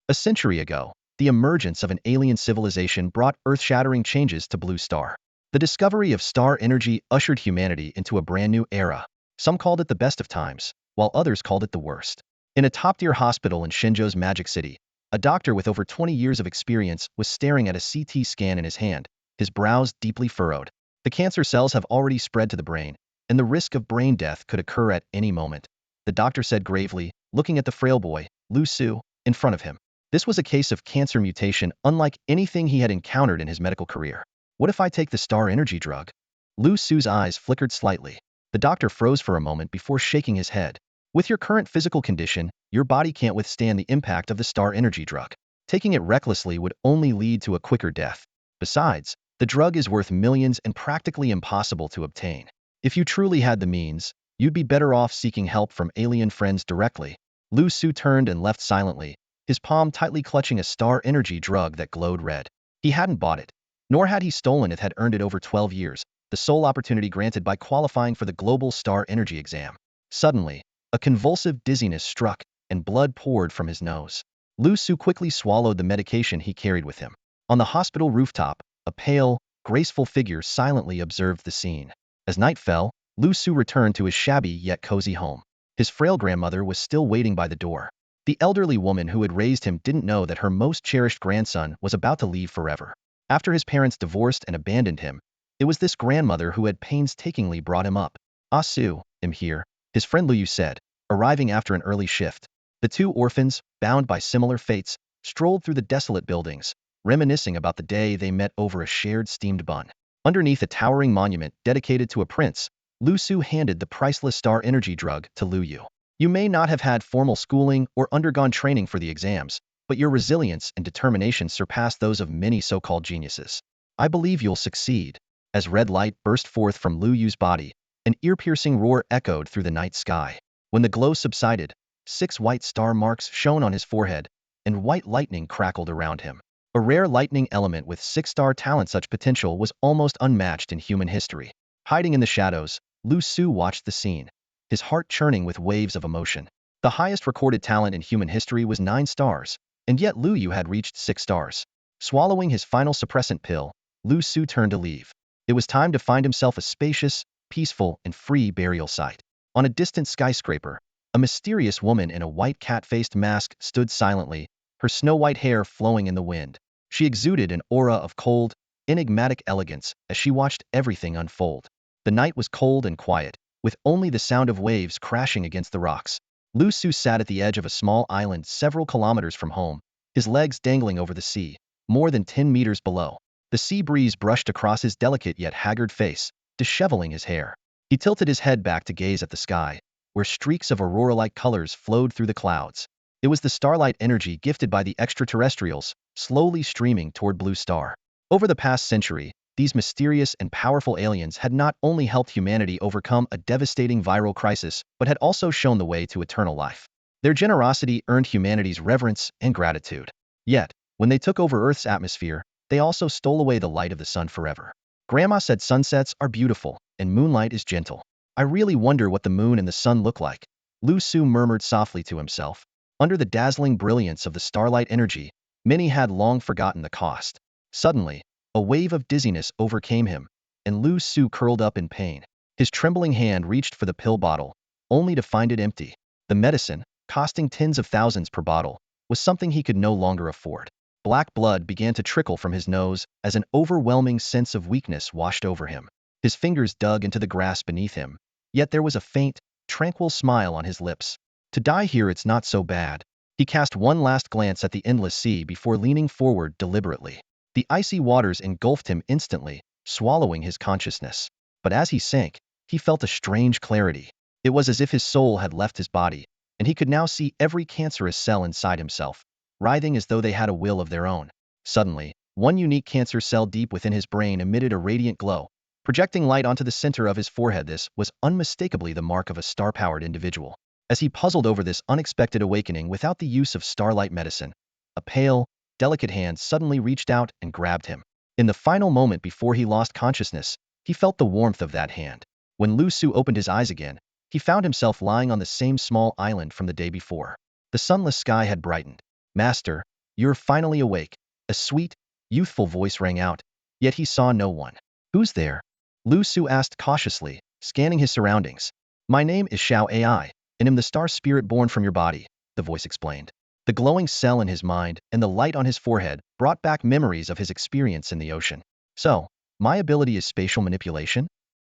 A century ago, the emergence of an alien civilization brought earth-shattering changes to Blue Star. The discovery of star energy ushered humanity into a brand new era. Some called it the best of times, while others called it the worst. In a top-tier hospital in Shenzhou's Magic City, a doctor with over 20 years of experience was staring at a CT scan in his hand, his brows deeply furrowed. The cancer cells have already spread to the brain, and the risk of brain death could occur at any moment, the doctor said gravely, looking at the frail boy, Liu Su, in front of him. This was a case of cancer mutation unlike anything he had encountered in his medical career. What if I take the star energy drug? Liu Su's eyes flickered slightly. The doctor froze for a moment before shaking his head. With your current physical condition, your body can't withstand the impact of the star energy drug. Taking it recklessly would only lead to a quicker death. Besides, the drug is worth millions and practically impossible to obtain. If you truly had the means, you'd be better off seeking help from alien friends directly. Liu Su turned and left silently, his palm tightly clutching a star energy drug that glowed red. He hadn't bought it, nor had he stolen it, had earned it over 12 years, the sole opportunity granted by qualifying for the global star energy exam. Suddenly, a convulsive dizziness struck, and blood poured from his nose. Liu Su quickly swallowed the medication he carried with him. On the hospital rooftop, a pale, graceful figure silently observed the scene. As night fell, Liu Su returned to his shabby yet cozy home. His frail grandmother was still waiting by the door. The elderly woman who had raised him didn't know that her most cherished grandson was about to leave forever. After his parents divorced and abandoned him, it was this grandmother who had painstakingly brought him up. "Ah Su, I'm here," his friend Liu said, arriving after an early shift. The two orphans, bound by similar fates, strolled through the desolate buildings, reminiscing about the day they met over a shared steamed bun. Underneath a towering monument dedicated to a prince, Liu Su handed the priceless star energy drug to Liu Yu. "You may not have had formal schooling or undergone training for the exams, but your resilience and determination surpass those of many so-called geniuses. I believe you'll succeed." As red light burst forth from Liu Yu's body, an ear-piercing roar echoed through the night sky. When the glow subsided, 6 white star marks shone on his forehead, and white lightning crackled around him. A rare lightning element with 6-star talent, such potential was almost unmatched in human history. Hiding in the shadows, Liu Su watched the scene, his heart churning with waves of emotion. The highest recorded talent in human history was 9 stars, and yet Liu Yu had reached 6 stars. Swallowing his final suppressant pill, Liu Su turned to leave. It was time to find himself a spacious, peaceful, and free burial site. On a distant skyscraper, a mysterious woman in a white cat-faced mask stood silently, her snow-white hair flowing in the wind. She exuded an aura of cold, enigmatic elegance as she watched everything unfold. The night was cold and quiet, with only the sound of waves crashing against the rocks. Liu Su sat at the edge of a small island several kilometers from home, his legs dangling over the sea, more than 10 meters below. The sea breeze brushed across his delicate yet haggard face, disheveling his hair. He tilted his head back to gaze at the sky, where streaks of aurora-like colors flowed through the clouds. It was the starlight energy gifted by the extraterrestrials, slowly streaming toward Blue Star. Over the past century, these mysterious and powerful aliens had not only helped humanity overcome a devastating viral crisis, but had also shown the way to eternal life. Their generosity earned humanity's reverence and gratitude. Yet, when they took over Earth's atmosphere, they also stole away the light of the sun forever. Grandma said sunsets are beautiful, and moonlight is gentle. I really wonder what the moon and the sun look like, Liu Su murmured softly to himself. Under the dazzling brilliance of the starlight energy, many had long forgotten the cost. Suddenly, a wave of dizziness overcame him, and Liu Su curled up in pain. His trembling hand reached for the pill bottle, only to find it empty. The medicine, costing tens of thousands per bottle, was something he could no longer afford. Black blood began to trickle from his nose as an overwhelming sense of weakness washed over him. His fingers dug into the grass beneath him, yet there was a faint, tranquil smile on his lips. To die here, it's not so bad. He cast one last glance at the endless sea before leaning forward deliberately. The icy waters engulfed him instantly, swallowing his consciousness. But as he sank, he felt a strange clarity. It was as if his soul had left his body, and he could now see every cancerous cell inside himself, writhing as though they had a will of their own. Suddenly, one unique cancer cell deep within his brain emitted a radiant glow, projecting light onto the center of his forehead. This was unmistakably the mark of a star-powered individual. As he puzzled over this unexpected awakening without the use of starlight medicine, a pale, delicate hand suddenly reached out and grabbed him. In the final moment before he lost consciousness, he felt the warmth of that hand. When Liu Su opened his eyes again, he found himself lying on the same small island from the day before. The sunless sky had brightened. "Master," "You're finally awake." A sweet, youthful voice rang out, yet he saw no one. "Who's there?" Liu Su asked cautiously, scanning his surroundings. "My name is Xiao AI, and am the star spirit born from your body," the voice explained. The glowing cell in his mind and the light on his forehead brought back memories of his experience in the ocean. "So, my ability is spatial manipulation?"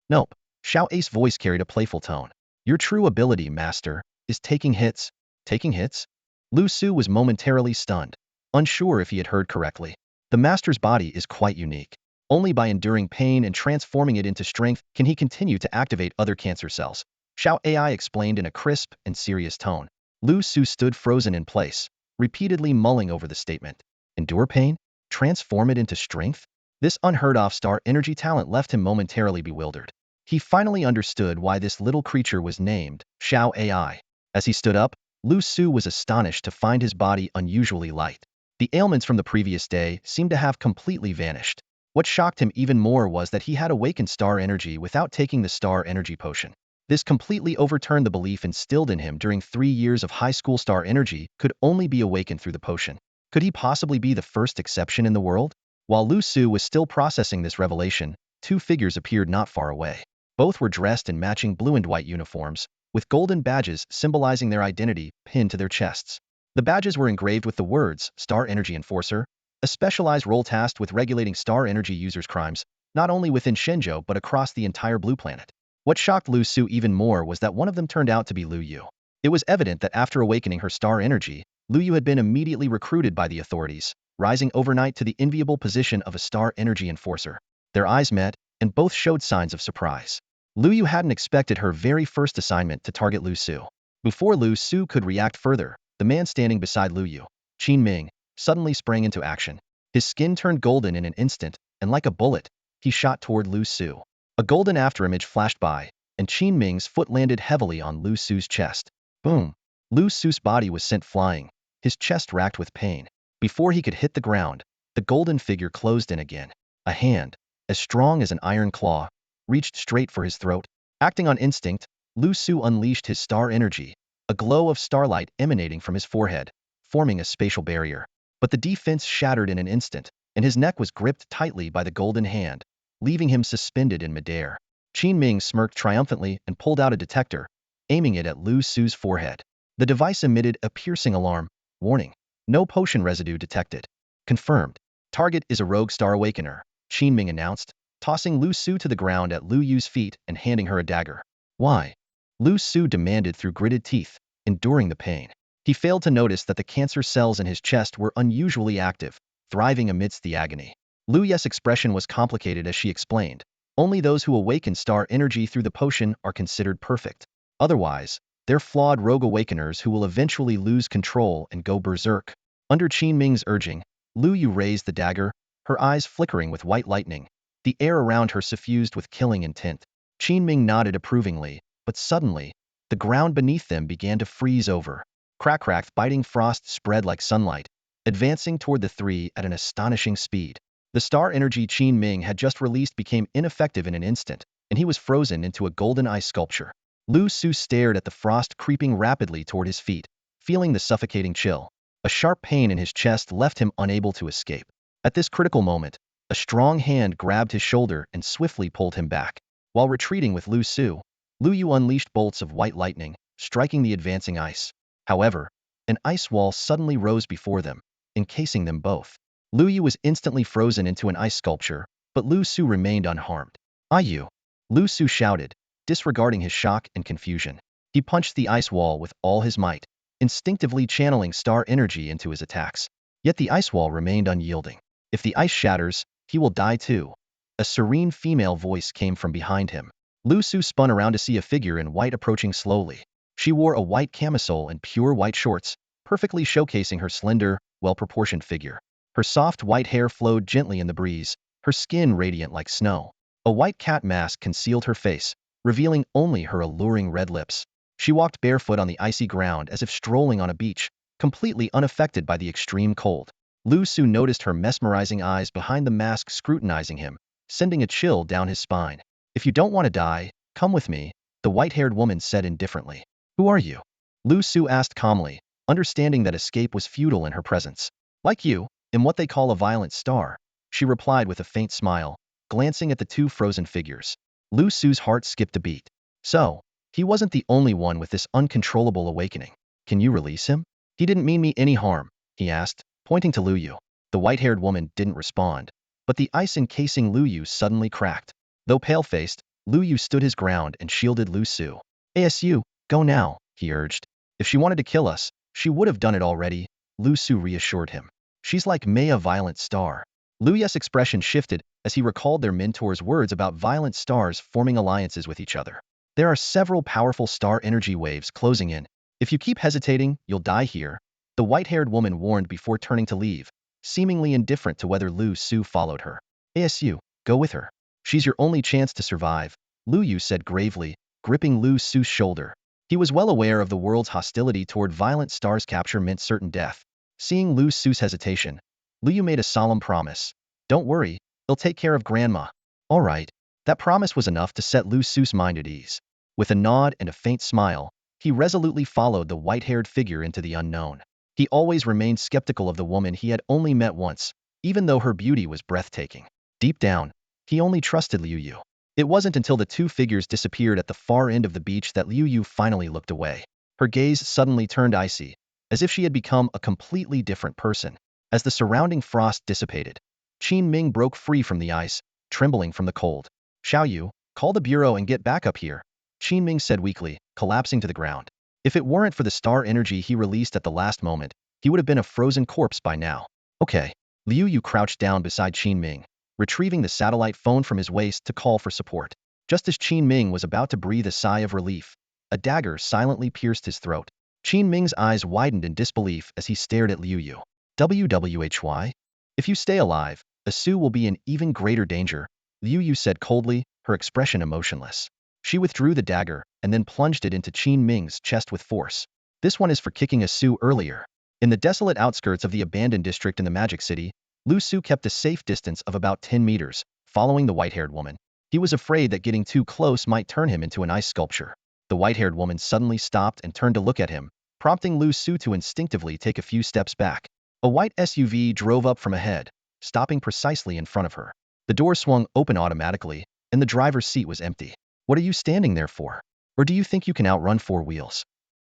"Nope." Xiao Ai's voice carried a playful tone. "Your true ability, master, is taking hits." Taking hits? Liu Su was momentarily stunned, unsure if he had heard correctly. The master's body is quite unique. Only by enduring pain and transforming it into strength can he continue to activate other cancer cells. Xiao AI explained in a crisp and serious tone. Liu Su stood frozen in place, repeatedly mulling over the statement. Endure pain? Transform it into strength? This unheard-of star energy talent left him momentarily bewildered. He finally understood why this little creature was named Xiao AI. As he stood up, Liu Su was astonished to find his body unusually light. The ailments from the previous day seemed to have completely vanished. What shocked him even more was that he had awakened star energy without taking the star energy potion. This completely overturned the belief instilled in him during 3 years of high school. Star energy could only be awakened through the potion. Could he possibly be the first exception in the world? While Liu Su was still processing this revelation, 2 figures appeared not far away. Both were dressed in matching blue and white uniforms, with golden badges symbolizing their identity pinned to their chests. The badges were engraved with the words, Star Energy Enforcer, a specialized role tasked with regulating star energy users' crimes, not only within Shenzhou but across the entire blue planet. What shocked Liu Su even more was that one of them turned out to be Liu Yu. It was evident that after awakening her star energy, Liu Yu had been immediately recruited by the authorities, rising overnight to the enviable position of a star energy enforcer. Their eyes met, and both showed signs of surprise. Liu Yu hadn't expected her very first assignment to target Liu Su. Before Liu Su could react further, the man standing beside Liu Yu, Qin Ming, suddenly sprang into action. His skin turned golden in an instant, and like a bullet, he shot toward Liu Su. A golden afterimage flashed by, and Qin Ming's foot landed heavily on Liu Su's chest. Boom! Liu Su's body was sent flying, his chest racked with pain. Before he could hit the ground, the golden figure closed in again. A hand, as strong as an iron claw, reached straight for his throat. Acting on instinct, Liu Su unleashed his star energy, a glow of starlight emanating from his forehead, forming a spatial barrier. But the defense shattered in an instant, and his neck was gripped tightly by the golden hand, leaving him suspended in midair. Qin Ming smirked triumphantly and pulled out a detector, aiming it at Liu Su's forehead. The device emitted a piercing alarm. Warning. No potion residue detected. Confirmed. Target is a rogue star awakener, Qin Ming announced, tossing Liu Su to the ground at Liu Yu's feet and handing her a dagger. Why? Liu Su demanded through gritted teeth, enduring the pain. He failed to notice that the cancer cells in his chest were unusually active, thriving amidst the agony. Liu Yu's expression was complicated as she explained. Only those who awaken star energy through the potion are considered perfect. Otherwise, they're flawed rogue awakeners who will eventually lose control and go berserk. Under Qin Ming's urging, Liu Yu raised the dagger, her eyes flickering with white lightning. The air around her suffused with killing intent. Qin Ming nodded approvingly, but suddenly, the ground beneath them began to freeze over. Crack, biting frost spread like sunlight, advancing toward the 3 at an astonishing speed. The star energy Qin Ming had just released became ineffective in an instant, and he was frozen into a golden ice sculpture. Liu Su stared at the frost creeping rapidly toward his feet, feeling the suffocating chill. A sharp pain in his chest left him unable to escape. At this critical moment, a strong hand grabbed his shoulder and swiftly pulled him back. While retreating with Liu Su, Liu Yu unleashed bolts of white lightning, striking the advancing ice. However, an ice wall suddenly rose before them, encasing them both. Liu Yu was instantly frozen into an ice sculpture, but Liu Su remained unharmed. "Ayu!" Liu Su shouted, disregarding his shock and confusion. He punched the ice wall with all his might, instinctively channeling star energy into his attacks. Yet the ice wall remained unyielding. "If the ice shatters, he will die too." A serene female voice came from behind him. Liu Su spun around to see a figure in white approaching slowly. She wore a white camisole and pure white shorts, perfectly showcasing her slender, well-proportioned figure. Her soft white hair flowed gently in the breeze, her skin radiant like snow. A white cat mask concealed her face, revealing only her alluring red lips. She walked barefoot on the icy ground as if strolling on a beach, completely unaffected by the extreme cold. Liu Su noticed her mesmerizing eyes behind the mask scrutinizing him, sending a chill down his spine. "If you don't want to die, come with me," the white-haired woman said indifferently. "Who are you?" Liu Su asked calmly, understanding that escape was futile in her presence. Like you, in what they call a violent star, she replied with a faint smile, glancing at the two frozen figures. Liu Su's heart skipped a beat. So, he wasn't the only one with this uncontrollable awakening. Can you release him? He didn't mean me any harm, he asked, pointing to Liu Yu. The white-haired woman didn't respond, but the ice encasing Liu Yu suddenly cracked. Though pale-faced, Liu Yu stood his ground and shielded Liu Su. "ASU, go now," he urged. "If she wanted to kill us, she would have done it already," Liu Su reassured him. "She's like May, a violent star." Liu Yu's expression shifted as he recalled their mentor's words about violent stars forming alliances with each other. "There are several powerful star energy waves closing in. If you keep hesitating, you'll die here," the white-haired woman warned before turning to leave, seemingly indifferent to whether Liu Su followed her. "ASU, go with her. She's your only chance to survive," Liu Yu said gravely, gripping Liu Su's shoulder. He was well aware of the world's hostility toward violent stars. Capture meant certain death. Seeing Liu Su's hesitation, Liu Yu made a solemn promise. "Don't worry, he'll take care of Grandma." "All right." That promise was enough to set Liu Su's mind at ease. With a nod and a faint smile, he resolutely followed the white-haired figure into the unknown. He always remained skeptical of the woman he had only met once, even though her beauty was breathtaking. Deep down, he only trusted Liu Yu. It wasn't until the two figures disappeared at the far end of the beach that Liu Yu finally looked away. Her gaze suddenly turned icy, as if she had become a completely different person. As the surrounding frost dissipated, Qin Ming broke free from the ice, trembling from the cold. "Xiao Yu, call the bureau and get back up here," Qin Ming said weakly, collapsing to the ground. If it weren't for the star energy he released at the last moment, he would have been a frozen corpse by now. "Okay." Liu Yu crouched down beside Qin Ming, retrieving the satellite phone from his waist to call for support. Just as Qin Ming was about to breathe a sigh of relief, a dagger silently pierced his throat. Qin Ming's eyes widened in disbelief as he stared at Liu Yu. "WWHY? If you stay alive, Asu will be in even greater danger," Liu Yu said coldly, her expression emotionless. She withdrew the dagger and then plunged it into Qin Ming's chest with force. "This one is for kicking Asu earlier." In the desolate outskirts of the abandoned district in the Magic City, Liu Su kept a safe distance of about 10 meters, following the white-haired woman. He was afraid that getting too close might turn him into an ice sculpture. The white-haired woman suddenly stopped and turned to look at him, prompting Liu Su to instinctively take a few steps back. A white SUV drove up from ahead, stopping precisely in front of her. The door swung open automatically, and the driver's seat was empty. "What are you standing there for? Or do you think you can outrun four wheels?"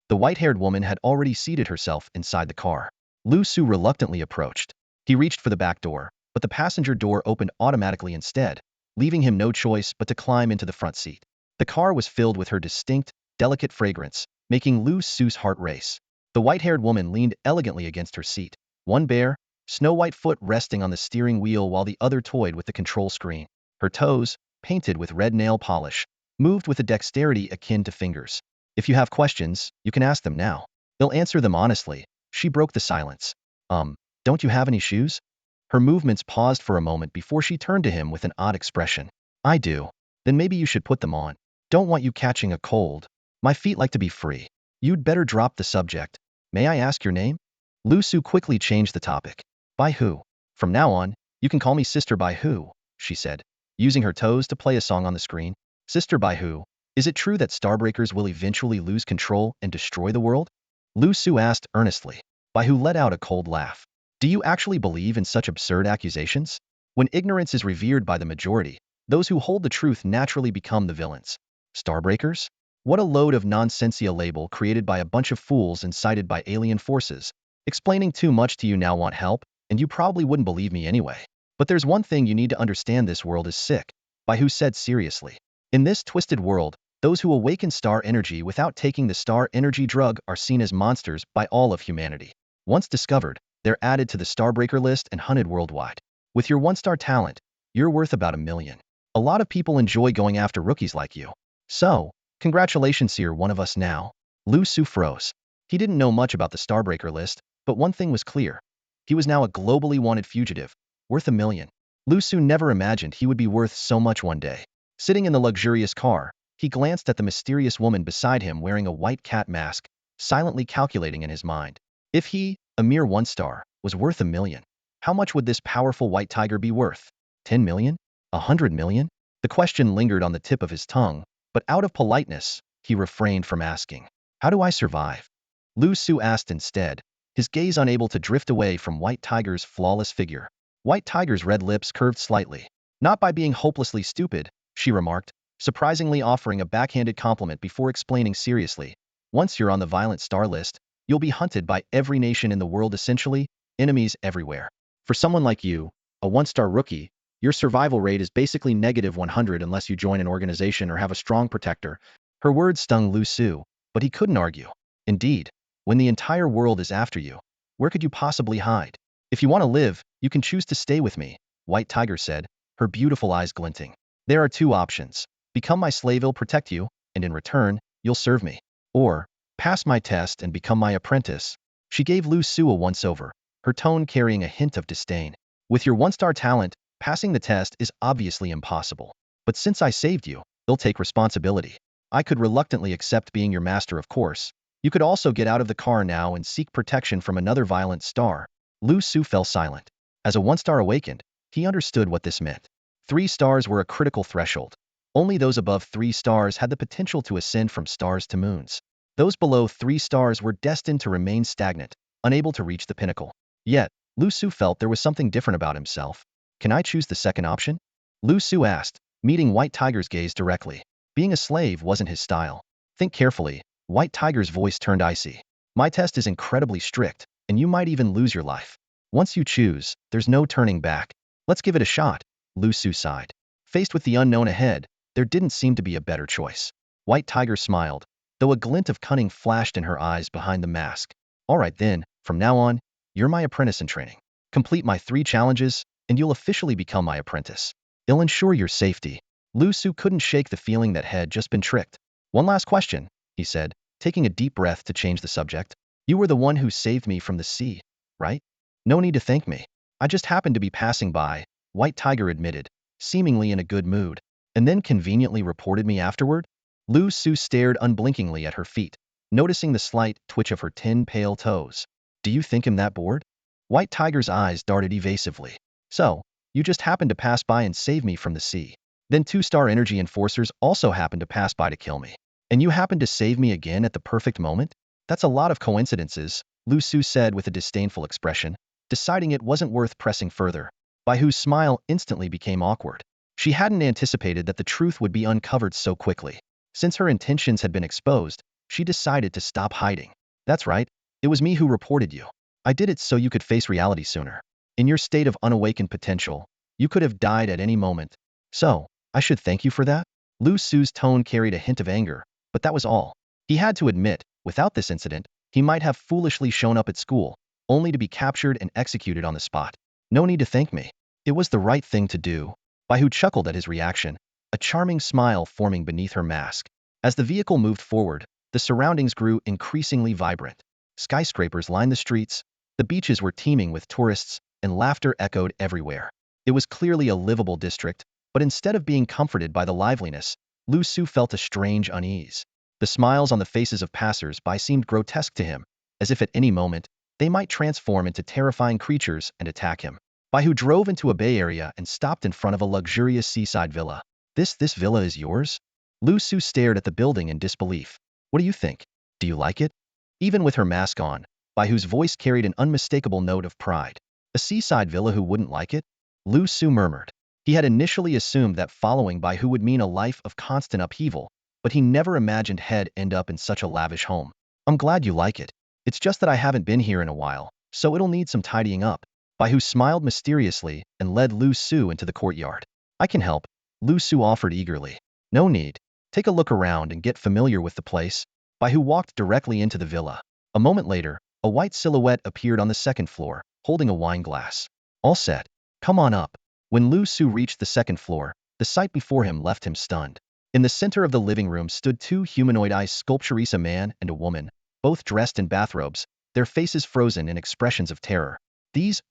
The white-haired woman had already seated herself inside the car. Liu Su reluctantly approached. He reached for the back door, but the passenger door opened automatically instead, leaving him no choice but to climb into the front seat. The car was filled with her distinct, delicate fragrance, making Liu Su's heart race. The white-haired woman leaned elegantly against her seat, one bare, snow-white foot resting on the steering wheel while the other toyed with the control screen. Her toes, painted with red nail polish, moved with a dexterity akin to fingers. "If you have questions, you can ask them now. They'll answer them honestly." She broke the silence. Don't you have any shoes?" Her movements paused for a moment before she turned to him with an odd expression. "I do." "Then maybe you should put them on." "Don't want you catching a cold. My feet like to be free." "You'd better drop the subject. May I ask your name?" Liu Su quickly changed the topic. "Bai Hu. From now on, you can call me Sister Bai Hu," she said, using her toes to play a song on the screen. "Sister Bai Hu, is it true that Starbreakers will eventually lose control and destroy the world?" Liu Su asked earnestly. Bai Hu let out a cold laugh. "Do you actually believe in such absurd accusations? When ignorance is revered by the majority, those who hold the truth naturally become the villains. Starbreakers? What a load of nonsensia label created by a bunch of fools incited by alien forces. Explaining too much to you now want help, and you probably wouldn't believe me anyway. But there's one thing you need to understand: this world is sick," Bai Hu said seriously. "In this twisted world, those who awaken star energy without taking the star energy drug are seen as monsters by all of humanity. Once discovered, they're added to the Starbreaker list and hunted worldwide. With your one-star talent, you're worth about $1 million. A lot of people enjoy going after rookies like you. So, congratulations, you're one of us now." Liu Su froze. He didn't know much about the Starbreaker list, but one thing was clear. He was now a globally wanted fugitive, worth $1 million. Liu Su never imagined he would be worth so much one day. Sitting in the luxurious car, he glanced at the mysterious woman beside him wearing a white cat mask, silently calculating in his mind. If he, a mere one-star, was worth $1 million, how much would this powerful white tiger be worth? 10 million? 100 million? The question lingered on the tip of his tongue, but out of politeness, he refrained from asking. "How do I survive?" Liu Su asked instead, his gaze unable to drift away from White Tiger's flawless figure. White Tiger's red lips curved slightly. Not by being hopelessly stupid, she remarked, surprisingly offering a backhanded compliment before explaining seriously. Once you're on the violent star list, you'll be hunted by every nation in the world essentially, enemies everywhere. For someone like you, a one-star rookie, your survival rate is basically -100 unless you join an organization or have a strong protector. Her words stung Liu Su, but he couldn't argue. Indeed, when the entire world is after you, where could you possibly hide? If you want to live, you can choose to stay with me, White Tiger said, her beautiful eyes glinting. There are two options. Become my slave, I'll protect you, and in return, you'll serve me. Or, pass my test and become my apprentice. She gave Liu Su a once-over, her tone carrying a hint of disdain. With your one-star talent, passing the test is obviously impossible. But since I saved you, they'll take responsibility. I could reluctantly accept being your master, of course. You could also get out of the car now and seek protection from another violent star. Liu Su fell silent. As a one-star awakened, he understood what this meant. 3 stars were a critical threshold. Only those above 3 stars had the potential to ascend from stars to moons. Those below 3 stars were destined to remain stagnant, unable to reach the pinnacle. Yet, Liu Su felt there was something different about himself. Can I choose the second option? Liu Su asked, meeting White Tiger's gaze directly. Being a slave wasn't his style. Think carefully, White Tiger's voice turned icy. My test is incredibly strict, and you might even lose your life. Once you choose, there's no turning back. Let's give it a shot, Liu Su sighed. Faced with the unknown ahead, there didn't seem to be a better choice. White Tiger smiled, though a glint of cunning flashed in her eyes behind the mask. All right then, from now on, you're my apprentice in training. Complete my 3 challenges, and you'll officially become my apprentice. It'll ensure your safety. Liu Su couldn't shake the feeling that had just been tricked. One last question, he said, taking a deep breath to change the subject. You were the one who saved me from the sea, right? No need to thank me. I just happened to be passing by, White Tiger admitted, seemingly in a good mood. And then conveniently reported me afterward? Liu Su stared unblinkingly at her feet, noticing the slight twitch of her 10 pale toes. Do you think him that bored? White Tiger's eyes darted evasively. So, you just happened to pass by and save me from the sea. Then 2-star energy enforcers also happened to pass by to kill me. And you happened to save me again at the perfect moment? That's a lot of coincidences, Liu Su said with a disdainful expression, deciding it wasn't worth pressing further. Bai Hu's smile instantly became awkward. She hadn't anticipated that the truth would be uncovered so quickly. Since her intentions had been exposed, she decided to stop hiding. That's right, it was me who reported you. I did it so you could face reality sooner. In your state of unawakened potential, you could have died at any moment. So, I should thank you for that? Liu Su's tone carried a hint of anger, but that was all. He had to admit, without this incident, he might have foolishly shown up at school, only to be captured and executed on the spot. No need to thank me. It was the right thing to do. Bai Hu chuckled at his reaction, a charming smile forming beneath her mask. As the vehicle moved forward, the surroundings grew increasingly vibrant. Skyscrapers lined the streets, the beaches were teeming with tourists, and laughter echoed everywhere. It was clearly a livable district, but instead of being comforted by the liveliness, Liu Su felt a strange unease. The smiles on the faces of passers-by seemed grotesque to him, as if at any moment, they might transform into terrifying creatures and attack him. Bai Hu drove into a bay area and stopped in front of a luxurious seaside villa. This villa is yours? Liu Su stared at the building in disbelief. What do you think? Do you like it? Even with her mask on, Bai Hu's voice carried an unmistakable note of pride. A seaside villa, who wouldn't like it? Liu Su murmured. He had initially assumed that following Bai Hu would mean a life of constant upheaval, but he never imagined he'd end up in such a lavish home. I'm glad you like it. It's just that I haven't been here in a while, so it'll need some tidying up. Bai Hu smiled mysteriously and led Liu Su into the courtyard. I can help, Liu Su offered eagerly. No need. Take a look around and get familiar with the place. Bai Hu walked directly into the villa. A moment later, a white silhouette appeared on the 2nd floor, holding a wine glass. All set. Come on up. When Liu Su reached the 2nd floor, the sight before him left him stunned. In the center of the living room stood 2 humanoid-eyed sculptures, a man and a woman, both dressed in bathrobes, their faces frozen in expressions of terror.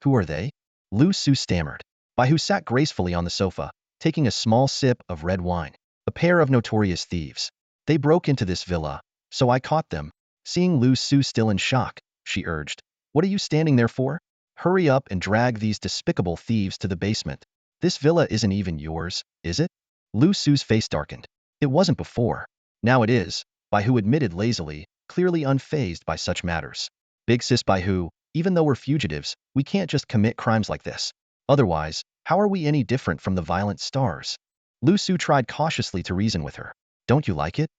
Who are they? Liu Su stammered. Bai Hu sat gracefully on the sofa, taking a small sip of red wine. A pair of notorious thieves. They broke into this villa, so I caught them. Seeing Liu Su still in shock, she urged. What are you standing there for? Hurry up and drag these despicable thieves to the basement. This villa isn't even yours, is it? Liu Su's face darkened. It wasn't before. Now it is, Bai Hu admitted lazily, clearly unfazed by such matters. Big sis Baihu, even though we're fugitives, we can't just commit crimes like this. Otherwise, how are we any different from the violent stars? Liu Su tried cautiously to reason with her. Don't you like it?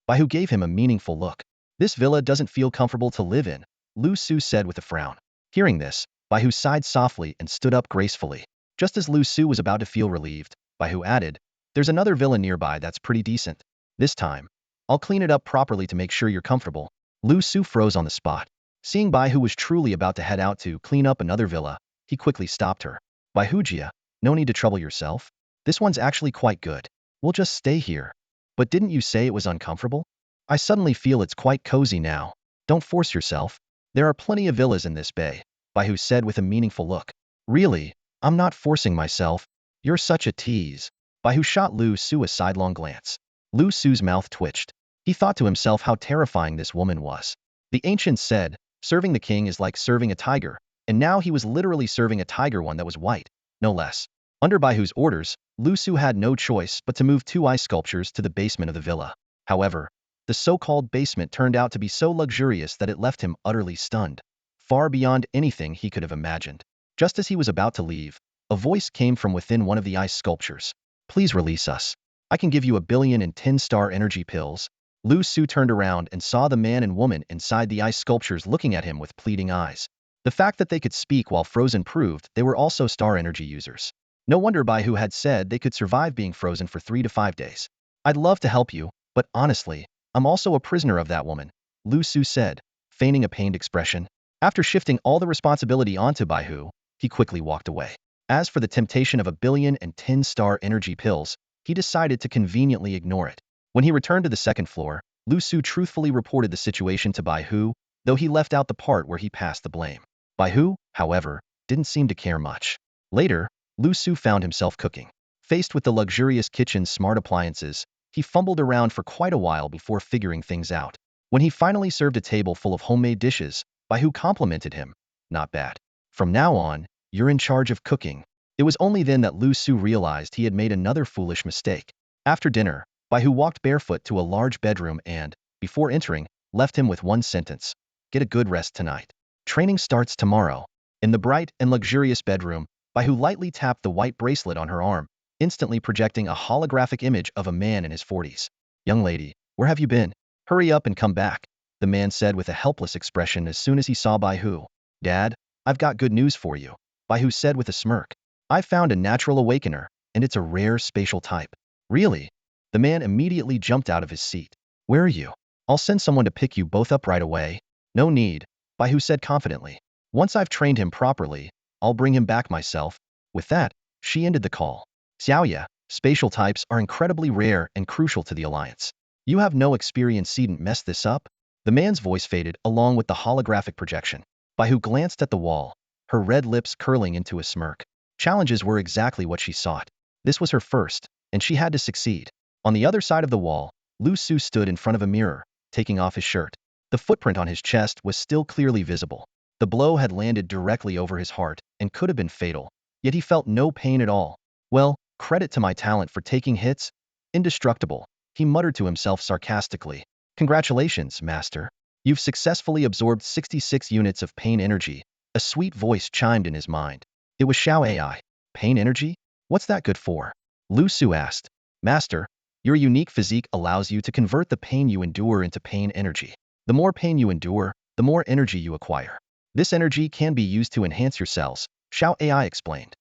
Baihu gave him a meaningful look. This villa doesn't feel comfortable to live in, Liu Su said with a frown. Hearing this, Baihu sighed softly and stood up gracefully. Just as Liu Su was about to feel relieved, Baihu added, there's another villa nearby that's pretty decent. This time, I'll clean it up properly to make sure you're comfortable. Liu Su froze on the spot. Seeing Baihu was truly about to head out to clean up another villa, he quickly stopped her. Baihujia, no need to trouble yourself. This one's actually quite good. We'll just stay here. But didn't you say it was uncomfortable? I suddenly feel it's quite cozy now. Don't force yourself. There are plenty of villas in this bay, Baihu said with a meaningful look. Really? I'm not forcing myself. You're such a tease. Baihu shot Liu Su a sidelong glance. Liu Su's mouth twitched. He thought to himself how terrifying this woman was. The ancients said, serving the king is like serving a tiger, and now he was literally serving a tiger, one that was white, no less. Under Baihu's orders, Liu Su had no choice but to move 2 ice sculptures to the basement of the villa. However, the so-called basement turned out to be so luxurious that it left him utterly stunned, far beyond anything he could have imagined. Just as he was about to leave, a voice came from within one of the ice sculptures. Please release us. I can give you 1,000,000,000 in 10-star energy pills. Liu Su turned around and saw the man and woman inside the ice sculptures looking at him with pleading eyes. The fact that they could speak while frozen proved they were also star energy users. No wonder Baihu had said they could survive being frozen for 3 to 5 days. I'd love to help you, but honestly, I'm also a prisoner of that woman, Liu Su said, feigning a pained expression. After shifting all the responsibility onto Baihu, he quickly walked away. As for the temptation of 1,000,000,000 and 10-star energy pills, he decided to conveniently ignore it. When he returned to the second floor, Liu Su truthfully reported the situation to Baihu, though he left out the part where he passed the blame. Baihu, however, didn't seem to care much. Later, Liu Su found himself cooking. Faced with the luxurious kitchen's smart appliances, he fumbled around for quite a while before figuring things out. When he finally served a table full of homemade dishes, Baihu complimented him. Not bad. From now on, you're in charge of cooking. It was only then that Liu Su realized he had made another foolish mistake. After dinner, Baihu walked barefoot to a large bedroom and, before entering, left him with one sentence. Get a good rest tonight. Training starts tomorrow. In the bright and luxurious bedroom, Baihu lightly tapped the white bracelet on her arm, instantly projecting a holographic image of a man in his 40s. Young lady, where have you been? Hurry up and come back, the man said with a helpless expression as soon as he saw Baihu. Dad, I've got good news for you, Baihu said with a smirk. I found a natural awakener, and it's a rare spatial type. Really? The man immediately jumped out of his seat. Where are you? I'll send someone to pick you both up right away. No need, Baihu said confidently. Once I've trained him properly, I'll bring him back myself. With that, she ended the call. Xiaoya, spatial types are incredibly rare and crucial to the alliance. You have no experience, needn't mess this up? The man's voice faded along with the holographic projection. Baihu glanced at the wall, her red lips curling into a smirk. Challenges were exactly what she sought. This was her first, and she had to succeed. On the other side of the wall, Liu Su stood in front of a mirror, taking off his shirt. The footprint on his chest was still clearly visible. The blow had landed directly over his heart and could have been fatal, yet he felt no pain at all. Well, credit to my talent for taking hits. Indestructible, he muttered to himself sarcastically. Congratulations, master. You've successfully absorbed 66 units of pain energy. A sweet voice chimed in his mind. It was Xiao AI. Pain energy? What's that good for? Liu Su asked. Master, your unique physique allows you to convert the pain you endure into pain energy. The more pain you endure, the more energy you acquire. This energy can be used to enhance your cells, Xiao AI explained.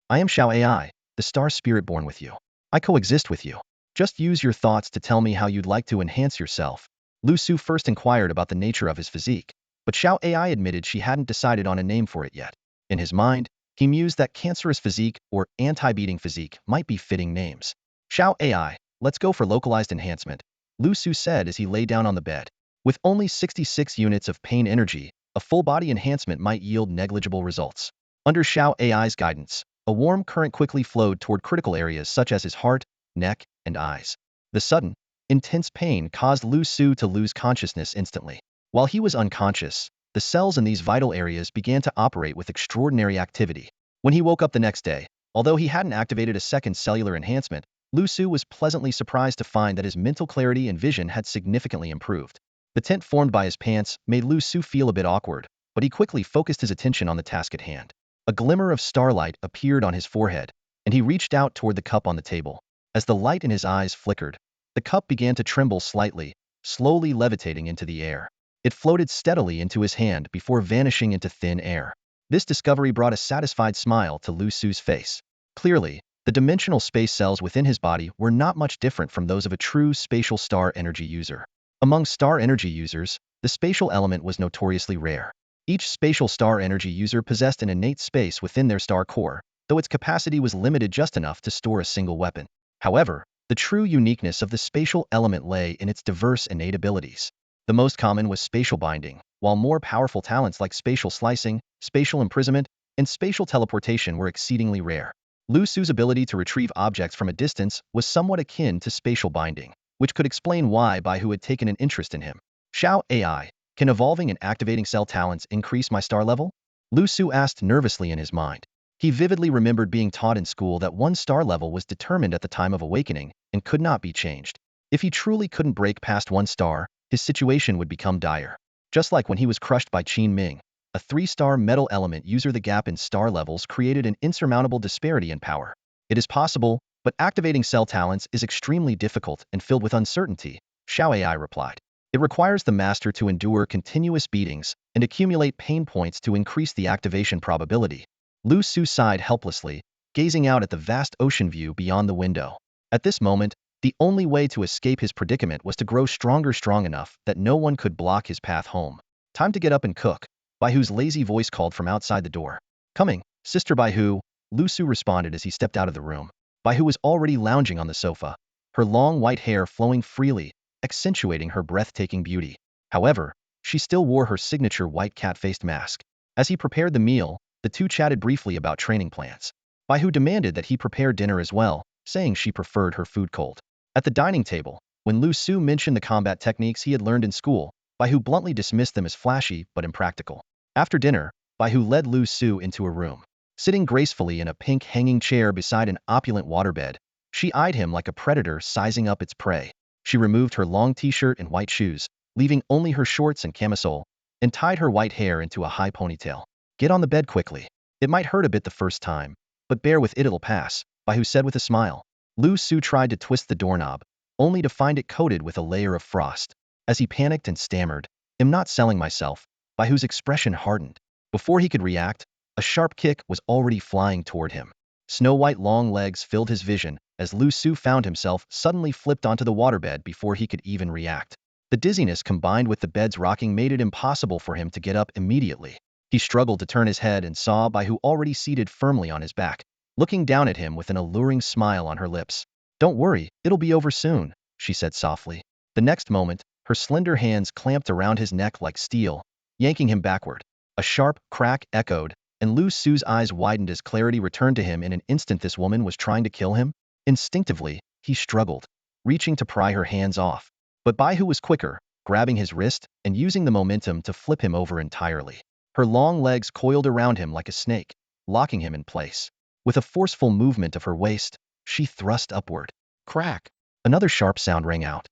I am Xiao AI, the star spirit born with you. I coexist with you. Just use your thoughts to tell me how you'd like to enhance yourself. Liu Su first inquired about the nature of his physique, but Xiao AI admitted she hadn't decided on a name for it yet. In his mind, he mused that cancerous physique or anti-beating physique might be fitting names. Xiao AI, let's go for localized enhancement, Liu Su said as he lay down on the bed. With only 66 units of pain energy, a full-body enhancement might yield negligible results. Under Xiao AI's guidance, a warm current quickly flowed toward critical areas such as his heart, neck, and eyes. The sudden, intense pain caused Liu Su to lose consciousness instantly. While he was unconscious, the cells in these vital areas began to operate with extraordinary activity. When he woke up the next day, although he hadn't activated a second cellular enhancement, Liu Su was pleasantly surprised to find that his mental clarity and vision had significantly improved. The tent formed by his pants made Liu Su feel a bit awkward, but he quickly focused his attention on the task at hand. A glimmer of starlight appeared on his forehead, and he reached out toward the cup on the table. As the light in his eyes flickered, the cup began to tremble slightly, slowly levitating into the air. It floated steadily into his hand before vanishing into thin air. This discovery brought a satisfied smile to Liu Su's face. Clearly, the dimensional space cells within his body were not much different from those of a true spatial star energy user. Among star energy users, the spatial element was notoriously rare. Each spatial star energy user possessed an innate space within their star core, though its capacity was limited just enough to store a single weapon. However, the true uniqueness of the spatial element lay in its diverse innate abilities. The most common was spatial binding, while more powerful talents like spatial slicing, spatial imprisonment, and spatial teleportation were exceedingly rare. Liu Su's ability to retrieve objects from a distance was somewhat akin to spatial binding, which could explain why Baihu had taken an interest in him. Xiao AI, can evolving and activating cell talents increase my star level? Liu Su asked nervously in his mind. He vividly remembered being taught in school that one star level was determined at the time of awakening and could not be changed. If he truly couldn't break past one star, his situation would become dire. Just like when he was crushed by Qin Ming, a 3-star metal element user, the gap in star levels created an insurmountable disparity in power. It is possible, but activating cell talents is extremely difficult and filled with uncertainty, Xiao AI replied. It requires the master to endure continuous beatings and accumulate pain points to increase the activation probability. Liu Su sighed helplessly, gazing out at the vast ocean view beyond the window. At this moment, the only way to escape his predicament was to grow strong enough that no one could block his path home. Time to get up and cook, Baihu's lazy voice called from outside the door. Coming, Sister Baihu, Liu Su responded as he stepped out of the room. Baihu was already lounging on the sofa, her long white hair flowing freely, accentuating her breathtaking beauty. However, she still wore her signature white cat-faced mask. As he prepared the meal, the two chatted briefly about training plans. Baihu demanded that he prepare dinner as well, saying she preferred her food cold. At the dining table, when Liu Su mentioned the combat techniques he had learned in school, Baihu bluntly dismissed them as flashy but impractical. After dinner, Baihu led Liu Su into a room. Sitting gracefully in a pink hanging chair beside an opulent waterbed, she eyed him like a predator sizing up its prey. She removed her long t-shirt and white shoes, leaving only her shorts and camisole, and tied her white hair into a high ponytail. Get on the bed quickly. It might hurt a bit the first time, but bear with it, it'll pass, Baihu said with a smile. Liu Su tried to twist the doorknob, only to find it coated with a layer of frost. As he panicked and stammered, "I'm not selling myself," Baihu's expression hardened. Before he could react, a sharp kick was already flying toward him. Snow-white long legs filled his vision as Liu Su found himself suddenly flipped onto the waterbed before he could even react. The dizziness combined with the bed's rocking made it impossible for him to get up immediately. He struggled to turn his head and saw Baihu already seated firmly on his back, looking down at him with an alluring smile on her lips. "Don't worry, it'll be over soon," she said softly. The next moment, her slender hands clamped around his neck like steel, yanking him backward. A sharp crack echoed, and Liu Su's eyes widened as clarity returned to him in an instant. This woman was trying to kill him? Instinctively, he struggled, reaching to pry her hands off. But Baihu was quicker, grabbing his wrist and using the momentum to flip him over entirely. Her long legs coiled around him like a snake, locking him in place. With a forceful movement of her waist, she thrust upward. Crack! Another sharp sound rang out.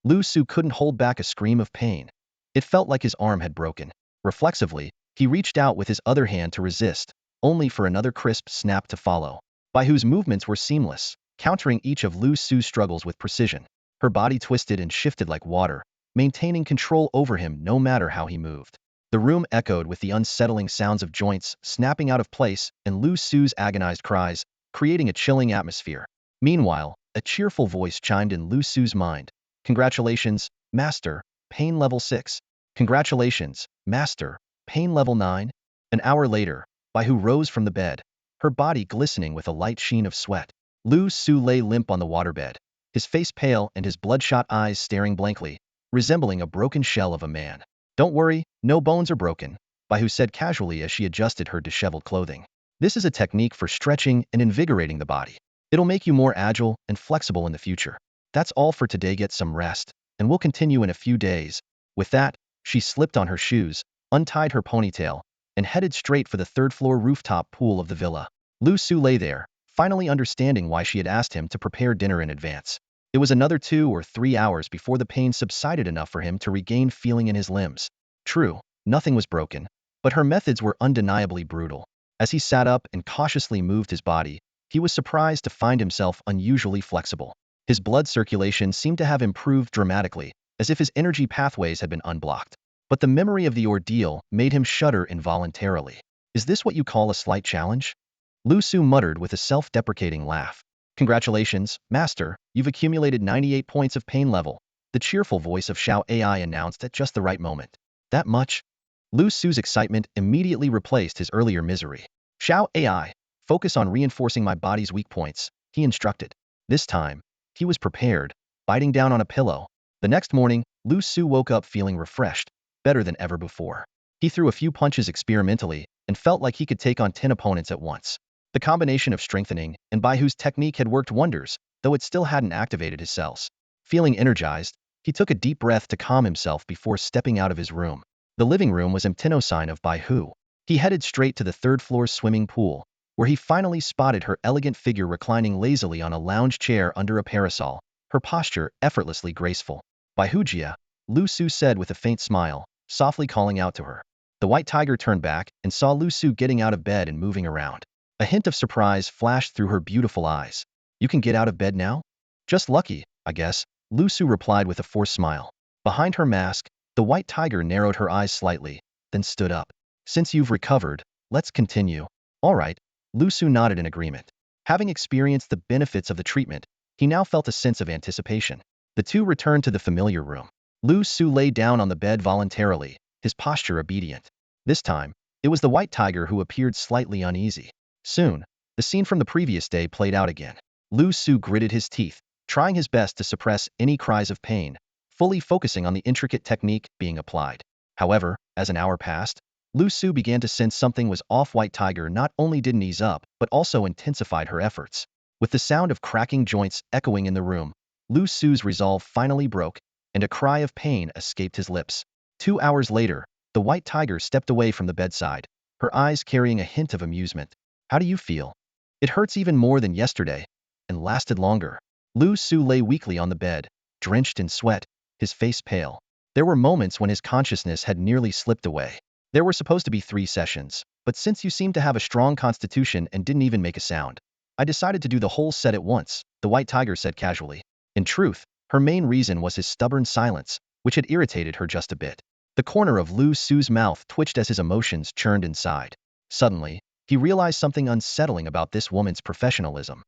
Liu Su couldn't hold back a scream of pain. It felt like his arm had broken. Reflexively, he reached out with his other hand to resist, only for another crisp snap to follow. Baihu's movements were seamless, countering each of Liu Su's struggles with precision. Her body twisted and shifted like water, maintaining control over him no matter how he moved. The room echoed with the unsettling sounds of joints snapping out of place and Liu Su's agonized cries, creating a chilling atmosphere. Meanwhile, a cheerful voice chimed in Liu Su's mind. "Congratulations, Master, pain level 6. Congratulations, Master, pain level 9. An hour later, Baihu rose from the bed, her body glistening with a light sheen of sweat. Liu Su lay limp on the waterbed, his face pale and his bloodshot eyes staring blankly, resembling a broken shell of a man. "Don't worry, no bones are broken," Baihu said casually as she adjusted her disheveled clothing. "This is a technique for stretching and invigorating the body. It'll make you more agile and flexible in the future. That's all for today. Get some rest, and we'll continue in a few days." With that, she slipped on her shoes, untied her ponytail, and headed straight for the third-floor rooftop pool of the villa. Liu Su lay there, finally understanding why she had asked him to prepare dinner in advance. It was another 2 or 3 hours before the pain subsided enough for him to regain feeling in his limbs. True, nothing was broken, but her methods were undeniably brutal. As he sat up and cautiously moved his body, he was surprised to find himself unusually flexible. His blood circulation seemed to have improved dramatically, as if his energy pathways had been unblocked. But the memory of the ordeal made him shudder involuntarily. Is this what you call a slight challenge? Liu Su muttered with a self-deprecating laugh. Congratulations, Master, you've accumulated 98 points of pain level, the cheerful voice of Xiao AI announced at just the right moment. That much? Liu Su's excitement immediately replaced his earlier misery. Xiao AI, focus on reinforcing my body's weak points, he instructed. This time, he was prepared, biting down on a pillow. The next morning, Liu Su woke up feeling refreshed, better than ever before. He threw a few punches experimentally and felt like he could take on 10 opponents at once. The combination of strengthening and Baihu's technique had worked wonders, though it still hadn't activated his cells. Feeling energized, he took a deep breath to calm himself before stepping out of his room. The living room was sign of Baihu. He headed straight to the third-floor swimming pool, where he finally spotted her elegant figure reclining lazily on a lounge chair under a parasol, her posture effortlessly graceful. Baihujia, Liu Su said with a faint smile, softly calling out to her. The white tiger turned back and saw Liu Su getting out of bed and moving around. A hint of surprise flashed through her beautiful eyes. You can get out of bed now? Just lucky, I guess, Liu Su replied with a forced smile. Behind her mask, the white tiger narrowed her eyes slightly, then stood up. Since you've recovered, let's continue. All right, Liu Su nodded in agreement. Having experienced the benefits of the treatment, he now felt a sense of anticipation. The two returned to the familiar room. Liu Su lay down on the bed voluntarily, his posture obedient. This time, it was the white tiger who appeared slightly uneasy. Soon, the scene from the previous day played out again. Liu Su gritted his teeth, trying his best to suppress any cries of pain, fully focusing on the intricate technique being applied. However, as an hour passed, Liu Su began to sense something was off. White tiger not only didn't ease up, but also intensified her efforts. With the sound of cracking joints echoing in the room, Liu Su's resolve finally broke, and a cry of pain escaped his lips. 2 hours later, the white tiger stepped away from the bedside, her eyes carrying a hint of amusement. How do you feel? It hurts even more than yesterday, and lasted longer. Liu Su lay weakly on the bed, drenched in sweat, his face pale. There were moments when his consciousness had nearly slipped away. There were supposed to be 3 sessions, but since you seemed to have a strong constitution and didn't even make a sound, I decided to do the whole set at once, the white tiger said casually. In truth, her main reason was his stubborn silence, which had irritated her just a bit. The corner of Liu Su's mouth twitched as his emotions churned inside. Suddenly, he realized something unsettling about this woman's professionalism.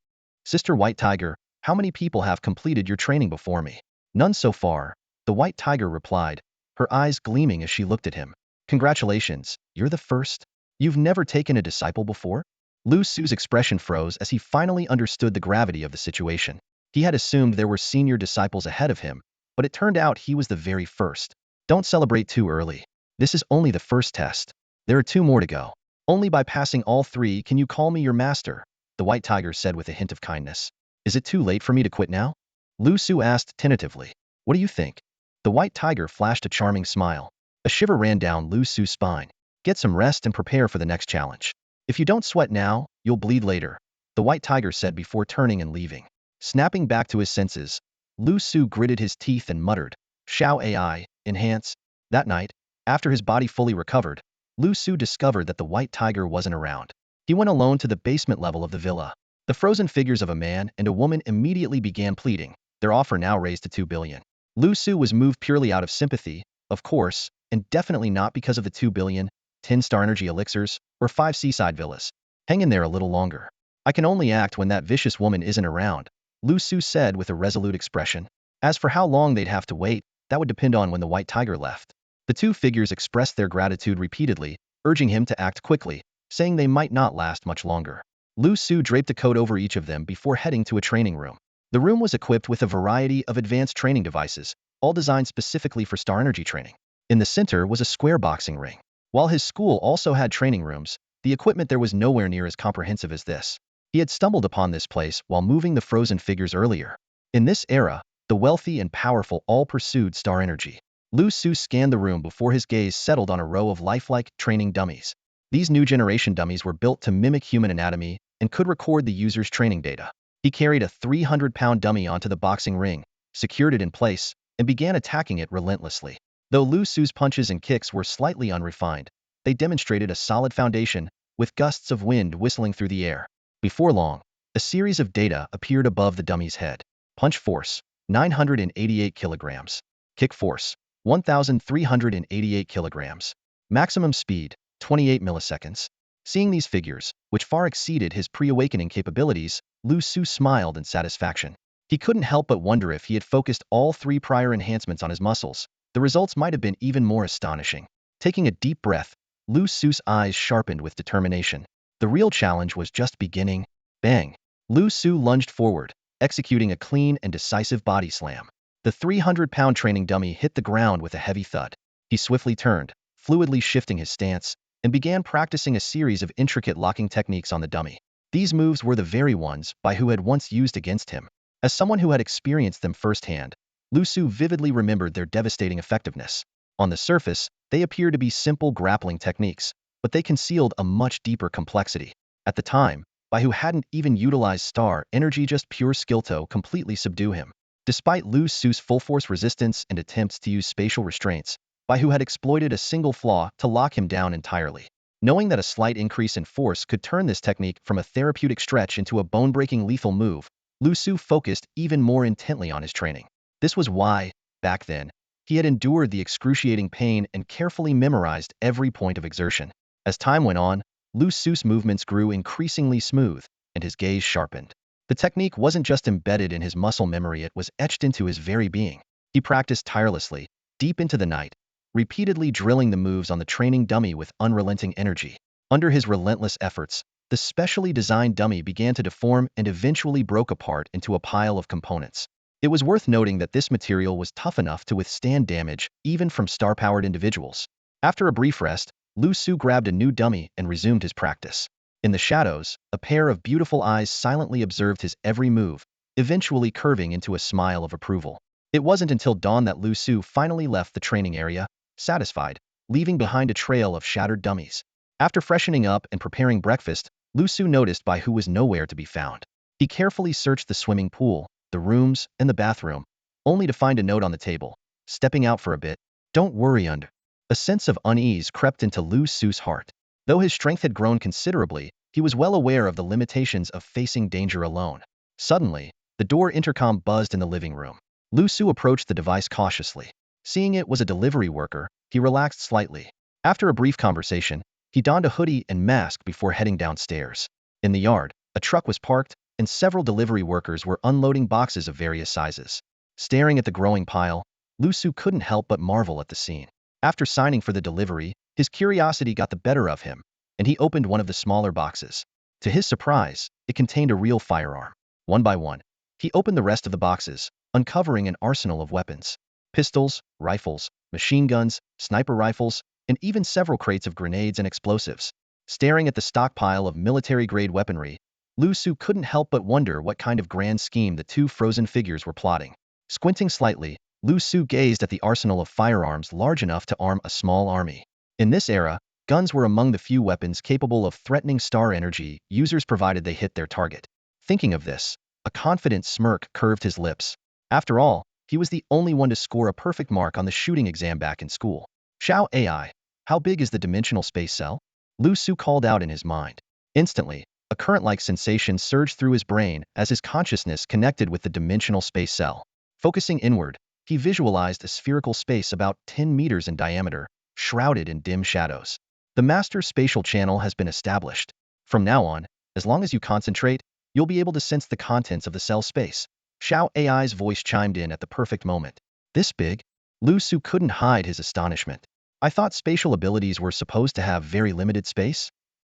Sister White Tiger, how many people have completed your training before me? None so far, the white tiger replied, her eyes gleaming as she looked at him. Congratulations, you're the first? You've never taken a disciple before? Liu Su's expression froze as he finally understood the gravity of the situation. He had assumed there were senior disciples ahead of him, but it turned out he was the very first. Don't celebrate too early. This is only the first test. There are 2 more to go. Only by passing all 3 can you call me your master, the white tiger said with a hint of kindness. Is it too late for me to quit now? Liu Su asked tentatively. What do you think? The white tiger flashed a charming smile. A shiver ran down Liu Su's spine. Get some rest and prepare for the next challenge. If you don't sweat now, you'll bleed later, the white tiger said before turning and leaving. Snapping back to his senses, Liu Su gritted his teeth and muttered, Xiao AI, enhance. That night, after his body fully recovered, Liu Su discovered that the white tiger wasn't around. He went alone to the basement level of the villa. The frozen figures of a man and a woman immediately began pleading, their offer now raised to 2 billion. Liu Su was moved purely out of sympathy, of course, and definitely not because of the 2 billion, 10-star energy elixirs, or 5 seaside villas. Hang in there a little longer. I can only act when that vicious woman isn't around, Liu Su said with a resolute expression. As for how long they'd have to wait, that would depend on when the white tiger left. The 2 figures expressed their gratitude repeatedly, urging him to act quickly, saying they might not last much longer. Liu Su draped a coat over each of them before heading to a training room. The room was equipped with a variety of advanced training devices, all designed specifically for star energy training. In the center was a square boxing ring. While his school also had training rooms, the equipment there was nowhere near as comprehensive as this. He had stumbled upon this place while moving the frozen figures earlier. In this era, the wealthy and powerful all pursued star energy. Liu Su scanned the room before his gaze settled on a row of lifelike training dummies. These new generation dummies were built to mimic human anatomy and could record the user's training data. He carried a 300-pound dummy onto the boxing ring, secured it in place, and began attacking it relentlessly. Though Liu Su's punches and kicks were slightly unrefined, they demonstrated a solid foundation, with gusts of wind whistling through the air. Before long, a series of data appeared above the dummy's head. Punch force, 988 kilograms. Kick force, 1,388 kilograms. Maximum speed, 28 milliseconds. Seeing these figures, which far exceeded his pre-awakening capabilities, Liu Su smiled in satisfaction. He couldn't help but wonder if he had focused all 3 prior enhancements on his muscles, the results might have been even more astonishing. Taking a deep breath, Liu Su's eyes sharpened with determination. The real challenge was just beginning. Bang! Liu Su lunged forward, executing a clean and decisive body slam. The 300-pound training dummy hit the ground with a heavy thud. He swiftly turned, fluidly shifting his stance, and began practicing a series of intricate locking techniques on the dummy. These moves were the very ones Bai Hu had once used against him. As someone who had experienced them firsthand, Liu Su vividly remembered their devastating effectiveness. On the surface, they appeared to be simple grappling techniques, but they concealed a much deeper complexity. At the time, Bai Hu hadn't even utilized star energy, just pure skill to completely subdue him. Despite Liu Su's full-force resistance and attempts to use spatial restraints, Bai Hu had exploited a single flaw to lock him down entirely. Knowing that a slight increase in force could turn this technique from a therapeutic stretch into a bone-breaking lethal move, Liu Su focused even more intently on his training. This was why, back then, he had endured the excruciating pain and carefully memorized every point of exertion. As time went on, Liu Su's movements grew increasingly smooth, and his gaze sharpened. The technique wasn't just embedded in his muscle memory, it was etched into his very being. He practiced tirelessly, deep into the night, repeatedly drilling the moves on the training dummy with unrelenting energy. Under his relentless efforts, the specially designed dummy began to deform and eventually broke apart into a pile of components. It was worth noting that this material was tough enough to withstand damage even from star-powered individuals. After a brief rest, Liu Su grabbed a new dummy and resumed his practice. In the shadows, a pair of beautiful eyes silently observed his every move, eventually curving into a smile of approval. It wasn't until dawn that Liu Su finally left the training area, satisfied, leaving behind a trail of shattered dummies. After freshening up and preparing breakfast, Liu Su noticed Bai Hu was nowhere to be found. He carefully searched the swimming pool, the rooms, and the bathroom, only to find a note on the table. Stepping out for a bit, don't worry under. A sense of unease crept into Liu Su's heart. Though his strength had grown considerably, he was well aware of the limitations of facing danger alone. Suddenly, the door intercom buzzed in the living room. Liu Su approached the device cautiously. Seeing it was a delivery worker, he relaxed slightly. After a brief conversation, he donned a hoodie and mask before heading downstairs. In the yard, a truck was parked, and several delivery workers were unloading boxes of various sizes. Staring at the growing pile, Liu Su couldn't help but marvel at the scene. After signing for the delivery, his curiosity got the better of him, and he opened one of the smaller boxes. To his surprise, it contained a real firearm. One by one, he opened the rest of the boxes, uncovering an arsenal of weapons. Pistols, rifles, machine guns, sniper rifles, and even several crates of grenades and explosives. Staring at the stockpile of military-grade weaponry, Liu Su couldn't help but wonder what kind of grand scheme the 2 frozen figures were plotting. Squinting slightly, Liu Su gazed at the arsenal of firearms large enough to arm a small army. In this era, guns were among the few weapons capable of threatening star energy users provided they hit their target. Thinking of this, a confident smirk curved his lips. After all, he was the only one to score a perfect mark on the shooting exam back in school. Xiao AI, how big is the dimensional space cell? Liu Su called out in his mind. Instantly, a current-like sensation surged through his brain as his consciousness connected with the dimensional space cell. Focusing inward, he visualized a spherical space about 10 meters in diameter, shrouded in dim shadows. The master spatial channel has been established. From now on, as long as you concentrate, you'll be able to sense the contents of the cell space. Xiao AI's voice chimed in at the perfect moment. This big? Liu Su couldn't hide his astonishment. I thought spatial abilities were supposed to have very limited space?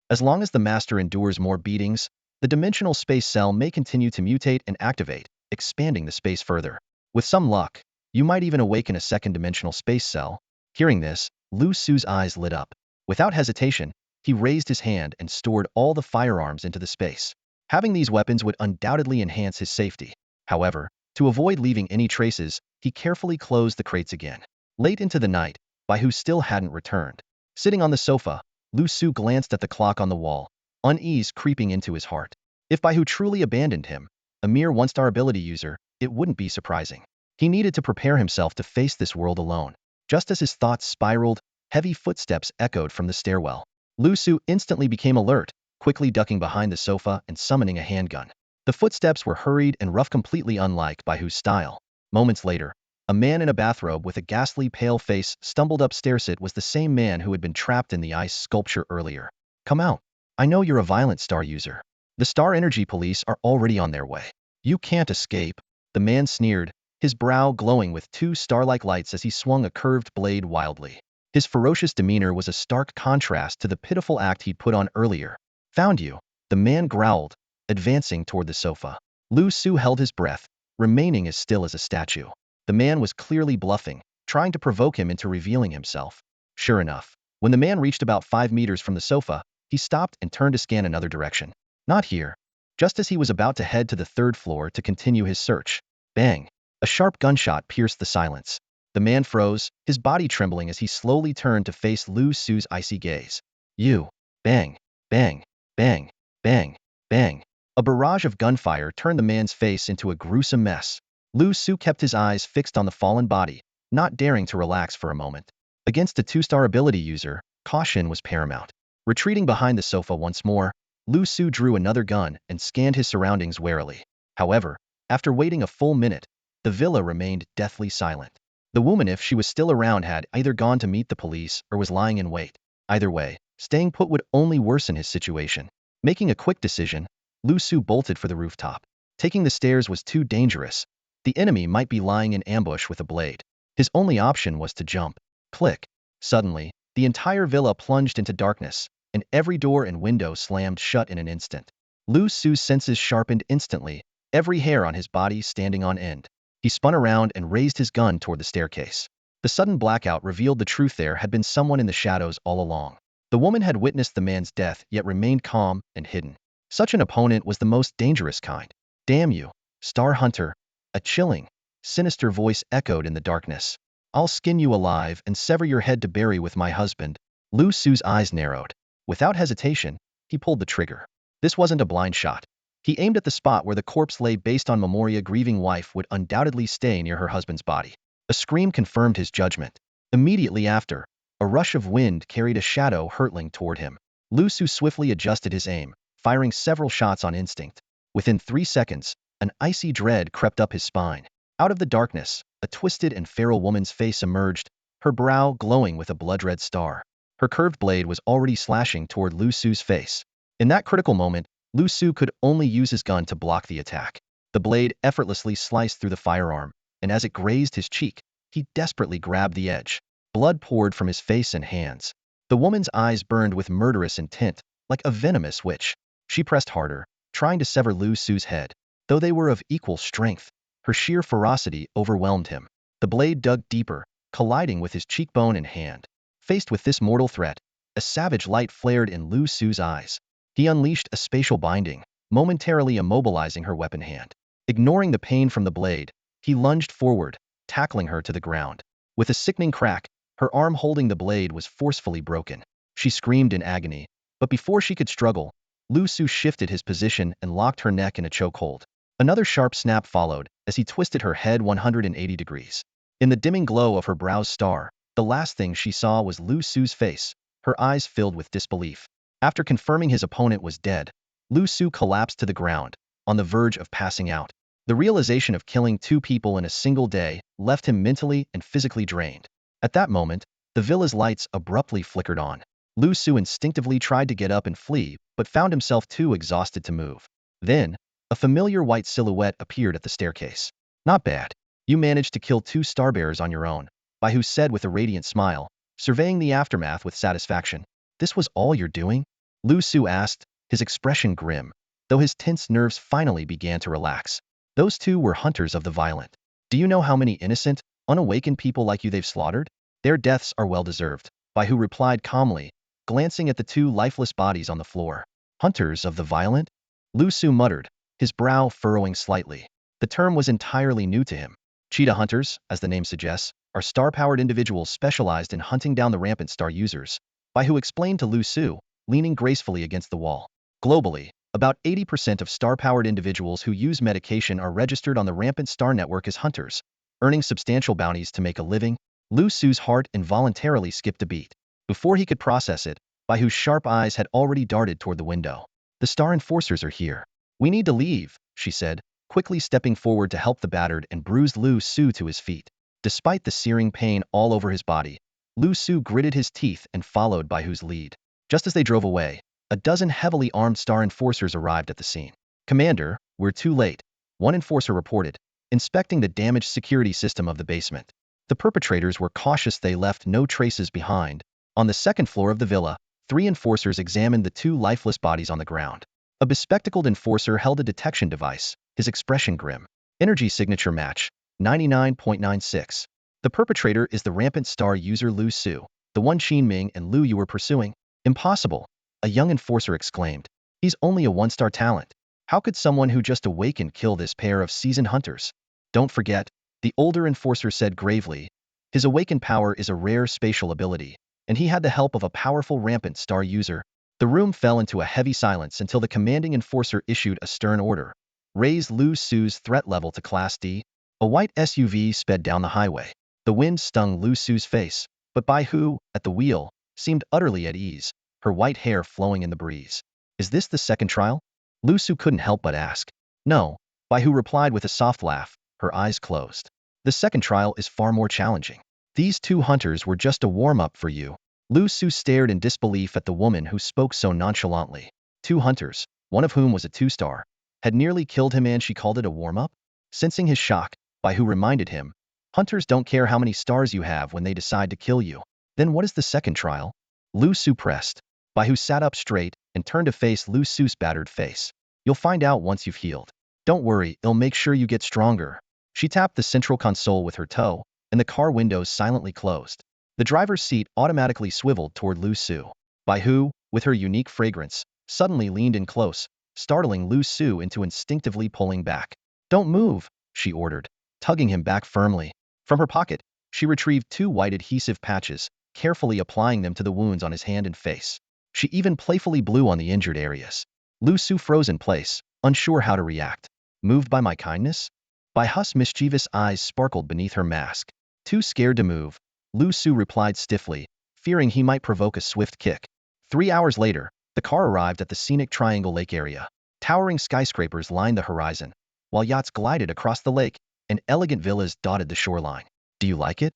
As long as the master endures more beatings, the dimensional space cell may continue to mutate and activate, expanding the space further. With some luck, you might even awaken a second dimensional space cell. Hearing this, Liu Su's eyes lit up. Without hesitation, he raised his hand and stored all the firearms into the space. Having these weapons would undoubtedly enhance his safety. However, to avoid leaving any traces, he carefully closed the crates again. Late into the night, Bai Hu still hadn't returned. Sitting on the sofa, Liu Su glanced at the clock on the wall, unease creeping into his heart. If Bai Hu truly abandoned him, a mere one-star ability user, it wouldn't be surprising. He needed to prepare himself to face this world alone. Just as his thoughts spiraled, Heavy footsteps echoed from the stairwell. Liu Su instantly became alert, quickly ducking behind the sofa and summoning a handgun. The footsteps were hurried and rough, completely unlike Baihu's style. Moments later, a man in a bathrobe with a ghastly pale face stumbled upstairs. It was the same man who had been trapped in the ice sculpture earlier. Come out. I know you're a violent star user. The Star Energy Police are already on their way. You can't escape. The man sneered, his brow glowing with two star-like lights as he swung a curved blade wildly. His ferocious demeanor was a stark contrast to the pitiful act he'd put on earlier. Found you, the man growled, advancing toward the sofa. Liu Su held his breath, remaining as still as a statue. The man was clearly bluffing, trying to provoke him into revealing himself. Sure enough, when the man reached about 5 meters from the sofa, he stopped and turned to scan another direction. Not here. Just as he was about to head to the 3rd floor to continue his search. Bang! A sharp gunshot pierced the silence. The man froze, his body trembling as he slowly turned to face Liu Su's icy gaze. You! Bang! Bang! Bang! Bang! Bang! A barrage of gunfire turned the man's face into a gruesome mess. Liu Su kept his eyes fixed on the fallen body, not daring to relax for a moment. Against a 2-star ability user, caution was paramount. Retreating behind the sofa once more, Liu Su drew another gun and scanned his surroundings warily. However, after waiting a full minute, the villa remained deathly silent. The woman, if she was still around, had either gone to meet the police or was lying in wait. Either way, staying put would only worsen his situation. Making a quick decision, Liu Su bolted for the rooftop. Taking the stairs was too dangerous. The enemy might be lying in ambush with a blade. His only option was to jump. Click. Suddenly, the entire villa plunged into darkness, and every door and window slammed shut in an instant. Liu Su's senses sharpened instantly, every hair on his body standing on end. He spun around and raised his gun toward the staircase. The sudden blackout revealed the truth. There had been someone in the shadows all along. The woman had witnessed the man's death, yet remained calm and hidden. Such an opponent was the most dangerous kind. Damn you, Star Hunter! A chilling, sinister voice echoed in the darkness. I'll skin you alive and sever your head to bury with my husband. Liu Su's eyes narrowed. Without hesitation, he pulled the trigger. This wasn't a blind shot. He aimed at the spot where the corpse lay. Based on memory, a grieving wife would undoubtedly stay near her husband's body. A scream confirmed his judgment. Immediately after, a rush of wind carried a shadow hurtling toward him. Liu Su swiftly adjusted his aim, firing several shots on instinct. Within 3 seconds, an icy dread crept up his spine. Out of the darkness, a twisted and feral woman's face emerged, her brow glowing with a blood-red star. Her curved blade was already slashing toward Liu Su's face. In that critical moment, Liu Su could only use his gun to block the attack. The blade effortlessly sliced through the firearm, and as it grazed his cheek, he desperately grabbed the edge. Blood poured from his face and hands. The woman's eyes burned with murderous intent, like a venomous witch. She pressed harder, trying to sever Liu Su's head. Though they were of equal strength, her sheer ferocity overwhelmed him. The blade dug deeper, colliding with his cheekbone and hand. Faced with this mortal threat, a savage light flared in Liu Su's eyes. He unleashed a spatial binding, momentarily immobilizing her weapon hand. Ignoring the pain from the blade, he lunged forward, tackling her to the ground. With a sickening crack, her arm holding the blade was forcefully broken. She screamed in agony, but before she could struggle, Liu Su shifted his position and locked her neck in a chokehold. Another sharp snap followed as he twisted her head 180 degrees. In the dimming glow of her brow's star, the last thing she saw was Liu Su's face, her eyes filled with disbelief. After confirming his opponent was dead, Liu Su collapsed to the ground, on the verge of passing out. The realization of killing 2 people in a single day left him mentally and physically drained. At that moment, the villa's lights abruptly flickered on. Liu Su instinctively tried to get up and flee, but found himself too exhausted to move. Then, a familiar white silhouette appeared at the staircase. Not bad. You managed to kill 2 starbearers on your own, Baihu said with a radiant smile, surveying the aftermath with satisfaction. This was all you're doing? Liu Su asked, his expression grim, though his tense nerves finally began to relax. Those 2 were hunters of the violent. Do you know how many innocent, unawakened people like you they've slaughtered? Their deaths are well-deserved, Baihu replied calmly, glancing at the 2 lifeless bodies on the floor. Hunters of the violent? Liu Su muttered, his brow furrowing slightly. The term was entirely new to him. Cheetah hunters, as the name suggests, are star-powered individuals specialized in hunting down the rampant star users, Baihu explained to Liu Su, leaning gracefully against the wall. Globally, about 80% of star-powered individuals who use medication are registered on the rampant star network as hunters, earning substantial bounties to make a living. Liu Su's heart involuntarily skipped a beat. Before he could process it, Baihu's sharp eyes had already darted toward the window. The Star Enforcers are here. We need to leave, she said, quickly stepping forward to help the battered and bruised Liu Su to his feet. Despite the searing pain all over his body, Liu Su gritted his teeth and followed Baihu's lead. Just as they drove away, a dozen heavily armed Star Enforcers arrived at the scene. Commander, we're too late, one enforcer reported, inspecting the damaged security system of the basement. The perpetrators were cautious they left no traces behind. On the second floor of the villa, 3 enforcers examined the 2 lifeless bodies on the ground. A bespectacled enforcer held a detection device, his expression grim. Energy signature match, 99.96. The perpetrator is the rampant star user Liu Su, the one Qin Ming and Liu Yu were pursuing. Impossible, a young enforcer exclaimed. He's only a 1-star talent. How could someone who just awakened kill this pair of seasoned hunters? Don't forget, the older enforcer said gravely, his awakened power is a rare spatial ability, and he had the help of a powerful rampant star user. The room fell into a heavy silence until the commanding enforcer issued a stern order. Raise Liu Su's threat level to Class D. A white SUV sped down the highway. The wind stung Liu Su's face, but Baihu, at the wheel, seemed utterly at ease, her white hair flowing in the breeze. Is this the second trial? Liu Su couldn't help but ask. No, Baihu replied with a soft laugh, her eyes closed. The second trial is far more challenging. These 2 hunters were just a warm-up for you. Liu Su stared in disbelief at the woman who spoke so nonchalantly. 2 hunters, one of whom was a 2-star, had nearly killed him and she called it a warm-up? Sensing his shock, Baihu reminded him, hunters don't care how many stars you have when they decide to kill you. Then what is the second trial? Liu Su pressed. Baihu sat up straight and turned to face Liu Su's battered face. You'll find out once you've healed. Don't worry, it'll make sure you get stronger. She tapped the central console with her toe, and the car windows silently closed. The driver's seat automatically swiveled toward Liu Su. Baihu, with her unique fragrance, suddenly leaned in close, startling Liu Su into instinctively pulling back. Don't move, she ordered, tugging him back firmly. From her pocket, she retrieved 2 white adhesive patches, carefully applying them to the wounds on his hand and face. She even playfully blew on the injured areas. Liu Su froze in place, unsure how to react. Moved by my kindness? Baihu's mischievous eyes sparkled beneath her mask. Too scared to move, Liu Su replied stiffly, fearing he might provoke a swift kick. 3 hours later, the car arrived at the scenic Triangle Lake area. Towering skyscrapers lined the horizon, while yachts glided across the lake, and elegant villas dotted the shoreline. Do you like it?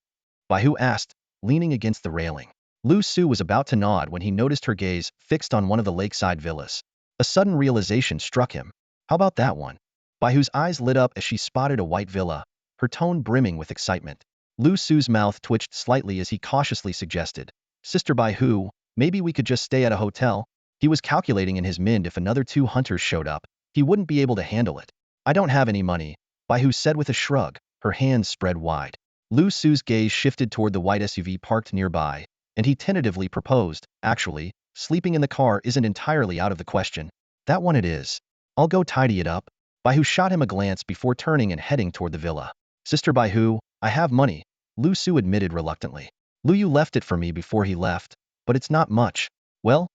Baihu asked, leaning against the railing. Liu Su was about to nod when he noticed her gaze fixed on one of the lakeside villas. A sudden realization struck him. How about that one? Baihu's eyes lit up as she spotted a white villa, her tone brimming with excitement. Liu Su's mouth twitched slightly as he cautiously suggested, Sister Baihu, maybe we could just stay at a hotel? He was calculating in his mind if another 2 hunters showed up, he wouldn't be able to handle it. I don't have any money, Baihu said with a shrug, her hands spread wide. Liu Su's gaze shifted toward the white SUV parked nearby, and he tentatively proposed, actually, sleeping in the car isn't entirely out of the question. That one it is. I'll go tidy it up. Baihu shot him a glance before turning and heading toward the villa. Sister Baihu, I have money, Liu Su admitted reluctantly. Liu Yu left it for me before he left, but it's not much. Well,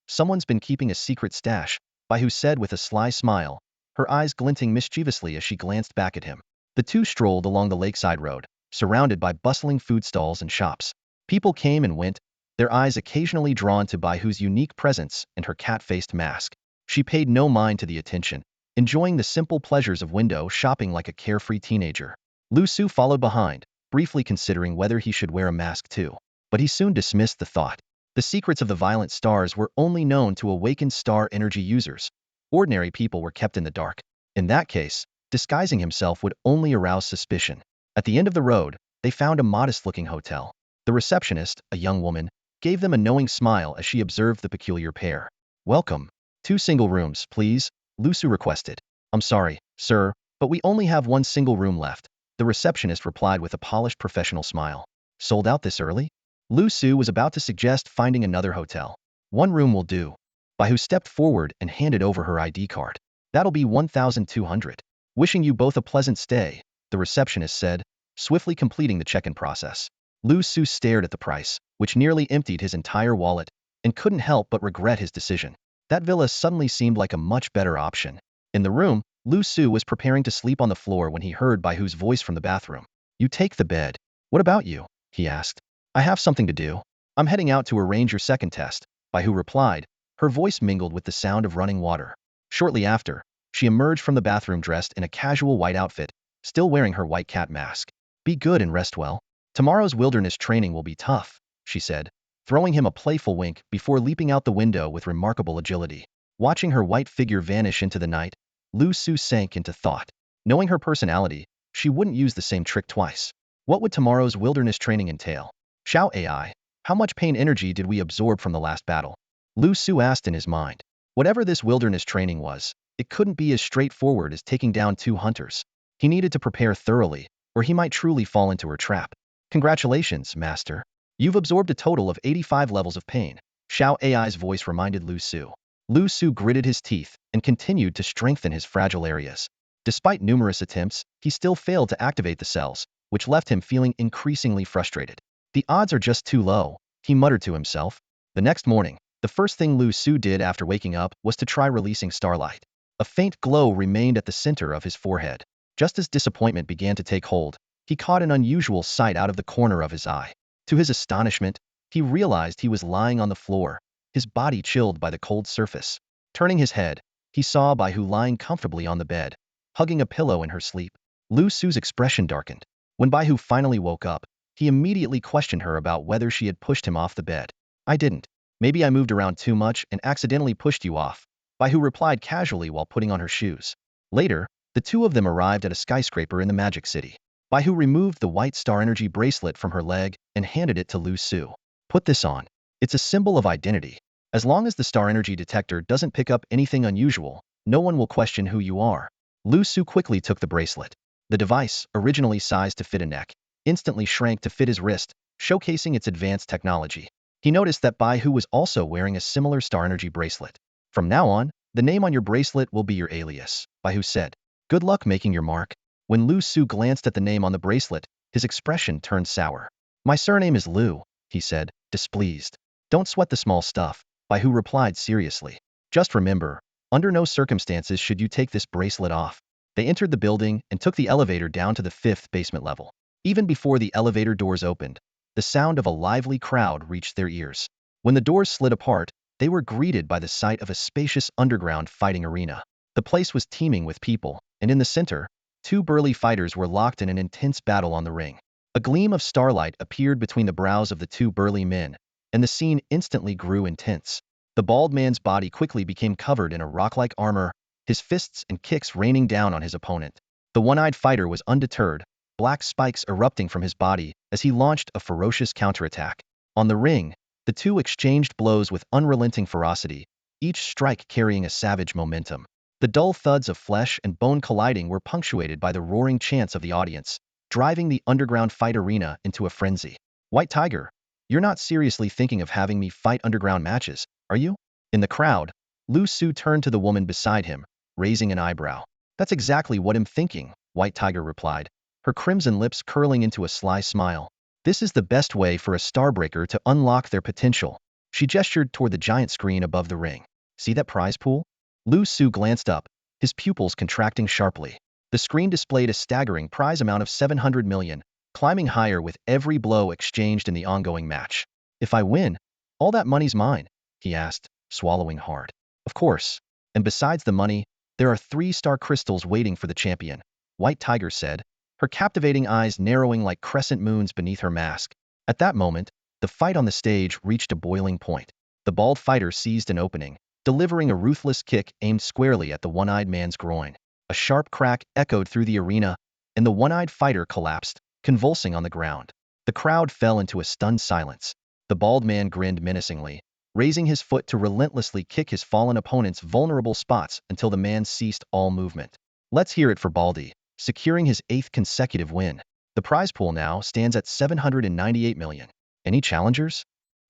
someone's been keeping a secret stash, Baihu said with a sly smile, her eyes glinting mischievously as she glanced back at him. The 2 strolled along the lakeside road, surrounded by bustling food stalls and shops. People came and went, their eyes occasionally drawn to Baihu's unique presence and her cat-faced mask. She paid no mind to the attention, enjoying the simple pleasures of window shopping like a carefree teenager. Liu Su followed behind, briefly considering whether he should wear a mask too. But he soon dismissed the thought. The secrets of the violent stars were only known to awakened star energy users. Ordinary people were kept in the dark. In that case, disguising himself would only arouse suspicion. At the end of the road, they found a modest-looking hotel. The receptionist, a young woman, gave them a knowing smile as she observed the peculiar pair. Welcome. 2 single rooms, please, Liu Su requested. I'm sorry, sir, but we only have 1 single room left, the receptionist replied with a polished professional smile. Sold out this early? Liu Su was about to suggest finding another hotel. 1 room will do. Baihu stepped forward and handed over her ID card. That'll be 1,200. Wishing you both a pleasant stay, the receptionist said, swiftly completing the check-in process. Liu Su stared at the price, which nearly emptied his entire wallet, and couldn't help but regret his decision. That villa suddenly seemed like a much better option. In the room, Liu Su was preparing to sleep on the floor when he heard Baihu's voice from the bathroom. You take the bed. What about you? He asked. I have something to do. I'm heading out to arrange your second test, Baihu replied, her voice mingled with the sound of running water. Shortly after, she emerged from the bathroom dressed in a casual white outfit, still wearing her white cat mask. Be good and rest well. Tomorrow's wilderness training will be tough, she said, throwing him a playful wink before leaping out the window with remarkable agility. Watching her white figure vanish into the night, Liu Su sank into thought. Knowing her personality, she wouldn't use the same trick twice. What would tomorrow's wilderness training entail? Xiao AI, how much pain energy did we absorb from the last battle? Liu Su asked in his mind. Whatever this wilderness training was, it couldn't be as straightforward as taking down 2 hunters. He needed to prepare thoroughly, or he might truly fall into her trap. Congratulations, Master. You've absorbed a total of 85 levels of pain, Xiao AI's voice reminded Liu Su. Liu Su gritted his teeth and continued to strengthen his fragile areas. Despite numerous attempts, he still failed to activate the cells, which left him feeling increasingly frustrated. The odds are just too low, he muttered to himself. The next morning, the first thing Liu Su did after waking up was to try releasing starlight. A faint glow remained at the center of his forehead. Just as disappointment began to take hold, he caught an unusual sight out of the corner of his eye. To his astonishment, he realized he was lying on the floor, his body chilled by the cold surface. Turning his head, he saw Baihu lying comfortably on the bed, hugging a pillow in her sleep. Liu Su's expression darkened. When Baihu finally woke up, he immediately questioned her about whether she had pushed him off the bed. I didn't. Maybe I moved around too much and accidentally pushed you off, Baihu replied casually while putting on her shoes. Later, the two of them arrived at a skyscraper in the Magic City. Baihu removed the white star energy bracelet from her leg and handed it to Liu Su. Put this on. It's a symbol of identity. As long as the star energy detector doesn't pick up anything unusual, no one will question who you are. Liu Su quickly took the bracelet. The device, originally sized to fit a neck, instantly shrank to fit his wrist, showcasing its advanced technology. He noticed that Baihu was also wearing a similar star energy bracelet. From now on, the name on your bracelet will be your alias, Baihu said. Good luck making your mark. When Liu Su glanced at the name on the bracelet, his expression turned sour. My surname is Liu, he said, displeased. Don't sweat the small stuff, Baihu replied seriously. Just remember, under no circumstances should you take this bracelet off. They entered the building and took the elevator down to the 5th basement level. Even before the elevator doors opened, the sound of a lively crowd reached their ears. When the doors slid apart, they were greeted by the sight of a spacious underground fighting arena. The place was teeming with people, and in the center, 2 burly fighters were locked in an intense battle on the ring. A gleam of starlight appeared between the brows of the 2 burly men, and the scene instantly grew intense. The bald man's body quickly became covered in a rock-like armor, his fists and kicks raining down on his opponent. The one-eyed fighter was undeterred, black spikes erupting from his body as he launched a ferocious counterattack. On the ring, the two exchanged blows with unrelenting ferocity, each strike carrying a savage momentum. The dull thuds of flesh and bone colliding were punctuated by the roaring chants of the audience, driving the underground fight arena into a frenzy. White Tiger, you're not seriously thinking of having me fight underground matches, are you? In the crowd, Liu Su turned to the woman beside him, raising an eyebrow. That's exactly what I'm thinking, White Tiger replied, her crimson lips curling into a sly smile. This is the best way for a Starbreaker to unlock their potential. She gestured toward the giant screen above the ring. See that prize pool? Liu Su glanced up, his pupils contracting sharply. The screen displayed a staggering prize amount of 700 million, climbing higher with every blow exchanged in the ongoing match. If I win, all that money's mine, he asked, swallowing hard. Of course. And besides the money, there are 3 star crystals waiting for the champion, White Tiger said, her captivating eyes narrowing like crescent moons beneath her mask. At that moment, the fight on the stage reached a boiling point. The bald fighter seized an opening, delivering a ruthless kick aimed squarely at the one-eyed man's groin. A sharp crack echoed through the arena, and the one-eyed fighter collapsed, convulsing on the ground. The crowd fell into a stunned silence. The bald man grinned menacingly, raising his foot to relentlessly kick his fallen opponent's vulnerable spots until the man ceased all movement. Let's hear it for Baldy, securing his 8th consecutive win. The prize pool now stands at 798 million. Any challengers?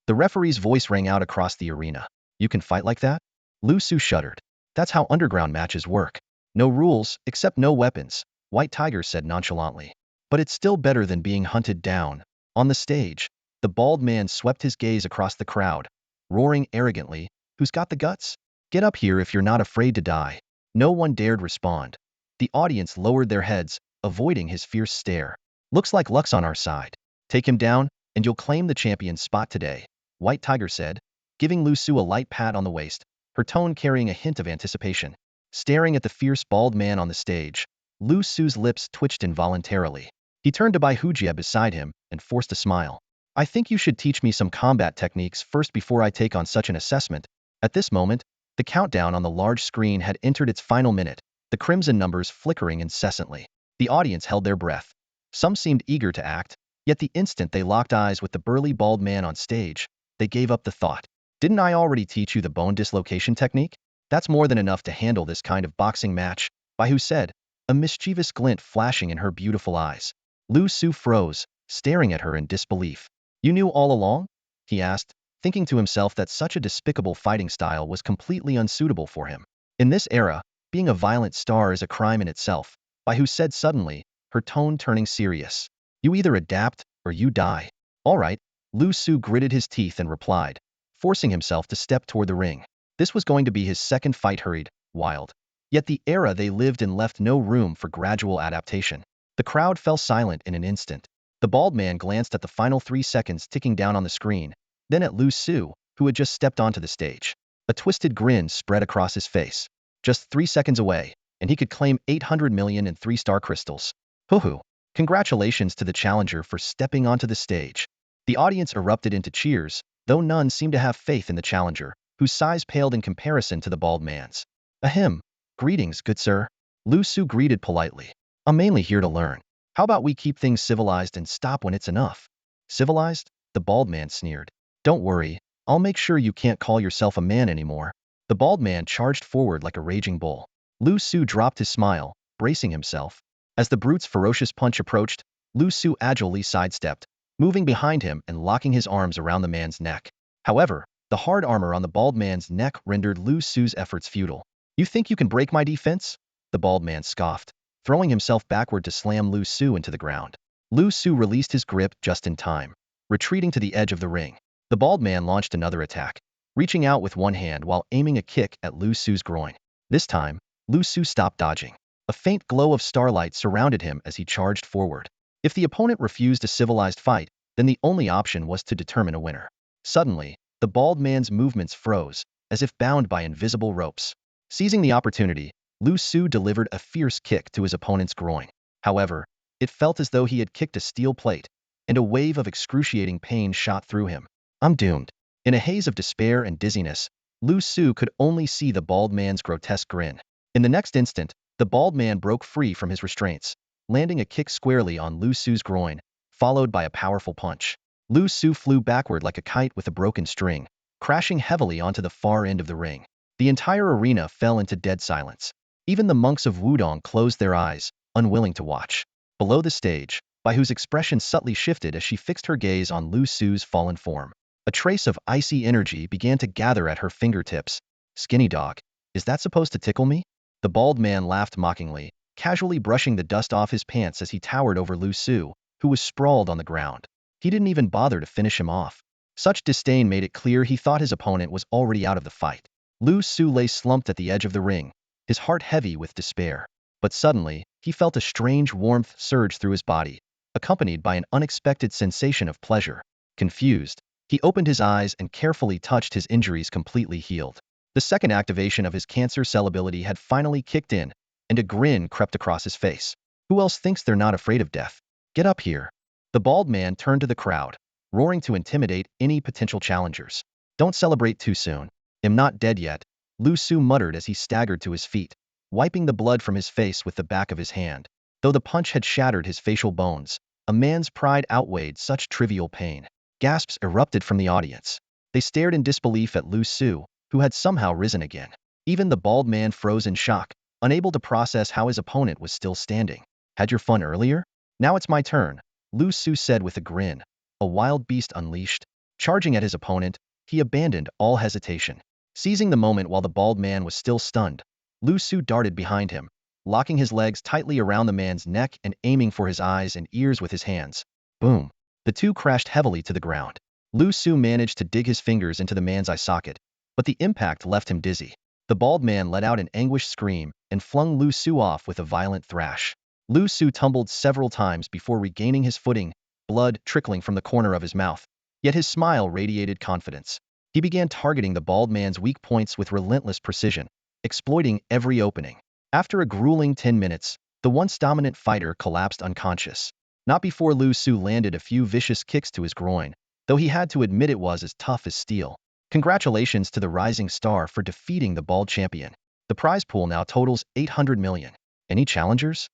The referee's voice rang out across the arena. You can fight like that? Liu Su shuddered. That's how underground matches work. No rules, except no weapons, White Tiger said nonchalantly. But it's still better than being hunted down. On the stage, the bald man swept his gaze across the crowd, roaring arrogantly, who's got the guts? Get up here if you're not afraid to die. No one dared respond. The audience lowered their heads, avoiding his fierce stare. Looks like luck's on our side. Take him down, and you'll claim the champion's spot today. White Tiger said, giving Liu Su a light pat on the waist, her tone carrying a hint of anticipation. Staring at the fierce bald man on the stage, Liu Su's lips twitched involuntarily. He turned to Bai Hujie beside him and forced a smile. I think you should teach me some combat techniques first before I take on such an assessment. At this moment, the countdown on the large screen had entered its final minute, the crimson numbers flickering incessantly. The audience held their breath. Some seemed eager to act, yet the instant they locked eyes with the burly bald man on stage, they gave up the thought. Didn't I already teach you the bone dislocation technique? That's more than enough to handle this kind of boxing match, Bai Hu said, a mischievous glint flashing in her beautiful eyes. Liu Su froze, staring at her in disbelief. You knew all along? He asked, thinking to himself that such a despicable fighting style was completely unsuitable for him. In this era, being a violent star is a crime in itself, Bai Hu said suddenly, her tone turning serious. You either adapt, or you die. All right, Liu Su gritted his teeth and replied, forcing himself to step toward the ring. This was going to be his second fight hurried, wild. Yet the era they lived in left no room for gradual adaptation. The crowd fell silent in an instant. The bald man glanced at the final 3 seconds ticking down on the screen, then at Liu Su, who had just stepped onto the stage. A twisted grin spread across his face. Just 3 seconds away, and he could claim 800 million in 3-star crystals. Hoo-hoo. Congratulations to the challenger for stepping onto the stage. The audience erupted into cheers, though none seemed to have faith in the challenger, whose size paled in comparison to the bald man's. Ahem. Greetings, good sir. Liu Su greeted politely. I'm mainly here to learn. How about we keep things civilized and stop when it's enough? Civilized? The bald man sneered. Don't worry, I'll make sure you can't call yourself a man anymore. The bald man charged forward like a raging bull. Liu Su dropped his smile, bracing himself. As the brute's ferocious punch approached, Liu Su agilely sidestepped, moving behind him and locking his arms around the man's neck. However, the hard armor on the bald man's neck rendered Liu Su's efforts futile. You think you can break my defense? The bald man scoffed, throwing himself backward to slam Liu Su into the ground. Liu Su released his grip just in time, retreating to the edge of the ring. The bald man launched another attack, reaching out with one hand while aiming a kick at Liu Su's groin. This time, Liu Su stopped dodging. A faint glow of starlight surrounded him as he charged forward. If the opponent refused a civilized fight, then the only option was to determine a winner. Suddenly, the bald man's movements froze, as if bound by invisible ropes. Seizing the opportunity, Liu Su delivered a fierce kick to his opponent's groin. However, it felt as though he had kicked a steel plate, and a wave of excruciating pain shot through him. I'm doomed. In a haze of despair and dizziness, Liu Su could only see the bald man's grotesque grin. In the next instant, the bald man broke free from his restraints, landing a kick squarely on Liu Su's groin, followed by a powerful punch. Liu Su flew backward like a kite with a broken string, crashing heavily onto the far end of the ring. The entire arena fell into dead silence. Even the monks of Wudong closed their eyes, unwilling to watch. Below the stage, Bai Hu's expression subtly shifted as she fixed her gaze on Liu Su's fallen form. A trace of icy energy began to gather at her fingertips. Skinny dog, is that supposed to tickle me? The bald man laughed mockingly, casually brushing the dust off his pants as he towered over Liu Su, who was sprawled on the ground. He didn't even bother to finish him off. Such disdain made it clear he thought his opponent was already out of the fight. Liu Su lay slumped at the edge of the ring, his heart heavy with despair. But suddenly, he felt a strange warmth surge through his body, accompanied by an unexpected sensation of pleasure. Confused, he opened his eyes and carefully touched his injuries completely healed. The second activation of his cancer cell ability had finally kicked in, and a grin crept across his face. Who else thinks they're not afraid of death? Get up here. The bald man turned to the crowd, roaring to intimidate any potential challengers. Don't celebrate too soon. I'm not dead yet, Liu Su muttered as he staggered to his feet, wiping the blood from his face with the back of his hand. Though the punch had shattered his facial bones, a man's pride outweighed such trivial pain. Gasps erupted from the audience. They stared in disbelief at Liu Su, who had somehow risen again. Even the bald man froze in shock, unable to process how his opponent was still standing. Had your fun earlier? Now it's my turn, Liu Su said with a grin. A wild beast unleashed. Charging at his opponent, he abandoned all hesitation. Seizing the moment while the bald man was still stunned, Liu Su darted behind him, locking his legs tightly around the man's neck and aiming for his eyes and ears with his hands. Boom. The two crashed heavily to the ground. Liu Su managed to dig his fingers into the man's eye socket, but the impact left him dizzy. The bald man let out an anguished scream and flung Liu Su off with a violent thrash. Liu Su tumbled several times before regaining his footing, blood trickling from the corner of his mouth. Yet his smile radiated confidence. He began targeting the bald man's weak points with relentless precision, exploiting every opening. After a grueling 10 minutes, the once dominant fighter collapsed unconscious. Not before Liu Su landed a few vicious kicks to his groin, though he had to admit it was as tough as steel. Congratulations to the rising star for defeating the bald champion. The prize pool now totals 800 million. Any challengers?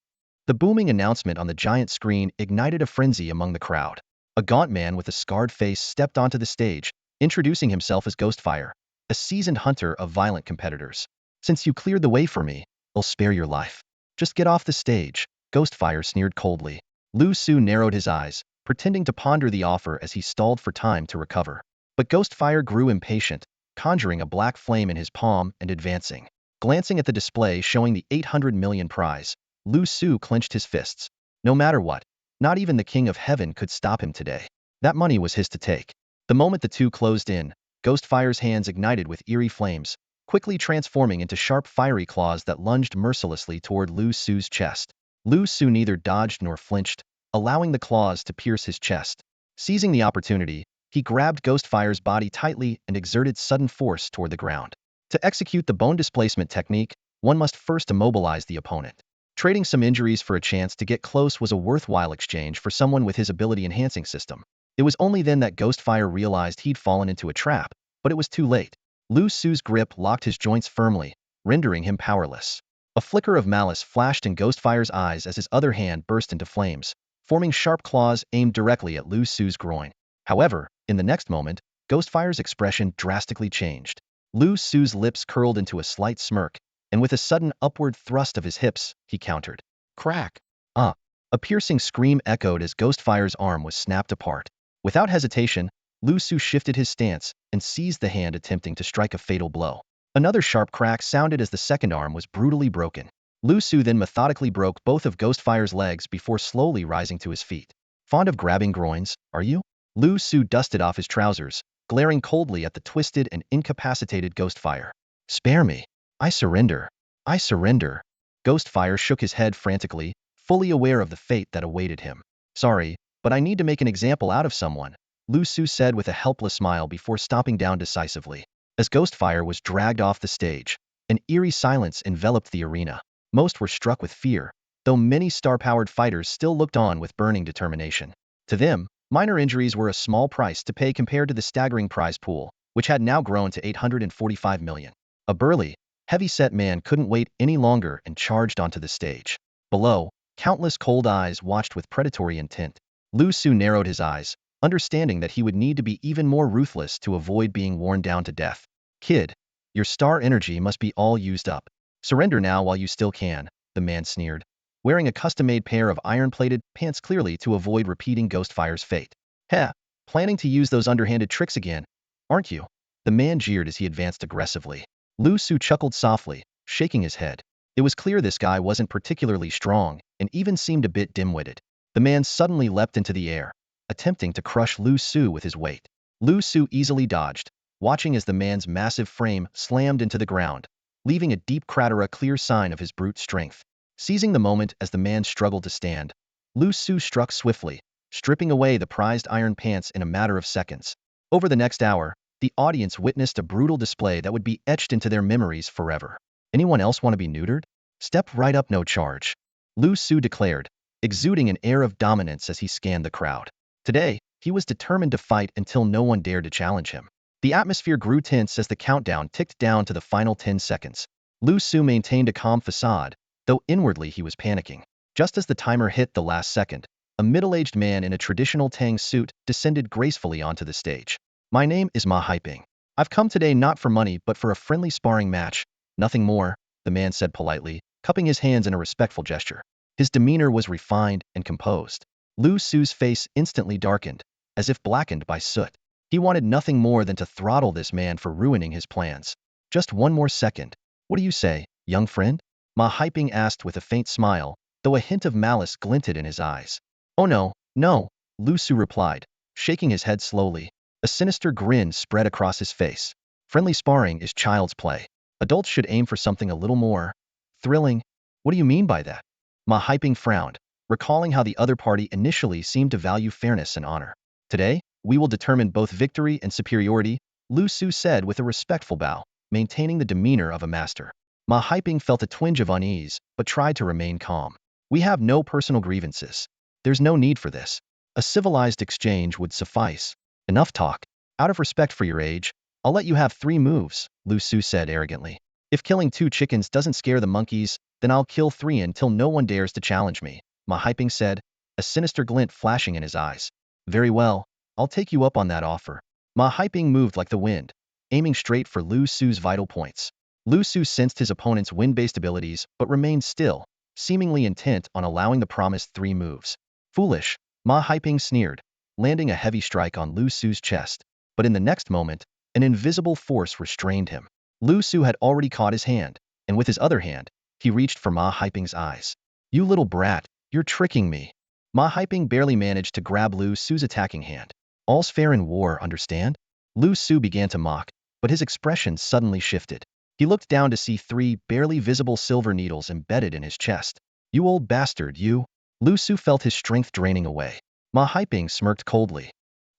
The booming announcement on the giant screen ignited a frenzy among the crowd. A gaunt man with a scarred face stepped onto the stage, introducing himself as Ghostfire, a seasoned hunter of violent competitors. Since you cleared the way for me, I'll spare your life. Just get off the stage, Ghostfire sneered coldly. Liu Su narrowed his eyes, pretending to ponder the offer as he stalled for time to recover. But Ghostfire grew impatient, conjuring a black flame in his palm and advancing. Glancing at the display showing the 800 million prize, Liu Su clenched his fists. No matter what, not even the King of Heaven could stop him today. That money was his to take. The moment the two closed in, Ghostfire's hands ignited with eerie flames, quickly transforming into sharp fiery claws that lunged mercilessly toward Liu Su's chest. Liu Su neither dodged nor flinched, allowing the claws to pierce his chest. Seizing the opportunity, he grabbed Ghostfire's body tightly and exerted sudden force toward the ground. To execute the bone displacement technique, one must first immobilize the opponent. Trading some injuries for a chance to get close was a worthwhile exchange for someone with his ability-enhancing system. It was only then that Ghostfire realized he'd fallen into a trap, but it was too late. Liu Su's grip locked his joints firmly, rendering him powerless. A flicker of malice flashed in Ghostfire's eyes as his other hand burst into flames, forming sharp claws aimed directly at Liu Su's groin. However, in the next moment, Ghostfire's expression drastically changed. Liu Su's lips curled into a slight smirk, and with a sudden upward thrust of his hips, he countered. Crack! Ah! A piercing scream echoed as Ghostfire's arm was snapped apart. Without hesitation, Liu Su shifted his stance and seized the hand attempting to strike a fatal blow. Another sharp crack sounded as the second arm was brutally broken. Liu Su then methodically broke both of Ghostfire's legs before slowly rising to his feet. Fond of grabbing groins, are you? Liu Su dusted off his trousers, glaring coldly at the twisted and incapacitated Ghostfire. Spare me. I surrender. I surrender. Ghostfire shook his head frantically, fully aware of the fate that awaited him. Sorry, but I need to make an example out of someone, Liu Su said with a helpless smile before stomping down decisively. As Ghostfire was dragged off the stage, an eerie silence enveloped the arena. Most were struck with fear, though many star-powered fighters still looked on with burning determination. To them, minor injuries were a small price to pay compared to the staggering prize pool, which had now grown to 845 million. A burly, heavy-set man couldn't wait any longer and charged onto the stage. Below, countless cold eyes watched with predatory intent. Liu Su narrowed his eyes, understanding that he would need to be even more ruthless to avoid being worn down to death. Kid, your star energy must be all used up. Surrender now while you still can, the man sneered, wearing a custom-made pair of iron-plated pants clearly to avoid repeating Ghostfire's fate. Heh, planning to use those underhanded tricks again, aren't you? The man jeered as he advanced aggressively. Liu Su chuckled softly, shaking his head. It was clear this guy wasn't particularly strong and even seemed a bit dim-witted. The man suddenly leapt into the air, attempting to crush Liu Su with his weight. Liu Su easily dodged, watching as the man's massive frame slammed into the ground, leaving a deep crater a clear sign of his brute strength. Seizing the moment as the man struggled to stand, Liu Su struck swiftly, stripping away the prized iron pants in a matter of seconds. Over the next hour, the audience witnessed a brutal display that would be etched into their memories forever. Anyone else want to be neutered? Step right up, no charge, Liu Su declared, exuding an air of dominance as he scanned the crowd. Today, he was determined to fight until no one dared to challenge him. The atmosphere grew tense as the countdown ticked down to the final 10 seconds. Liu Su maintained a calm facade, though inwardly he was panicking. Just as the timer hit the last second, a middle-aged man in a traditional Tang suit descended gracefully onto the stage. My name is Ma Haiping. I've come today not for money but for a friendly sparring match. Nothing more, the man said politely, cupping his hands in a respectful gesture. His demeanor was refined and composed. Liu Su's face instantly darkened, as if blackened by soot. He wanted nothing more than to throttle this man for ruining his plans. Just one more second. What do you say, young friend? Ma Haiping asked with a faint smile, though a hint of malice glinted in his eyes. Oh no, no, Liu Su replied, shaking his head slowly. A sinister grin spread across his face. Friendly sparring is child's play. Adults should aim for something a little more thrilling. What do you mean by that? Ma Haiping frowned, recalling how the other party initially seemed to value fairness and honor. Today, we will determine both victory and superiority, Liu Su said with a respectful bow, maintaining the demeanor of a master. Ma Haiping felt a twinge of unease, but tried to remain calm. We have no personal grievances. There's no need for this. A civilized exchange would suffice. Enough talk. Out of respect for your age, I'll let you have 3 moves, Liu Su said arrogantly. If killing 2 chickens doesn't scare the monkeys, then I'll kill 3 until no one dares to challenge me, Ma Haiping said, a sinister glint flashing in his eyes. Very well, I'll take you up on that offer. Ma Haiping moved like the wind, aiming straight for Liu Su's vital points. Liu Su sensed his opponent's wind-based abilities but remained still, seemingly intent on allowing the promised 3 moves. Foolish, Ma Haiping sneered, landing a heavy strike on Liu Su's chest. But in the next moment, an invisible force restrained him. Liu Su had already caught his hand, and with his other hand, he reached for Ma Haiping's eyes. You little brat, you're tricking me. Ma Haiping barely managed to grab Liu Su's attacking hand. All's fair in war, understand? Liu Su began to mock, but his expression suddenly shifted. He looked down to see 3 barely visible silver needles embedded in his chest. You old bastard, you. Liu Su felt his strength draining away. Ma Haiping smirked coldly.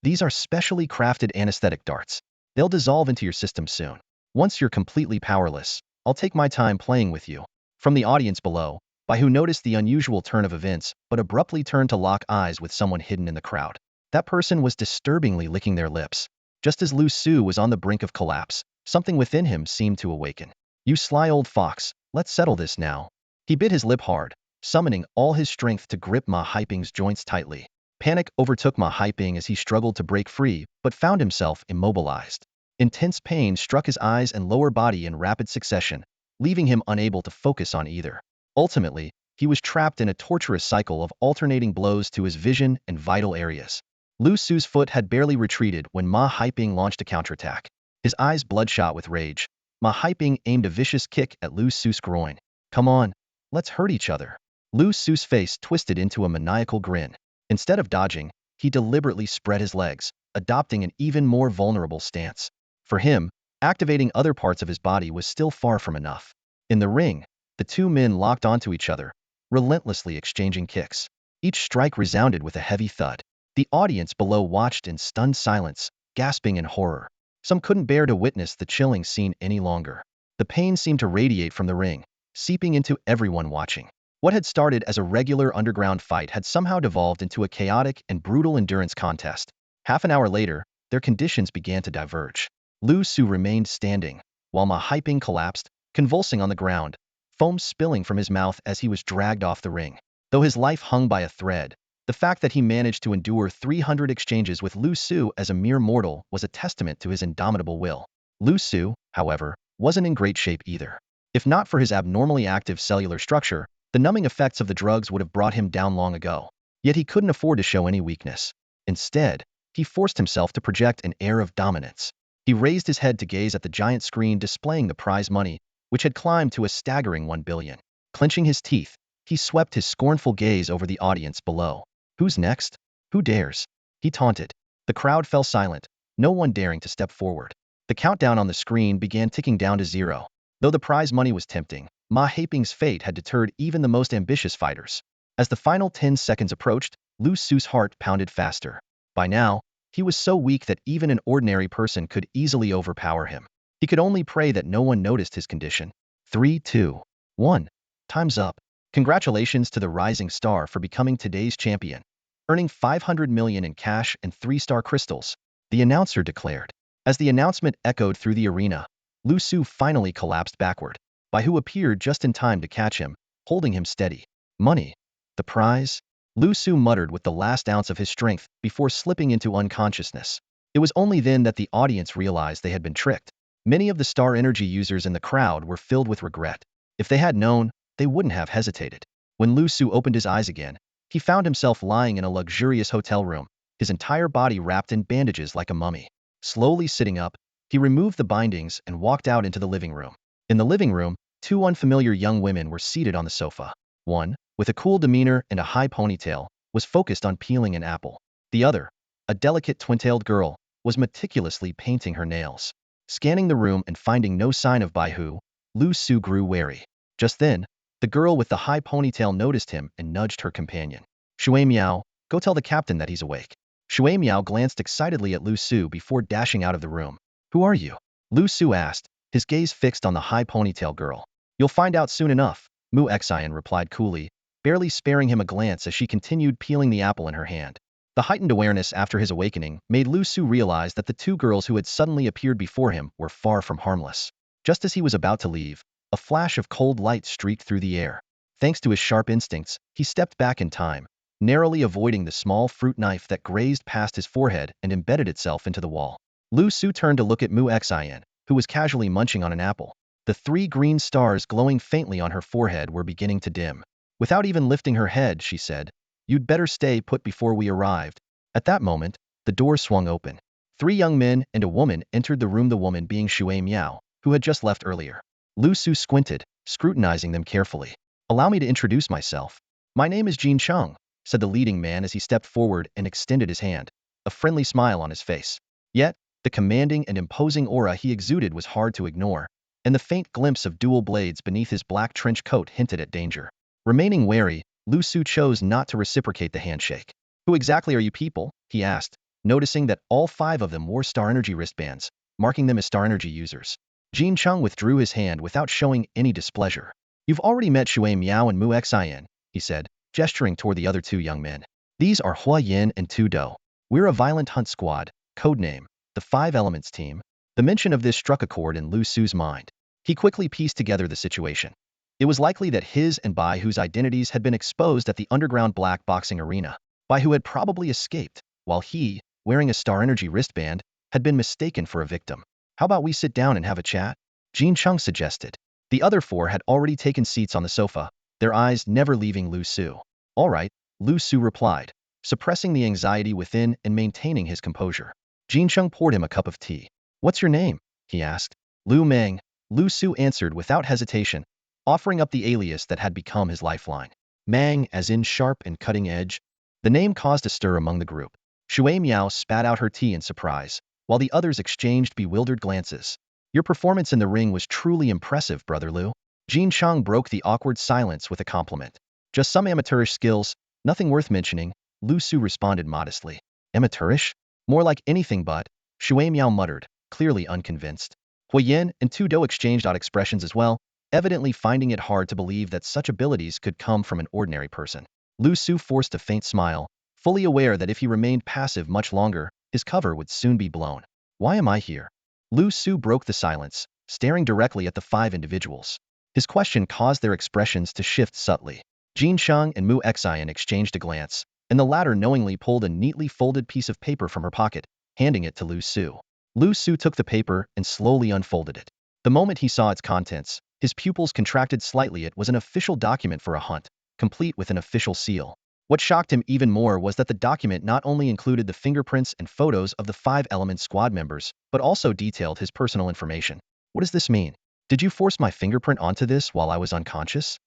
These are specially crafted anesthetic darts. They'll dissolve into your system soon. Once you're completely powerless, I'll take my time playing with you. From the audience below, Baihu noticed the unusual turn of events but abruptly turned to lock eyes with someone hidden in the crowd. That person was disturbingly licking their lips. Just as Liu Su was on the brink of collapse, something within him seemed to awaken. You sly old fox, let's settle this now. He bit his lip hard, summoning all his strength to grip Ma Haiping's joints tightly. Panic overtook Ma Haiping as he struggled to break free, but found himself immobilized. Intense pain struck his eyes and lower body in rapid succession, leaving him unable to focus on either. Ultimately, he was trapped in a torturous cycle of alternating blows to his vision and vital areas. Liu Su's foot had barely retreated when Ma Haiping launched a counterattack. His eyes bloodshot with rage, Ma Haiping aimed a vicious kick at Liu Su's groin. Come on, let's hurt each other. Liu Su's face twisted into a maniacal grin. Instead of dodging, he deliberately spread his legs, adopting an even more vulnerable stance. For him, activating other parts of his body was still far from enough. In the ring, the 2 men locked onto each other, relentlessly exchanging kicks. Each strike resounded with a heavy thud. The audience below watched in stunned silence, gasping in horror. Some couldn't bear to witness the chilling scene any longer. The pain seemed to radiate from the ring, seeping into everyone watching. What had started as a regular underground fight had somehow devolved into a chaotic and brutal endurance contest. Half an hour later, their conditions began to diverge. Liu Su remained standing, while Ma Haiping collapsed, convulsing on the ground, foam spilling from his mouth as he was dragged off the ring. Though his life hung by a thread, the fact that he managed to endure 300 exchanges with Liu Su as a mere mortal was a testament to his indomitable will. Liu Su, however, wasn't in great shape either. If not for his abnormally active cellular structure, the numbing effects of the drugs would have brought him down long ago. Yet he couldn't afford to show any weakness. Instead, he forced himself to project an air of dominance. He raised his head to gaze at the giant screen displaying the prize money, which had climbed to a staggering 1 billion. Clenching his teeth, he swept his scornful gaze over the audience below. Who's next? Who dares? He taunted. The crowd fell silent, no one daring to step forward. The countdown on the screen began ticking down to 0. Though the prize money was tempting, Ma Haiping's fate had deterred even the most ambitious fighters. As the final 10 seconds approached, Liu Su's heart pounded faster. By now, he was so weak that even an ordinary person could easily overpower him. He could only pray that no one noticed his condition. 3, 2, 1. Time's up. Congratulations to the rising star for becoming today's champion, earning 500 million in cash and 3-star crystals, the announcer declared. As the announcement echoed through the arena, Liu Su finally collapsed backward. Baihu appeared just in time to catch him, holding him steady. Money? The prize? Liu Su muttered with the last ounce of his strength before slipping into unconsciousness. It was only then that the audience realized they had been tricked. Many of the star energy users in the crowd were filled with regret. If they had known, they wouldn't have hesitated. When Liu Su opened his eyes again, he found himself lying in a luxurious hotel room, his entire body wrapped in bandages like a mummy. Slowly sitting up, he removed the bindings and walked out into the living room. In the living room, 2 unfamiliar young women were seated on the sofa. One, with a cool demeanor and a high ponytail, was focused on peeling an apple. The other, a delicate twin-tailed girl, was meticulously painting her nails. Scanning the room and finding no sign of Baihu, Liu Su grew wary. Just then, the girl with the high ponytail noticed him and nudged her companion. Shui Miao, go tell the captain that he's awake. Shui Miao glanced excitedly at Liu Su before dashing out of the room. Who are you? Liu Su asked, his gaze fixed on the high ponytail girl. You'll find out soon enough, Mu Xian replied coolly, barely sparing him a glance as she continued peeling the apple in her hand. The heightened awareness after his awakening made Liu Su realize that the two girls who had suddenly appeared before him were far from harmless. Just as he was about to leave, a flash of cold light streaked through the air. Thanks to his sharp instincts, he stepped back in time, narrowly avoiding the small fruit knife that grazed past his forehead and embedded itself into the wall. Liu Su turned to look at Mu Xian, who was casually munching on an apple. The 3 green stars glowing faintly on her forehead were beginning to dim. Without even lifting her head, she said, "You'd better stay put before we arrived." At that moment, the door swung open. 3 young men and a woman entered the room, the woman being Shui Miao, who had just left earlier. Liu Su squinted, scrutinizing them carefully. "Allow me to introduce myself. My name is Jin Cheng," said the leading man as he stepped forward and extended his hand, a friendly smile on his face. Yet, the commanding and imposing aura he exuded was hard to ignore, and the faint glimpse of dual blades beneath his black trench coat hinted at danger. Remaining wary, Liu Su chose not to reciprocate the handshake. "Who exactly are you people?" he asked, noticing that all 5 of them wore star energy wristbands, marking them as star energy users. Jin Cheng withdrew his hand without showing any displeasure. "You've already met Shui Miao and Mu Xian," he said, gesturing toward the other 2 young men. "These are Hua Yin and Tu Do. We're a violent hunt squad, codename the 5 Elements Team." The mention of this struck a chord in Liu Su's mind. He quickly pieced together the situation. It was likely that his and Bai Hu's identities had been exposed at the underground black boxing arena. Bai Hu had probably escaped, while he, wearing a star energy wristband, had been mistaken for a victim. "How about we sit down and have a chat?" Jin Cheng suggested. The other 4 had already taken seats on the sofa, their eyes never leaving Liu Su. "All right," Liu Su replied, suppressing the anxiety within and maintaining his composure. Jin Cheng poured him a cup of tea. "What's your name?" he asked. "Liu Meng," Liu Su answered without hesitation, offering up the alias that had become his lifeline. Mang, as in sharp and cutting edge. The name caused a stir among the group. Shui Miao spat out her tea in surprise, while the others exchanged bewildered glances. "Your performance in the ring was truly impressive, Brother Liu." Jin Cheng broke the awkward silence with a compliment. "Just some amateurish skills, nothing worth mentioning," Liu Su responded modestly. "Amateurish? More like anything but," Shui Miao muttered, clearly unconvinced. Hua Yin and Tu Do exchanged odd expressions as well, evidently finding it hard to believe that such abilities could come from an ordinary person. Liu Su forced a faint smile, fully aware that if he remained passive much longer, his cover would soon be blown. "Why am I here?" Liu Su broke the silence, staring directly at the 5 individuals. His question caused their expressions to shift subtly. Jin Cheng and Mu Xian exchanged a glance, and the latter knowingly pulled a neatly folded piece of paper from her pocket, handing it to Liu Su. Liu Su took the paper and slowly unfolded it. The moment he saw its contents, his pupils contracted slightly. It was an official document for a hunt, complete with an official seal. What shocked him even more was that the document not only included the fingerprints and photos of the 5 Element Squad members, but also detailed his personal information. "What does this mean? Did you force my fingerprint onto this while I was unconscious?"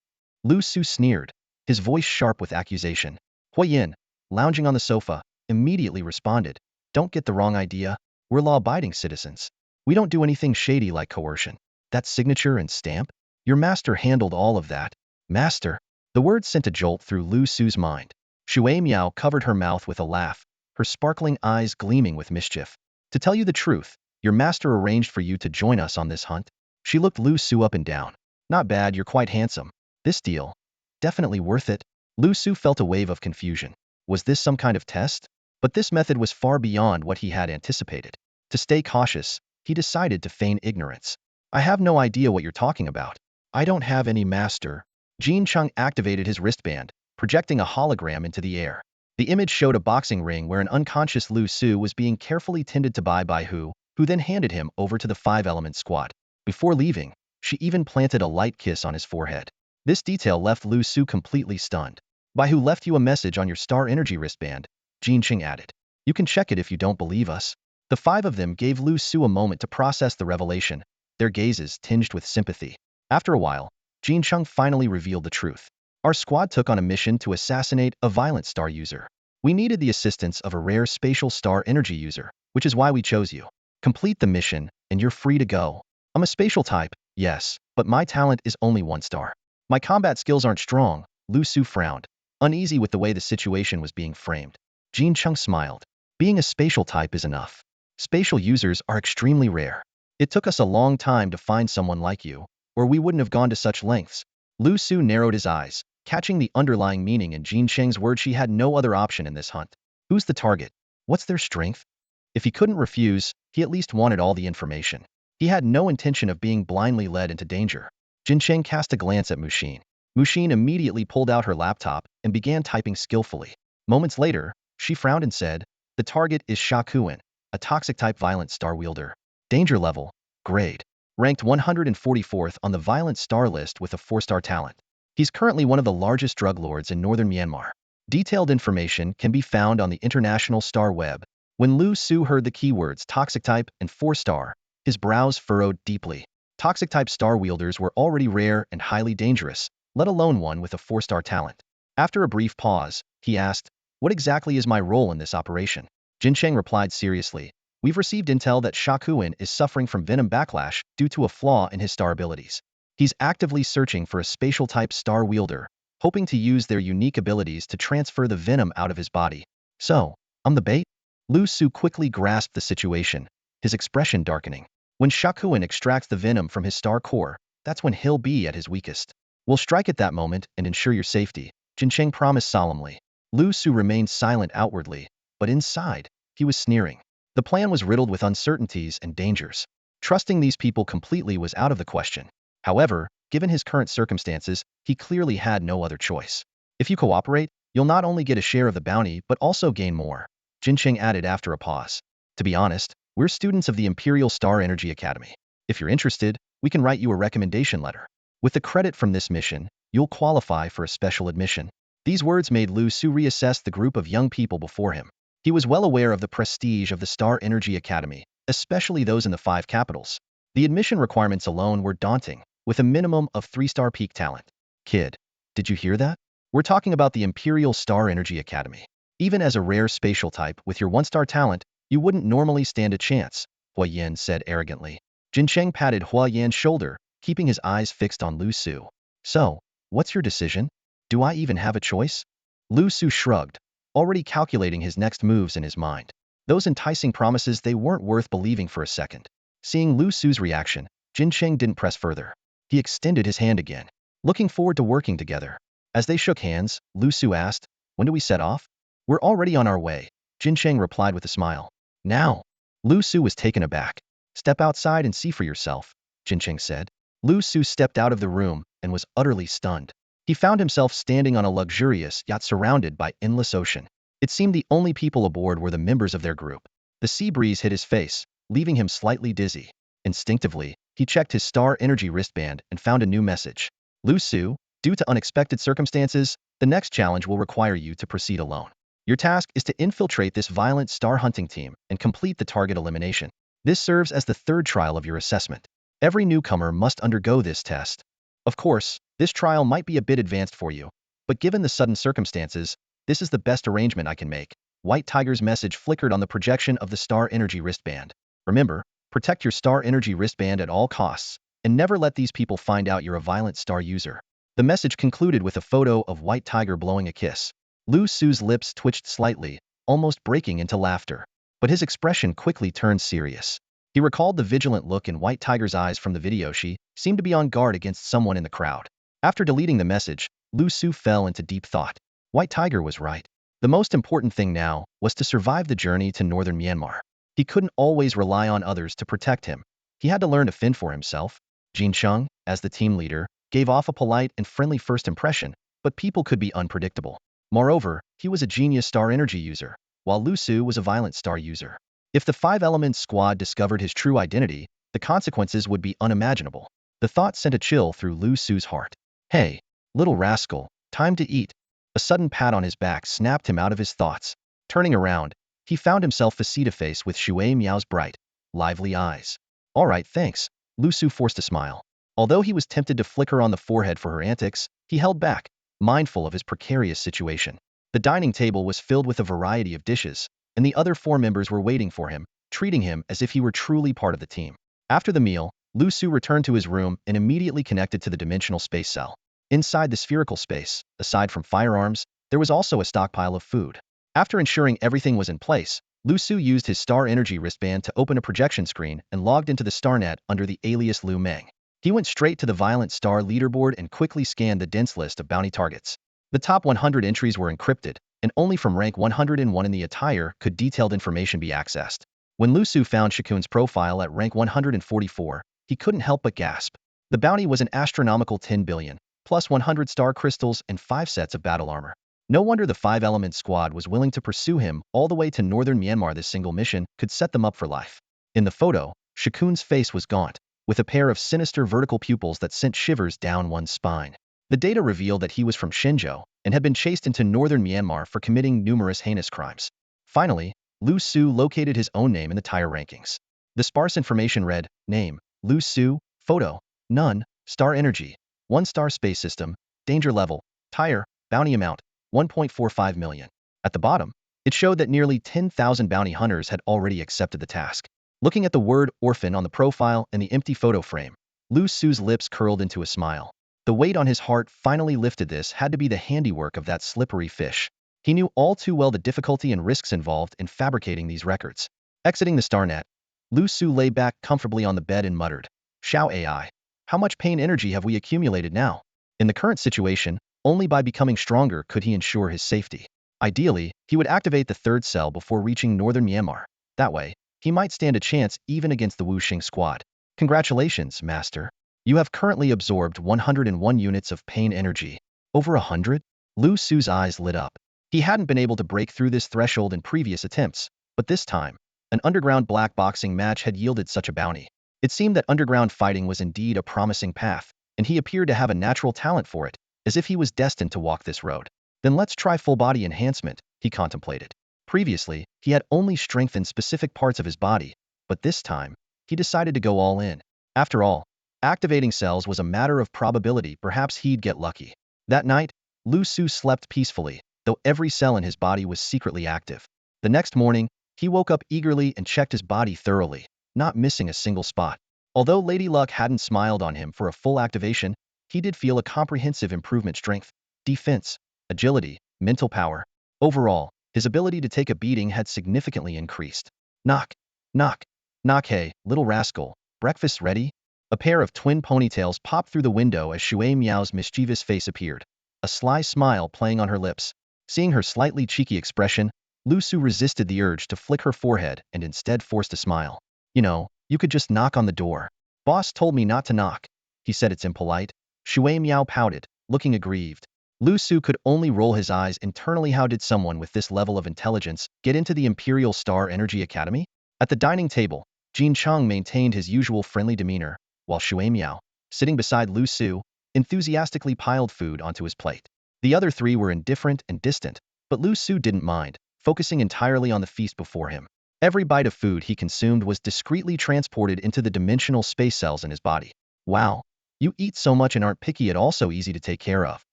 Liu Su sneered, his voice sharp with accusation. Hua Yin, lounging on the sofa, immediately responded, "Don't get the wrong idea. We're law-abiding citizens. We don't do anything shady like coercion. That signature and stamp? Your master handled all of that." "Master?" The word sent a jolt through Liu Su's mind. Shui Miao covered her mouth with a laugh, her sparkling eyes gleaming with mischief. "To tell you the truth, your master arranged for you to join us on this hunt." She looked Liu Su up and down. "Not bad, you're quite handsome. This deal? Definitely worth it." Liu Su felt a wave of confusion. Was this some kind of test? But this method was far beyond what he had anticipated. To stay cautious, he decided to feign ignorance. "I have no idea what you're talking about. I don't have any master." Jin Cheng activated his wristband, projecting a hologram into the air. The image showed a boxing ring where an unconscious Liu Su was being carefully tended to by Hu, who then handed him over to the 5 Element Squad. Before leaving, she even planted a light kiss on his forehead. This detail left Liu Su completely stunned. "Bai Hu left you a message on your star energy wristband," Jin Cheng added. "You can check it if you don't believe us." The 5 of them gave Liu Su a moment to process the revelation, their gazes tinged with sympathy. After a while, Jin Cheng finally revealed the truth. "Our squad took on a mission to assassinate a violent star user. We needed the assistance of a rare spatial star energy user, which is why we chose you. Complete the mission, and you're free to go." "I'm a spatial type, yes, but my talent is only 1 star. My combat skills aren't strong," Liu Su frowned, uneasy with the way the situation was being framed. Jin Cheng smiled. Being a spatial type is enough. Spatial users are extremely rare. It took us a long time to find someone like you, or we wouldn't have gone to such lengths. Liu Su narrowed his eyes, catching the underlying meaning in Jin Sheng's word. She had no other option in this hunt. Who's the target? What's their strength? If he couldn't refuse, he at least wanted all the information. He had no intention of being blindly led into danger. Jin Sheng cast a glance at Mushin. Mushin immediately pulled out her laptop and began typing skillfully. Moments later, she frowned and said, "The target is Sha Kuan, a toxic-type violent star wielder. Danger level, grade. Ranked 144th on the violent star list with a 4-star talent. He's currently one of the largest drug lords in northern Myanmar." Detailed information can be found on the International Star Web. When Liu Su heard the keywords toxic type and 4-star, his brows furrowed deeply. Toxic-type star wielders were already rare and highly dangerous, let alone one with a 4-star talent. After a brief pause, he asked, "What exactly is my role in this operation?" Jin Sheng replied seriously, "We've received intel that Sha Kuan is suffering from venom backlash due to a flaw in his star abilities. He's actively searching for a spatial-type star wielder, hoping to use their unique abilities to transfer the venom out of his body. So, I'm the bait?" Liu Su quickly grasped the situation, his expression darkening. When Sha Kuan extracts the venom from his star core, that's when he'll be at his weakest. "We'll strike at that moment and ensure your safety," Jin Sheng promised solemnly. Liu Su remained silent outwardly, but inside, he was sneering. The plan was riddled with uncertainties and dangers. Trusting these people completely was out of the question. However, given his current circumstances, he clearly had no other choice. "If you cooperate, you'll not only get a share of the bounty but also gain more," Jin Sheng added after a pause. "To be honest, we're students of the Imperial Star Energy Academy. If you're interested, we can write you a recommendation letter. With the credit from this mission, you'll qualify for a special admission." These words made Liu Su reassess the group of young people before him. He was well aware of the prestige of the Star Energy Academy, especially those in the 5 capitals. The admission requirements alone were daunting, with a minimum of 3-star peak talent. "Kid, did you hear that? We're talking about the Imperial Star Energy Academy. Even as a rare spatial type with your 1-star talent, you wouldn't normally stand a chance," Hua Yan said arrogantly. Jin Sheng patted Hua Yan's shoulder, keeping his eyes fixed on Liu Su. "So, what's your decision? Do I even have a choice?" Liu Su shrugged, already calculating his next moves in his mind. Those enticing promises, they weren't worth believing for a second. Seeing Liu Su's reaction, Jin Sheng didn't press further. He extended his hand again. "Looking forward to working together." As they shook hands, Liu Su asked, "When do we set off?" "We're already on our way," Jin Sheng replied with a smile. "Now?" Liu Su was taken aback. "Step outside and see for yourself," Jin Sheng said. Liu Su stepped out of the room and was utterly stunned. He found himself standing on a luxurious yacht surrounded by endless ocean. It seemed the only people aboard were the members of their group. The sea breeze hit his face, leaving him slightly dizzy. Instinctively, he checked his star energy wristband and found a new message. "Liu Su, due to unexpected circumstances, the next challenge will require you to proceed alone. Your task is to infiltrate this violent star hunting team and complete the target elimination. This serves as the 3rd trial of your assessment. Every newcomer must undergo this test. Of course, this trial might be a bit advanced for you, but given the sudden circumstances, this is the best arrangement I can make." White Tiger's message flickered on the projection of the star energy wristband. "Remember, protect your star energy wristband at all costs, and never let these people find out you're a violent star user." The message concluded with a photo of White Tiger blowing a kiss. Liu Su's lips twitched slightly, almost breaking into laughter. But his expression quickly turned serious. He recalled the vigilant look in White Tiger's eyes from the video. She seemed to be on guard against someone in the crowd. After deleting the message, Liu Su fell into deep thought. White Tiger was right. The most important thing now was to survive the journey to northern Myanmar. He couldn't always rely on others to protect him. He had to learn to fend for himself. Jin Chung, as the team leader, gave off a polite and friendly first impression, but people could be unpredictable. Moreover, he was a genius star energy user, while Liu Su was a violent star user. If the 5-element squad discovered his true identity, the consequences would be unimaginable. The thought sent a chill through Liu Su's heart. "Hey, little rascal, time to eat." A sudden pat on his back snapped him out of his thoughts. Turning around, he found himself face-to-face with Shui Miao's bright, lively eyes. "All right, thanks." Liu Su forced a smile. Although he was tempted to flick her on the forehead for her antics, he held back, mindful of his precarious situation. The dining table was filled with a variety of dishes, and the other 4 members were waiting for him, treating him as if he were truly part of the team. After the meal, Liu Su returned to his room and immediately connected to the dimensional space cell. Inside the spherical space, aside from firearms, there was also a stockpile of food. After ensuring everything was in place, Liu Su used his star energy wristband to open a projection screen and logged into the StarNet under the alias Liu Meng. He went straight to the Violent Star leaderboard and quickly scanned the dense list of bounty targets. The top 100 entries were encrypted, and only from rank 101 in the attire could detailed information be accessed. When Liu Su found Shakun's profile at rank 144, he couldn't help but gasp. The bounty was an astronomical 10 billion, plus 100 star crystals and 5 sets of battle armor. No wonder the 5-element squad was willing to pursue him all the way to northern Myanmar. This single mission could set them up for life. In the photo, Shakun's face was gaunt, with a pair of sinister vertical pupils that sent shivers down one's spine. The data revealed that he was from Shenzhou and had been chased into northern Myanmar for committing numerous heinous crimes. Finally, Liu Su located his own name in the tire rankings. The sparse information read, name, Liu Su, photo, none, star energy, 1-star space system, danger level, tire, bounty amount, 1.45 million. At the bottom, it showed that nearly 10,000 bounty hunters had already accepted the task. Looking at the word orphan on the profile and the empty photo frame, Liu Su's lips curled into a smile. The weight on his heart finally lifted. This had to be the handiwork of that slippery fish. He knew all too well the difficulty and risks involved in fabricating these records. Exiting the StarNet, Liu Su lay back comfortably on the bed and muttered, Xiao AI, how much pain energy have we accumulated now? In the current situation, only by becoming stronger could he ensure his safety. Ideally, he would activate the third cell before reaching northern Myanmar. That way, he might stand a chance even against the Wuxing squad. Congratulations, Master. You have currently absorbed 101 units of pain energy. Over 100? Liu Su's eyes lit up. He hadn't been able to break through this threshold in previous attempts, but this time, an underground black boxing match had yielded such a bounty. It seemed that underground fighting was indeed a promising path, and he appeared to have a natural talent for it, as if he was destined to walk this road. Then let's try full-body enhancement, he contemplated. Previously, he had only strengthened specific parts of his body, but this time, he decided to go all in. After all, activating cells was a matter of probability. Perhaps he'd get lucky. That night, Liu Su slept peacefully, though every cell in his body was secretly active. The next morning, he woke up eagerly and checked his body thoroughly, not missing a single spot. Although Lady Luck hadn't smiled on him for a full activation, he did feel a comprehensive improvement: strength, defense, agility, mental power. Overall, his ability to take a beating had significantly increased. Knock, knock, knock. Hey, little rascal, breakfast's ready? A pair of twin ponytails popped through the window as Shui Miao's mischievous face appeared, a sly smile playing on her lips. Seeing her slightly cheeky expression, Liu Su resisted the urge to flick her forehead and instead forced a smile. You know, you could just knock on the door. Boss told me not to knock. He said it's impolite. Shui Miao pouted, looking aggrieved. Liu Su could only roll his eyes internally. How did someone with this level of intelligence get into the Imperial Star Energy Academy? At the dining table, Jin Cheng maintained his usual friendly demeanor, while Shui Miao, sitting beside Liu Su, enthusiastically piled food onto his plate. The other three were indifferent and distant, but Liu Su didn't mind, focusing entirely on the feast before him. Every bite of food he consumed was discreetly transported into the dimensional space cells in his body. Wow, you eat so much and aren't picky at all. So easy to take care of.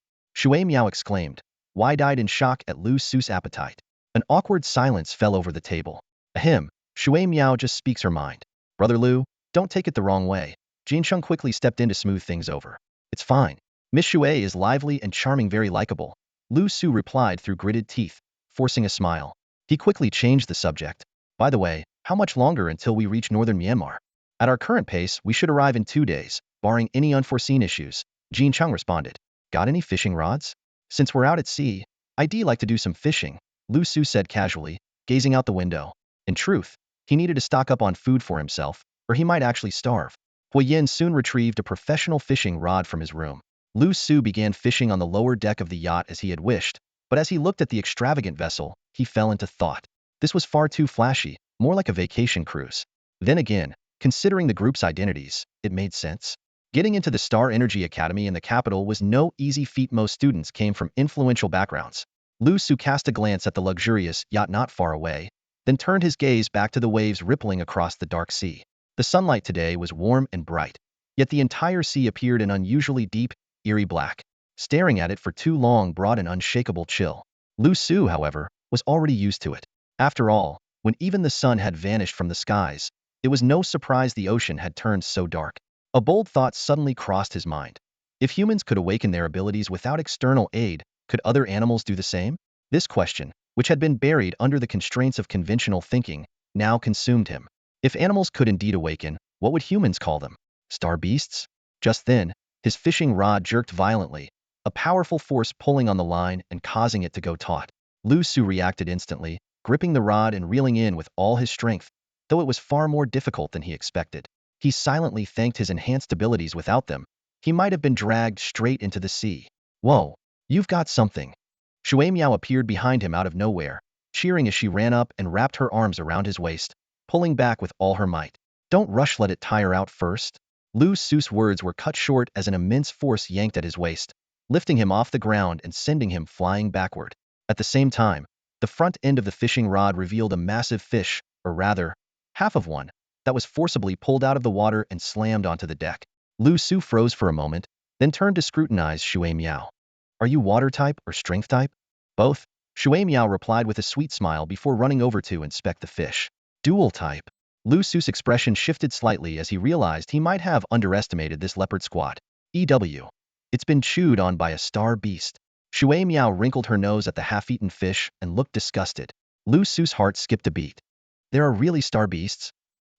Shui Miao exclaimed, wide-eyed in shock at Liu Su's appetite. An awkward silence fell over the table. Ahem, Shui Miao just speaks her mind. Brother Liu, don't take it the wrong way. Jin Cheng quickly stepped in to smooth things over. It's fine. Miss Shui is lively and charming, very likable. Liu Su replied through gritted teeth, forcing a smile. He quickly changed the subject. By the way, how much longer until we reach northern Myanmar? At our current pace, we should arrive in 2 days, barring any unforeseen issues. Jin Cheng responded. Got any fishing rods? Since we're out at sea, I'd like to do some fishing, Liu Su said casually, gazing out the window. In truth, he needed to stock up on food for himself, or he might actually starve. Hui Yin soon retrieved a professional fishing rod from his room. Liu Su began fishing on the lower deck of the yacht as he had wished, but as he looked at the extravagant vessel, he fell into thought. This was far too flashy, more like a vacation cruise. Then again, considering the group's identities, it made sense. Getting into the Star Energy Academy in the capital was no easy feat. Most students came from influential backgrounds. Liu Su cast a glance at the luxurious yacht not far away, then turned his gaze back to the waves rippling across the dark sea. The sunlight today was warm and bright, yet the entire sea appeared an unusually deep, eerie black. Staring at it for too long brought an unshakable chill. Liu Su, however, was already used to it. After all, when even the sun had vanished from the skies, it was no surprise the ocean had turned so dark. A bold thought suddenly crossed his mind. If humans could awaken their abilities without external aid, could other animals do the same? This question, which had been buried under the constraints of conventional thinking, now consumed him. If animals could indeed awaken, what would humans call them? Star beasts? Just then, his fishing rod jerked violently, a powerful force pulling on the line and causing it to go taut. Liu Su reacted instantly, gripping the rod and reeling in with all his strength, though it was far more difficult than he expected. He silently thanked his enhanced abilities. Without them, he might have been dragged straight into the sea. Whoa, you've got something. Shui Miao appeared behind him out of nowhere, cheering as she ran up and wrapped her arms around his waist, pulling back with all her might. Don't rush, let it tire out first. Liu Su's words were cut short as an immense force yanked at his waist, lifting him off the ground and sending him flying backward. At the same time, the front end of the fishing rod revealed a massive fish, or rather, half of one, that was forcibly pulled out of the water and slammed onto the deck. Liu Su froze for a moment, then turned to scrutinize Shui Miao. Are you water type or strength type? Both, Shui Miao replied with a sweet smile before running over to inspect the fish. Dual type. Liu Su's expression shifted slightly as he realized he might have underestimated this leopard squad. EW. It's been chewed on by a star beast. Shui Miao wrinkled her nose at the half-eaten fish and looked disgusted. Liu Su's heart skipped a beat. There are really star beasts?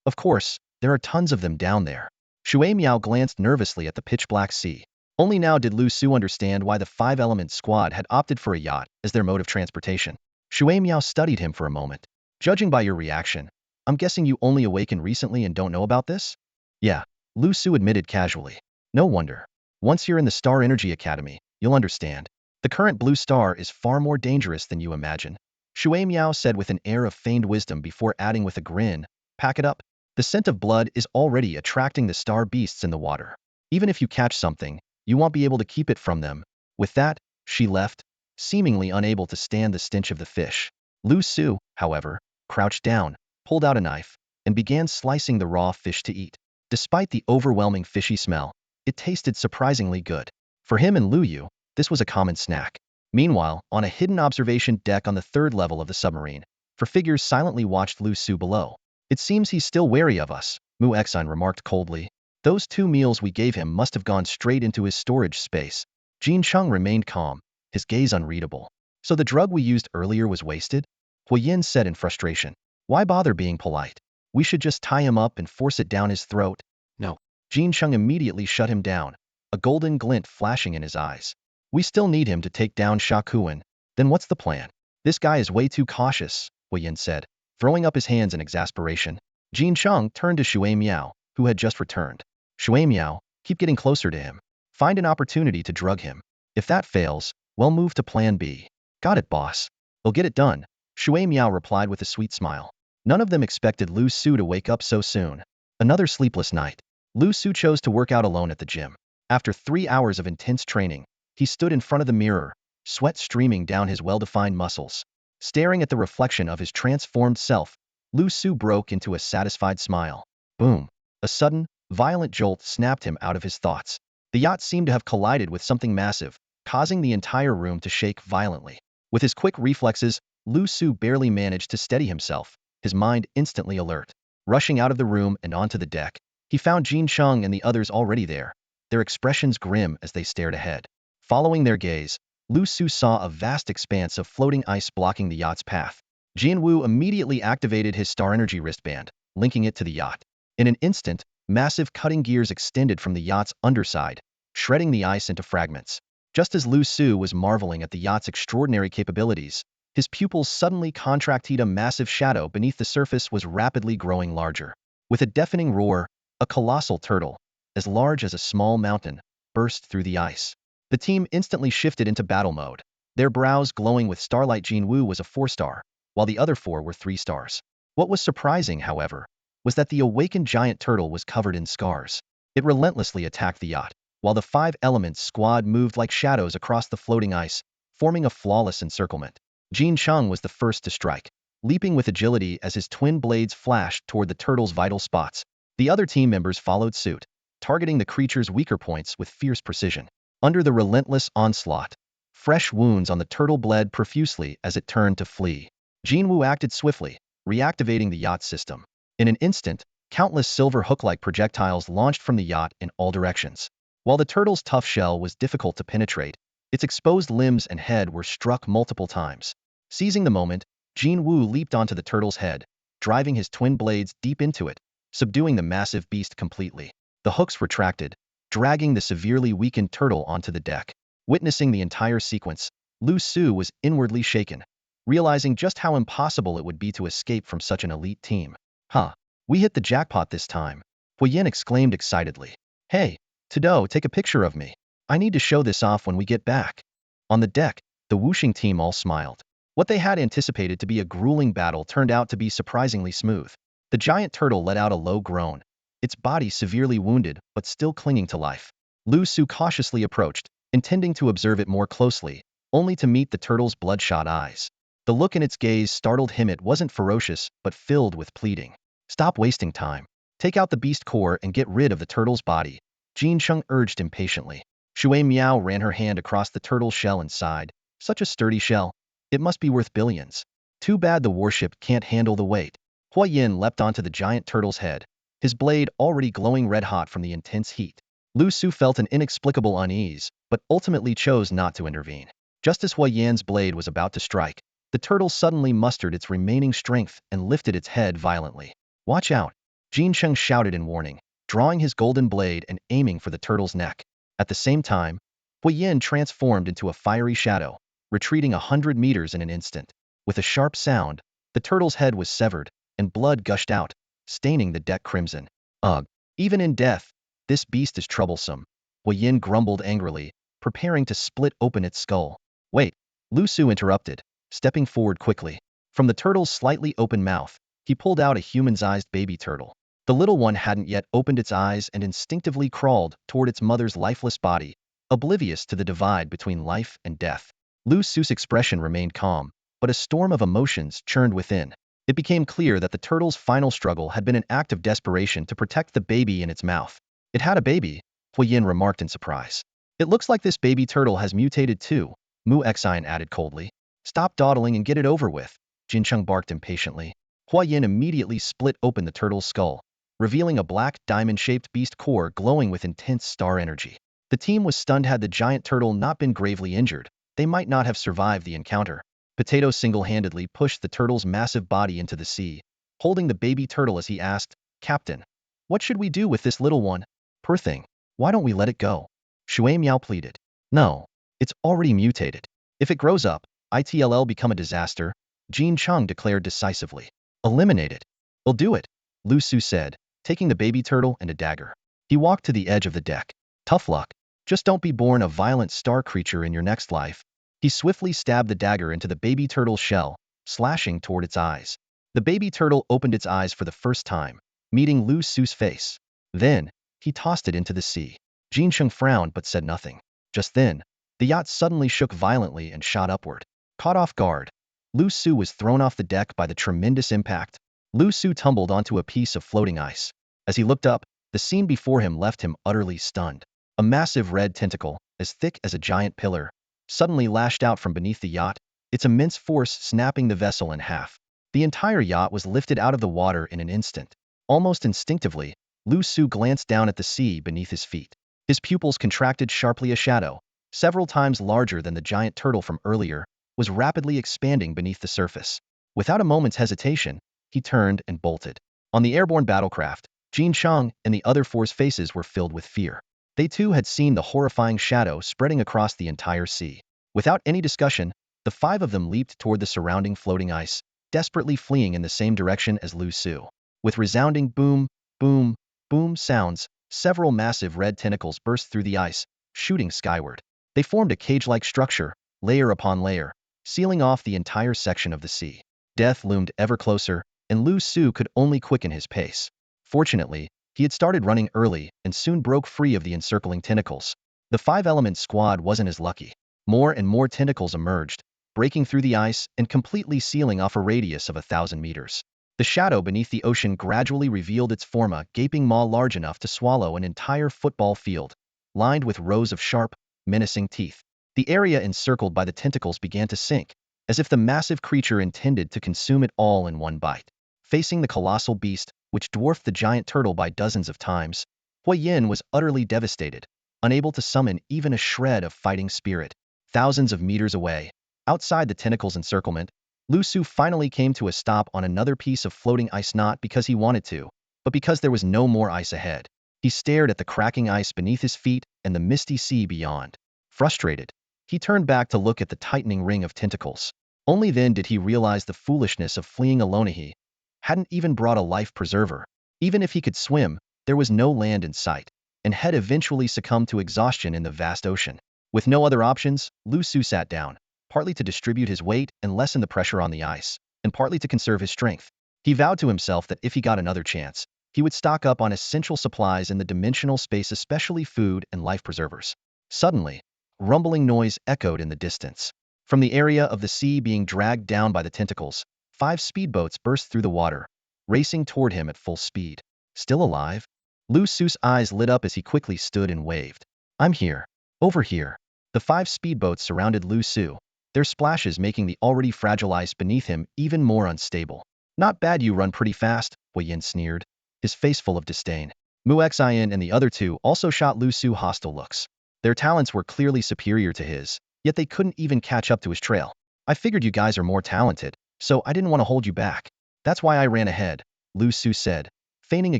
Of course, there are tons of them down there. Shui Miao glanced nervously at the pitch-black sea. Only now did Liu Su understand why the five-element squad had opted for a yacht as their mode of transportation. Shui Miao studied him for a moment. Judging by your reaction, I'm guessing you only awakened recently and don't know about this? Yeah, Liu Su admitted casually. No wonder. Once you're in the Star Energy Academy, you'll understand. The current blue star is far more dangerous than you imagine. Shui Miao said with an air of feigned wisdom before adding with a grin, pack it up. The scent of blood is already attracting the star beasts in the water. Even if you catch something, you won't be able to keep it from them. With that, she left, seemingly unable to stand the stench of the fish. Liu Su, however, crouched down, pulled out a knife, and began slicing the raw fish to eat. Despite the overwhelming fishy smell, it tasted surprisingly good. For him and Liu Yu, this was a common snack. Meanwhile, on a hidden observation deck on the third level of the submarine, four figures silently watched Liu Su below. It seems he's still wary of us, Mu Exine remarked coldly. Those 2 meals we gave him must have gone straight into his storage space. Jin Chung remained calm, his gaze unreadable. So the drug we used earlier was wasted? Hu Yin said in frustration. Why bother being polite? We should just tie him up and force it down his throat. No. Jin Chung immediately shut him down, a golden glint flashing in his eyes. We still need him to take down Sha Kuan. Then what's the plan? This guy is way too cautious, Hu Yin said, throwing up his hands in exasperation. Jin Chung turned to Shui Miao, who had just returned. Shui Miao, keep getting closer to him. Find an opportunity to drug him. If that fails, we'll move to plan B. Got it, boss. We'll get it done, Shui Miao replied with a sweet smile. None of them expected Liu Su to wake up so soon. Another sleepless night. Liu Su chose to work out alone at the gym. After 3 hours of intense training, he stood in front of the mirror, sweat streaming down his well-defined muscles. Staring at the reflection of his transformed self, Liu Su broke into a satisfied smile. Boom. A sudden, violent jolt snapped him out of his thoughts. The yacht seemed to have collided with something massive, causing the entire room to shake violently. With his quick reflexes, Liu Su barely managed to steady himself, his mind instantly alert. Rushing out of the room and onto the deck, he found Jin Chung and the others already there, their expressions grim as they stared ahead. Following their gaze, Liu Su saw a vast expanse of floating ice blocking the yacht's path. Jian Wu immediately activated his star energy wristband, linking it to the yacht. In an instant, massive cutting gears extended from the yacht's underside, shredding the ice into fragments. Just as Liu Su was marveling at the yacht's extraordinary capabilities, his pupils suddenly contracted. A massive shadow beneath the surface was rapidly growing larger. With a deafening roar, a colossal turtle, as large as a small mountain, burst through the ice. The team instantly shifted into battle mode, their brows glowing with starlight. Jin Wu was a 4-star, while the other 4 were 3 stars. What was surprising, however, was that the awakened giant turtle was covered in scars. It relentlessly attacked the yacht, while the 5 elements squad moved like shadows across the floating ice, forming a flawless encirclement. Jin Chung was the first to strike, leaping with agility as his twin blades flashed toward the turtle's vital spots. The other team members followed suit, targeting the creature's weaker points with fierce precision. Under the relentless onslaught, fresh wounds on the turtle bled profusely as it turned to flee. Jin Wu acted swiftly, reactivating the yacht system. In an instant, countless silver hook-like projectiles launched from the yacht in all directions. While the turtle's tough shell was difficult to penetrate, its exposed limbs and head were struck multiple times. Seizing the moment, Jin Wu leaped onto the turtle's head, driving his twin blades deep into it, subduing the massive beast completely. The hooks retracted, dragging the severely weakened turtle onto the deck. Witnessing the entire sequence, Liu Su was inwardly shaken, realizing just how impossible it would be to escape from such an elite team. Huh, we hit the jackpot this time, Huiyin exclaimed excitedly. Hey, Tudo, take a picture of me. I need to show this off when we get back. On the deck, the Wuxing team all smiled. What they had anticipated to be a grueling battle turned out to be surprisingly smooth. The giant turtle let out a low groan, its body severely wounded but still clinging to life. Liu Su cautiously approached, intending to observe it more closely, only to meet the turtle's bloodshot eyes. The look in its gaze startled him. It wasn't ferocious, but filled with pleading. Stop wasting time. Take out the beast core and get rid of the turtle's body, Jin Cheng urged impatiently. Shui Miao ran her hand across the turtle's shell and sighed. Such a sturdy shell. It must be worth billions. Too bad the warship can't handle the weight. Huiyin leapt onto the giant turtle's head, his blade already glowing red-hot from the intense heat. Liu Su felt an inexplicable unease, but ultimately chose not to intervene. Just as Huiyin's blade was about to strike, the turtle suddenly mustered its remaining strength and lifted its head violently. Watch out! Jin Cheng shouted in warning, drawing his golden blade and aiming for the turtle's neck. At the same time, Huiyin transformed into a fiery shadow, retreating 100 meters in an instant. With a sharp sound, the turtle's head was severed, and blood gushed out, staining the deck crimson. Ugh! Even in death, this beast is troublesome, Huiyin grumbled angrily, preparing to split open its skull. Wait, Liu Su interrupted, stepping forward quickly. From the turtle's slightly open mouth, he pulled out a human-sized baby turtle. The little one hadn't yet opened its eyes and instinctively crawled toward its mother's lifeless body, oblivious to the divide between life and death. Liu Su's expression remained calm, but a storm of emotions churned within. It became clear that the turtle's final struggle had been an act of desperation to protect the baby in its mouth. It had a baby, Huiyin remarked in surprise. It looks like this baby turtle has mutated too, Mu Exine added coldly. Stop dawdling and get it over with, Jin Cheng barked impatiently. Huiyin immediately split open the turtle's skull, revealing a black, diamond-shaped beast core glowing with intense star energy. The team was stunned. Had the giant turtle not been gravely injured, they might not have survived the encounter. Potato single-handedly pushed the turtle's massive body into the sea, holding the baby turtle as he asked, Captain, what should we do with this little one? Poor thing, why don't we let it go? Shui Miao pleaded. No, it's already mutated. If it grows up, it'll become a disaster, Jin Cheng declared decisively. Eliminate it. We'll do it, Liu Su said, taking the baby turtle and a dagger. He walked to the edge of the deck. Tough luck. Just don't be born a violent star creature in your next life. He swiftly stabbed the dagger into the baby turtle's shell, slashing toward its eyes. The baby turtle opened its eyes for the first time, meeting Liu Su's face. Then, he tossed it into the sea. Jin Cheng frowned but said nothing. Just then, the yacht suddenly shook violently and shot upward. Caught off guard, Liu Su was thrown off the deck by the tremendous impact. Liu Su tumbled onto a piece of floating ice. As he looked up, the scene before him left him utterly stunned. A massive red tentacle, as thick as a giant pillar, suddenly lashed out from beneath the yacht, its immense force snapping the vessel in half. The entire yacht was lifted out of the water in an instant. Almost instinctively, Liu Su glanced down at the sea beneath his feet. His pupils contracted sharply. A shadow, several times larger than the giant turtle from earlier, was rapidly expanding beneath the surface. Without a moment's hesitation, he turned and bolted. On the airborne battlecraft, Jin Cheng and the other four's faces were filled with fear. They too had seen the horrifying shadow spreading across the entire sea. Without any discussion, the five of them leaped toward the surrounding floating ice, desperately fleeing in the same direction as Liu Su. With resounding boom, boom, boom sounds, several massive red tentacles burst through the ice, shooting skyward. They formed a cage-like structure, layer upon layer, sealing off the entire section of the sea. Death loomed ever closer, and Liu Su could only quicken his pace. Fortunately, he had started running early and soon broke free of the encircling tentacles. The five-element squad wasn't as lucky. More and more tentacles emerged, breaking through the ice and completely sealing off a radius of 1,000 meters. The shadow beneath the ocean gradually revealed its form, a gaping maw large enough to swallow an entire football field, lined with rows of sharp, menacing teeth. The area encircled by the tentacles began to sink, as if the massive creature intended to consume it all in one bite. Facing the colossal beast, which dwarfed the giant turtle by dozens of times, Huiyin was utterly devastated, unable to summon even a shred of fighting spirit. Thousands of meters away, Outside the tentacle's encirclement, Liu Su finally came to a stop on another piece of floating ice, not because he wanted to, but because there was no more ice ahead. He stared at the cracking ice beneath his feet and the misty sea beyond. Frustrated, he turned back to look at the tightening ring of tentacles. Only then did he realize the foolishness of fleeing alone. He hadn't even brought a life preserver. Even if he could swim, there was no land in sight, and had eventually succumbed to exhaustion in the vast ocean. With no other options, Liu Su sat down, partly to distribute his weight and lessen the pressure on the ice, and partly to conserve his strength. He vowed to himself that if he got another chance, he would stock up on essential supplies in the dimensional space, especially food and life preservers. Suddenly, a rumbling noise echoed in the distance. From the area of the sea being dragged down by the tentacles, 5 speedboats burst through the water, racing toward him at full speed. Still alive? Liu Su's eyes lit up as he quickly stood and waved. I'm here. Over here. The 5 speedboats surrounded Liu Su, their splashes making the already fragile ice beneath him even more unstable. Not bad, you run pretty fast, Wei Yin sneered, his face full of disdain. Mu Xian and the other 2 also shot Liu Su hostile looks. Their talents were clearly superior to his, yet they couldn't even catch up to his trail. I figured you guys are more talented, so I didn't want to hold you back. That's why I ran ahead, Liu Su said, feigning a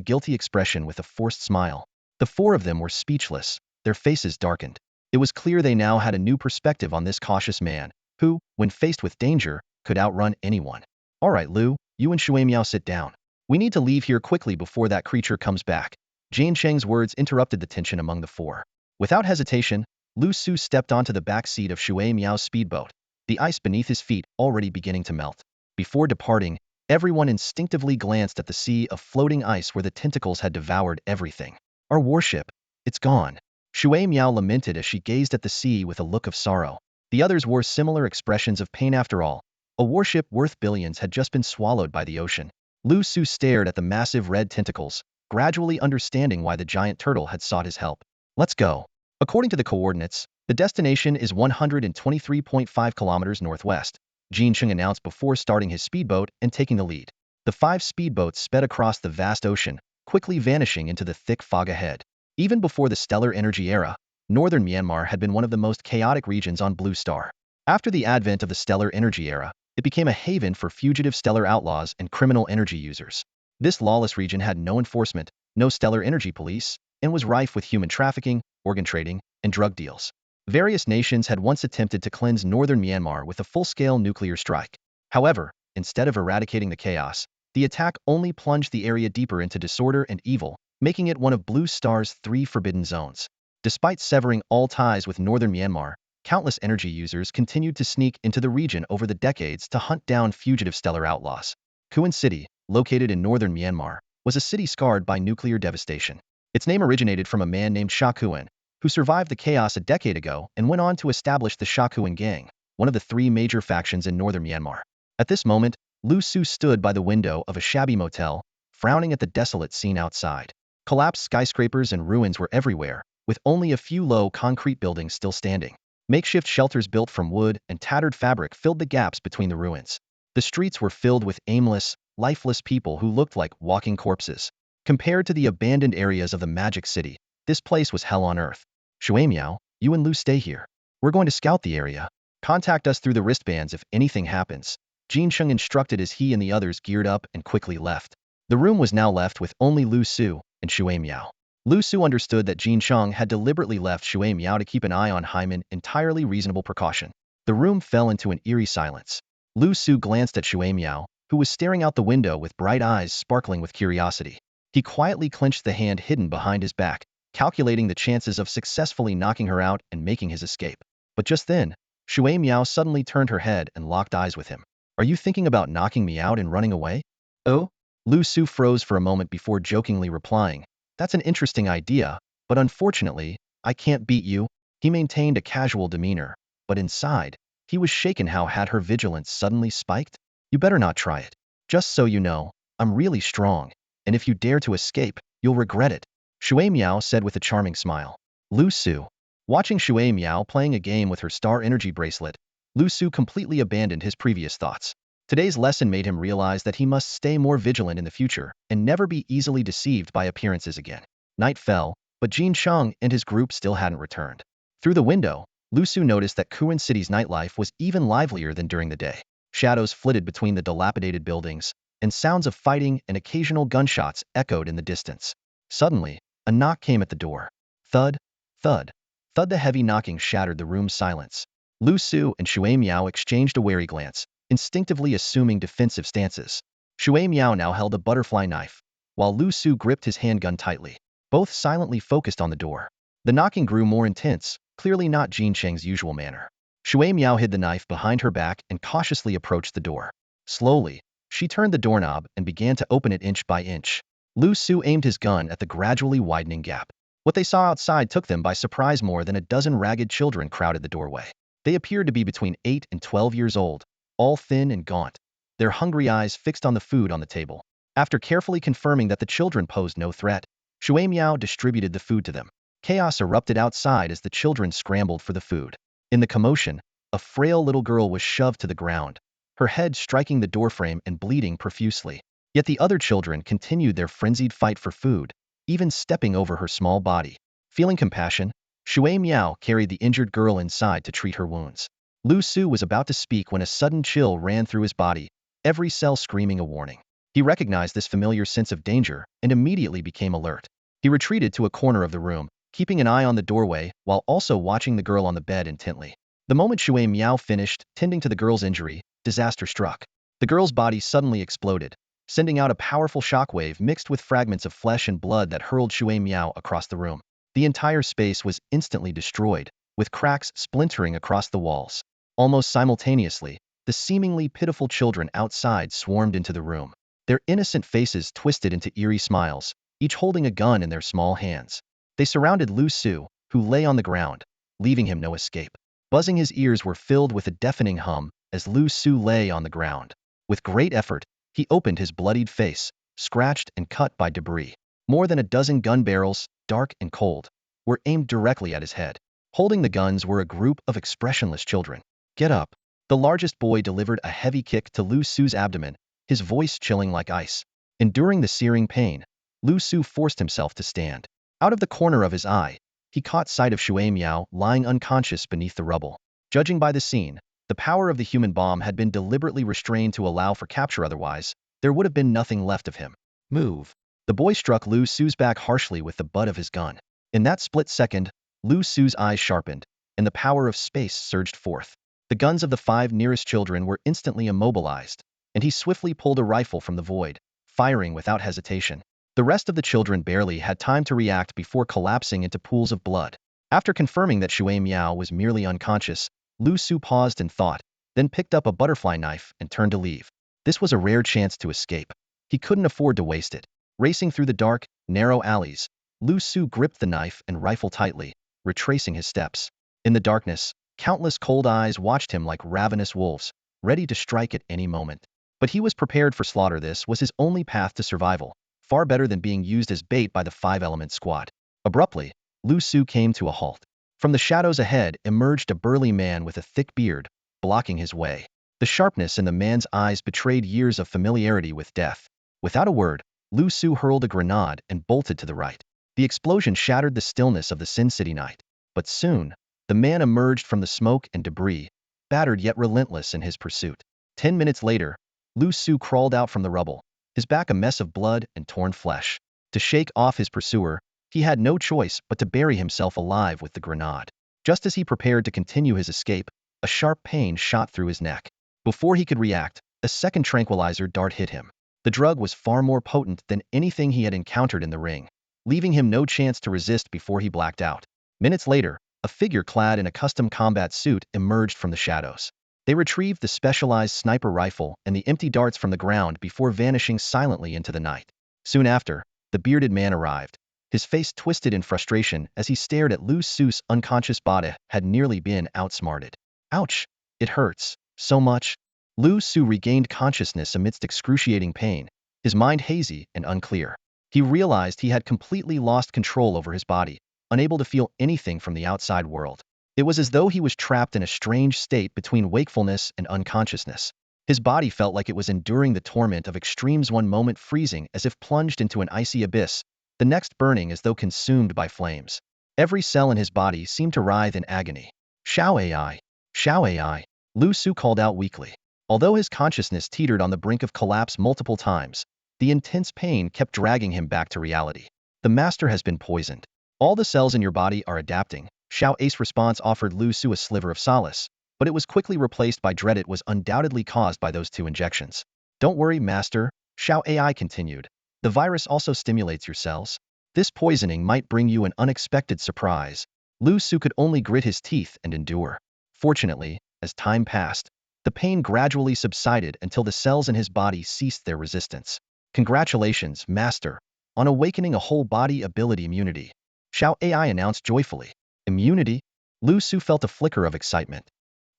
guilty expression with a forced smile. The 4 of them were speechless, their faces darkened. It was clear they now had a new perspective on this cautious man, who, when faced with danger, could outrun anyone. All right, Liu, you and Shui Miao sit down. We need to leave here quickly before that creature comes back. Jane Cheng's words interrupted the tension among the 4. Without hesitation, Liu Su stepped onto the back seat of Shui Miao's speedboat, the ice beneath his feet already beginning to melt. Before departing, everyone instinctively glanced at the sea of floating ice where the tentacles had devoured everything. Our warship, it's gone. Shui Miao lamented as she gazed at the sea with a look of sorrow. The others wore similar expressions of pain. After all, a warship worth billions had just been swallowed by the ocean. Liu Su stared at the massive red tentacles, gradually understanding why the giant turtle had sought his help. Let's go. According to the coordinates, the destination is 123.5 kilometers northwest, Jin Cheng announced before starting his speedboat and taking the lead. The 5 speedboats sped across the vast ocean, quickly vanishing into the thick fog ahead. Even before the stellar energy era, northern Myanmar had been one of the most chaotic regions on Blue Star. After the advent of the stellar energy era, it became a haven for fugitive stellar outlaws and criminal energy users. This lawless region had no enforcement, no stellar energy police, and was rife with human trafficking, organ trading, and drug deals. Various nations had once attempted to cleanse northern Myanmar with a full-scale nuclear strike. However, instead of eradicating the chaos, the attack only plunged the area deeper into disorder and evil, making it one of Blue Star's 3 forbidden zones. Despite severing all ties with northern Myanmar, countless energy users continued to sneak into the region over the decades to hunt down fugitive stellar outlaws. Kuan City, located in northern Myanmar, was a city scarred by nuclear devastation. Its name originated from a man named Sha Kuan, who survived the chaos a decade ago and went on to establish the Sha Kuan Gang, one of the 3 major factions in northern Myanmar. At this moment, Liu Su stood by the window of a shabby motel, frowning at the desolate scene outside. Collapsed skyscrapers and ruins were everywhere, with only a few low concrete buildings still standing. Makeshift shelters built from wood and tattered fabric filled the gaps between the ruins. The streets were filled with aimless, lifeless people who looked like walking corpses. Compared to the abandoned areas of the Magic City, this place was hell on earth. Shui Miao, you and Liu stay here. We're going to scout the area. Contact us through the wristbands if anything happens, Jin Cheng instructed as he and the others geared up and quickly left. The room was now left with only Liu Su and Shui Miao. Liu Su understood that Jin Cheng had deliberately left Shui Miao to keep an eye on Hyman, entirely reasonable precaution. The room fell into an eerie silence. Liu Su glanced at Shui Miao, who was staring out the window with bright eyes sparkling with curiosity. He quietly clenched the hand hidden behind his back, calculating the chances of successfully knocking her out and making his escape. But just then, Shui Miao suddenly turned her head and locked eyes with him. Are you thinking about knocking me out and running away? Oh? Liu Su froze for a moment before jokingly replying, that's an interesting idea, but unfortunately, I can't beat you. He maintained a casual demeanor, but inside, he was shaken. How had her vigilance suddenly spiked? You better not try it. Just so you know, I'm really strong, and if you dare to escape, you'll regret it, Shui Miao said with a charming smile. Liu Su. Watching Shui Miao playing a game with her star energy bracelet, Liu Su completely abandoned his previous thoughts. Today's lesson made him realize that he must stay more vigilant in the future and never be easily deceived by appearances again. Night fell, but Jin Cheng and his group still hadn't returned. Through the window, Liu Su noticed that Kuan City's nightlife was even livelier than during the day. Shadows flitted between the dilapidated buildings, and sounds of fighting and occasional gunshots echoed in the distance. Suddenly, a knock came at the door. Thud, thud, thud. The heavy knocking shattered the room's silence. Liu Su and Shui Miao exchanged a wary glance, instinctively assuming defensive stances. Shui Miao now held a butterfly knife, while Liu Su gripped his handgun tightly. Both silently focused on the door. The knocking grew more intense, clearly not Jin Cheng's usual manner. Shui Miao hid the knife behind her back and cautiously approached the door. Slowly, she turned the doorknob and began to open it inch by inch. Liu Su aimed his gun at the gradually widening gap. What they saw outside took them by surprise. More than a dozen ragged children crowded the doorway. They appeared to be between 8 and 12 years old, all thin and gaunt, their hungry eyes fixed on the food on the table. After carefully confirming that the children posed no threat, Shui Miao distributed the food to them. Chaos erupted outside as the children scrambled for the food. In the commotion, a frail little girl was shoved to the ground, her head striking the doorframe and bleeding profusely. Yet the other children continued their frenzied fight for food, even stepping over her small body. Feeling compassion, Shui Miao carried the injured girl inside to treat her wounds. Liu Su was about to speak when a sudden chill ran through his body, every cell screaming a warning. He recognized this familiar sense of danger and immediately became alert. He retreated to a corner of the room, keeping an eye on the doorway while also watching the girl on the bed intently. The moment Shui Miao finished tending to the girl's injury, disaster struck. The girl's body suddenly exploded, sending out a powerful shockwave mixed with fragments of flesh and blood that hurled Shui Miao across the room. The entire space was instantly destroyed, with cracks splintering across the walls. Almost simultaneously, the seemingly pitiful children outside swarmed into the room. Their innocent faces twisted into eerie smiles, each holding a gun in their small hands. They surrounded Liu Su, who lay on the ground, leaving him no escape. Buzzing his ears were filled with a deafening hum as Liu Su lay on the ground. With great effort, he opened his bloodied face, scratched and cut by debris. More than a dozen gun barrels, dark and cold, were aimed directly at his head. Holding the guns were a group of expressionless children. Get up. The largest boy delivered a heavy kick to Liu Su's abdomen, his voice chilling like ice. Enduring the searing pain, Liu Su forced himself to stand. Out of the corner of his eye, he caught sight of Shui Miao lying unconscious beneath the rubble. Judging by the scene, the power of the human bomb had been deliberately restrained to allow for capture, otherwise, there would have been nothing left of him. Move. The boy struck Liu Su's back harshly with the butt of his gun. In that split second, Liu Su's eyes sharpened, and the power of space surged forth. The guns of the 5 nearest children were instantly immobilized, and he swiftly pulled a rifle from the void, firing without hesitation. The rest of the children barely had time to react before collapsing into pools of blood. After confirming that Shui Miao was merely unconscious, Liu Su paused in thought, then picked up a butterfly knife and turned to leave. This was a rare chance to escape. He couldn't afford to waste it. Racing through the dark, narrow alleys, Liu Su gripped the knife and rifle tightly, retracing his steps. In the darkness, countless cold eyes watched him like ravenous wolves, ready to strike at any moment. But he was prepared for slaughter. This was his only path to survival, far better than being used as bait by the 5-element squad. Abruptly, Liu Su came to a halt. From the shadows ahead emerged a burly man with a thick beard, blocking his way. The sharpness in the man's eyes betrayed years of familiarity with death. Without a word, Liu Su hurled a grenade and bolted to the right. The explosion shattered the stillness of the Sin City night. But soon, the man emerged from the smoke and debris, battered yet relentless in his pursuit. 10 minutes later, Liu Su crawled out from the rubble, his back a mess of blood and torn flesh. To shake off his pursuer, he had no choice but to bury himself alive with the grenade. Just as he prepared to continue his escape, a sharp pain shot through his neck. Before he could react, a second tranquilizer dart hit him. The drug was far more potent than anything he had encountered in the ring, leaving him no chance to resist before he blacked out. Minutes later, a figure clad in a custom combat suit emerged from the shadows. They retrieved the specialized sniper rifle and the empty darts from the ground before vanishing silently into the night. Soon after, the bearded man arrived, his face twisted in frustration as he stared at Liu Su's unconscious body had nearly been outsmarted. Ouch! It hurts so much. Liu Su regained consciousness amidst excruciating pain, his mind hazy and unclear. He realized he had completely lost control over his body, unable to feel anything from the outside world. It was as though he was trapped in a strange state between wakefulness and unconsciousness. His body felt like it was enduring the torment of extremes, one moment freezing as if plunged into an icy abyss, the next burning as though consumed by flames. Every cell in his body seemed to writhe in agony. Xiao AI. Xiao AI. Liu Su called out weakly. Although his consciousness teetered on the brink of collapse multiple times, the intense pain kept dragging him back to reality. The master has been poisoned. All the cells in your body are adapting. Xiao Ai's response offered Liu Su a sliver of solace, but it was quickly replaced by dread. It was undoubtedly caused by those 2 injections. Don't worry, master, Xiao AI continued. The virus also stimulates your cells. This poisoning might bring you an unexpected surprise. Liu Su could only grit his teeth and endure. Fortunately, as time passed, the pain gradually subsided until the cells in his body ceased their resistance. Congratulations, master, on awakening a whole body ability immunity. Xiao AI announced joyfully. Immunity? Liu Su felt a flicker of excitement.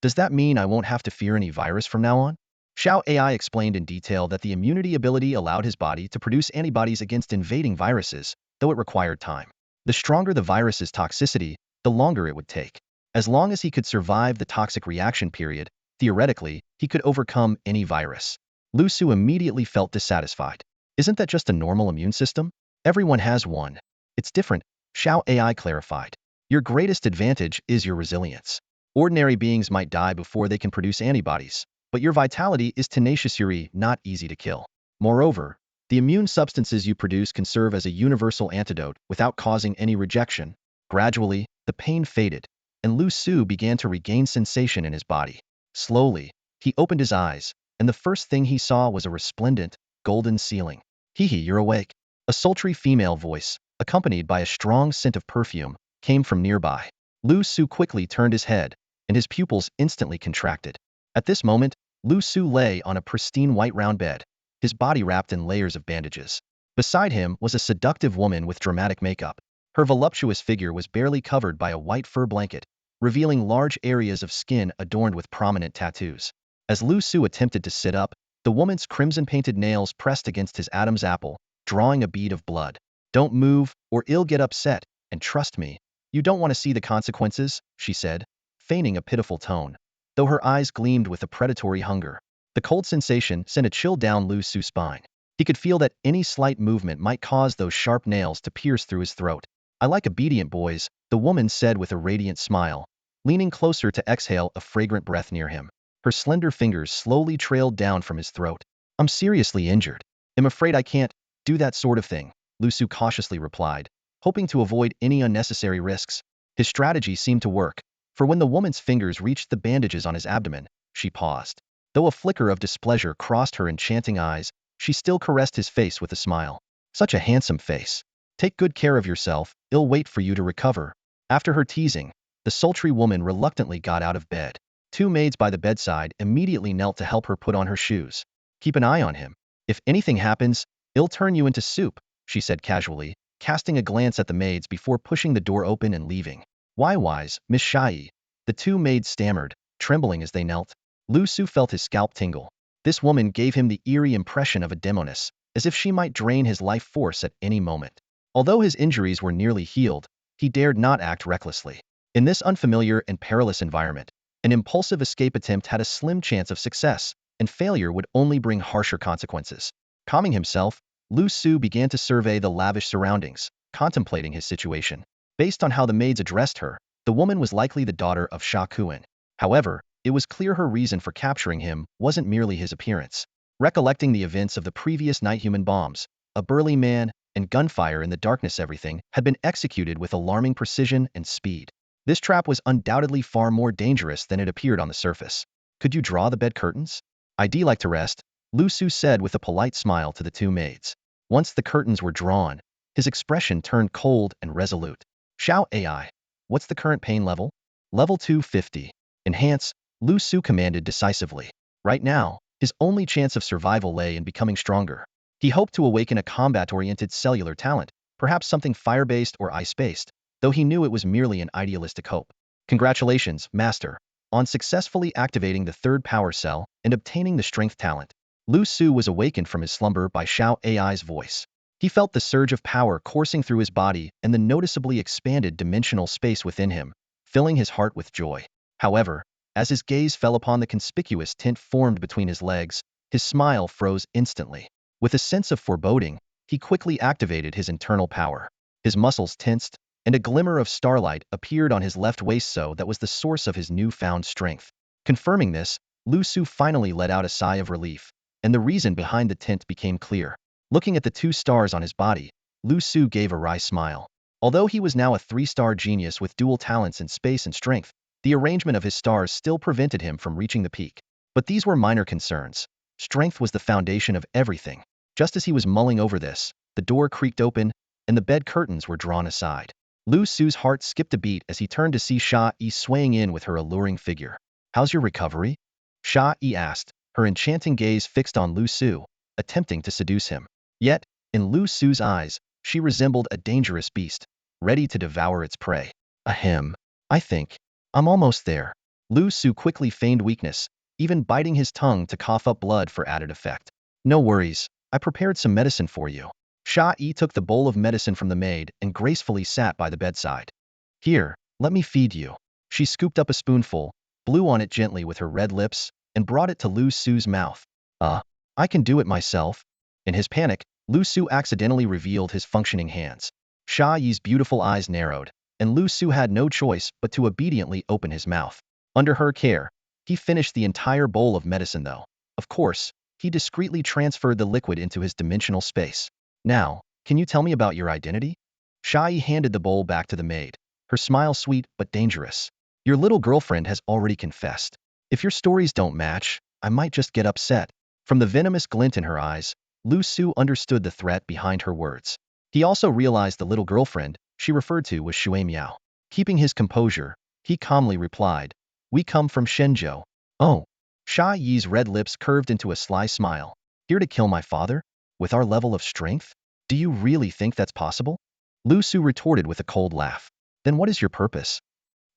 Does that mean I won't have to fear any virus from now on? Xiao AI explained in detail that the immunity ability allowed his body to produce antibodies against invading viruses, though it required time. The stronger the virus's toxicity, the longer it would take. As long as he could survive the toxic reaction period, theoretically, he could overcome any virus. Liu Su immediately felt dissatisfied. Isn't that just a normal immune system? Everyone has one. It's different, Xiao AI clarified. Your greatest advantage is your resilience. Ordinary beings might die before they can produce antibodies, but your vitality is tenacious, not easy to kill. Moreover, the immune substances you produce can serve as a universal antidote without causing any rejection. Gradually, the pain faded, and Liu Su began to regain sensation in his body. Slowly, he opened his eyes, and the first thing he saw was a resplendent, golden ceiling. Hee, you're awake. A sultry female voice, accompanied by a strong scent of perfume, came from nearby. Liu Su quickly turned his head, and his pupils instantly contracted. At this moment, Liu Su lay on a pristine white round bed, his body wrapped in layers of bandages. Beside him was a seductive woman with dramatic makeup. Her voluptuous figure was barely covered by a white fur blanket, revealing large areas of skin adorned with prominent tattoos. As Liu Su attempted to sit up, the woman's crimson-painted nails pressed against his Adam's apple, drawing a bead of blood. Don't move, or I'll get upset, and trust me, you don't want to see the consequences, she said, feigning a pitiful tone, though her eyes gleamed with a predatory hunger. The cold sensation sent a chill down Liu Su's spine. He could feel that any slight movement might cause those sharp nails to pierce through his throat. I like obedient boys, the woman said with a radiant smile, leaning closer to exhale a fragrant breath near him. Her slender fingers slowly trailed down from his throat. I'm seriously injured. I'm afraid I can't do that sort of thing, Liu Su cautiously replied, hoping to avoid any unnecessary risks. His strategy seemed to work, for when the woman's fingers reached the bandages on his abdomen, she paused. Though a flicker of displeasure crossed her enchanting eyes, she still caressed his face with a smile. Such a handsome face. Take good care of yourself, I'll wait for you to recover. After her teasing, the sultry woman reluctantly got out of bed. 2 maids by the bedside immediately knelt to help her put on her shoes. Keep an eye on him. If anything happens, I'll turn you into soup, she said casually, casting a glance at the maids before pushing the door open and leaving. Why wise, Miss Shai? The 2 maids stammered, trembling as they knelt. Liu Su felt his scalp tingle. This woman gave him the eerie impression of a demoness, as if she might drain his life force at any moment. Although his injuries were nearly healed, he dared not act recklessly. In this unfamiliar and perilous environment, an impulsive escape attempt had a slim chance of success, and failure would only bring harsher consequences. Calming himself, Liu Su began to survey the lavish surroundings, contemplating his situation. Based on how the maids addressed her, the woman was likely the daughter of Sha Kuan. However, it was clear her reason for capturing him wasn't merely his appearance. Recollecting the events of the previous night, human bombs, a burly man, and gunfire in the darkness, everything had been executed with alarming precision and speed. This trap was undoubtedly far more dangerous than it appeared on the surface. Could you draw the bed curtains? I'd like to rest, Liu Su said with a polite smile to the 2 maids. Once the curtains were drawn, his expression turned cold and resolute. Xiao AI. What's the current pain level? Level 250. Enhance, Liu Su commanded decisively. Right now, his only chance of survival lay in becoming stronger. He hoped to awaken a combat-oriented cellular talent, perhaps something fire-based or ice-based, though he knew it was merely an idealistic hope. Congratulations, Master, on successfully activating the 3rd power cell and obtaining the strength talent. Liu Su was awakened from his slumber by Xiao AI's voice. He felt the surge of power coursing through his body and the noticeably expanded dimensional space within him, filling his heart with joy. However, as his gaze fell upon the conspicuous tint formed between his legs, his smile froze instantly. With a sense of foreboding, he quickly activated his internal power. His muscles tensed, and a glimmer of starlight appeared on his left waist, so that was the source of his newfound strength. Confirming this, Liu Su finally let out a sigh of relief, and the reason behind the tint became clear. Looking at the 2 stars on his body, Liu Su gave a wry smile. Although he was now a 3-star genius with dual talents in space and strength, the arrangement of his stars still prevented him from reaching the peak. But these were minor concerns. Strength was the foundation of everything. Just as he was mulling over this, the door creaked open, and the bed curtains were drawn aside. Liu Su's heart skipped a beat as he turned to see Sha Yi swaying in with her alluring figure. "How's your recovery?" Sha Yi asked, her enchanting gaze fixed on Liu Su, attempting to seduce him. Yet, in Liu Su's eyes, she resembled a dangerous beast, ready to devour its prey. "Ahem. I think I'm almost there." Liu Su quickly feigned weakness, even biting his tongue to cough up blood for added effect. "No worries. I prepared some medicine for you." Sha Yi took the bowl of medicine from the maid and gracefully sat by the bedside. "Here, let me feed you." She scooped up a spoonful, blew on it gently with her red lips, and brought it to Liu Su's mouth. I can do it myself." In his panic, Liu Su accidentally revealed his functioning hands. Sha Yi's beautiful eyes narrowed, and Liu Su had no choice but to obediently open his mouth. Under her care, he finished the entire bowl of medicine though. Of course, he discreetly transferred the liquid into his dimensional space. "Now, can you tell me about your identity?" Sha Yi handed the bowl back to the maid, her smile sweet but dangerous. "Your little girlfriend has already confessed. If your stories don't match, I might just get upset." From the venomous glint in her eyes, Liu Su understood the threat behind her words. He also realized the little girlfriend she referred to was Shui Miao. Keeping his composure, he calmly replied, "We come from Shenzhou." "Oh." Sha Yi's red lips curved into a sly smile. "Here to kill my father? With our level of strength? Do you really think that's possible?" Liu Su retorted with a cold laugh. "Then what is your purpose?"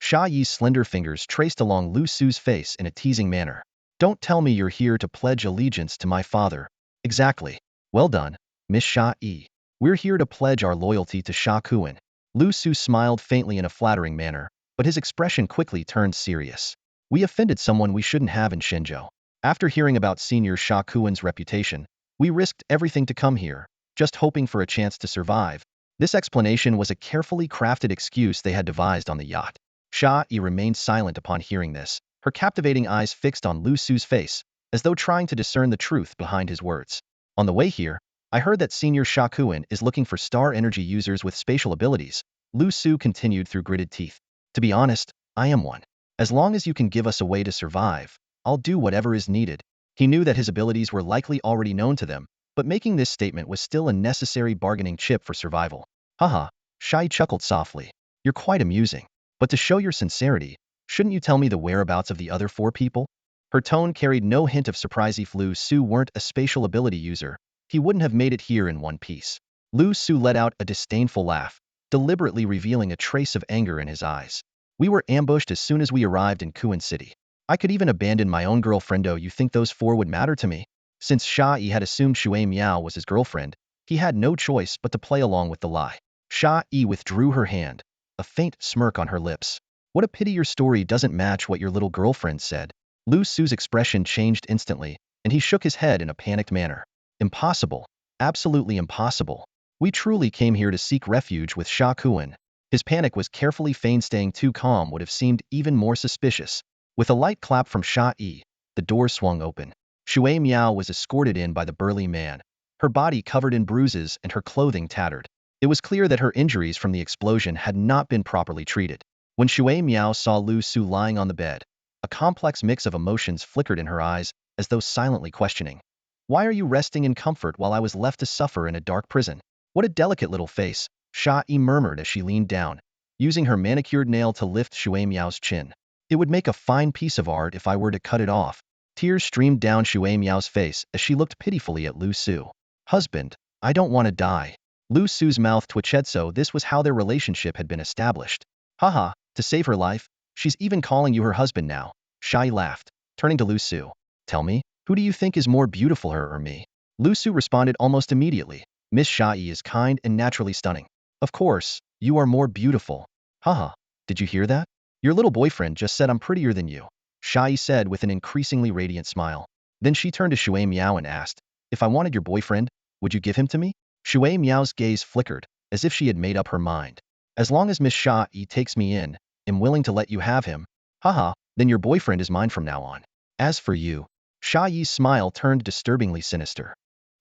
Sha Yi's slender fingers traced along Liu Su's face in a teasing manner. "Don't tell me you're here to pledge allegiance to my father." "Exactly. Well done, Miss Sha Yi. We're here to pledge our loyalty to Sha Kuan." Liu Su smiled faintly in a flattering manner, but his expression quickly turned serious. "We offended someone we shouldn't have in Shenzhou. After hearing about Senior Sha Kuan's reputation, we risked everything to come here, just hoping for a chance to survive." This explanation was a carefully crafted excuse they had devised on the yacht. Sha Yi remained silent upon hearing this, her captivating eyes fixed on Liu Su's face, as though trying to discern the truth behind his words. "On the way here, I heard that Senior Sha Kuan is looking for star energy users with spatial abilities," Liu Su continued through gritted teeth. "To be honest, I am one. As long as you can give us a way to survive, I'll do whatever is needed." He knew that his abilities were likely already known to them, but making this statement was still a necessary bargaining chip for survival. "Haha," Shai chuckled softly. "You're quite amusing. But to show your sincerity, shouldn't you tell me the whereabouts of the other 4 people?" Her tone carried no hint of surprise. If Liu Su weren't a spatial ability user, he wouldn't have made it here in one piece. Liu Su let out a disdainful laugh, deliberately revealing a trace of anger in his eyes. "We were ambushed as soon as we arrived in Kuan City. I could even abandon my own girlfriendo. You think those 4 would matter to me?" Since Sha Yi had assumed Shui Miao was his girlfriend, he had no choice but to play along with the lie. Sha Yi withdrew her hand, a faint smirk on her lips. "What a pity your story doesn't match what your little girlfriend said." Liu Su's expression changed instantly, and he shook his head in a panicked manner. "Impossible. Absolutely impossible. We truly came here to seek refuge with Sha Kuan." His panic was carefully feigned. Staying too calm would have seemed even more suspicious. With a light clap from Sha Yi, the door swung open. Shui Miao was escorted in by the burly man, her body covered in bruises and her clothing tattered. It was clear that her injuries from the explosion had not been properly treated. When Shui Miao saw Liu Su lying on the bed, a complex mix of emotions flickered in her eyes, as though silently questioning. "Why are you resting in comfort while I was left to suffer in a dark prison?" "What a delicate little face," Sha Yi murmured as she leaned down, using her manicured nail to lift Shui Miao's chin. "It would make a fine piece of art if I were to cut it off." Tears streamed down Shui Miao's face as she looked pitifully at Liu Su. "Husband, I don't want to die." Liu Su's mouth twitched. So this was how their relationship had been established. "Haha, to save her life, she's even calling you her husband now." Shai laughed, turning to Liu Su. "Tell me, who do you think is more beautiful, her or me?" Liu Su responded almost immediately. "Miss Shai is kind and naturally stunning. Of course, you are more beautiful." "Haha, did you hear that? Your little boyfriend just said I'm prettier than you," Shai said with an increasingly radiant smile. Then she turned to Shui Miao and asked, "If I wanted your boyfriend, would you give him to me?" Shui Miao's gaze flickered, as if she had made up her mind. As long as Miss Sha Yi takes me in, am willing to let you have him. Haha, then your boyfriend is mine from now on. As for you, Sha Yi's smile turned disturbingly sinister.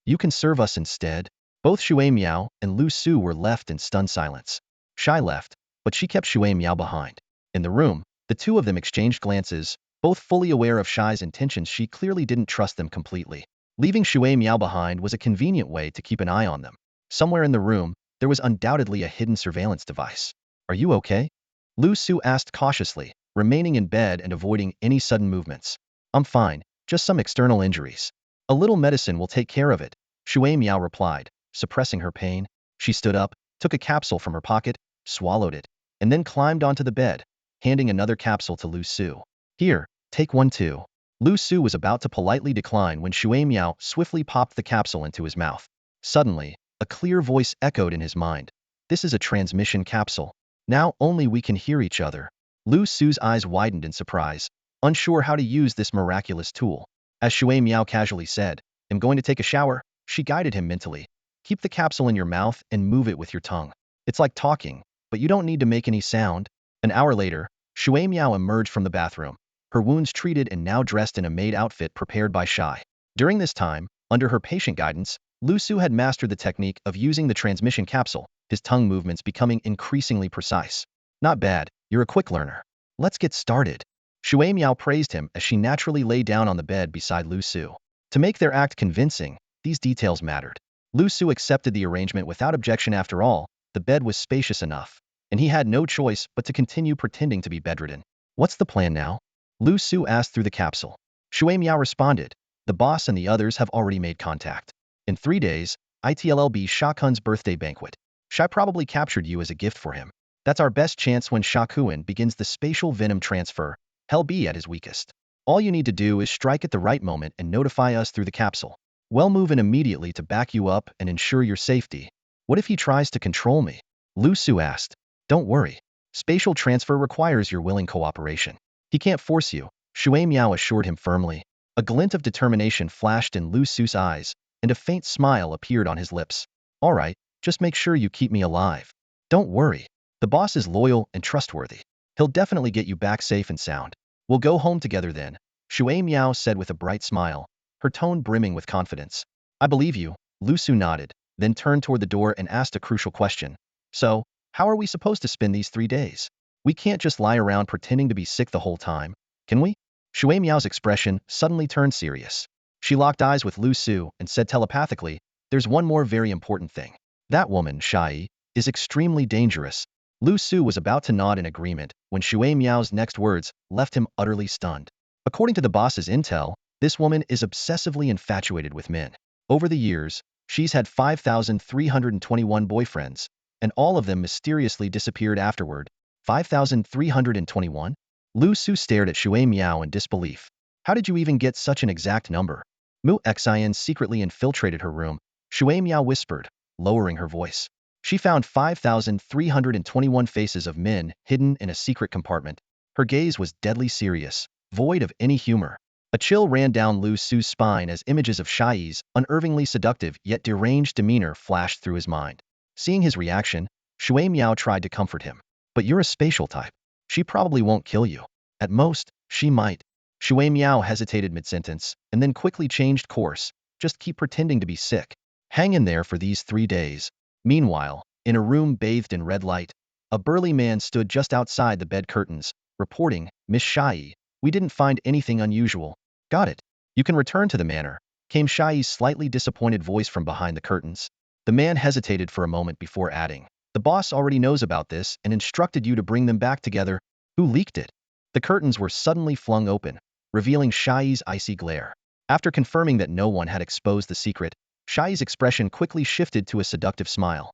You can serve us instead. Both Shui Miao and Liu Su were left in stunned silence. Shai left, but she kept Shui Miao behind. In the room, the two of them exchanged glances, both fully aware of Shai's intentions. She clearly didn't trust them completely. Leaving Shui Miao behind was a convenient way to keep an eye on them. Somewhere in the room, there was undoubtedly a hidden surveillance device. Are you okay? Liu Su asked cautiously, remaining in bed and avoiding any sudden movements. I'm fine, just some external injuries. A little medicine will take care of it, Shui Miao replied, suppressing her pain. She stood up, took a capsule from her pocket, swallowed it, and then climbed onto the bed, handing another capsule to Liu Su. Here, take one too. Liu Su was about to politely decline when Shui Miao swiftly popped the capsule into his mouth. Suddenly, a clear voice echoed in his mind. This is a transmission capsule. Now only we can hear each other. Liu Su's eyes widened in surprise, unsure how to use this miraculous tool. As Shui Miao casually said, I'm going to take a shower, she guided him mentally. Keep the capsule in your mouth and move it with your tongue. It's like talking, but you don't need to make any sound. An hour later, Shui Miao emerged from the bathroom, her wounds treated and now dressed in a maid outfit prepared by Shai. During this time, under her patient guidance, Liu Su had mastered the technique of using the transmission capsule, his tongue movements becoming increasingly precise. Not bad, you're a quick learner. Let's get started. Shui Miao praised him as she naturally lay down on the bed beside Liu Su. To make their act convincing, these details mattered. Liu Su accepted the arrangement without objection. After all, the bed was spacious enough, and he had no choice but to continue pretending to be bedridden. What's the plan now? Liu Su asked through the capsule. Shui Miao responded, the boss and the others have already made contact. In 3 days, ITLLB Sha Kun's birthday banquet. Shai probably captured you as a gift for him. That's our best chance when Sha Kun begins the spatial venom transfer. He'll be at his weakest. All you need to do is strike at the right moment and notify us through the capsule. We'll move in immediately to back you up and ensure your safety. What if he tries to control me? Liu Su asked. Don't worry. Spatial transfer requires your willing cooperation. He can't force you, Shui Miao assured him firmly. A glint of determination flashed in Liu Su's eyes, and a faint smile appeared on his lips. All right, just make sure you keep me alive. Don't worry. The boss is loyal and trustworthy. He'll definitely get you back safe and sound. We'll go home together then, Shui Miao said with a bright smile, her tone brimming with confidence. I believe you, Liu Su nodded, then turned toward the door and asked a crucial question. So, how are we supposed to spend these 3 days? We can't just lie around pretending to be sick the whole time, can we? Shui Miao's expression suddenly turned serious. She locked eyes with Liu Su and said telepathically, there's one more very important thing. That woman, Shai, is extremely dangerous. Liu Su was about to nod in agreement when Shui Miao's next words left him utterly stunned. According to the boss's intel, this woman is obsessively infatuated with men. Over the years, she's had 5,321 boyfriends, and all of them mysteriously disappeared afterward. 5,321? Liu Su stared at Shui Miao in disbelief. How did you even get such an exact number? Mu Xin secretly infiltrated her room, Shui Miao whispered, lowering her voice. She found 5,321 faces of men hidden in a secret compartment. Her gaze was deadly serious, void of any humor. A chill ran down Liu Su's spine as images of Shai's unnervingly seductive yet deranged demeanor flashed through his mind. Seeing his reaction, Shui Miao tried to comfort him. But you're a spatial type. She probably won't kill you. At most, she might. Shui Miao hesitated mid-sentence, and then quickly changed course. Just keep pretending to be sick. Hang in there for these 3 days. Meanwhile, in a room bathed in red light, a burly man stood just outside the bed curtains, reporting, Miss Shai, we didn't find anything unusual. Got it. You can return to the manor, came Shai's slightly disappointed voice from behind the curtains. The man hesitated for a moment before adding, the boss already knows about this and instructed you to bring them back together. Who leaked it? The curtains were suddenly flung open, revealing Shai's icy glare. After confirming that no one had exposed the secret, Shai's expression quickly shifted to a seductive smile.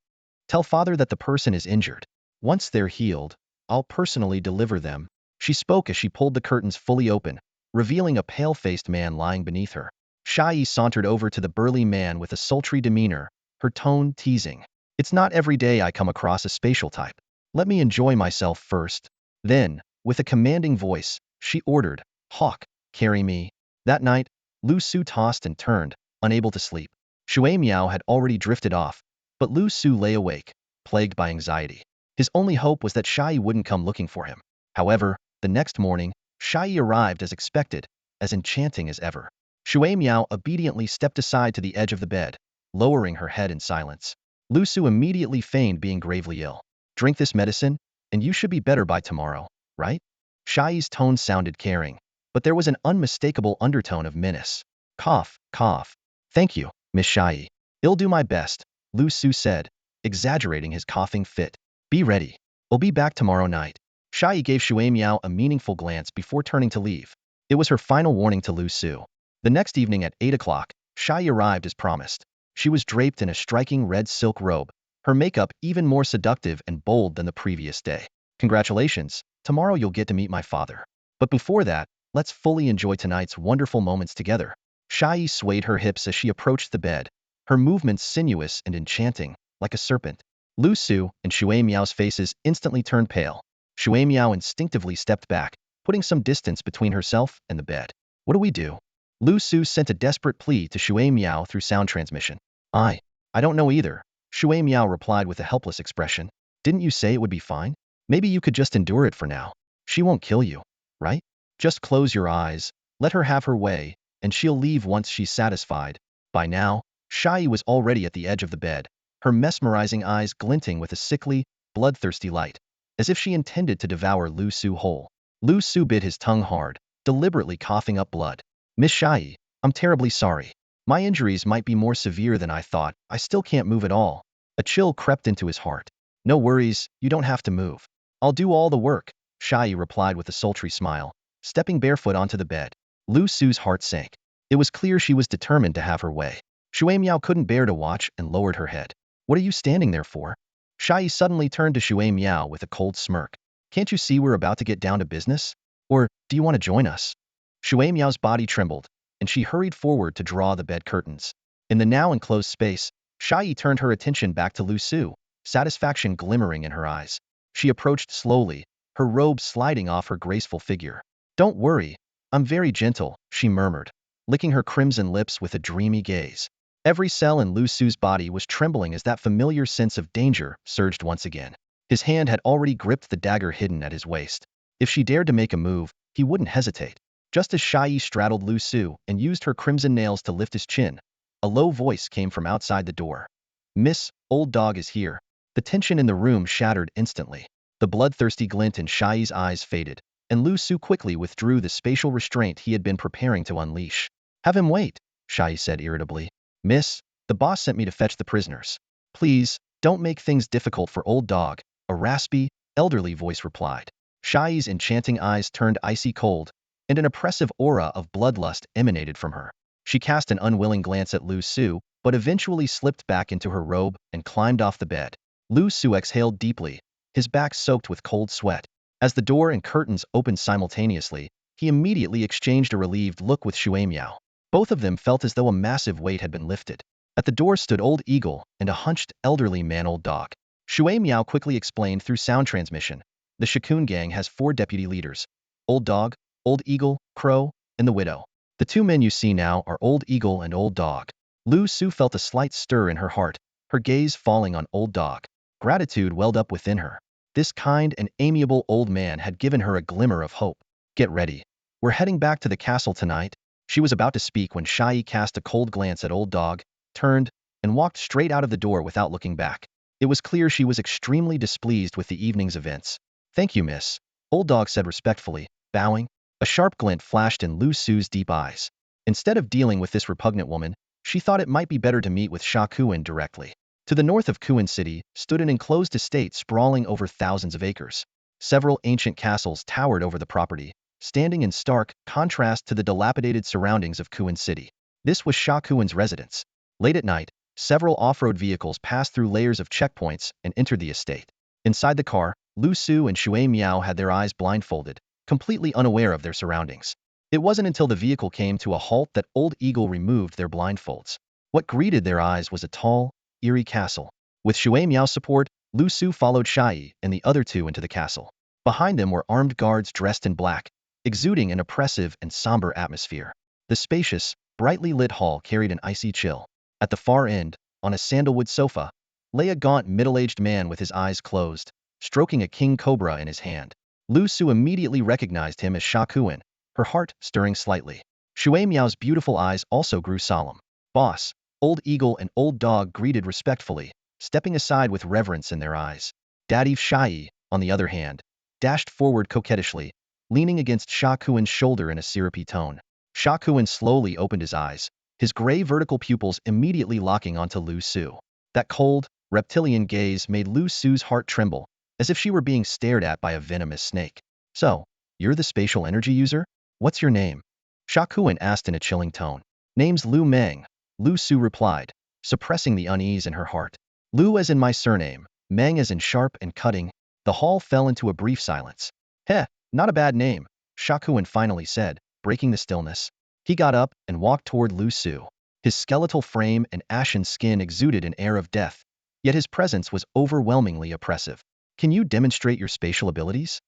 Tell father that the person is injured. Once they're healed, I'll personally deliver them. She spoke as she pulled the curtains fully open, revealing a pale-faced man lying beneath her. Shai sauntered over to the burly man with a sultry demeanor, her tone teasing. It's not every day I come across a spatial type. Let me enjoy myself first. Then, with a commanding voice, she ordered, Hawk, carry me. That night, Liu Su tossed and turned, unable to sleep. Shui Miao had already drifted off, but Liu Su lay awake, plagued by anxiety. His only hope was that Shai wouldn't come looking for him. However, the next morning, Shai arrived as expected, as enchanting as ever. Shui Miao obediently stepped aside to the edge of the bed, lowering her head in silence. Liu Su immediately feigned being gravely ill. Drink this medicine, and you should be better by tomorrow, right? Shai's tone sounded caring, but there was an unmistakable undertone of menace. Cough, cough. Thank you, Miss Shai. I'll do my best, Liu Su said, exaggerating his coughing fit. Be ready. I'll be back tomorrow night. Shai gave Shui Miao a meaningful glance before turning to leave. It was her final warning to Liu Su. The next evening at 8 o'clock, Shai arrived as promised. She was draped in a striking red silk robe, her makeup even more seductive and bold than the previous day. Congratulations, tomorrow you'll get to meet my father. But before that, let's fully enjoy tonight's wonderful moments together. Shai swayed her hips as she approached the bed, her movements sinuous and enchanting, like a serpent. Liu Su and Shui Miao's faces instantly turned pale. Shui Miao instinctively stepped back, putting some distance between herself and the bed. What do we do? Liu Su sent a desperate plea to Shui Miao through sound transmission. I don't know either, Shui Miao replied with a helpless expression. Didn't you say it would be fine? Maybe you could just endure it for now. She won't kill you, right? Just close your eyes, let her have her way, and she'll leave once she's satisfied. By now, Shai was already at the edge of the bed, her mesmerizing eyes glinting with a sickly, bloodthirsty light, as if she intended to devour Liu Su whole. Liu Su bit his tongue hard, deliberately coughing up blood. Miss Shai, I'm terribly sorry. My injuries might be more severe than I thought. I still can't move at all. A chill crept into his heart. No worries, you don't have to move. I'll do all the work, Shai replied with a sultry smile, stepping barefoot onto the bed. Liu Su's heart sank. It was clear she was determined to have her way. Shui Miao couldn't bear to watch and lowered her head. What are you standing there for? Shai suddenly turned to Shui Miao with a cold smirk. Can't you see we're about to get down to business? Or, do you want to join us? Shui Miao's body trembled, and she hurried forward to draw the bed curtains. In the now enclosed space, Shai turned her attention back to Liu Su, satisfaction glimmering in her eyes. She approached slowly, her robe sliding off her graceful figure. Don't worry, I'm very gentle, she murmured, licking her crimson lips with a dreamy gaze. Every cell in Liu Su's body was trembling as that familiar sense of danger surged once again. His hand had already gripped the dagger hidden at his waist. If she dared to make a move, he wouldn't hesitate. Just as Shai straddled Liu Su and used her crimson nails to lift his chin, a low voice came from outside the door. Miss, old dog is here. The tension in the room shattered instantly. The bloodthirsty glint in Shai's eyes faded, and Liu Su quickly withdrew the spatial restraint he had been preparing to unleash. Have him wait, Shai said irritably. Miss, the boss sent me to fetch the prisoners. Please, don't make things difficult for old dog, a raspy, elderly voice replied. Shai's enchanting eyes turned icy cold, and an oppressive aura of bloodlust emanated from her. She cast an unwilling glance at Liu Su, but eventually slipped back into her robe and climbed off the bed. Liu Su exhaled deeply, his back soaked with cold sweat. As the door and curtains opened simultaneously, he immediately exchanged a relieved look with Shui Miao. Both of them felt as though a massive weight had been lifted. At the door stood Old Eagle and a hunched, elderly man Old Dog. Shui Miao quickly explained through sound transmission. The Shikun gang has 4 deputy leaders. Old Dog, Old Eagle, Crow, and the Widow. The 2 men you see now are Old Eagle and Old Dog. Liu Su felt a slight stir in her heart, her gaze falling on Old Dog. Gratitude welled up within her. This kind and amiable old man had given her a glimmer of hope. Get ready. We're heading back to the castle tonight. She was about to speak when Shai cast a cold glance at Old Dog, turned, and walked straight out of the door without looking back. It was clear she was extremely displeased with the evening's events. Thank you, miss, Old Dog said respectfully, bowing. A sharp glint flashed in Liu Su's deep eyes. Instead of dealing with this repugnant woman, she thought it might be better to meet with Sha Kuan directly. To the north of Kuan City stood an enclosed estate sprawling over thousands of acres. Several ancient castles towered over the property, standing in stark contrast to the dilapidated surroundings of Kuan City. This was Sha Kuan's residence. Late at night, several off-road vehicles passed through layers of checkpoints and entered the estate. Inside the car, Liu Su and Shui Miao had their eyes blindfolded, completely unaware of their surroundings. It wasn't until the vehicle came to a halt that Old Eagle removed their blindfolds. What greeted their eyes was a tall, eerie castle. With Shui Miao's support, Liu Su followed Shai and the other 2 into the castle. Behind them were armed guards dressed in black, exuding an oppressive and somber atmosphere. The spacious, brightly lit hall carried an icy chill. At the far end, on a sandalwood sofa, lay a gaunt middle-aged man with his eyes closed, stroking a king cobra in his hand. Liu Su immediately recognized him as Sha Kuan, her heart stirring slightly. Shui Miao's beautiful eyes also grew solemn. Boss, Old Eagle and Old Dog greeted respectfully, stepping aside with reverence in their eyes. Daddy Shai, on the other hand, dashed forward coquettishly, leaning against Sha Kuan's shoulder in a syrupy tone. Sha Kuan slowly opened his eyes, his gray vertical pupils immediately locking onto Liu Su. That cold, reptilian gaze made Liu Su's heart tremble, as if she were being stared at by a venomous snake. So, you're the spatial energy user? What's your name? Sha Kuan asked in a chilling tone. Name's Liu Meng, Liu Su replied, suppressing the unease in her heart. Liu as in my surname, Meng as in sharp and cutting. The hall fell into a brief silence. Heh, not a bad name, Sha Kuan finally said, breaking the stillness. He got up and walked toward Liu Su. His skeletal frame and ashen skin exuded an air of death, yet his presence was overwhelmingly oppressive. Can you demonstrate your spatial abilities?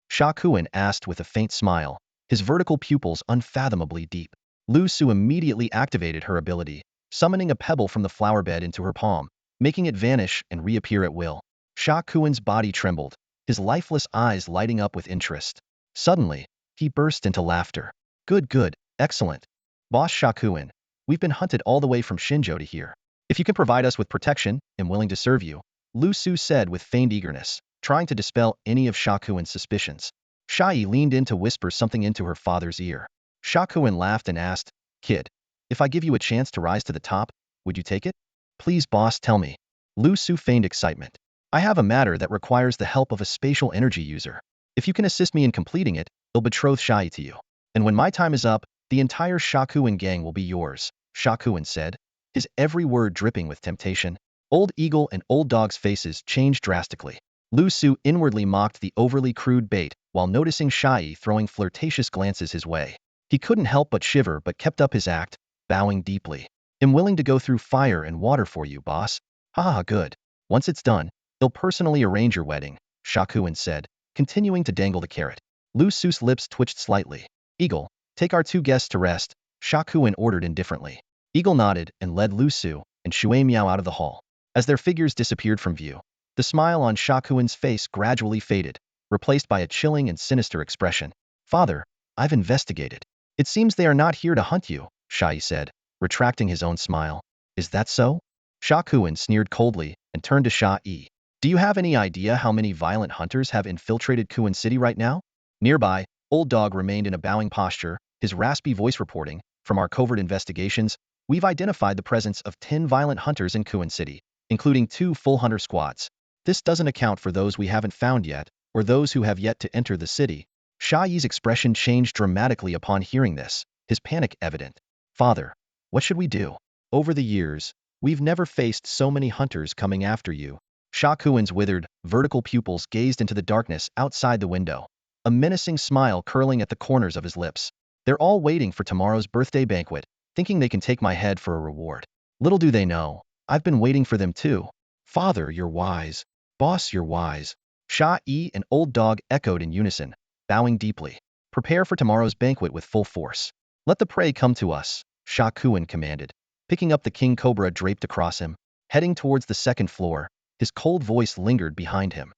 Sha Kuan asked with a faint smile, his vertical pupils unfathomably deep. Liu Su immediately activated her ability, summoning a pebble from the flower bed into her palm, making it vanish and reappear at will. Sha Kuan's body trembled, his lifeless eyes lighting up with interest. Suddenly, he burst into laughter. Good, excellent. Boss Sha Kuan, we've been hunted all the way from Shinzhou to here. If you can provide us with protection, I'm willing to serve you, Liu Su said with feigned eagerness, trying to dispel any of Sha Kuan's suspicions. Shai leaned in to whisper something into her father's ear. Sha Kuan laughed and asked, Kid, if I give you a chance to rise to the top, would you take it? Please boss, tell me. Liu Su feigned excitement. I have a matter that requires the help of a spatial energy user. If you can assist me in completing it, I'll betroth Shai to you. And when my time is up, the entire Sha Kuan gang will be yours, Sha Kuan said, his every word dripping with temptation. Old Eagle and Old Dog's faces changed drastically. Liu Su inwardly mocked the overly crude bait while noticing Shai throwing flirtatious glances his way. He couldn't help but shiver but kept up his act, bowing deeply. I'm willing to go through fire and water for you, boss. Haha, good. Once it's done, I'll personally arrange your wedding, Sha Kuan said, continuing to dangle the carrot. Liu Su's lips twitched slightly. Eagle, take our two guests to rest, Sha Kuan ordered indifferently. Eagle nodded and led Liu Su and Shui Miao out of the hall. As their figures disappeared from view, the smile on Sha Kuan's face gradually faded, replaced by a chilling and sinister expression. Father, I've investigated. It seems they are not here to hunt you, Shai said, retracting his own smile. Is that so? Sha Kuan sneered coldly and turned to Sha Yi. Do you have any idea how many violent hunters have infiltrated Kuan City right now? Nearby, Old Dog remained in a bowing posture, his raspy voice reporting, from our covert investigations, we've identified the presence of 10 violent hunters in Kuan City, including 2 full hunter squads. This doesn't account for those we haven't found yet, or those who have yet to enter the city. Sha Yi's expression changed dramatically upon hearing this, his panic evident. Father, what should we do? Over the years, we've never faced so many hunters coming after you. Sha Kuan's withered, vertical pupils gazed into the darkness outside the window, a menacing smile curling at the corners of his lips. They're all waiting for tomorrow's birthday banquet, thinking they can take my head for a reward. Little do they know, I've been waiting for them too. Father, you're wise. Boss, you're wise. Sha Yi and Old Dog echoed in unison, bowing deeply. Prepare for tomorrow's banquet with full force. Let the prey come to us, Sha Kuan commanded, picking up the king cobra draped across him. Heading towards the second floor, his cold voice lingered behind him.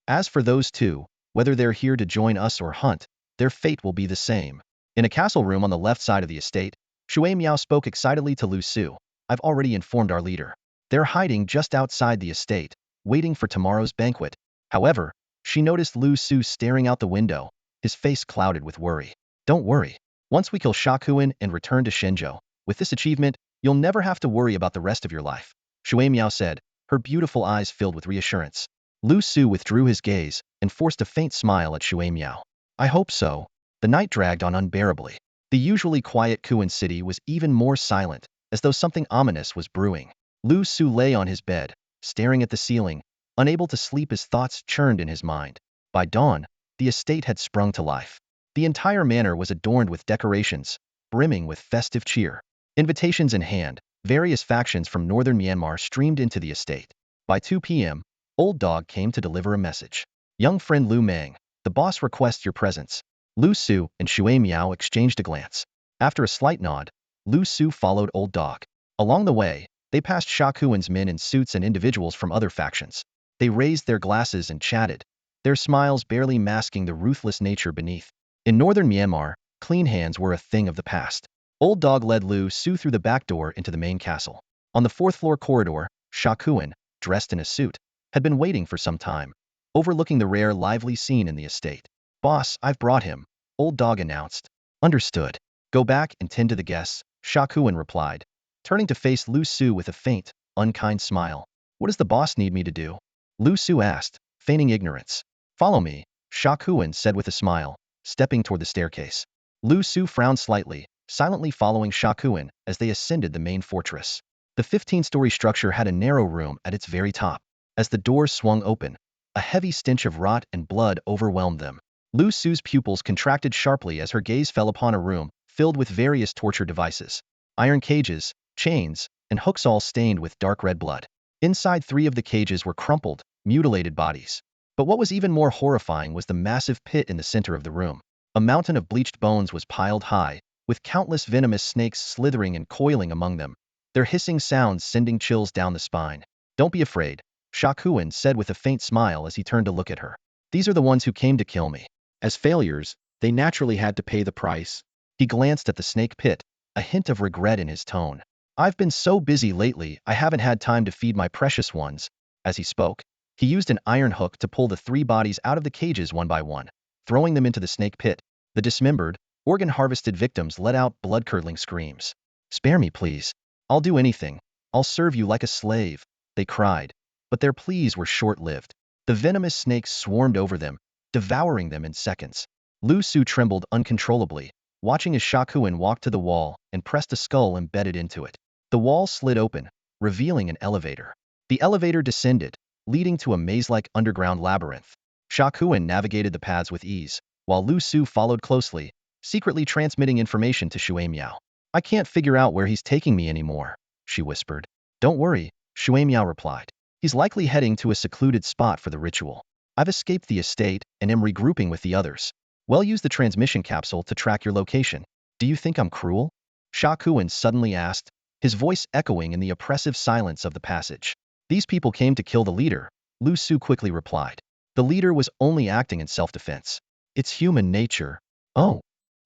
As for those two, whether they're here to join us or hunt, their fate will be the same. In a castle room on the left side of the estate, Shui Miao spoke excitedly to Liu Su. I've already informed our leader. They're hiding just outside the estate, waiting for tomorrow's banquet. However, she noticed Liu Su staring out the window, his face clouded with worry. Don't worry. Once we kill Sha Kuan and return to Shenzhou, with this achievement, you'll never have to worry about the rest of your life, Shui Miao said, her beautiful eyes filled with reassurance. Liu Su withdrew his gaze and forced a faint smile at Shui Miao. I hope so. The night dragged on unbearably. The usually quiet Kuan City was even more silent, as though something ominous was brewing. Liu Su lay on his bed, staring at the ceiling, unable to sleep as thoughts churned in his mind. By dawn, the estate had sprung to life. The entire manor was adorned with decorations, brimming with festive cheer. Invitations in hand, various factions from northern Myanmar streamed into the estate. By 2 p.m., Old Dog came to deliver a message. Young friend Liu Meng, the boss requests your presence. Liu Su and Shui Miao exchanged a glance. After a slight nod, Liu Su followed Old Dog. Along the way, they passed Sha Kuan's men in suits and individuals from other factions. They raised their glasses and chatted, their smiles barely masking the ruthless nature beneath. In northern Myanmar, clean hands were a thing of the past. Old Dog led Liu Su through the back door into the main castle. On the fourth-floor corridor, Sha Kuan, dressed in a suit, had been waiting for some time, overlooking the rare lively scene in the estate. "Boss, I've brought him," Old Dog announced. "Understood. Go back and tend to the guests," Sha Kuan replied, turning to face Liu Su with a faint, unkind smile. "What does the boss need me to do?" Liu Su asked, feigning ignorance. "Follow me," Sha Kuan said with a smile, stepping toward the staircase. Liu Su frowned slightly, silently following Sha Kuan as they ascended the main fortress. The 15-story structure had a narrow room at its very top. As the doors swung open, a heavy stench of rot and blood overwhelmed them. Liu Su's pupils contracted sharply as her gaze fell upon a room filled with various torture devices. Iron cages, chains, and hooks all stained with dark red blood. Inside 3 of the cages were crumpled, mutilated bodies. But what was even more horrifying was the massive pit in the center of the room. A mountain of bleached bones was piled high, with countless venomous snakes slithering and coiling among them, their hissing sounds sending chills down the spine. "Don't be afraid," Sha Kuan said with a faint smile as he turned to look at her. "These are the ones who came to kill me. As failures, they naturally had to pay the price." He glanced at the snake pit, a hint of regret in his tone. "I've been so busy lately, I haven't had time to feed my precious ones." As he spoke, he used an iron hook to pull the 3 bodies out of the cages one by one, throwing them into the snake pit. The dismembered, organ-harvested victims let out blood-curdling screams. "Spare me, please. I'll do anything. I'll serve you like a slave," they cried. But their pleas were short-lived. The venomous snakes swarmed over them, devouring them in seconds. Liu Su trembled uncontrollably, watching as Sha Kuan walked to the wall and pressed a skull embedded into it. The wall slid open, revealing an elevator. The elevator descended, leading to a maze-like underground labyrinth. Sha Kuan navigated the paths with ease, while Liu Su followed closely, secretly transmitting information to Shui Miao. "I can't figure out where he's taking me anymore," she whispered. "Don't worry," Shui Miao replied. "He's likely heading to a secluded spot for the ritual. I've escaped the estate and am regrouping with the others. We'll use the transmission capsule to track your location. Do you think I'm cruel?" Sha Kuan suddenly asked, his voice echoing in the oppressive silence of the passage. "These people came to kill the leader," Liu Su quickly replied. "The leader was only acting in self-defense. It's human nature." "Oh."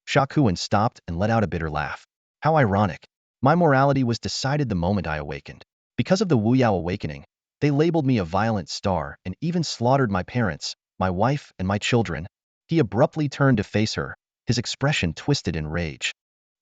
Sha Kuan stopped and let out a bitter laugh. "How ironic. My morality was decided the moment I awakened. Because of the Wu Yao awakening, they labeled me a violent star and even slaughtered my parents, my wife, and my children." He abruptly turned to face her, his expression twisted in rage.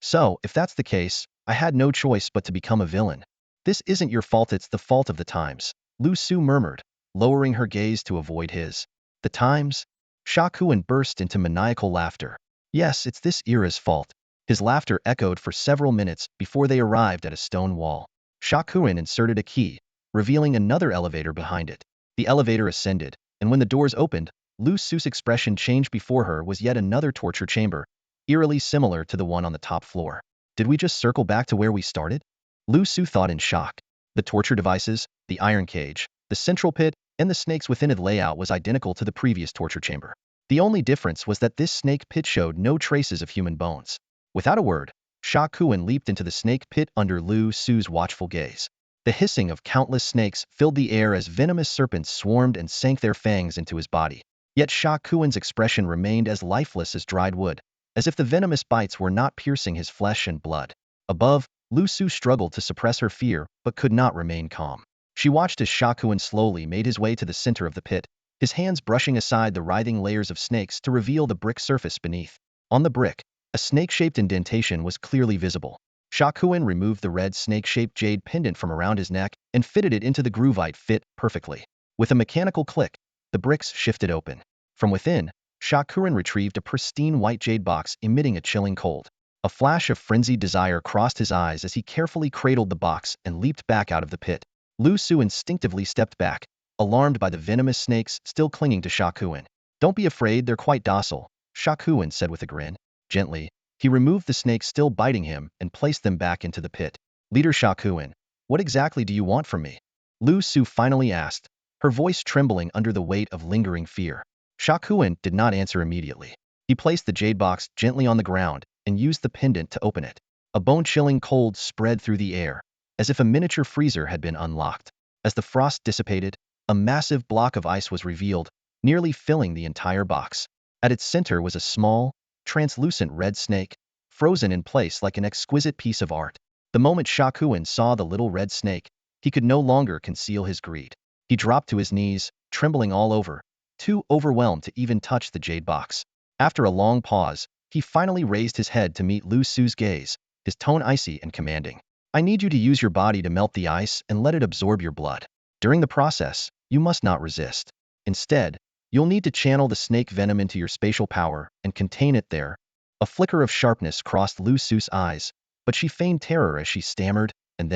"So, if that's the case, I had no choice but to become a villain." "This isn't your fault, it's the fault of the times," Liu Su murmured, lowering her gaze to avoid his. "The times?" Sha Kuan burst into maniacal laughter. "Yes, it's this era's fault." His laughter echoed for several minutes before they arrived at a stone wall. Sha Kuan inserted a key, revealing another elevator behind it. The elevator ascended, and when the doors opened, Liu Su's expression changed. Before her was yet another torture chamber, eerily similar to the one on the top floor. "Did we just circle back to where we started?" Liu Su thought in shock. The torture devices, the iron cage, the central pit, and the snakes within it layout was identical to the previous torture chamber. The only difference was that this snake pit showed no traces of human bones. Without a word, Sha Kuan leaped into the snake pit under Liu Su's watchful gaze. The hissing of countless snakes filled the air as venomous serpents swarmed and sank their fangs into his body. Yet Sha Kuan's expression remained as lifeless as dried wood, as if the venomous bites were not piercing his flesh and blood. Above, Liu Su struggled to suppress her fear but could not remain calm. She watched as Sha Kuan slowly made his way to the center of the pit, his hands brushing aside the writhing layers of snakes to reveal the brick surface beneath. On the brick, a snake-shaped indentation was clearly visible. Sha Kuan removed the red snake-shaped jade pendant from around his neck and fitted it into the groovite fit perfectly. With a mechanical click, the bricks shifted open. From within, Sha Kuan retrieved a pristine white jade box emitting a chilling cold. A flash of frenzied desire crossed his eyes as he carefully cradled the box and leaped back out of the pit. Liu Su instinctively stepped back, alarmed by the venomous snakes still clinging to Sha Kuan. "Don't be afraid, they're quite docile," Sha Kuan said with a grin. Gently, he removed the snakes still biting him and placed them back into the pit. "Leader Sha Kuan, what exactly do you want from me?" Liu Su finally asked, her voice trembling under the weight of lingering fear. Sha Kuan did not answer immediately. He placed the jade box gently on the ground and used the pendant to open it. A bone-chilling cold spread through the air, as if a miniature freezer had been unlocked. As the frost dissipated, a massive block of ice was revealed, nearly filling the entire box. At its center was a small, translucent red snake, frozen in place like an exquisite piece of art. The moment Shakuin saw the little red snake, he could no longer conceal his greed. He dropped to his knees, trembling all over, too overwhelmed to even touch the jade box. After a long pause, he finally raised his head to meet Liu Su's gaze, his tone icy and commanding. I need you to use your body to melt the ice and let it absorb your blood. During the process, you must not resist. Instead, you'll need to channel the snake venom into your spatial power and contain it there. A flicker of sharpness crossed Liu Su's eyes, but she feigned terror as she stammered, and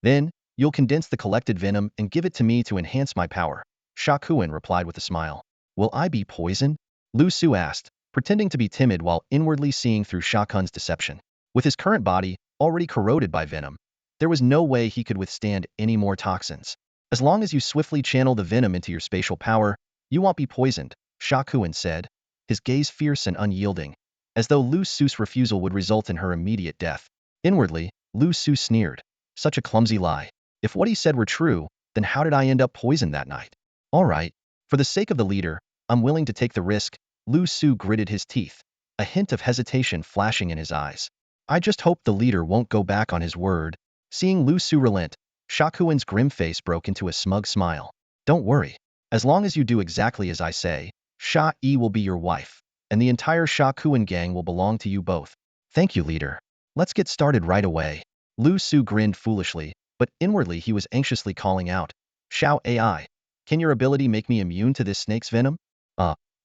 then, you'll condense the collected venom and give it to me to enhance my power. Shakuin replied with a smile. Will I be poisoned? Liu Su asked, pretending to be timid while inwardly seeing through Shakun's deception. With his current body already corroded by venom, there was no way he could withstand any more toxins. As long as you swiftly channel the venom into your spatial power, you won't be poisoned, Shakuin said, his gaze fierce and unyielding, as though Liu Su's refusal would result in her immediate death. Inwardly, Liu Su sneered. Such a clumsy lie. If what he said were true, then how did I end up poisoned that night? All right, for the sake of the leader, I'm willing to take the risk. Liu Su gritted his teeth, a hint of hesitation flashing in his eyes. I just hope the leader won't go back on his word. Seeing Liu Su relent, Shakuin's grim face broke into a smug smile. Don't worry. As long as you do exactly as I say, Sha-Yi will be your wife, and the entire Shakuin gang will belong to you both. Thank you, leader. Let's get started right away. Liu Su grinned foolishly, but inwardly he was anxiously calling out. Xiao AI, can your ability make me immune to this snake's venom?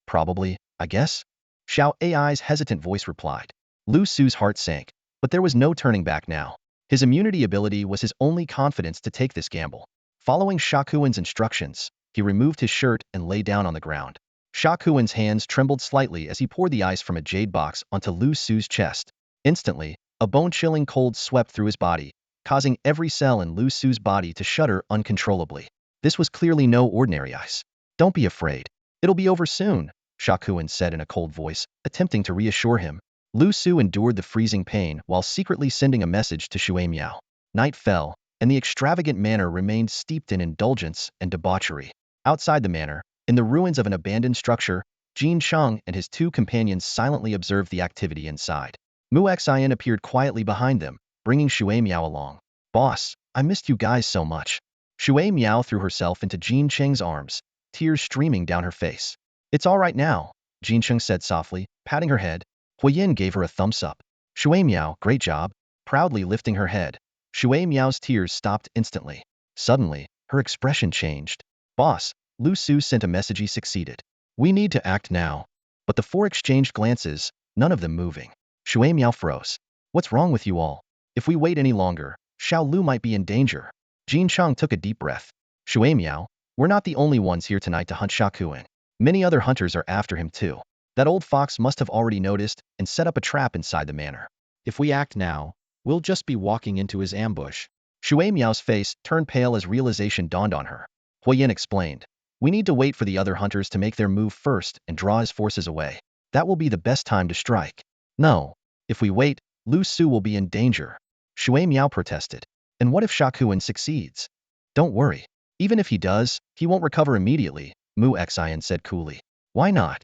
Probably, I guess. Xiao AI's hesitant voice replied. Liu Su's heart sank, but there was no turning back now. His immunity ability was his only confidence to take this gamble. Following Shakuin's instructions, he removed his shirt and lay down on the ground. Shakuin's hands trembled slightly as he poured the ice from a jade box onto Liu Su's chest. Instantly, a bone-chilling cold swept through his body, causing every cell in Liu Su's body to shudder uncontrollably. This was clearly no ordinary ice. Don't be afraid. It'll be over soon, Shakuin said in a cold voice, attempting to reassure him. Liu Su endured the freezing pain while secretly sending a message to Shui Miao. Night fell, and the extravagant manor remained steeped in indulgence and debauchery. Outside the manor, in the ruins of an abandoned structure, Jin Cheng and his two companions silently observed the activity inside. Mu Xian appeared quietly behind them, bringing Shui Miao along. Boss, I missed you guys so much. Shui Miao threw herself into Jin Cheng's arms, tears streaming down her face. It's all right now, Jin Cheng said softly, patting her head. Huiyin gave her a thumbs up. Shui Miao, great job, proudly lifting her head. Shui Miao's tears stopped instantly. Suddenly, her expression changed. Boss, Liu Su sent a message. He succeeded. We need to act now. But the four exchanged glances, none of them moving. Shui Miao froze. What's wrong with you all? If we wait any longer, Xiao Lu might be in danger. Jin Cheng took a deep breath. Shui Miao, we're not the only ones here tonight to hunt Shakuin. Many other hunters are after him too. That old fox must have already noticed and set up a trap inside the manor. If we act now, we'll just be walking into his ambush. Shui Miao's face turned pale as realization dawned on her. Huiyin explained. We need to wait for the other hunters to make their move first and draw his forces away. That will be the best time to strike. No. If we wait, Liu Su will be in danger. Shui Miao protested. And what if Shakuin succeeds? Don't worry. Even if he does, he won't recover immediately, Mu Xian said coolly. Why not?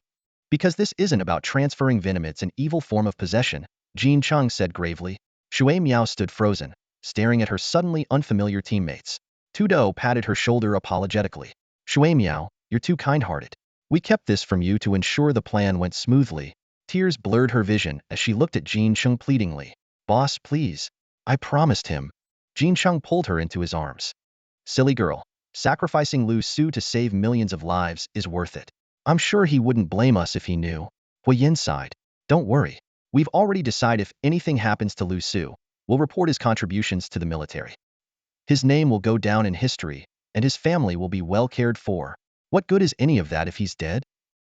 Because this isn't about transferring venom, it's an evil form of possession, Jin Cheng said gravely. Shui Miao stood frozen, staring at her suddenly unfamiliar teammates. Tudo patted her shoulder apologetically. Shui Miao, you're too kind-hearted. We kept this from you to ensure the plan went smoothly. Tears blurred her vision as she looked at Jin Cheng pleadingly. Boss, please. I promised him. Jin Cheng pulled her into his arms. Silly girl. Sacrificing Liu Su to save millions of lives is worth it. I'm sure he wouldn't blame us if he knew. Huiyin sighed. Don't worry. We've already decided if anything happens to Liu Su, we'll report his contributions to the military. His name will go down in history, and his family will be well cared for. What good is any of that if he's dead?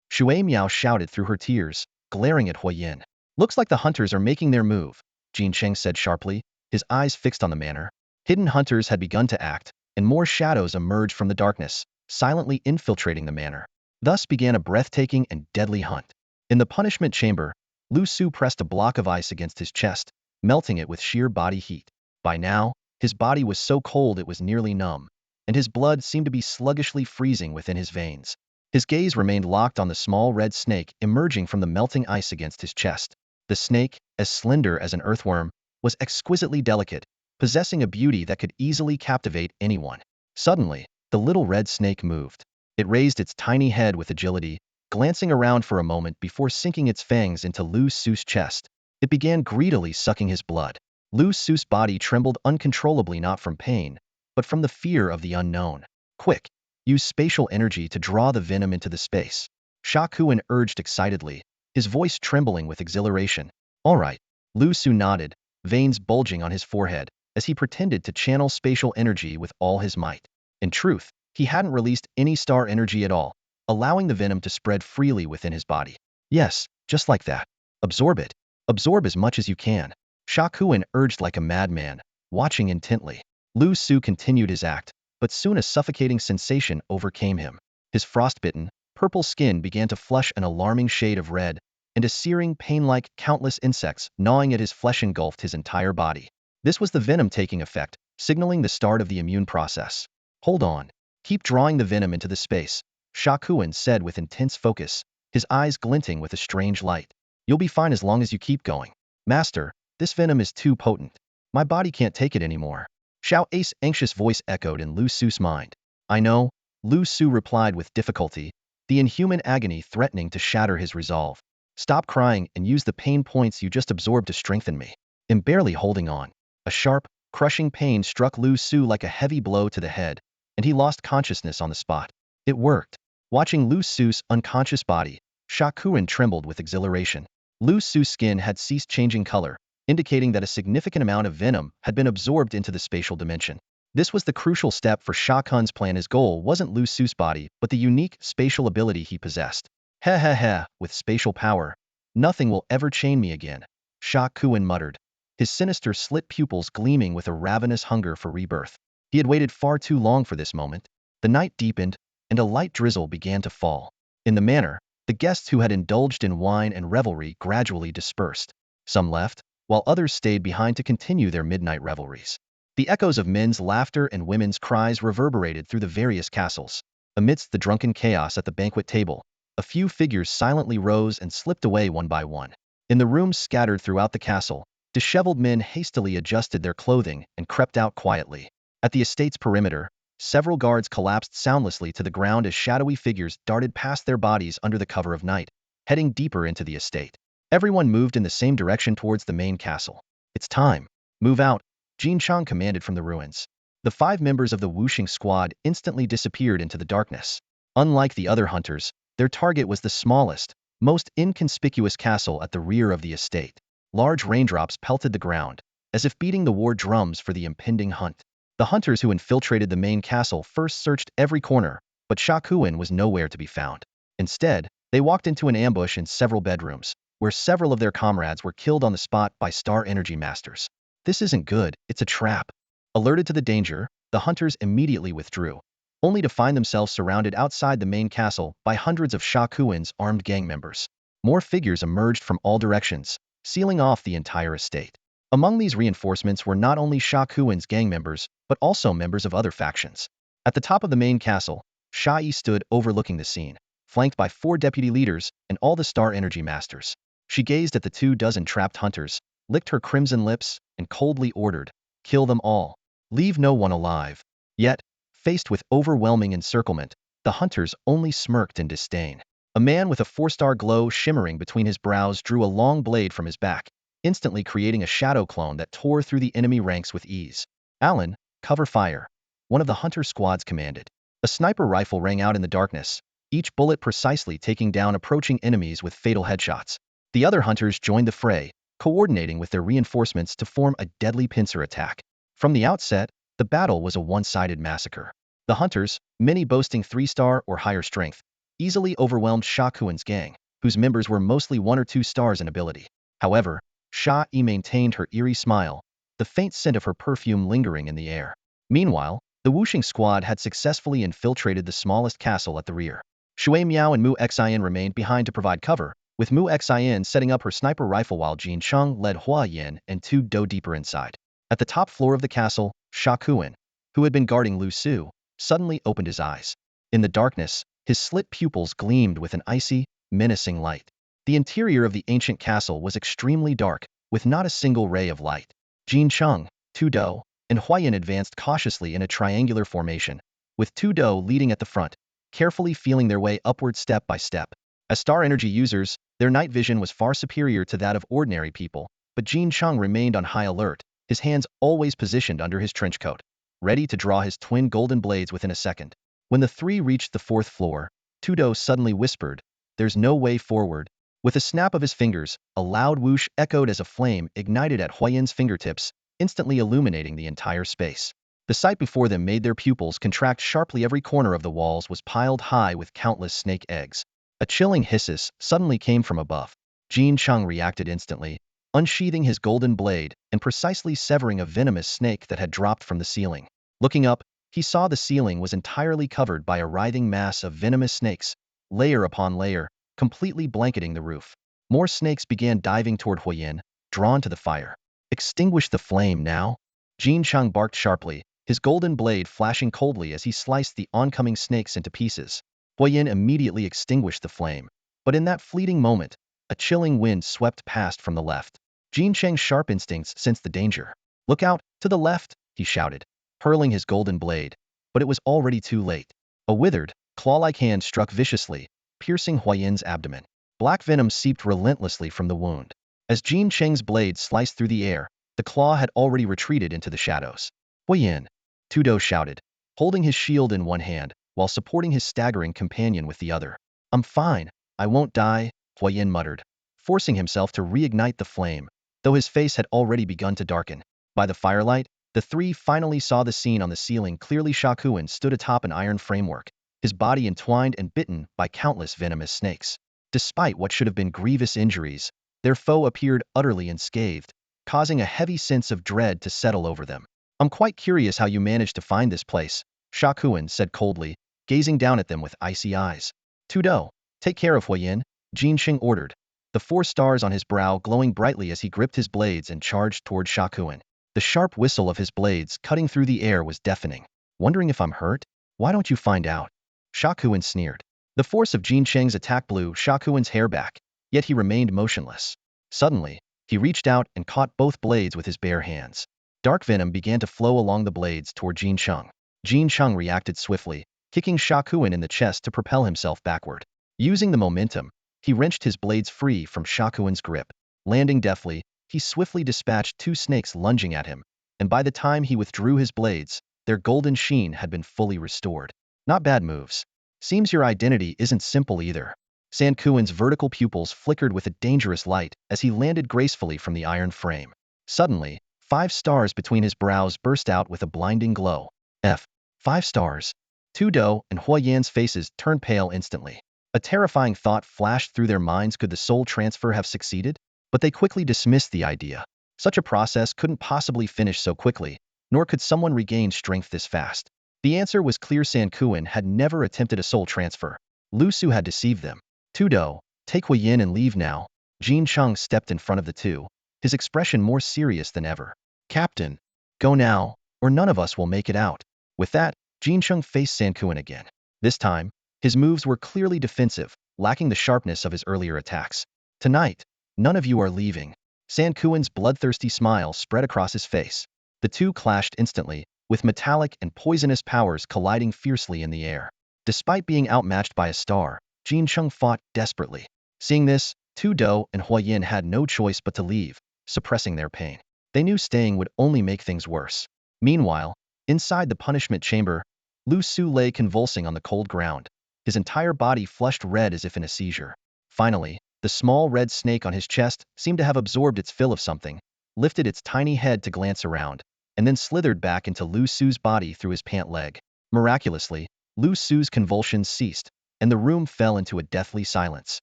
Shui Miao shouted through her tears, glaring at Huiyin. Looks like the hunters are making their move, Jin Cheng said sharply, his eyes fixed on the manor. Hidden hunters had begun to act, and more shadows emerged from the darkness, silently infiltrating the manor. Thus began a breathtaking and deadly hunt. In the punishment chamber, Liu Su pressed a block of ice against his chest, melting it with sheer body heat. By now, his body was so cold it was nearly numb, and his blood seemed to be sluggishly freezing within his veins. His gaze remained locked on the small red snake emerging from the melting ice against his chest. The snake, as slender as an earthworm, was exquisitely delicate, possessing a beauty that could easily captivate anyone. Suddenly, the little red snake moved. It raised its tiny head with agility, glancing around for a moment before sinking its fangs into Liu Su's chest. It began greedily sucking his blood. Liu Su's body trembled uncontrollably, not from pain, but from the fear of the unknown. Quick! Use spatial energy to draw the venom into the space. Sha Kuan urged excitedly, his voice trembling with exhilaration. All right. Liu Su nodded, veins bulging on his forehead, as he pretended to channel spatial energy with all his might. In truth, he hadn't released any star energy at all, allowing the venom to spread freely within his body. Yes, just like that. Absorb it. Absorb as much as you can. Sha Kuan urged like a madman, watching intently. Liu Su continued his act, but soon a suffocating sensation overcame him. His frostbitten, purple skin began to flush an alarming shade of red, and a searing pain like countless insects gnawing at his flesh engulfed his entire body. This was the venom taking effect, signaling the start of the immune process. Hold on. Keep drawing the venom into the space, Sha Kuan said with intense focus, his eyes glinting with a strange light. You'll be fine as long as you keep going. Master, this venom is too potent. My body can't take it anymore. Xiao Ace's anxious voice echoed in Liu Su's mind. I know, Liu Su replied with difficulty, the inhuman agony threatening to shatter his resolve. Stop crying and use the pain points you just absorbed to strengthen me. I'm barely holding on. A sharp, crushing pain struck Liu Su like a heavy blow to the head, and he lost consciousness on the spot. It worked. Watching Liu Su's unconscious body, Sha Kuan trembled with exhilaration. Liu Su's skin had ceased changing color, indicating that a significant amount of venom had been absorbed into the spatial dimension. This was the crucial step for Sha Kuan's plan. His goal wasn't Liu Su's body, but the unique spatial ability he possessed. With spatial power, nothing will ever chain me again, Sha Kuan muttered, his sinister slit pupils gleaming with a ravenous hunger for rebirth. He had waited far too long for this moment. The night deepened, and a light drizzle began to fall. In the manor, the guests who had indulged in wine and revelry gradually dispersed. Some left, while others stayed behind to continue their midnight revelries. The echoes of men's laughter and women's cries reverberated through the various castles. Amidst the drunken chaos at the banquet table, a few figures silently rose and slipped away one by one. In the rooms scattered throughout the castle, disheveled men hastily adjusted their clothing and crept out quietly. At the estate's perimeter, several guards collapsed soundlessly to the ground as shadowy figures darted past their bodies under the cover of night, heading deeper into the estate. Everyone moved in the same direction towards the main castle. It's time. Move out, Jin Chang commanded from the ruins. The 5 members of the Wuxing squad instantly disappeared into the darkness. Unlike the other hunters, their target was the smallest, most inconspicuous castle at the rear of the estate. Large raindrops pelted the ground, as if beating the war drums for the impending hunt. The hunters who infiltrated the main castle first searched every corner, but Sha Kuan was nowhere to be found. Instead, they walked into an ambush in several bedrooms, where several of their comrades were killed on the spot by star energy masters. This isn't good, it's a trap. Alerted to the danger, the hunters immediately withdrew, only to find themselves surrounded outside the main castle by hundreds of Sha Kuan's armed gang members. More figures emerged from all directions, sealing off the entire estate. Among these reinforcements were not only Sha Kuan's gang members, but also members of other factions. At the top of the main castle, Sha Yi stood overlooking the scene, flanked by 4 deputy leaders and all the star energy masters. She gazed at the 24 trapped hunters, licked her crimson lips, and coldly ordered, "Kill them all. Leave no one alive." Yet, faced with overwhelming encirclement, the hunters only smirked in disdain. A man with a 4-star glow shimmering between his brows drew a long blade from his back, instantly creating a shadow clone that tore through the enemy ranks with ease. "Alan, cover fire," one of the hunter squads commanded. A sniper rifle rang out in the darkness, each bullet precisely taking down approaching enemies with fatal headshots. The other hunters joined the fray, coordinating with their reinforcements to form a deadly pincer attack. From the outset, the battle was a one-sided massacre. The hunters, many boasting 3-star or higher strength, easily overwhelmed Sha Kuan's gang, whose members were mostly 1 or 2 stars in ability. However, Sha Yi maintained her eerie smile, the faint scent of her perfume lingering in the air. Meanwhile, the Wuxing squad had successfully infiltrated the smallest castle at the rear. Shui Miao and Mu Xian remained behind to provide cover, with Mu Xian setting up her sniper rifle while Jin Cheng led Hua Yin and 2 do deeper inside. At the top floor of the castle, Sha Kuan, who had been guarding Liu Su, suddenly opened his eyes. In the darkness, His slit pupils gleamed with an icy, menacing light. The interior of the ancient castle was extremely dark, with not a single ray of light. Jin Cheng, Tu Do, and Huayan advanced cautiously in a triangular formation, with Tu Do leading at the front, carefully feeling their way upward step by step. As star energy users, their night vision was far superior to that of ordinary people, but Jin Cheng remained on high alert, his hands always positioned under his trench coat, ready to draw his twin golden blades within a second. When the three reached the fourth floor, Tu Do suddenly whispered, "There's no way forward." With a snap of his fingers, a loud whoosh echoed as a flame ignited at Huayan's fingertips, instantly illuminating the entire space. The sight before them made their pupils contract sharply. Every corner of the walls was piled high with countless snake eggs. A chilling hiss suddenly came from above. Jin Cheng reacted instantly, unsheathing his golden blade and precisely severing a venomous snake that had dropped from the ceiling. Looking up, he saw the ceiling was entirely covered by a writhing mass of venomous snakes, layer upon layer, completely blanketing the roof. More snakes began diving toward Huayan, drawn to the fire. "Extinguish the flame now!" Jin Cheng barked sharply, his golden blade flashing coldly as he sliced the oncoming snakes into pieces. Huayan immediately extinguished the flame, but in that fleeting moment, a chilling wind swept past from the left. Jin Cheng's sharp instincts sensed the danger. "Look out, to the left!" he shouted, hurling his golden blade, but it was already too late. A withered, claw-like hand struck viciously, piercing Huayan's abdomen. Black venom seeped relentlessly from the wound. As Jin Cheng's blade sliced through the air, the claw had already retreated into the shadows. "Huayan!" Tu Do shouted, holding his shield in one hand, while supporting his staggering companion with the other. "I'm fine, I won't die," Huayan muttered, forcing himself to reignite the flame, though his face had already begun to darken. By the firelight, the three finally saw the scene on the ceiling clearly. Shakuan stood atop an iron framework, his body entwined and bitten by countless venomous snakes. Despite what should have been grievous injuries, their foe appeared utterly unscathed, causing a heavy sense of dread to settle over them. "I'm quite curious how you managed to find this place," Shakuan said coldly, gazing down at them with icy eyes. "Tu Do, take care of Huayan," Jin Cheng ordered, the 4 stars on his brow glowing brightly as he gripped his blades and charged toward Shakuan. The sharp whistle of his blades cutting through the air was deafening. "Wondering if I'm hurt? Why don't you find out?" Shakuan sneered. The force of Jin Cheng's attack blew Shakuan's hair back, yet he remained motionless. Suddenly, he reached out and caught both blades with his bare hands. Dark venom began to flow along the blades toward Jin Cheng. Jin Cheng reacted swiftly, kicking Shakuan in the chest to propel himself backward. Using the momentum, he wrenched his blades free from Shakuan's grip. Landing deftly, he swiftly dispatched 2 snakes lunging at him, and by the time he withdrew his blades, their golden sheen had been fully restored. "Not bad moves. Seems your identity isn't simple either." Sankuan's vertical pupils flickered with a dangerous light as he landed gracefully from the iron frame. Suddenly, 5 stars between his brows burst out with a blinding glow. 5 stars. Tu Do and Huayan's faces turned pale instantly. A terrifying thought flashed through their minds: could the soul transfer have succeeded? But they quickly dismissed the idea. Such a process couldn't possibly finish so quickly, nor could someone regain strength this fast. The answer was clear: Sankuan had never attempted a soul transfer. Liu Su had deceived them. "Tu Do, take Huayan and leave now." Jin Cheng stepped in front of the two, his expression more serious than ever. "Captain, go now, or none of us will make it out." With that, Jin Cheng faced Sankuan again. This time, his moves were clearly defensive, lacking the sharpness of his earlier attacks. "Tonight, none of you are leaving." Sankuan's bloodthirsty smile spread across his face. The two clashed instantly, with metallic and poisonous powers colliding fiercely in the air. Despite being outmatched by a star, Jin Cheng fought desperately. Seeing this, Tu Do and Huayan had no choice but to leave, suppressing their pain. They knew staying would only make things worse. Meanwhile, inside the punishment chamber, Liu Su lay convulsing on the cold ground, his entire body flushed red as if in a seizure. Finally, the small red snake on his chest seemed to have absorbed its fill of something, lifted its tiny head to glance around, and then slithered back into Liu Su's body through his pant leg. Miraculously, Liu Su's convulsions ceased, and the room fell into a deathly silence.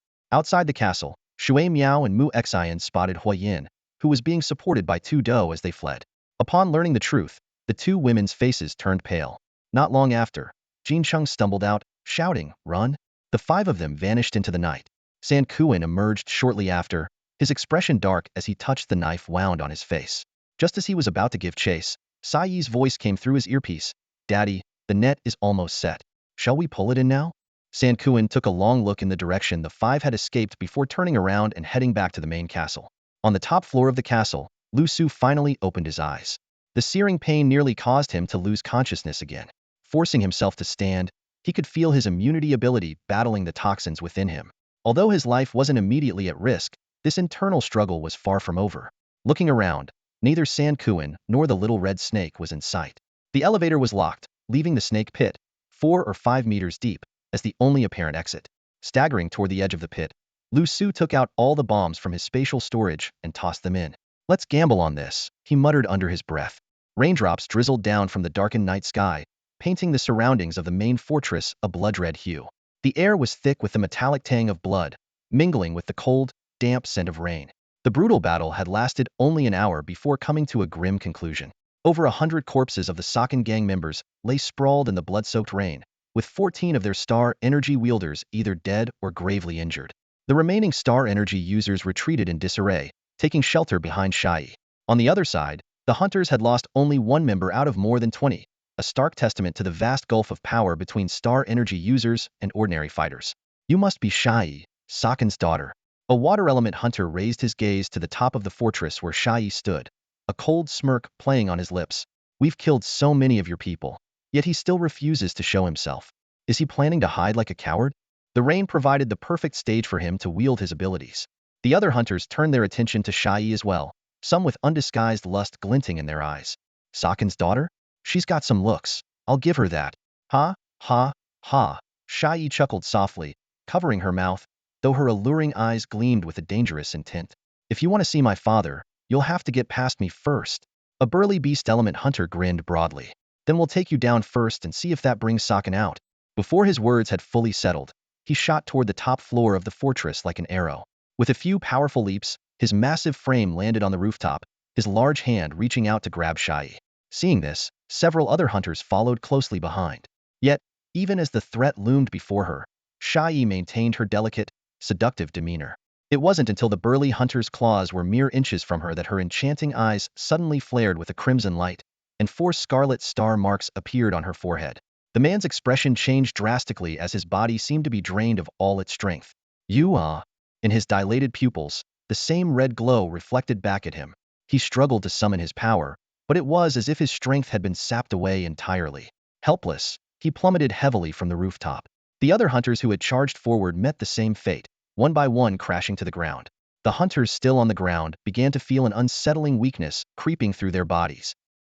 Outside the castle, Shui Miao and Mu Xian spotted Huayan, who was being supported by Tu Do as they fled. Upon learning the truth, the 2 women's faces turned pale. Not long after, Jin Cheng stumbled out, shouting, "Run!" The 5 of them vanished into the night. Sankuan emerged shortly after, his expression dark as he touched the knife wound on his face. Just as he was about to give chase, Saiyi's voice came through his earpiece. "Daddy, the net is almost set. Shall we pull it in now?" Sankuan took a long look in the direction the five had escaped before turning around and heading back to the main castle. On the top floor of the castle, Liu Su finally opened his eyes. The searing pain nearly caused him to lose consciousness again. Forcing himself to stand, he could feel his immunity ability battling the toxins within him. Although his life wasn't immediately at risk, this internal struggle was far from over. Looking around, neither Sankuan nor the little red snake was in sight. The elevator was locked, leaving the snake pit, 4 or 5 meters deep, as the only apparent exit. Staggering toward the edge of the pit, Liu Su took out all the bombs from his spatial storage and tossed them in. "Let's gamble on this," he muttered under his breath. Raindrops drizzled down from the darkened night sky, painting the surroundings of the main fortress a blood-red hue. The air was thick with the metallic tang of blood, mingling with the cold, damp scent of rain. The brutal battle had lasted only an hour before coming to a grim conclusion. Over 100 corpses of the Sakan gang members lay sprawled in the blood-soaked rain, with 14 of their star energy wielders either dead or gravely injured. The remaining star energy users retreated in disarray, taking shelter behind Shai. On the other side, the hunters had lost only one member out of more than 20, a stark testament to the vast gulf of power between star energy users and ordinary fighters. "You must be Shai, Sakan's daughter." A water element hunter raised his gaze to the top of the fortress where Shai stood, a cold smirk playing on his lips. "We've killed so many of your people, yet he still refuses to show himself. Is he planning to hide like a coward?" The rain provided the perfect stage for him to wield his abilities. The other hunters turned their attention to Shai as well, some with undisguised lust glinting in their eyes. "Sakan's daughter? She's got some looks. I'll give her that." "Ha, ha, ha." Shai chuckled softly, covering her mouth, though her alluring eyes gleamed with a dangerous intent. "If you want to see my father, you'll have to get past me first." A burly beast element hunter grinned broadly. "Then we'll take you down first and see if that brings Sakan out." Before his words had fully settled, he shot toward the top floor of the fortress like an arrow. With a few powerful leaps, his massive frame landed on the rooftop, his large hand reaching out to grab Shai. Seeing this, several other hunters followed closely behind. Yet, even as the threat loomed before her, Shai maintained her delicate, seductive demeanor. It wasn't until the burly hunter's claws were mere inches from her that her enchanting eyes suddenly flared with a crimson light, and 4 scarlet star marks appeared on her forehead. The man's expression changed drastically as his body seemed to be drained of all its strength. "You are." In his dilated pupils, the same red glow reflected back at him. He struggled to summon his power, but it was as if his strength had been sapped away entirely. Helpless, he plummeted heavily from the rooftop. The other hunters who had charged forward met the same fate, one by one crashing to the ground. The hunters still on the ground began to feel an unsettling weakness creeping through their bodies.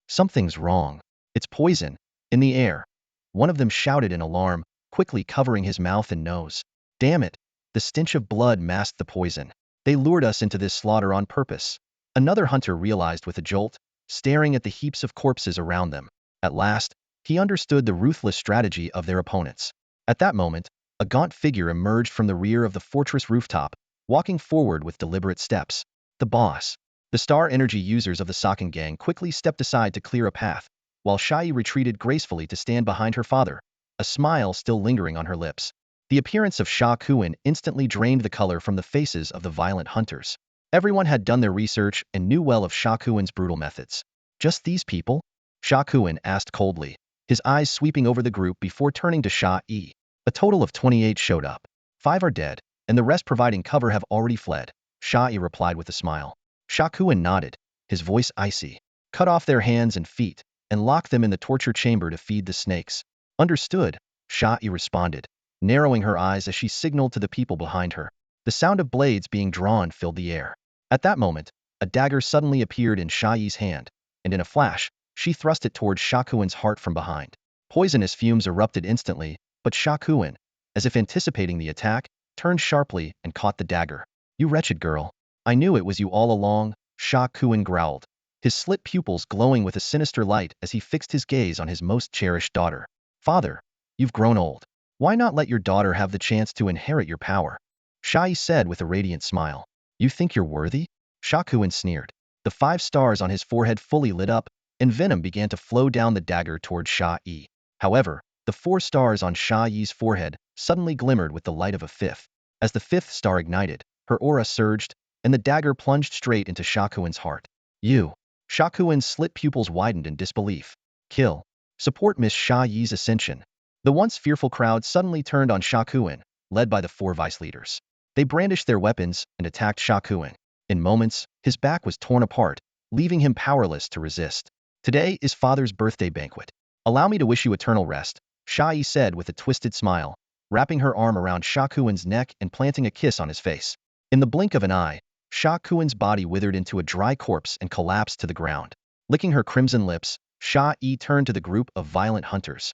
"Something's wrong. It's poison." In the air, one of them shouted in alarm, quickly covering his mouth and nose. "Damn it!" The stench of blood masked the poison. "They lured us into this slaughter on purpose." Another hunter realized with a jolt, staring at the heaps of corpses around them. At last, he understood the ruthless strategy of their opponents. At that moment, a gaunt figure emerged from the rear of the fortress rooftop, walking forward with deliberate steps. The boss. The star energy users of the Sakan gang quickly stepped aside to clear a path, while Shai retreated gracefully to stand behind her father, a smile still lingering on her lips. The appearance of Sha Kuan instantly drained the color from the faces of the violent hunters. Everyone had done their research and knew well of Sha Kuan's brutal methods. "Just these people?" Sha Kuan asked coldly, his eyes sweeping over the group before turning to Sha Yi. "A total of 28 showed up. 5 are dead, and the rest providing cover have already fled," Sha Yi replied with a smile. Sha Kuan nodded, his voice icy. "Cut off their hands and feet, and lock them in the torture chamber to feed the snakes." "Understood," Shai responded, narrowing her eyes as she signaled to the people behind her. The sound of blades being drawn filled the air. At that moment, a dagger suddenly appeared in Shai's hand, and in a flash, she thrust it towards Shakuan's heart from behind. Poisonous fumes erupted instantly, but Shakuan, as if anticipating the attack, turned sharply and caught the dagger. "You wretched girl. I knew it was you all along," Shakuan growled, his slit pupils glowing with a sinister light as he fixed his gaze on his most cherished daughter. "Father, you've grown old. Why not let your daughter have the chance to inherit your power?" Shai said with a radiant smile. "You think you're worthy?" Shakuan sneered. The 5 stars on his forehead fully lit up, and venom began to flow down the dagger toward Sha Yi. However, the 4 stars on Sha Yi's forehead suddenly glimmered with the light of a 5th. As the 5th star ignited, her aura surged, and the dagger plunged straight into Shakuan's heart. "You." Shakuan's slit pupils widened in disbelief. "Kill. Support Miss Sha Yi's ascension." The once fearful crowd suddenly turned on Sha Kuan, led by the four vice leaders. They brandished their weapons and attacked Sha Kuan. In moments, his back was torn apart, leaving him powerless to resist. Today is Father's birthday banquet. Allow me to wish you eternal rest, Sha Yi said with a twisted smile, wrapping her arm around Sha Kuan's neck and planting a kiss on his face. In the blink of an eye, Sha Kuan's body withered into a dry corpse and collapsed to the ground. Licking her crimson lips, Sha Yi turned to the group of violent hunters.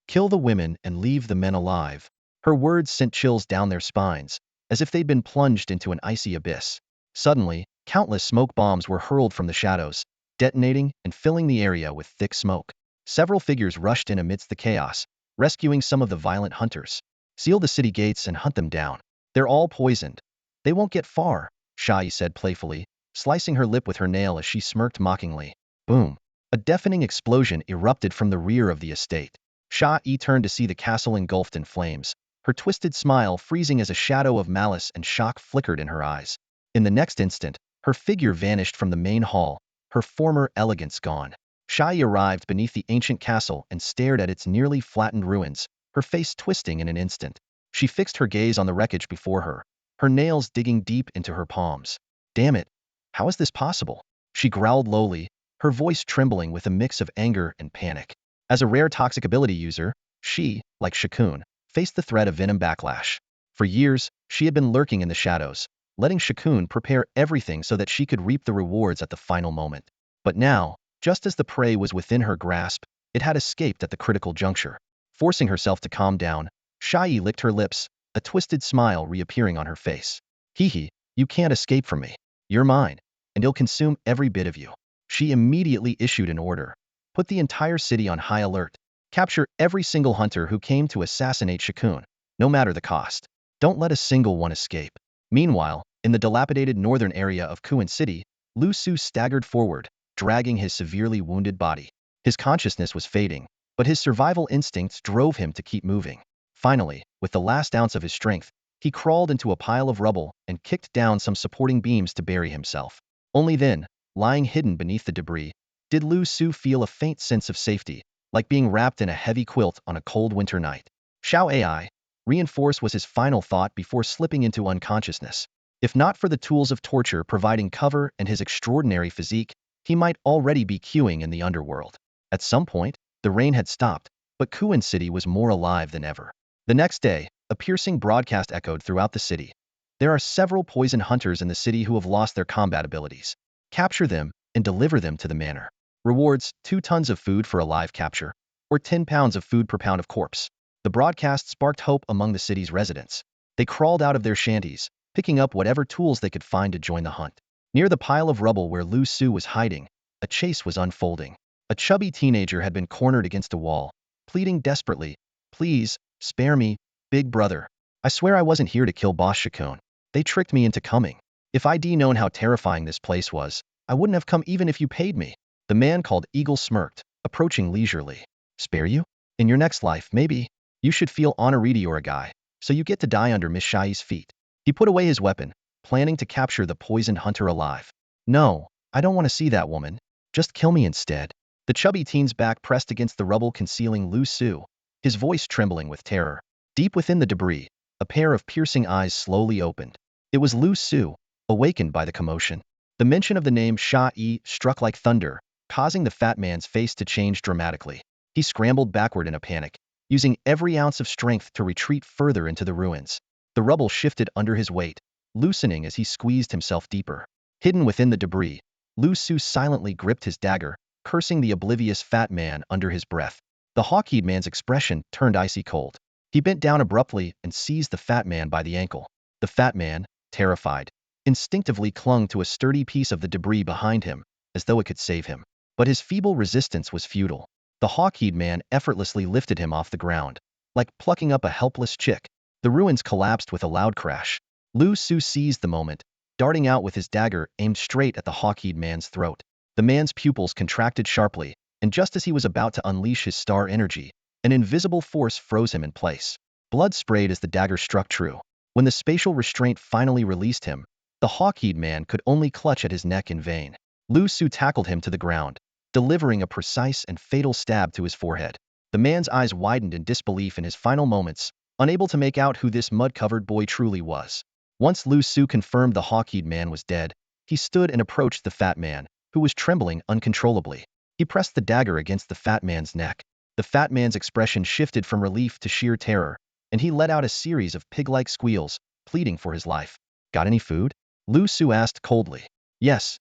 Kill the women and leave the men alive. Her words sent chills down their spines, as if they'd been plunged into an icy abyss. Suddenly, countless smoke bombs were hurled from the shadows, detonating and filling the area with thick smoke. Several figures rushed in amidst the chaos, rescuing some of the violent hunters. Seal the city gates and hunt them down. They're all poisoned. They won't get far, Sha Yi said playfully, slicing her lip with her nail as she smirked mockingly. Boom! A deafening explosion erupted from the rear of the estate. Sha Yi turned to see the castle engulfed in flames, her twisted smile freezing as a shadow of malice and shock flickered in her eyes. In the next instant, her figure vanished from the main hall, her former elegance gone. Sha Yi arrived beneath the ancient castle and stared at its nearly flattened ruins, her face twisting in an instant. She fixed her gaze on the wreckage before her, her nails digging deep into her palms. Damn it! How is this possible? She growled lowly, her voice trembling with a mix of anger and panic. As a rare toxic ability user, she, like Shakun, faced the threat of venom backlash. For years, she had been lurking in the shadows, letting Shakun prepare everything so that she could reap the rewards at the final moment. But now, just as the prey was within her grasp, it had escaped at the critical juncture. Forcing herself to calm down, Sha Yi licked her lips, a twisted smile reappearing on her face. Hee, you can't escape from me. You're mine, and it'll consume every bit of you. She immediately issued an order. Put the entire city on high alert. Capture every single hunter who came to assassinate Shakun, no matter the cost. Don't let a single one escape. Meanwhile, in the dilapidated northern area of Kuan City, Liu Su staggered forward, dragging his severely wounded body. His consciousness was fading, but his survival instincts drove him to keep moving. Finally, with the last ounce of his strength, he crawled into a pile of rubble and kicked down some supporting beams to bury himself. Only then, lying hidden beneath the debris, did Liu Su feel a faint sense of safety, like being wrapped in a heavy quilt on a cold winter night. Shao Ai, reinforce was his final thought before slipping into unconsciousness. If not for the tools of torture providing cover and his extraordinary physique, he might already be queuing in the underworld. At some point, the rain had stopped, but Kuan City was more alive than ever. The next day, a piercing broadcast echoed throughout the city. There are several poison hunters in the city who have lost their combat abilities. Capture them and deliver them to the manor. Rewards: 2 tons of food for a live capture, or 10 pounds of food per pound of corpse. The broadcast sparked hope among the city's residents. They crawled out of their shanties, picking up whatever tools they could find to join the hunt. Near the pile of rubble where Liu Su was hiding, a chase was unfolding. A chubby teenager had been cornered against a wall, pleading desperately, "Please, spare me, big brother. I swear I wasn't here to kill Boss Shakun. They tricked me into coming. If I'd known how terrifying this place was, I wouldn't have come even if you paid me." The man called Eagle smirked, approaching leisurely. "Spare you? In your next life, maybe. You should feel honored you're a guy, so you get to die under Miss Sha Yi's feet." He put away his weapon, planning to capture the poisoned hunter alive. "No, I don't want to see that woman. Just kill me instead." The chubby teen's back pressed against the rubble concealing Liu Su, his voice trembling with terror. Deep within the debris, a pair of piercing eyes slowly opened. It was Liu Su, awakened by the commotion. The mention of the name Sha Yi struck like thunder, causing the fat man's face to change dramatically. He scrambled backward in a panic, using every ounce of strength to retreat further into the ruins. The rubble shifted under his weight, loosening as he squeezed himself deeper. Hidden within the debris, Liu Su silently gripped his dagger, cursing the oblivious fat man under his breath. The hawk-eyed man's expression turned icy cold. He bent down abruptly and seized the fat man by the ankle. The fat man, terrified, instinctively clung to a sturdy piece of the debris behind him, as though it could save him. But his feeble resistance was futile. The hawk-eyed man effortlessly lifted him off the ground, like plucking up a helpless chick. The ruins collapsed with a loud crash. Liu Su seized the moment, darting out with his dagger aimed straight at the hawk-eyed man's throat. The man's pupils contracted sharply, and just as he was about to unleash his star energy, an invisible force froze him in place. Blood sprayed as the dagger struck true. When the spatial restraint finally released him, the hawk-eyed man could only clutch at his neck in vain. Liu Su tackled him to the ground, delivering a precise and fatal stab to his forehead. The man's eyes widened in disbelief in his final moments, unable to make out who this mud-covered boy truly was. Once Liu Su confirmed the hawk-eyed man was dead, he stood and approached the fat man, who was trembling uncontrollably. He pressed the dagger against the fat man's neck. The fat man's expression shifted from relief to sheer terror, and he let out a series of pig-like squeals, pleading for his life. Got any food? Liu Su asked coldly. Yes,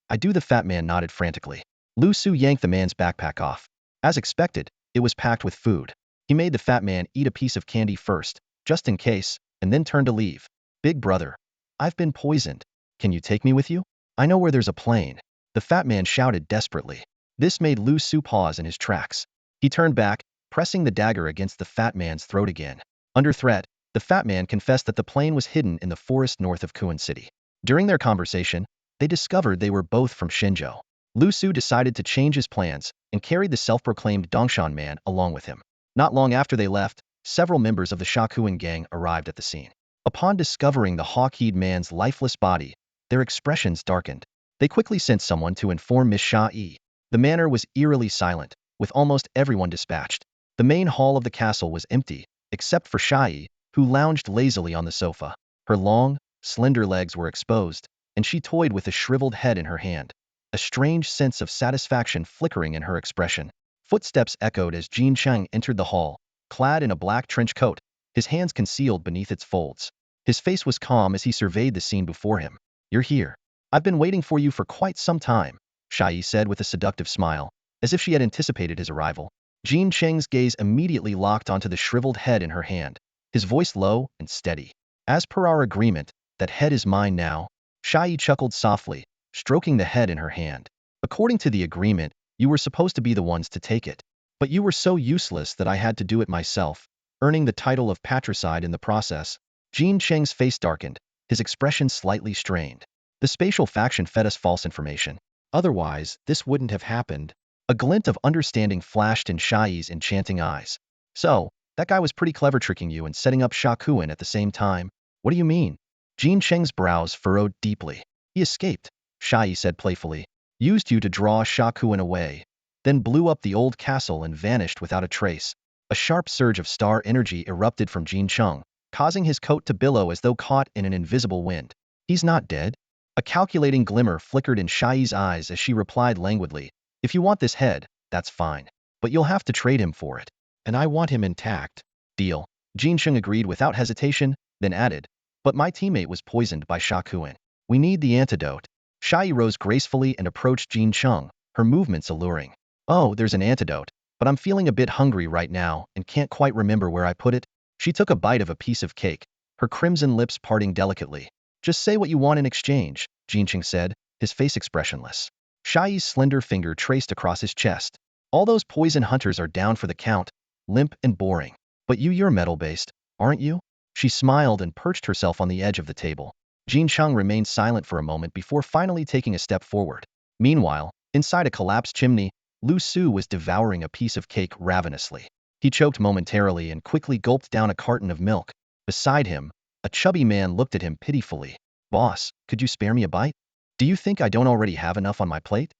I do. The fat man nodded frantically. Liu Su yanked the man's backpack off. As expected, it was packed with food. He made the fat man eat a piece of candy first, just in case, and then turned to leave. Big brother, I've been poisoned. Can you take me with you? I know where there's a plane. The fat man shouted desperately. This made Liu Su pause in his tracks. He turned back, pressing the dagger against the fat man's throat again. Under threat, the fat man confessed that the plane was hidden in the forest north of Kuan City. During their conversation, they discovered they were both from Shenzhou. Liu Su decided to change his plans and carried the self-proclaimed Dongshan man along with him. Not long after they left, several members of the Shakuan gang arrived at the scene. Upon discovering the hawk-eyed man's lifeless body, their expressions darkened. They quickly sent someone to inform Miss Sha-Yi. The manor was eerily silent, with almost everyone dispatched. The main hall of the castle was empty, except for Sha-Yi, who lounged lazily on the sofa. Her long, slender legs were exposed, and she toyed with a shriveled head in her hand, a strange sense of satisfaction flickering in her expression. Footsteps echoed as Jin Cheng entered the hall, clad in a black trench coat, his hands concealed beneath its folds. His face was calm as he surveyed the scene before him. You're here. I've been waiting for you for quite some time, Sha-Yi said with a seductive smile, as if she had anticipated his arrival. Jin Cheng's gaze immediately locked onto the shriveled head in her hand, his voice low and steady. As per our agreement, that head is mine now. Sha-Yi chuckled softly, stroking the head in her hand. According to the agreement, you were supposed to be the ones to take it. But you were so useless that I had to do it myself, earning the title of patricide in the process. Jin Cheng's face darkened, his expression slightly strained. The Spatial faction fed us false information. Otherwise, this wouldn't have happened. A glint of understanding flashed in Sha-Yi's enchanting eyes. So, that guy was pretty clever tricking you and setting up Shakuan at the same time. What do you mean? Jin Cheng's brows furrowed deeply. He escaped, Sha-Yi said playfully. Used you to draw Shakuan away, then blew up the old castle and vanished without a trace. A sharp surge of star energy erupted from Jin Cheng, causing his coat to billow as though caught in an invisible wind. He's not dead? A calculating glimmer flickered in Sha-Yi's eyes as she replied languidly. If you want this head, that's fine. But you'll have to trade him for it. And I want him intact. Deal. Jin Cheng agreed without hesitation, then added. But my teammate was poisoned by Shakuan. We need the antidote. Sha-Yi rose gracefully and approached Jin Cheng, her movements alluring. Oh, there's an antidote, but I'm feeling a bit hungry right now and can't quite remember where I put it. She took a bite of a piece of cake, her crimson lips parting delicately. Just say what you want in exchange, Jin Cheng said, his face expressionless. Sha-Yi's slender finger traced across his chest. All those poison hunters are down for the count, limp and boring. But you're metal-based, aren't you? She smiled and perched herself on the edge of the table. Jin Cheng remained silent for a moment before finally taking a step forward. Meanwhile, inside a collapsed chimney, Liu Su was devouring a piece of cake ravenously. He choked momentarily and quickly gulped down a carton of milk. Beside him, a chubby man looked at him pitifully. Boss, could you spare me a bite? Do you think I don't already have enough on my plate?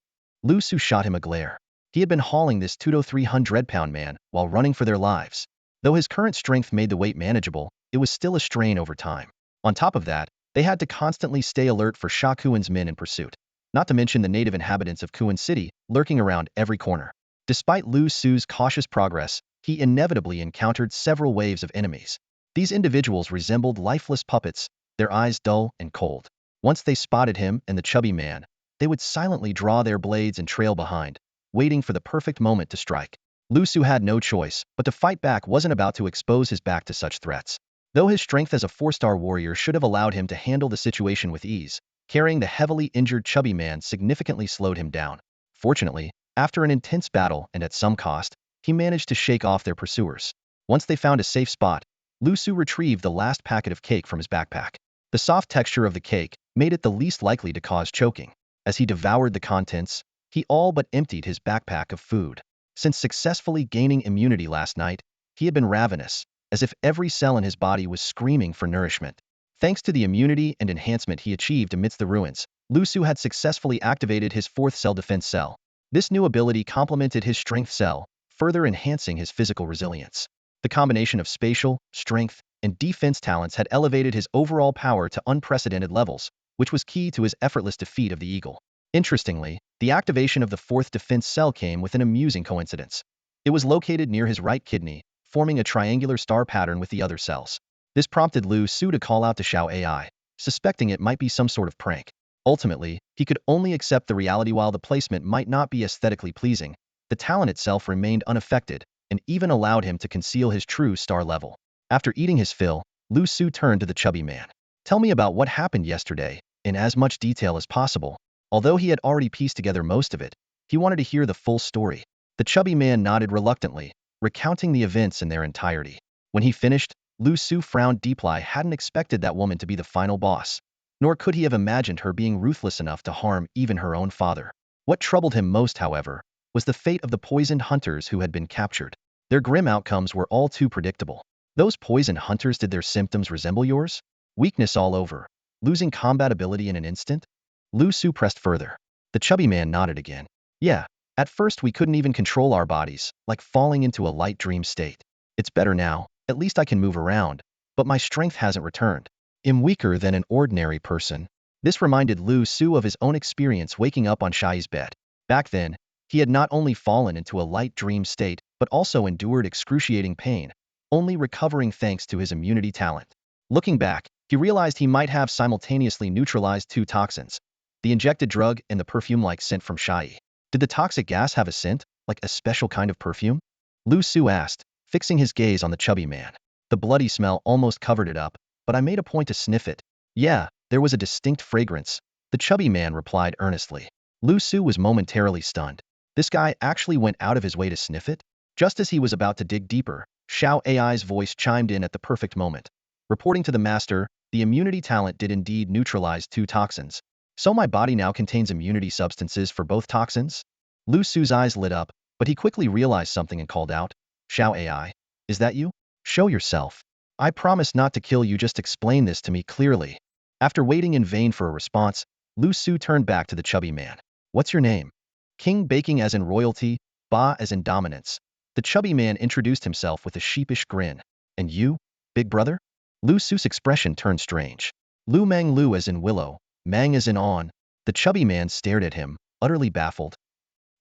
Liu Su shot him a glare. He had been hauling this 2-300-pound man while running for their lives. Though his current strength made the weight manageable, it was still a strain over time. On top of that, they had to constantly stay alert for Shakuan's men in pursuit, not to mention the native inhabitants of Kuan City lurking around every corner. Despite Liu Su's cautious progress, he inevitably encountered several waves of enemies. These individuals resembled lifeless puppets, their eyes dull and cold. Once they spotted him and the chubby man, they would silently draw their blades and trail behind, waiting for the perfect moment to strike. Liu Su had no choice, but to fight back wasn't about to expose his back to such threats. Though his strength as a 4-star warrior should have allowed him to handle the situation with ease, carrying the heavily injured chubby man significantly slowed him down. Fortunately, after an intense battle and at some cost, he managed to shake off their pursuers. Once they found a safe spot, Liu Su retrieved the last packet of cake from his backpack. The soft texture of the cake made it the least likely to cause choking. As he devoured the contents, he all but emptied his backpack of food. Since successfully gaining immunity last night, he had been ravenous, as if every cell in his body was screaming for nourishment. Thanks to the immunity and enhancement he achieved amidst the ruins, Liu Su had successfully activated his 4th cell defense cell. This new ability complemented his strength cell, further enhancing his physical resilience. The combination of spatial, strength, and defense talents had elevated his overall power to unprecedented levels, which was key to his effortless defeat of the eagle. Interestingly, the activation of the fourth defense cell came with an amusing coincidence. It was located near his right kidney, forming a triangular star pattern with the other cells. This prompted Liu Su to call out to Xiao AI, suspecting it might be some sort of prank. Ultimately, he could only accept the reality. While the placement might not be aesthetically pleasing, the talent itself remained unaffected, and even allowed him to conceal his true star level. After eating his fill, Liu Su turned to the chubby man. Tell me about what happened yesterday, in as much detail as possible. Although he had already pieced together most of it, he wanted to hear the full story. The chubby man nodded reluctantly, recounting the events in their entirety. When he finished, Liu Su frowned deeply. I hadn't expected that woman to be the final boss, nor could he have imagined her being ruthless enough to harm even her own father. What troubled him most, however, was the fate of the poisoned hunters who had been captured. Their grim outcomes were all too predictable. Those poisoned hunters, did their symptoms resemble yours? Weakness all over, losing combat ability in an instant? Liu Su pressed further. The chubby man nodded again. Yeah, at first we couldn't even control our bodies, like falling into a light dream state. It's better now, at least I can move around, but my strength hasn't returned. I'm weaker than an ordinary person. This reminded Liu Su of his own experience waking up on Shai's bed. Back then, he had not only fallen into a light dream state, but also endured excruciating pain, only recovering thanks to his immunity talent. Looking back, he realized he might have simultaneously neutralized two toxins, the injected drug and the perfume-like scent from Shai. Did the toxic gas have a scent, like a special kind of perfume? Liu Su asked, fixing his gaze on the chubby man. The bloody smell almost covered it up, but I made a point to sniff it. Yeah, there was a distinct fragrance, the chubby man replied earnestly. Liu Su was momentarily stunned. This guy actually went out of his way to sniff it? Just as he was about to dig deeper, Xiao AI's voice chimed in at the perfect moment. Reporting to the master, the immunity talent did indeed neutralize two toxins. So my body now contains immunity substances for both toxins? Liu Su's eyes lit up, but he quickly realized something and called out, Xiao AI, is that you? Show yourself. I promise not to kill you, just explain this to me clearly. After waiting in vain for a response, Liu Su turned back to the chubby man. What's your name? King Baking as in royalty, Ba as in dominance. The chubby man introduced himself with a sheepish grin. And you, big brother? Liu Su's expression turned strange. Lu Mang Lu as in willow, Mang as in on. The chubby man stared at him, utterly baffled.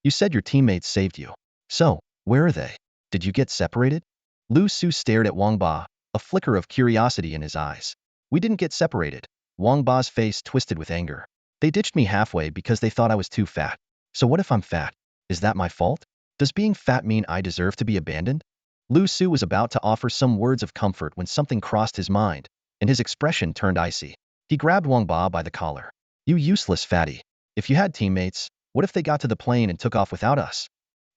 You said your teammates saved you. So, where are they? Did you get separated? Liu Su stared at Wang Ba, a flicker of curiosity in his eyes. We didn't get separated. Wang Ba's face twisted with anger. They ditched me halfway because they thought I was too fat. So what if I'm fat? Is that my fault? Does being fat mean I deserve to be abandoned? Liu Su was about to offer some words of comfort when something crossed his mind, and his expression turned icy. He grabbed Wang Ba by the collar. You useless fatty. If you had teammates, what if they got to the plane and took off without us?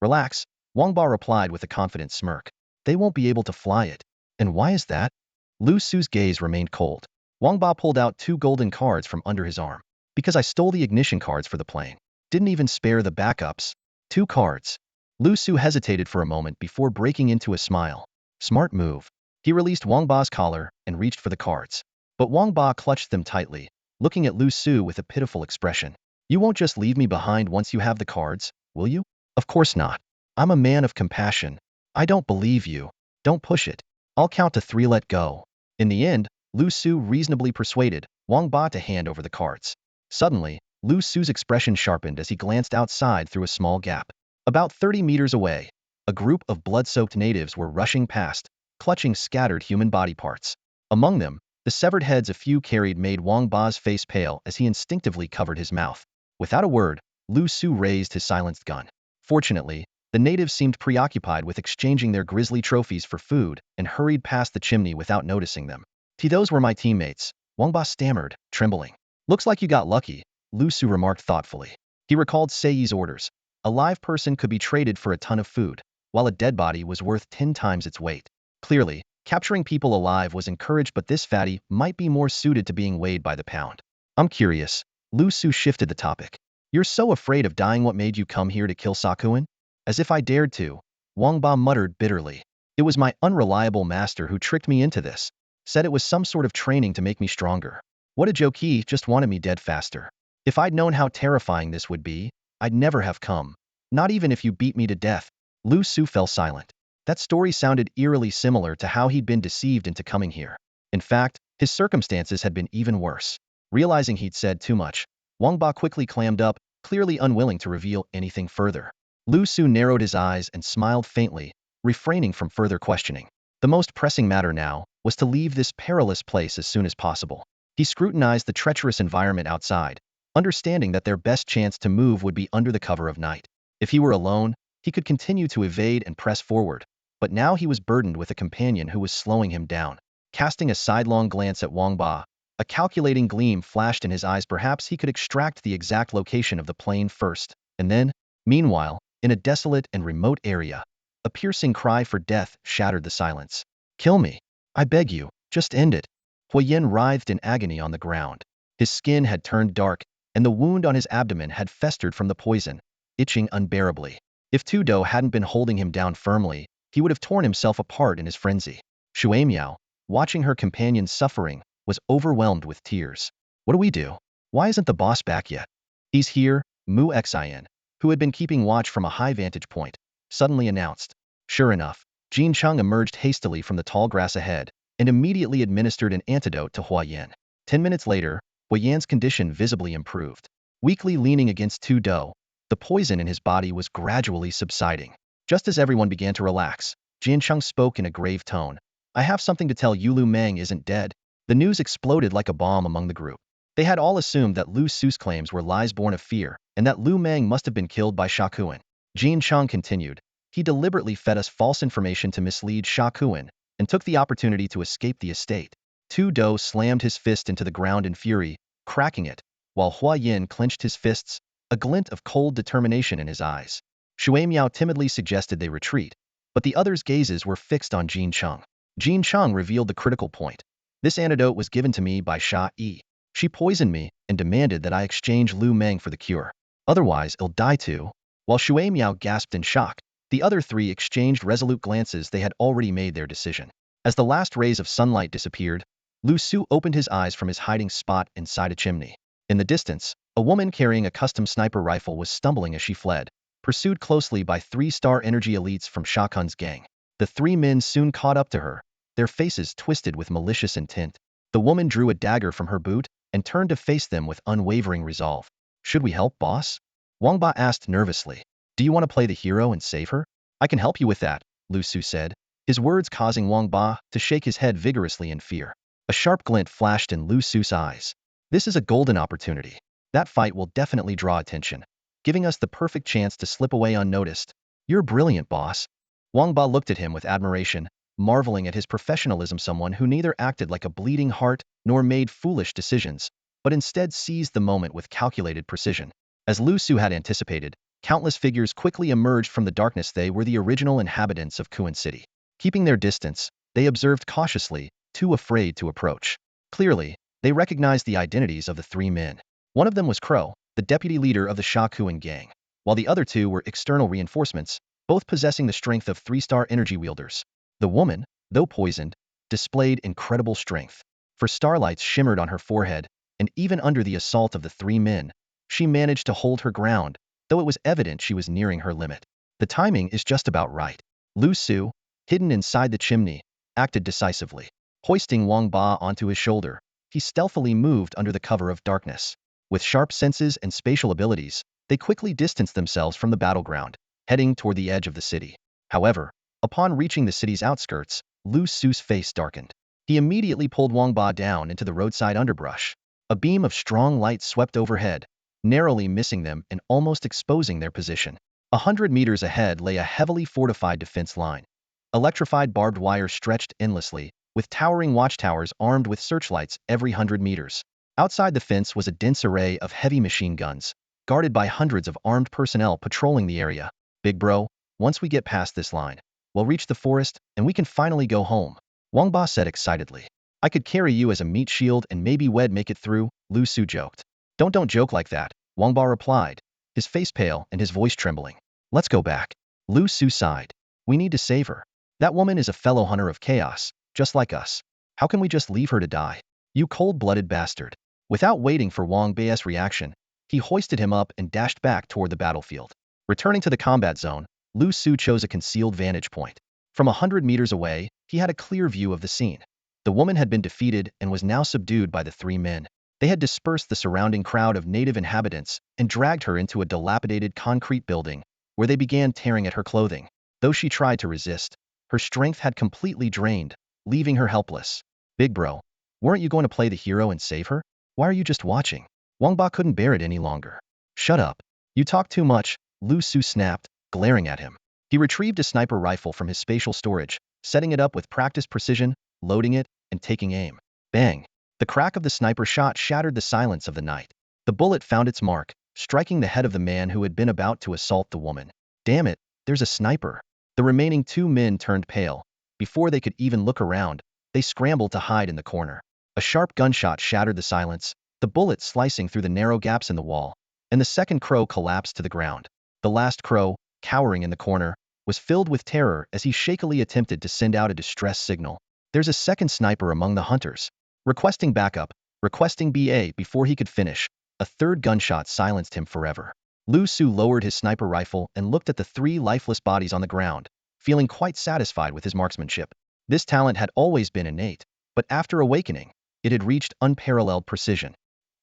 Relax, Wang Ba replied with a confident smirk. They won't be able to fly it. And why is that? Liu Su's gaze remained cold. Wang Ba pulled out two golden cards from under his arm. Because I stole the ignition cards for the plane. Didn't even spare the backups. 2 cards. Liu Su hesitated for a moment before breaking into a smile. Smart move. He released Wang Ba's collar and reached for the cards. But Wang Ba clutched them tightly, looking at Liu Su with a pitiful expression. You won't just leave me behind once you have the cards, will you? Of course not. I'm a man of compassion. I don't believe you. Don't push it. I'll count to 3, let go. In the end, Liu Su reasonably persuaded Wang Ba to hand over the cards. Suddenly, Liu Su's expression sharpened as he glanced outside through a small gap. About 30 meters away, a group of blood-soaked natives were rushing past, clutching scattered human body parts. Among them, the severed heads a few carried made Wang Ba's face pale as he instinctively covered his mouth. Without a word, Liu Su raised his silenced gun. Fortunately, the natives seemed preoccupied with exchanging their grisly trophies for food and hurried past the chimney without noticing them. Those were my teammates, Wang Ba stammered, trembling. Looks like you got lucky, Liu Su remarked thoughtfully. He recalled Seiyi's orders. A live person could be traded for a ton of food, while a dead body was worth 10 times its weight. Clearly, capturing people alive was encouraged, but this fatty might be more suited to being weighed by the pound. I'm curious. Liu Su shifted the topic. You're so afraid of dying, what made you come here to kill Sakuin? As if I dared to, Wang Ba muttered bitterly. It was my unreliable master who tricked me into this. Said it was some sort of training to make me stronger. What a joke, he just wanted me dead faster. If I'd known how terrifying this would be, I'd never have come. Not even if you beat me to death. Liu Su fell silent. That story sounded eerily similar to how he'd been deceived into coming here. In fact, his circumstances had been even worse. Realizing he'd said too much, Wang Ba quickly clammed up, clearly unwilling to reveal anything further. Liu Su narrowed his eyes and smiled faintly, refraining from further questioning. The most pressing matter now was to leave this perilous place as soon as possible. He scrutinized the treacherous environment outside, understanding that their best chance to move would be under the cover of night. If he were alone, he could continue to evade and press forward, but now he was burdened with a companion who was slowing him down. Casting a sidelong glance at Wang Ba, a calculating gleam flashed in his eyes. Perhaps he could extract the exact location of the plane first, and then, meanwhile, in a desolate and remote area, a piercing cry for death shattered the silence. "Kill me. I beg you, just end it." Huyen writhed in agony on the ground. His skin had turned dark, and the wound on his abdomen had festered from the poison, itching unbearably. If Tu Do hadn't been holding him down firmly, he would have torn himself apart in his frenzy. Shui Miao, watching her companion's suffering, was overwhelmed with tears. "What do we do? Why isn't the boss back yet?" "He's here," Mu Xin, who had been keeping watch from a high vantage point, suddenly announced. Sure enough, Jin Chung emerged hastily from the tall grass ahead and immediately administered an antidote to Huyen. 10 minutes later, Huyen's condition visibly improved. Weakly leaning against Tu Do, the poison in his body was gradually subsiding. Just as everyone began to relax, Jin Chung spoke in a grave tone. "I have something to tell you. Lu Meng isn't dead." The news exploded like a bomb among the group. They had all assumed that Liu Su's claims were lies born of fear, and that Lu Meng must have been killed by Sha Kuan. Jin Chung continued. "He deliberately fed us false information to mislead Sha Kuan, and took the opportunity to escape the estate." Tu Do slammed his fist into the ground in fury, cracking it, while Huyen clenched his fists, a glint of cold determination in his eyes. Shui Miao timidly suggested they retreat, but the others' gazes were fixed on Jin Chung. Jin Chung revealed the critical point. "This antidote was given to me by Sha Yi. She poisoned me and demanded that I exchange Lu Meng for the cure. Otherwise, I'll die too." While Shui Miao gasped in shock, the other three exchanged resolute glances. They had already made their decision. As the last rays of sunlight disappeared, Liu Su opened his eyes from his hiding spot inside a chimney. In the distance, a woman carrying a custom sniper rifle was stumbling as she fled, pursued closely by 3-star energy elites from Sha Kun's gang. The three men soon caught up to her, their faces twisted with malicious intent. The woman drew a dagger from her boot and turned to face them with unwavering resolve. "Should we help, boss?" Wang Ba asked nervously. "Do you want to play the hero and save her?" "I can help you with that," Liu Su said, his words causing Wang Ba to shake his head vigorously in fear. A sharp glint flashed in Liu Su's eyes. "This is a golden opportunity. That fight will definitely draw attention, giving us the perfect chance to slip away unnoticed." "You're brilliant, boss." Wang Ba looked at him with admiration, marveling at his professionalism. Someone who neither acted like a bleeding heart nor made foolish decisions, but instead seized the moment with calculated precision. As Liu Su had anticipated, countless figures quickly emerged from the darkness. They were the original inhabitants of Kuan City. Keeping their distance, they observed cautiously, too afraid to approach. Clearly, they recognized the identities of the three men. One of them was Crow, the deputy leader of the Sha Kuan gang, while the other two were external reinforcements, both possessing the strength of 3-star energy wielders. The woman, though poisoned, displayed incredible strength. For starlights shimmered on her forehead, and even under the assault of the three men, she managed to hold her ground, though it was evident she was nearing her limit. The timing is just about right. Liu Su, hidden inside the chimney, acted decisively. Hoisting Wang Ba onto his shoulder, he stealthily moved under the cover of darkness. With sharp senses and spatial abilities, they quickly distanced themselves from the battleground, heading toward the edge of the city. However, upon reaching the city's outskirts, Liu Su's face darkened. He immediately pulled Wang Ba down into the roadside underbrush. A beam of strong light swept overhead, narrowly missing them and almost exposing their position. 100 meters ahead lay a heavily fortified defense line. Electrified barbed wire stretched endlessly, with towering watchtowers armed with searchlights every 100 meters. Outside the fence was a dense array of heavy machine guns, guarded by hundreds of armed personnel patrolling the area. "Big bro, once we get past this line, we'll reach the forest and we can finally go home," Wang Ba said excitedly. "I could carry you as a meat shield and maybe we'd make it through," Liu Su joked. Don't joke like that," Wang Ba replied, his face pale and his voice trembling. "Let's go back." Liu Su sighed. "We need to save her. That woman is a fellow hunter of chaos, just like us. How can we just leave her to die? You cold-blooded bastard." Without waiting for Wang Ba's reaction, he hoisted him up and dashed back toward the battlefield. Returning to the combat zone, Liu Su chose a concealed vantage point. From 100 meters away, he had a clear view of the scene. The woman had been defeated and was now subdued by the three men. They had dispersed the surrounding crowd of native inhabitants and dragged her into a dilapidated concrete building, where they began tearing at her clothing. Though she tried to resist, her strength had completely drained, leaving her helpless. Big bro, weren't you going to play the hero and save her? Why are you just watching? Wang Ba couldn't bear it any longer. Shut up. You talk too much, Liu Su snapped, glaring at him. He retrieved a sniper rifle from his spatial storage, setting it up with practiced precision, loading it, and taking aim. Bang! The crack of the sniper shot shattered the silence of the night. The bullet found its mark, striking the head of the man who had been about to assault the woman. Damn it, there's a sniper. The remaining two men turned pale. Before they could even look around, they scrambled to hide in the corner. A sharp gunshot shattered the silence, the bullet slicing through the narrow gaps in the wall, and the second crow collapsed to the ground. The last crow, cowering in the corner, was filled with terror as he shakily attempted to send out a distress signal. There's a second sniper among the hunters. Requesting backup, requesting BA. Before he could finish, a third gunshot silenced him forever. Liu Su lowered his sniper rifle and looked at the three lifeless bodies on the ground, feeling quite satisfied with his marksmanship. This talent had always been innate, but after awakening, it had reached unparalleled precision.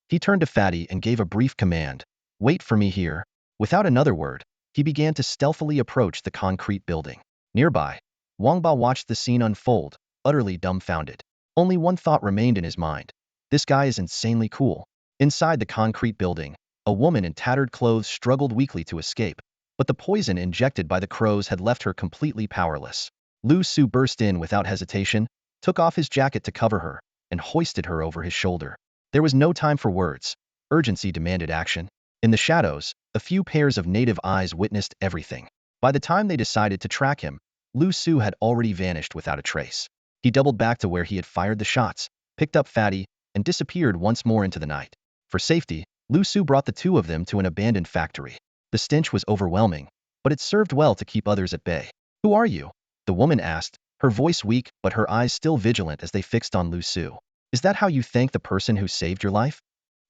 He turned to Fatty and gave a brief command. Wait for me here. Without another word, he began to stealthily approach the concrete building. Nearby, Wang Ba watched the scene unfold, utterly dumbfounded. Only one thought remained in his mind. This guy is insanely cool. Inside the concrete building, a woman in tattered clothes struggled weakly to escape, but the poison injected by the crows had left her completely powerless. Liu Su burst in without hesitation, took off his jacket to cover her, and hoisted her over his shoulder. There was no time for words. Urgency demanded action. In the shadows, a few pairs of native eyes witnessed everything. By the time they decided to track him, Liu Su had already vanished without a trace. He doubled back to where he had fired the shots, picked up Fatty, and disappeared once more into the night. For safety, Liu Su brought the two of them to an abandoned factory. The stench was overwhelming, but it served well to keep others at bay. Who are you? The woman asked, her voice weak but her eyes still vigilant as they fixed on Liu Su. Is that how you thank the person who saved your life?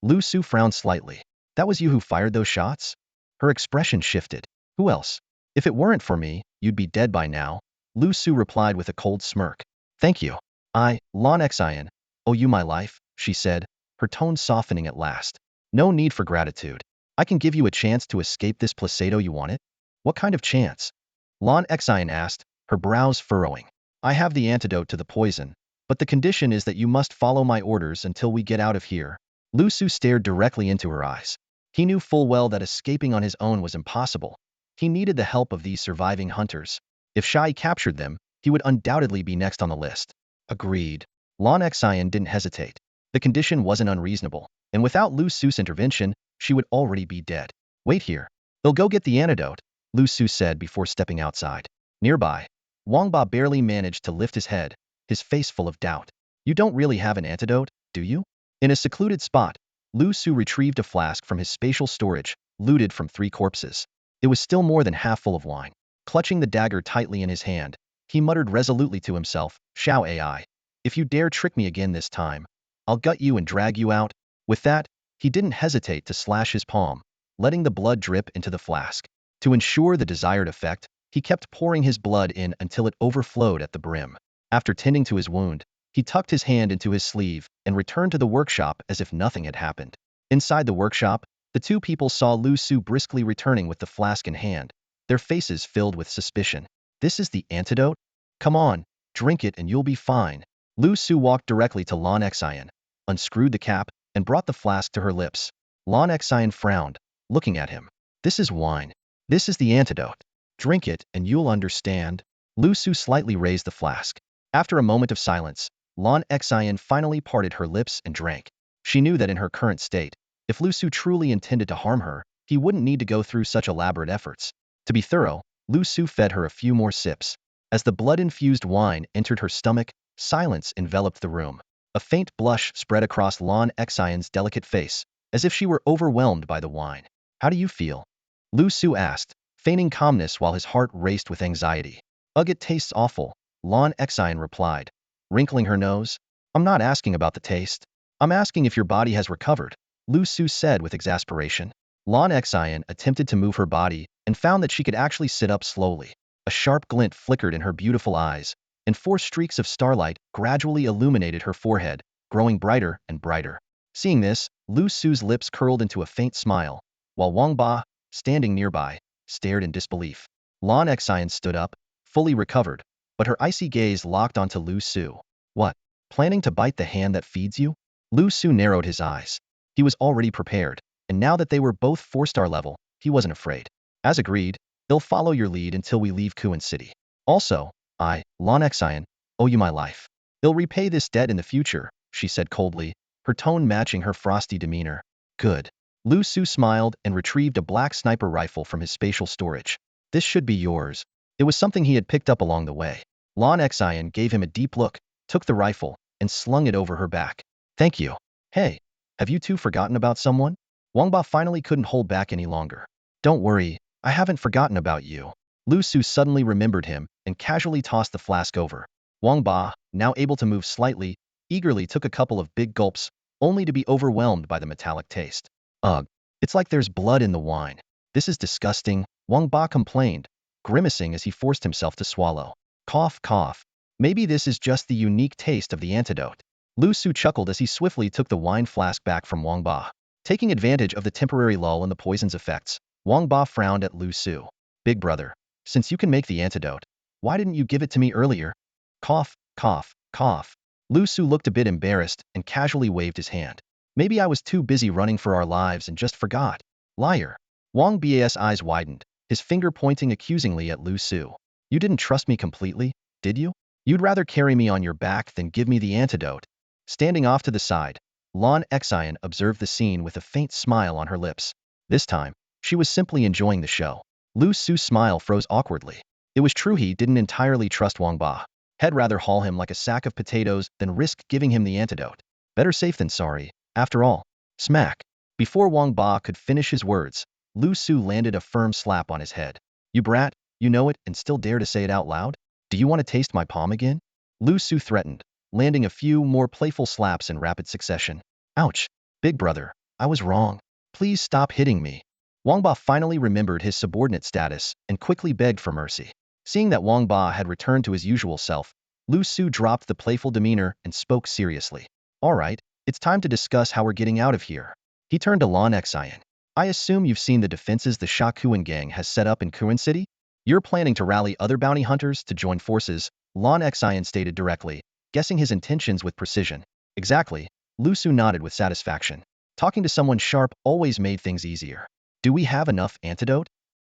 Liu Su frowned slightly. That was you who fired those shots? Her expression shifted. Who else? If it weren't for me, you'd be dead by now, Liu Su replied with a cold smirk. Thank you. Lon Xian, owe you my life, she said, her tone softening at last. No need for gratitude. I can give you a chance to escape this placebo you wanted. What kind of chance? Lon Xian asked, her brows furrowing. I have the antidote to the poison, but the condition is that you must follow my orders until we get out of here. Liu Su stared directly into her eyes. He knew full well that escaping on his own was impossible. He needed the help of these surviving hunters. If Shai captured them, he would undoubtedly be next on the list. Agreed. Lon Xian didn't hesitate. The condition wasn't unreasonable, and without Liu Su's intervention, she would already be dead. Wait here. They'll go get the antidote, Liu Su said before stepping outside. Nearby, Wang Ba barely managed to lift his head, his face full of doubt. You don't really have an antidote, do you? In a secluded spot, Liu Su retrieved a flask from his spatial storage, looted from 3 corpses. It was still more than half full of wine. Clutching the dagger tightly in his hand, he muttered resolutely to himself, Shao AI. If you dare trick me again this time, I'll gut you and drag you out. With that, he didn't hesitate to slash his palm, letting the blood drip into the flask. To ensure the desired effect, he kept pouring his blood in until it overflowed at the brim. After tending to his wound, he tucked his hand into his sleeve and returned to the workshop as if nothing had happened. Inside the workshop, the two people saw Liu Su briskly returning with the flask in hand, their faces filled with suspicion. This is the antidote? Come on, drink it and you'll be fine. Liu Su walked directly to Lon Xian, unscrewed the cap, and brought the flask to her lips. Lon Xian frowned, looking at him. This is wine. This is the antidote. Drink it and you'll understand. Liu Su slightly raised the flask. After a moment of silence, Lon Xian finally parted her lips and drank. She knew that in her current state, if Liu Su truly intended to harm her, he wouldn't need to go through such elaborate efforts. To be thorough, Liu Su fed her a few more sips. As the blood-infused wine entered her stomach, silence enveloped the room. A faint blush spread across Lon Xian's delicate face, as if she were overwhelmed by the wine. How do you feel? Liu Su asked, feigning calmness while his heart raced with anxiety. Ugh, it tastes awful, Lon Xian replied, wrinkling her nose. I'm not asking about the taste. I'm asking if your body has recovered, Liu Su said with exasperation. Lan Xian attempted to move her body and found that she could actually sit up slowly. A sharp glint flickered in her beautiful eyes, and 4 streaks of starlight gradually illuminated her forehead, growing brighter and brighter. Seeing this, Liu Su's lips curled into a faint smile, while Wang Ba, standing nearby, stared in disbelief. Lan Xian stood up, fully recovered, but her icy gaze locked onto Liu Su. What? Planning to bite the hand that feeds you? Liu Su narrowed his eyes. He was already prepared, and now that they were both 4-star level, he wasn't afraid. As agreed, they'll follow your lead until we leave Kuan City. Also, I, Lan Xian, owe you my life. They'll repay this debt in the future, she said coldly, her tone matching her frosty demeanor. Good. Liu Su smiled and retrieved a black sniper rifle from his spatial storage. This should be yours. It was something he had picked up along the way. Lan Xian gave him a deep look, took the rifle, and slung it over her back. Thank you. Hey, have you two forgotten about someone? Wang Ba finally couldn't hold back any longer. Don't worry, I haven't forgotten about you. Liu Su suddenly remembered him and casually tossed the flask over. Wang Ba, now able to move slightly, eagerly took a couple of big gulps, only to be overwhelmed by the metallic taste. Ugh, it's like there's blood in the wine. This is disgusting, Wang Ba complained, grimacing as he forced himself to swallow. Cough, cough. Maybe this is just the unique taste of the antidote. Liu Su chuckled as he swiftly took the wine flask back from Wang Ba. Taking advantage of the temporary lull in the poison's effects, Wang Ba frowned at Liu Su. Big brother, since you can make the antidote, why didn't you give it to me earlier? Cough, cough, cough. Liu Su looked a bit embarrassed and casually waved his hand. Maybe I was too busy running for our lives and just forgot. Liar. Wang Ba's eyes widened, his finger pointing accusingly at Liu Su. You didn't trust me completely, did you? You'd rather carry me on your back than give me the antidote. Standing off to the side, Lan Xian observed the scene with a faint smile on her lips. This time, she was simply enjoying the show. Liu Su's smile froze awkwardly. It was true he didn't entirely trust Wang Ba. He'd rather haul him like a sack of potatoes than risk giving him the antidote. Better safe than sorry, after all. Smack. Before Wang Ba could finish his words, Liu Su landed a firm slap on his head. You brat, you know it and still dare to say it out loud? Do you want to taste my palm again? Liu Su threatened, landing a few more playful slaps in rapid succession. Ouch. Big brother, I was wrong. Please stop hitting me. Wang Ba finally remembered his subordinate status and quickly begged for mercy. Seeing that Wang Ba had returned to his usual self, Liu Su dropped the playful demeanor and spoke seriously. All right, it's time to discuss how we're getting out of here. He turned to Lan Xian. I assume you've seen the defenses the Shakuan gang has set up in Kuan City? You're planning to rally other bounty hunters to join forces, Lan Xian stated directly, guessing his intentions with precision. Exactly, Liu Su nodded with satisfaction. Talking to someone sharp always made things easier. Do we have enough antidote?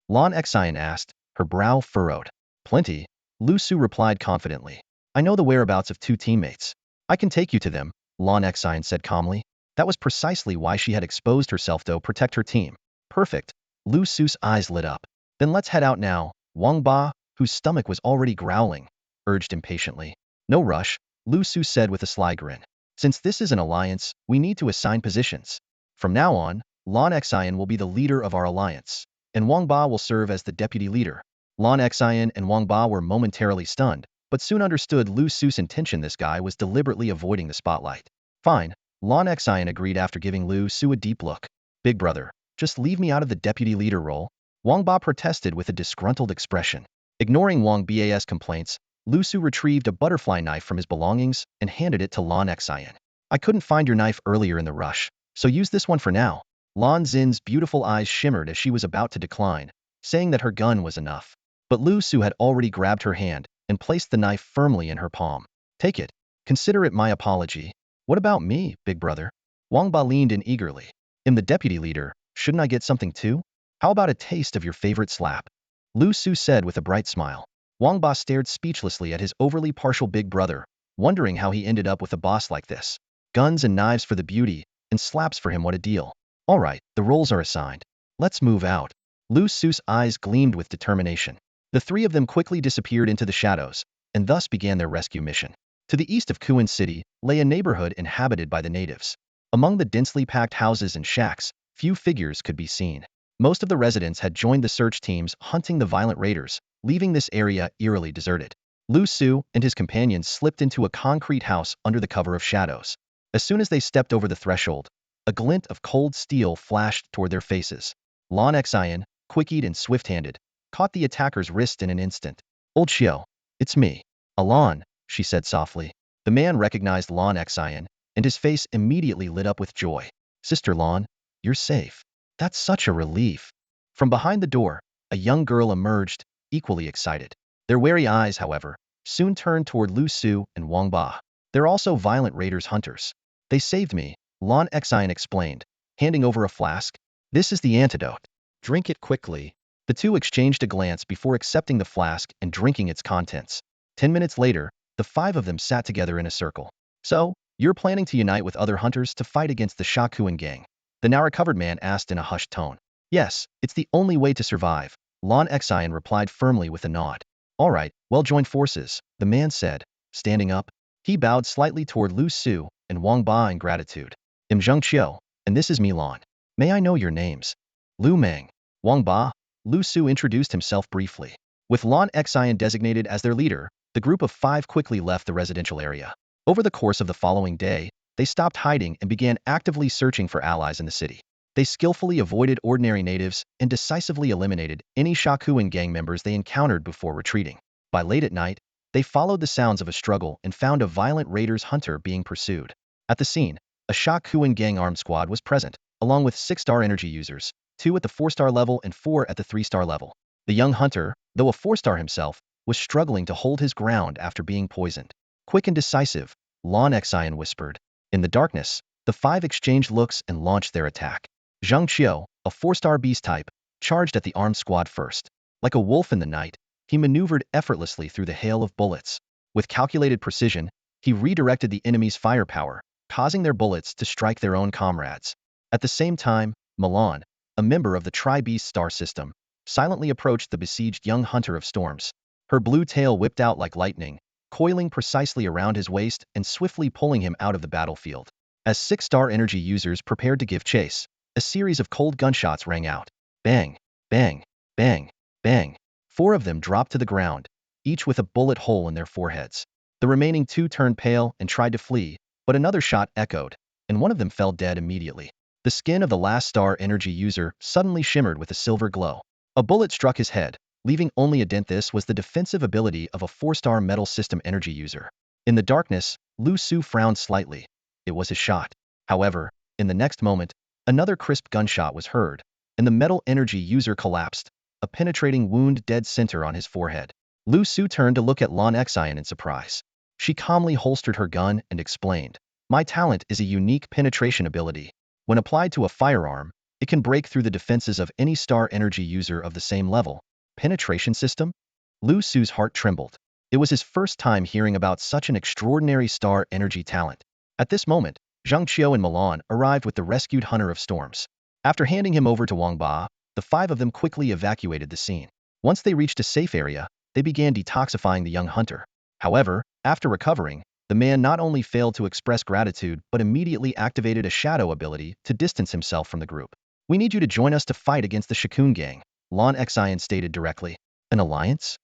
Lan Xian asked, her brow furrowed. Plenty, Liu Su replied confidently. I know the whereabouts of 2 teammates. I can take you to them, Lan Xian said calmly. That was precisely why she had exposed herself to protect her team. Perfect. Liu Su's eyes lit up. Then let's head out now, Wang Ba, whose stomach was already growling, urged impatiently. No rush, Liu Su said with a sly grin. Since this is an alliance, we need to assign positions. From now on, Lan Xian will be the leader of our alliance, and Wang Ba will serve as the deputy leader. Lan Xian and Wang Ba were momentarily stunned, but soon understood Liu Su's intention. This guy was deliberately avoiding the spotlight. Fine, Lan Xian agreed after giving Liu Su a deep look. Big brother, just leave me out of the deputy leader role. Wang Ba protested with a disgruntled expression. Ignoring Wang Ba's complaints, Liu Su retrieved a butterfly knife from his belongings and handed it to Lan Xian. I couldn't find your knife earlier in the rush, so use this one for now. Lan Xin's beautiful eyes shimmered as she was about to decline, saying that her gun was enough. But Liu Su had already grabbed her hand and placed the knife firmly in her palm. Take it. Consider it my apology. What about me, big brother? Wang Ba leaned in eagerly. I'm the deputy leader, shouldn't I get something too? How about a taste of your favorite slap? Liu Su said with a bright smile. Wang Ba stared speechlessly at his overly partial big brother, wondering how he ended up with a boss like this. Guns and knives for the beauty, and slaps for him, what a deal. All right, the roles are assigned. Let's move out. Liu Su's eyes gleamed with determination. The 3 of them quickly disappeared into the shadows, and thus began their rescue mission. To the east of Kuan City lay a neighborhood inhabited by the natives. Among the densely packed houses and shacks, few figures could be seen. Most of the residents had joined the search teams hunting the violent raiders, leaving this area eerily deserted. Liu Su and his companions slipped into a concrete house under the cover of shadows. As soon as they stepped over the threshold, a glint of cold steel flashed toward their faces. Lan Xian, quick-eyed and swift-handed, caught the attacker's wrist in an instant. Old Xiao, it's me. Alan, she said softly. The man recognized Lan Xian, and his face immediately lit up with joy. Sister Lan, you're safe. That's such a relief. From behind the door, a young girl emerged, equally excited. Their wary eyes, however, soon turned toward Liu Su and Wang Ba. They're also violent raiders hunters. They saved me, Lan Xian explained, handing over a flask. This is the antidote. Drink it quickly. The two exchanged a glance before accepting the flask and drinking its contents. 10 minutes later, the five of them sat together in a circle. So, you're planning to unite with other hunters to fight against the Shakuan gang? The now-recovered man asked in a hushed tone. Yes, it's the only way to survive, Lan Xian replied firmly with a nod. All right, well join forces, the man said, standing up. He bowed slightly toward Liu Su and Wang Ba in gratitude. I'm Zheng Qiu, and this is Milan. May I know your names? Liu Meng, Wang Ba. Liu Su introduced himself briefly. With Lan Xian designated as their leader, the group of five quickly left the residential area. Over the course of the following day, they stopped hiding and began actively searching for allies in the city. They skillfully avoided ordinary natives and decisively eliminated any Shakuan gang members they encountered before retreating. By late at night, they followed the sounds of a struggle and found a violent raiders hunter being pursued. At the scene, a Shakuan gang armed squad was present, along with 6-star energy users, 2 at the 4-star level and 4 at the 3-star level. The young hunter, though a 4-star himself, was struggling to hold his ground after being poisoned. Quick and decisive, Lan Xian whispered. In the darkness, the five exchanged looks and launched their attack. Zheng Qiu, a 4-star beast type, charged at the armed squad first. Like a wolf in the night, he maneuvered effortlessly through the hail of bullets. With calculated precision, he redirected the enemy's firepower, causing their bullets to strike their own comrades. At the same time, Milan, a member of the Tri-Beast star system, silently approached the besieged young hunter of storms. Her blue tail whipped out like lightning, coiling precisely around his waist and swiftly pulling him out of the battlefield. As 6-star energy users prepared to give chase, a series of cold gunshots rang out. Bang, bang, bang, bang. 4 of them dropped to the ground, each with a bullet hole in their foreheads. The remaining 2 turned pale and tried to flee, but another shot echoed, and one of them fell dead immediately. The skin of the last star energy user suddenly shimmered with a silver glow. A bullet struck his head, leaving only a dent. This was the defensive ability of a 4-star metal system energy user. In the darkness, Liu Su frowned slightly. It was his shot. However, in the next moment, another crisp gunshot was heard, and the metal energy user collapsed, a penetrating wound dead center on his forehead. Liu Su turned to look at Lan Xian in surprise. She calmly holstered her gun and explained, "My talent is a unique penetration ability. When applied to a firearm, it can break through the defenses of any star energy user of the same level." Penetration system? Liu Su's heart trembled. It was his first time hearing about such an extraordinary star energy talent. At this moment, Zheng Qiu and Milan arrived with the rescued hunter of storms. After handing him over to Wang Ba, the 5 of them quickly evacuated the scene. Once they reached a safe area, they began detoxifying the young hunter. However, after recovering, the man not only failed to express gratitude but immediately activated a shadow ability to distance himself from the group. "We need you to join us to fight against the Shakun gang," Lan Xian stated directly. "An alliance?"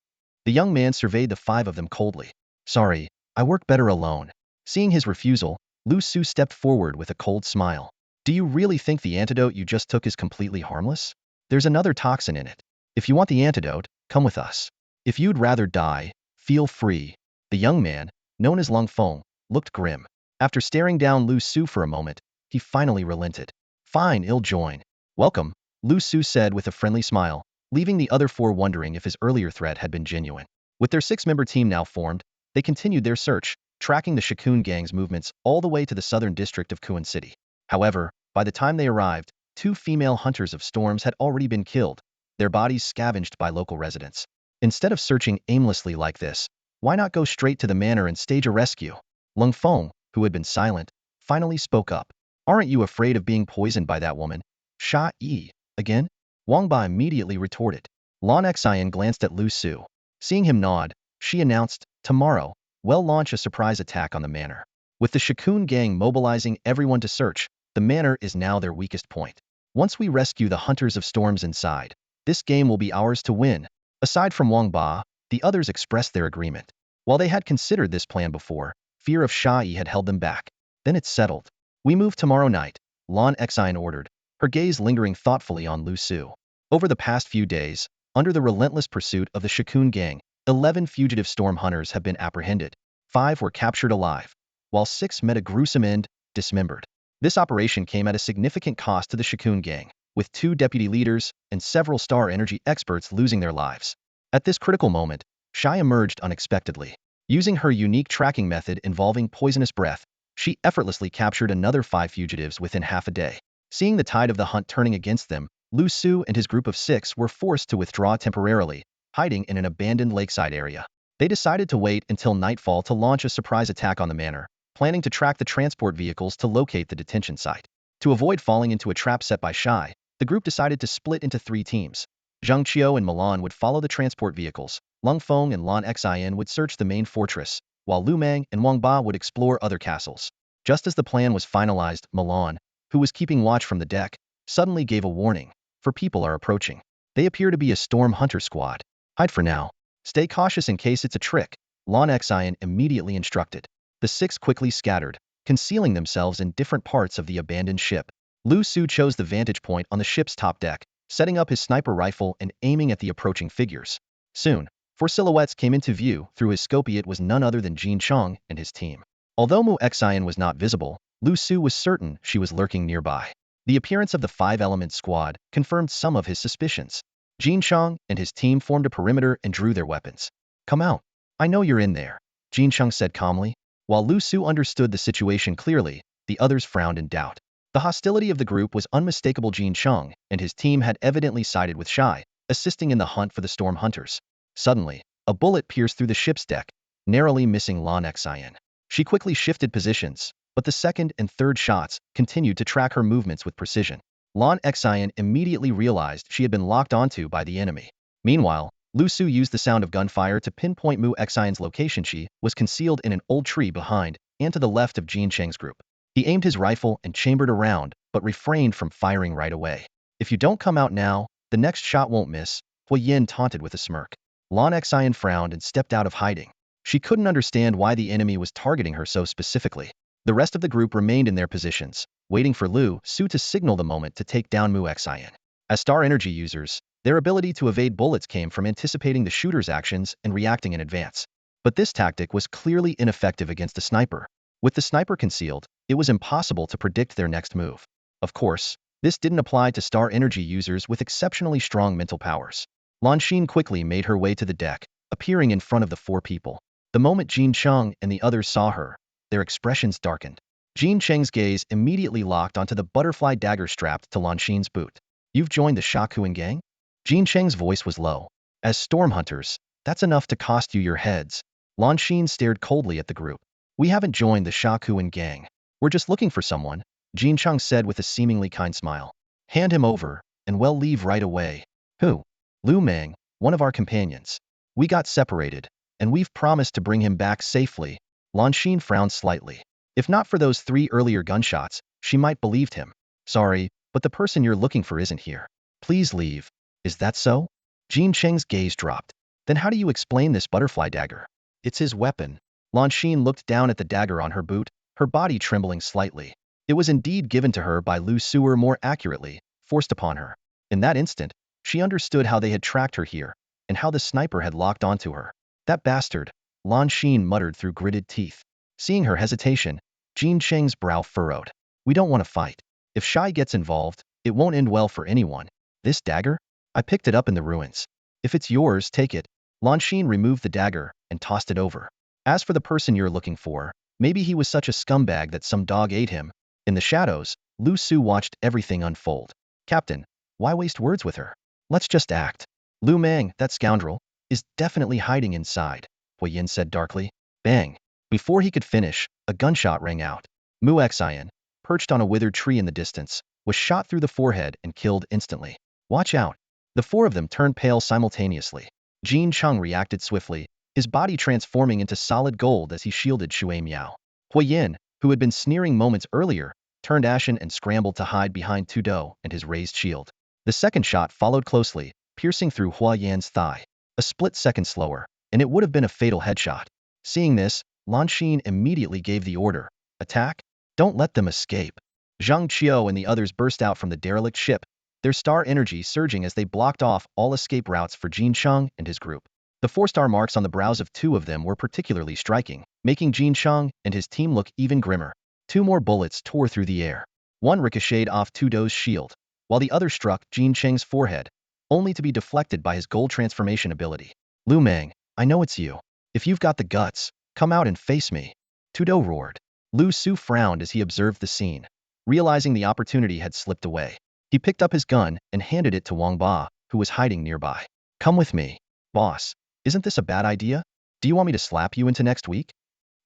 The young man surveyed the 5 of them coldly. "Sorry, I work better alone." Seeing his refusal, Liu Su stepped forward with a cold smile. "Do you really think the antidote you just took is completely harmless? There's another toxin in it. If you want the antidote, come with us. If you'd rather die, feel free." The young man, known as Lung Feng, looked grim. After staring down Liu Su for a moment, he finally relented. "Fine, I'll join." "Welcome," Liu Su said with a friendly smile, leaving the other 4 wondering if his earlier threat had been genuine. With their 6-member team now formed, they continued their search, tracking the Shakun gang's movements all the way to the southern district of Kuan City. However, by the time they arrived, 2 female hunters of storms had already been killed, their bodies scavenged by local residents. Instead of searching aimlessly like this, why not go straight to the manor and stage a rescue? Lung Feng, who had been silent, finally spoke up. "Aren't you afraid of being poisoned by that woman? Sha Yi, again?" Wang Ba immediately retorted. Lan Xian glanced at Liu Su. Seeing him nod, she announced, "Tomorrow, we'll launch a surprise attack on the manor." With the Shakun gang mobilizing everyone to search, the manor is now their weakest point. Once we rescue the hunters of storms inside, this game will be ours to win. Aside from Wang Ba, the others expressed their agreement. While they had considered this plan before, fear of Sha Yi had held them back. "Then it's settled. We move tomorrow night," Lan Xian ordered, her gaze lingering thoughtfully on Liu Su. Over the past few days, under the relentless pursuit of the Shikun gang, 11 fugitive storm hunters have been apprehended. 5 were captured alive, while 6 met a gruesome end, dismembered. This operation came at a significant cost to the Shikun gang, with 2 deputy leaders and several star energy experts losing their lives. At this critical moment, Shai emerged unexpectedly. Using her unique tracking method involving poisonous breath, she effortlessly captured another 5 fugitives within half a day. Seeing the tide of the hunt turning against them, Liu Su and his group of 6 were forced to withdraw temporarily, hiding in an abandoned lakeside area. They decided to wait until nightfall to launch a surprise attack on the manor, planning to track the transport vehicles to locate the detention site. To avoid falling into a trap set by Shai, the group decided to split into 3 teams. Zhang Qiu and Milan would follow the transport vehicles, Lung Feng and Lan Xin would search the main fortress, while Lu Mang and Wang Ba would explore other castles. Just as the plan was finalized, Milan, who was keeping watch from the deck, suddenly gave a warning, for people are approaching. They appear to be a storm hunter squad. Hide for now. Stay cautious in case it's a trick, Lan Xin immediately instructed. The 6 quickly scattered, concealing themselves in different parts of the abandoned ship. Liu Su chose the vantage point on the ship's top deck, setting up his sniper rifle and aiming at the approaching figures. Soon, 4 silhouettes came into view. Through his scope, it was none other than Jin Chong and his team. Although Mu Xian was not visible, Liu Su was certain she was lurking nearby. The appearance of the 5-element squad confirmed some of his suspicions. Jin Chong and his team formed a perimeter and drew their weapons. Come out. I know you're in there, Jin Chong said calmly. While Liu Su understood the situation clearly, the others frowned in doubt. The hostility of the group was unmistakable. Jin Chong and his team had evidently sided with Shai, assisting in the hunt for the storm hunters. Suddenly, a bullet pierced through the ship's deck, narrowly missing Lan Xian. She quickly shifted positions, but the second and third shots continued to track her movements with precision. Lan Xian immediately realized she had been locked onto by the enemy. Meanwhile, Liu Su used the sound of gunfire to pinpoint Mu Xian's location. She was concealed in an old tree behind and to the left of Jin Cheng's group. He aimed his rifle and chambered around, but refrained from firing right away. If you don't come out now, the next shot won't miss, Hui Yin taunted with a smirk. Lan Xian frowned and stepped out of hiding. She couldn't understand why the enemy was targeting her so specifically. The rest of the group remained in their positions, waiting for Liu Su to signal the moment to take down Mu Xian. As star energy users, their ability to evade bullets came from anticipating the shooter's actions and reacting in advance. But this tactic was clearly ineffective against a sniper. With the sniper concealed, it was impossible to predict their next move. Of course, this didn't apply to star energy users with exceptionally strong mental powers. Lan Xin quickly made her way to the deck, appearing in front of the 4 people. The moment Jin Cheng and the others saw her, their expressions darkened. Jin Cheng's gaze immediately locked onto the butterfly dagger strapped to Lan Xin's boot. You've joined the Shakuin gang? Jin Cheng's voice was low. As storm hunters, that's enough to cost you your heads. Lan Xin stared coldly at the group. We haven't joined the Shakuin gang. We're just looking for someone, Jin Cheng said with a seemingly kind smile. Hand him over, and we'll leave right away. Who? Lu Mang, one of our companions. We got separated, and we've promised to bring him back safely. Lan Xin frowned slightly. If not for those 3 earlier gunshots, she might believed him. Sorry, but the person you're looking for isn't here. Please leave. Is that so? Jin Cheng's gaze dropped. Then how do you explain this butterfly dagger? It's his weapon. Lan Xin looked down at the dagger on her boot, her body trembling slightly. It was indeed given to her by Liu Su, or more accurately, forced upon her. In that instant, she understood how they had tracked her here, and how the sniper had locked onto her. That bastard, Lan Xin muttered through gritted teeth. Seeing her hesitation, Jin Cheng's brow furrowed. We don't want to fight. If Shai gets involved, it won't end well for anyone. This dagger? I picked it up in the ruins. If it's yours, take it. Lan Xin removed the dagger and tossed it over. As for the person you're looking for, maybe he was such a scumbag that some dog ate him. In the shadows, Liu Su watched everything unfold. Captain, why waste words with her? Let's just act. Lu Mang, that scoundrel, is definitely hiding inside, Hui Yin said darkly. Bang. Before he could finish, a gunshot rang out. Mu Xian, perched on a withered tree in the distance, was shot through the forehead and killed instantly. Watch out. The 4 of them turned pale simultaneously. Jin Cheng reacted swiftly, his body transforming into solid gold as he shielded Shui Miao. Hui Yin, who had been sneering moments earlier, turned ashen and scrambled to hide behind Tudou and his raised shield. The second shot followed closely, piercing through Hua Yan's thigh. A split second slower, and it would have been a fatal headshot. Seeing this, Lan Xin immediately gave the order. Attack? Don't let them escape. Zhang Qiu and the others burst out from the derelict ship, their star energy surging as they blocked off all escape routes for Jin Sheng and his group. The four-star marks on the brows of two of them were particularly striking, making Jin Sheng and his team look even grimmer. Two more bullets tore through the air. One ricocheted off Tu Dou's shield, while the other struck Jin Cheng's forehead, only to be deflected by his gold transformation ability. Lu Meng, I know it's you. If you've got the guts, come out and face me. Tu Dou roared. Liu Su frowned as he observed the scene, realizing the opportunity had slipped away. He picked up his gun and handed it to Wang Ba, who was hiding nearby. Come with me. Boss, isn't this a bad idea? Do you want me to slap you into next week?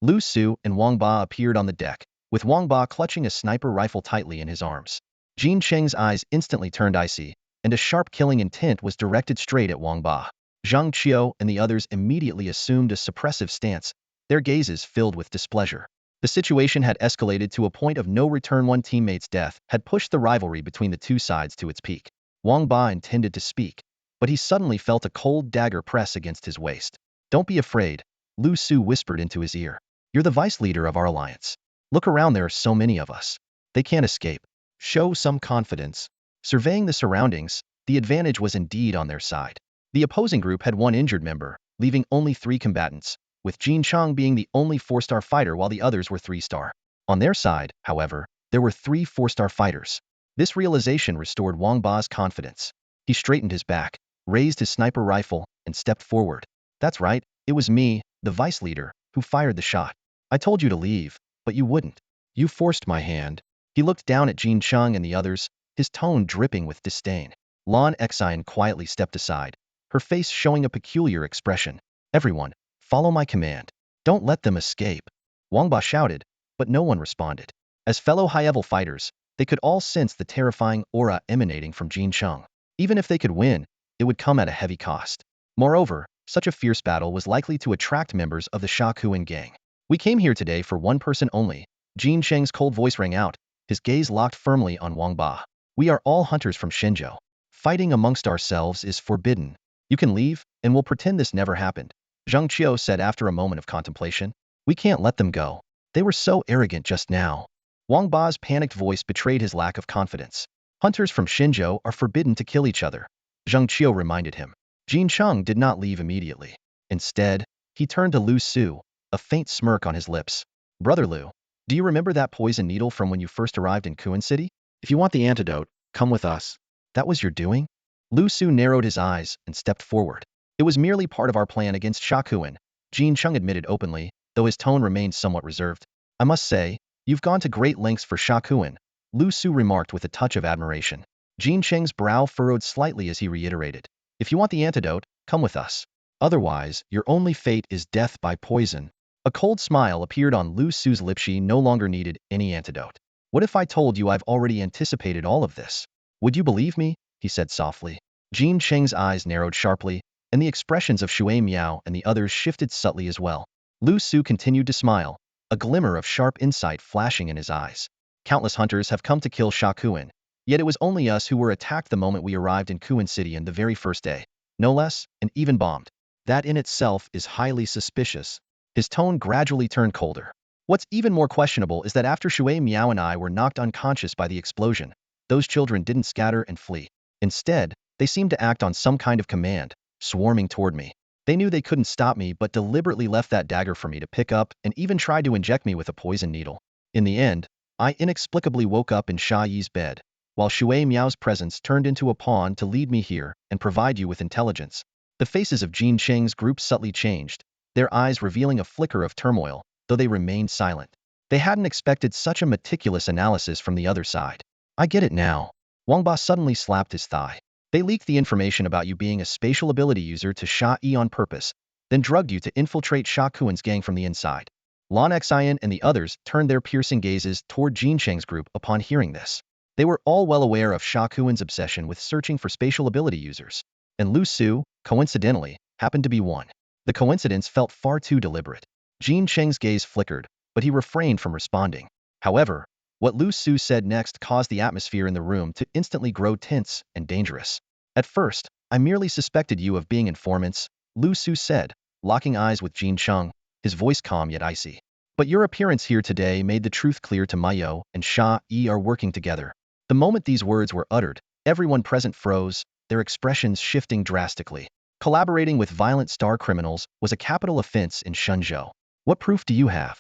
Liu Su and Wang Ba appeared on the deck, with Wang Ba clutching a sniper rifle tightly in his arms. Jin Cheng's eyes instantly turned icy, and a sharp killing intent was directed straight at Wang Ba. Zhang Qiu and the others immediately assumed a suppressive stance, their gazes filled with displeasure. The situation had escalated to a point of no return. One teammate's death had pushed the rivalry between the two sides to its peak. Wang Ba intended to speak, but he suddenly felt a cold dagger press against his waist. Don't be afraid, Liu Su whispered into his ear. You're the vice leader of our alliance. Look around, there are so many of us. They can't escape. Show some confidence. Surveying the surroundings, the advantage was indeed on their side. The opposing group had one injured member, leaving only 3 combatants, with Jin Cheng being the only 4-star fighter while the others were 3-star. On their side, however, there were 3 4-star fighters. This realization restored Wang Ba's confidence. He straightened his back, raised his sniper rifle, and stepped forward. That's right, it was me, the vice leader, who fired the shot. I told you to leave, but you wouldn't. You forced my hand. He looked down at Jin Cheng and the others, his tone dripping with disdain. Lan Exine quietly stepped aside, her face showing a peculiar expression. Everyone, follow my command. Don't let them escape. Wang Ba shouted, but no one responded. As fellow high-level fighters, they could all sense the terrifying aura emanating from Jin Cheng. Even if they could win, it would come at a heavy cost. Moreover, such a fierce battle was likely to attract members of the Shakuin gang. We came here today for one person only. Jin Cheng's cold voice rang out, his gaze locked firmly on Wang Ba. We are all hunters from Shenzhou. Fighting amongst ourselves is forbidden. You can leave, and we'll pretend this never happened. Zhang Qiu said after a moment of contemplation. We can't let them go. They were so arrogant just now. Wang Ba's panicked voice betrayed his lack of confidence. Hunters from Shenzhou are forbidden to kill each other, Zhang Qiu reminded him. Jin Cheng did not leave immediately. Instead, he turned to Liu Su, a faint smirk on his lips. Brother Liu, do you remember that poison needle from when you first arrived in Kuan City? If you want the antidote, come with us. That was your doing? Liu Su narrowed his eyes and stepped forward. It was merely part of our plan against Shakuin, Jin Cheng admitted openly, though his tone remained somewhat reserved. I must say, you've gone to great lengths for Shakuin, Liu Su remarked with a touch of admiration. Jin Cheng's brow furrowed slightly as he reiterated. If you want the antidote, come with us. Otherwise, your only fate is death by poison. A cold smile appeared on Liu Su's lips. She no longer needed any antidote. What if I told you I've already anticipated all of this? Would you believe me? He said softly. Jin Cheng's eyes narrowed sharply, and the expressions of Shui Miao and the others shifted subtly as well. Liu Su continued to smile, a glimmer of sharp insight flashing in his eyes. Countless hunters have come to kill Shakuin, yet it was only us who were attacked the moment we arrived in Kuan City and the very first day. No less, and even bombed. That in itself is highly suspicious. His tone gradually turned colder. What's even more questionable is that after Shui Miao and I were knocked unconscious by the explosion, those children didn't scatter and flee. Instead, they seemed to act on some kind of command, swarming toward me. They knew they couldn't stop me but deliberately left that dagger for me to pick up and even tried to inject me with a poison needle. In the end, I inexplicably woke up in Sha Yi's bed, while Shui Miao's presence turned into a pawn to lead me here and provide you with intelligence. The faces of Jin Cheng's group subtly changed, their eyes revealing a flicker of turmoil, though they remained silent. They hadn't expected such a meticulous analysis from the other side. I get it now. Wang Ba suddenly slapped his thigh. They leaked the information about you being a spatial ability user to Sha Yi on purpose, then drugged you to infiltrate Sha Kuan's gang from the inside. Lan Xian and the others turned their piercing gazes toward Jin Cheng's group upon hearing this. They were all well aware of Sha Kuan's obsession with searching for spatial ability users, and Liu Su, coincidentally, happened to be one. The coincidence felt far too deliberate. Jin Cheng's gaze flickered, but he refrained from responding. However, what Liu Su said next caused the atmosphere in the room to instantly grow tense and dangerous. At first, I merely suspected you of being informants, Liu Su said, locking eyes with Jin Cheng, his voice calm yet icy. But your appearance here today made the truth clear to Mayo and Sha Yi are working together. The moment these words were uttered, everyone present froze, their expressions shifting drastically. Collaborating with violent star criminals was a capital offense in Shenzhou. What proof do you have?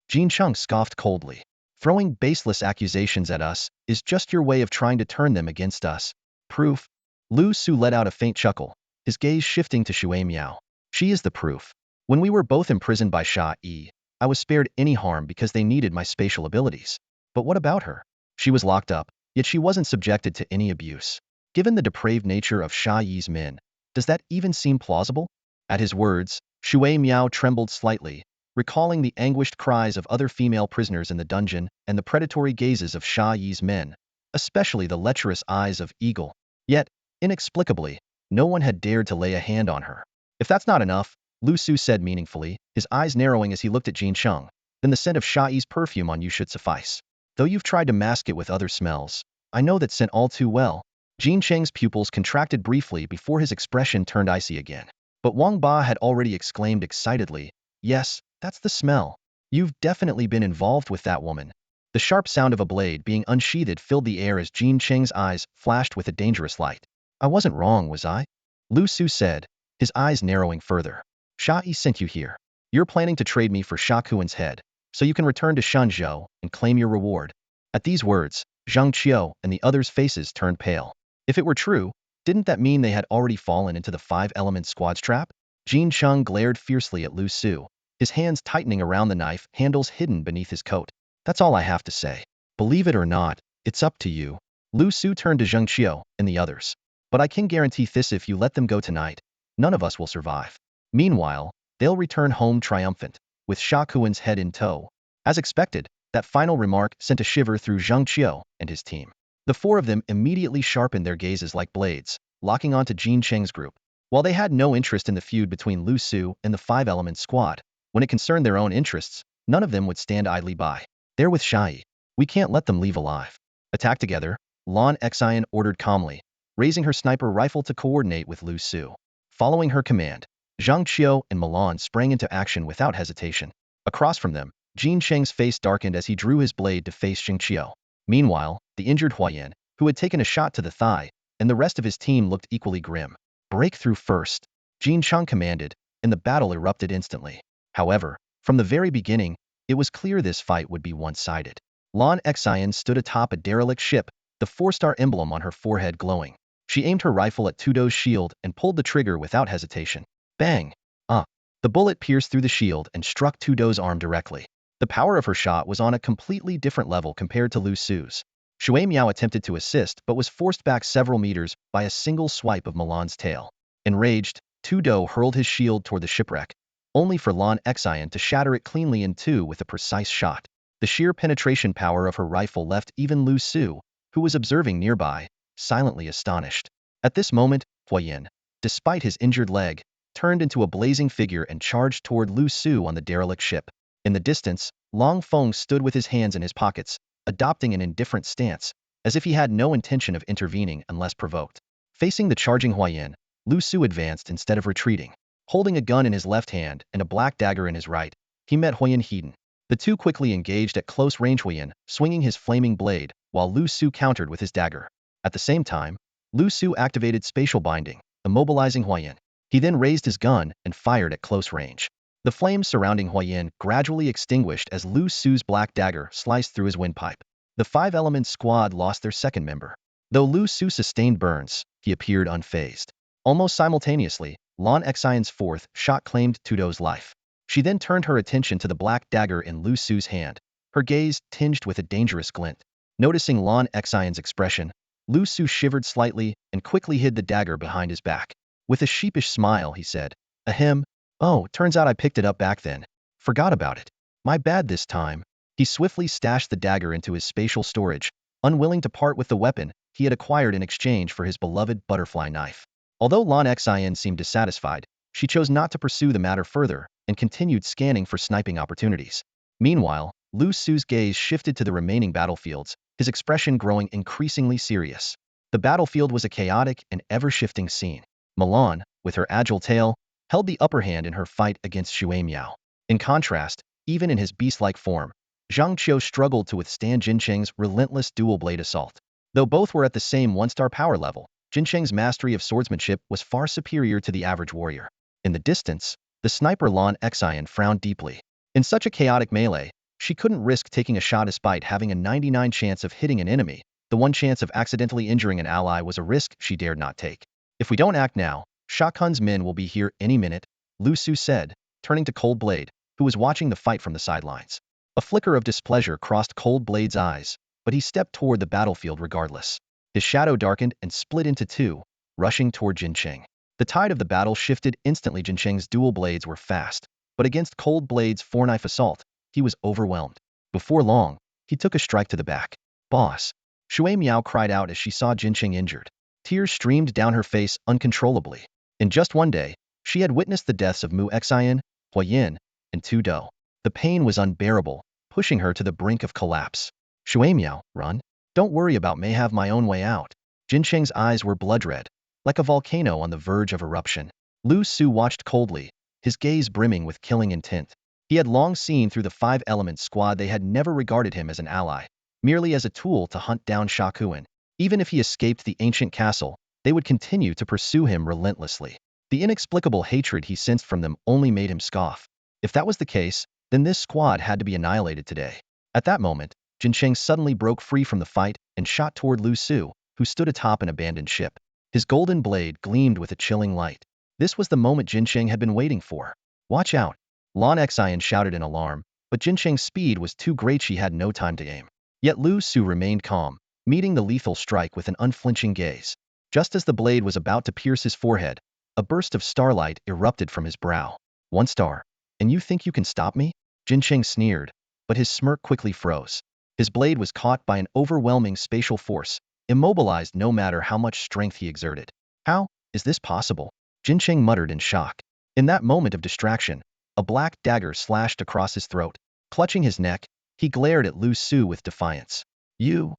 Jin Chung scoffed coldly. Throwing baseless accusations at us is just your way of trying to turn them against us. Proof? Liu Su let out a faint chuckle, his gaze shifting to Xue Miao. She is the proof. When we were both imprisoned by Sha Yi, I was spared any harm because they needed my spatial abilities. But what about her? She was locked up, yet she wasn't subjected to any abuse. Given the depraved nature of Sha Yi's men, does that even seem plausible? At his words, Xue Miao trembled slightly, recalling the anguished cries of other female prisoners in the dungeon and the predatory gazes of Sha Yi's men, especially the lecherous eyes of Eagle. Yet, inexplicably, no one had dared to lay a hand on her. If that's not enough, Liu Su said meaningfully, his eyes narrowing as he looked at Jin Chung, then the scent of Sha Yi's perfume on you should suffice. Though you've tried to mask it with other smells, I know that scent all too well. Jin Cheng's pupils contracted briefly before his expression turned icy again. But Wang Ba had already exclaimed excitedly, yes, that's the smell. You've definitely been involved with that woman. The sharp sound of a blade being unsheathed filled the air as Jin Cheng's eyes flashed with a dangerous light. I wasn't wrong, was I? Liu Su said, his eyes narrowing further. Sha Yi sent you here. You're planning to trade me for Sha Kuan's head, so you can return to Shenzhou and claim your reward. At these words, Zhang Qiu and the others' faces turned pale. If it were true, didn't that mean they had already fallen into the five-element squad's trap? Jin Chung glared fiercely at Liu Su, his hands tightening around the knife handles hidden beneath his coat. That's all I have to say. Believe it or not, it's up to you. Liu Su turned to Zhang Qiu and the others. But I can guarantee this: if you let them go tonight, none of us will survive. Meanwhile, they'll return home triumphant, with Sha Kuan's head in tow. As expected, that final remark sent a shiver through Zhang Qiu and his team. The four of them immediately sharpened their gazes like blades, locking onto Jin Cheng's group. While they had no interest in the feud between Liu Su and the five-element squad, when it concerned their own interests, none of them would stand idly by. They're with Sha Yi. We can't let them leave alive. Attack together, Lan Xian ordered calmly, raising her sniper rifle to coordinate with Liu Su. Following her command, Zhang Qiu and Milan sprang into action without hesitation. Across from them, Jin Cheng's face darkened as he drew his blade to face Zhang Qiu. Meanwhile, the injured Huayan, who had taken a shot to the thigh, and the rest of his team looked equally grim. Break through first, Jin Chung commanded, and the battle erupted instantly. However, from the very beginning, it was clear this fight would be one-sided. Lan Xian stood atop a derelict ship, the four-star emblem on her forehead glowing. She aimed her rifle at Tudo's shield and pulled the trigger without hesitation. Bang! The bullet pierced through the shield and struck Tudo's arm directly. The power of her shot was on a completely different level compared to Liu Su's. Xue Miao attempted to assist but was forced back several meters by a single swipe of Milan's tail. Enraged, Tudo hurled his shield toward the shipwreck, only for Lan Xian to shatter it cleanly in two with a precise shot. The sheer penetration power of her rifle left even Liu Su, who was observing nearby, silently astonished. At this moment, Huayan, despite his injured leg, turned into a blazing figure and charged toward Liu Su on the derelict ship. In the distance, Long Feng stood with his hands in his pockets, adopting an indifferent stance, as if he had no intention of intervening unless provoked. Facing the charging Huayan, Liu Su advanced instead of retreating. Holding a gun in his left hand and a black dagger in his right, he met Huayan Heaton. The two quickly engaged at close range, Huayan swinging his flaming blade, while Liu Su countered with his dagger. At the same time, Liu Su activated spatial binding, immobilizing Huayan. He then raised his gun and fired at close range. The flames surrounding Huayan gradually extinguished as Liu Su's black dagger sliced through his windpipe. The five-element squad lost their second member. Though Liu Su sustained burns, he appeared unfazed. Almost simultaneously, Lan Xian's fourth shot claimed Tudo's life. She then turned her attention to the black dagger in Liu Su's hand, her gaze tinged with a dangerous glint. Noticing Lan Xian's expression, Liu Su shivered slightly and quickly hid the dagger behind his back. With a sheepish smile, he said, "Ahem. Oh, turns out I picked it up back then. Forgot about it. My bad this time." He swiftly stashed the dagger into his spatial storage, unwilling to part with the weapon he had acquired in exchange for his beloved butterfly knife. Although Lan Xian seemed dissatisfied, she chose not to pursue the matter further and continued scanning for sniping opportunities. Meanwhile, Liu Su's gaze shifted to the remaining battlefields, his expression growing increasingly serious. The battlefield was a chaotic and ever-shifting scene. Milan, with her agile tail, held the upper hand in her fight against Xue Miao. In contrast, Even in his beast-like form, Zhang Qiu struggled to withstand Jin Cheng's relentless dual-blade assault. Though both were at the same one-star power level, Jin Cheng's mastery of swordsmanship was far superior to the average warrior. In the distance, the sniper Lan Xian frowned deeply. In such a chaotic melee, she couldn't risk taking a shot despite having a 99 chance of hitting an enemy. The one chance of accidentally injuring an ally was a risk she dared not take. If we don't act now, Sha Kun's men will be here any minute, Liu Su said, turning to Cold Blade, who was watching the fight from the sidelines. A flicker of displeasure crossed Cold Blade's eyes, but he stepped toward the battlefield regardless. His shadow darkened and split into two, rushing toward Jin Cheng. The tide of the battle shifted instantly. Jin Cheng's dual blades were fast, but against Cold Blade's four-knife assault, he was overwhelmed. Before long, he took a strike to the back. Boss! Shui Miao cried out as she saw Jin Cheng injured. Tears streamed down her face uncontrollably. In just one day, she had witnessed the deaths of Mu Xian, Hua Yin, and Tu Do. The pain was unbearable, pushing her to the brink of collapse. Shui Miao, run. Don't worry about me, have my own way out. Jin Cheng's eyes were blood-red, like a volcano on the verge of eruption. Liu Su watched coldly, his gaze brimming with killing intent. He had long seen through the five-element squad. They had never regarded him as an ally, merely as a tool to hunt down Sha Kun. Even if he escaped the ancient castle, they would continue to pursue him relentlessly. The inexplicable hatred he sensed from them only made him scoff. If that was the case, then this squad had to be annihilated today. At that moment, Jin Cheng suddenly broke free from the fight and shot toward Liu Su, who stood atop an abandoned ship. His golden blade gleamed with a chilling light. This was the moment Jin Cheng had been waiting for. Watch out! Lan Xian shouted in alarm, but Jin Cheng's speed was too great. She had no time to aim. Yet Liu Su remained calm, meeting the lethal strike with an unflinching gaze. Just as the blade was about to pierce his forehead, a burst of starlight erupted from his brow. 1 star. And you think you can stop me? Jin Cheng sneered, but his smirk quickly froze. His blade was caught by an overwhelming spatial force, immobilized no matter how much strength he exerted. How is this possible? Jin Cheng muttered in shock. In that moment of distraction, a black dagger slashed across his throat. Clutching his neck, he glared at Liu Su with defiance. You're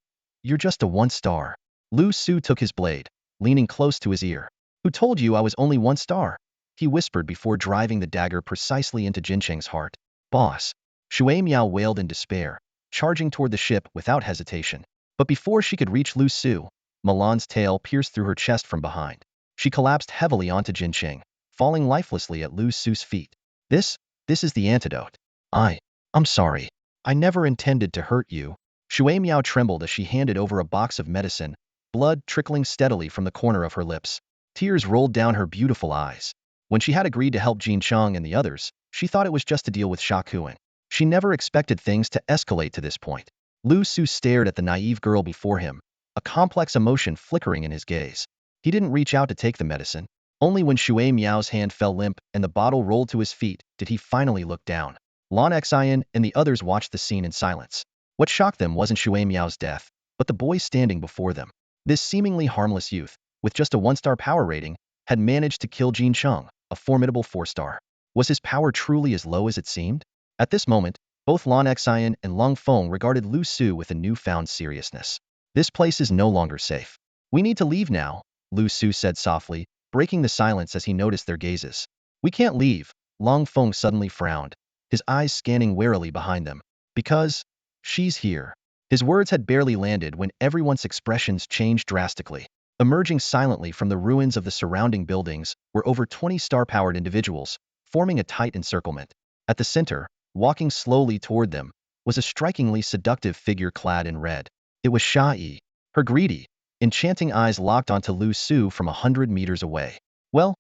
just a 1 star. Liu Su took his blade, leaning close to his ear. Who told you I was only 1 star? He whispered before driving the dagger precisely into Jin Cheng's heart. Boss! Shui Miao wailed in despair, charging toward the ship without hesitation. But before she could reach Liu Su, Milan's tail pierced through her chest from behind. She collapsed heavily onto Jin Cheng, falling lifelessly at Liu Su's feet. This is the antidote. I'm sorry. I never intended to hurt you. Shui Miao trembled as she handed over a box of medicine, blood trickling steadily from the corner of her lips. Tears rolled down her beautiful eyes. When she had agreed to help Jin Cheng and the others, she thought it was just to deal with Sha Kun. She never expected things to escalate to this point. Liu Su stared at the naive girl before him, a complex emotion flickering in his gaze. He didn't reach out to take the medicine. Only when Shui Miao's hand fell limp and the bottle rolled to his feet did he finally look down. Lan Xian and the others watched the scene in silence. What shocked them wasn't Shui Miao's death, but the boy standing before them. This seemingly harmless youth, with just a 1-star power rating, had managed to kill Jin Cheng, a formidable 4-star. Was his power truly as low as it seemed? At this moment, both Lan Xian and Long Feng regarded Liu Su with a newfound seriousness. This place is no longer safe. We need to leave now, Liu Su said softly, breaking the silence as he noticed their gazes. We can't leave, Long Feng suddenly frowned, his eyes scanning warily behind them. Because she's here. His words had barely landed when everyone's expressions changed drastically. Emerging silently from the ruins of the surrounding buildings were over 20 star-powered individuals, forming a tight encirclement. At the center, walking slowly toward them, was a strikingly seductive figure clad in red. It was Sha Yi. Her greedy, enchanting eyes locked onto Liu Su from 100 meters away. Well,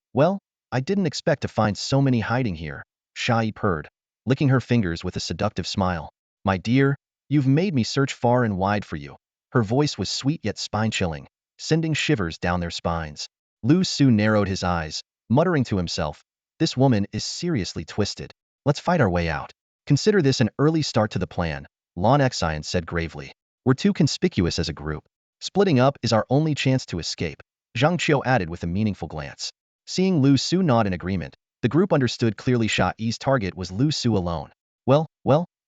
I didn't expect to find so many hiding here, Sha Yi purred, licking her fingers with a seductive smile. My dear, you've made me search far and wide for you. Her voice was sweet yet spine-chilling, sending shivers down their spines. Liu Su narrowed his eyes, muttering to himself, this woman is seriously twisted. Let's fight our way out. Consider this an early start to the plan, Lan Xian said gravely. We're too conspicuous as a group. Splitting up is our only chance to escape, Zhang Qiu added with a meaningful glance. Seeing Liu Su nod in agreement, the group understood clearly Sha Yi's target was Liu Su alone. Well,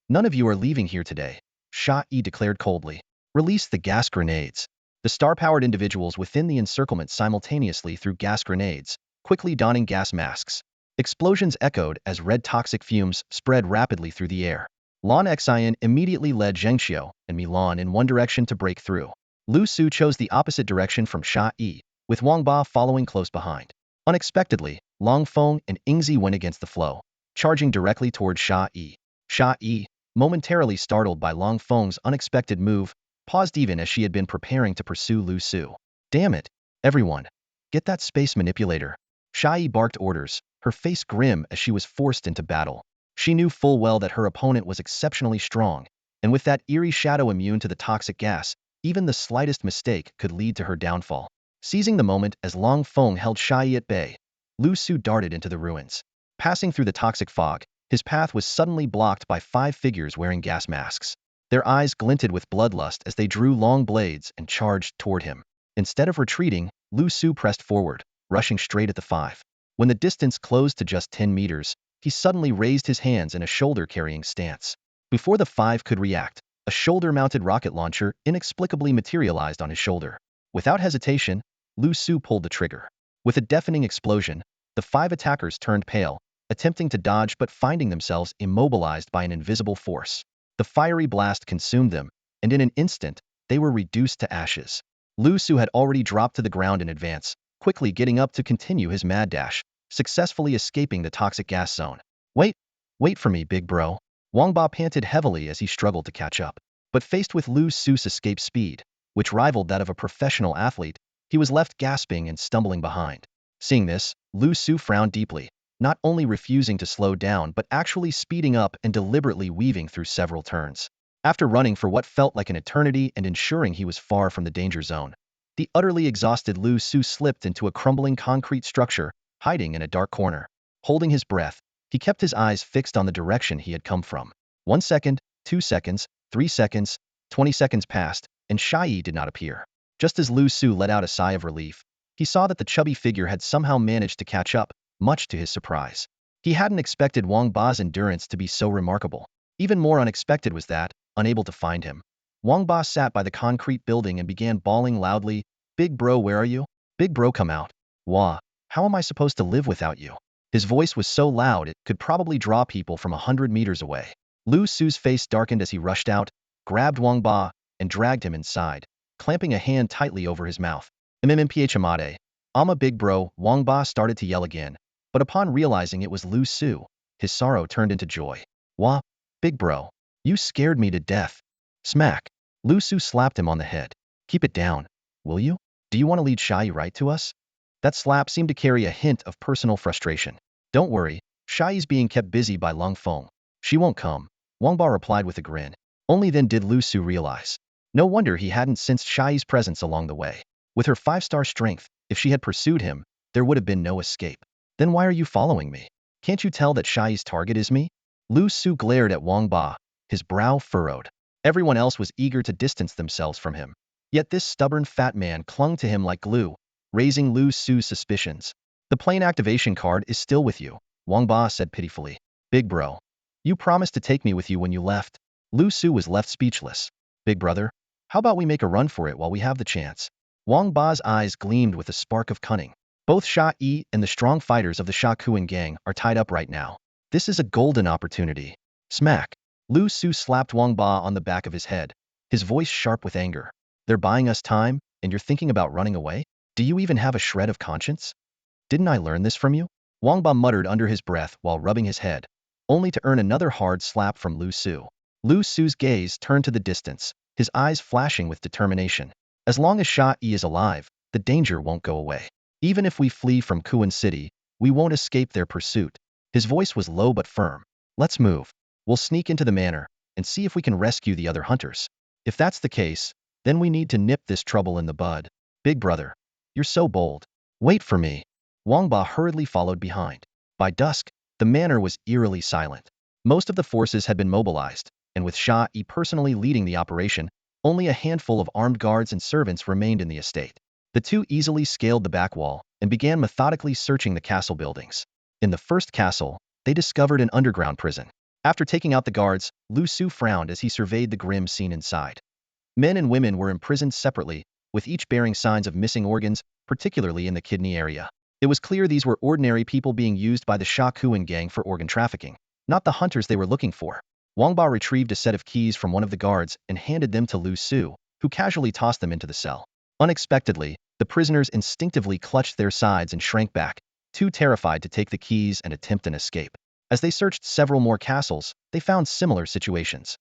none of you are leaving here today, Sha Yi declared coldly. Release the gas grenades. The star-powered individuals within the encirclement simultaneously threw gas grenades, quickly donning gas masks. Explosions echoed as red toxic fumes spread rapidly through the air. Lan Xian immediately led Zhengxiu and Milan in one direction to break through. Liu Su chose the opposite direction from Sha Yi, with Wang Ba following close behind. Unexpectedly, Long Feng and Yingzi went against the flow, charging directly toward Sha Yi. Sha Yi, momentarily startled by Long Feng's unexpected move, paused even as she had been preparing to pursue Liu Su. Damn it, everyone. Get that space manipulator. Sha Yi barked orders, her face grim as she was forced into battle. She knew full well that her opponent was exceptionally strong, and with that eerie shadow immune to the toxic gas, even the slightest mistake could lead to her downfall. Seizing the moment as Long Feng held Sha Yi at bay, Liu Su darted into the ruins. Passing through the toxic fog, his path was suddenly blocked by 5 figures wearing gas masks. Their eyes glinted with bloodlust as they drew long blades and charged toward him. Instead of retreating, Liu Su pressed forward, rushing straight at the 5. When the distance closed to just 10 meters, he suddenly raised his hands in a shoulder-carrying stance. Before the 5 could react, a shoulder-mounted rocket launcher inexplicably materialized on his shoulder. Without hesitation, Liu Su pulled the trigger. With a deafening explosion, the 5 attackers turned pale, attempting to dodge but finding themselves immobilized by an invisible force. The fiery blast consumed them, and in an instant, they were reduced to ashes. Liu Su had already dropped to the ground in advance, quickly getting up to continue his mad dash, successfully escaping the toxic gas zone. Wait for me, big bro. Wang Ba panted heavily as he struggled to catch up. But faced with Liu Su's escape speed, which rivaled that of a professional athlete, he was left gasping and stumbling behind. Seeing this, Liu Su frowned deeply, not only refusing to slow down but actually speeding up and deliberately weaving through several turns. After running for what felt like an eternity and ensuring he was far from the danger zone, the utterly exhausted Liu Su slipped into a crumbling concrete structure, hiding in a dark corner. Holding his breath, he kept his eyes fixed on the direction he had come from. 1 second, 2 seconds, 3 seconds, 20 seconds passed, and Sha Yi did not appear. Just as Liu Su let out a sigh of relief, he saw that the chubby figure had somehow managed to catch up, much to his surprise. He hadn't expected Wang Ba's endurance to be so remarkable. Even more unexpected was that, unable to find him, Wang Ba sat by the concrete building and began bawling loudly, "Big bro, where are you? Big bro, come out. Wah, how am I supposed to live without you?" His voice was so loud it could probably draw people from 100 meters away. Liu Su's face darkened as he rushed out, grabbed Wang Ba, and dragged him inside, clamping a hand tightly over his mouth. "MMPH I'm a big bro," Wang Ba started to yell again, but upon realizing it was Liu Su, his sorrow turned into joy. "Wah, big bro, you scared me to death." Smack. Liu Su slapped him on the head. "Keep it down, will you? Do you want to lead Sha Yi right to us?" That slap seemed to carry a hint of personal frustration. "Don't worry, Sha Yi's being kept busy by Long Feng. She won't come," Wang Ba replied with a grin. Only then did Liu Su realize. No wonder he hadn't sensed Sha Yi's presence along the way. With her 5-star strength, if she had pursued him, there would have been no escape. "Then why are you following me? Can't you tell that Sha Yi's target is me?" Liu Su glared at Wang Ba, his brow furrowed. Everyone else was eager to distance themselves from him. Yet this stubborn fat man clung to him like glue, raising Liu Su's suspicions. "The plane activation card is still with you," Wang Ba said pitifully. "Big bro, you promised to take me with you when you left." Liu Su was left speechless. "Big brother, how about we make a run for it while we have the chance?" Wang Ba's eyes gleamed with a spark of cunning. "Both Sha Yi and the strong fighters of the Sha Kuan gang are tied up right now. This is a golden opportunity." Smack. Liu Su slapped Wang Ba on the back of his head, his voice sharp with anger. "They're buying us time, and you're thinking about running away? Do you even have a shred of conscience? Didn't I learn this from you?" Wang Ba muttered under his breath while rubbing his head, only to earn another hard slap from Liu Su. Liu Su's gaze turned to the distance, his eyes flashing with determination. "As long as Sha Yi is alive, the danger won't go away. Even if we flee from Kuan City, we won't escape their pursuit." His voice was low but firm. "Let's move. We'll sneak into the manor and see if we can rescue the other hunters. If that's the case, then we need to nip this trouble in the bud. Big brother, you're so bold. Wait for me." Wang Ba hurriedly followed behind. By dusk, the manor was eerily silent. Most of the forces had been mobilized, and with Sha Yi personally leading the operation, only a handful of armed guards and servants remained in the estate. The two easily scaled the back wall and began methodically searching the castle buildings. In the first castle, they discovered an underground prison. After taking out the guards, Liu Su frowned as he surveyed the grim scene inside. Men and women were imprisoned separately, with each bearing signs of missing organs, particularly in the kidney area. It was clear these were ordinary people being used by the Sha Kuan gang for organ trafficking, not the hunters they were looking for. Wang Ba retrieved a set of keys from one of the guards and handed them to Liu Su, who casually tossed them into the cell. Unexpectedly, the prisoners instinctively clutched their sides and shrank back, too terrified to take the keys and attempt an escape. As they searched several more castles, they found similar situations.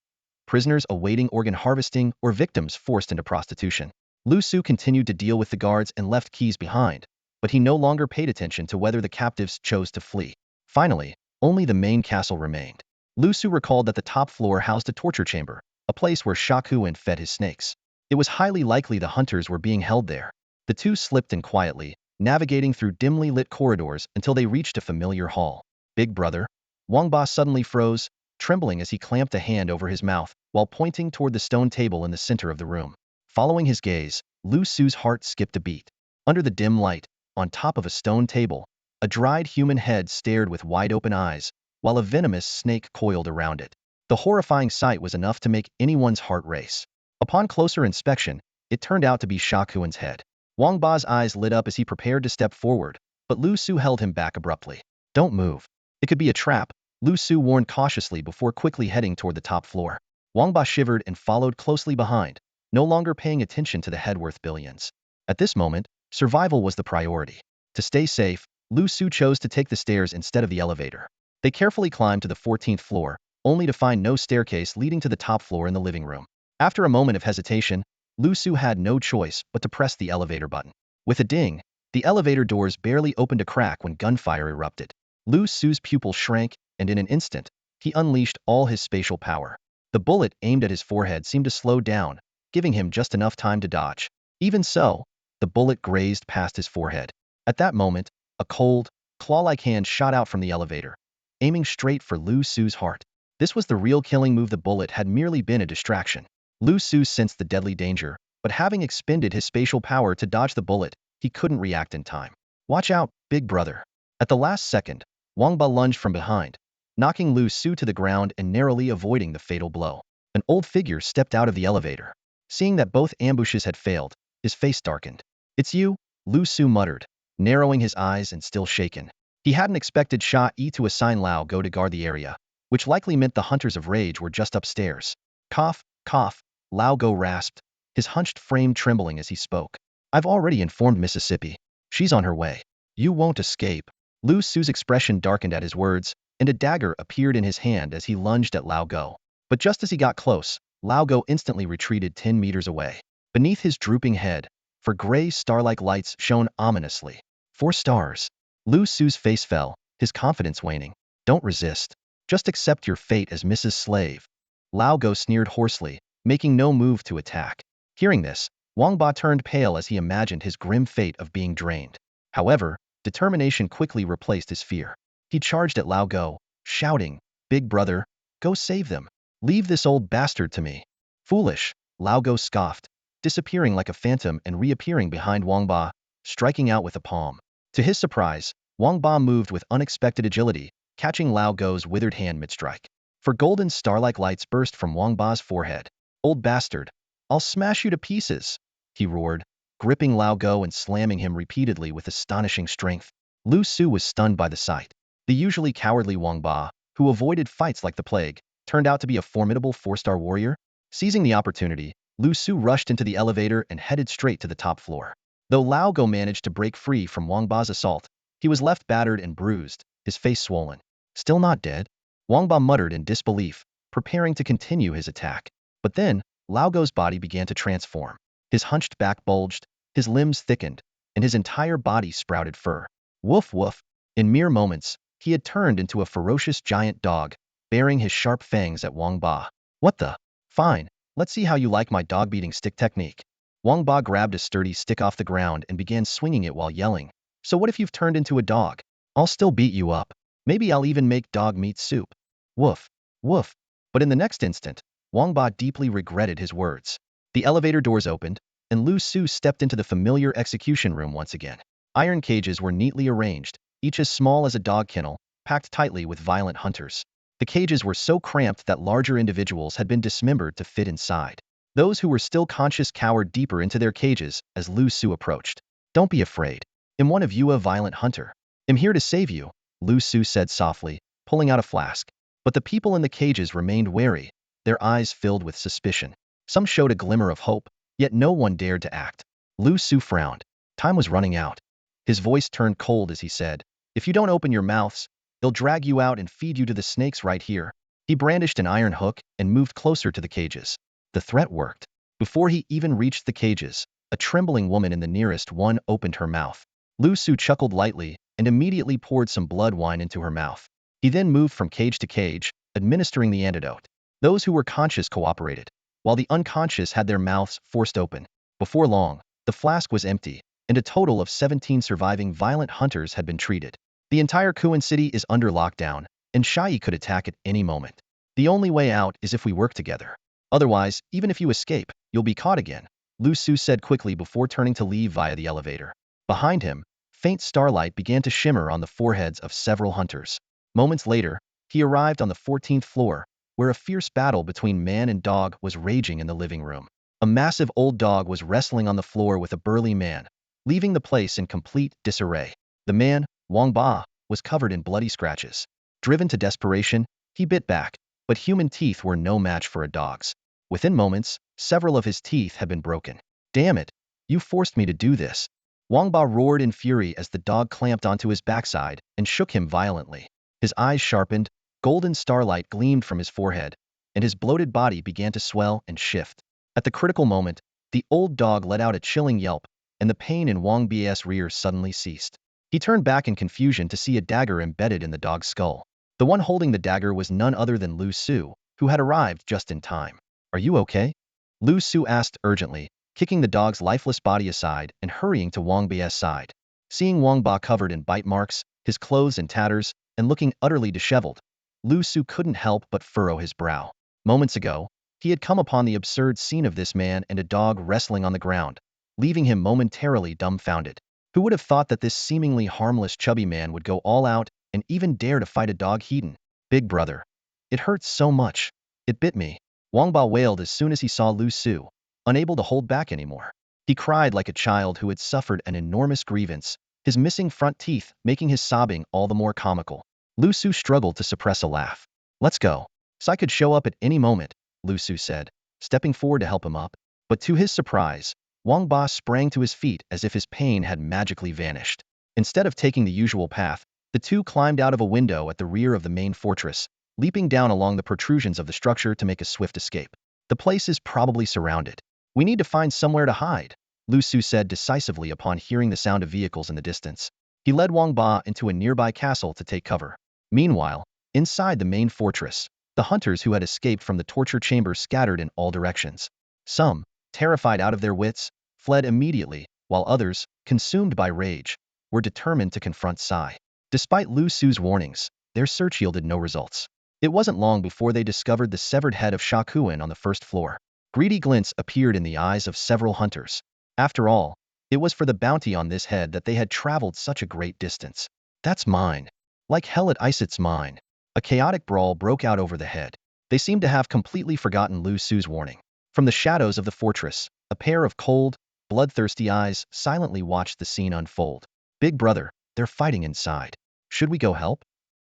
Prisoners awaiting organ harvesting or victims forced into prostitution. Liu Su continued to deal with the guards and left keys behind, but he no longer paid attention to whether the captives chose to flee. Finally, only the main castle remained. Liu Su recalled that the top floor housed a torture chamber, a place where Sha Kuan fed his snakes. It was highly likely the hunters were being held there. The two slipped in quietly, navigating through dimly lit corridors until they reached a familiar hall. Big brother? Wang Ba suddenly froze, trembling as he clamped a hand over his mouth while pointing toward the stone table in the center of the room. Following his gaze, Liu Su's heart skipped a beat. Under the dim light, on top of a stone table, a dried human head stared with wide-open eyes, while a venomous snake coiled around it. The horrifying sight was enough to make anyone's heart race. Upon closer inspection, it turned out to be Sha Kuan's head. Wang Ba's eyes lit up as he prepared to step forward, but Liu Su held him back abruptly. Don't move. It could be a trap, Liu Su warned cautiously before quickly heading toward the top floor. Wang Ba shivered and followed closely behind, no longer paying attention to the head worth billions. At this moment, survival was the priority. To stay safe, Liu Su chose to take the stairs instead of the elevator. They carefully climbed to the 14th floor, only to find no staircase leading to the top floor in the living room. After a moment of hesitation, Liu Su had no choice but to press the elevator button. With a ding, the elevator doors barely opened a crack when gunfire erupted. Liu Su's pupil shrank, and in an instant, he unleashed all his spatial power. The bullet aimed at his forehead seemed to slow down, giving him just enough time to dodge. Even so, the bullet grazed past his forehead. At that moment, a cold, claw-like hand shot out from the elevator, aiming straight for Liu Su's heart. This was the real killing move. The bullet had merely been a distraction. Liu Su sensed the deadly danger, but having expended his spatial power to dodge the bullet, he couldn't react in time. Watch out, big brother. At the last second, Wang Ba lunged from behind, knocking Liu Su to the ground and narrowly avoiding the fatal blow. An old figure stepped out of the elevator. Seeing that both ambushes had failed, his face darkened. It's you, Liu Su muttered, narrowing his eyes and still shaken. He hadn't expected Sha Yi to assign Lao Go to guard the area, which likely meant the Hunters of Rage were just upstairs. Cough, cough, Lao Go rasped, his hunched frame trembling as he spoke. I've already informed Mississippi. She's on her way. You won't escape. Liu Su's expression darkened at his words, and a dagger appeared in his hand as he lunged at Lao Go. But just as he got close, Lao Go instantly retreated 10 meters away. Beneath his drooping head, for gray star-like lights shone ominously. 4 stars. Liu Su's face fell, his confidence waning. Don't resist. Just accept your fate as Mrs. Slave. Lao Go sneered hoarsely, making no move to attack. Hearing this, Wang Ba turned pale as he imagined his grim fate of being drained. However, determination quickly replaced his fear. He charged at Lao Go, shouting, Big brother, go save them. Leave this old bastard to me. Foolish, Lao Go scoffed, disappearing like a phantom and reappearing behind Wang Ba, striking out with a palm. To his surprise, Wang Ba moved with unexpected agility, catching Lao Go's withered hand mid-strike. For golden star-like lights burst from Wang Ba's forehead. Old bastard, I'll smash you to pieces, he roared, gripping Lao Go and slamming him repeatedly with astonishing strength. Liu Su was stunned by the sight. The usually cowardly Wang Ba, who avoided fights like the plague, turned out to be a formidable 4-star warrior. Seizing the opportunity, Liu Su rushed into the elevator and headed straight to the top floor. Though Lao Go managed to break free from Wang Ba's assault, he was left battered and bruised, his face swollen. Still not dead? Wang Ba muttered in disbelief, preparing to continue his attack. But then, Lao Go's body began to transform. His hunched back bulged, his limbs thickened, and his entire body sprouted fur. Woof woof. In mere moments, he had turned into a ferocious giant dog, baring his sharp fangs at Wang Ba. What the? Fine, let's see how you like my dog-beating stick technique. Wang Ba grabbed a sturdy stick off the ground and began swinging it while yelling. So what if you've turned into a dog? I'll still beat you up. Maybe I'll even make dog meat soup. Woof, woof. But in the next instant, Wang Ba deeply regretted his words. The elevator doors opened, and Liu Su stepped into the familiar execution room once again. Iron cages were neatly arranged, each as small as a dog kennel, packed tightly with violent hunters. The cages were so cramped that larger individuals had been dismembered to fit inside. Those who were still conscious cowered deeper into their cages as Liu Su approached. Don't be afraid. Am one of you a violent hunter? I'm here to save you, Liu Su said softly, pulling out a flask. But the people in the cages remained wary, their eyes filled with suspicion. Some showed a glimmer of hope, yet no one dared to act. Liu Su frowned. Time was running out. His voice turned cold as he said, "If you don't open your mouths, they'll drag you out and feed you to the snakes right here." He brandished an iron hook and moved closer to the cages. The threat worked. Before he even reached the cages, a trembling woman in the nearest one opened her mouth. Liu Su chuckled lightly and immediately poured some blood wine into her mouth. He then moved from cage to cage, administering the antidote. Those who were conscious cooperated, while the unconscious had their mouths forced open. Before long, the flask was empty, and a total of 17 surviving violent hunters had been treated. The entire Kuan city is under lockdown, and Shai could attack at any moment. The only way out is if we work together. Otherwise, even if you escape, you'll be caught again, Liu Su said quickly before turning to leave via the elevator. Behind him, faint starlight began to shimmer on the foreheads of several hunters. Moments later, he arrived on the 14th floor, where a fierce battle between man and dog was raging in the living room. A massive old dog was wrestling on the floor with a burly man, leaving the place in complete disarray. The man, Wang Ba, was covered in bloody scratches. Driven to desperation, he bit back, but human teeth were no match for a dog's. Within moments, several of his teeth had been broken. "Damn it! You forced me to do this!" Wang Ba roared in fury as the dog clamped onto his backside and shook him violently. His eyes sharpened, golden starlight gleamed from his forehead, and his bloated body began to swell and shift. At the critical moment, the old dog let out a chilling yelp, and the pain in Wang Ba's rear suddenly ceased. He turned back in confusion to see a dagger embedded in the dog's skull. The one holding the dagger was none other than Liu Su, who had arrived just in time. "Are you okay?" Liu Su asked urgently, kicking the dog's lifeless body aside and hurrying to Wang Ba's side. Seeing Wang Ba covered in bite marks, his clothes in tatters, and looking utterly disheveled, Liu Su couldn't help but furrow his brow. Moments ago, he had come upon the absurd scene of this man and a dog wrestling on the ground, leaving him momentarily dumbfounded. Who would have thought that this seemingly harmless chubby man would go all out and even dare to fight a dog heathen? "Big brother. It hurts so much. It bit me." Wang Ba wailed as soon as he saw Liu Su, unable to hold back anymore. He cried like a child who had suffered an enormous grievance, his missing front teeth making his sobbing all the more comical. Liu Su struggled to suppress a laugh. "Let's go. So I could show up at any moment," Liu Su said, stepping forward to help him up. But to his surprise, Wang Ba sprang to his feet as if his pain had magically vanished. Instead of taking the usual path, the two climbed out of a window at the rear of the main fortress, leaping down along the protrusions of the structure to make a swift escape. "The place is probably surrounded. We need to find somewhere to hide," Liu Su said decisively upon hearing the sound of vehicles in the distance. He led Wang Ba into a nearby castle to take cover. Meanwhile, inside the main fortress, the hunters who had escaped from the torture chamber scattered in all directions. Some, terrified out of their wits, fled immediately, while others, consumed by rage, were determined to confront Sai. Despite Liu Su's warnings, their search yielded no results. It wasn't long before they discovered the severed head of Sha Kuan on the first floor. Greedy glints appeared in the eyes of several hunters. After all, it was for the bounty on this head that they had traveled such a great distance. "That's mine. Like hell at ice, it's mine." A chaotic brawl broke out over the head. They seemed to have completely forgotten Liu Su's warning. From the shadows of the fortress, a pair of cold, bloodthirsty eyes silently watched the scene unfold. "Big brother, they're fighting inside. Should we go help?"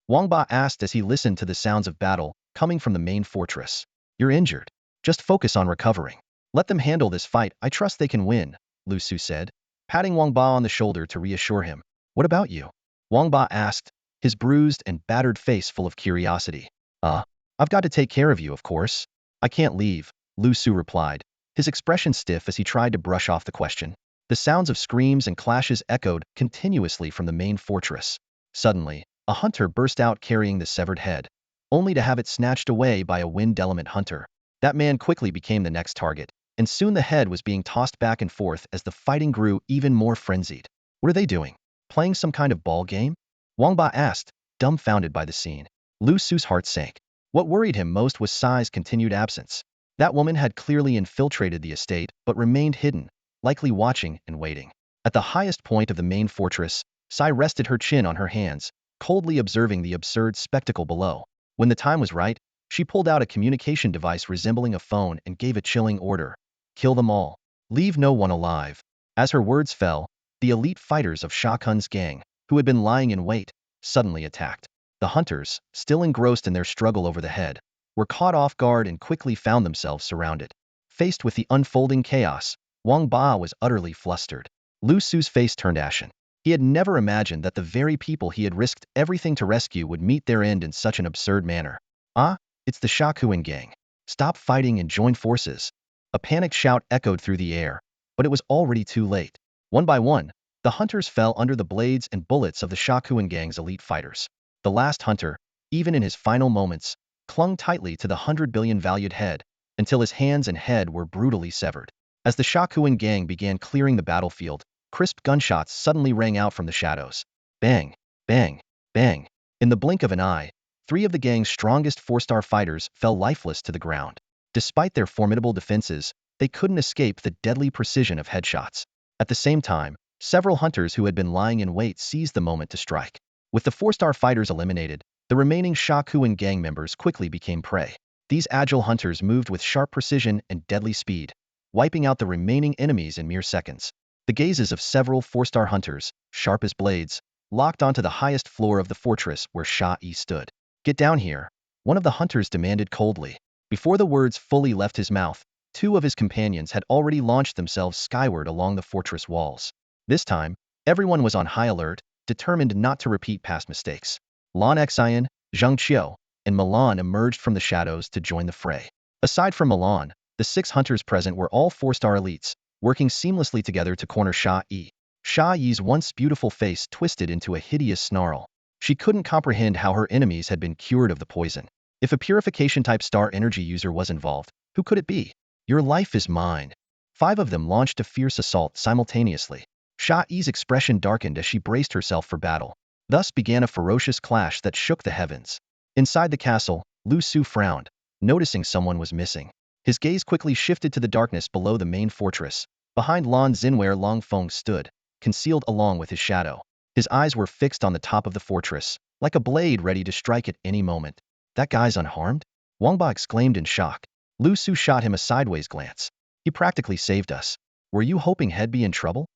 Wang Ba asked as he listened to the sounds of battle coming from the main fortress. "You're injured. Just focus on recovering. Let them handle this fight. I trust they can win," Liu Su said, patting Wang Ba on the shoulder to reassure him. "What about you?" Wang Ba asked, his bruised and battered face full of curiosity. I've got to take care of you, of course. I can't leave," Liu Su replied, his expression stiff as he tried to brush off the question. The sounds of screams and clashes echoed continuously from the main fortress. Suddenly, a hunter burst out carrying the severed head, only to have it snatched away by a wind element hunter. That man quickly became the next target, and soon the head was being tossed back and forth as the fighting grew even more frenzied. "What are they doing? Playing some kind of ball game?" Wang Ba asked, dumbfounded by the scene. Liu Su's heart sank. What worried him most was Sai's continued absence. That woman had clearly infiltrated the estate, but remained hidden, likely watching and waiting. At the highest point of the main fortress, Sai rested her chin on her hands, coldly observing the absurd spectacle below. When the time was right, she pulled out a communication device resembling a phone and gave a chilling order. "Kill them all. Leave no one alive." As her words fell, the elite fighters of Sha Kun's gang, who had been lying in wait, suddenly attacked. The hunters, still engrossed in their struggle over the head, were caught off guard and quickly found themselves surrounded. Faced with the unfolding chaos, Wang Ba was utterly flustered. Liu Su's face turned ashen. He had never imagined that the very people he had risked everything to rescue would meet their end in such an absurd manner. Ah, it's the Sha Kun gang. Stop fighting and join forces. A panicked shout echoed through the air, but it was already too late. One by one, the hunters fell under the blades and bullets of the Sha Kun gang's elite fighters. The last hunter, even in his final moments, clung tightly to the 100 billion valued head until his hands and head were brutally severed. As the Sha Kun gang began clearing the battlefield, crisp gunshots suddenly rang out from the shadows. Bang, bang, bang. In the blink of an eye, 3 of the gang's strongest 4-star fighters fell lifeless to the ground. Despite their formidable defenses, they couldn't escape the deadly precision of headshots. At the same time, several hunters who had been lying in wait seized the moment to strike. With the 4-star fighters eliminated, the remaining Sha Kun gang members quickly became prey. These agile hunters moved with sharp precision and deadly speed, wiping out the remaining enemies in mere seconds. The gazes of several 4-star hunters, sharp as blades, locked onto the highest floor of the fortress where Sha Yi stood. Get down here, one of the hunters demanded coldly. Before the words fully left his mouth, 2 of his companions had already launched themselves skyward along the fortress walls. This time, everyone was on high alert, determined not to repeat past mistakes. Lan Xian, Zhang Qiu, and Milan emerged from the shadows to join the fray. Aside from Milan, the 6 hunters present were all 4-star elites, working seamlessly together to corner Sha Yi. Sha Yi's once beautiful face twisted into a hideous snarl. She couldn't comprehend how her enemies had been cured of the poison. If a purification-type star energy user was involved, who could it be? Your life is mine. 5 of them launched a fierce assault simultaneously. Sha Yi's expression darkened as she braced herself for battle. Thus began a ferocious clash that shook the heavens. Inside the castle, Liu Su frowned, noticing someone was missing. His gaze quickly shifted to the darkness below the main fortress. Behind Lan Xin where Long Feng stood, concealed along with his shadow. His eyes were fixed on the top of the fortress, like a blade ready to strike at any moment. That guy's unharmed? Wang Ba exclaimed in shock. Liu Su shot him a sideways glance. He practically saved us. Were you hoping he'd be in trouble?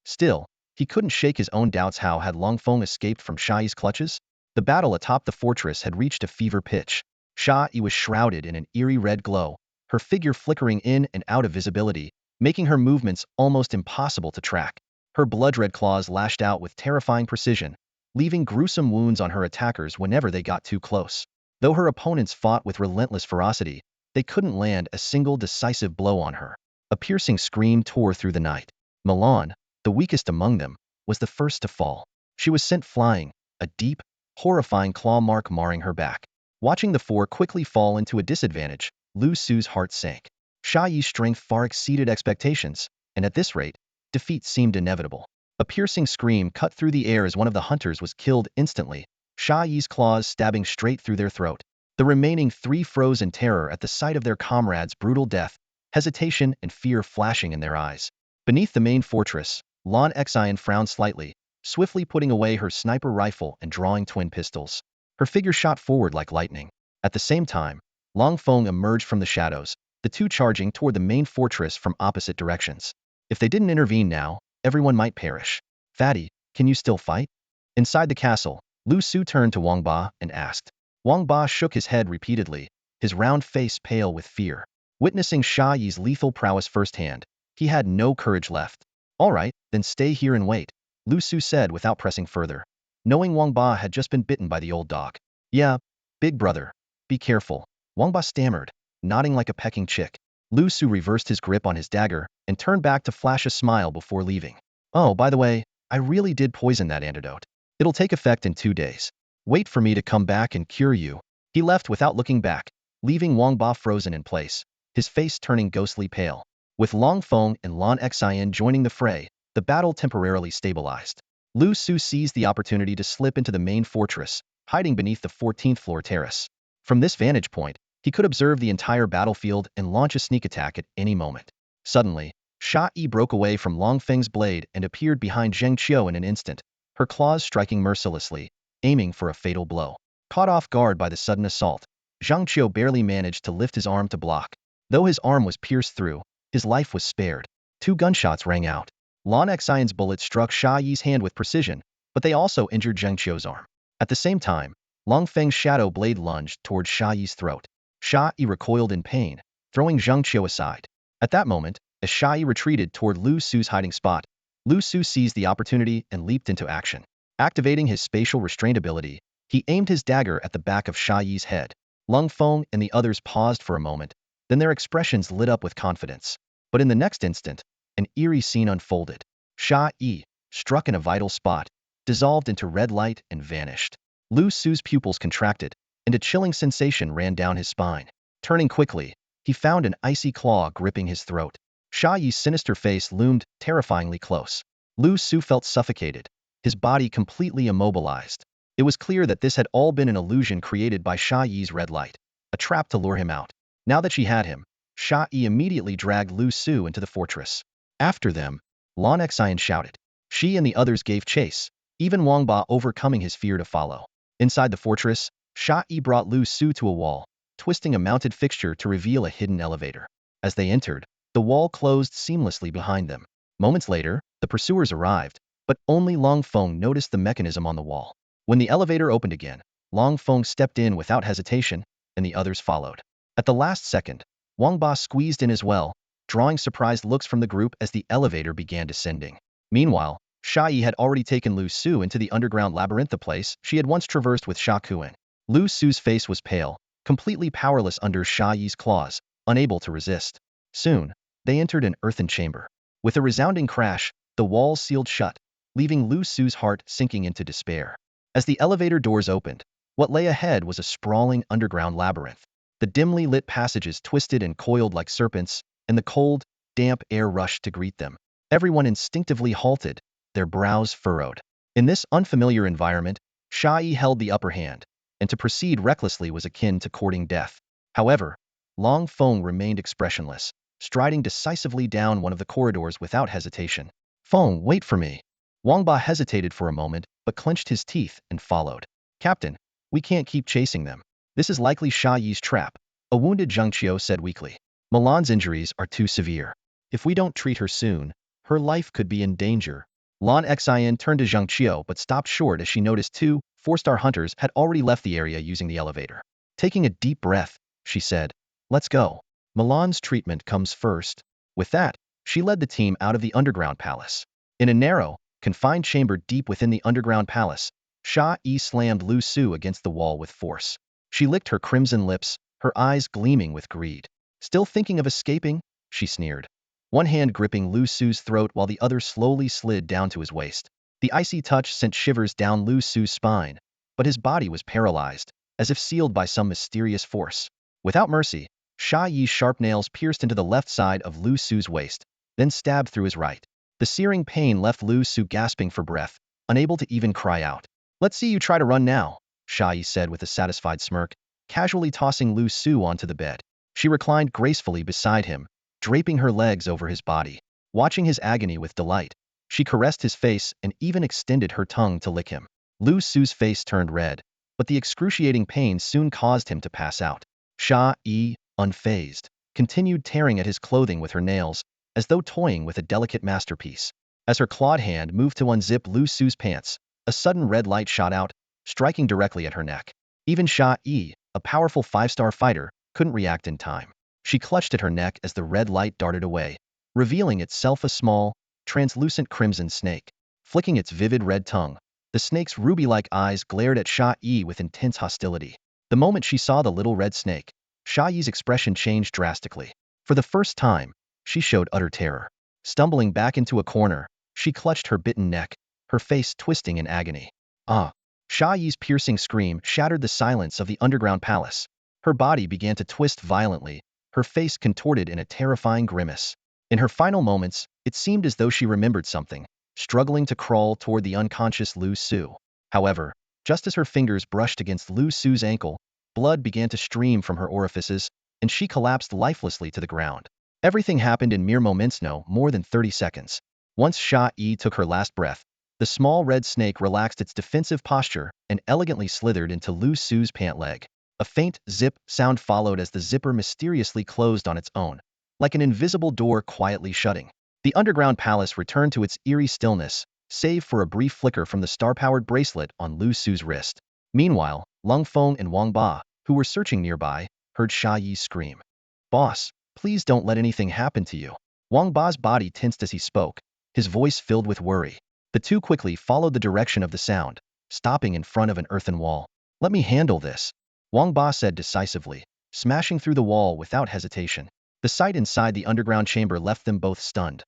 Still, he couldn't shake his own doubts. How had Long Feng escaped from Sha Yi's clutches? The battle atop the fortress had reached a fever pitch. Sha Yi was shrouded in an eerie red glow, her figure flickering in and out of visibility, making her movements almost impossible to track. Her blood-red claws lashed out with terrifying precision, leaving gruesome wounds on her attackers whenever they got too close. Though her opponents fought with relentless ferocity, they couldn't land a single decisive blow on her. A piercing scream tore through the night. Milan, the weakest among them, was the first to fall. She was sent flying, a deep, horrifying claw mark marring her back. Watching the 4 quickly fall into a disadvantage, Liu Su's heart sank. Sha Yi's strength far exceeded expectations, and at this rate, defeat seemed inevitable. A piercing scream cut through the air as one of the hunters was killed instantly, Sha Yi's claws stabbing straight through their throat. The remaining 3 froze in terror at the sight of their comrade's brutal death, hesitation and fear flashing in their eyes. Beneath the main fortress, Lan Xian frowned slightly, swiftly putting away her sniper rifle and drawing twin pistols. Her figure shot forward like lightning. At the same time, Long Feng emerged from the shadows, the 2 charging toward the main fortress from opposite directions. If they didn't intervene now, everyone might perish. Fatty, can you still fight? Inside the castle, Liu Su turned to Wang Ba and asked. Wang Ba shook his head repeatedly, his round face pale with fear. Witnessing Sha Yi's lethal prowess firsthand, he had no courage left. All right, then stay here and wait, Liu Su said without pressing further, knowing Wang Ba had just been bitten by the old dog. Yeah, big brother. Be careful, Wang Ba stammered, nodding like a pecking chick. Liu Su reversed his grip on his dagger and turned back to flash a smile before leaving. Oh, by the way, I really did poison that antidote. It'll take effect in 2 days. Wait for me to come back and cure you. He left without looking back, leaving Wang Ba frozen in place, his face turning ghostly pale. With Long Feng and Lan Xian joining the fray, the battle temporarily stabilized. Liu Su seized the opportunity to slip into the main fortress, hiding beneath the 14th floor terrace. From this vantage point, he could observe the entire battlefield and launch a sneak attack at any moment. Suddenly, Sha Yi broke away from Long Feng's blade and appeared behind Zheng Qiu in an instant, her claws striking mercilessly, aiming for a fatal blow. Caught off guard by the sudden assault, Zheng Qiu barely managed to lift his arm to block. Though his arm was pierced through, his life was spared. 2 gunshots rang out. Lan Xian's bullet struck Sha Yi's hand with precision, but they also injured Zheng Qiu's arm. At the same time, Long Feng's shadow blade lunged towards Sha Yi's throat. Sha Yi recoiled in pain, throwing Zheng Qiu aside. At that moment, as Sha Yi retreated toward Liu Su's hiding spot, Liu Su seized the opportunity and leaped into action. Activating his spatial restraint ability, he aimed his dagger at the back of Sha Yi's head. Lung Feng and the others paused for a moment, then their expressions lit up with confidence. But in the next instant, an eerie scene unfolded. Sha Yi, struck in a vital spot, dissolved into red light and vanished. Liu Su's pupils contracted, and a chilling sensation ran down his spine. Turning quickly, he found an icy claw gripping his throat. Sha Yi's sinister face loomed terrifyingly close. Liu Su felt suffocated, his body completely immobilized. It was clear that this had all been an illusion created by Sha Yi's red light, a trap to lure him out. Now that she had him, Sha Yi immediately dragged Liu Su into the fortress. After them, Lan Xian shouted. She and the others gave chase, even Wang Ba overcoming his fear to follow. Inside the fortress, Sha Yi brought Liu Su to a wall, twisting a mounted fixture to reveal a hidden elevator. As they entered, the wall closed seamlessly behind them. Moments later, the pursuers arrived, but only Long Feng noticed the mechanism on the wall. When the elevator opened again, Long Feng stepped in without hesitation, and the others followed. At the last second, Wang Ba squeezed in as well, drawing surprised looks from the group as the elevator began descending. Meanwhile, Sha Yi had already taken Liu Su into the underground labyrinth, the place she had once traversed with Sha Kuan. Liu Su's face was pale, completely powerless under Sha Yi's claws, unable to resist. Soon, they entered an earthen chamber. With a resounding crash, the walls sealed shut, leaving Liu Su's heart sinking into despair. As the elevator doors opened, what lay ahead was a sprawling underground labyrinth. The dimly lit passages twisted and coiled like serpents, and the cold, damp air rushed to greet them. Everyone instinctively halted, their brows furrowed. In this unfamiliar environment, Sha Yi held the upper hand, and to proceed recklessly was akin to courting death. However, Long Feng remained expressionless, striding decisively down one of the corridors without hesitation. Feng, wait for me. Wang Ba hesitated for a moment, but clenched his teeth and followed. Captain, we can't keep chasing them. This is likely Sha Yi's trap, a wounded Zheng Qiu said weakly. Milan's injuries are too severe. If we don't treat her soon, her life could be in danger. Lan Xian turned to Zheng Qiu but stopped short as she noticed two four-star hunters had already left the area using the elevator. Taking a deep breath, she said, "Let's go. Milan's treatment comes first." With that, she led the team out of the underground palace. In a narrow, confined chamber deep within the underground palace, Sha Yi slammed Liu Su against the wall with force. She licked her crimson lips, her eyes gleaming with greed. Still thinking of escaping? She sneered. One hand gripping Liu Su's throat while the other slowly slid down to his waist. The icy touch sent shivers down Liu Su's spine, but his body was paralyzed, as if sealed by some mysterious force. Without mercy, Sha Yi's sharp nails pierced into the left side of Liu Su's waist, then stabbed through his right. The searing pain left Liu Su gasping for breath, unable to even cry out. "Let's see you try to run now," Sha Yi said with a satisfied smirk, casually tossing Liu Su onto the bed. She reclined gracefully beside him, draping her legs over his body. Watching his agony with delight, she caressed his face and even extended her tongue to lick him. Liu Su's face turned red, but the excruciating pain soon caused him to pass out. Sha Yi, unfazed, continued tearing at his clothing with her nails, as though toying with a delicate masterpiece. As her clawed hand moved to unzip Liu Su's pants, a sudden red light shot out, striking directly at her neck. Even Sha Yi, a powerful 5-star fighter, couldn't react in time. She clutched at her neck as the red light darted away, revealing itself a small, translucent crimson snake. Flicking its vivid red tongue, the snake's ruby-like eyes glared at Sha Yi with intense hostility. The moment she saw the little red snake, Sha Yi's expression changed drastically. For the first time, she showed utter terror. Stumbling back into a corner, she clutched her bitten neck, her face twisting in agony. Ah! Sha Yi's piercing scream shattered the silence of the underground palace. Her body began to twist violently, her face contorted in a terrifying grimace. In her final moments, it seemed as though she remembered something, struggling to crawl toward the unconscious Liu Su. However, just as her fingers brushed against Liu Su's ankle, blood began to stream from her orifices, and she collapsed lifelessly to the ground. Everything happened in mere moments, no more than 30 seconds. Once Sha Yi took her last breath, the small red snake relaxed its defensive posture and elegantly slithered into Liu Su's pant leg. A faint zip sound followed as the zipper mysteriously closed on its own, like an invisible door quietly shutting. The underground palace returned to its eerie stillness, save for a brief flicker from the star-powered bracelet on Liu Su's wrist. Meanwhile, Lung Feng and Wang Ba, who were searching nearby, heard Sha Yi scream. "Boss, please don't let anything happen to you." Wang Ba's body tensed as he spoke, his voice filled with worry. The two quickly followed the direction of the sound, stopping in front of an earthen wall. "Let me handle this," Wang Ba said decisively, smashing through the wall without hesitation. The sight inside the underground chamber left them both stunned.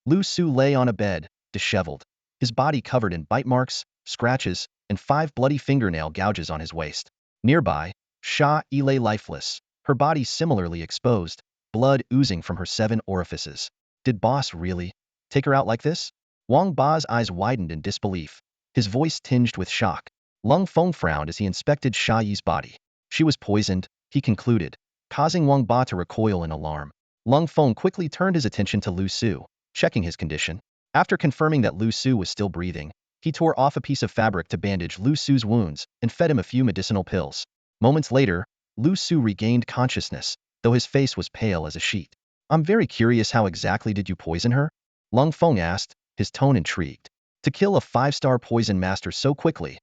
Liu Su lay on a bed, disheveled, his body covered in bite marks, scratches, and 5 bloody fingernail gouges on his waist. Nearby, Sha Yi lay lifeless, her body similarly exposed, blood oozing from her 7 orifices. Did boss really take her out like this? Wang Ba's eyes widened in disbelief, his voice tinged with shock. Lung Feng frowned as he inspected Sha Yi's body. She was poisoned, he concluded, causing Wang Ba to recoil in alarm. Lung Feng quickly turned his attention to Liu Su, checking his condition. After confirming that Liu Su was still breathing, he tore off a piece of fabric to bandage Liu Su's wounds and fed him a few medicinal pills. Moments later, Liu Su regained consciousness, though his face was pale as a sheet. "I'm very curious, how exactly did you poison her?" Lung Feng asked, his tone intrigued. "To kill a 5-star poison master so quickly,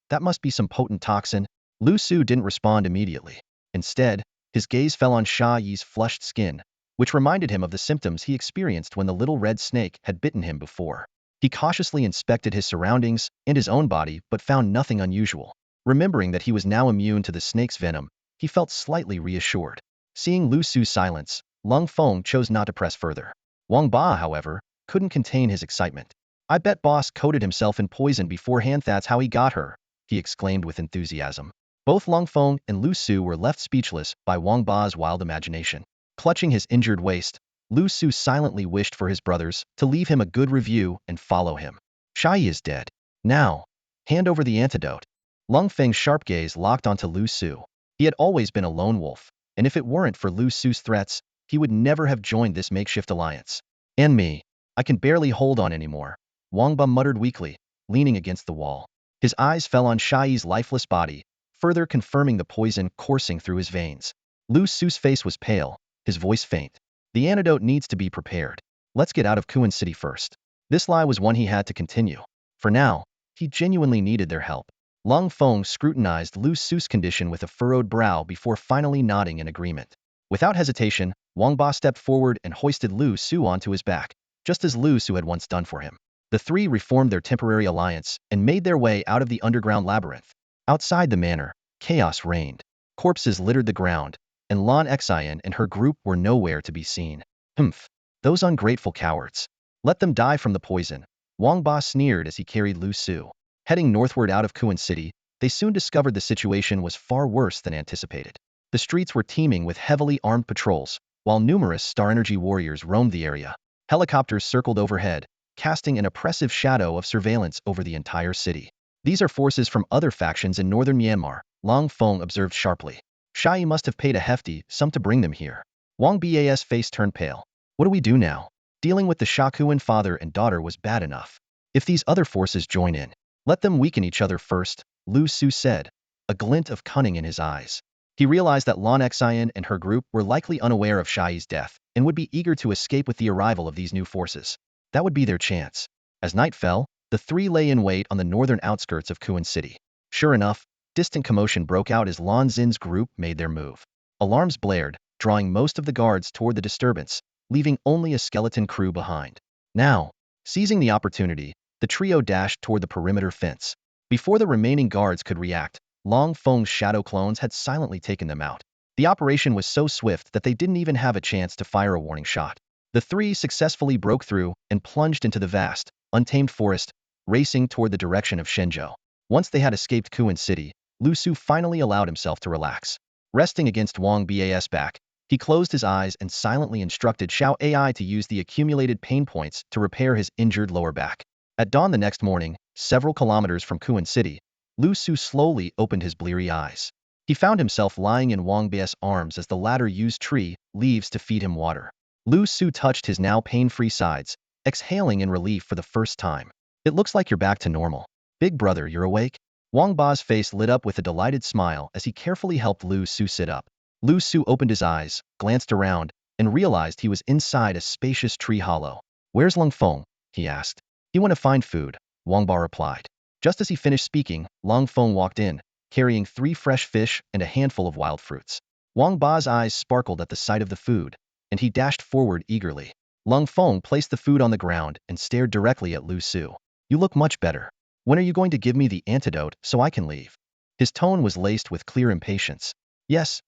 that must be some potent toxin." Liu Su didn't respond immediately. Instead, his gaze fell on Sha Yi's flushed skin, which reminded him of the symptoms he experienced when the little red snake had bitten him before. He cautiously inspected his surroundings and his own body but found nothing unusual. Remembering that he was now immune to the snake's venom, he felt slightly reassured. Seeing Liu Su's silence, Lung Feng chose not to press further. Wang Ba, however, couldn't contain his excitement. "I bet boss coated himself in poison beforehand, that's how he got her," he exclaimed with enthusiasm. Both Lung Feng and Liu Su were left speechless by Wang Ba's wild imagination. Clutching his injured waist, Liu Su silently wished for his brothers to leave him a good review and follow him. "Sha Yi is dead. Now, hand over the antidote." Lung Feng's sharp gaze locked onto Liu Su. He had always been a lone wolf, and if it weren't for Liu Su's threats, he would never have joined this makeshift alliance. "And me. I can barely hold on anymore," Wang Ba muttered weakly, leaning against the wall. His eyes fell on Sha Yi's lifeless body, further confirming the poison coursing through his veins. Liu Su's face was pale, his voice faint. "The antidote needs to be prepared. Let's get out of Kuan City first." This lie was one he had to continue. For now, he genuinely needed their help. Lung Feng scrutinized Liu Su's condition with a furrowed brow before finally nodding in agreement. Without hesitation, Wang Ba stepped forward and hoisted Liu Su onto his back, just as Liu Su had once done for him. The three reformed their temporary alliance and made their way out of the underground labyrinth. Outside the manor, chaos reigned. Corpses littered the ground, and Lan Xian and her group were nowhere to be seen. "Humph, those ungrateful cowards. Let them die from the poison," Wang Ba sneered as he carried Liu Su. Heading northward out of Kuan City, they soon discovered the situation was far worse than anticipated. The streets were teeming with heavily armed patrols, while numerous Star Energy warriors roamed the area. Helicopters circled overhead, casting an oppressive shadow of surveillance over the entire city. "These are forces from other factions in northern Myanmar," Lung Feng observed sharply. "Sha Yi must have paid a hefty sum to bring them here." Wang Ba's face turned pale. "What do we do now? Dealing with the Shakuan father and daughter was bad enough. If these other forces join in, let them weaken each other first," Liu Su said, a glint of cunning in his eyes. He realized that Lan Xian and her group were likely unaware of Sha Yi's death and would be eager to escape with the arrival of these new forces. That would be their chance. As night fell, the three lay in wait on the northern outskirts of Kuan City. Sure enough, distant commotion broke out as Lan Xin's group made their move. Alarms blared, drawing most of the guards toward the disturbance, leaving only a skeleton crew behind. Now, seizing the opportunity, the trio dashed toward the perimeter fence. Before the remaining guards could react, Long Feng's shadow clones had silently taken them out. The operation was so swift that they didn't even have a chance to fire a warning shot. The three successfully broke through and plunged into the vast, untamed forest, racing toward the direction of Shenzhou. Once they had escaped Kuan City, Liu Su finally allowed himself to relax. Resting against Wang Ba's back, he closed his eyes and silently instructed Xiao Ai to use the accumulated pain points to repair his injured lower back. At dawn the next morning, several kilometers from Kuan City, Liu Su slowly opened his bleary eyes. He found himself lying in Wang Ba's arms as the latter used tree leaves to feed him water. Liu Su touched his now pain-free sides, exhaling in relief for the first time. "It looks like you're back to normal. Big brother, you're awake?" Wang Ba's face lit up with a delighted smile as he carefully helped Liu Su sit up. Liu Su opened his eyes, glanced around, and realized he was inside a spacious tree hollow. Where's Lung Feng? He asked. He went to find food, Wang Ba replied. Just as he finished speaking, Lung Feng walked in, carrying 3 fresh fish and a handful of wild fruits. Wang Ba's eyes sparkled at the sight of the food, and he dashed forward eagerly. Lung Feng placed the food on the ground and stared directly at Liu Su. You look much better. When are you going to give me the antidote so I can leave? His tone was laced with clear impatience. Yes,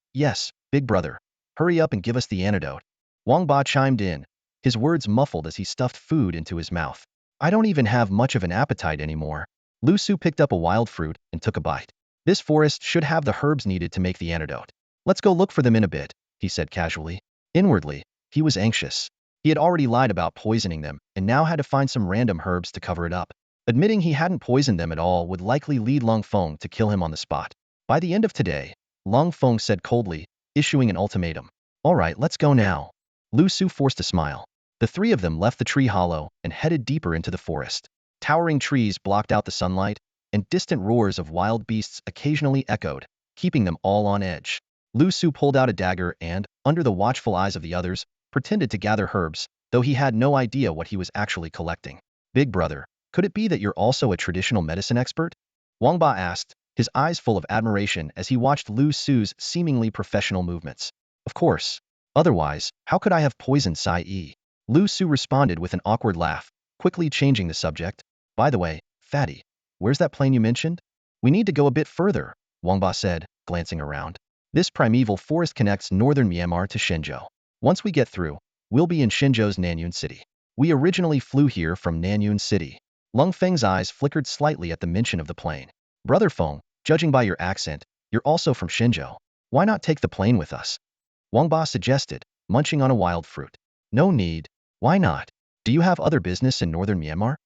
big brother. Hurry up and give us the antidote. Wang Ba chimed in, his words muffled as he stuffed food into his mouth. I don't even have much of an appetite anymore. Liu Su picked up a wild fruit and took a bite. This forest should have the herbs needed to make the antidote. Let's go look for them in a bit, he said casually. Inwardly, he was anxious. He had already lied about poisoning them and now had to find some random herbs to cover it up. Admitting he hadn't poisoned them at all would likely lead Lung Feng to kill him on the spot. By the end of today, Lung Feng said coldly, issuing an ultimatum. All right, let's go now. Liu Su forced a smile. The 3 of them left the tree hollow and headed deeper into the forest. Towering trees blocked out the sunlight, and distant roars of wild beasts occasionally echoed, keeping them all on edge. Liu Su pulled out a dagger and, under the watchful eyes of the others, pretended to gather herbs, though he had no idea what he was actually collecting. Big brother, could it be that you're also a traditional medicine expert? Wang Ba asked, his eyes full of admiration as he watched Liu Su's seemingly professional movements. Of course. Otherwise, how could I have poisoned Sai Yi? Liu Su responded with an awkward laugh, quickly changing the subject. By the way, Fatty, where's that plane you mentioned? We need to go a bit further, Wang Ba said, glancing around. This primeval forest connects northern Myanmar to Shenzhou. Once we get through, we'll be in Shenzhou's Nanyun City. We originally flew here from Nanyun City. Lung Feng's eyes flickered slightly at the mention of the plane. Brother Feng, judging by your accent, you're also from Shenzhou. Why not take the plane with us? Wang Ba suggested, munching on a wild fruit. No need. Why not? Do you have other business in northern Myanmar?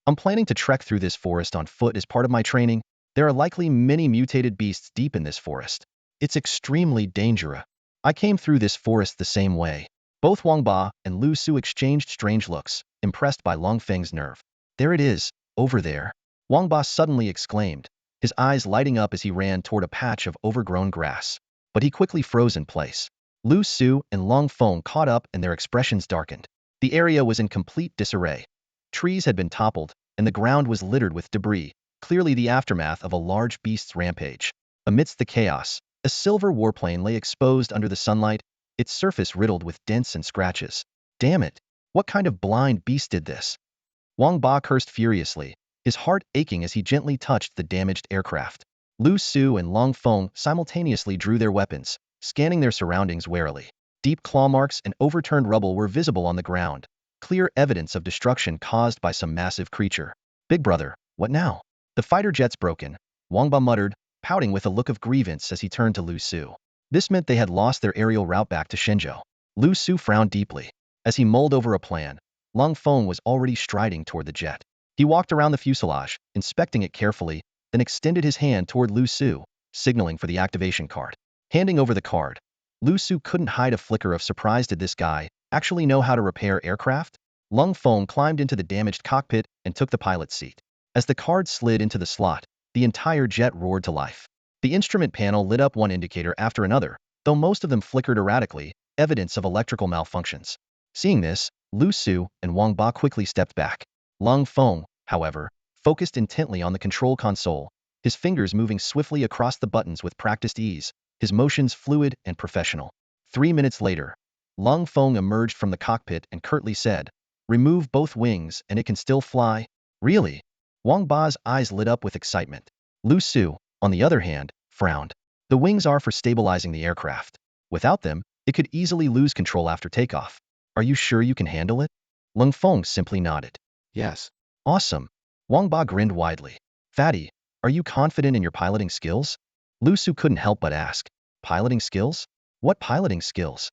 I'm planning to trek through this forest on foot as part of my training. There are likely many mutated beasts deep in this forest. It's extremely dangerous. I came through this forest the same way. Both Wang Ba and Liu Su exchanged strange looks, impressed by Lung Feng's nerve. There it is, over there. Wang Ba suddenly exclaimed, his eyes lighting up as he ran toward a patch of overgrown grass. But he quickly froze in place. Liu Su and Lung Feng caught up and their expressions darkened. The area was in complete disarray. Trees had been toppled, and the ground was littered with debris, clearly the aftermath of a large beast's rampage. Amidst the chaos, a silver warplane lay exposed under the sunlight, its surface riddled with dents and scratches. Damn it! What kind of blind beast did this? Wang Ba cursed furiously, his heart aching as he gently touched the damaged aircraft. Liu Su and Lung Feng simultaneously drew their weapons, scanning their surroundings warily. Deep claw marks and overturned rubble were visible on the ground, clear evidence of destruction caused by some massive creature. Big brother, what now? The fighter jet's broken, Wang Ba muttered, pouting with a look of grievance as he turned to Liu Su. This meant they had lost their aerial route back to Shenzhou. Liu Su frowned deeply. As he mulled over a plan, Lung Feng was already striding toward the jet. He walked around the fuselage, inspecting it carefully, then extended his hand toward Liu Su, signaling for the activation card. Handing over the card, Liu Su couldn't hide a flicker of surprise. Did this guy actually know how to repair aircraft? Lung Feng climbed into the damaged cockpit and took the pilot's seat. As the card slid into the slot, the entire jet roared to life. The instrument panel lit up one indicator after another, though most of them flickered erratically, evidence of electrical malfunctions. Seeing this, Liu Su and Wang Ba quickly stepped back. Lung Feng, however, focused intently on the control console, his fingers moving swiftly across the buttons with practiced ease, his motions fluid and professional. 3 minutes later, Lung Feng emerged from the cockpit and curtly said, "Remove both wings and it can still fly." Really? Wang Ba's eyes lit up with excitement. Liu Su, on the other hand, frowned. The wings are for stabilizing the aircraft. Without them, it could easily lose control after takeoff. Are you sure you can handle it? Lung Feng simply nodded. Yes. Awesome. Wang Ba grinned widely. Fatty, are you confident in your piloting skills? Liu Su couldn't help but ask. Piloting skills? What piloting skills?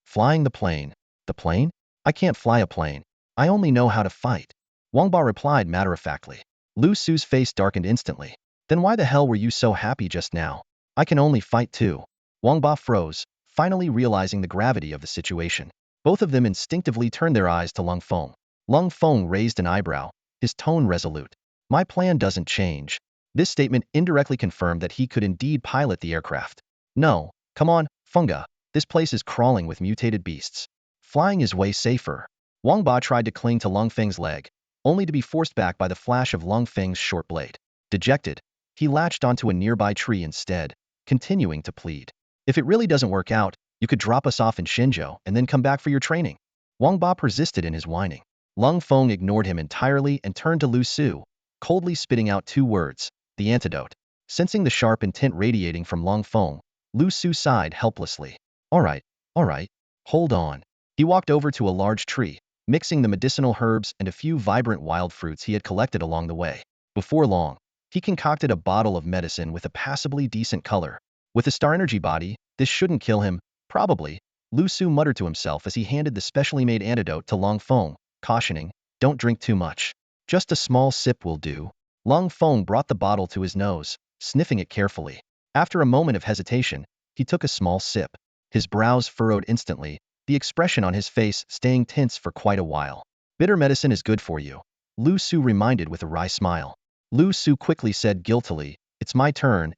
Flying the plane. The plane? I can't fly a plane. I only know how to fight. Wang Ba replied matter-of-factly. Liu Su's face darkened instantly. Then why the hell were you so happy just now? I can only fight too. Wang Ba froze, finally realizing the gravity of the situation. Both of them instinctively turned their eyes to Lung Feng. Lung Feng raised an eyebrow, his tone resolute. My plan doesn't change. This statement indirectly confirmed that he could indeed pilot the aircraft. No, come on, Funga, this place is crawling with mutated beasts. Flying is way safer. Wang Ba tried to cling to Long Feng's leg, only to be forced back by the flash of Long Feng's short blade. Dejected, he latched onto a nearby tree instead, continuing to plead. If it really doesn't work out, you could drop us off in Xinzhou and then come back for your training. Wang Ba persisted in his whining. Lung Feng ignored him entirely and turned to Liu Su, coldly spitting out 2 words, the antidote. Sensing the sharp intent radiating from Long Feng, Liu Su sighed helplessly. All right, hold on. He walked over to a large tree, mixing the medicinal herbs and a few vibrant wild fruits he had collected along the way. Before long, he concocted a bottle of medicine with a passably decent color. With a star energy body, this shouldn't kill him, probably, Liu Su muttered to himself as he handed the specially made antidote to Long Feng, cautioning, don't drink too much. Just a small sip will do. Long Feng brought the bottle to his nose, sniffing it carefully. After a moment of hesitation, he took a small sip. His brows furrowed instantly, the expression on his face staying tense for quite a while. Bitter medicine is good for you, Liu Su reminded with a wry smile. Liu Su quickly said guiltily, it's my turn.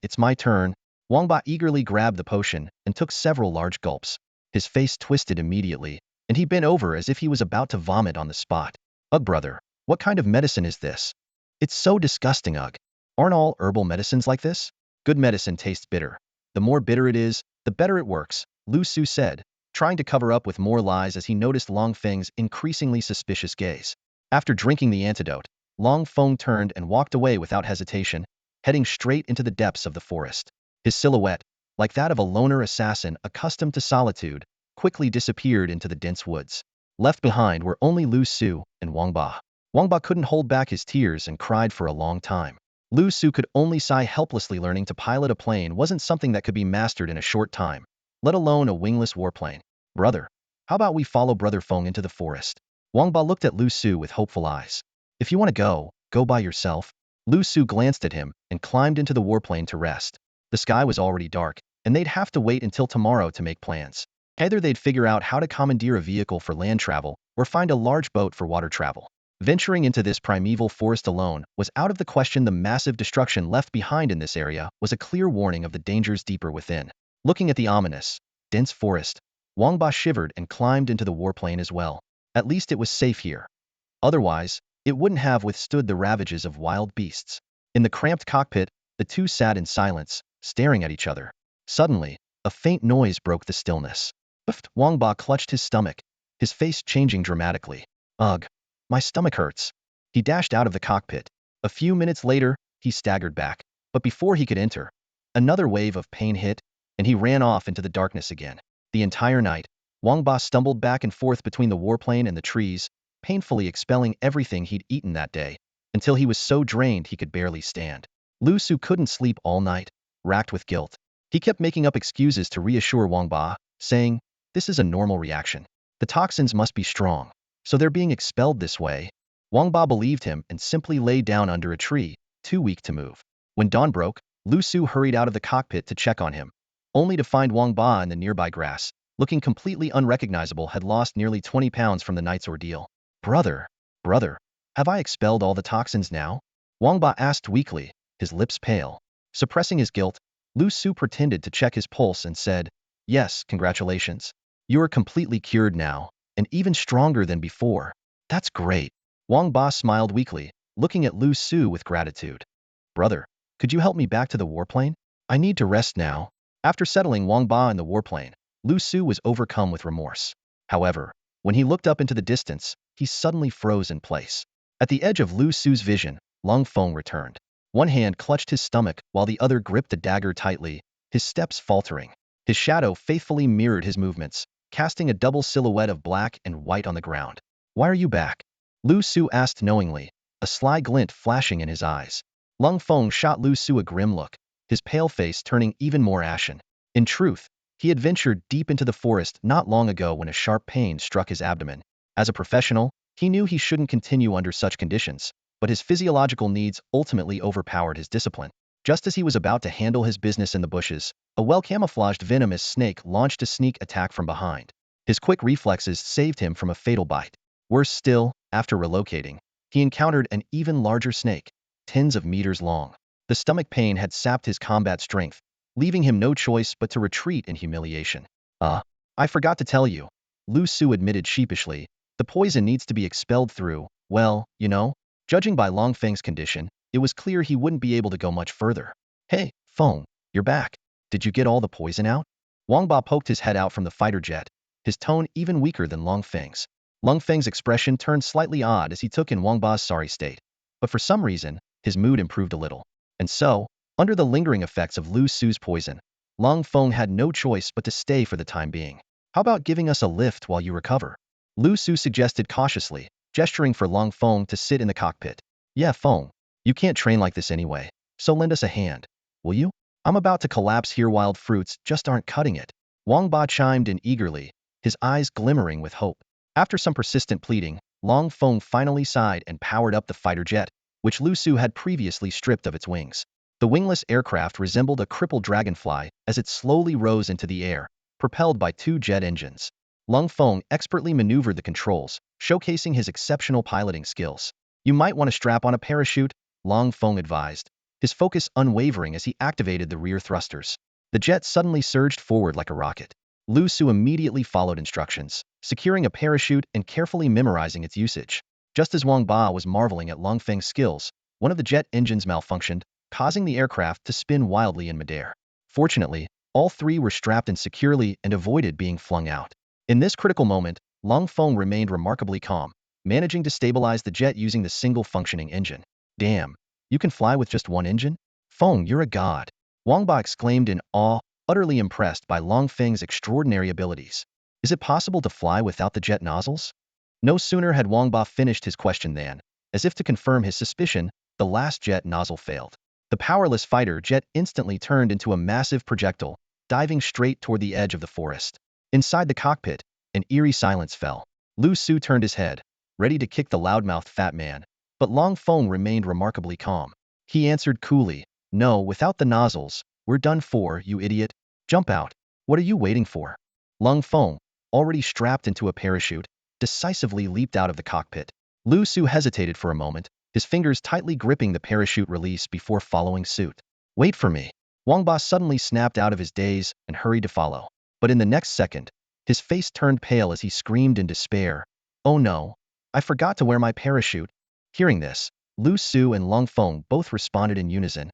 Wang Ba eagerly grabbed the potion and took several large gulps. His face twisted immediately, and he bent over as if he was about to vomit on the spot. Ugh, brother, what kind of medicine is this? It's so disgusting, ugh. Aren't all herbal medicines like this? Good medicine tastes bitter. The more bitter it is, the better it works, Liu Su said, trying to cover up with more lies as he noticed Long Feng's increasingly suspicious gaze. After drinking the antidote, Long Feng turned and walked away without hesitation, heading straight into the depths of the forest. His silhouette, like that of a loner assassin accustomed to solitude, quickly disappeared into the dense woods. Left behind were only Liu Su and Wang Ba. Wang Ba couldn't hold back his tears and cried for a long time. Liu Su could only sigh helplessly. Learning to pilot a plane wasn't something that could be mastered in a short time, let alone a wingless warplane. Brother, how about we follow Brother Feng into the forest? Wang Ba looked at Liu Su with hopeful eyes. If you want to go by yourself. Liu Su glanced at him and climbed into the warplane to rest. The sky was already dark, and they'd have to wait until tomorrow to make plans. Either they'd figure out how to commandeer a vehicle for land travel, or find a large boat for water travel. Venturing into this primeval forest alone was out of the question. The massive destruction left behind in this area was a clear warning of the dangers deeper within. Looking at the ominous, dense forest, Wang Ba shivered and climbed into the warplane as well. At least it was safe here. Otherwise, it wouldn't have withstood the ravages of wild beasts. In the cramped cockpit, the two sat in silence, staring at each other. Suddenly, a faint noise broke the stillness. Wang Ba clutched his stomach, his face changing dramatically. Ugh, my stomach hurts. He dashed out of the cockpit. A few minutes later, he staggered back, but before he could enter, another wave of pain hit, and he ran off into the darkness again. The entire night, Wang Ba stumbled back and forth between the warplane and the trees, painfully expelling everything he'd eaten that day, until he was so drained he could barely stand. Liu Su couldn't sleep all night, racked with guilt. He kept making up excuses to reassure Wang Ba, saying, this is a normal reaction. The toxins must be strong, so they're being expelled this way. Wang Ba believed him and simply lay down under a tree, too weak to move. When dawn broke, Liu Su hurried out of the cockpit to check on him, only to find Wang Ba in the nearby grass, looking completely unrecognizable. Had lost nearly 20 pounds from the night's ordeal. Brother, have I expelled all the toxins now? Wang Ba asked weakly, his lips pale. Suppressing his guilt, Liu Su pretended to check his pulse and said, yes, congratulations. You are completely cured now, and even stronger than before. That's great. Wang Ba smiled weakly, looking at Liu Su with gratitude. Brother, could you help me back to the warplane? I need to rest now. After settling Wang Ba in the warplane, Liu Su was overcome with remorse. However, when he looked up into the distance, he suddenly froze in place. At the edge of Liu Su's vision, Long Feng returned. One hand clutched his stomach while the other gripped the dagger tightly, his steps faltering. His shadow faithfully mirrored his movements, casting a double silhouette of black and white on the ground. Why are you back? Liu Su asked knowingly, a sly glint flashing in his eyes. Long Feng shot Liu Su a grim look, his pale face turning even more ashen. In truth, he had ventured deep into the forest not long ago when a sharp pain struck his abdomen. As a professional, he knew he shouldn't continue under such conditions, but his physiological needs ultimately overpowered his discipline. Just as he was about to handle his business in the bushes, a well-camouflaged venomous snake launched a sneak attack from behind. His quick reflexes saved him from a fatal bite. Worse still, after relocating, he encountered an even larger snake, tens of meters long. The stomach pain had sapped his combat strength, leaving him no choice but to retreat in humiliation. I forgot to tell you, Liu Su admitted sheepishly, The poison needs to be expelled through, well, judging by Long Feng's condition, it was clear he wouldn't be able to go much further. Hey, Feng, you're back. Did you get all the poison out? Wang Ba poked his head out from the fighter jet, his tone even weaker than Long Feng's. Long Feng's expression turned slightly odd as he took in Wang Ba's sorry state, but for some reason, his mood improved a little. And so, under the lingering effects of Liu Su's poison, Long Feng had no choice but to stay for the time being. How about giving us a lift while you recover? Liu Su suggested cautiously, gesturing for Long Feng to sit in the cockpit. Yeah, Feng, you can't train like this anyway, so lend us a hand, will you? I'm about to collapse here. Wild fruits just aren't cutting it. Wang Ba chimed in eagerly, his eyes glimmering with hope. After some persistent pleading, Long Feng finally sighed and powered up the fighter jet, which Liu Su had previously stripped of its wings. The wingless aircraft resembled a crippled dragonfly as it slowly rose into the air, propelled by two jet engines. Long Feng expertly maneuvered the controls, showcasing his exceptional piloting skills. You might want to strap on a parachute, Long Feng advised, his focus unwavering as he activated the rear thrusters. The jet suddenly surged forward like a rocket. Liu Su immediately followed instructions, securing a parachute and carefully memorizing its usage. Just as Wang Ba was marveling at Long Feng's skills, one of the jet engines malfunctioned, causing the aircraft to spin wildly in midair. Fortunately, all three were strapped in securely and avoided being flung out. In this critical moment, Long Feng remained remarkably calm, managing to stabilize the jet using the single functioning engine. Damn, you can fly with just one engine? Feng, you're a god. Wang Ba exclaimed in awe, utterly impressed by Long Feng's extraordinary abilities. Is it possible to fly without the jet nozzles? No sooner had Wang Ba finished his question than, as if to confirm his suspicion, the last jet nozzle failed. The powerless fighter jet instantly turned into a massive projectile, diving straight toward the edge of the forest. Inside the cockpit, an eerie silence fell. Liu Su turned his head, ready to kick the loudmouthed fat man, but Long Feng remained remarkably calm. He answered coolly, no, without the nozzles, we're done for, you idiot. Jump out. What are you waiting for? Long Feng, already strapped into a parachute, decisively leaped out of the cockpit. Liu Su hesitated for a moment, his fingers tightly gripping the parachute release before following suit. Wait for me. Wang Ba suddenly snapped out of his daze and hurried to follow. But in the next second, his face turned pale as he screamed in despair. Oh no, I forgot to wear my parachute. Hearing this, Liu Su and Long Feng both responded in unison.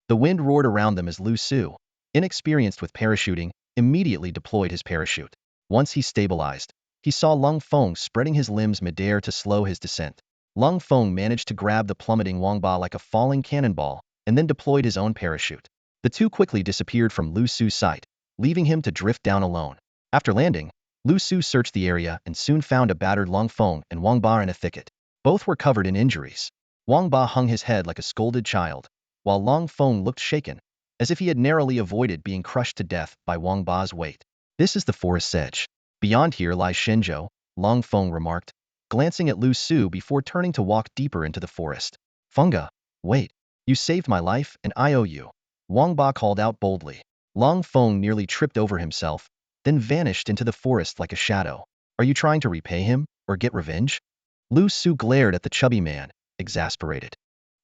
The wind roared around them as Liu Su, inexperienced with parachuting, immediately deployed his parachute. Once he stabilized, he saw Long Feng spreading his limbs midair to slow his descent. Long Feng managed to grab the plummeting Wang Ba like a falling cannonball and then deployed his own parachute. The two quickly disappeared from Liu Su's sight, leaving him to drift down alone. After landing, Liu Su searched the area and soon found a battered Long Feng and Wang Ba in a thicket. Both were covered in injuries. Wang Ba hung his head like a scolded child, while Long Feng looked shaken, as if he had narrowly avoided being crushed to death by Wang Ba's weight. This is the forest's edge. Beyond here lies Shenzhou, Long Feng remarked, glancing at Liu Su before turning to walk deeper into the forest. Funga, wait. You saved my life and I owe you. Wang Ba called out boldly. Long Feng nearly tripped over himself, then vanished into the forest like a shadow. Are you trying to repay him, or get revenge? Liu Su glared at the chubby man, exasperated.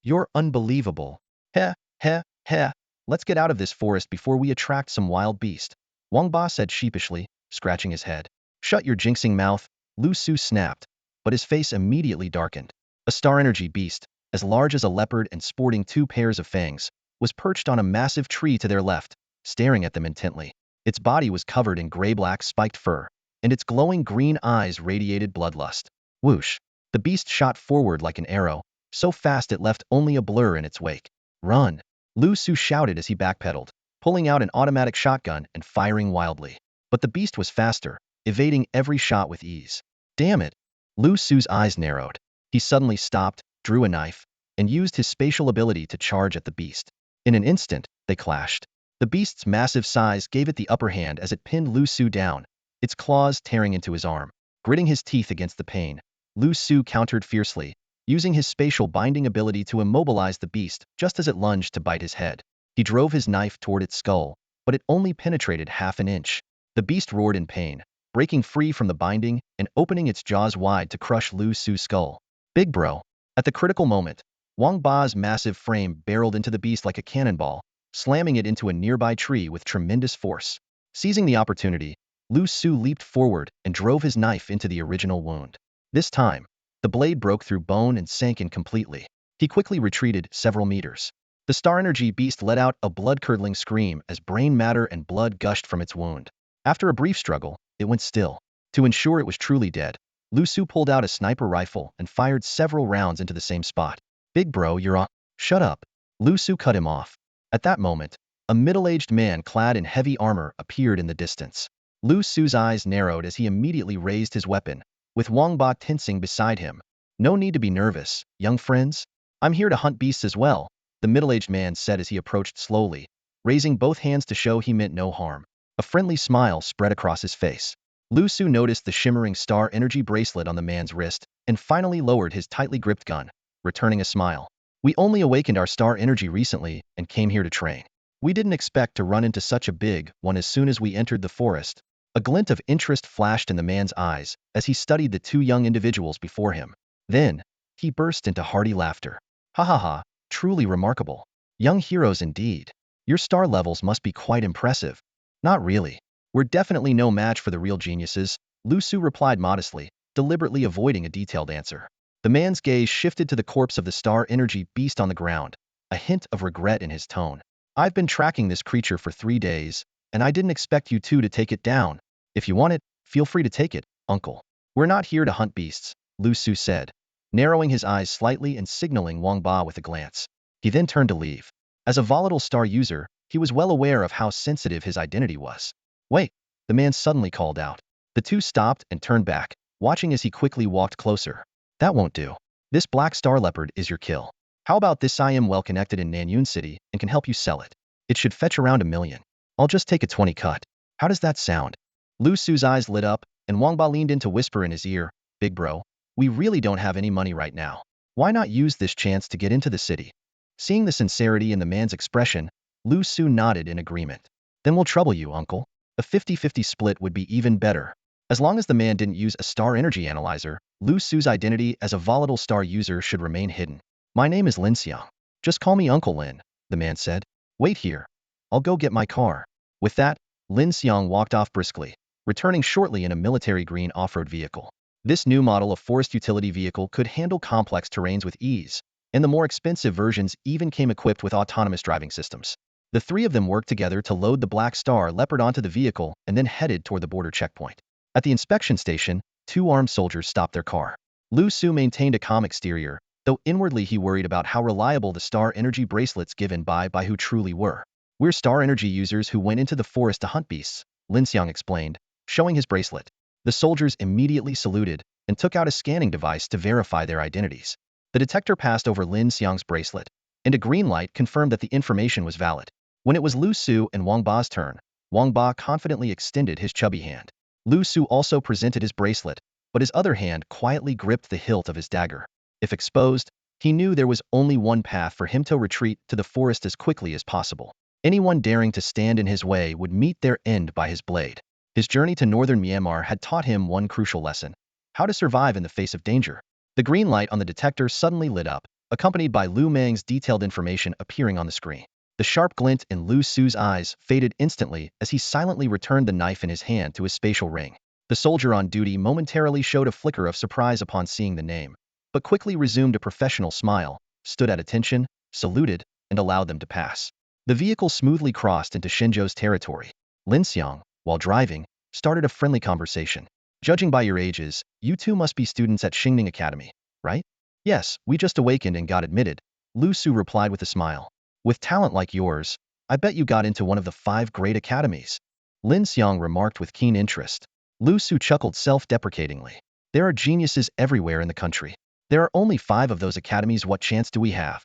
You're unbelievable. Heh, heh, heh. Let's get out of this forest before we attract some wild beast. Wang Ba said sheepishly, scratching his head. Shut your jinxing mouth, Liu Su snapped, but his face immediately darkened. A star energy beast, as large as a leopard and sporting two pairs of fangs, was perched on a massive tree to their left, staring at them intently. Its body was covered in gray-black spiked fur, and its glowing green eyes radiated bloodlust. Whoosh! The beast shot forward like an arrow, so fast it left only a blur in its wake. Run! Liu Su shouted as he backpedaled, pulling out an automatic shotgun and firing wildly. But the beast was faster, evading every shot with ease. Damn it! Liu Su's eyes narrowed. He suddenly stopped, drew a knife, and used his spatial ability to charge at the beast. In an instant, they clashed. The beast's massive size gave it the upper hand as it pinned Liu Su down, its claws tearing into his arm. Gritting his teeth against the pain, Liu Su countered fiercely, using his spatial binding ability to immobilize the beast just as it lunged to bite his head. He drove his knife toward its skull, but it only penetrated half an inch. The beast roared in pain, breaking free from the binding and opening its jaws wide to crush Liu Su's skull. Big bro. At the critical moment, Wang Ba's massive frame barreled into the beast like a cannonball, slamming it into a nearby tree with tremendous force. Seizing the opportunity, Liu Su leaped forward and drove his knife into the original wound. This time, the blade broke through bone and sank in completely. He quickly retreated several meters. The star energy beast let out a blood-curdling scream as brain matter and blood gushed from its wound. After a brief struggle, it went still. To ensure it was truly dead, Liu Su pulled out a sniper rifle and fired several rounds into the same spot. Big bro, you're on. Shut up. Liu Su cut him off. At that moment, a middle-aged man clad in heavy armor appeared in the distance. Liu Su's eyes narrowed as he immediately raised his weapon, with Wang Ba tensing beside him. No need to be nervous, young friends. I'm here to hunt beasts as well, the middle-aged man said as he approached slowly, raising both hands to show he meant no harm. A friendly smile spread across his face. Liu Su noticed the shimmering star energy bracelet on the man's wrist and finally lowered his tightly gripped gun, returning a smile. We only awakened our star energy recently and came here to train. We didn't expect to run into such a big one as soon as we entered the forest. A glint of interest flashed in the man's eyes as he studied the two young individuals before him. Then, he burst into hearty laughter. Ha ha ha, truly remarkable. Young heroes indeed. Your star levels must be quite impressive. Not really. We're definitely no match for the real geniuses, Liu Su replied modestly, deliberately avoiding a detailed answer. The man's gaze shifted to the corpse of the star energy beast on the ground, a hint of regret in his tone. I've been tracking this creature for 3 days, and I didn't expect you two to take it down. If you want it, feel free to take it, uncle. We're not here to hunt beasts, Liu Su said, narrowing his eyes slightly and signaling Wang Ba with a glance. He then turned to leave. As a volatile star user, he was well aware of how sensitive his identity was. Wait, the man suddenly called out. The two stopped and turned back, watching as he quickly walked closer. That won't do. This black star leopard is your kill. How about this? I am well connected in Nanyun City and can help you sell it. It should fetch around 1 million. I'll just take a 20 cut. How does that sound? Liu Su's eyes lit up, and Wang Ba leaned in to whisper in his ear, Big bro, we really don't have any money right now. Why not use this chance to get into the city? Seeing the sincerity in the man's expression, Liu Su nodded in agreement. Then we'll trouble you, uncle. A 50-50 split would be even better. As long as the man didn't use a star energy analyzer, Liu Su's identity as a volatile star user should remain hidden. My name is Lin Xiang. Just call me Uncle Lin, the man said. Wait here. I'll go get my car. With that, Lin Xiang walked off briskly, returning shortly in a military green off-road vehicle. This new model of forest utility vehicle could handle complex terrains with ease, and the more expensive versions even came equipped with autonomous driving systems. The three of them worked together to load the Black Star Leopard onto the vehicle and then headed toward the border checkpoint. At the inspection station, 2 armed soldiers stopped their car. Liu Su maintained a calm exterior, though inwardly he worried about how reliable the star energy bracelets given by who truly were. We're star energy users who went into the forest to hunt beasts, Lin Xiang explained, showing his bracelet. The soldiers immediately saluted and took out a scanning device to verify their identities. The detector passed over Lin Xiang's bracelet, and a green light confirmed that the information was valid. When it was Liu Su and Wang Ba's turn, Wang Ba confidently extended his chubby hand. Liu Su also presented his bracelet, but his other hand quietly gripped the hilt of his dagger. If exposed, he knew there was only one path for him to retreat to the forest as quickly as possible. Anyone daring to stand in his way would meet their end by his blade. His journey to northern Myanmar had taught him one crucial lesson: how to survive in the face of danger. The green light on the detector suddenly lit up, accompanied by Lu Mang's detailed information appearing on the screen. The sharp glint in Liu Su's eyes faded instantly as he silently returned the knife in his hand to his spatial ring. The soldier on duty momentarily showed a flicker of surprise upon seeing the name, but quickly resumed a professional smile, stood at attention, saluted, and allowed them to pass. The vehicle smoothly crossed into Shenzhou's territory. Lin Xiang, while driving, started a friendly conversation. Judging by your ages, you two must be students at Xingning Academy, right? Yes, we just awakened and got admitted, Liu Su replied with a smile. With talent like yours, I bet you got into one of the 5 great academies. Lin Xiang remarked with keen interest. Liu Su chuckled self-deprecatingly. There are geniuses everywhere in the country. There are only 5 of those academies. What chance do we have?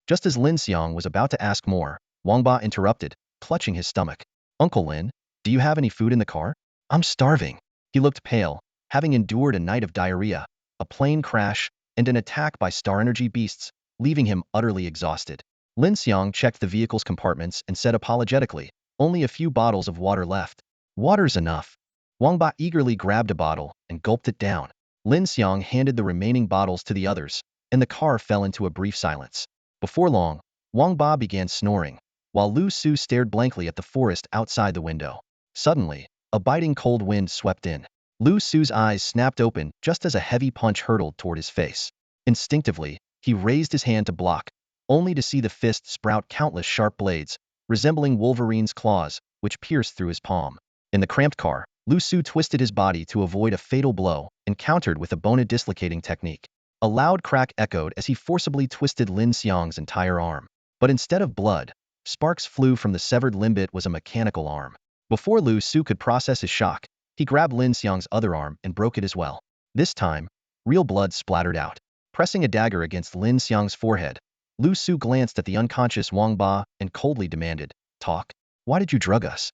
Just as Lin Xiang was about to ask more, Wang Ba interrupted, clutching his stomach. Uncle Lin, do you have any food in the car? I'm starving. He looked pale, having endured a night of diarrhea, a plane crash, and an attack by star energy beasts, leaving him utterly exhausted. Lin Xiang checked the vehicle's compartments and said apologetically, only a few bottles of water left. Water's enough. Wang Ba eagerly grabbed a bottle and gulped it down. Lin Xiang handed the remaining bottles to the others, and the car fell into a brief silence. Before long, Wang Ba began snoring, while Liu Su stared blankly at the forest outside the window. Suddenly, a biting cold wind swept in. Liu Su's eyes snapped open just as a heavy punch hurtled toward his face. Instinctively, he raised his hand to block, only to see the fist sprout countless sharp blades, resembling Wolverine's claws, which pierced through his palm. In the cramped car, Liu Su twisted his body to avoid a fatal blow and countered with a bone dislocating technique. A loud crack echoed as he forcibly twisted Lin Xiang's entire arm. But instead of blood, sparks flew from the severed limb. It was a mechanical arm. Before Liu Su could process his shock, he grabbed Lin Xiang's other arm and broke it as well. This time, real blood splattered out. Pressing a dagger against Lin Xiang's forehead, Liu Su glanced at the unconscious Wang Ba and coldly demanded, "Talk. Why did you drug us?"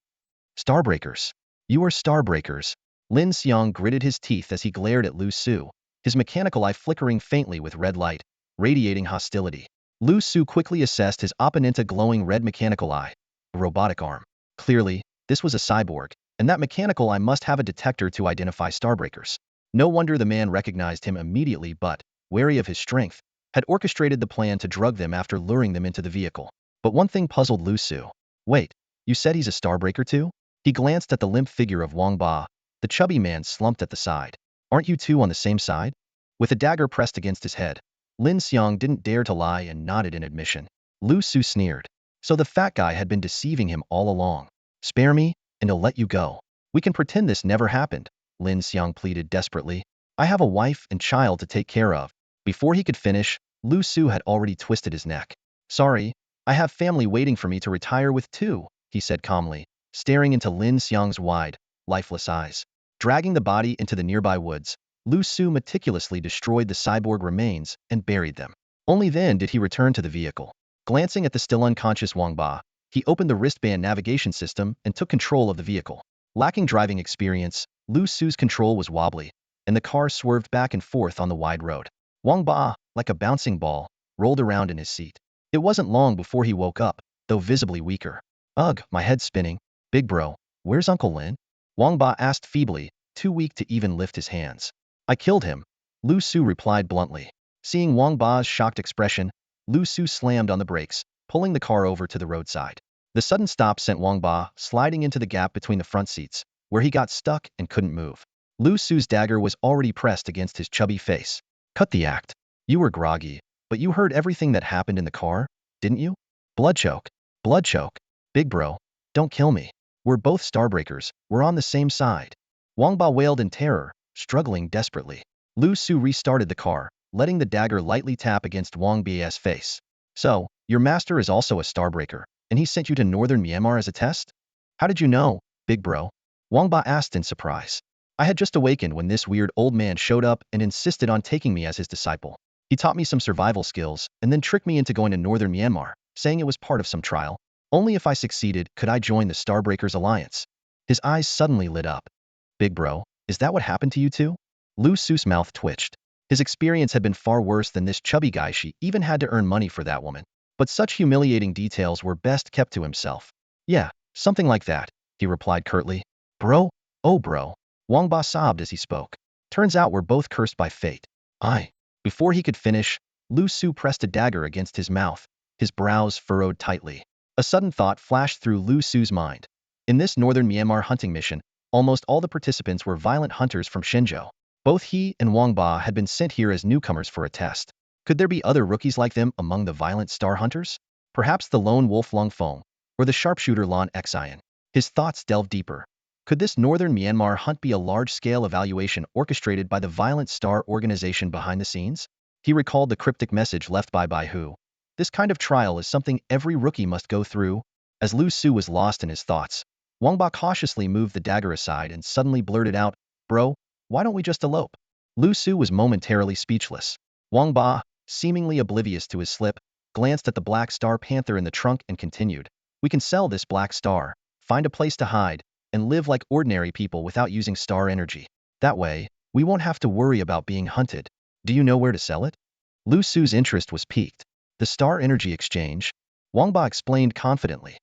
"Starbreakers. You are Starbreakers." Lin Xiang gritted his teeth as he glared at Liu Su, his mechanical eye flickering faintly with red light, radiating hostility. Liu Su quickly assessed his opponent's glowing red mechanical eye, a robotic arm. Clearly, this was a cyborg, and that mechanical eye must have a detector to identify Starbreakers. No wonder the man recognized him immediately but, wary of his strength, had orchestrated the plan to drug them after luring them into the vehicle. But one thing puzzled Liu Su. "Wait, you said he's a Starbreaker too?" He glanced at the limp figure of Wang Ba. The chubby man slumped at the side. "Aren't you two on the same side?" With a dagger pressed against his head, Lin Xiang didn't dare to lie and nodded in admission. Liu Su sneered. So the fat guy had been deceiving him all along. "Spare me, and I'll let you go. We can pretend this never happened," Lin Xiang pleaded desperately. "I have a wife and child to take care of." Before he could finish, Liu Su had already twisted his neck. "Sorry, I have family waiting for me to retire with too," he said calmly, staring into Lin Xiang's wide, lifeless eyes. Dragging the body into the nearby woods, Liu Su meticulously destroyed the cyborg remains and buried them. Only then did he return to the vehicle. Glancing at the still unconscious Wang Ba, he opened the wristband navigation system and took control of the vehicle. Lacking driving experience, Liu Su's control was wobbly, and the car swerved back and forth on the wide road. Wang Ba, like a bouncing ball, rolled around in his seat. It wasn't long before he woke up, though visibly weaker. "Ugh, my head's spinning. Big bro, where's Uncle Lin?" Wang Ba asked feebly, too weak to even lift his hands. "I killed him," Liu Su replied bluntly. Seeing Wang Ba's shocked expression, Liu Su slammed on the brakes, pulling the car over to the roadside. The sudden stop sent Wang Ba sliding into the gap between the front seats, where he got stuck and couldn't move. Liu Su's dagger was already pressed against his chubby face. "Cut the act. You were groggy, but you heard everything that happened in the car, didn't you? Blood choke. Blood choke. Big bro, don't kill me. We're both Starbreakers, we're on the same side." Wang Ba wailed in terror, struggling desperately. Liu Su restarted the car, letting the dagger lightly tap against Wang Ba's face. "So, your master is also a Starbreaker, and he sent you to northern Myanmar as a test? How did you know, big bro?" Wang Ba asked in surprise. "I had just awakened when this weird old man showed up and insisted on taking me as his disciple. He taught me some survival skills and then tricked me into going to northern Myanmar, saying it was part of some trial. Only if I succeeded could I join the Starbreakers Alliance." His eyes suddenly lit up. "Big bro, is that what happened to you too?" Liu Su's mouth twitched. His experience had been far worse than this chubby guy. She even had to earn money for that woman. But such humiliating details were best kept to himself. "Yeah, something like that," he replied curtly. "Bro? Oh bro." Wang Ba sobbed as he spoke. "Turns out we're both cursed by fate." "I." Before he could finish, Liu Su pressed a dagger against his mouth, his brows furrowed tightly. A sudden thought flashed through Liu Su's mind. In this northern Myanmar hunting mission, almost all the participants were violent hunters from Shenzhou. Both he and Wang Ba had been sent here as newcomers for a test. Could there be other rookies like them among the violent star hunters? Perhaps the lone wolf Lung Feng, or the sharpshooter Lan Xian. His thoughts delved deeper. Could this northern Myanmar hunt be a large-scale evaluation orchestrated by the violent star organization behind the scenes? He recalled the cryptic message left by Bai Hu. This kind of trial is something every rookie must go through. As Liu Su was lost in his thoughts, Wang Ba cautiously moved the dagger aside and suddenly blurted out, "Bro, why don't we just elope?" Liu Su was momentarily speechless. Wang Ba, seemingly oblivious to his slip, glanced at the black star panther in the trunk and continued, "We can sell this black star, find a place to hide, and live like ordinary people without using star energy. That way, we won't have to worry about being hunted. Do you know where to sell it?" Liu Su's interest was piqued. "The Star Energy Exchange?" Wang Ba explained confidently.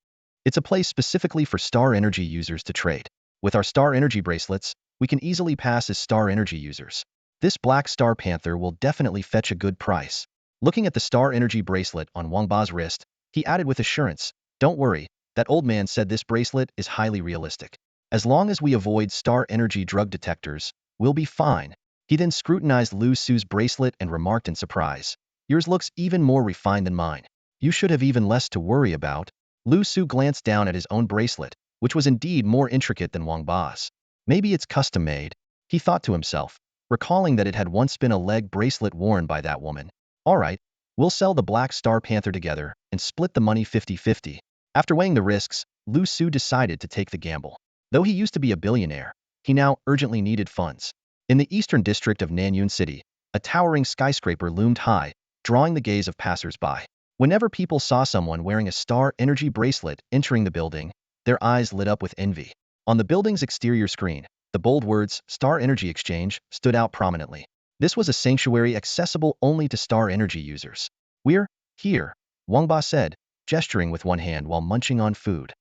"It's a place specifically for star energy users to trade. With our star energy bracelets, we can easily pass as star energy users. This black star panther will definitely fetch a good price." Looking at the star energy bracelet on Wang Ba's wrist, he added with assurance, "Don't worry, that old man said this bracelet is highly realistic. As long as we avoid star energy drug detectors, we'll be fine. He then scrutinized Liu Su's bracelet and remarked in surprise, yours looks even more refined than mine. You should have even less to worry about. Liu Su glanced down at his own bracelet, which was indeed more intricate than Wang Ba's. Maybe it's custom-made, he thought to himself, recalling that it had once been a leg bracelet worn by that woman. All right, we'll sell the Black Star Panther together and split the money 50-50. After weighing the risks, Liu Su decided to take the gamble. Though he used to be a billionaire, he now urgently needed funds. In the eastern district of Nanyun City, a towering skyscraper loomed high, drawing the gaze of passers-by. Whenever people saw someone wearing a star energy bracelet entering the building, their eyes lit up with envy. On the building's exterior screen, the bold words, Star Energy Exchange, stood out prominently. This was a sanctuary accessible only to star energy users. We're here, Wang Ba said, gesturing with one hand while munching on food.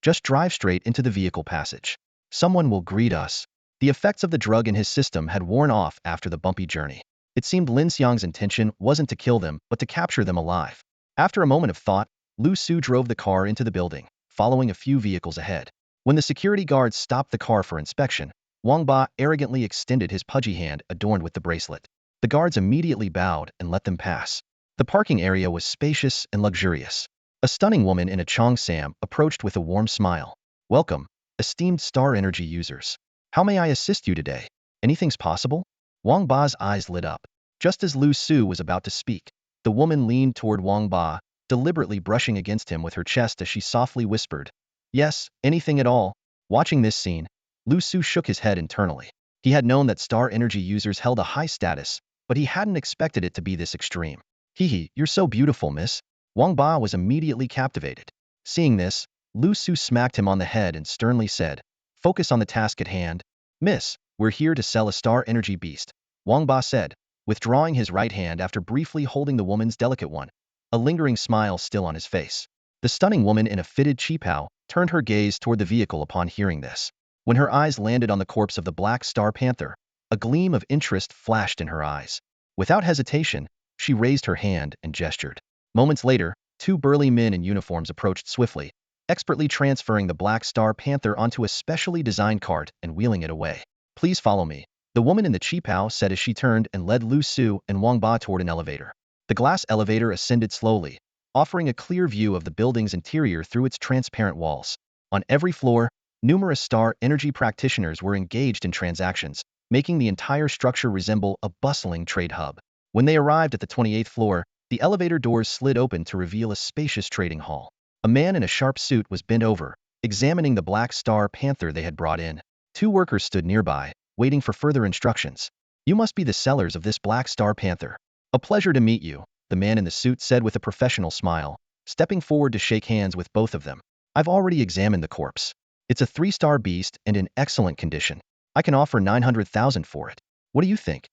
Just drive straight into the vehicle passage. Someone will greet us. The effects of the drug in his system had worn off after the bumpy journey. It seemed Lin Xiang's intention wasn't to kill them, but to capture them alive. After a moment of thought, Liu Su drove the car into the building, following a few vehicles ahead. When the security guards stopped the car for inspection, Wang Ba arrogantly extended his pudgy hand adorned with the bracelet. The guards immediately bowed and let them pass. The parking area was spacious and luxurious. A stunning woman in a cheongsam approached with a warm smile. Welcome, esteemed star energy users. How may I assist you today? Anything's possible? Wang Ba's eyes lit up. Just as Liu Su was about to speak, the woman leaned toward Wang Ba, deliberately brushing against him with her chest as she softly whispered, yes, anything at all. Watching this scene, Liu Su shook his head internally. He had known that star energy users held a high status, but he hadn't expected it to be this extreme. Hee, you're so beautiful, miss. Wang Ba was immediately captivated. Seeing this, Liu Su smacked him on the head and sternly said, focus on the task at hand. Miss, we're here to sell a star energy beast, Wang Ba said, withdrawing his right hand after briefly holding the woman's delicate one, a lingering smile still on his face. The stunning woman in a fitted qipao turned her gaze toward the vehicle upon hearing this. When her eyes landed on the corpse of the Black Star Panther, a gleam of interest flashed in her eyes. Without hesitation, she raised her hand and gestured. Moments later, two burly men in uniforms approached swiftly, expertly transferring the Black Star Panther onto a specially designed cart and wheeling it away. Please follow me, the woman in the qipao said as she turned and led Liu Su and Wang Ba toward an elevator. The glass elevator ascended slowly, offering a clear view of the building's interior through its transparent walls. On every floor, numerous star energy practitioners were engaged in transactions, making the entire structure resemble a bustling trade hub. When they arrived at the 28th floor, the elevator doors slid open to reveal a spacious trading hall. A man in a sharp suit was bent over, examining the Black Star Panther they had brought in. Two workers stood nearby, waiting for further instructions. You must be the sellers of this Black Star Panther. A pleasure to meet you, the man in the suit said with a professional smile, stepping forward to shake hands with both of them. I've already examined the corpse. It's a 3-star beast and in excellent condition. I can offer 900,000 for it. What do you think?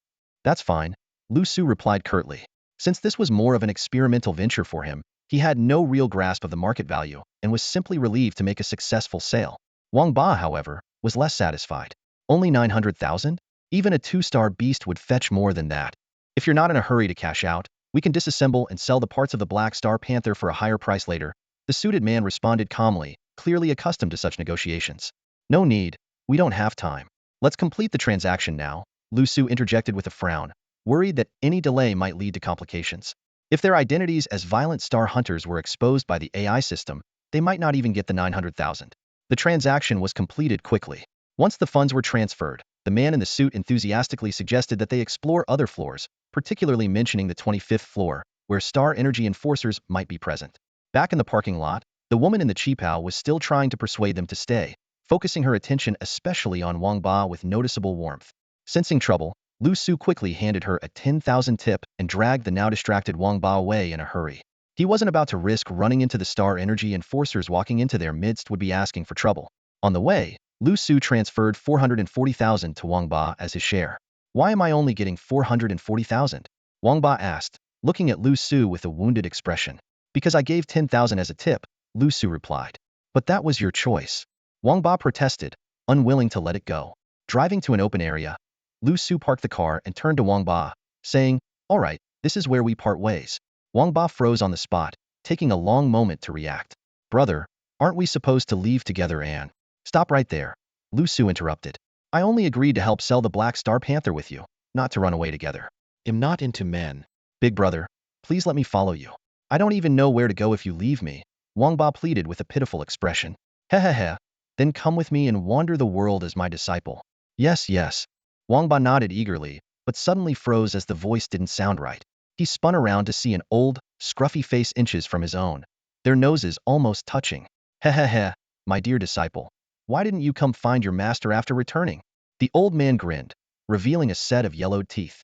That's fine, Liu Su replied curtly. Since this was more of an experimental venture for him, he had no real grasp of the market value and was simply relieved to make a successful sale. Wang Ba, however, was less satisfied. Only 900,000? Even a 2-star beast would fetch more than that. If you're not in a hurry to cash out, we can disassemble and sell the parts of the Black Star Panther for a higher price later, the suited man responded calmly, clearly accustomed to such negotiations. No need, we don't have time. Let's complete the transaction now, Liu Su interjected with a frown, worried that any delay might lead to complications. If their identities as violent star hunters were exposed by the AI system, they might not even get the 900,000. The transaction was completed quickly. Once the funds were transferred, the man in the suit enthusiastically suggested that they explore other floors, particularly mentioning the 25th floor, where star energy enforcers might be present. Back in the parking lot, the woman in the qipao was still trying to persuade them to stay, focusing her attention especially on Wang Ba with noticeable warmth. Sensing trouble, Liu Su quickly handed her a 10,000 tip and dragged the now distracted Wang Ba away in a hurry. He wasn't about to risk running into the star energy enforcers walking into their midst would be asking for trouble. On the way, Liu Su transferred 440,000 to Wang Ba as his share. Why am I only getting 440,000? Wang Ba asked, looking at Liu Su with a wounded expression. Because I gave 10,000 as a tip, Liu Su replied. But that was your choice. Wang Ba protested, unwilling to let it go. Driving to an open area, Liu Su parked the car and turned to Wang Ba, saying, all right, this is where we part ways. Wang Ba froze on the spot, taking a long moment to react. Brother, aren't we supposed to leave together and... Stop right there. Liu Su interrupted. I only agreed to help sell the Black Star Panther with you, not to run away together. I'm not into men. Big brother, please let me follow you. I don't even know where to go if you leave me, Wang Ba pleaded with a pitiful expression. Hehehe, then come with me and wander the world as my disciple. Yes, yes. Wang Ba nodded eagerly, but suddenly froze as the voice didn't sound right. He spun around to see an old, scruffy face inches from his own, their noses almost touching. Hehehe, my dear disciple. Why didn't you come find your master after returning? The old man grinned, revealing a set of yellowed teeth.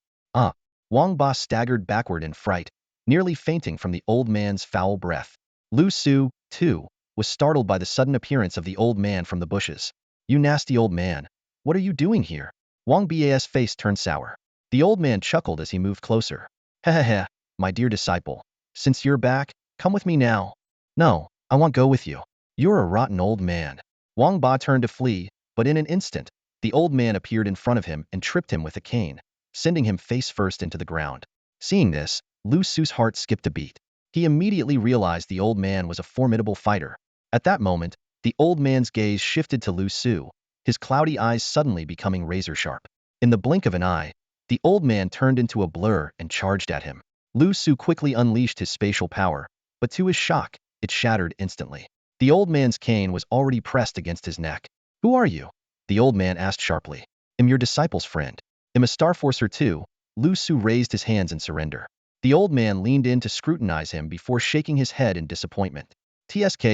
Wang Ba staggered backward in fright, nearly fainting from the old man's foul breath. Liu Su, too, was startled by the sudden appearance of the old man from the bushes. You nasty old man, what are you doing here? Wang Ba's face turned sour. The old man chuckled as he moved closer. Hehehe, my dear disciple, since you're back, come with me now. No, I won't go with you. You're a rotten old man. Wang Ba turned to flee, but in an instant, the old man appeared in front of him and tripped him with a cane, sending him face first into the ground. Seeing this, Liu Su's heart skipped a beat. He immediately realized the old man was a formidable fighter. At that moment, the old man's gaze shifted to Liu Su, his cloudy eyes suddenly becoming razor-sharp. In the blink of an eye, the old man turned into a blur and charged at him. Liu Su quickly unleashed his spatial power, but to his shock, it shattered instantly. The old man's cane was already pressed against his neck. Who are you? The old man asked sharply. I'm your disciple's friend. I'm a Starforcer too. Liu Su raised his hands in surrender. The old man leaned in to scrutinize him before shaking his head in disappointment. TSK,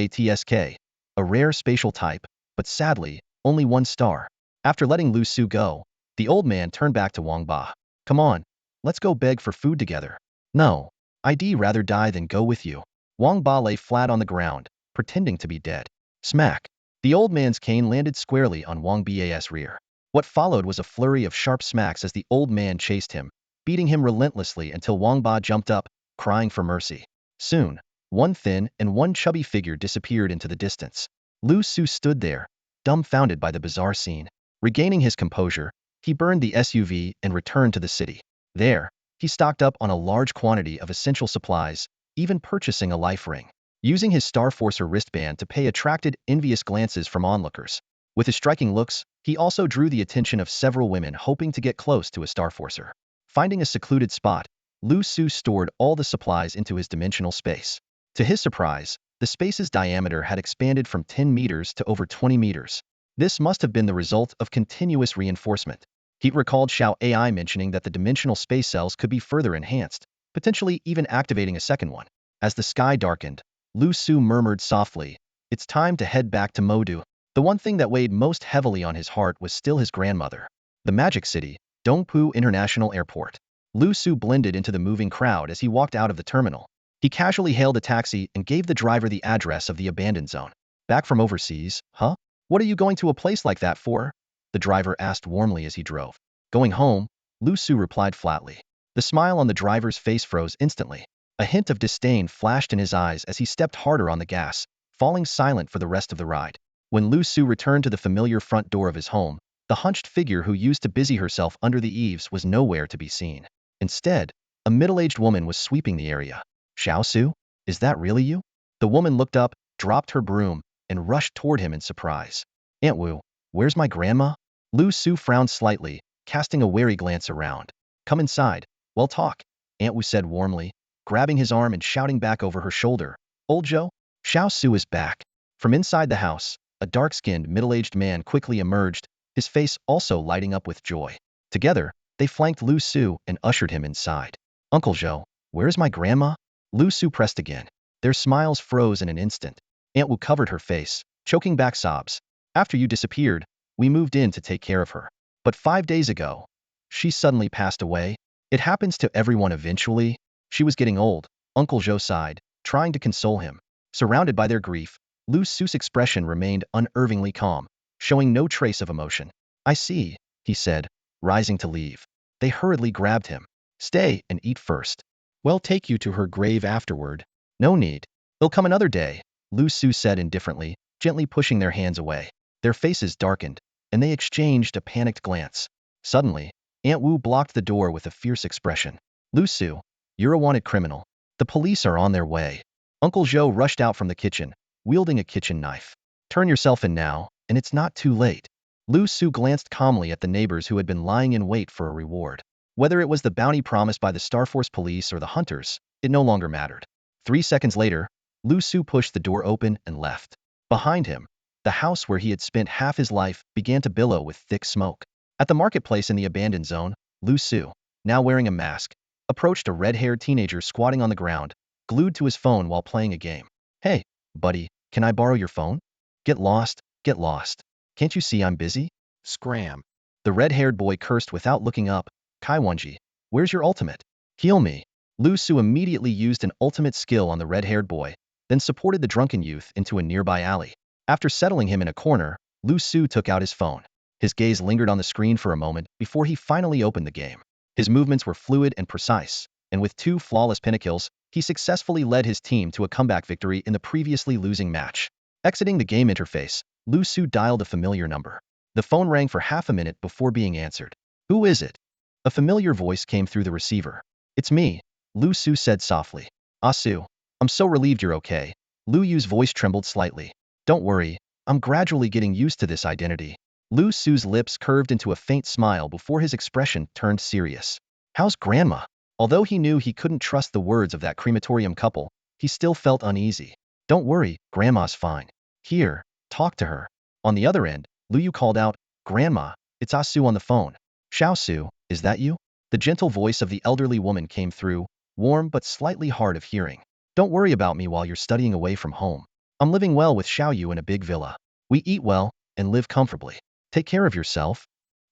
a rare spatial type, but sadly, only 1 star. After letting Liu Su go, the old man turned back to Wang Ba. Come on, let's go beg for food together. No, I'd rather die than go with you. Wang Ba lay flat on the ground, pretending to be dead. Smack. The old man's cane landed squarely on Wang Ba's rear. What followed was a flurry of sharp smacks as the old man chased him, beating him relentlessly until Wang Ba jumped up, crying for mercy. Soon, one thin and one chubby figure disappeared into the distance. Liu Su stood there, dumbfounded by the bizarre scene. Regaining his composure, he burned the SUV and returned to the city. There, he stocked up on a large quantity of essential supplies, even purchasing a life ring. Using his Starforcer wristband to pay attracted envious glances from onlookers. With his striking looks, he also drew the attention of several women hoping to get close to a Starforcer. Finding a secluded spot, Liu Su stored all the supplies into his dimensional space. To his surprise, the space's diameter had expanded from 10 meters to over 20 meters. This must have been the result of continuous reinforcement. He recalled Xiao AI mentioning that the dimensional space cells could be further enhanced, potentially even activating a second one. As the sky darkened, Liu Su murmured softly, it's time to head back to Modu. The one thing that weighed most heavily on his heart was still his grandmother. The Magic City, Dongpu International Airport. Liu Su blended into the moving crowd as he walked out of the terminal. He casually hailed a taxi and gave the driver the address of the abandoned zone. Back from overseas, huh? What are you going to a place like that for? The driver asked warmly as he drove. Going home, Liu Su replied flatly. The smile on the driver's face froze instantly. A hint of disdain flashed in his eyes as he stepped harder on the gas, falling silent for the rest of the ride. When Liu Su returned to the familiar front door of his home, the hunched figure who used to busy herself under the eaves was nowhere to be seen. Instead, a middle-aged woman was sweeping the area. Xiao Su? Is that really you? The woman looked up, dropped her broom, and rushed toward him in surprise. Aunt Wu, where's my grandma? Liu Su frowned slightly, casting a wary glance around. Come inside, we'll talk, Aunt Wu said warmly, grabbing his arm and shouting back over her shoulder. Old Joe? Xiao Su is back. From inside the house, a dark-skinned, middle-aged man quickly emerged, his face also lighting up with joy. Together, they flanked Liu Su and ushered him inside. Uncle Joe, where's my grandma? Liu Su pressed again. Their smiles froze in an instant. Aunt Wu covered her face, choking back sobs. After you disappeared, we moved in to take care of her. But 5 days ago, she suddenly passed away. It happens to everyone eventually. She was getting old, Uncle Joe sighed, trying to console him. Surrounded by their grief, Liu Su's expression remained unervingly calm, showing no trace of emotion. I see, he said, rising to leave. They hurriedly grabbed him. Stay and eat first. We'll take you to her grave afterward. No need. It'll come another day, Liu Su said indifferently, gently pushing their hands away. Their faces darkened, and they exchanged a panicked glance. Suddenly, Aunt Wu blocked the door with a fierce expression. Liu Su, you're a wanted criminal. The police are on their way. Uncle Joe rushed out from the kitchen, wielding a kitchen knife. Turn yourself in now, and it's not too late. Liu Su glanced calmly at the neighbors who had been lying in wait for a reward. Whether it was the bounty promised by the Starforce police or the hunters, it no longer mattered. 3 seconds later, Liu Su pushed the door open and left. Behind him, the house where he had spent half his life began to billow with thick smoke. At the marketplace in the abandoned zone, Liu Su, now wearing a mask, approached a red-haired teenager squatting on the ground, glued to his phone while playing a game. Hey, buddy, can I borrow your phone? Get lost, get lost. Can't you see I'm busy? Scram. The red-haired boy cursed without looking up. Kaiwanji, where's your ultimate? Heal me. Liu Su immediately used an ultimate skill on the red-haired boy, then supported the drunken youth into a nearby alley. After settling him in a corner, Liu Su took out his phone. His gaze lingered on the screen for a moment before he finally opened the game. His movements were fluid and precise, and with 2 flawless pinnacles, he successfully led his team to a comeback victory in the previously losing match. Exiting the game interface, Liu Su dialed a familiar number. The phone rang for half a minute before being answered. Who is it? A familiar voice came through the receiver. It's me, Liu Su said softly. Ah Su, I'm so relieved you're okay. Liu Yu's voice trembled slightly. Don't worry, I'm gradually getting used to this identity. Liu Su's lips curved into a faint smile before his expression turned serious. How's Grandma? Although he knew he couldn't trust the words of that crematorium couple, he still felt uneasy. Don't worry, Grandma's fine. Here, talk to her. On the other end, Liu Yu called out, Grandma, it's Ah Su on the phone. Xiao Su, is that you? The gentle voice of the elderly woman came through, warm but slightly hard of hearing. Don't worry about me while you're studying away from home. I'm living well with Xiao Yu in a big villa. We eat well and live comfortably. Take care of yourself.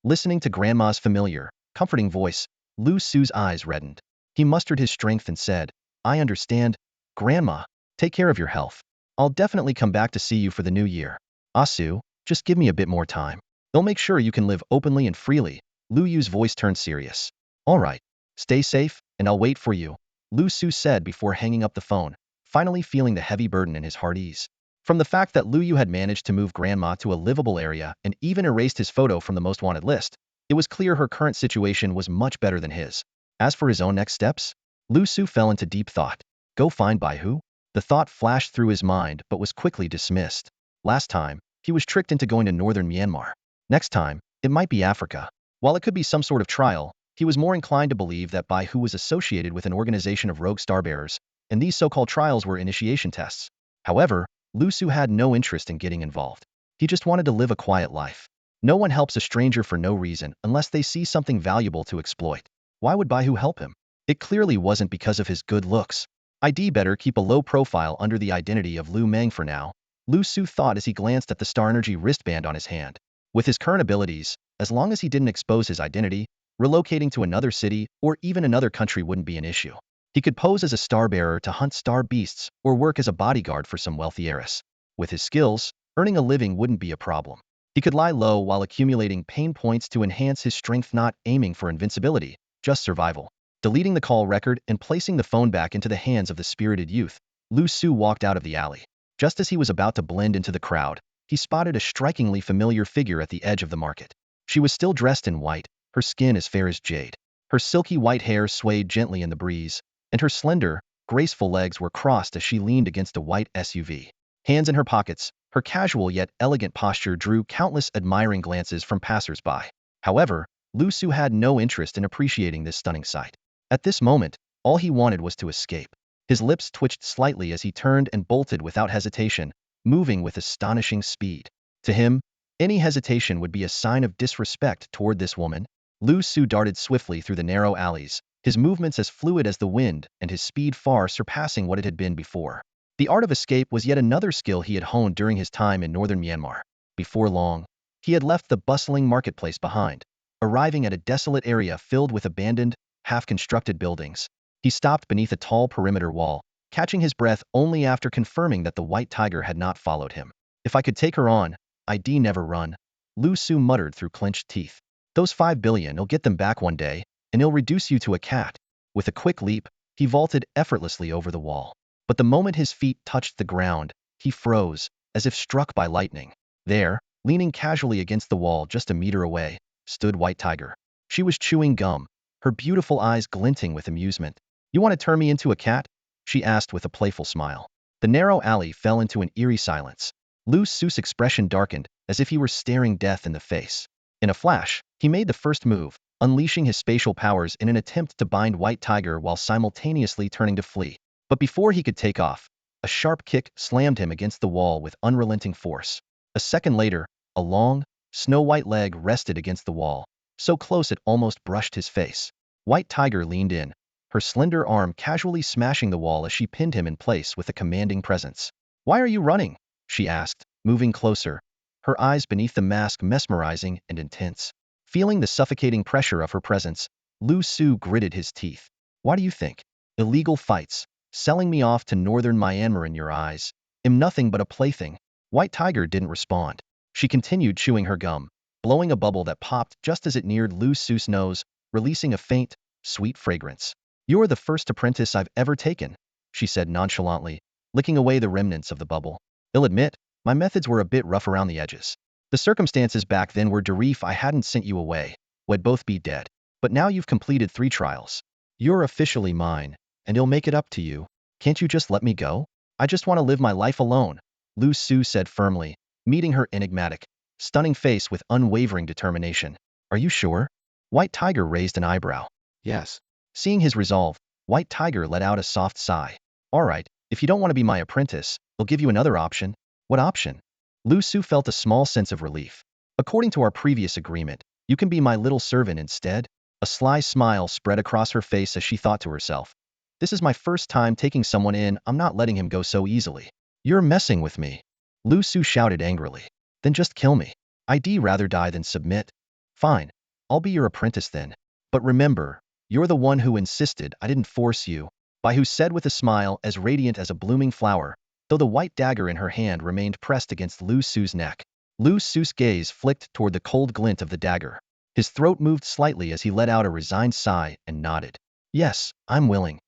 Listening to Grandma's familiar, comforting voice, Liu Su's eyes reddened. He mustered his strength and said, I understand. Grandma, take care of your health. I'll definitely come back to see you for the new year. Ah Su, just give me a bit more time. They'll make sure you can live openly and freely. Liu Yu's voice turned serious. All right. Stay safe, and I'll wait for you, Liu Su said before hanging up the phone, finally feeling the heavy burden in his heart ease. From the fact that Liu Yu had managed to move Grandma to a livable area and even erased his photo from the most wanted list, it was clear her current situation was much better than his. As for his own next steps, Liu Su fell into deep thought. Go find Baihu? The thought flashed through his mind but was quickly dismissed. Last time, he was tricked into going to northern Myanmar. Next time, it might be Africa. While it could be some sort of trial, he was more inclined to believe that Baihu was associated with an organization of rogue starbearers, and these so-called trials were initiation tests. However, Liu Su had no interest in getting involved. He just wanted to live a quiet life. No one helps a stranger for no reason unless they see something valuable to exploit. Why would Baihu help him? It clearly wasn't because of his good looks. I'd better keep a low profile under the identity of Liu Meng for now, Liu Su thought as he glanced at the Star Energy wristband on his hand. With his current abilities, as long as he didn't expose his identity, relocating to another city or even another country wouldn't be an issue. He could pose as a star bearer to hunt star beasts or work as a bodyguard for some wealthy heiress. With his skills, earning a living wouldn't be a problem. He could lie low while accumulating pain points to enhance his strength, not aiming for invincibility, just survival. Deleting the call record and placing the phone back into the hands of the spirited youth, Liu Su walked out of the alley. Just as he was about to blend into the crowd, he spotted a strikingly familiar figure at the edge of the market. She was still dressed in white, her skin as fair as jade. Her silky white hair swayed gently in the breeze, and her slender, graceful legs were crossed as she leaned against a white SUV. Hands in her pockets, her casual yet elegant posture drew countless admiring glances from passers-by. However, Liu Su had no interest in appreciating this stunning sight. At this moment, all he wanted was to escape. His lips twitched slightly as he turned and bolted without hesitation, moving with astonishing speed. To him, any hesitation would be a sign of disrespect toward this woman. Liu Su darted swiftly through the narrow alleys, his movements as fluid as the wind and his speed far surpassing what it had been before. The art of escape was yet another skill he had honed during his time in northern Myanmar. Before long, he had left the bustling marketplace behind, arriving at a desolate area filled with abandoned, half-constructed buildings. He stopped beneath a tall perimeter wall, catching his breath only after confirming that the white tiger had not followed him. If I could take her on, I'd never run, Liu Su muttered through clenched teeth. Those 5 billion, he'll get them back one day, and he'll reduce you to a cat. With a quick leap, he vaulted effortlessly over the wall. But the moment his feet touched the ground, he froze, as if struck by lightning. There, leaning casually against the wall just a meter away, stood White Tiger. She was chewing gum, her beautiful eyes glinting with amusement. You want to turn me into a cat? She asked with a playful smile. The narrow alley fell into an eerie silence. Liu Su's expression darkened, as if he were staring death in the face. In a flash, he made the first move, unleashing his spatial powers in an attempt to bind White Tiger while simultaneously turning to flee. But before he could take off, a sharp kick slammed him against the wall with unrelenting force. A second later, a long, snow-white leg rested against the wall, so close it almost brushed his face. White Tiger leaned in, her slender arm casually smashing the wall as she pinned him in place with a commanding presence. "Why are you running?" she asked, moving closer, her eyes beneath the mask mesmerizing and intense. Feeling the suffocating pressure of her presence, Liu Su gritted his teeth. "Why do you think? Illegal fights, selling me off to northern Myanmar in your eyes, am nothing but a plaything." White Tiger didn't respond. She continued chewing her gum, blowing a bubble that popped just as it neared Liu Su's nose, releasing a faint, sweet fragrance. "You're the first apprentice I've ever taken," she said nonchalantly, licking away the remnants of the bubble. "I'll admit, my methods were a bit rough around the edges. The circumstances back then were if I hadn't sent you away, we'd both be dead. But now you've completed 3 trials. You're officially mine, and I'll make it up to you. Can't you just let me go? I just want to live my life alone," Liu Su said firmly, meeting her enigmatic, stunning face with unwavering determination. "Are you sure?" White Tiger raised an eyebrow. "Yes." Seeing his resolve, White Tiger let out a soft sigh. "All right, if you don't want to be my apprentice, I'll give you another option." "What option?" Liu Su felt a small sense of relief. "According to our previous agreement, you can be my little servant instead." A sly smile spread across her face as she thought to herself, "This is my first time taking someone in, I'm not letting him go so easily." "You're messing with me," Liu Su shouted angrily. "Then just kill me. I'd rather die than submit." "Fine, I'll be your apprentice then. But remember, you're the one who insisted, I didn't force you," Baihu said with a smile as radiant as a blooming flower, though the white dagger in her hand remained pressed against Liu Su's neck. Liu Su's gaze flicked toward the cold glint of the dagger. His throat moved slightly as he let out a resigned sigh and nodded. "Yes, I'm willing."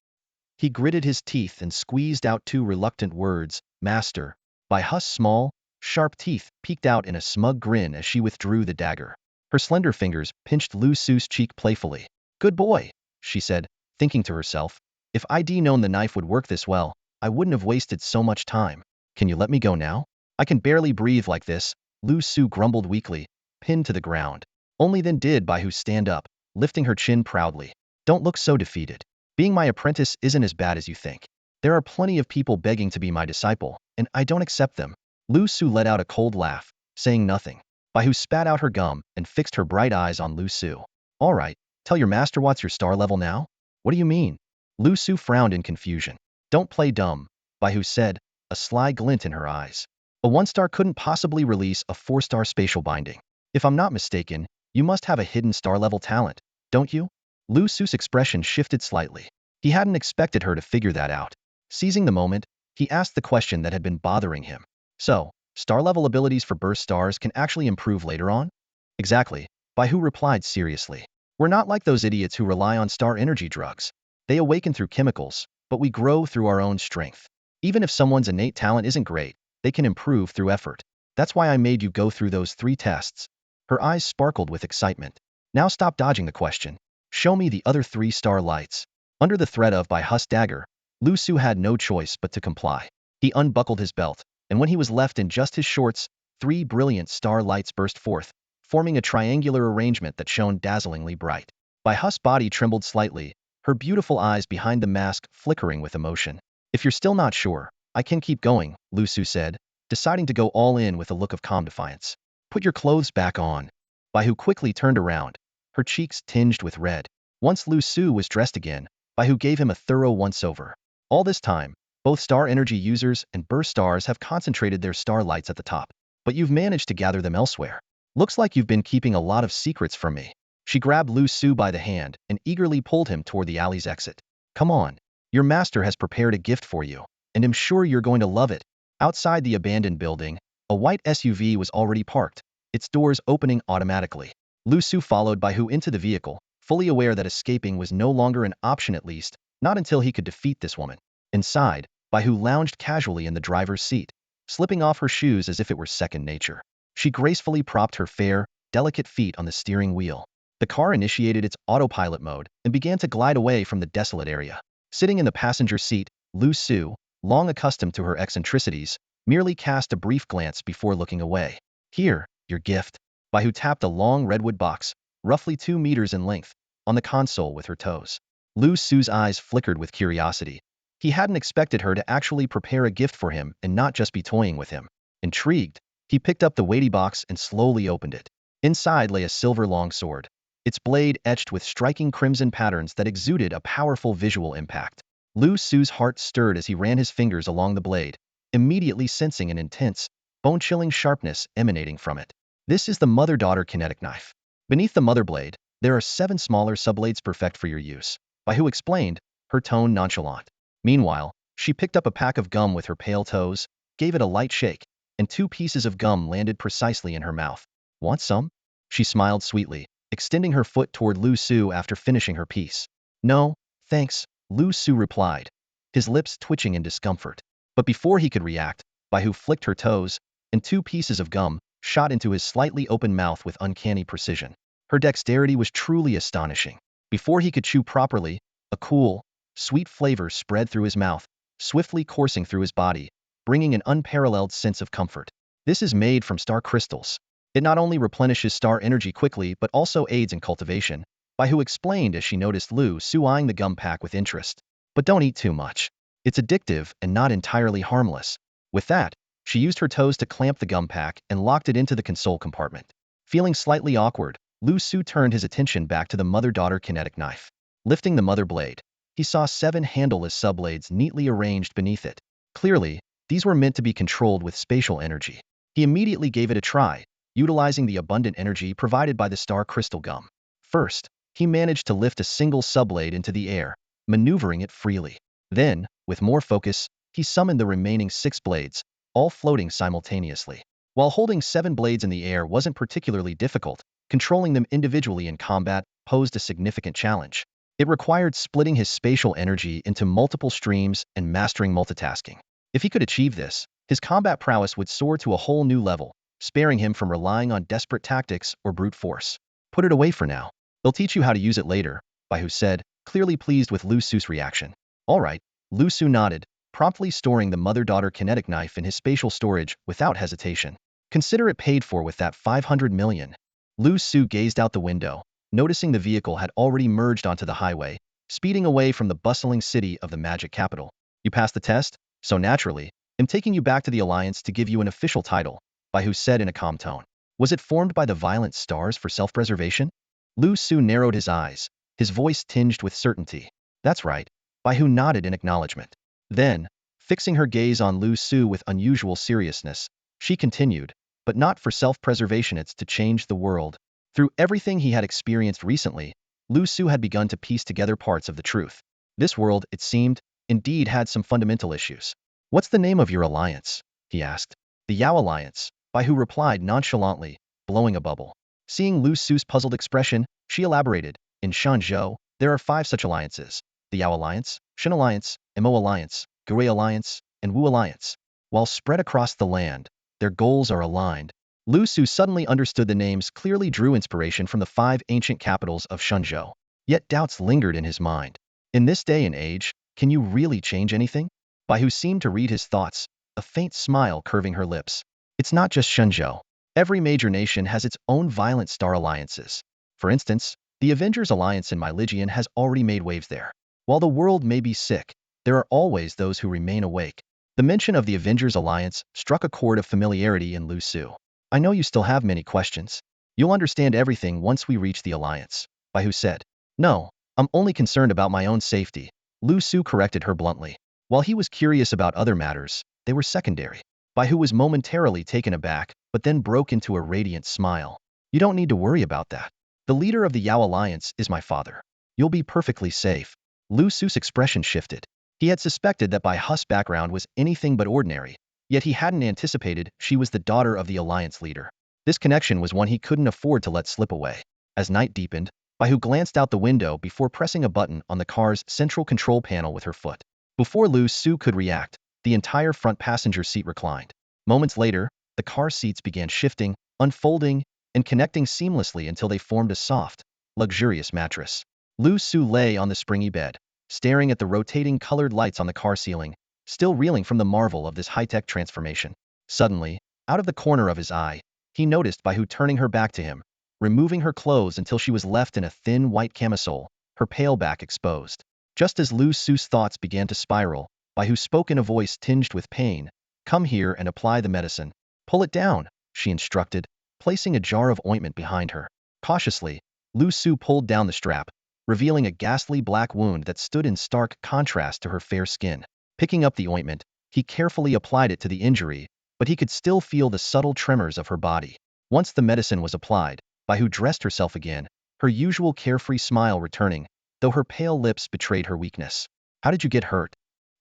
He gritted his teeth and squeezed out 2 reluctant words, "Master." Baihu's small, sharp teeth peeked out in a smug grin as she withdrew the dagger. Her slender fingers pinched Liu Su's cheek playfully. "Good boy," she said, thinking to herself. "If I'd known the knife would work this well, I wouldn't have wasted so much time. Can you let me go now? I can barely breathe like this," Liu Su grumbled weakly, pinned to the ground. Only then did Baihu stand up, lifting her chin proudly. "Don't look so defeated. Being my apprentice isn't as bad as you think. There are plenty of people begging to be my disciple, and I don't accept them." Liu Su let out a cold laugh, saying nothing. Baihu spat out her gum and fixed her bright eyes on Liu Su. "All right, tell your master what's your star level now?" "What do you mean?" Liu Su frowned in confusion. "Don't play dumb," Baihu said, a sly glint in her eyes. "A 1-star couldn't possibly release a 4-star spatial binding. If I'm not mistaken, you must have a hidden star-level talent, don't you?" Liu Su's expression shifted slightly. He hadn't expected her to figure that out. Seizing the moment, he asked the question that had been bothering him. "So, star-level abilities for burst stars can actually improve later on?" "Exactly," Baihu replied seriously. "We're not like those idiots who rely on star energy drugs. They awaken through chemicals, but we grow through our own strength. Even if someone's innate talent isn't great, they can improve through effort. That's why I made you go through those 3 tests." Her eyes sparkled with excitement. "Now stop dodging the question. Show me the other 3 star lights." Under the threat of Baihu's dagger, Liu Su had no choice but to comply. He unbuckled his belt, and when he was left in just his shorts, 3 brilliant star lights burst forth, forming a triangular arrangement that shone dazzlingly bright. Baihu's body trembled slightly, her beautiful eyes behind the mask flickering with emotion. "If you're still not sure, I can keep going," Liu Su said, deciding to go all in with a look of calm defiance. "Put your clothes back on." Baihu quickly turned around, her cheeks tinged with red. Once Liu Su was dressed again, Baihu gave him a thorough once-over. All this time, both star energy users and burst stars have concentrated their star lights at the top, but you've managed to gather them elsewhere. Looks like you've been keeping a lot of secrets from me. She grabbed Liu Su by the hand and eagerly pulled him toward the alley's exit. "Come on. Your master has prepared a gift for you, and I'm sure you're going to love it." Outside the abandoned building, a white SUV was already parked, its doors opening automatically. Liu Su followed Baihu into the vehicle, fully aware that escaping was no longer an option, at least, not until he could defeat this woman. Inside, Baihu lounged casually in the driver's seat, slipping off her shoes as if it were second nature. She gracefully propped her fair, delicate feet on the steering wheel. The car initiated its autopilot mode and began to glide away from the desolate area. Sitting in the passenger seat, Liu Su, long accustomed to her eccentricities, merely cast a brief glance before looking away. Here, your gift. Baihu tapped a long redwood box, roughly 2 meters in length, on the console with her toes. Liu Su's eyes flickered with curiosity. He hadn't expected her to actually prepare a gift for him and not just be toying with him. Intrigued, he picked up the weighty box and slowly opened it. Inside lay a silver longsword, its blade etched with striking crimson patterns that exuded a powerful visual impact. Liu Su's heart stirred as he ran his fingers along the blade, immediately sensing an intense, bone-chilling sharpness emanating from it. This is the mother-daughter kinetic knife. Beneath the mother blade, there are 7 smaller subblades perfect for your use. Baihu explained, her tone nonchalant. Meanwhile, she picked up a pack of gum with her pale toes, gave it a light shake, and 2 pieces of gum landed precisely in her mouth. Want some? She smiled sweetly, extending her foot toward Liu Su after finishing her piece. No, thanks, Liu Su replied, his lips twitching in discomfort. But before he could react, Baihu flicked her toes, and 2 pieces of gum shot into his slightly open mouth with uncanny precision. Her dexterity was truly astonishing. Before he could chew properly, a cool, sweet flavor spread through his mouth, swiftly coursing through his body, bringing an unparalleled sense of comfort. This is made from star crystals. It not only replenishes star energy quickly but also aids in cultivation, Baihu explained as she noticed Liu Su eyeing the gum pack with interest. But don't eat too much. It's addictive and not entirely harmless. With that, she used her toes to clamp the gum pack and locked it into the console compartment. Feeling slightly awkward, Liu Su turned his attention back to the mother-daughter kinetic knife. Lifting the mother blade, he saw 7 handleless subblades neatly arranged beneath it. Clearly, these were meant to be controlled with spatial energy. He immediately gave it a try, utilizing the abundant energy provided by the star crystal gum. First, he managed to lift a single subblade into the air, maneuvering it freely. Then, with more focus, he summoned the remaining 6 blades, all floating simultaneously. While holding 7 blades in the air wasn't particularly difficult, controlling them individually in combat posed a significant challenge. It required splitting his spatial energy into multiple streams and mastering multitasking. If he could achieve this, his combat prowess would soar to a whole new level, sparing him from relying on desperate tactics or brute force. Put it away for now. They'll teach you how to use it later, Baihu said, clearly pleased with Liu Su's reaction. All right, Liu Su nodded, promptly storing the mother-daughter kinetic knife in his spatial storage without hesitation. Consider it paid for with that 500 million. Liu Su gazed out the window, noticing the vehicle had already merged onto the highway, speeding away from the bustling city of the magic capital. You passed the test, so naturally, I'm taking you back to the Alliance to give you an official title, Baihu said in a calm tone. Was it formed by the violent stars for self-preservation? Liu Su narrowed his eyes, his voice tinged with certainty. That's right, Baihu nodded in acknowledgement. Then, fixing her gaze on Liu Su with unusual seriousness, she continued, but not for self-preservation, it's to change the world. Through everything he had experienced recently, Liu Su had begun to piece together parts of the truth. This world, it seemed, indeed had some fundamental issues. What's the name of your alliance? He asked. The Yao Alliance, Baihu replied nonchalantly, blowing a bubble. Seeing Liu Su's puzzled expression, she elaborated. In Shanzhou, there are 5 such alliances. The Yao Alliance, Shen Alliance, Mo Alliance, Gurui Alliance, and Wu Alliance. While spread across the land, their goals are aligned. Liu Su suddenly understood the names clearly drew inspiration from the 5 ancient capitals of Shenzhou. Yet doubts lingered in his mind. In this day and age, can you really change anything? Baihu seemed to read his thoughts, a faint smile curving her lips. It's not just Shenzhou. Every major nation has its own violent star alliances. For instance, the Avengers Alliance in my Legion has already made waves there. While the world may be sick, there are always those who remain awake. The mention of the Avengers Alliance struck a chord of familiarity in Liu Su. I know you still have many questions. You'll understand everything once we reach the Alliance, Baihu said. No, I'm only concerned about my own safety, Liu Su corrected her bluntly. While he was curious about other matters, they were secondary. Baihu was momentarily taken aback, but then broke into a radiant smile. You don't need to worry about that. The leader of the Yao Alliance is my father. You'll be perfectly safe. Liu Su's expression shifted. He had suspected that Baihu's background was anything but ordinary, yet he hadn't anticipated she was the daughter of the Alliance leader. This connection was one he couldn't afford to let slip away. As night deepened, Baihu glanced out the window before pressing a button on the car's central control panel with her foot. Before Liu Su could react, the entire front passenger seat reclined. Moments later, the car seats began shifting, unfolding, and connecting seamlessly until they formed a soft, luxurious mattress. Liu Su lay on the springy bed, staring at the rotating colored lights on the car ceiling, still reeling from the marvel of this high-tech transformation. Suddenly, out of the corner of his eye, he noticed Baihu turning her back to him, removing her clothes until she was left in a thin white camisole, her pale back exposed. Just as Liu Su's thoughts began to spiral, Baihu spoke in a voice tinged with pain. "Come here and apply the medicine. Pull it down," she instructed, placing a jar of ointment behind her. Cautiously, Liu Su pulled down the strap, revealing a ghastly black wound that stood in stark contrast to her fair skin. Picking up the ointment, he carefully applied it to the injury, but he could still feel the subtle tremors of her body. Once the medicine was applied, Baihu dressed herself again, her usual carefree smile returning, though her pale lips betrayed her weakness. "How did you get hurt?"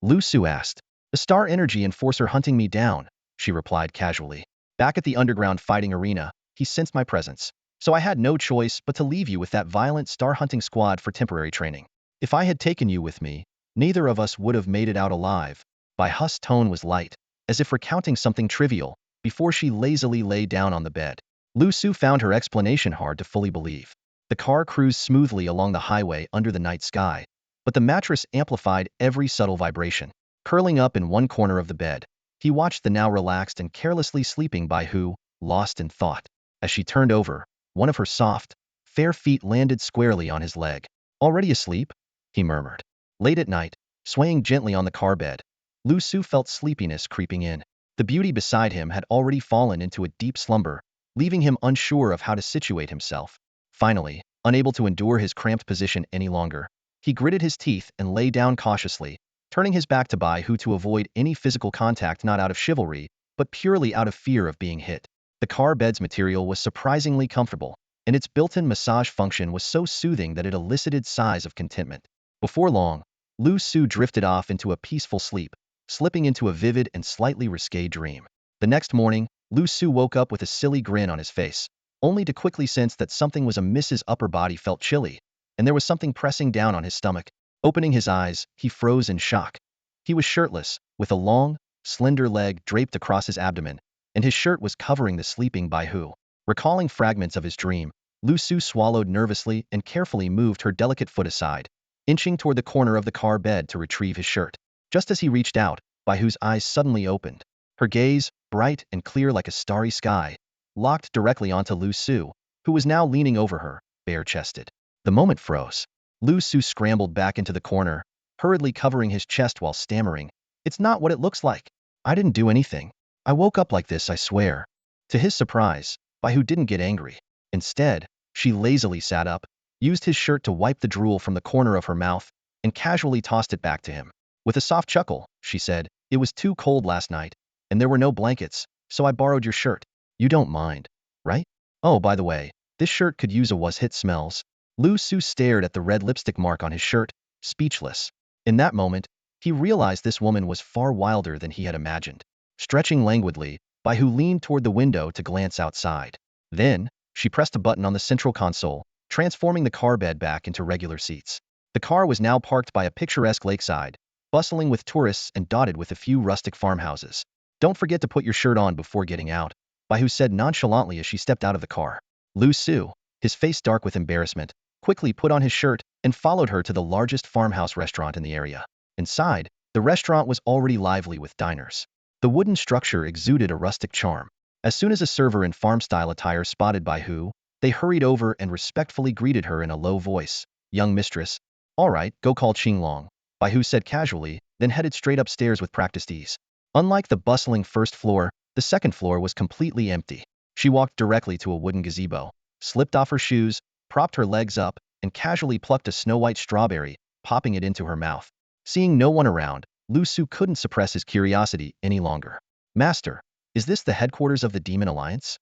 Liu Su asked. "The star energy enforcer hunting me down," she replied casually. "Back at the underground fighting arena, he sensed my presence, so I had no choice but to leave you with that violent star-hunting squad for temporary training. If I had taken you with me, neither of us would have made it out alive." Baihu's tone was light, as if recounting something trivial, before she lazily lay down on the bed. Liu Su found her explanation hard to fully believe. The car cruised smoothly along the highway under the night sky, but the mattress amplified every subtle vibration. Curling up in one corner of the bed, he watched the now relaxed and carelessly sleeping Baihu, lost in thought. As she turned over, one of her soft, fair feet landed squarely on his leg. "Already asleep?" he murmured. Late at night, swaying gently on the car bed, Liu Su felt sleepiness creeping in. The beauty beside him had already fallen into a deep slumber, leaving him unsure of how to situate himself. Finally, unable to endure his cramped position any longer, he gritted his teeth and lay down cautiously, turning his back to Baihu to avoid any physical contact, not out of chivalry, but purely out of fear of being hit. The car bed's material was surprisingly comfortable, and its built-in massage function was so soothing that it elicited sighs of contentment. Before long, Liu Su drifted off into a peaceful sleep, slipping into a vivid and slightly risque dream. The next morning, Liu Su woke up with a silly grin on his face, only to quickly sense that something was amiss. His upper body felt chilly, and there was something pressing down on his stomach. Opening his eyes, he froze in shock. He was shirtless, with a long, slender leg draped across his abdomen, and his shirt was covering the sleeping Baihu. Recalling fragments of his dream, Liu Su swallowed nervously and carefully moved her delicate foot aside, inching toward the corner of the car bed to retrieve his shirt. Just as he reached out, Baihu's eyes suddenly opened. Her gaze, bright and clear like a starry sky, locked directly onto Liu Su, who was now leaning over her, bare-chested. The moment froze. Liu Su scrambled back into the corner, hurriedly covering his chest while stammering, "It's not what it looks like. I didn't do anything. I woke up like this, I swear." To his surprise, Baihu didn't get angry. Instead, she lazily sat up, used his shirt to wipe the drool from the corner of her mouth, and casually tossed it back to him. With a soft chuckle, she said, "It was too cold last night, and there were no blankets, so I borrowed your shirt. You don't mind, right? Oh, by the way, this shirt could use a was-hit smells." Liu Su stared at the red lipstick mark on his shirt, speechless. In that moment, he realized this woman was far wilder than he had imagined. Stretching languidly, Baihu leaned toward the window to glance outside. Then, she pressed a button on the central console, transforming the car bed back into regular seats. The car was now parked by a picturesque lakeside, bustling with tourists and dotted with a few rustic farmhouses. "Don't forget to put your shirt on before getting out," Baihu said nonchalantly as she stepped out of the car. Liu Su, his face dark with embarrassment, quickly put on his shirt and followed her to the largest farmhouse restaurant in the area. Inside, the restaurant was already lively with diners. The wooden structure exuded a rustic charm. As soon as a server in farm-style attire spotted Baihu, they hurried over and respectfully greeted her in a low voice. "Young mistress." "All right, go call Qinglong," Baihu said casually, then headed straight upstairs with practiced ease. Unlike the bustling first floor, the second floor was completely empty. She walked directly to a wooden gazebo, slipped off her shoes, propped her legs up, and casually plucked a snow-white strawberry, popping it into her mouth. Seeing no one around, Liu Su couldn't suppress his curiosity any longer. "Master, is this the headquarters of the Demon Alliance?"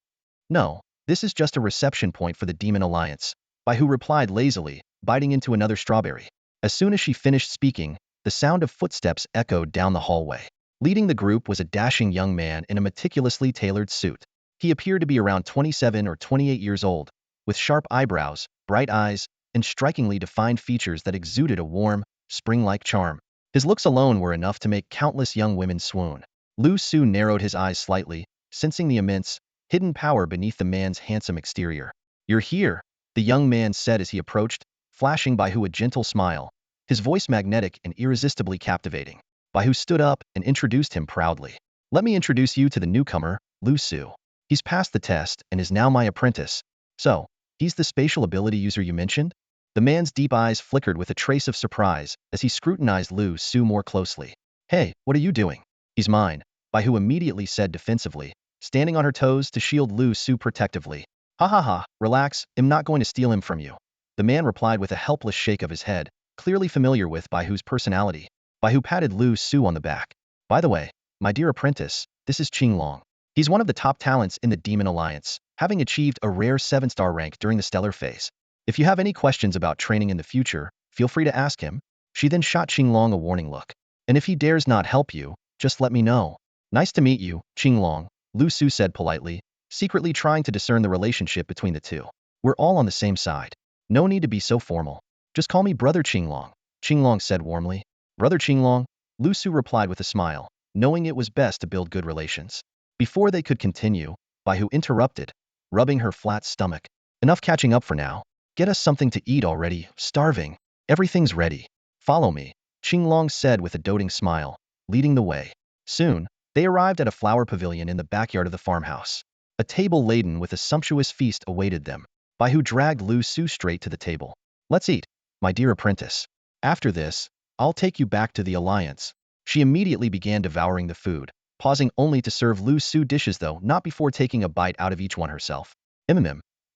"No, this is just a reception point for the Demon Alliance," Baihu replied lazily, biting into another strawberry. As soon as she finished speaking, the sound of footsteps echoed down the hallway. Leading the group was a dashing young man in a meticulously tailored suit. He appeared to be around 27 or 28 years old, with sharp eyebrows, bright eyes, and strikingly defined features that exuded a warm, spring-like charm. His looks alone were enough to make countless young women swoon. Liu Su narrowed his eyes slightly, sensing the immense, hidden power beneath the man's handsome exterior. "You're here," the young man said as he approached, flashing Baihu a gentle smile, his voice magnetic and irresistibly captivating. Baihu stood up and introduced him proudly. Let me introduce you to the newcomer, Liu Su. He's passed the test and is now my apprentice. So, he's the spatial ability user you mentioned? The man's deep eyes flickered with a trace of surprise as he scrutinized Liu Su more closely. Hey, what are you doing? He's mine, Baihu immediately said defensively, standing on her toes to shield Liu Su protectively. Ha ha ha, relax, I'm not going to steal him from you. The man replied with a helpless shake of his head, clearly familiar with Baihu's personality. Baihu patted Liu Su on the back. By the way, my dear apprentice, this is Qinglong. He's one of the top talents in the Demon Alliance, having achieved a rare 7-star rank during the stellar phase. If you have any questions about training in the future, feel free to ask him. She then shot Qinglong a warning look. And if he dares not help you, just let me know. Nice to meet you, Qinglong, Liu Su said politely, secretly trying to discern the relationship between the two. We're all on the same side. No need to be so formal. Just call me Brother Qinglong, Qinglong said warmly. Brother Qinglong, Liu Su replied with a smile, knowing it was best to build good relations. Before they could continue, Baihu interrupted, rubbing her flat stomach. Enough catching up for now. Get us something to eat already, starving. Everything's ready. Follow me, Qinglong said with a doting smile, leading the way. Soon, they arrived at a flower pavilion in the backyard of the farmhouse. A table laden with a sumptuous feast awaited them. Baihu dragged Liu Su straight to the table. Let's eat, my dear apprentice. After this, I'll take you back to the Alliance. She immediately began devouring the food, pausing only to serve Liu Su dishes though not before taking a bite out of each one herself.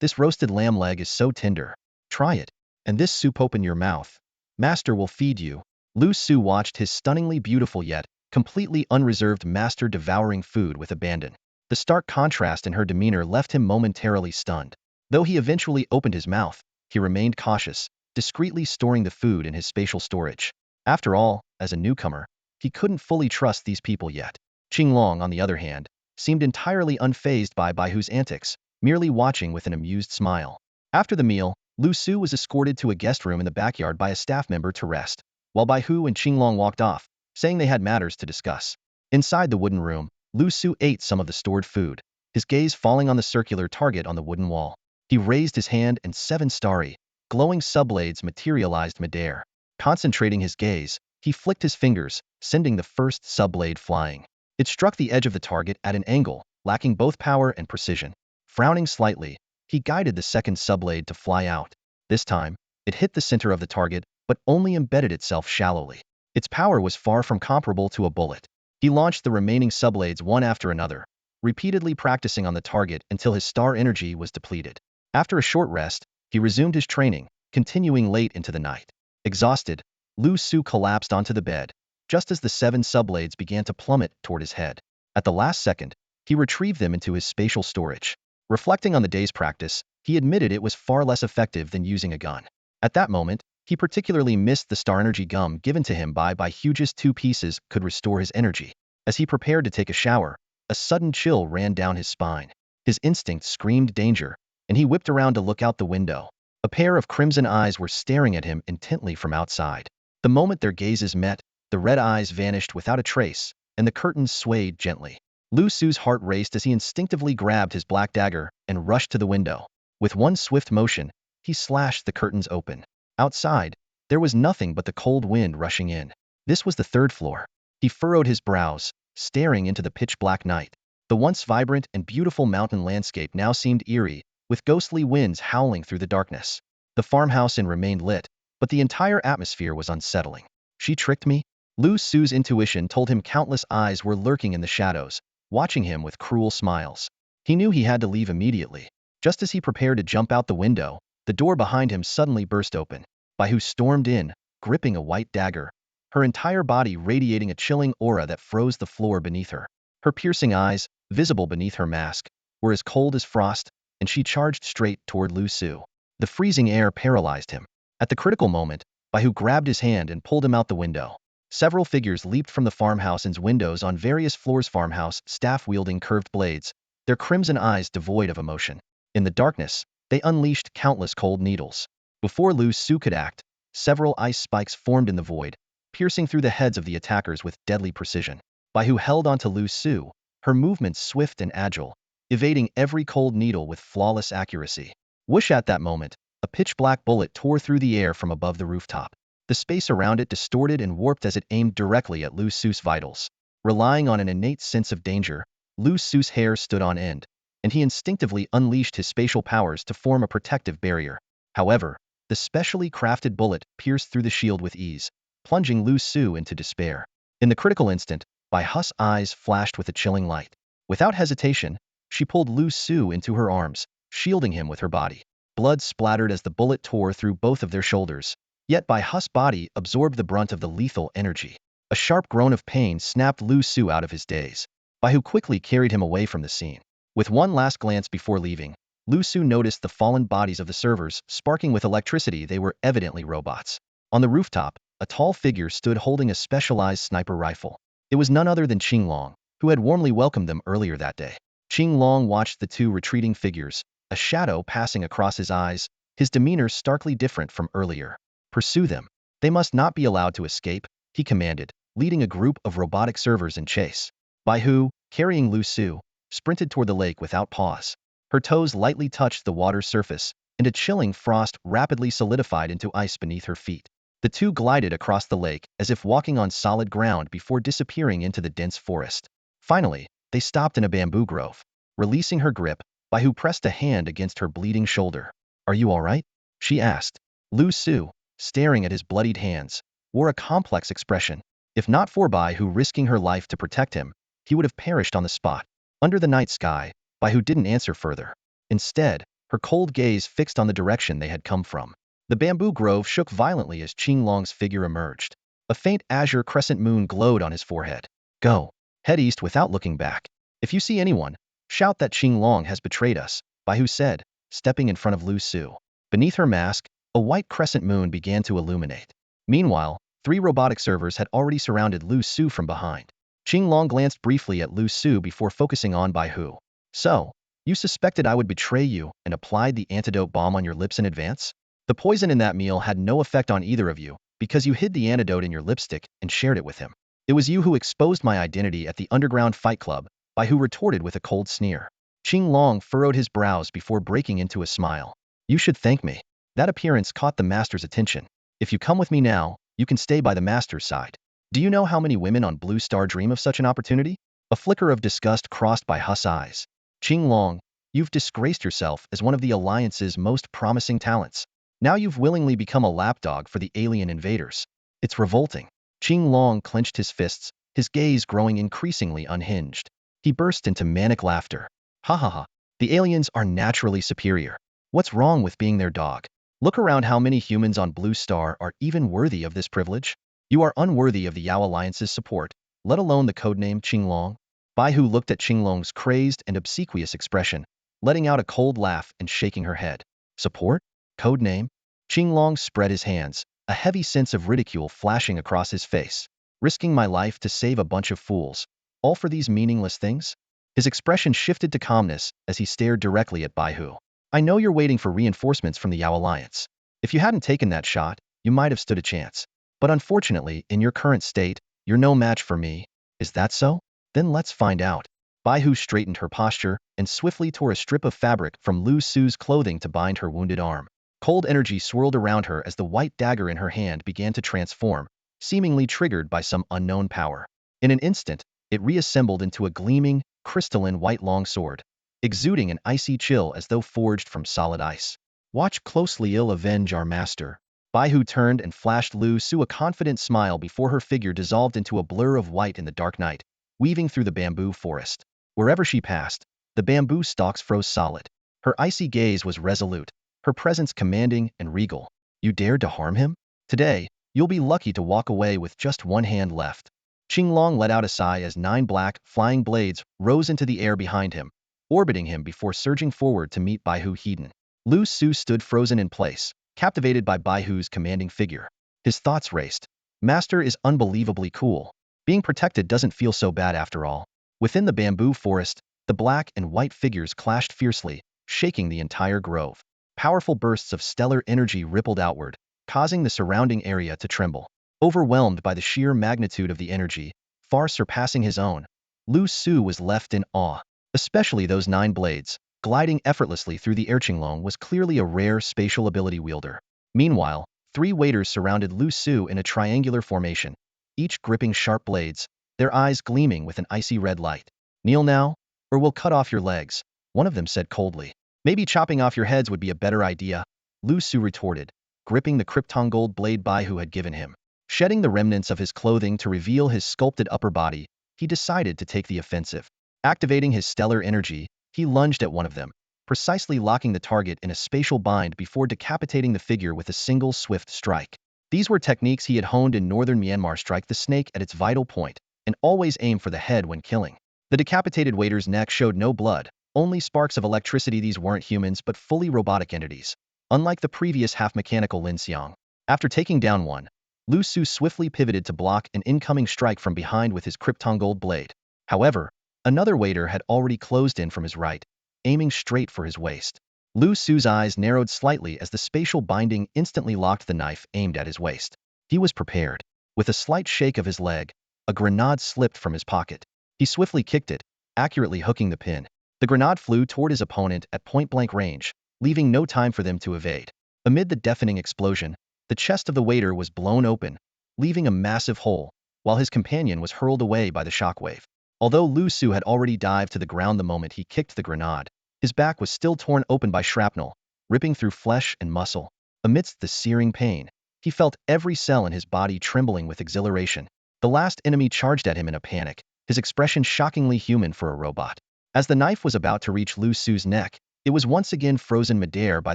This roasted lamb leg is so tender. Try it. And this soup open your mouth. Master will feed you. Liu Su watched his stunningly beautiful yet completely unreserved master devouring food with abandon. The stark contrast in her demeanor left him momentarily stunned. Though he eventually opened his mouth, he remained cautious, discreetly storing the food in his spatial storage. After all, as a newcomer, he couldn't fully trust these people yet. Qinglong, on the other hand, seemed entirely unfazed by Baihu's antics, merely watching with an amused smile. After the meal, Liu Su was escorted to a guest room in the backyard by a staff member to rest, while Baihu and Qinglong walked off, saying they had matters to discuss. Inside the wooden room, Liu Su ate some of the stored food, his gaze falling on the circular target on the wooden wall. He raised his hand and 7 starry, glowing subblades materialized midair. Concentrating his gaze, he flicked his fingers, sending the first subblade flying. It struck the edge of the target at an angle, lacking both power and precision. Frowning slightly, he guided the second subblade to fly out. This time, it hit the center of the target, but only embedded itself shallowly. Its power was far from comparable to a bullet. He launched the remaining subblades one after another, repeatedly practicing on the target until his star energy was depleted. After a short rest, he resumed his training, continuing late into the night. Exhausted, Liu Su collapsed onto the bed, just as the 7 subblades began to plummet toward his head. At the last second, he retrieved them into his spatial storage. Reflecting on the day's practice, he admitted it was far less effective than using a gun. At that moment, he particularly missed the star energy gum given to him by Baihu's 2 pieces could restore his energy. As he prepared to take a shower, a sudden chill ran down his spine. His instinct screamed danger, and he whipped around to look out the window. A pair of crimson eyes were staring at him intently from outside. The moment their gazes met, the red eyes vanished without a trace, and the curtains swayed gently. Liu Su's heart raced as he instinctively grabbed his black dagger and rushed to the window. With one swift motion, he slashed the curtains open. Outside, there was nothing but the cold wind rushing in. This was the 3rd floor. He furrowed his brows, staring into the pitch-black night. The once vibrant and beautiful mountain landscape now seemed eerie, with ghostly winds howling through the darkness. The farmhouse inn remained lit, but the entire atmosphere was unsettling. She tricked me? Liu Su's intuition told him countless eyes were lurking in the shadows, watching him with cruel smiles. He knew he had to leave immediately. Just as he prepared to jump out the window, the door behind him suddenly burst open. Baihu stormed in, gripping a white dagger, her entire body radiating a chilling aura that froze the floor beneath her. Her piercing eyes, visible beneath her mask, were as cold as frost, and she charged straight toward Liu Su. The freezing air paralyzed him. At the critical moment, Baihu grabbed his hand and pulled him out the window. Several figures leaped from the farmhouse's windows on various floors, farmhouse staff wielding curved blades, their crimson eyes devoid of emotion. In the darkness, they unleashed countless cold needles. Before Liu Su could act, several ice spikes formed in the void, piercing through the heads of the attackers with deadly precision. Baihu held onto Liu Su, her movements swift and agile, evading every cold needle with flawless accuracy. Whoosh! At that moment, a pitch-black bullet tore through the air from above the rooftop. The space around it distorted and warped as it aimed directly at Liu Su's vitals. Relying on an innate sense of danger, Liu Su's hair stood on end, and he instinctively unleashed his spatial powers to form a protective barrier. However, the specially crafted bullet pierced through the shield with ease, plunging Liu Su into despair. In the critical instant, Bai Hu's eyes flashed with a chilling light. Without hesitation, she pulled Liu Su into her arms, shielding him with her body. Blood splattered as the bullet tore through both of their shoulders, yet Bai Hu's body absorbed the brunt of the lethal energy. A sharp groan of pain snapped Liu Su out of his daze. Bai Hu quickly carried him away from the scene. With one last glance before leaving, Liu Su noticed the fallen bodies of the servers sparking with electricity. They were evidently robots. On the rooftop, a tall figure stood holding a specialized sniper rifle. It was none other than Qing Long, who had warmly welcomed them earlier that day. Qing Long watched the two retreating figures, a shadow passing across his eyes, his demeanor starkly different from earlier. Pursue them. They must not be allowed to escape, he commanded, leading a group of robotic servers in chase. Bai Hu, carrying Liu Su, sprinted toward the lake without pause. Her toes lightly touched the water's surface, and a chilling frost rapidly solidified into ice beneath her feet. The two glided across the lake as if walking on solid ground before disappearing into the dense forest. Finally, they stopped in a bamboo grove. Releasing her grip, Bai Hu pressed a hand against her bleeding shoulder. "Are you all right?" she asked. Liu Su, staring at his bloodied hands, wore a complex expression. If not for Bai Hu risking her life to protect him, he would have perished on the spot. Under the night sky, Bai Hu didn't answer further. Instead, her cold gaze fixed on the direction they had come from. The bamboo grove shook violently as Qing Long's figure emerged. A faint azure crescent moon glowed on his forehead. "Go. Head east without looking back. If you see anyone, shout that Qing Long has betrayed us," Bai Hu said, stepping in front of Liu Su. Beneath her mask, a white crescent moon began to illuminate. Meanwhile, 3 robotic servers had already surrounded Liu Su from behind. Qing Long glanced briefly at Liu Su before focusing on Bai Hu. "So, you suspected I would betray you and applied the antidote bomb on your lips in advance? The poison in that meal had no effect on either of you, because you hid the antidote in your lipstick and shared it with him. It was you who exposed my identity at the underground fight club," Bai Hu retorted with a cold sneer. Qing Long furrowed his brows before breaking into a smile. "You should thank me." That appearance caught the master's attention. "If you come with me now, you can stay by the master's side. Do you know how many women on Blue Star dream of such an opportunity?" A flicker of disgust crossed Bai Hu's eyes. "Qing Long, you've disgraced yourself as one of the Alliance's most promising talents. Now you've willingly become a lapdog for the alien invaders. It's revolting." Qing Long clenched his fists, his gaze growing increasingly unhinged. He burst into manic laughter. "Ha ha ha. The aliens are naturally superior. What's wrong with being their dog? Look around. How many humans on Blue Star are even worthy of this privilege? You are unworthy of the Yao Alliance's support, let alone the codename Qing Long." Bai Hu looked at Qing Long's crazed and obsequious expression, letting out a cold laugh and shaking her head. "Support? Codename?" Qing Long spread his hands, a heavy sense of ridicule flashing across his face. "Risking my life to save a bunch of fools, all for these meaningless things?" His expression shifted to calmness as he stared directly at Bai Hu. "I know you're waiting for reinforcements from the Yao Alliance. If you hadn't taken that shot, you might have stood a chance. But unfortunately, in your current state, you're no match for me. Is that so? Then let's find out." Bai Hu straightened her posture and swiftly tore a strip of fabric from Liu Su's clothing to bind her wounded arm. Cold energy swirled around her as the white dagger in her hand began to transform, seemingly triggered by some unknown power. In an instant, it reassembled into a gleaming, crystalline white longsword, exuding an icy chill as though forged from solid ice. "Watch closely, you'll avenge our master." Bai Hu turned and flashed Liu Su a confident smile before her figure dissolved into a blur of white in the dark night, weaving through the bamboo forest. Wherever she passed, the bamboo stalks froze solid. Her icy gaze was resolute, her presence commanding and regal. "You dared to harm him? Today, you'll be lucky to walk away with just one hand left." Qing Long let out a sigh as 9 black, flying blades rose into the air behind him, orbiting him before surging forward to meet Bai Hu Heden. Liu Su stood frozen in place, captivated by Bai Hu's commanding figure. His thoughts raced. Master is unbelievably cool. Being protected doesn't feel so bad after all. Within the bamboo forest, the black and white figures clashed fiercely, shaking the entire grove. Powerful bursts of stellar energy rippled outward, causing the surrounding area to tremble. Overwhelmed by the sheer magnitude of the energy, far surpassing his own, Liu Su was left in awe. Especially those 9 blades, gliding effortlessly through the air. Qing Long was clearly a rare spatial ability wielder. Meanwhile, Three waiters surrounded Liu Su in a triangular formation, each gripping sharp blades, their eyes gleaming with an icy red light. "Kneel now, or we'll cut off your legs," one of them said coldly. "Maybe chopping off your heads would be a better idea," Liu Su retorted, gripping the Krypton gold blade Baihu had given him. Shedding the remnants of his clothing to reveal his sculpted upper body, he decided to take the offensive. Activating his stellar energy, he lunged at one of them, precisely locking the target in a spatial bind before decapitating the figure with a single swift strike. These were techniques he had honed in northern Myanmar. Strike the snake at its vital point, and always aim for the head when killing. The decapitated waiter's neck showed no blood, only sparks of electricity. These weren't humans but fully robotic entities, unlike the previous half-mechanical Lin Xiang. After taking down one, Liu Su swiftly pivoted to block an incoming strike from behind with his Krypton gold blade. However, another waiter had already closed in from his right, aiming straight for his waist. Liu Su's eyes narrowed slightly as the spatial binding instantly locked the knife aimed at his waist. He was prepared. With a slight shake of his leg, a grenade slipped from his pocket. He swiftly kicked it, accurately hooking the pin. The grenade flew toward his opponent at point-blank range, leaving no time for them to evade. Amid the deafening explosion, the chest of the waiter was blown open, leaving a massive hole, while his companion was hurled away by the shockwave. Although Liu Su had already dived to the ground the moment he kicked the grenade, his back was still torn open by shrapnel, ripping through flesh and muscle. Amidst the searing pain, he felt every cell in his body trembling with exhilaration. The last enemy charged at him in a panic, his expression shockingly human for a robot. As the knife was about to reach Liu Su's neck, it was once again frozen midair by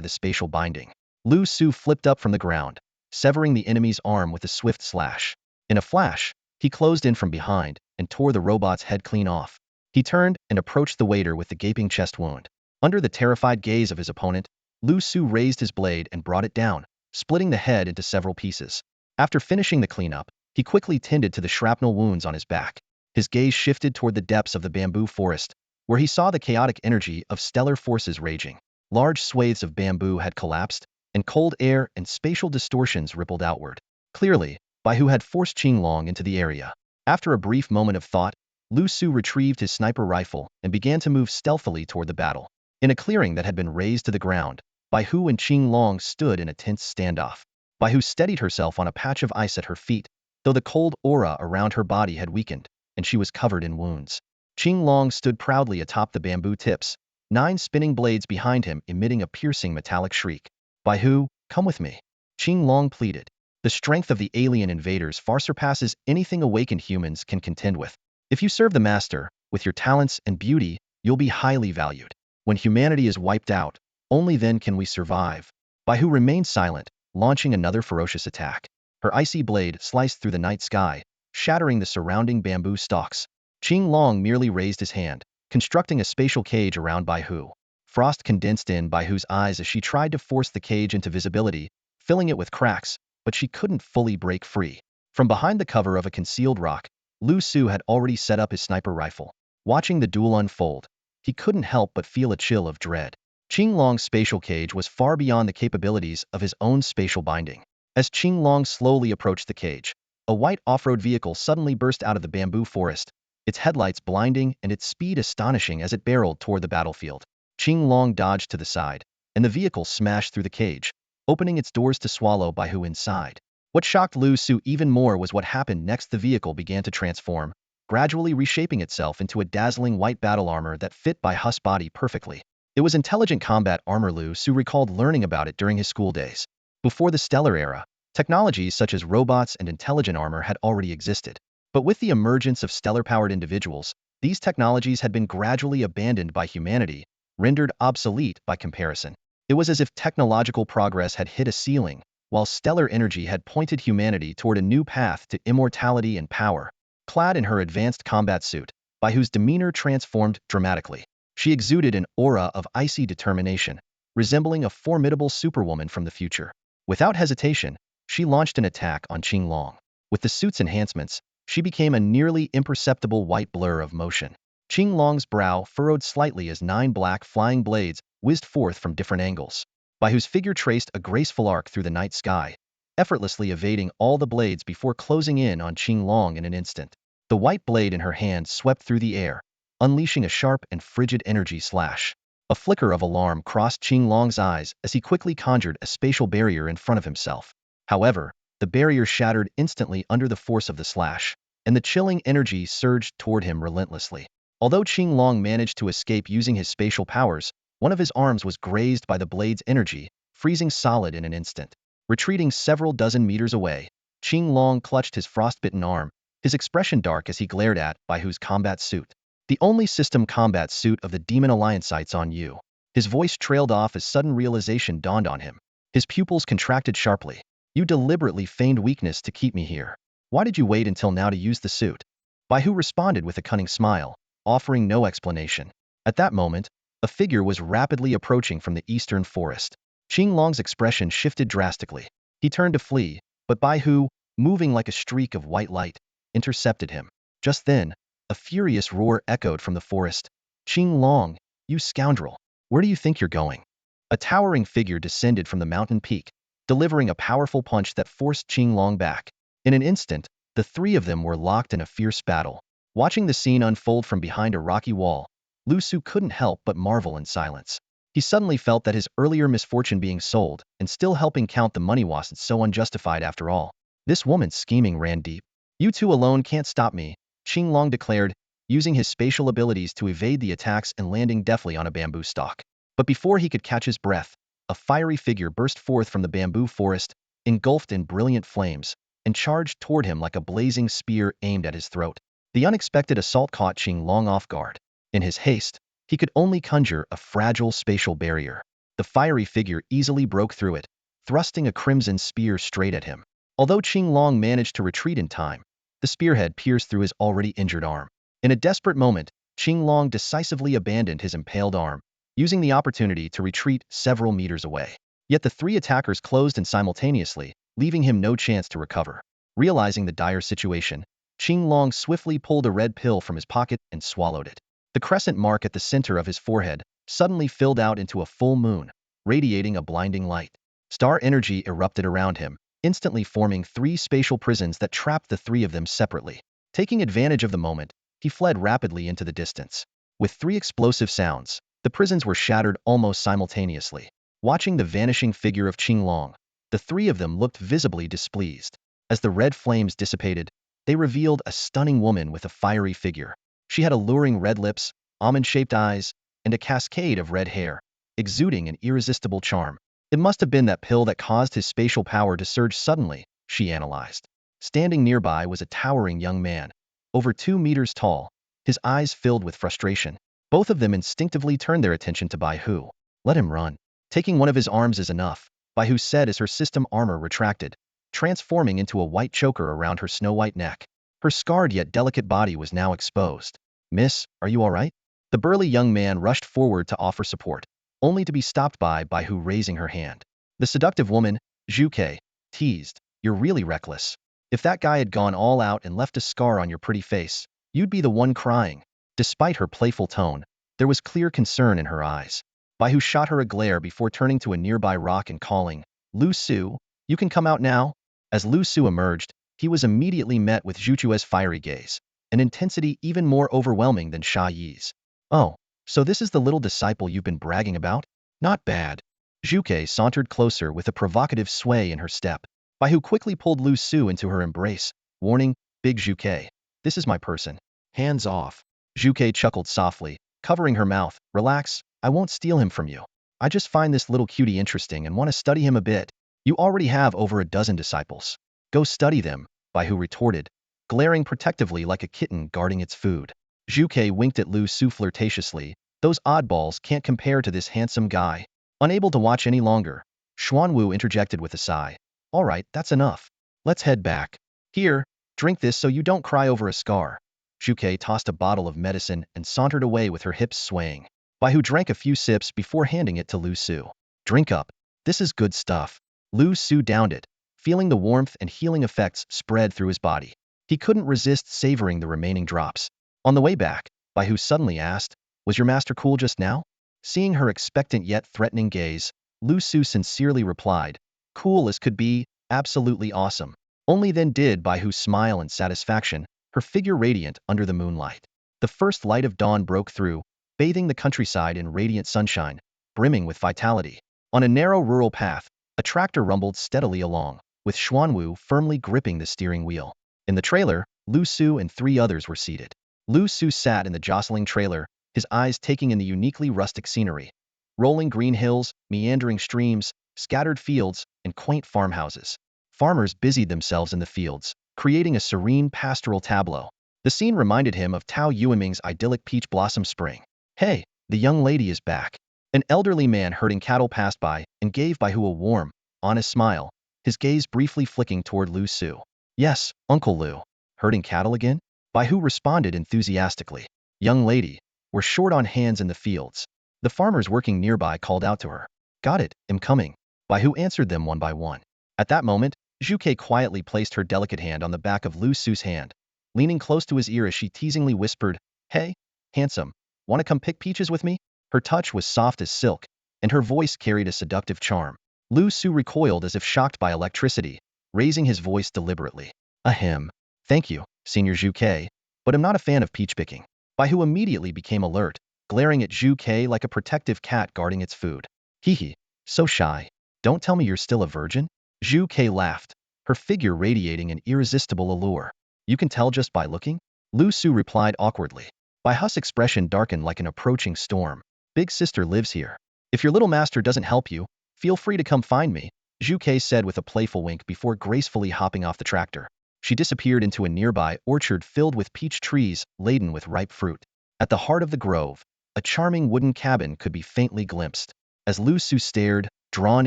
the spatial binding. Liu Su flipped up from the ground, severing the enemy's arm with a swift slash. In a flash, he closed in from behind and tore the robot's head clean off. He turned and approached the waiter with the gaping chest wound. Under the terrified gaze of his opponent, Liu Su raised his blade and brought it down, splitting the head into several pieces. After finishing the cleanup, he quickly tended to the shrapnel wounds on his back. His gaze shifted toward the depths of the bamboo forest, where he saw the chaotic energy of stellar forces raging. Large swathes of bamboo had collapsed, and cold air and spatial distortions rippled outward. Clearly, Baihu had forced Qinglong into the area. After a brief moment of thought, Liu Su retrieved his sniper rifle and began to move stealthily toward the battle. In a clearing that had been razed to the ground, Baihu and Qinglong stood in a tense standoff. Baihu steadied herself on a patch of ice at her feet, though the cold aura around her body had weakened, and she was covered in wounds. Qinglong stood proudly atop the bamboo tips, 9 spinning blades behind him emitting a piercing metallic shriek. "Baihu, come with me," Qinglong pleaded. "The strength of the alien invaders far surpasses anything awakened humans can contend with. If you serve the master, with your talents and beauty, you'll be highly valued. When humanity is wiped out, only then can we survive." Baihu remained silent, launching another ferocious attack. Her icy blade sliced through the night sky, shattering the surrounding bamboo stalks. Qinglong merely raised his hand, constructing a spatial cage around Baihu. Frost condensed in Baihu's eyes as she tried to force the cage into visibility, filling it with cracks, but she couldn't fully break free. From behind the cover of a concealed rock, Liu Su had already set up his sniper rifle. Watching the duel unfold, he couldn't help but feel a chill of dread. Qinglong's spatial cage was far beyond the capabilities of his own spatial binding. As Qinglong slowly approached the cage, a white off-road vehicle suddenly burst out of the bamboo forest, its headlights blinding and its speed astonishing as it barreled toward the battlefield. Qinglong dodged to the side, and the vehicle smashed through the cage, opening its doors to swallow Baihu inside. What shocked Liu Su even more was what happened next. The vehicle began to transform, gradually reshaping itself into a dazzling white battle armor that fit Baihu's body perfectly. It was intelligent combat armor. Liu Su recalled learning about it during his school days. Before the Stellar Era, technologies such as robots and intelligent armor had already existed. But with the emergence of stellar-powered individuals, these technologies had been gradually abandoned by humanity, rendered obsolete by comparison. It was as if technological progress had hit a ceiling, while stellar energy had pointed humanity toward a new path to immortality and power. Clad in her advanced combat suit, Baihu's demeanor transformed dramatically. She exuded an aura of icy determination, resembling a formidable superwoman from the future. Without hesitation, she launched an attack on Qinglong. With the suit's enhancements, she became a nearly imperceptible white blur of motion. Qinglong's brow furrowed slightly as 9 black flying blades whizzed forth from different angles. Baihu's figure traced a graceful arc through the night sky, effortlessly evading all the blades before closing in on Qinglong in an instant. The white blade in her hand swept through the air, unleashing a sharp and frigid energy slash. A flicker of alarm crossed Qinglong's eyes as he quickly conjured a spatial barrier in front of himself. However, the barrier shattered instantly under the force of the slash, and the chilling energy surged toward him relentlessly. Although Qinglong managed to escape using his spatial powers, one of his arms was grazed by the blade's energy, freezing solid in an instant. Retreating several dozen meters away, Qinglong clutched his frostbitten arm, his expression dark as he glared at Baihu's combat suit. The only system combat suit of the Demon Allianceites on you. His voice trailed off as sudden realization dawned on him. His pupils contracted sharply. You deliberately feigned weakness to keep me here. Why did you wait until now to use the suit? Baihu responded with a cunning smile, offering no explanation. At that moment, a figure was rapidly approaching from the eastern forest. Qinglong's expression shifted drastically. He turned to flee, but Baihu, moving like a streak of white light, intercepted him. Just then, a furious roar echoed from the forest. Qinglong, you scoundrel! Where do you think you're going? A towering figure descended from the mountain peak, delivering a powerful punch that forced Qinglong back. In an instant, the three of them were locked in a fierce battle. Watching the scene unfold from behind a rocky wall, Liu Su couldn't help but marvel in silence. He suddenly felt that his earlier misfortune being sold and still helping count the money wasn't so unjustified after all. This woman's scheming ran deep. You two alone can't stop me, Qinglong declared, using his spatial abilities to evade the attacks and landing deftly on a bamboo stalk. But before he could catch his breath, a fiery figure burst forth from the bamboo forest, engulfed in brilliant flames, and charged toward him like a blazing spear aimed at his throat. The unexpected assault caught Qinglong off guard. In his haste, he could only conjure a fragile spatial barrier. The fiery figure easily broke through it, thrusting a crimson spear straight at him. Although Qinglong managed to retreat in time, the spearhead pierced through his already injured arm. In a desperate moment, Qinglong decisively abandoned his impaled arm, using the opportunity to retreat several meters away. Yet the three attackers closed in simultaneously, leaving him no chance to recover. Realizing the dire situation, Qinglong swiftly pulled a red pill from his pocket and swallowed it. The crescent mark at the center of his forehead suddenly filled out into a full moon, radiating a blinding light. Star energy erupted around him, instantly forming three spatial prisons that trapped the three of them separately. Taking advantage of the moment, he fled rapidly into the distance. With three explosive sounds, the prisons were shattered almost simultaneously. Watching the vanishing figure of Qinglong, the three of them looked visibly displeased. As the red flames dissipated, they revealed a stunning woman with a fiery figure. She had alluring red lips, almond-shaped eyes, and a cascade of red hair, exuding an irresistible charm. It must have been that pill that caused his spatial power to surge suddenly, she analyzed. Standing nearby was a towering young man, over 2 meters tall, his eyes filled with frustration. Both of them instinctively turned their attention to Baihu. Let him run. Taking one of his arms is enough, Baihu said as her system armor retracted, transforming into a white choker around her snow-white neck. Her scarred yet delicate body was now exposed. Miss, are you all right? The burly young man rushed forward to offer support, only to be stopped by Baihu raising her hand. The seductive woman, Zhuke, teased, you're really reckless. If that guy had gone all out and left a scar on your pretty face, you'd be the one crying. Despite her playful tone, there was clear concern in her eyes. Baihu shot her a glare before turning to a nearby rock and calling, Liu Su, you can come out now? As Liu Su emerged, he was immediately met with Zhuchue's fiery gaze, an intensity even more overwhelming than Sha Yi's. Oh, so this is the little disciple you've been bragging about? Not bad. Zhuke sauntered closer with a provocative sway in her step. Baihu quickly pulled Liu Su into her embrace, warning, Big Zhuke, this is my person. Hands off. Zhuke chuckled softly, covering her mouth. Relax, I won't steal him from you. I just find this little cutie interesting and want to study him a bit. You already have over a dozen disciples. Go study them, Baihu retorted, glaring protectively like a kitten guarding its food. Zhuke winked at Liu Su flirtatiously. Those oddballs can't compare to this handsome guy. Unable to watch any longer, Xuanwu interjected with a sigh. All right, that's enough. Let's head back. Here, drink this so you don't cry over a scar. Zhuke tossed a bottle of medicine and sauntered away with her hips swaying. Baihu drank a few sips before handing it to Liu Su. Drink up. This is good stuff. Liu Su downed it, feeling the warmth and healing effects spread through his body. He couldn't resist savoring the remaining drops. On the way back, Baihu suddenly asked, was your master cool just now? Seeing her expectant yet threatening gaze, Liu Su sincerely replied, cool as could be, absolutely awesome. Only then did Baihu smile in satisfaction, her figure radiant under the moonlight. The first light of dawn broke through, bathing the countryside in radiant sunshine, brimming with vitality. On a narrow rural path, a tractor rumbled steadily along. with Xuanwu firmly gripping the steering wheel. In the trailer, Liu Su and 3 others were seated. Liu Su sat in the jostling trailer, his eyes taking in the uniquely rustic scenery. Rolling green hills, meandering streams, scattered fields, and quaint farmhouses. Farmers busied themselves in the fields, creating a serene pastoral tableau. The scene reminded him of Tao Yuanming's idyllic peach blossom spring. Hey, the young lady is back. An elderly man herding cattle passed by and gave Baihu a warm, honest smile, his gaze briefly flicking toward Liu Su. Yes, Uncle Liu. Herding cattle again? Baihu responded enthusiastically. Young lady, we're short on hands in the fields. The farmers working nearby called out to her. Got it, am coming. Baihu answered them one by one. At that moment, Zhu Ke quietly placed her delicate hand on the back of Liu Su's hand, leaning close to his ear as she teasingly whispered, Hey, handsome, wanna come pick peaches with me? Her touch was soft as silk, and her voice carried a seductive charm. Liu Su recoiled as if shocked by electricity, raising his voice deliberately. Ahem. Thank you, Senior Zhu Ke, but I'm not a fan of peach picking. Baihu immediately became alert, glaring at Zhu Ke like a protective cat guarding its food. Hee, so shy. Don't tell me you're still a virgin? Zhu Ke laughed, her figure radiating an irresistible allure. You can tell just by looking? Liu Su replied awkwardly. Baihu's expression darkened like an approaching storm. Big sister lives here. If your little master doesn't help you, feel free to come find me, Zhu Ke said with a playful wink before gracefully hopping off the tractor. She disappeared into a nearby orchard filled with peach trees laden with ripe fruit. At the heart of the grove, a charming wooden cabin could be faintly glimpsed. As Liu Su stared, drawn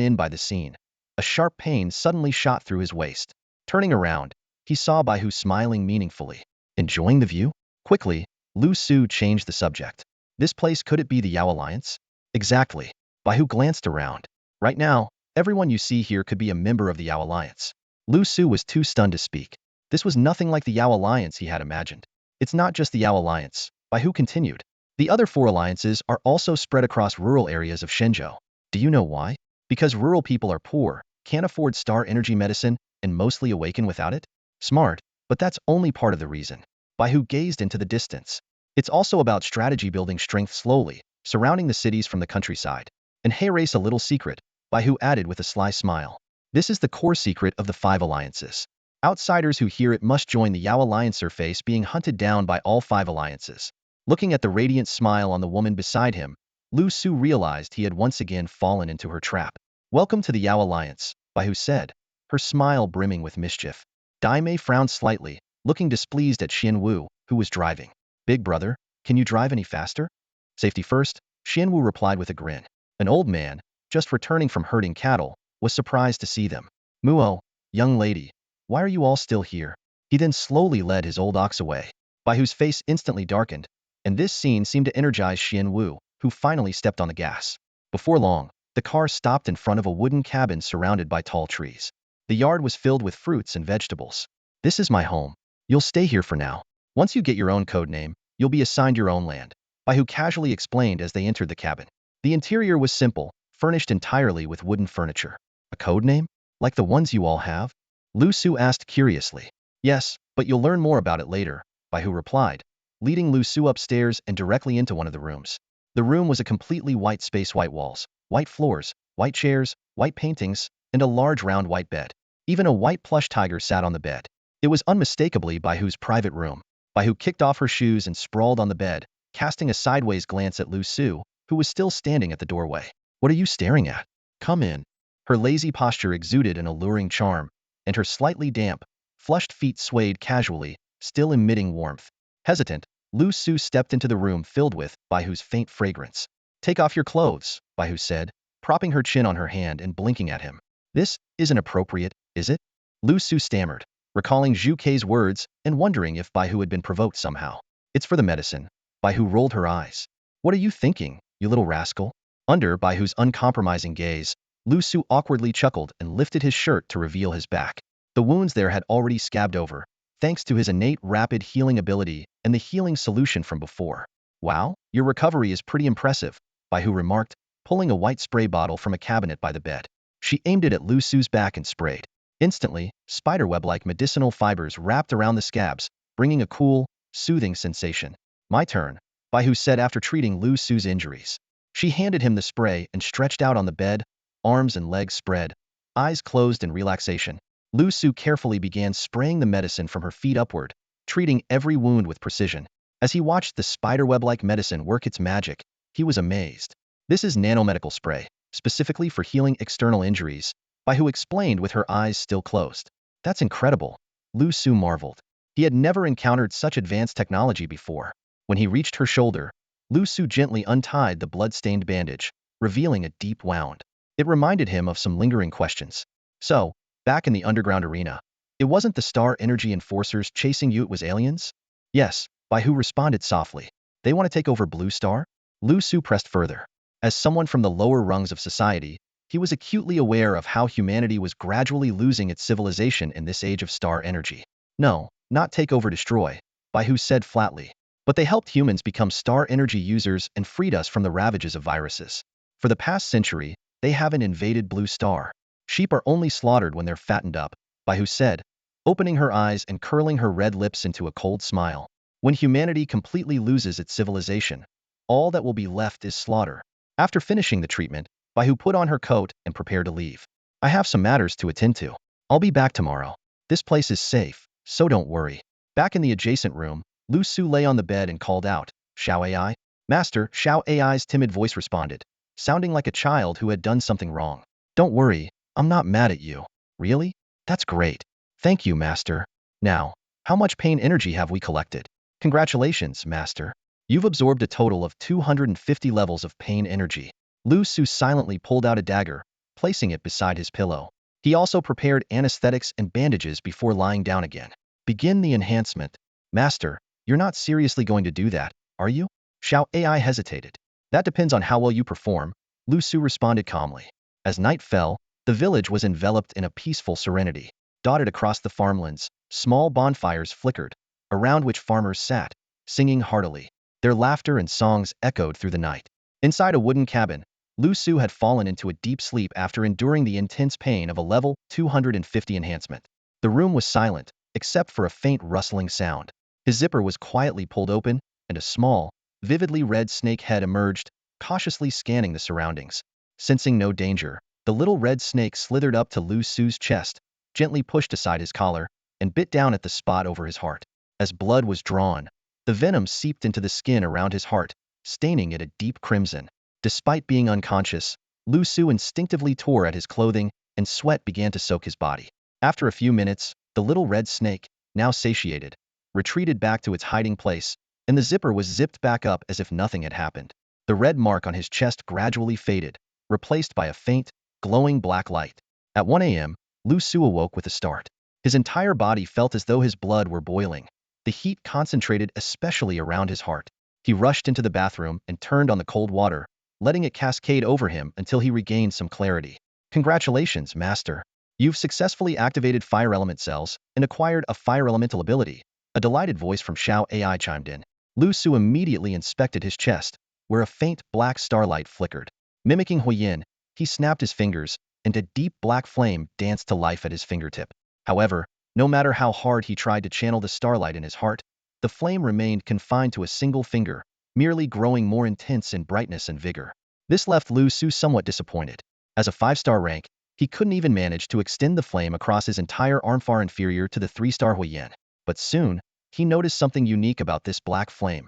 in by the scene, a sharp pain suddenly shot through his waist. Turning around, he saw Baihu smiling meaningfully. Enjoying the view? Quickly, Liu Su changed the subject. This place, could it be the Yao Alliance? Exactly. Baihu glanced around. Right now, everyone you see here could be a member of the Yao Alliance. Liu Su was too stunned to speak. This was nothing like the Yao Alliance he had imagined. It's not just the Yao Alliance, Baihu continued. The other 4 alliances are also spread across rural areas of Shenzhou. Do you know why? Because rural people are poor, can't afford star energy medicine, and mostly awaken without it? Smart, but that's only part of the reason. Baihu gazed into the distance. It's also about strategy, building strength slowly, surrounding the cities from the countryside. And hey, race, a little secret, Baihu added with a sly smile. This is the core secret of the 5 alliances. Outsiders who hear it must join the Yao Alliance or face being hunted down by all 5 alliances. Looking at the radiant smile on the woman beside him, Liu Su realized he had once again fallen into her trap. Welcome to the Yao Alliance, Baihu said, her smile brimming with mischief. Dai Mei frowned slightly, looking displeased at Xian Wu, who was driving. Big brother, can you drive any faster? Safety first, Xian Wu replied with a grin. An old man, just returning from herding cattle, was surprised to see them. Muo, young lady, why are you all still here? He then slowly led his old ox away. Baihu's face instantly darkened, and this scene seemed to energize Xian Wu, who finally stepped on the gas. Before long, the car stopped in front of a wooden cabin surrounded by tall trees. The yard was filled with fruits and vegetables. This is my home. You'll stay here for now. Once you get your own code name, you'll be assigned your own land, Baihu casually explained as they entered the cabin. The interior was simple, furnished entirely with wooden furniture. A code name? Like the ones you all have? Liu Su asked curiously. Yes, but you'll learn more about it later, Baihu replied, leading Liu Su upstairs and directly into one of the rooms. The room was a completely white space, white walls, white floors, white chairs, white paintings, and a large round white bed. Even a white plush tiger sat on the bed. It was unmistakably Baihu's private room. Baihu kicked off her shoes and sprawled on the bed, casting a sideways glance at Liu Su, who was still standing at the doorway. What are you staring at? Come in. Her lazy posture exuded an alluring charm, and her slightly damp, flushed feet swayed casually, still emitting warmth. Hesitant, Liu Su stepped into the room filled with Baihu's faint fragrance. Take off your clothes, Baihu said, propping her chin on her hand and blinking at him. This isn't appropriate, is it? Liu Su stammered, recalling Zhu Ke's words and wondering if Baihu had been provoked somehow. It's for the medicine. Baihu rolled her eyes. What are you thinking, you little rascal? Under Baihu's uncompromising gaze, Liu Su awkwardly chuckled and lifted his shirt to reveal his back. The wounds there had already scabbed over, thanks to his innate rapid healing ability and the healing solution from before. Wow, your recovery is pretty impressive, Baihu remarked, pulling a white spray bottle from a cabinet by the bed. She aimed it at Liu Su's back and sprayed. Instantly, spiderweb-like medicinal fibers wrapped around the scabs, bringing a cool, soothing sensation. My turn, Baihu said after treating Liu Su's injuries. She handed him the spray and stretched out on the bed, arms and legs spread, eyes closed in relaxation. Liu Su carefully began spraying the medicine from her feet upward, treating every wound with precision. As he watched the spiderweb-like medicine work its magic, he was amazed. This is nanomedical spray, specifically for healing external injuries, Baihu explained with her eyes still closed. That's incredible, Liu Su marveled. He had never encountered such advanced technology before. When he reached her shoulder, Liu Su gently untied the blood-stained bandage, revealing a deep wound. It reminded him of some lingering questions. So, back in the underground arena, it wasn't the star energy enforcers chasing you, it was aliens? Yes, Baihu responded softly. They want to take over Blue Star? Liu Su pressed further. As someone from the lower rungs of society, he was acutely aware of how humanity was gradually losing its civilization in this age of star energy. No, not take over, destroy, Baihu said flatly. But they helped humans become star energy users and freed us from the ravages of viruses. For the past century, they haven't invaded Blue Star. Sheep are only slaughtered when they're fattened up, Baihu said, opening her eyes and curling her red lips into a cold smile. When humanity completely loses its civilization, all that will be left is slaughter. After finishing the treatment, Baihu put on her coat and prepared to leave. I have some matters to attend to. I'll be back tomorrow. This place is safe, so don't worry. Back in the adjacent room, Liu Su lay on the bed and called out, Xiao AI? Master, Xiao AI's timid voice responded, sounding like a child who had done something wrong. Don't worry, I'm not mad at you. Really? That's great. Thank you, Master. Now, how much pain energy have we collected? Congratulations, Master. You've absorbed a total of 250 levels of pain energy. Liu Su silently pulled out a dagger, placing it beside his pillow. He also prepared anesthetics and bandages before lying down again. Begin the enhancement. Master, you're not seriously going to do that, are you? Xiao AI hesitated. That depends on how well you perform, Liu Su responded calmly. As night fell, the village was enveloped in a peaceful serenity. Dotted across the farmlands, small bonfires flickered, around which farmers sat, singing heartily. Their laughter and songs echoed through the night. Inside a wooden cabin, Liu Su had fallen into a deep sleep after enduring the intense pain of a level 250 enhancement. The room was silent, except for a faint rustling sound. His zipper was quietly pulled open, and a small, vividly red snake head emerged, cautiously scanning the surroundings. Sensing no danger, the little red snake slithered up to Liu Su's chest, gently pushed aside his collar, and bit down at the spot over his heart. As blood was drawn, the venom seeped into the skin around his heart, staining it a deep crimson. Despite being unconscious, Liu Su instinctively tore at his clothing, and sweat began to soak his body. After a few minutes, the little red snake, now satiated, retreated back to its hiding place, and the zipper was zipped back up as if nothing had happened. The red mark on his chest gradually faded, replaced by a faint, glowing black light. At 1 a.m., Liu Su awoke with a start. His entire body felt as though his blood were boiling. The heat concentrated especially around his heart. He rushed into the bathroom and turned on the cold water, letting it cascade over him until he regained some clarity. Congratulations, Master. You've successfully activated fire element cells and acquired a fire elemental ability. A delighted voice from Xiao AI chimed in. Liu Su immediately inspected his chest, where a faint black starlight flickered. Mimicking Huiyin, he snapped his fingers, and a deep black flame danced to life at his fingertip. However, no matter how hard he tried to channel the starlight in his heart, the flame remained confined to a single finger, merely growing more intense in brightness and vigor. This left Liu Su somewhat disappointed. As a 5-star rank, he couldn't even manage to extend the flame across his entire arm, far inferior to the 3-star Huiyin. But soon, he noticed something unique about this black flame.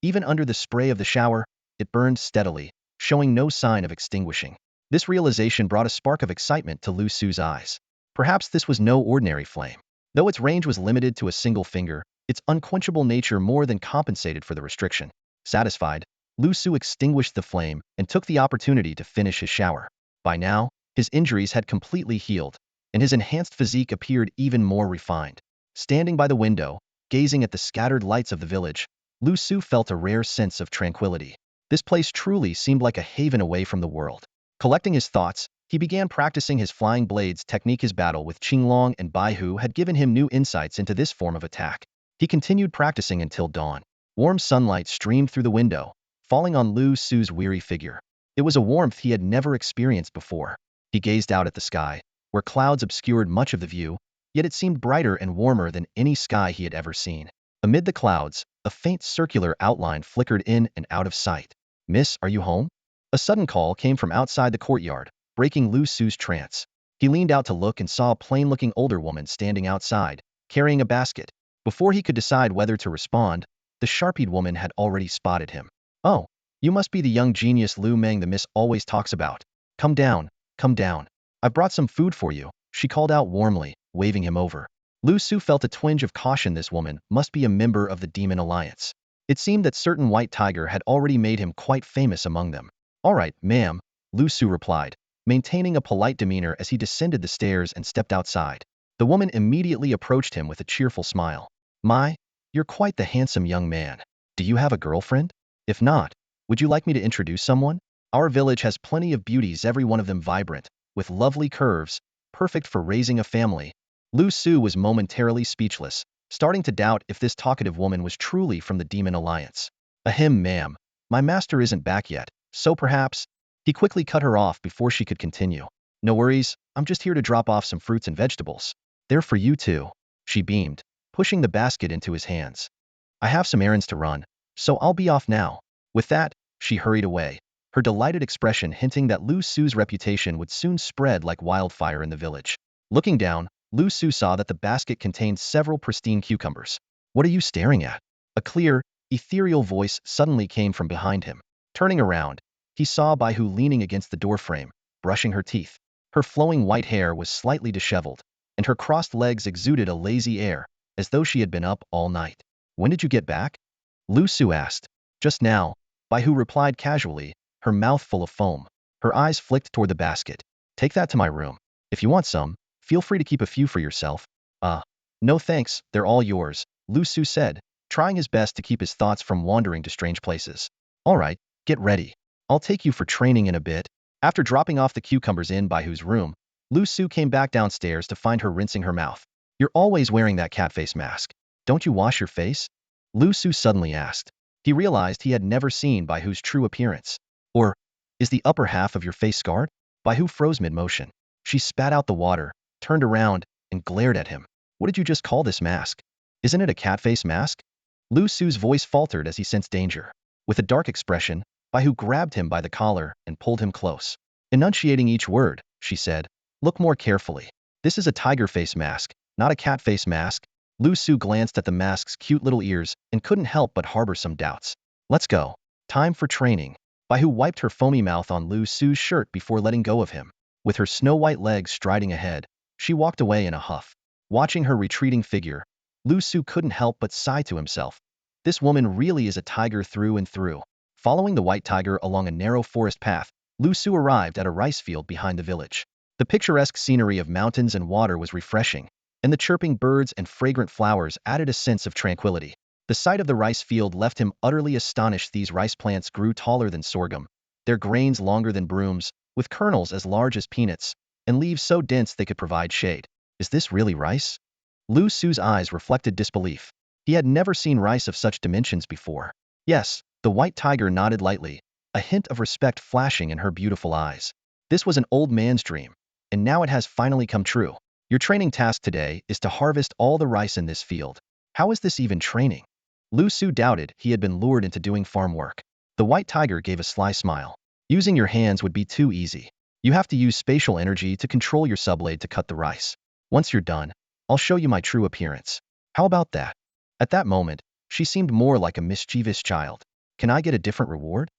Even under the spray of the shower, it burned steadily, showing no sign of extinguishing. This realization brought a spark of excitement to Liu Su's eyes. Perhaps this was no ordinary flame. Though its range was limited to a single finger, its unquenchable nature more than compensated for the restriction. Satisfied, Liu Su extinguished the flame and took the opportunity to finish his shower. By now, his injuries had completely healed, and his enhanced physique appeared even more refined. Standing by the window, gazing at the scattered lights of the village, Liu Su felt a rare sense of tranquility. This place truly seemed like a haven away from the world. Collecting his thoughts, he began practicing his flying blades technique. His battle with Qinglong and Baihu had given him new insights into this form of attack. He continued practicing until dawn. Warm sunlight streamed through the window, falling on Liu Su's weary figure. It was a warmth he had never experienced before. He gazed out at the sky, where clouds obscured much of the view, yet it seemed brighter and warmer than any sky he had ever seen. Amid the clouds, a faint circular outline flickered in and out of sight. Miss, are you home? A sudden call came from outside the courtyard, breaking Liu Su's trance. He leaned out to look and saw a plain-looking older woman standing outside, carrying a basket. Before he could decide whether to respond, the sharp-eyed woman had already spotted him. "Oh, you must be the young genius Liu Meng the miss always talks about. Come down, come down. I've brought some food for you," she called out warmly, waving him over. Liu Su felt a twinge of caution. This woman must be a member of the Demon Alliance. It seemed that certain white tiger had already made him quite famous among them. "All right, ma'am," Liu Su replied, maintaining a polite demeanor as he descended the stairs and stepped outside. The woman immediately approached him with a cheerful smile. "My, you're quite the handsome young man. Do you have a girlfriend? If not, would you like me to introduce someone? Our village has plenty of beauties, every one of them vibrant, with lovely curves, perfect for raising a family." Liu Su was momentarily speechless, starting to doubt if this talkative woman was truly from the Demon Alliance. "Ahem, ma'am. My master isn't back yet, so perhaps—" He quickly cut her off before she could continue. "No worries, I'm just here to drop off some fruits and vegetables. They're for you too." She beamed, pushing the basket into his hands. "I have some errands to run, so I'll be off now." With that, she hurried away, her delighted expression hinting that Liu Su's reputation would soon spread like wildfire in the village. Looking down, Liu Su saw that the basket contained several pristine cucumbers. "What are you staring at?" A clear, ethereal voice suddenly came from behind him. Turning around, he saw Baihu leaning against the doorframe, brushing her teeth. Her flowing white hair was slightly disheveled, and her crossed legs exuded a lazy air, as though she had been up all night. "When did you get back?" Liu Su asked. "Just now," Baihu replied casually, her mouth full of foam. Her eyes flicked toward the basket. "Take that to my room. If you want some, feel free to keep a few for yourself." No thanks, they're all yours," Liu Su said, trying his best to keep his thoughts from wandering to strange places. "All right, get ready. I'll take you for training in a bit." After dropping off the cucumbers in Baihu's room, Liu Su came back downstairs to find her rinsing her mouth. "You're always wearing that cat face mask. Don't you wash your face?" Liu Su suddenly asked. He realized he had never seen Baihu's true appearance. "Or, is the upper half of your face scarred?" Baihu froze mid-motion. She spat out the water, turned around, and glared at him. "What did you just call this mask? Isn't it a cat face mask?" Liu Su's voice faltered as he sensed danger. With a dark expression, Baihu grabbed him by the collar and pulled him close. Enunciating each word, she said, "Look more carefully. This is a tiger face mask, not a cat face mask." Liu Su glanced at the mask's cute little ears and couldn't help but harbor some doubts. "Let's go. Time for training." Baihu wiped her foamy mouth on Liu Su's shirt before letting go of him. With her snow-white legs striding ahead, she walked away in a huff. Watching her retreating figure, Liu Su couldn't help but sigh to himself. This woman really is a tiger through and through. Following the white tiger along a narrow forest path, Liu Su arrived at a rice field behind the village. The picturesque scenery of mountains and water was refreshing, and the chirping birds and fragrant flowers added a sense of tranquility. The sight of the rice field left him utterly astonished. These rice plants grew taller than sorghum, their grains longer than brooms, with kernels as large as peanuts, and leaves so dense they could provide shade. "Is this really rice?" Liu Su's eyes reflected disbelief. He had never seen rice of such dimensions before. "Yes," the white tiger nodded lightly, a hint of respect flashing in her beautiful eyes. "This was an old man's dream, and now it has finally come true. Your training task today is to harvest all the rice in this field." "How is this even training?" Liu Su doubted he had been lured into doing farm work. The white tiger gave a sly smile. "Using your hands would be too easy. You have to use spatial energy to control your subblade to cut the rice. Once you're done, I'll show you my true appearance. How about that?" At that moment, she seemed more like a mischievous child. "Can I get a different reward?"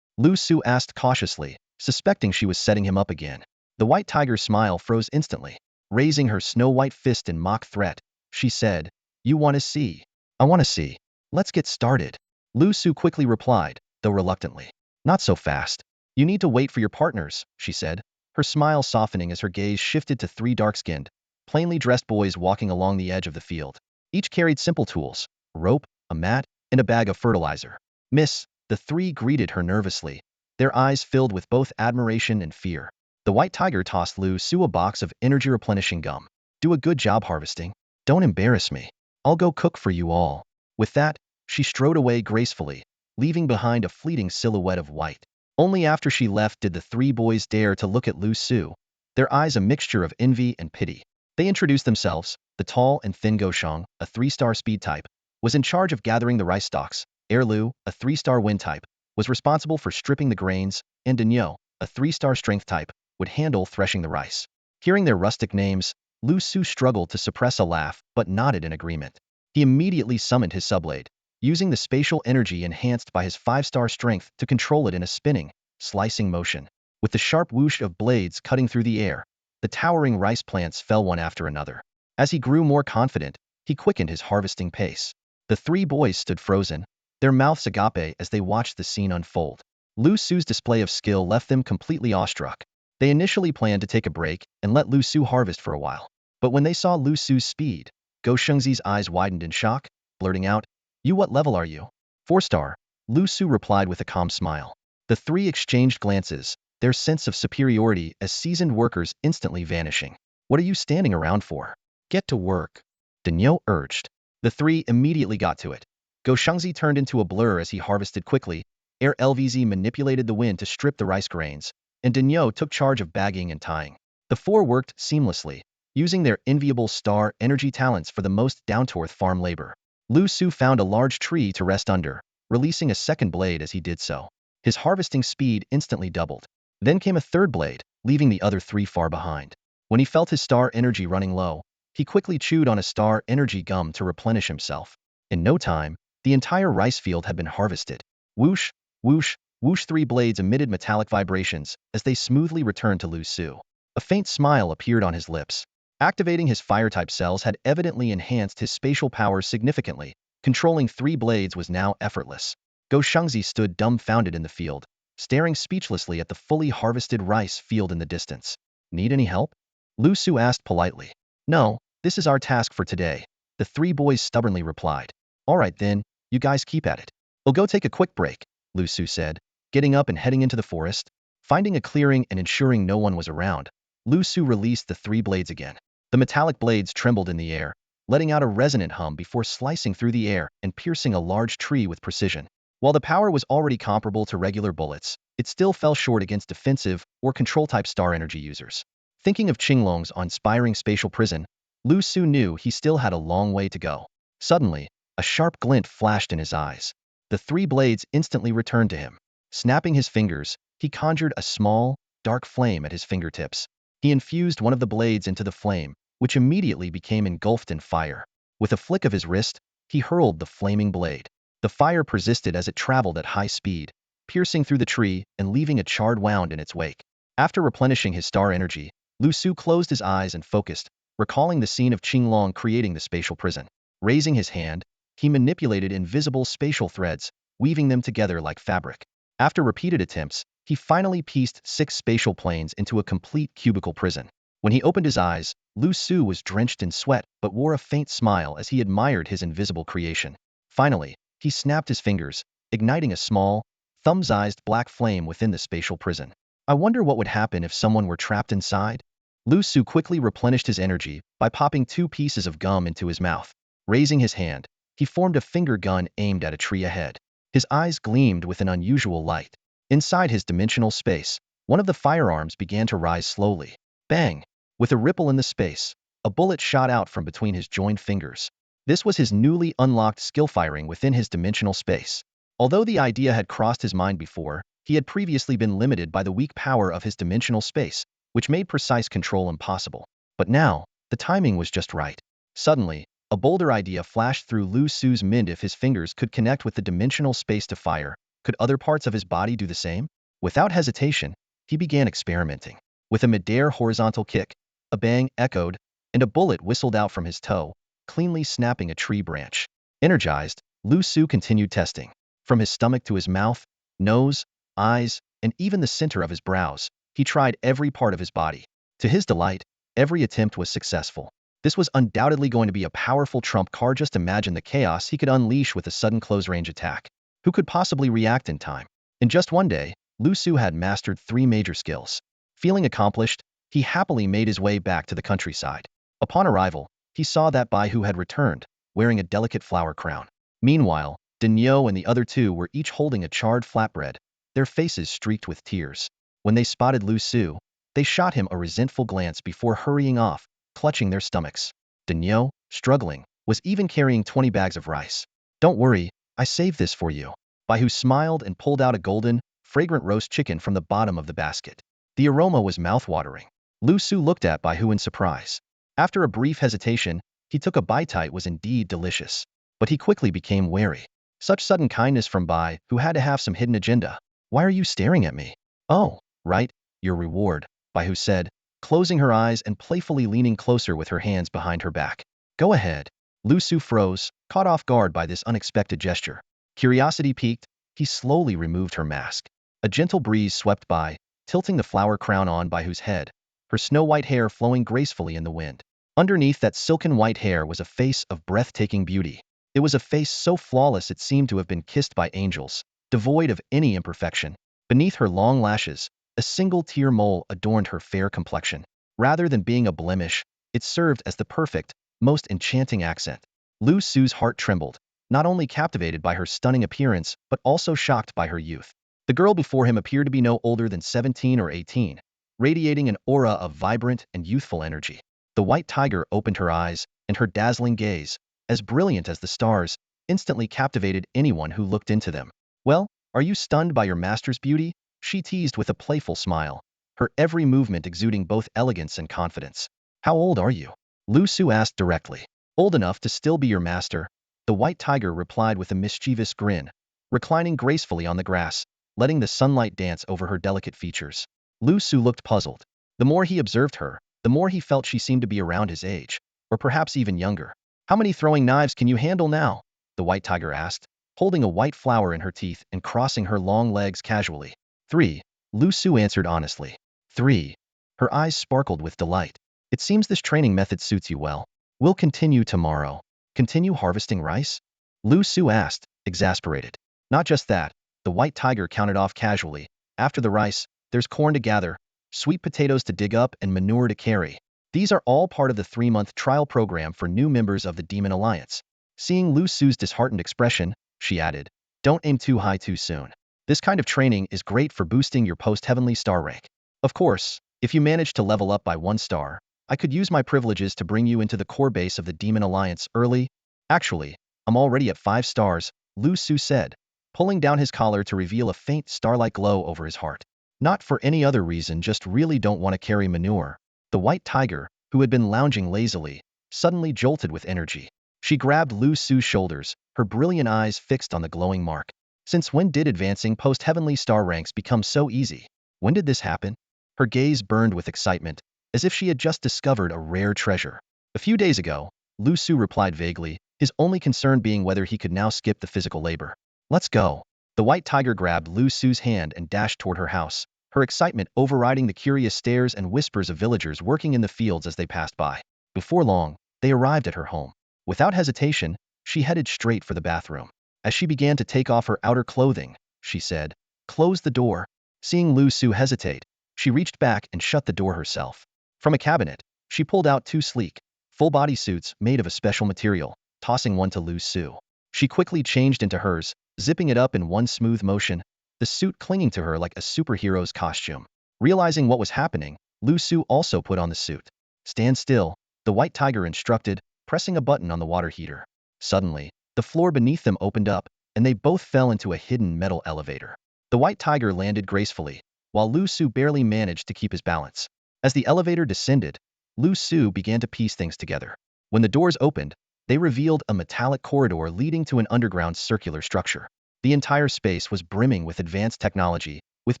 Liu Su asked cautiously, suspecting she was setting him up again. The white tiger's smile froze instantly. Raising her snow-white fist in mock threat, she said, "You want to see? I want to see. Let's get started." Liu Su quickly replied, though reluctantly. "Not so fast. You need to wait for your partners," she said, her smile softening as her gaze shifted to three dark-skinned, plainly dressed boys walking along the edge of the field. Each carried simple tools, a rope, a mat, and a bag of fertilizer. "Miss," the three greeted her nervously, their eyes filled with both admiration and fear. The white tiger tossed Liu Su a box of energy-replenishing gum. "Do a good job harvesting. Don't embarrass me. I'll go cook for you all." With that, she strode away gracefully, leaving behind a fleeting silhouette of white. Only after she left did the three boys dare to look at Liu Su, their eyes a mixture of envy and pity. They introduced themselves. The tall and thin Goshong, a 3-star speed type, was in charge of gathering the rice stalks. Lu, a 3-star wind type, was responsible for stripping the grains, and Denyo, a 3-star strength type, would handle threshing the rice. Hearing their rustic names, Liu Su struggled to suppress a laugh but nodded in agreement. He immediately summoned his subblade, using the spatial energy enhanced by his 5-star strength to control it in a spinning, slicing motion. With the sharp whoosh of blades cutting through the air, the towering rice plants fell one after another. As he grew more confident, he quickened his harvesting pace. The three boys stood frozen, their mouths agape as they watched the scene unfold. Liu Su's display of skill left them completely awestruck. They initially planned to take a break and let Liu Su harvest for a while. But when they saw Liu Su's speed, Go Shengzi's eyes widened in shock, blurting out, "You, what level are you?" 4-star, Liu Su replied with a calm smile. The three exchanged glances, their sense of superiority as seasoned workers instantly vanishing. "What are you standing around for? Get to work," Daniel urged. The three immediately got to it. Go Shengzi turned into a blur as he harvested quickly, Air LVZ manipulated the wind to strip the rice grains, and Daniel took charge of bagging and tying. The four worked seamlessly, using their enviable star energy talents for the most down-to-earth farm labor. Liu Su found a large tree to rest under, releasing a second blade as he did so. His harvesting speed instantly doubled. Then came a third blade, leaving the other three far behind. When he felt his star energy running low, he quickly chewed on a star energy gum to replenish himself. In no time, the entire rice field had been harvested. Whoosh, whoosh, whoosh, 3 blades emitted metallic vibrations as they smoothly returned to Liu Su. A faint smile appeared on his lips. Activating his fire-type cells had evidently enhanced his spatial powers significantly. Controlling 3 blades was now effortless. Go Shengzi stood dumbfounded in the field, staring speechlessly at the fully harvested rice field in the distance. "Need any help?" Liu Su asked politely. "No, this is our task for today," the 3 boys stubbornly replied. "All right then, you guys keep at it. We'll go take a quick break," Liu Su said, getting up and heading into the forest. Finding a clearing and ensuring no one was around, Liu Su released the 3 blades again. The metallic blades trembled in the air, letting out a resonant hum before slicing through the air and piercing a large tree with precision. While the power was already comparable to regular bullets, it still fell short against defensive or control-type star energy users. Thinking of Qinglong's awe-inspiring spatial prison, Liu Su knew he still had a long way to go. Suddenly, a sharp glint flashed in his eyes. The 3 blades instantly returned to him. Snapping his fingers, he conjured a small, dark flame at his fingertips. He infused one of the blades into the flame, which immediately became engulfed in fire. With a flick of his wrist, he hurled the flaming blade. The fire persisted as it traveled at high speed, piercing through the tree and leaving a charred wound in its wake. After replenishing his star energy, Liu Su closed his eyes and focused, recalling the scene of Qinglong creating the spatial prison. Raising his hand, he manipulated invisible spatial threads, weaving them together like fabric. After repeated attempts, he finally pieced 6 spatial planes into a complete cubical prison. When he opened his eyes, Liu Su was drenched in sweat but wore a faint smile as he admired his invisible creation. Finally, he snapped his fingers, igniting a small, thumb-sized black flame within the spatial prison. "I wonder what would happen if someone were trapped inside?" Liu Su quickly replenished his energy by popping 2 pieces of gum into his mouth. Raising his hand, he formed a finger gun aimed at a tree ahead. His eyes gleamed with an unusual light. Inside his dimensional space, one of the firearms began to rise slowly. Bang! With a ripple in the space, a bullet shot out from between his joined fingers. This was his newly unlocked skill firing within his dimensional space. Although the idea had crossed his mind before, he had previously been limited by the weak power of his dimensional space, which made precise control impossible. But now, the timing was just right. Suddenly, a bolder idea flashed through Liu Su's mind. If his fingers could connect with the dimensional space to fire, could other parts of his body do the same? Without hesitation, he began experimenting. With a mid-air horizontal kick, a bang echoed, and a bullet whistled out from his toe, cleanly snapping a tree branch. Energized, Liu Su continued testing. From his stomach to his mouth, nose, eyes, and even the center of his brows, he tried every part of his body. To his delight, every attempt was successful. This was undoubtedly going to be a powerful trump card. Just imagine the chaos he could unleash with a sudden close-range attack. Who could possibly react in time? In just one day, Liu Su had mastered 3 major skills. Feeling accomplished, he happily made his way back to the countryside. Upon arrival, he saw that Bai Hu had returned, wearing a delicate flower crown. Meanwhile, Daniel and the other 2 were each holding a charred flatbread, their faces streaked with tears. When they spotted Liu Su, they shot him a resentful glance before hurrying off, clutching their stomachs. Daniel, struggling, was even carrying 20 bags of rice. "Don't worry, I saved this for you." Bai Hu smiled and pulled out a golden, fragrant roast chicken from the bottom of the basket. The aroma was mouth-watering. Liu Su looked at Bai Hu in surprise. After a brief hesitation, he took a bite. It was indeed delicious. But he quickly became wary. Such sudden kindness from Bai, who had to have some hidden agenda. Why are you staring at me? Oh, right, your reward, Bai Hu said, closing her eyes and playfully leaning closer with her hands behind her back. Go ahead. Liu Su froze, caught off guard by this unexpected gesture. Curiosity piqued, he slowly removed her mask. A gentle breeze swept by, tilting the flower crown on Bai Hu's head, her snow-white hair flowing gracefully in the wind. Underneath that silken white hair was a face of breathtaking beauty. It was a face so flawless it seemed to have been kissed by angels, devoid of any imperfection. Beneath her long lashes, a single tear mole adorned her fair complexion. Rather than being a blemish, it served as the perfect, most enchanting accent. Liu Su's heart trembled, not only captivated by her stunning appearance, but also shocked by her youth. The girl before him appeared to be no older than 17 or 18, radiating an aura of vibrant and youthful energy. The white tiger opened her eyes, and her dazzling gaze, as brilliant as the stars, instantly captivated anyone who looked into them. Well, are you stunned by your master's beauty? She teased with a playful smile, her every movement exuding both elegance and confidence. How old are you? Liu Su asked directly. Old enough to still be your master, the white tiger replied with a mischievous grin, reclining gracefully on the grass, letting the sunlight dance over her delicate features. Liu Su looked puzzled. The more he observed her, the more he felt she seemed to be around his age, or perhaps even younger. How many throwing knives can you handle now? The white tiger asked, holding a white flower in her teeth and crossing her long legs casually. 3, Liu Su answered honestly. 3. Her eyes sparkled with delight. It seems this training method suits you well. We'll continue tomorrow. Continue harvesting rice? Liu Su asked, exasperated. Not just that, the white tiger counted off casually. After the rice, there's corn to gather, sweet potatoes to dig up, and manure to carry. These are all part of the 3-month trial program for new members of the Demon Alliance. Seeing Liu Su's disheartened expression, she added, don't aim too high too soon. This kind of training is great for boosting your post-heavenly star rank. Of course, if you manage to level up by 1 star, I could use my privileges to bring you into the core base of the Demon Alliance early. Actually, I'm already at 5 stars, Liu Su said, pulling down his collar to reveal a faint star-like glow over his heart. Not for any other reason, just really don't want to carry manure. The white tiger, who had been lounging lazily, suddenly jolted with energy. She grabbed Liu Su's shoulders, her brilliant eyes fixed on the glowing mark. Since when did advancing post-heavenly star ranks become so easy? When did this happen? Her gaze burned with excitement, as if she had just discovered a rare treasure. A few days ago, Liu Su replied vaguely, his only concern being whether he could now skip the physical labor. Let's go. The white tiger grabbed Liu Su's hand and dashed toward her house, her excitement overriding the curious stares and whispers of villagers working in the fields as they passed by. Before long, they arrived at her home. Without hesitation, she headed straight for the bathroom. As she began to take off her outer clothing, she said, close the door. Seeing Liu Su hesitate, she reached back and shut the door herself. From a cabinet, she pulled out 2 sleek, full-body suits made of a special material, tossing one to Liu Su. She quickly changed into hers, zipping it up in one smooth motion, the suit clinging to her like a superhero's costume. Realizing what was happening, Liu Su also put on the suit. Stand still, the white tiger instructed, pressing a button on the water heater. Suddenly, the floor beneath them opened up, and they both fell into a hidden metal elevator. The white tiger landed gracefully, while Liu Su barely managed to keep his balance. As the elevator descended, Liu Su began to piece things together. When the doors opened, they revealed a metallic corridor leading to an underground circular structure. The entire space was brimming with advanced technology, with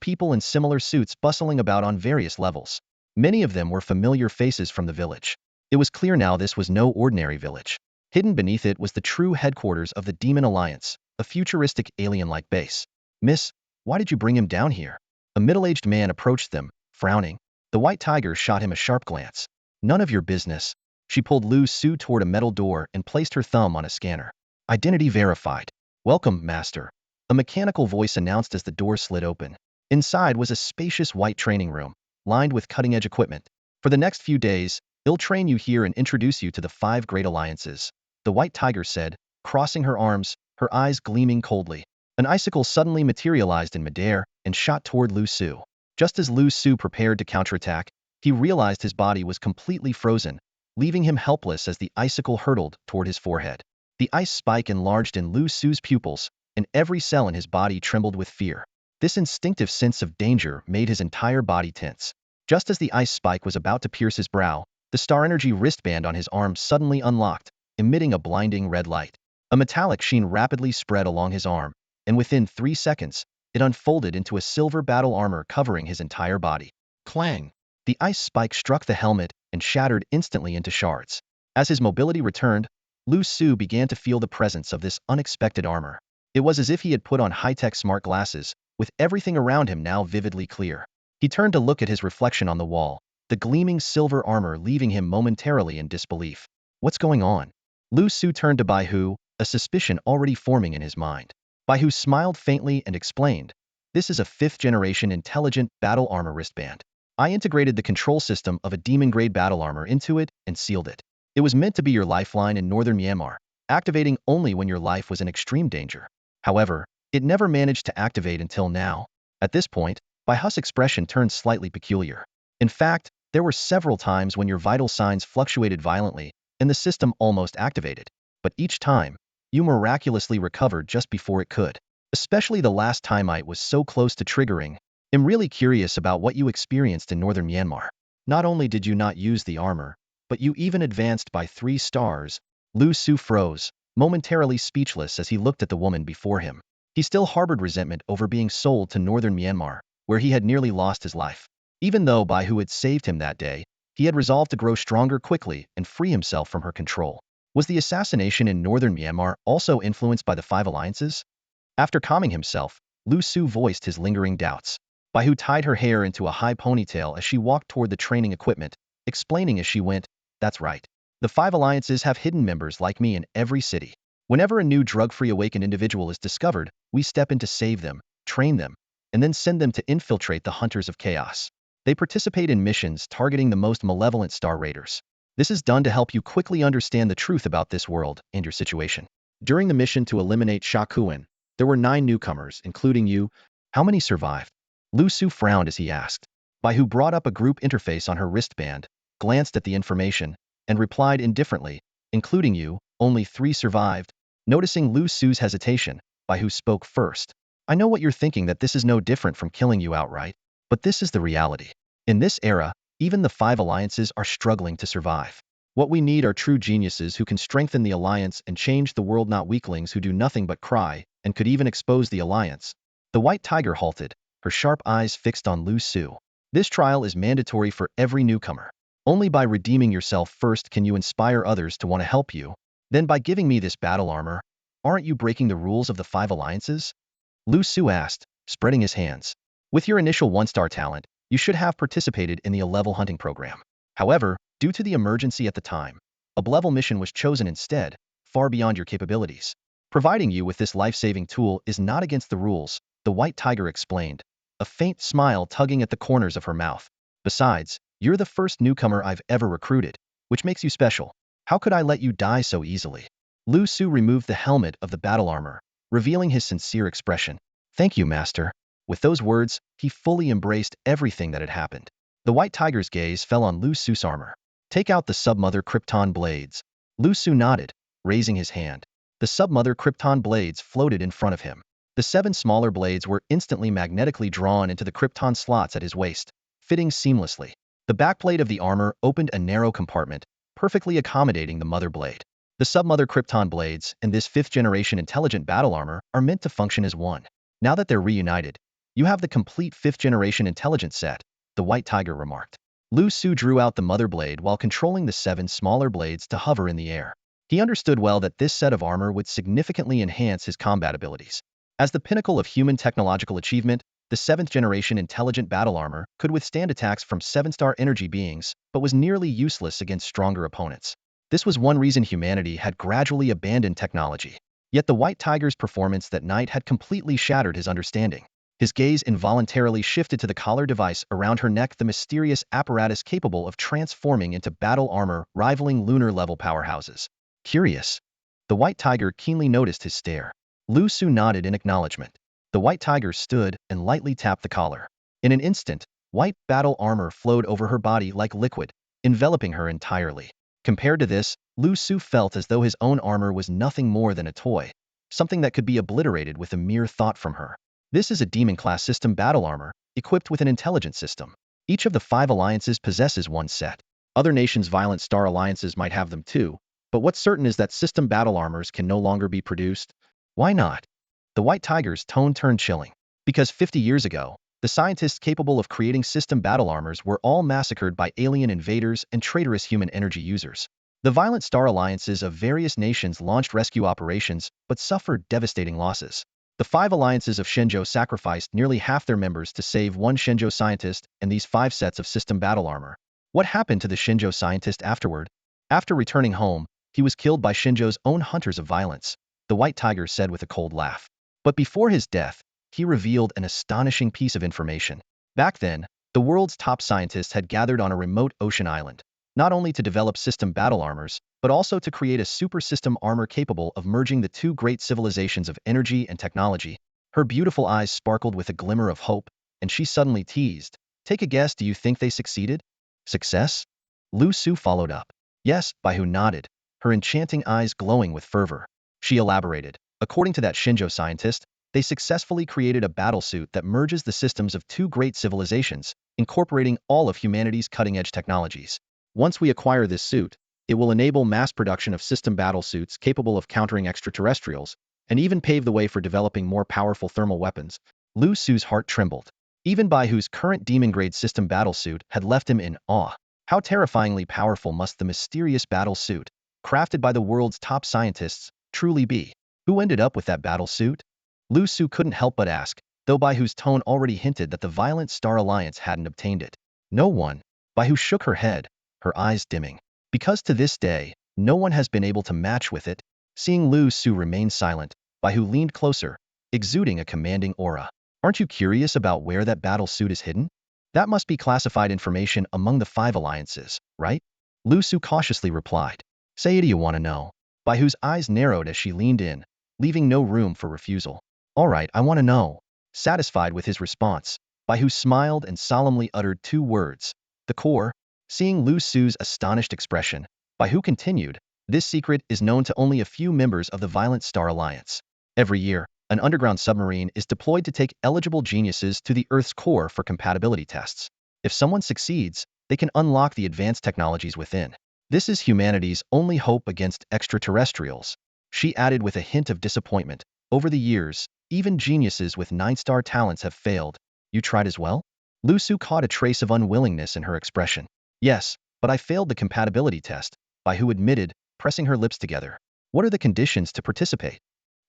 people in similar suits bustling about on various levels. Many of them were familiar faces from the village. It was clear now this was no ordinary village. Hidden beneath it was the true headquarters of the Demon Alliance, a futuristic alien-like base. Miss, why did you bring him down here? A middle-aged man approached them, frowning. The white tiger shot him a sharp glance. None of your business. She pulled Liu Su toward a metal door and placed her thumb on a scanner. Identity verified. Welcome, master. A mechanical voice announced as the door slid open. Inside was a spacious white training room, lined with cutting-edge equipment. For the next few days, I'll train you here and introduce you to the 5 great alliances, the white tiger said, crossing her arms, her eyes gleaming coldly. An icicle suddenly materialized in midair and shot toward Liu Su. Just as Liu Su prepared to counterattack, he realized his body was completely frozen, leaving him helpless as the icicle hurtled toward his forehead. The ice spike enlarged in Liu Su's pupils, and every cell in his body trembled with fear. This instinctive sense of danger made his entire body tense. Just as the ice spike was about to pierce his brow, the star energy wristband on his arm suddenly unlocked, emitting a blinding red light. A metallic sheen rapidly spread along his arm, and within 3 seconds, it unfolded into a silver battle armor covering his entire body. Clang! The ice spike struck the helmet and shattered instantly into shards. As his mobility returned, Liu Su began to feel the presence of this unexpected armor. It was as if he had put on high-tech smart glasses, with everything around him now vividly clear. He turned to look at his reflection on the wall, the gleaming silver armor leaving him momentarily in disbelief. What's going on? Liu Su turned to Bai Hu, a suspicion already forming in his mind. Bai Hu smiled faintly and explained, "This is a 5th-generation intelligent battle armor wristband. I integrated the control system of a demon-grade battle armor into it and sealed it. It was meant to be your lifeline in northern Myanmar, activating only when your life was in extreme danger. However, it never managed to activate until now." At this point, Bai Hu's expression turned slightly peculiar. In fact, there were several times when your vital signs fluctuated violently, and the system almost activated. But each time, you miraculously recovered just before it could. Especially the last time it was so close to triggering. I'm really curious about what you experienced in northern Myanmar. Not only did you not use the armor, but you even advanced by 3 stars. Liu Su froze, momentarily speechless as he looked at the woman before him. He still harbored resentment over being sold to northern Myanmar, where he had nearly lost his life. Even though Bai Hu had saved him that day, he had resolved to grow stronger quickly and free himself from her control. Was the assassination in northern Myanmar also influenced by the 5 alliances? After calming himself, Liu Su voiced his lingering doubts. Bai Hu tied her hair into a high ponytail as she walked toward the training equipment, explaining as she went, "That's right. The 5 alliances have hidden members like me in every city. Whenever a new drug-free awakened individual is discovered, we step in to save them, train them, and then send them to infiltrate the Hunters of Chaos. They participate in missions targeting the most malevolent star raiders. This is done to help you quickly understand the truth about this world and your situation." During the mission to eliminate Sha Kuan, there were 9 newcomers, including you. How many survived? Liu Su frowned as he asked. Bai Hu brought up a group interface on her wristband, glanced at the information, and replied indifferently, "Including you, only 3 survived." Noticing Liu Su's hesitation, Bai Hu spoke first. "I know what you're thinking, that this is no different from killing you outright. But this is the reality. In this era, even the 5 alliances are struggling to survive. What we need are true geniuses who can strengthen the alliance and change the world, not weaklings who do nothing but cry and could even expose the alliance." The white tiger halted, her sharp eyes fixed on Liu Su. "This trial is mandatory for every newcomer. Only by redeeming yourself first can you inspire others to want to help you. Then by giving me this battle armor, aren't you breaking the rules of the 5 alliances?" Liu Su asked, spreading his hands. "With your initial 1-star talent, you should have participated in the A-level hunting program. However, due to the emergency at the time, a B-level mission was chosen instead, far beyond your capabilities. Providing you with this life-saving tool is not against the rules," the white tiger explained, a faint smile tugging at the corners of her mouth. "Besides, you're the first newcomer I've ever recruited, which makes you special. How could I let you die so easily?" Liu Su removed the helmet of the battle armor, revealing his sincere expression. "Thank you, master." With those words, he fully embraced everything that had happened. The white tiger's gaze fell on Liu Su's armor. "Take out the submother Krypton blades." Liu Su nodded, raising his hand. The submother Krypton blades floated in front of him. The 7 smaller blades were instantly magnetically drawn into the Krypton slots at his waist, fitting seamlessly. The backplate of the armor opened a narrow compartment, perfectly accommodating the mother blade. The submother Krypton blades and this 5th-generation intelligent battle armor are meant to function as one. Now that they're reunited, you have the complete 5th-generation intelligence set, the white tiger remarked. Liu Su drew out the mother blade while controlling the 7 smaller blades to hover in the air. He understood well that this set of armor would significantly enhance his combat abilities. As the pinnacle of human technological achievement, the 7th-generation intelligent battle armor could withstand attacks from 7-star energy beings, but was nearly useless against stronger opponents. This was one reason humanity had gradually abandoned technology. Yet the white tiger's performance that night had completely shattered his understanding. His gaze involuntarily shifted to the collar device around her neck, the mysterious apparatus capable of transforming into battle armor rivaling lunar-level powerhouses. Curious. The white tiger keenly noticed his stare. Liu Su nodded in acknowledgement. The white tiger stood and lightly tapped the collar. In an instant, white battle armor flowed over her body like liquid, enveloping her entirely. Compared to this, Liu Su felt as though his own armor was nothing more than a toy, something that could be obliterated with a mere thought from her. This is a demon-class system battle armor, equipped with an intelligence system. Each of the 5 alliances possesses one set. Other nations' violent star alliances might have them too, but what's certain is that system battle armors can no longer be produced. Why not? The White Tiger's tone turned chilling. Because 50 years ago, the scientists capable of creating system battle armors were all massacred by alien invaders and traitorous human energy users. The violent star alliances of various nations launched rescue operations but suffered devastating losses. The 5 alliances of Shenzhou sacrificed nearly half their members to save one Shenzhou scientist and these 5 sets of system battle armor. What happened to the Shenzhou scientist afterward? After returning home, he was killed by Shenzhou's own hunters of violence, the White Tiger said with a cold laugh. But before his death, he revealed an astonishing piece of information. Back then, the world's top scientists had gathered on a remote ocean island, not only to develop system battle armors, but also to create a super system armor capable of merging the 2 great civilizations of energy and technology. Her beautiful eyes sparkled with a glimmer of hope, and she suddenly teased, "Take a guess, do you think they succeeded?" Success? Liu Su followed up. Yes, Baihu nodded, her enchanting eyes glowing with fervor. She elaborated, according to that Shenzhou scientist, they successfully created a battlesuit that merges the systems of 2 great civilizations, incorporating all of humanity's cutting-edge technologies. Once we acquire this suit, it will enable mass production of system battlesuits capable of countering extraterrestrials, and even pave the way for developing more powerful thermal weapons. Liu Su's heart trembled. Even Baihu's current demon-grade system battlesuit had left him in awe. How terrifyingly powerful must the mysterious battlesuit, crafted by the world's top scientists, truly be? Who ended up with that battlesuit? Liu Su couldn't help but ask, though Baihu's tone already hinted that the Violent Star Alliance hadn't obtained it. No one. Baihu shook her head, her eyes dimming. Because to this day, no one has been able to match with it. Seeing Liu Su remain silent, Baihu leaned closer, exuding a commanding aura. Aren't you curious about where that battle suit is hidden? That must be classified information among the 5 alliances, right? Liu Su cautiously replied. Say it, do you want to know? Baihu's eyes narrowed as she leaned in, leaving no room for refusal. All right, I want to know. Satisfied with his response, Baihu smiled and solemnly uttered 2 words. The core. Seeing Liu Su's astonished expression, Baihu continued, this secret is known to only a few members of the Violent Star Alliance. Every year, an underground submarine is deployed to take eligible geniuses to the Earth's core for compatibility tests. If someone succeeds, they can unlock the advanced technologies within. This is humanity's only hope against extraterrestrials. She added with a hint of disappointment. Over the years, even geniuses with 9-star talents have failed. You tried as well? Liu Su caught a trace of unwillingness in her expression. Yes, but I failed the compatibility test, Baihu admitted, pressing her lips together. What are the conditions to participate?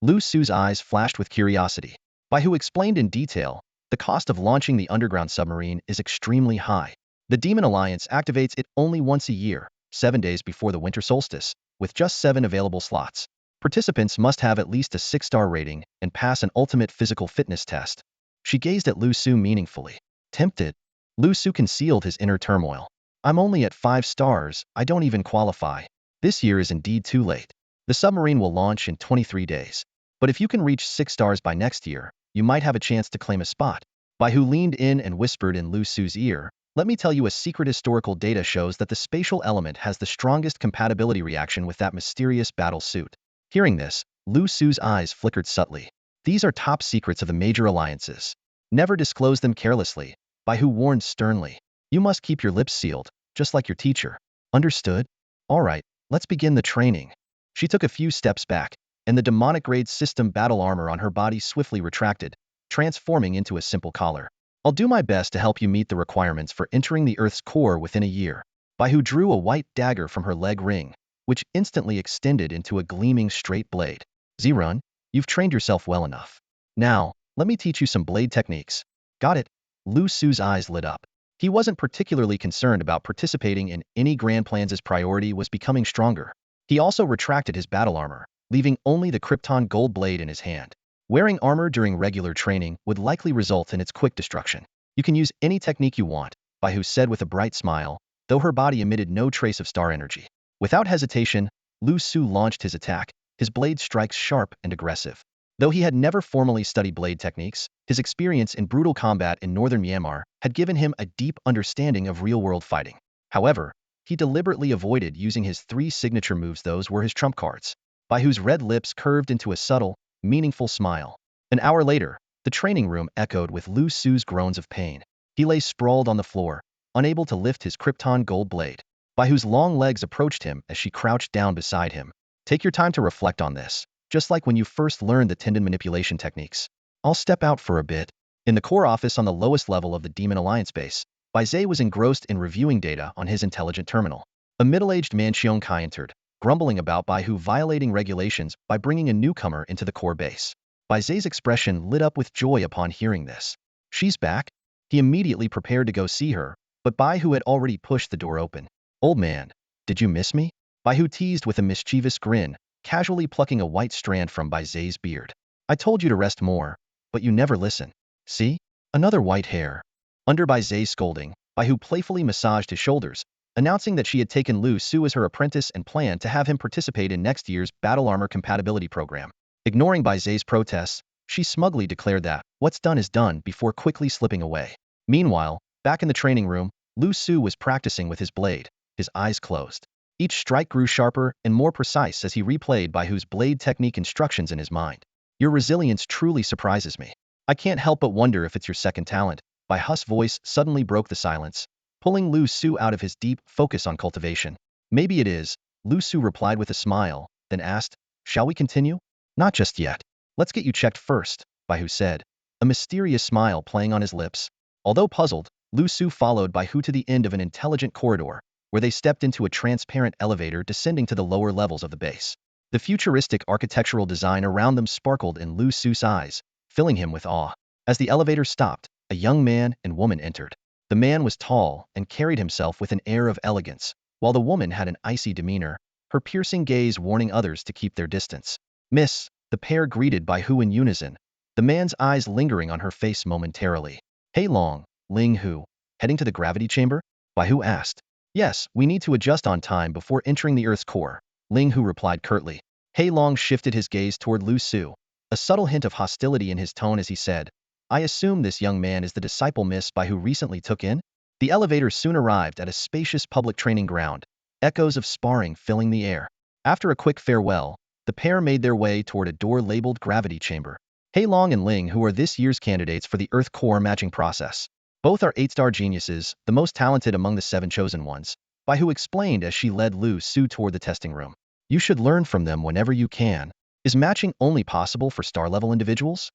Liu Su's eyes flashed with curiosity. Baihu explained in detail, the cost of launching the underground submarine is extremely high. The Demon Alliance activates it only once a year, 7 days before the winter solstice, with just 7 available slots. Participants must have at least a 6-star rating and pass an ultimate physical fitness test. She gazed at Liu Su meaningfully. Tempted? Liu Su concealed his inner turmoil. I'm only at 5 stars, I don't even qualify. This year is indeed too late. The submarine will launch in 23 days. But if you can reach 6 stars by next year, you might have a chance to claim a spot. Baihu leaned in and whispered in Liu Su's ear, let me tell you, a secret historical data shows that the spatial element has the strongest compatibility reaction with that mysterious battle suit. Hearing this, Liu Su's eyes flickered subtly. These are top secrets of the major alliances. Never disclose them carelessly, Baihu warned sternly. You must keep your lips sealed, just like your teacher. Understood? All right, let's begin the training. She took a few steps back, and the demonic-grade system battle armor on her body swiftly retracted, transforming into a simple collar. I'll do my best to help you meet the requirements for entering the Earth's core within a year. Baihu drew a white dagger from her leg ring, which instantly extended into a gleaming straight blade. Zirun, you've trained yourself well enough. Now, let me teach you some blade techniques. Got it? Liu Su's eyes lit up. He wasn't particularly concerned about participating in any grand plans. His priority was becoming stronger. He also retracted his battle armor, leaving only the Krypton gold blade in his hand. Wearing armor during regular training would likely result in its quick destruction. You can use any technique you want, Baihu said with a bright smile, though her body emitted no trace of star energy. Without hesitation, Liu Su launched his attack, his blade strikes sharp and aggressive. Though he had never formally studied blade techniques, his experience in brutal combat in northern Myanmar had given him a deep understanding of real-world fighting. However, he deliberately avoided using his 3 signature moves. Those were his trump cards. Baihu's red lips curved into a subtle, meaningful smile. An hour later, the training room echoed with Liu Su's groans of pain. He lay sprawled on the floor, unable to lift his Krypton gold blade, by whose long legs approached him as she crouched down beside him. Take your time to reflect on this, just like when you first learned the tendon manipulation techniques. I'll step out for a bit. In the core office on the lowest level of the Demon Alliance base, Bai Zhe was engrossed in reviewing data on his intelligent terminal. A middle-aged man Xiong Kai entered, grumbling about Bai Hu violating regulations by bringing a newcomer into the core base. Bai Zhe's expression lit up with joy upon hearing this. She's back? He immediately prepared to go see her, but Bai Hu had already pushed the door open. Old man, did you miss me? Bai Hu teased with a mischievous grin, casually plucking a white strand from Bai Zhe's beard. I told you to rest more, but you never listen. See? Another white hair. Under Bai Zhe's scolding, Bai Hu playfully massaged his shoulders, announcing that she had taken Liu Su as her apprentice and planned to have him participate in next year's battle armor compatibility program. Ignoring Bai Zhe's protests, she smugly declared that what's done is done before quickly slipping away. Meanwhile, back in the training room, Liu Su was practicing with his blade, his eyes closed. Each strike grew sharper and more precise as he replayed Bai Hu's blade technique instructions in his mind. Your resilience truly surprises me. I can't help but wonder if it's your second talent. Bai Hu's voice suddenly broke the silence, pulling Liu Su out of his deep focus on cultivation. Maybe it is, Liu Su replied with a smile, then asked, shall we continue? Not just yet. Let's get you checked first, Bai Hu said, a mysterious smile playing on his lips. Although puzzled, Liu Su followed Bai Hu to the end of an intelligent corridor, where they stepped into a transparent elevator descending to the lower levels of the base. The futuristic architectural design around them sparkled in Liu Su's eyes, filling him with awe. As the elevator stopped, a young man and woman entered. The man was tall and carried himself with an air of elegance, while the woman had an icy demeanor, her piercing gaze warning others to keep their distance. Miss, the pair greeted Bai Hu in unison, the man's eyes lingering on her face momentarily. Hey Long, Ling Hu, heading to the gravity chamber? Bai Hu asked. Yes, we need to adjust on time before entering the Earth's core, Ling Hu replied curtly. Hei Long shifted his gaze toward Liu Su, a subtle hint of hostility in his tone as he said, I assume this young man is the disciple Miss Bai Hu recently took in? The elevator soon arrived at a spacious public training ground, echoes of sparring filling the air. After a quick farewell, the pair made their way toward a door labeled gravity chamber. Hei Long and Ling Hu are this year's candidates for the Earth core matching process. Both are 8-star geniuses, the most talented among the 7 chosen ones, Bai Hu explained as she led Liu Su toward the testing room. You should learn from them whenever you can. Is matching only possible for star-level individuals?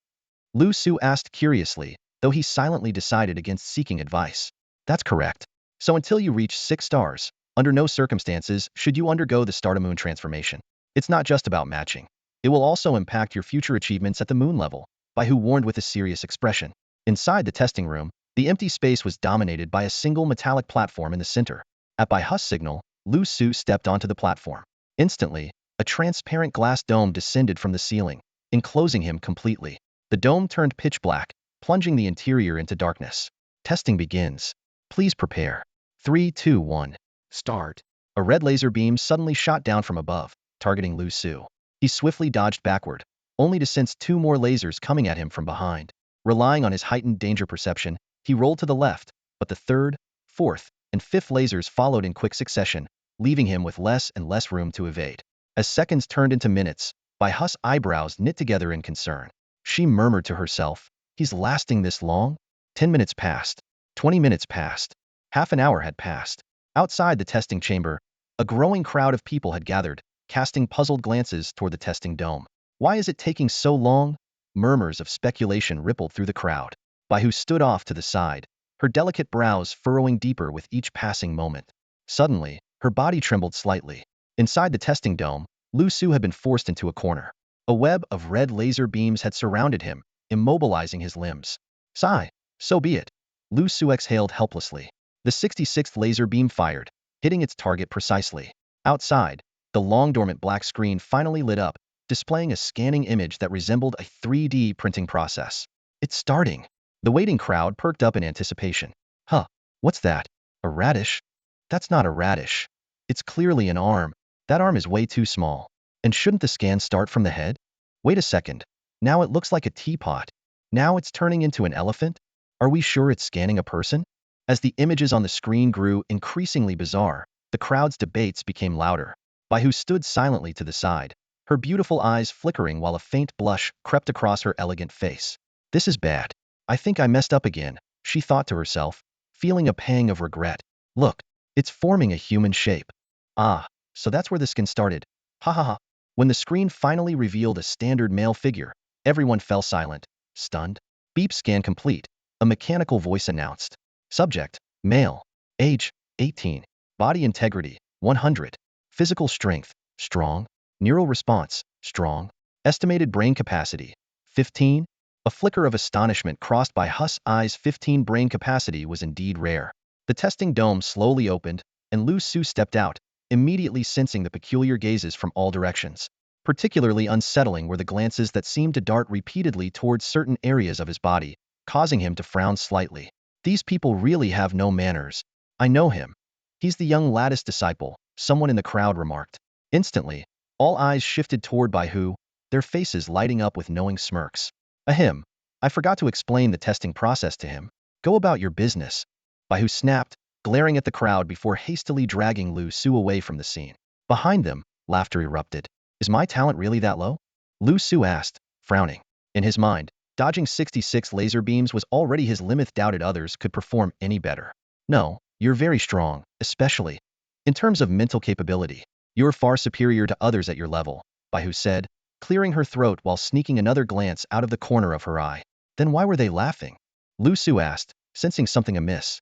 Liu Su asked curiously, though he silently decided against seeking advice. That's correct. So until you reach 6 stars, under no circumstances should you undergo the star-to-moon transformation. It's not just about matching. It will also impact your future achievements at the moon level, Bai Hu warned with a serious expression. Inside the testing room, the empty space was dominated by a single metallic platform in the center. At Bai Hu's signal, Liu Su stepped onto the platform. Instantly, a transparent glass dome descended from the ceiling, enclosing him completely. The dome turned pitch black, plunging the interior into darkness. Testing begins. Please prepare. 3, 2, 1. Start. A red laser beam suddenly shot down from above, targeting Liu Su. He swiftly dodged backward, only to sense 2 more lasers coming at him from behind. Relying on his heightened danger perception, he rolled to the left, but the 3rd, 4th, and 5th lasers followed in quick succession, leaving him with less and less room to evade. As seconds turned into minutes, Bai Hu's eyebrows knit together in concern. She murmured to herself, he's lasting this long? 10 minutes passed. 20 minutes passed. Half an hour had passed. Outside the testing chamber, a growing crowd of people had gathered, casting puzzled glances toward the testing dome. Why is it taking so long? Murmurs of speculation rippled through the crowd. Bai Hu stood off to the side, her delicate brows furrowing deeper with each passing moment. Suddenly, her body trembled slightly. Inside the testing dome, Liu Su had been forced into a corner. A web of red laser beams had surrounded him, immobilizing his limbs. Sigh, so be it. Liu Su exhaled helplessly. The 66th laser beam fired, hitting its target precisely. Outside, the long-dormant black screen finally lit up, displaying a scanning image that resembled a 3D printing process. It's starting. The waiting crowd perked up in anticipation. Huh, what's that? A radish? That's not a radish. It's clearly an arm. That arm is way too small. And shouldn't the scan start from the head? Wait a second. Now it looks like a teapot. Now it's turning into an elephant? Are we sure it's scanning a person? As the images on the screen grew increasingly bizarre, the crowd's debates became louder. Bai Hu stood silently to the side, her beautiful eyes flickering while a faint blush crept across her elegant face. This is bad. I think I messed up again, she thought to herself, feeling a pang of regret. Look, it's forming a human shape. Ah, so that's where the skin started. Ha ha ha. When the screen finally revealed a standard male figure, everyone fell silent, stunned. Beep scan complete, a mechanical voice announced. Subject, male. Age, 18. Body integrity, 100. Physical strength, strong. Neural response, strong. Estimated brain capacity, 15. A flicker of astonishment crossed by Huss' eyes. 15 brain capacity was indeed rare. The testing dome slowly opened, and Liu Su stepped out, immediately sensing the peculiar gazes from all directions. Particularly unsettling were the glances that seemed to dart repeatedly towards certain areas of his body, causing him to frown slightly. These people really have no manners. I know him. He's the young lattice disciple, someone in the crowd remarked. Instantly, all eyes shifted toward Baihu, their faces lighting up with knowing smirks. Ahem. I forgot to explain the testing process to him. Go about your business. Baihu snapped, glaring at the crowd before hastily dragging Liu Su away from the scene. Behind them, laughter erupted. Is my talent really that low? Liu Su asked, frowning. In his mind, dodging 66 laser beams was already his limit. Doubted others could perform any better. No, you're very strong, especially in terms of mental capability. You're far superior to others at your level, Baihu said, clearing her throat while sneaking another glance out of the corner of her eye. Then why were they laughing? Liu Su asked, sensing something amiss.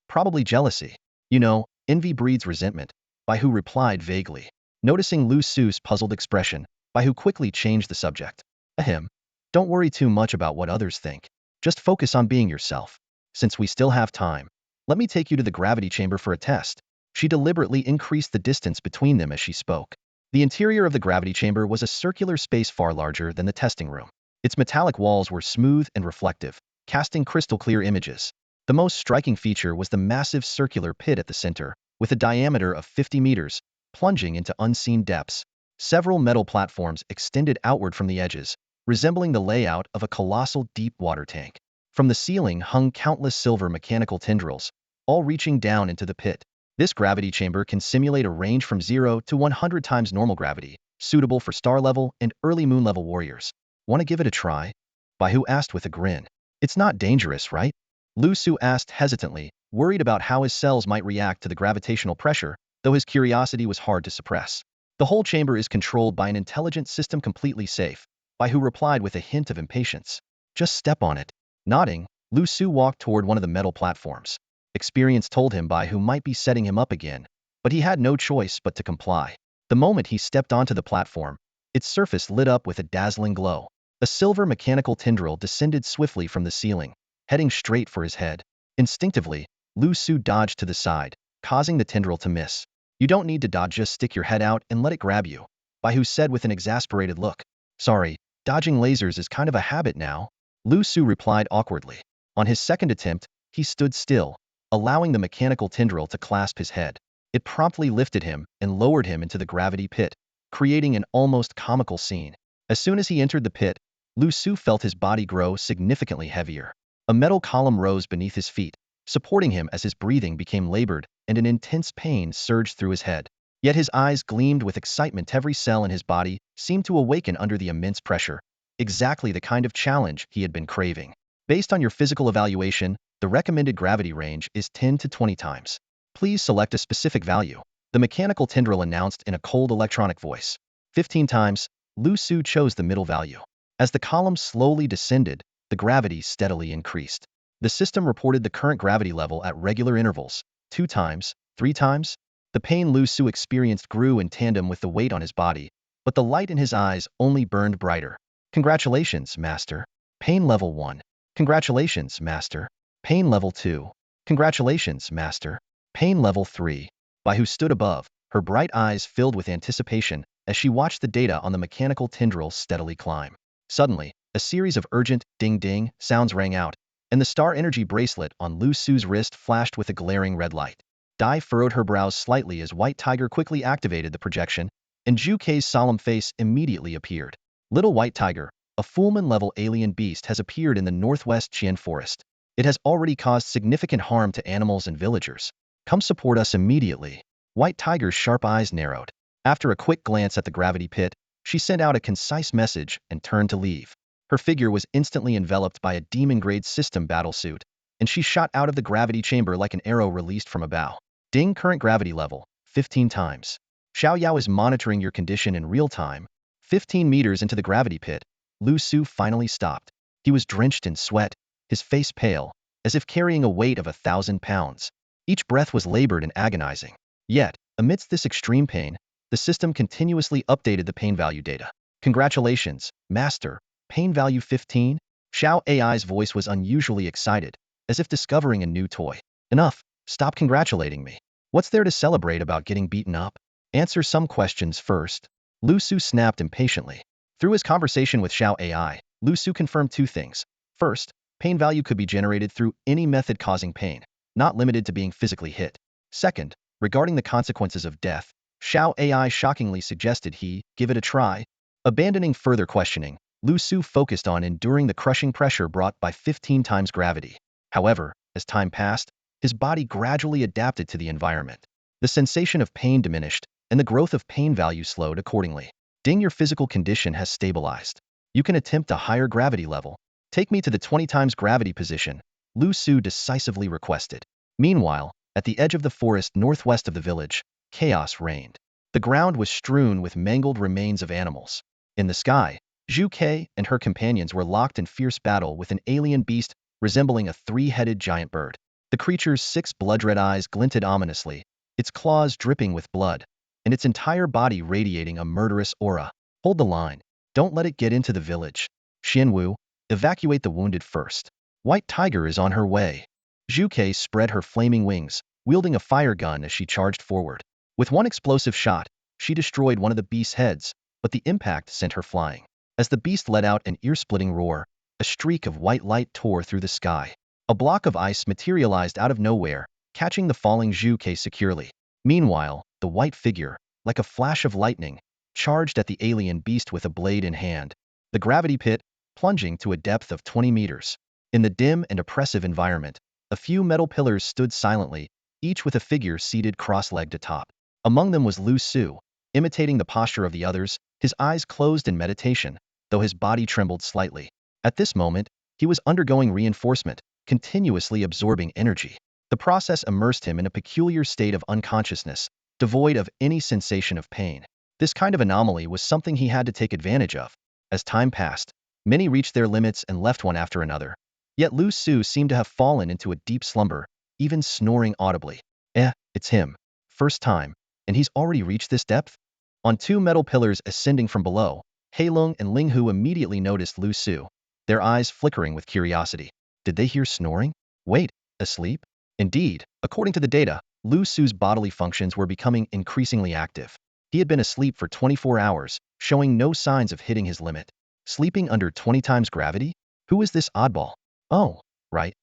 Probably jealousy. You know, envy breeds resentment, Baihu replied vaguely. Noticing Liu Su's puzzled expression, Baihu quickly changed the subject. Ahem. Don't worry too much about what others think. Just focus on being yourself. Since we still have time, let me take you to the gravity chamber for a test. She deliberately increased the distance between them as she spoke. The interior of the gravity chamber was a circular space far larger than the testing room. Its metallic walls were smooth and reflective, casting crystal-clear images. The most striking feature was the massive circular pit at the center, with a diameter of 50 meters, plunging into unseen depths. Several metal platforms extended outward from the edges, resembling the layout of a colossal deep water tank. From the ceiling hung countless silver mechanical tendrils, all reaching down into the pit. This gravity chamber can simulate a range from 0 to 100 times normal gravity, suitable for star-level and early moon-level warriors. Want to give it a try? Baihu asked with a grin. It's not dangerous, right? Liu Su asked hesitantly, worried about how his cells might react to the gravitational pressure, though his curiosity was hard to suppress. The whole chamber is controlled by an intelligent system, completely safe, Baihu replied with a hint of impatience. Just step on it. Nodding, Liu Su walked toward one of the metal platforms. Experience told him Baihu might be setting him up again, but he had no choice but to comply. The moment he stepped onto the platform, its surface lit up with a dazzling glow. A silver mechanical tendril descended swiftly from the ceiling, heading straight for his head. Instinctively, Liu Su dodged to the side, causing the tendril to miss. You don't need to dodge, just stick your head out and let it grab you, Baihu said with an exasperated look. Sorry, dodging lasers is kind of a habit now, Liu Su replied awkwardly. On his second attempt, he stood still, allowing the mechanical tendril to clasp his head. It promptly lifted him and lowered him into the gravity pit, creating an almost comical scene. As soon as he entered the pit, Liu Su felt his body grow significantly heavier. A metal column rose beneath his feet, supporting him as his breathing became labored, and an intense pain surged through his head. Yet his eyes gleamed with excitement. Every cell in his body seemed to awaken under the immense pressure, exactly the kind of challenge he had been craving. Based on your physical evaluation, the recommended gravity range is 10 to 20 times. Please select a specific value, the mechanical tendril announced in a cold electronic voice. 15 times, Liu Su chose the middle value. As the column slowly descended, the gravity steadily increased. The system reported the current gravity level at regular intervals, 2 times, 3 times. The pain Liu Su experienced grew in tandem with the weight on his body, but the light in his eyes only burned brighter. Congratulations, Master. Pain level 1. Congratulations, Master. Pain level 2. Congratulations, Master. Pain level 3. Baihu stood above, her bright eyes filled with anticipation as she watched the data on the mechanical tendril steadily climb. Suddenly, a series of urgent ding-ding sounds rang out, and the star energy bracelet on Liu Su's wrist flashed with a glaring red light. Dai furrowed her brows slightly as White Tiger quickly activated the projection, and Zhu Kei's solemn face immediately appeared. Little White Tiger, a Fullman-level alien beast, has appeared in the northwest Qian forest. It has already caused significant harm to animals and villagers. Come support us immediately. White Tiger's sharp eyes narrowed. After a quick glance at the gravity pit, she sent out a concise message and turned to leave. Her figure was instantly enveloped by a demon-grade system battlesuit, and she shot out of the gravity chamber like an arrow released from a bow. Ding, current gravity level, 15 times. Xiao Yao is monitoring your condition in real time. 15 meters into the gravity pit, Liu Su finally stopped. He was drenched in sweat, his face pale, as if carrying a weight of 1,000 pounds. Each breath was labored and agonizing. Yet, amidst this extreme pain, the system continuously updated the pain value data. Congratulations, Master. Pain value 15? Xiao AI's voice was unusually excited, as if discovering a new toy. Enough. Stop congratulating me. What's there to celebrate about getting beaten up? Answer some questions first. Liu Su snapped impatiently. Through his conversation with Xiao AI, Liu Su confirmed two things. First, pain value could be generated through any method causing pain, not limited to being physically hit. Second, regarding the consequences of death, Xiao AI shockingly suggested he give it a try. Abandoning further questioning, Liu Su focused on enduring the crushing pressure brought by 15 times gravity. However, as time passed, his body gradually adapted to the environment. The sensation of pain diminished, and the growth of pain value slowed accordingly. Ding, your physical condition has stabilized. You can attempt a higher gravity level. Take me to the 20 times gravity position, Liu Su decisively requested. Meanwhile, at the edge of the forest northwest of the village, chaos reigned. The ground was strewn with mangled remains of animals. In the sky, Zhu Ke and her companions were locked in fierce battle with an alien beast resembling a three-headed giant bird. The creature's 6 blood-red eyes glinted ominously, its claws dripping with blood, and its entire body radiating a murderous aura. Hold the line. Don't let it get into the village. Xianwu, evacuate the wounded first. White Tiger is on her way. Zhu Ke spread her flaming wings, wielding a fire gun as she charged forward. With one explosive shot, she destroyed one of the beast's heads, but the impact sent her flying. As the beast let out an ear-splitting roar, a streak of white light tore through the sky. A block of ice materialized out of nowhere, catching the falling Zhu Ke securely. Meanwhile, the white figure, like a flash of lightning, charged at the alien beast with a blade in hand. The gravity pit, plunging to a depth of 20 meters. In the dim and oppressive environment, a few metal pillars stood silently, each with a figure seated cross-legged atop. Among them was Liu Su, imitating the posture of the others, his eyes closed in meditation, though his body trembled slightly. At this moment, he was undergoing reinforcement, continuously absorbing energy. The process immersed him in a peculiar state of unconsciousness, devoid of any sensation of pain. This kind of anomaly was something he had to take advantage of. As time passed, many reached their limits and left one after another. Yet Liu Su seemed to have fallen into a deep slumber, even snoring audibly. It's him. First time, and he's already reached this depth? On 2 metal pillars ascending from below, Heilong and Linghu immediately noticed Liu Su, their eyes flickering with curiosity. Did they hear snoring? Wait, asleep? Indeed, according to the data, Liu Su's bodily functions were becoming increasingly active. He had been asleep for 24 hours, showing no signs of hitting his limit. Sleeping under 20 times gravity? Who is this oddball? Oh, right.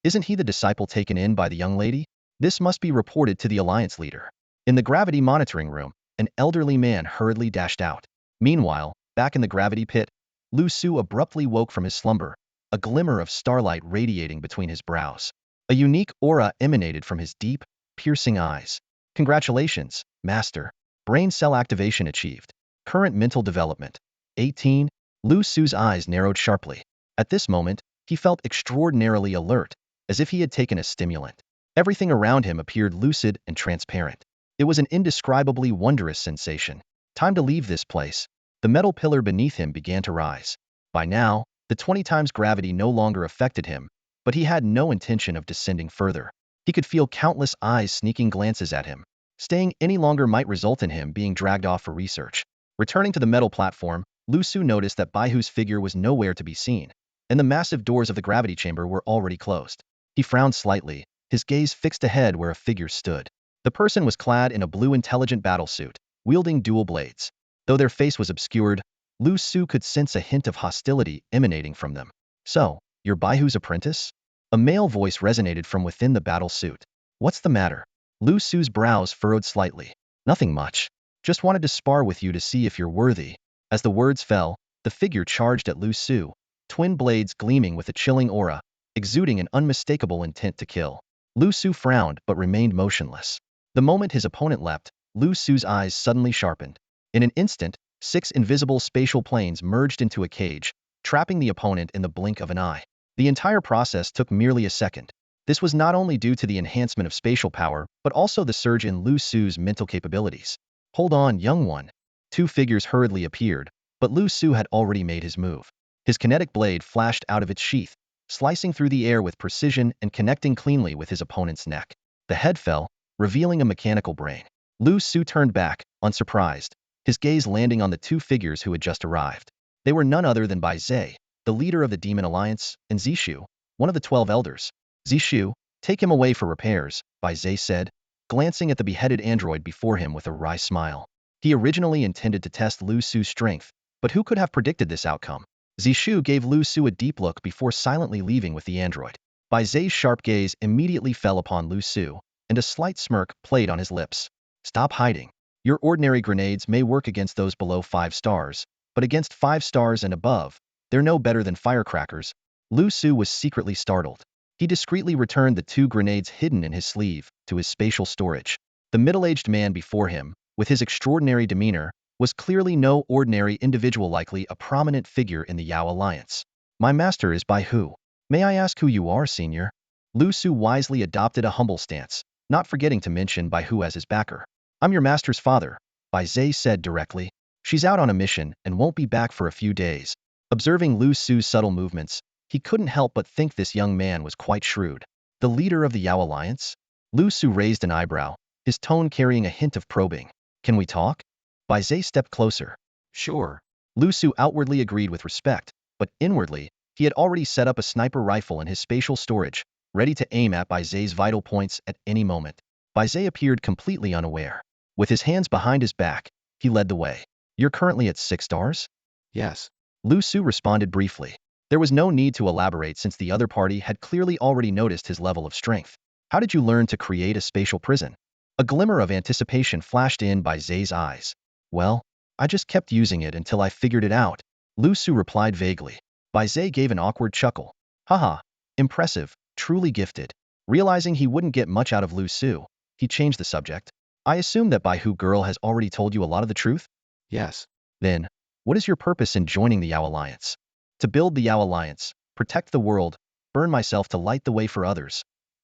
Isn't he the disciple taken in by the young lady? This must be reported to the Alliance leader. In the gravity monitoring room, an elderly man hurriedly dashed out. Meanwhile, back in the gravity pit, Liu Su abruptly woke from his slumber, a glimmer of starlight radiating between his brows. A unique aura emanated from his deep, piercing eyes. Congratulations, Master. Brain cell activation achieved. Current mental development. 18. Liu Su's eyes narrowed sharply. At this moment, he felt extraordinarily alert, as if he had taken a stimulant. Everything around him appeared lucid and transparent. It was an indescribably wondrous sensation. Time to leave this place. The metal pillar beneath him began to rise. By now, the 20 times gravity no longer affected him, but he had no intention of descending further. He could feel countless eyes sneaking glances at him. Staying any longer might result in him being dragged off for research. Returning to the metal platform, Liu Su noticed that Baihu's figure was nowhere to be seen, and the massive doors of the gravity chamber were already closed. He frowned slightly, his gaze fixed ahead where a figure stood. The person was clad in a blue intelligent battlesuit, wielding dual blades. Though their face was obscured, Liu Su could sense a hint of hostility emanating from them. So, you're Baihu's apprentice? A male voice resonated from within the battlesuit. What's the matter? Liu Su's brows furrowed slightly. Nothing much. Just wanted to spar with you to see if you're worthy. As the words fell, the figure charged at Liu Su, twin blades gleaming with a chilling aura, exuding an unmistakable intent to kill. Liu Su frowned but remained motionless. The moment his opponent leapt, Liu Su's eyes suddenly sharpened. In an instant, 6 invisible spatial planes merged into a cage, trapping the opponent in the blink of an eye. The entire process took merely a second. This was not only due to the enhancement of spatial power, but also the surge in Liu Su's mental capabilities. Hold on, young one. Two figures hurriedly appeared, but Liu Su had already made his move. His kinetic blade flashed out of its sheath, slicing through the air with precision and connecting cleanly with his opponent's neck. The head fell, revealing a mechanical brain. Liu Su turned back, unsurprised, his gaze landing on the two figures who had just arrived. They were none other than Bai Zhe, the leader of the Demon Alliance, and Zishu, one of the 12 elders. Zishu, take him away for repairs, Bai Zhe said, glancing at the beheaded android before him with a wry smile. He originally intended to test Liu Su's strength, but who could have predicted this outcome? Zishu gave Liu Su a deep look before silently leaving with the android. Bai Zhe's sharp gaze immediately fell upon Liu Su, and a slight smirk played on his lips. Stop hiding. Your ordinary grenades may work against those below 5 stars, but against 5 stars and above, they're no better than firecrackers. Liu Su was secretly startled. He discreetly returned the 2 grenades hidden in his sleeve to his spatial storage. The middle-aged man before him, with his extraordinary demeanor, was clearly no ordinary individual, likely a prominent figure in the Yao Alliance. My master is Bai Hu. May I ask who you are, senior? Liu Su wisely adopted a humble stance, not forgetting to mention Bai Hu as his backer. I'm your master's father, Bai Zhe said directly. She's out on a mission and won't be back for a few days. Observing Liu Su's subtle movements, he couldn't help but think this young man was quite shrewd. The leader of the Yao Alliance? Liu Su raised an eyebrow, his tone carrying a hint of probing. Can we talk? Bai Zhe stepped closer. Sure. Liu Su outwardly agreed with respect, but inwardly, he had already set up a sniper rifle in his spatial storage, ready to aim at Bai Zhe's vital points at any moment. Bai Zhe appeared completely unaware. With his hands behind his back, he led the way. You're currently at 6 stars? Yes. Liu Su responded briefly. There was no need to elaborate since the other party had clearly already noticed his level of strength. How did you learn to create a spatial prison? A glimmer of anticipation flashed in Bai Zhe's eyes. Well, I just kept using it until I figured it out, Liu Su replied vaguely. Bai Zhe gave an awkward chuckle. Haha, impressive, truly gifted. Realizing he wouldn't get much out of Liu Su, he changed the subject. I assume that Bai Hu girl has already told you a lot of the truth? Yes. Then, what is your purpose in joining the Yao Alliance? To build the Yao Alliance, protect the world, burn myself to light the way for others.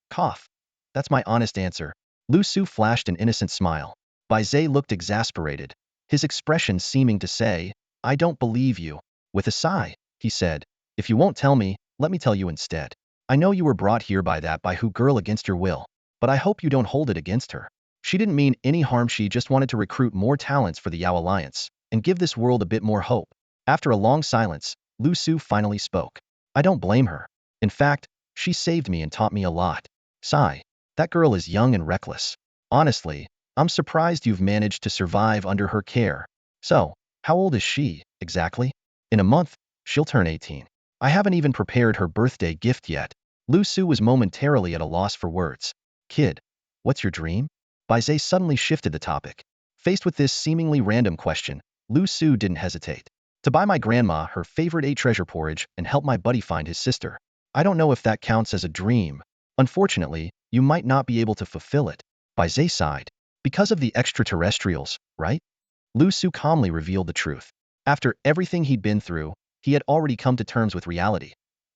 Cough. That's my honest answer. Liu Su flashed an innocent smile. Bai Zhe looked exasperated, his expression seeming to say, I don't believe you. With a sigh, he said, if you won't tell me, let me tell you instead. I know you were brought here by that Bai Hu girl against your will, but I hope you don't hold it against her. She didn't mean any harm, she just wanted to recruit more talents for the Yao Alliance, and give this world a bit more hope. After a long silence, Liu Su finally spoke. I don't blame her. In fact, she saved me and taught me a lot. Sigh. That girl is young and reckless. Honestly, I'm surprised you've managed to survive under her care. So, how old is she, exactly? In a month, she'll turn 18. I haven't even prepared her birthday gift yet. Liu Su was momentarily at a loss for words. Kid, what's your dream? Bai Zhe suddenly shifted the topic. Faced with this seemingly random question, Liu Su didn't hesitate. To buy my grandma her favorite 8 treasure porridge and help my buddy find his sister. I don't know if that counts as a dream. Unfortunately, you might not be able to fulfill it. Bai Zhe sighed. Because of the extraterrestrials, right? Liu Su calmly revealed the truth. After everything he'd been through, he had already come to terms with reality.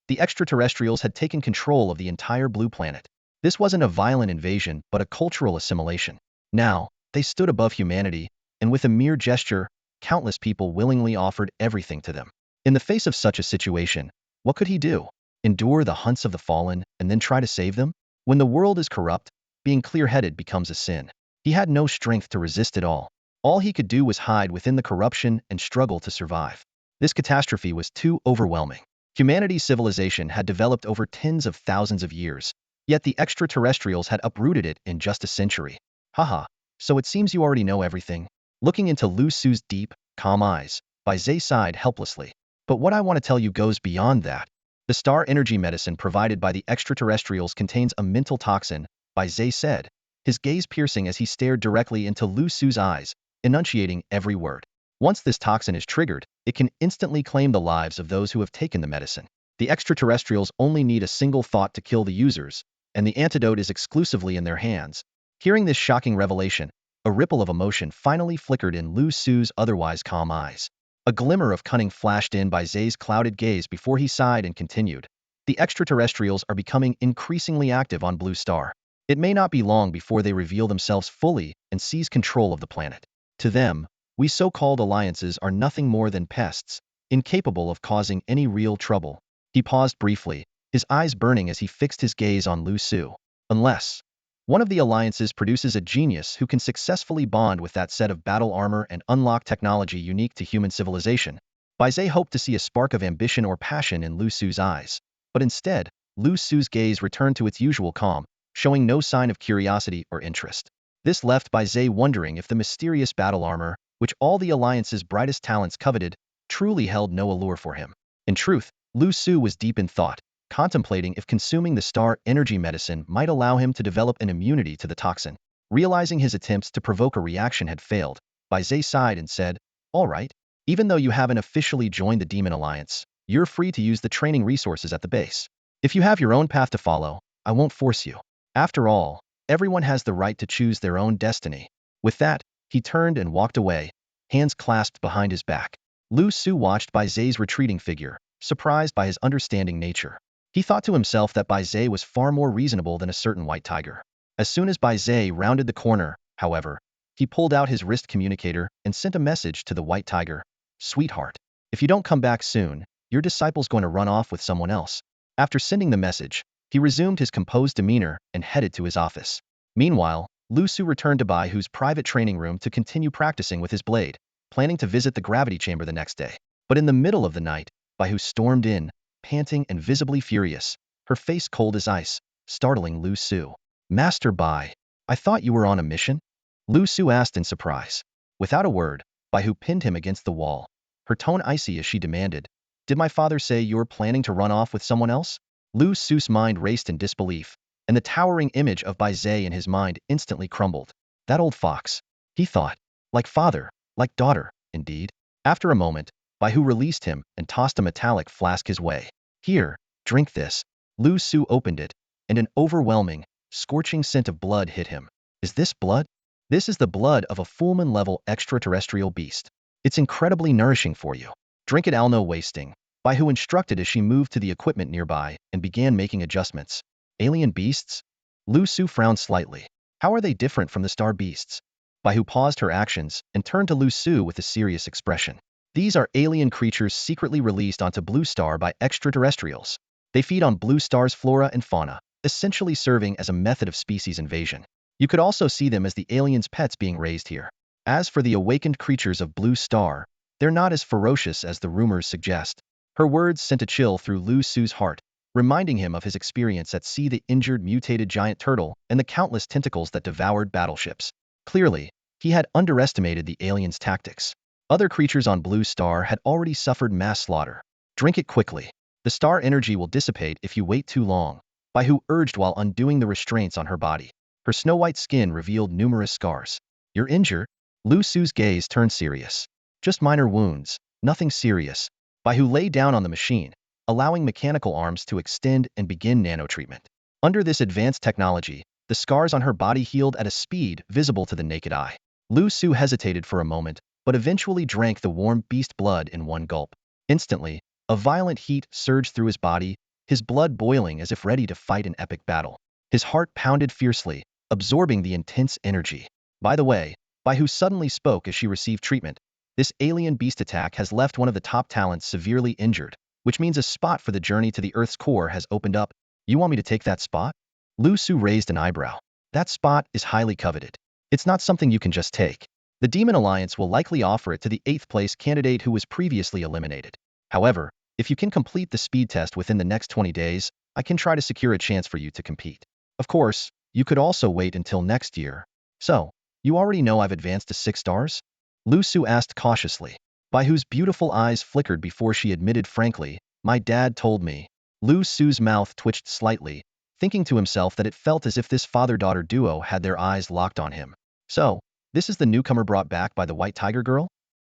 The extraterrestrials had taken control of the entire blue planet. This wasn't a violent invasion, but a cultural assimilation. Now, they stood above humanity, and with a mere gesture, countless people willingly offered everything to them. In the face of such a situation, what could he do? Endure the hunts of the fallen, and then try to save them? When the world is corrupt, being clear-headed becomes a sin. He had no strength to resist it all. All he could do was hide within the corruption and struggle to survive. This catastrophe was too overwhelming. Humanity's civilization had developed over tens of thousands of years, yet the extraterrestrials had uprooted it in just a century. Haha, so it seems you already know everything. Looking into Liu Su's deep, calm eyes, Bai Zhe sighed helplessly. But what I want to tell you goes beyond that. The star energy medicine provided by the extraterrestrials contains a mental toxin, Bai Zhe said, his gaze piercing as he stared directly into Liu Su's eyes, enunciating every word. Once this toxin is triggered, it can instantly claim the lives of those who have taken the medicine. The extraterrestrials only need a single thought to kill the users, and the antidote is exclusively in their hands. Hearing this shocking revelation, a ripple of emotion finally flickered in Liu Su's otherwise calm eyes. A glimmer of cunning flashed in Bai Zhe's clouded gaze before he sighed and continued. The extraterrestrials are becoming increasingly active on Blue Star. It may not be long before they reveal themselves fully and seize control of the planet. To them, we so-called alliances are nothing more than pests, incapable of causing any real trouble. He paused briefly, his eyes burning as he fixed his gaze on Liu Su. Unless one of the alliances produces a genius who can successfully bond with that set of battle armor and unlock technology unique to human civilization. Bai Zhe hoped to see a spark of ambition or passion in Liu Su's eyes. But instead, Liu Su's gaze returned to its usual calm, showing no sign of curiosity or interest. This left Bai Zhe wondering if the mysterious battle armor, which all the alliance's brightest talents coveted, truly held no allure for him. In truth, Liu Su was deep in thought, contemplating if consuming the star energy medicine might allow him to develop an immunity to the toxin. Realizing his attempts to provoke a reaction had failed, Bai Zhe sighed and said, "All right. Even though you haven't officially joined the Demon Alliance, you're free to use the training resources at the base. If you have your own path to follow, I won't force you. After all, everyone has the right to choose their own destiny." With that, he turned and walked away, hands clasped behind his back. Liu Su watched Bai Zhe's retreating figure, surprised by his understanding nature. He thought to himself that Bai Zhe was far more reasonable than a certain white tiger. As soon as Bai Zhe rounded the corner, however, he pulled out his wrist communicator and sent a message to the white tiger. "Sweetheart, if you don't come back soon, your disciple's going to run off with someone else." After sending the message, he resumed his composed demeanor and headed to his office. Meanwhile, Liu Su returned to Bai Hu's private training room to continue practicing with his blade, planning to visit the gravity chamber the next day. But in the middle of the night, Bai Hu stormed in, panting and visibly furious, her face cold as ice, startling Liu Su. "Master Bai, I thought you were on a mission?" Liu Su asked in surprise. Without a word, Bai Hu pinned him against the wall, her tone icy as she demanded, "Did my father say you're planning to run off with someone else?" Liu Su's mind raced in disbelief, and the towering image of Bai Zhe in his mind instantly crumbled. That old fox, he thought. Like father, like daughter, indeed. After a moment, Bai Hu released him and tossed a metallic flask his way. "Here, drink this." Liu Su opened it, and an overwhelming, scorching scent of blood hit him. "Is this blood?" "This is the blood of a Fullman-level extraterrestrial beast. It's incredibly nourishing for you. Drink it, Al, no wasting," Bai Hu instructed as she moved to the equipment nearby and began making adjustments. "Alien beasts?" Liu Su frowned slightly. "How are they different from the star beasts?" Bai Hu paused her actions and turned to Liu Su with a serious expression. "These are alien creatures secretly released onto Blue Star by extraterrestrials. They feed on Blue Star's flora and fauna, essentially serving as a method of species invasion. You could also see them as the aliens' pets being raised here. As for the awakened creatures of Blue Star, they're not as ferocious as the rumors suggest." Her words sent a chill through Liu Su's heart, reminding him of his experience at sea, the injured mutated giant turtle and the countless tentacles that devoured battleships. Clearly, he had underestimated the aliens' tactics. Other creatures on Blue Star had already suffered mass slaughter. "Drink it quickly. The star energy will dissipate if you wait too long," Bai Hu urged while undoing the restraints on her body. Her snow-white skin revealed numerous scars. "You're injured?" Liu Su's gaze turned serious. "Just minor wounds, nothing serious." Bai Hu lay down on the machine, allowing mechanical arms to extend and begin nanotreatment. Under this advanced technology, the scars on her body healed at a speed visible to the naked eye. Liu Su hesitated for a moment, but eventually drank the warm beast blood in one gulp. Instantly, a violent heat surged through his body, his blood boiling as if ready to fight an epic battle. His heart pounded fiercely, absorbing the intense energy. "By the way," Bai Hu suddenly spoke as she received treatment, "this alien beast attack has left one of the top talents severely injured, which means a spot for the journey to the Earth's core has opened up. You want me to take that spot?" Liu Su raised an eyebrow. "That spot is highly coveted. It's not something you can just take. The Demon Alliance will likely offer it to the 8th place candidate who was previously eliminated. However, if you can complete the speed test within the next 20 days, I can try to secure a chance for you to compete. Of course, you could also wait until next year." "So, you already know I've advanced to 6 stars?" Liu Su asked cautiously. Bai Hu's beautiful eyes flickered before she admitted frankly, "My dad told me." Liu Su's mouth twitched slightly, thinking to himself that it felt as if this father-daughter duo had their eyes locked on him. "So, this is the newcomer brought back by the White Tiger girl?"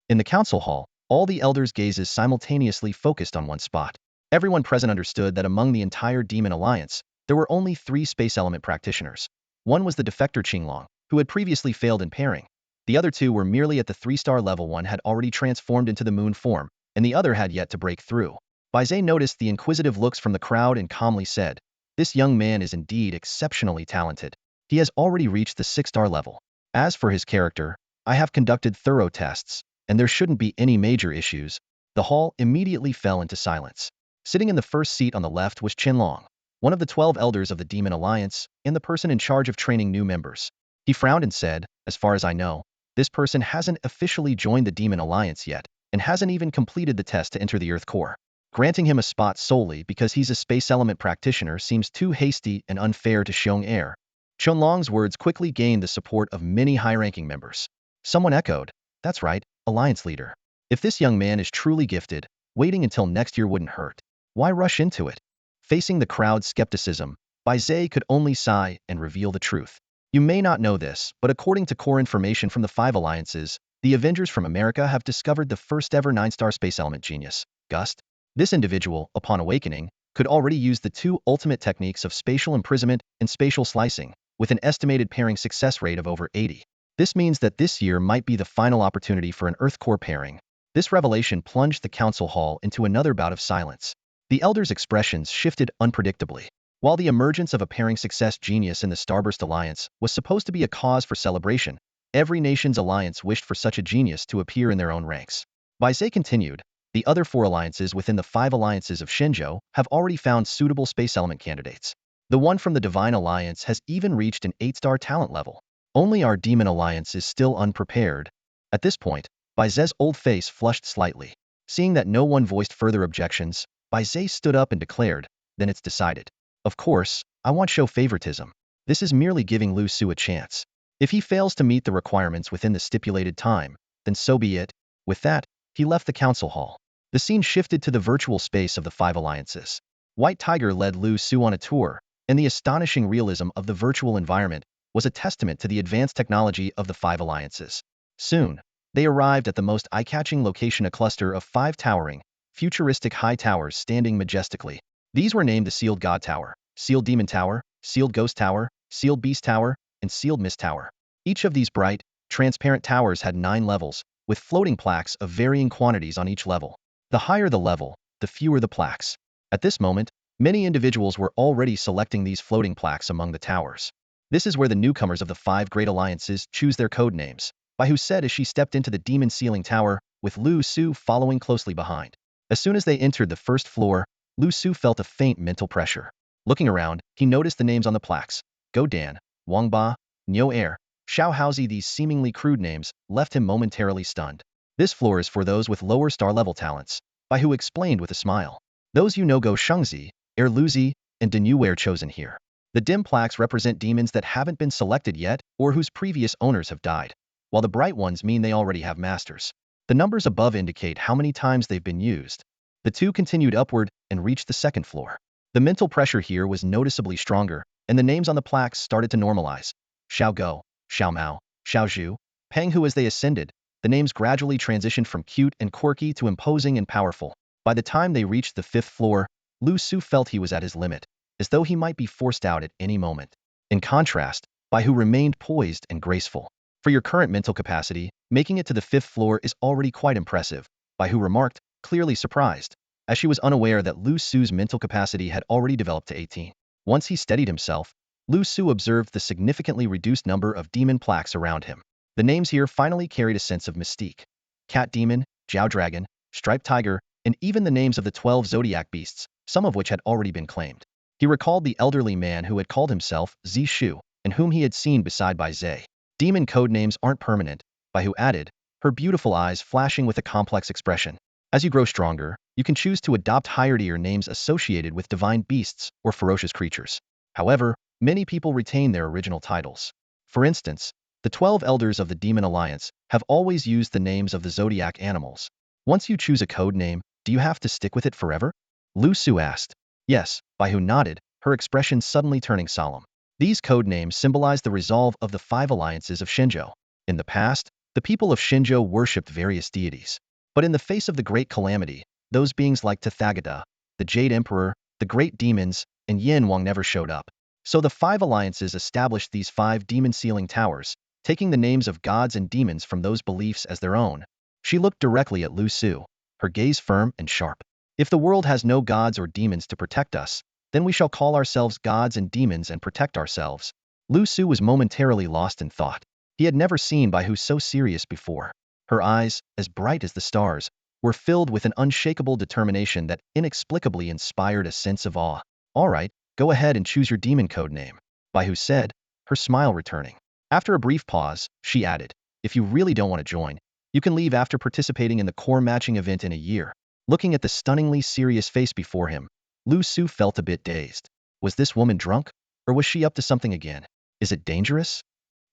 In the council hall, all the elders' gazes simultaneously focused on one spot. Everyone present understood that among the entire Demon Alliance, there were only 3 space element practitioners. One was the defector Qinglong, who had previously failed in pairing. The other 2 were merely at the 3-star level. One had already transformed into the moon form, and the other had yet to break through. Bai Zhe noticed the inquisitive looks from the crowd and calmly said, "This young man is indeed exceptionally talented. He has already reached the 6-star level. As for his character, I have conducted thorough tests, and there shouldn't be any major issues." The hall immediately fell into silence. Sitting in the first seat on the left was Qianlong, one of the 12 elders of the Demon Alliance, and the person in charge of training new members. He frowned and said, "As far as I know, this person hasn't officially joined the Demon Alliance yet, and hasn't even completed the test to enter the Earth core. Granting him a spot solely because he's a space element practitioner seems too hasty and unfair to Xiong Air." Qianlong's words quickly gained the support of many high-ranking members. Someone echoed, "That's right, Alliance leader. If this young man is truly gifted, waiting until next year wouldn't hurt. Why rush into it?" Facing the crowd's skepticism, Bai Zhe could only sigh and reveal the truth. "You may not know this, but according to core information from the 5 alliances, the Avengers from America have discovered the first-ever 9-star space element genius, Gust. This individual, upon awakening, could already use the 2 ultimate techniques of spatial imprisonment and spatial slicing, with an estimated pairing success rate of over 80. This means that this year might be the final opportunity for an Earth core pairing." This revelation plunged the council hall into another bout of silence. The elders' expressions shifted unpredictably. While the emergence of a pairing success genius in the Starburst Alliance was supposed to be a cause for celebration, every nation's alliance wished for such a genius to appear in their own ranks. Bai Zhe continued, "The other 4 alliances within the 5 alliances of Shenzhou have already found suitable space element candidates. The one from the Divine Alliance has even reached an 8-star talent level. Only our Demon Alliance is still unprepared." At this point, Bai Zhe's old face flushed slightly. Seeing that no one voiced further objections, Bai Zhe stood up and declared, "Then it's decided. Of course, I won't show favoritism. This is merely giving Liu Su a chance. If he fails to meet the requirements within the stipulated time, then so be it." With that, he left the council hall. The scene shifted to the virtual space of the 5 alliances. White Tiger led Liu Su on a tour, and the astonishing realism of the virtual environment was a testament to the advanced technology of the 5 alliances. Soon, they arrived at the most eye-catching location, a cluster of 5 towering, futuristic high towers standing majestically. These were named the Sealed God Tower, Sealed Demon Tower, Sealed Ghost Tower, Sealed Beast Tower, and Sealed Mist Tower. Each of these bright, transparent towers had 9 levels, with floating plaques of varying quantities on each level. The higher the level, the fewer the plaques. At this moment, many individuals were already selecting these floating plaques among the towers. This is where the newcomers of the 5 great alliances choose their code names, Bai Hu said as she stepped into the Demon Ceiling Tower, with Liu Su following closely behind. As soon as they entered the first floor, Liu Su felt a faint mental pressure. Looking around, he noticed the names on the plaques: Go Dan, Wang Ba, Niu Air, Xiao Haozi. These seemingly crude names left him momentarily stunned. "This floor is for those with lower star-level talents," Bai Hu explained with a smile. "Those you know Go Shengzi, Air Luzi, and Denyu were chosen here. The dim plaques represent demons that haven't been selected yet or whose previous owners have died, while the bright ones mean they already have masters. The numbers above indicate how many times they've been used." The 2 continued upward and reached the second floor. The mental pressure here was noticeably stronger, and the names on the plaques started to normalize. Xiao Go, Xiao Mao, Xiao Zhu, Peng Hu. As they ascended, the names gradually transitioned from cute and quirky to imposing and powerful. By the time they reached the 5th floor, Liu Su felt he was at his limit, as though he might be forced out at any moment. In contrast, Bai Hu remained poised and graceful. "For your current mental capacity, making it to the 5th floor is already quite impressive," Bai Hu remarked, clearly surprised, as she was unaware that Liu Su's mental capacity had already developed to 18. Once he steadied himself, Liu Su observed the significantly reduced number of demon plaques around him. The names here finally carried a sense of mystique: Cat Demon, Jiao Dragon, Striped Tiger, and even the names of the 12 zodiac beasts, some of which had already been claimed. He recalled the elderly man who had called himself Zi Shu, and whom he had seen beside Bai Zhe. "Demon code names aren't permanent," Bai Hu added, her beautiful eyes flashing with a complex expression. "As you grow stronger, you can choose to adopt higher-tier names associated with divine beasts or ferocious creatures. However, many people retain their original titles. For instance, the 12 elders of the Demon Alliance have always used the names of the zodiac animals. Once you choose a code name, do you have to stick with it forever?" Liu Su asked. "Yes," Bai Hu nodded, her expression suddenly turning solemn. These code names symbolize the resolve of the 5 alliances of Shenzhou. In the past, the people of Shenzhou worshipped various deities. But in the face of the great calamity, those beings like Tathagata, the Jade Emperor, the Great Demons, and Yin Wang never showed up. So the 5 alliances established these 5 demon ceiling towers, taking the names of gods and demons from those beliefs as their own. She looked directly at Liu Su, her gaze firm and sharp. If the world has no gods or demons to protect us, then we shall call ourselves gods and demons and protect ourselves. Liu Su was momentarily lost in thought. He had never seen Bai Hu so serious before. Her eyes, as bright as the stars, were filled with an unshakable determination that inexplicably inspired a sense of awe. All right, go ahead and choose your demon code name, Bai Hu said, her smile returning. After a brief pause, she added, if you really don't want to join, you can leave after participating in the core matching event in a year. Looking at the stunningly serious face before him, Liu Su felt a bit dazed. Was this woman drunk? Or was she up to something again? Is it dangerous?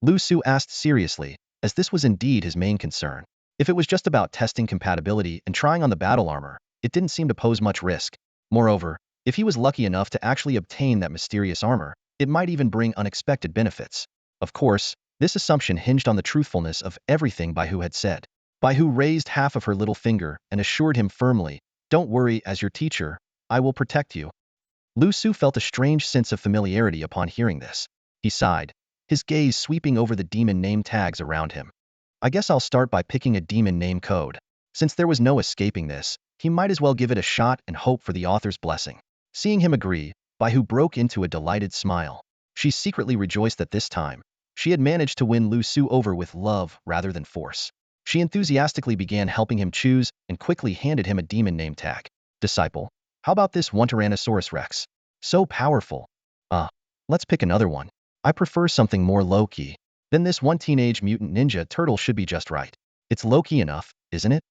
Liu Su asked seriously, as this was indeed his main concern. If it was just about testing compatibility and trying on the battle armor, it didn't seem to pose much risk. Moreover, if he was lucky enough to actually obtain that mysterious armor, it might even bring unexpected benefits. Of course, this assumption hinged on the truthfulness of everything Bai Hu had said. Bai Hu raised half of her little finger and assured him firmly, don't worry, as your teacher, I will protect you. Liu Su felt a strange sense of familiarity upon hearing this. He sighed, his gaze sweeping over the demon name tags around him. I guess I'll start by picking a demon name code. Since there was no escaping this, he might as well give it a shot and hope for the author's blessing. Seeing him agree, Bai Hu broke into a delighted smile. She secretly rejoiced that this time, she had managed to win Liu Su over with love rather than force. She enthusiastically began helping him choose and quickly handed him a demon name tag. Disciple, how about this one Tyrannosaurus Rex? So powerful. Let's pick another one. I prefer something more low-key. Then this one Teenage Mutant Ninja Turtle should be just right. It's low-key enough, isn't it?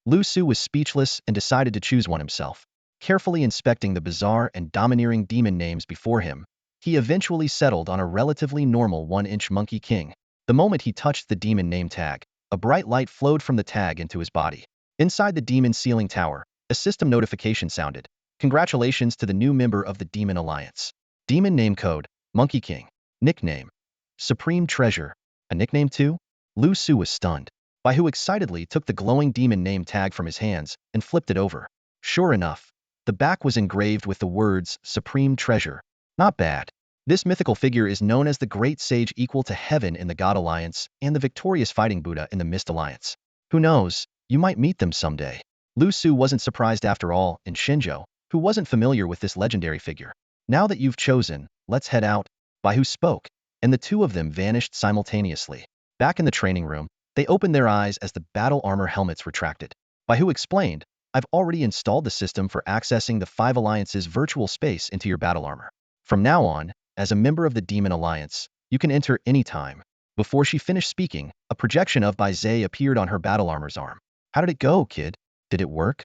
Liu Su was speechless and decided to choose one himself. Carefully inspecting the bizarre and domineering demon names before him, he eventually settled on a relatively normal 1-inch Monkey King. The moment he touched the demon name tag, a bright light flowed from the tag into his body. Inside the demon ceiling tower, a system notification sounded. Congratulations to the new member of the Demon Alliance. Demon name code, Monkey King. Nickname, Supreme Treasure. A nickname too? Liu Su was stunned. Bai Hu excitedly took the glowing demon name tag from his hands and flipped it over. Sure enough, the back was engraved with the words Supreme Treasure. Not bad. This mythical figure is known as the Great Sage equal to Heaven in the God Alliance and the victorious Fighting Buddha in the Mist Alliance. Who knows, you might meet them someday. Liu Su wasn't surprised after all, in Shinjo, who wasn't familiar with this legendary figure. Now that you've chosen, let's head out, Bai Hu spoke, and the two of them vanished simultaneously. Back in the training room, they opened their eyes as the battle armor helmets retracted. Bai Hu explained, I've already installed the system for accessing the 5 Alliance's virtual space into your battle armor. From now on, as a member of the Demon Alliance, you can enter anytime. Before she finished speaking, a projection of Bai Zhe appeared on her battle armor's arm. How did it go, kid? Did it work?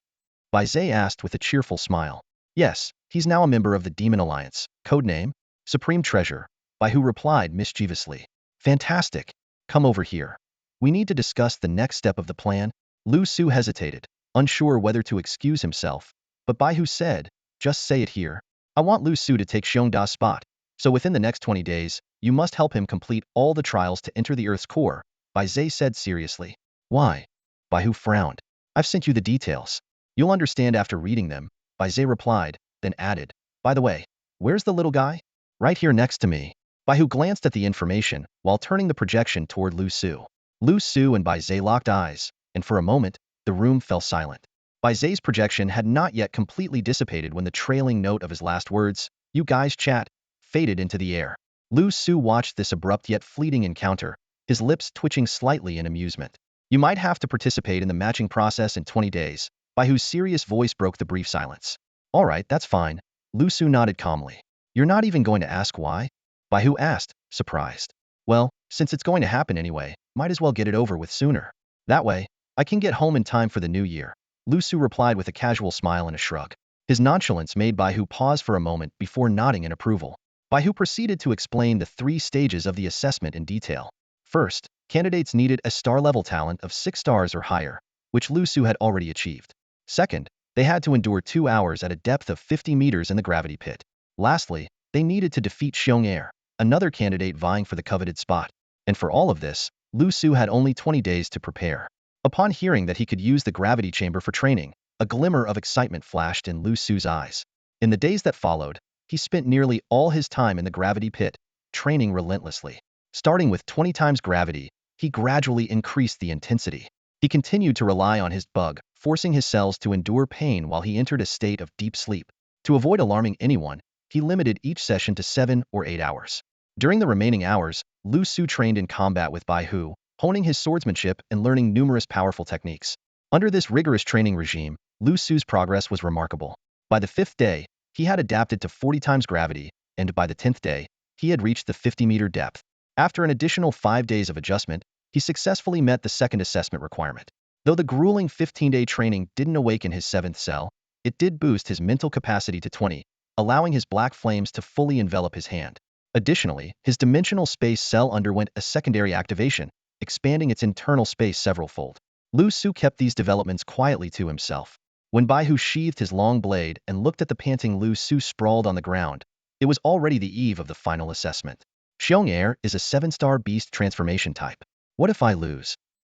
Bai Zhe asked with a cheerful smile. Yes, he's now a member of the Demon Alliance. Codename? Supreme Treasure. Bai Hu replied mischievously. Fantastic. Come over here. We need to discuss the next step of the plan. Liu Su hesitated, unsure whether to excuse himself, but Bai Hu said, just say it here. I want Liu Su to take Xiongda's spot. So within the next 20 days, you must help him complete all the trials to enter the Earth's core, Bai Zhe said seriously. Why? Bai Hu frowned. I've sent you the details. You'll understand after reading them, Bai Zhe replied, then added, by the way, where's the little guy? Right here next to me. Bai Hu glanced at the information while turning the projection toward Liu Su. Liu Su and Bai Zhe locked eyes, and for a moment, the room fell silent. Bai Zhe's projection had not yet completely dissipated when the trailing note of his last words, you guys chat, faded into the air. Liu Su watched this abrupt yet fleeting encounter, his lips twitching slightly in amusement. You might have to participate in the matching process in 20 days, Bai Hu's serious voice broke the brief silence. All right, that's fine. Liu Su nodded calmly. You're not even going to ask why? Bai Hu asked, surprised. Well, since it's going to happen anyway, might as well get it over with sooner. That way, I can get home in time for the new year. Liu Su replied with a casual smile and a shrug. His nonchalance made Bai Hu pause for a moment before nodding in approval. Bai Hu proceeded to explain the 3 stages of the assessment in detail. First, candidates needed a star-level talent of 6 stars or higher, which Liu Su had already achieved. Second, they had to endure 2 hours at a depth of 50 meters in the gravity pit. Lastly, they needed to defeat Xiong Air, another candidate vying for the coveted spot. And for all of this, Liu Su had only 20 days to prepare. Upon hearing that he could use the gravity chamber for training, a glimmer of excitement flashed in Liu Su's eyes. In the days that followed, he spent nearly all his time in the gravity pit, training relentlessly. Starting with 20 times gravity, he gradually increased the intensity. He continued to rely on his bug, forcing his cells to endure pain while he entered a state of deep sleep. To avoid alarming anyone, he limited each session to 7 or 8 hours. During the remaining hours, Liu Su trained in combat with Bai Hu, honing his swordsmanship and learning numerous powerful techniques. Under this rigorous training regime, Liu Su's progress was remarkable. By the 5th day, he had adapted to 40 times gravity, and by the 10th day, he had reached the 50-meter depth. After an additional 5 days of adjustment, he successfully met the second assessment requirement. Though the grueling 15-day training didn't awaken his 7th cell, it did boost his mental capacity to 20, allowing his black flames to fully envelop his hand. Additionally, his dimensional space cell underwent a secondary activation, expanding its internal space several-fold. Liu Su kept these developments quietly to himself. When Bai Hu sheathed his long blade and looked at the panting Liu Su sprawled on the ground, it was already the eve of the final assessment. Xiong Air is a 7-star beast transformation type. What if I lose?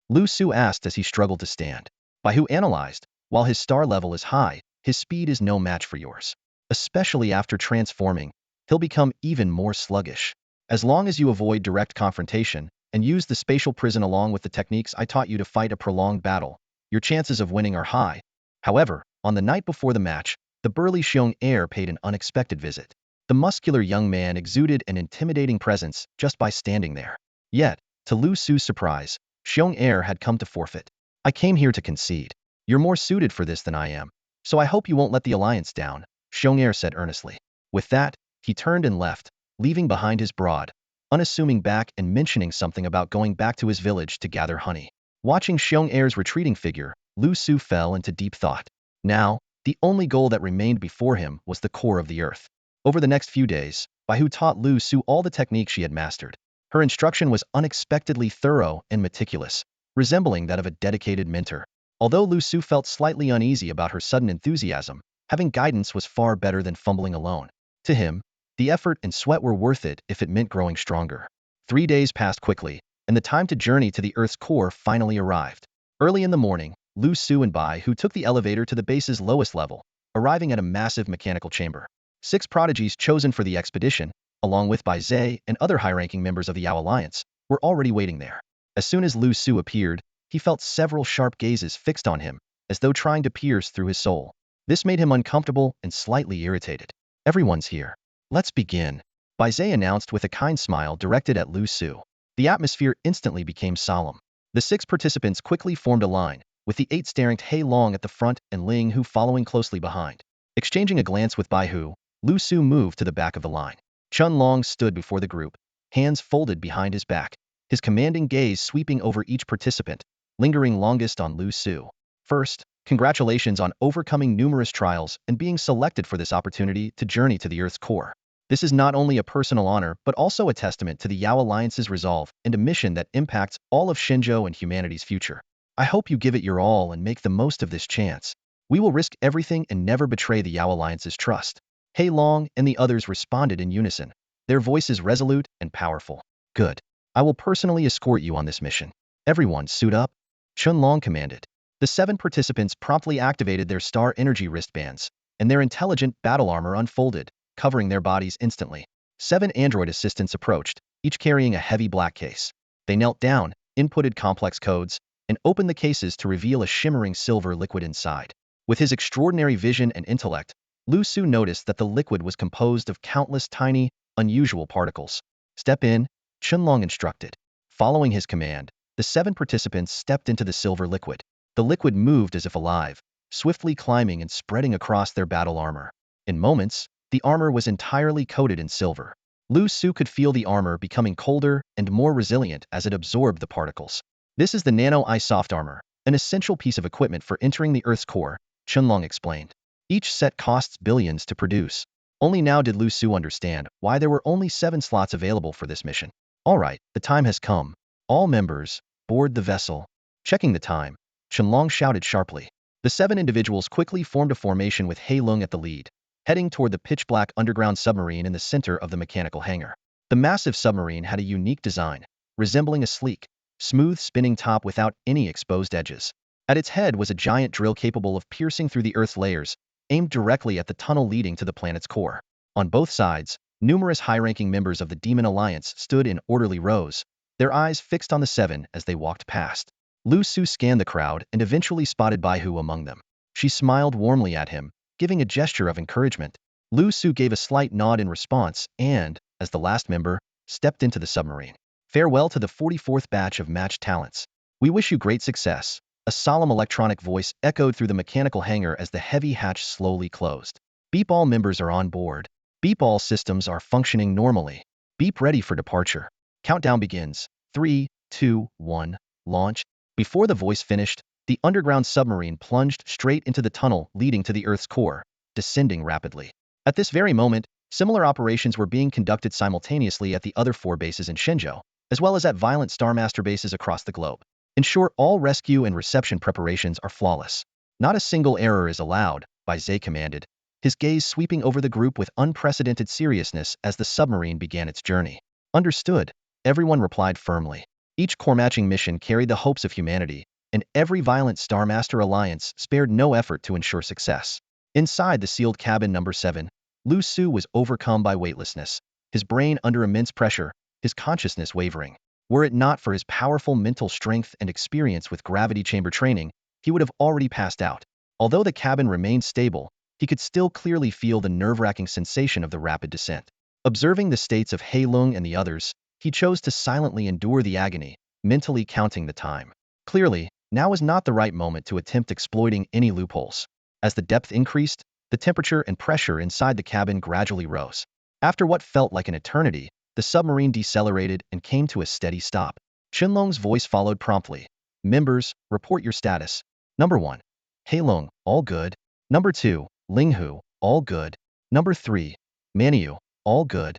Liu Su asked as he struggled to stand. Bai Hu analyzed, while his star level is high, his speed is no match for yours. Especially after transforming, he'll become even more sluggish. As long as you avoid direct confrontation and use the spatial prison along with the techniques I taught you to fight a prolonged battle, your chances of winning are high. However, on the night before the match, the burly Xiong Air paid an unexpected visit. The muscular young man exuded an intimidating presence just by standing there. Yet, to Liu Su's surprise, Xiong Air had come to forfeit. I came here to concede. You're more suited for this than I am, so I hope you won't let the alliance down, Xiong Air said earnestly. With that, he turned and left, leaving behind his broad, unassuming back and mentioning something about going back to his village to gather honey. Watching Xiong Air's retreating figure, Liu Su fell into deep thought. Now, the only goal that remained before him was the core of the earth. Over the next few days, Bai Hu taught Liu Su all the techniques she had mastered. Her instruction was unexpectedly thorough and meticulous, resembling that of a dedicated mentor. Although Liu Su felt slightly uneasy about her sudden enthusiasm, having guidance was far better than fumbling alone. To him, the effort and sweat were worth it if it meant growing stronger. 3 days passed quickly, and the time to journey to the Earth's core finally arrived. Early in the morning, Liu Su and Bai Hu took the elevator to the base's lowest level, arriving at a massive mechanical chamber. 6 prodigies chosen for the expedition, along with Bai Zhe and other high-ranking members of the Yao Alliance, were already waiting there. As soon as Liu Su appeared, he felt several sharp gazes fixed on him, as though trying to pierce through his soul. This made him uncomfortable and slightly irritated. Everyone's here. Let's begin, Bai Zhe announced with a kind smile directed at Liu Su. The atmosphere instantly became solemn. The 6 participants quickly formed a line, with the 8 staring He Long at the front and Ling Hu following closely behind. Exchanging a glance with Bai Hu, Liu Su moved to the back of the line. Chun Long stood before the group, hands folded behind his back, his commanding gaze sweeping over each participant, lingering longest on Liu Su. First, congratulations on overcoming numerous trials and being selected for this opportunity to journey to the Earth's core. This is not only a personal honor but also a testament to the Yao Alliance's resolve and a mission that impacts all of Shenzhou and humanity's future. I hope you give it your all and make the most of this chance. We will risk everything and never betray the Yao Alliance's trust. He Long and the others responded in unison, their voices resolute and powerful. Good. I will personally escort you on this mission. Everyone suit up, Chun Long commanded. The 7 participants promptly activated their star energy wristbands, and their intelligent battle armor unfolded, covering their bodies instantly. 7 android assistants approached, each carrying a heavy black case. They knelt down, inputted complex codes, and opened the cases to reveal a shimmering silver liquid inside. With his extraordinary vision and intellect, Liu Su noticed that the liquid was composed of countless tiny, unusual particles. Step in, Chun Long instructed. Following his command, the 7 participants stepped into the silver liquid. The liquid moved as if alive, swiftly climbing and spreading across their battle armor. In moments, the armor was entirely coated in silver. Liu Su could feel the armor becoming colder and more resilient as it absorbed the particles. This is the Nano Eye Soft Armor, an essential piece of equipment for entering the Earth's core, Chun Long explained. Each set costs billions to produce. Only now did Liu Su understand why there were only 7 slots available for this mission. All right, the time has come. All members, board the vessel. Checking the time, Chun Long shouted sharply. The 7 individuals quickly formed a formation with He Long at the lead, heading toward the pitch-black underground submarine in the center of the mechanical hangar. The massive submarine had a unique design, resembling a sleek, smooth spinning top without any exposed edges. At its head was a giant drill capable of piercing through the Earth's layers, aimed directly at the tunnel leading to the planet's core. On both sides, numerous high-ranking members of the Demon Alliance stood in orderly rows, their eyes fixed on the 7 as they walked past. Liu Su scanned the crowd and eventually spotted Baihu among them. She smiled warmly at him, giving a gesture of encouragement. Liu Su gave a slight nod in response and, as the last member, stepped into the submarine. Farewell to the 44th batch of matched talents. We wish you great success. A solemn electronic voice echoed through the mechanical hangar as the heavy hatch slowly closed. Beep, all members are on board. Beep, all systems are functioning normally. Beep, ready for departure. Countdown begins. 3, 2, 1, launch. Before the voice finished, the underground submarine plunged straight into the tunnel leading to the Earth's core, descending rapidly. At this very moment, similar operations were being conducted simultaneously at the other 4 bases in Shenzhou, as well as at violent Star Master bases across the globe. Ensure all rescue and reception preparations are flawless. Not a single error is allowed, Bai Zhe commanded, his gaze sweeping over the group with unprecedented seriousness as the submarine began its journey. Understood, everyone replied firmly. Each core-matching mission carried the hopes of humanity, and every violent Star Master alliance spared no effort to ensure success. Inside the sealed cabin number 7, Liu Su was overcome by weightlessness, his brain under immense pressure, his consciousness wavering. Were it not for his powerful mental strength and experience with gravity chamber training, he would have already passed out. Although the cabin remained stable, he could still clearly feel the nerve-wracking sensation of the rapid descent. Observing the states of He Lung and the others, he chose to silently endure the agony, mentally counting the time. Clearly, now was not the right moment to attempt exploiting any loopholes. As the depth increased, the temperature and pressure inside the cabin gradually rose. After what felt like an eternity, the submarine decelerated and came to a steady stop. Qianlong's voice followed promptly. Members, report your status. Number 1. He Lung, all good. Number 2. Linghu, all good. Number 3. Maniu, all good.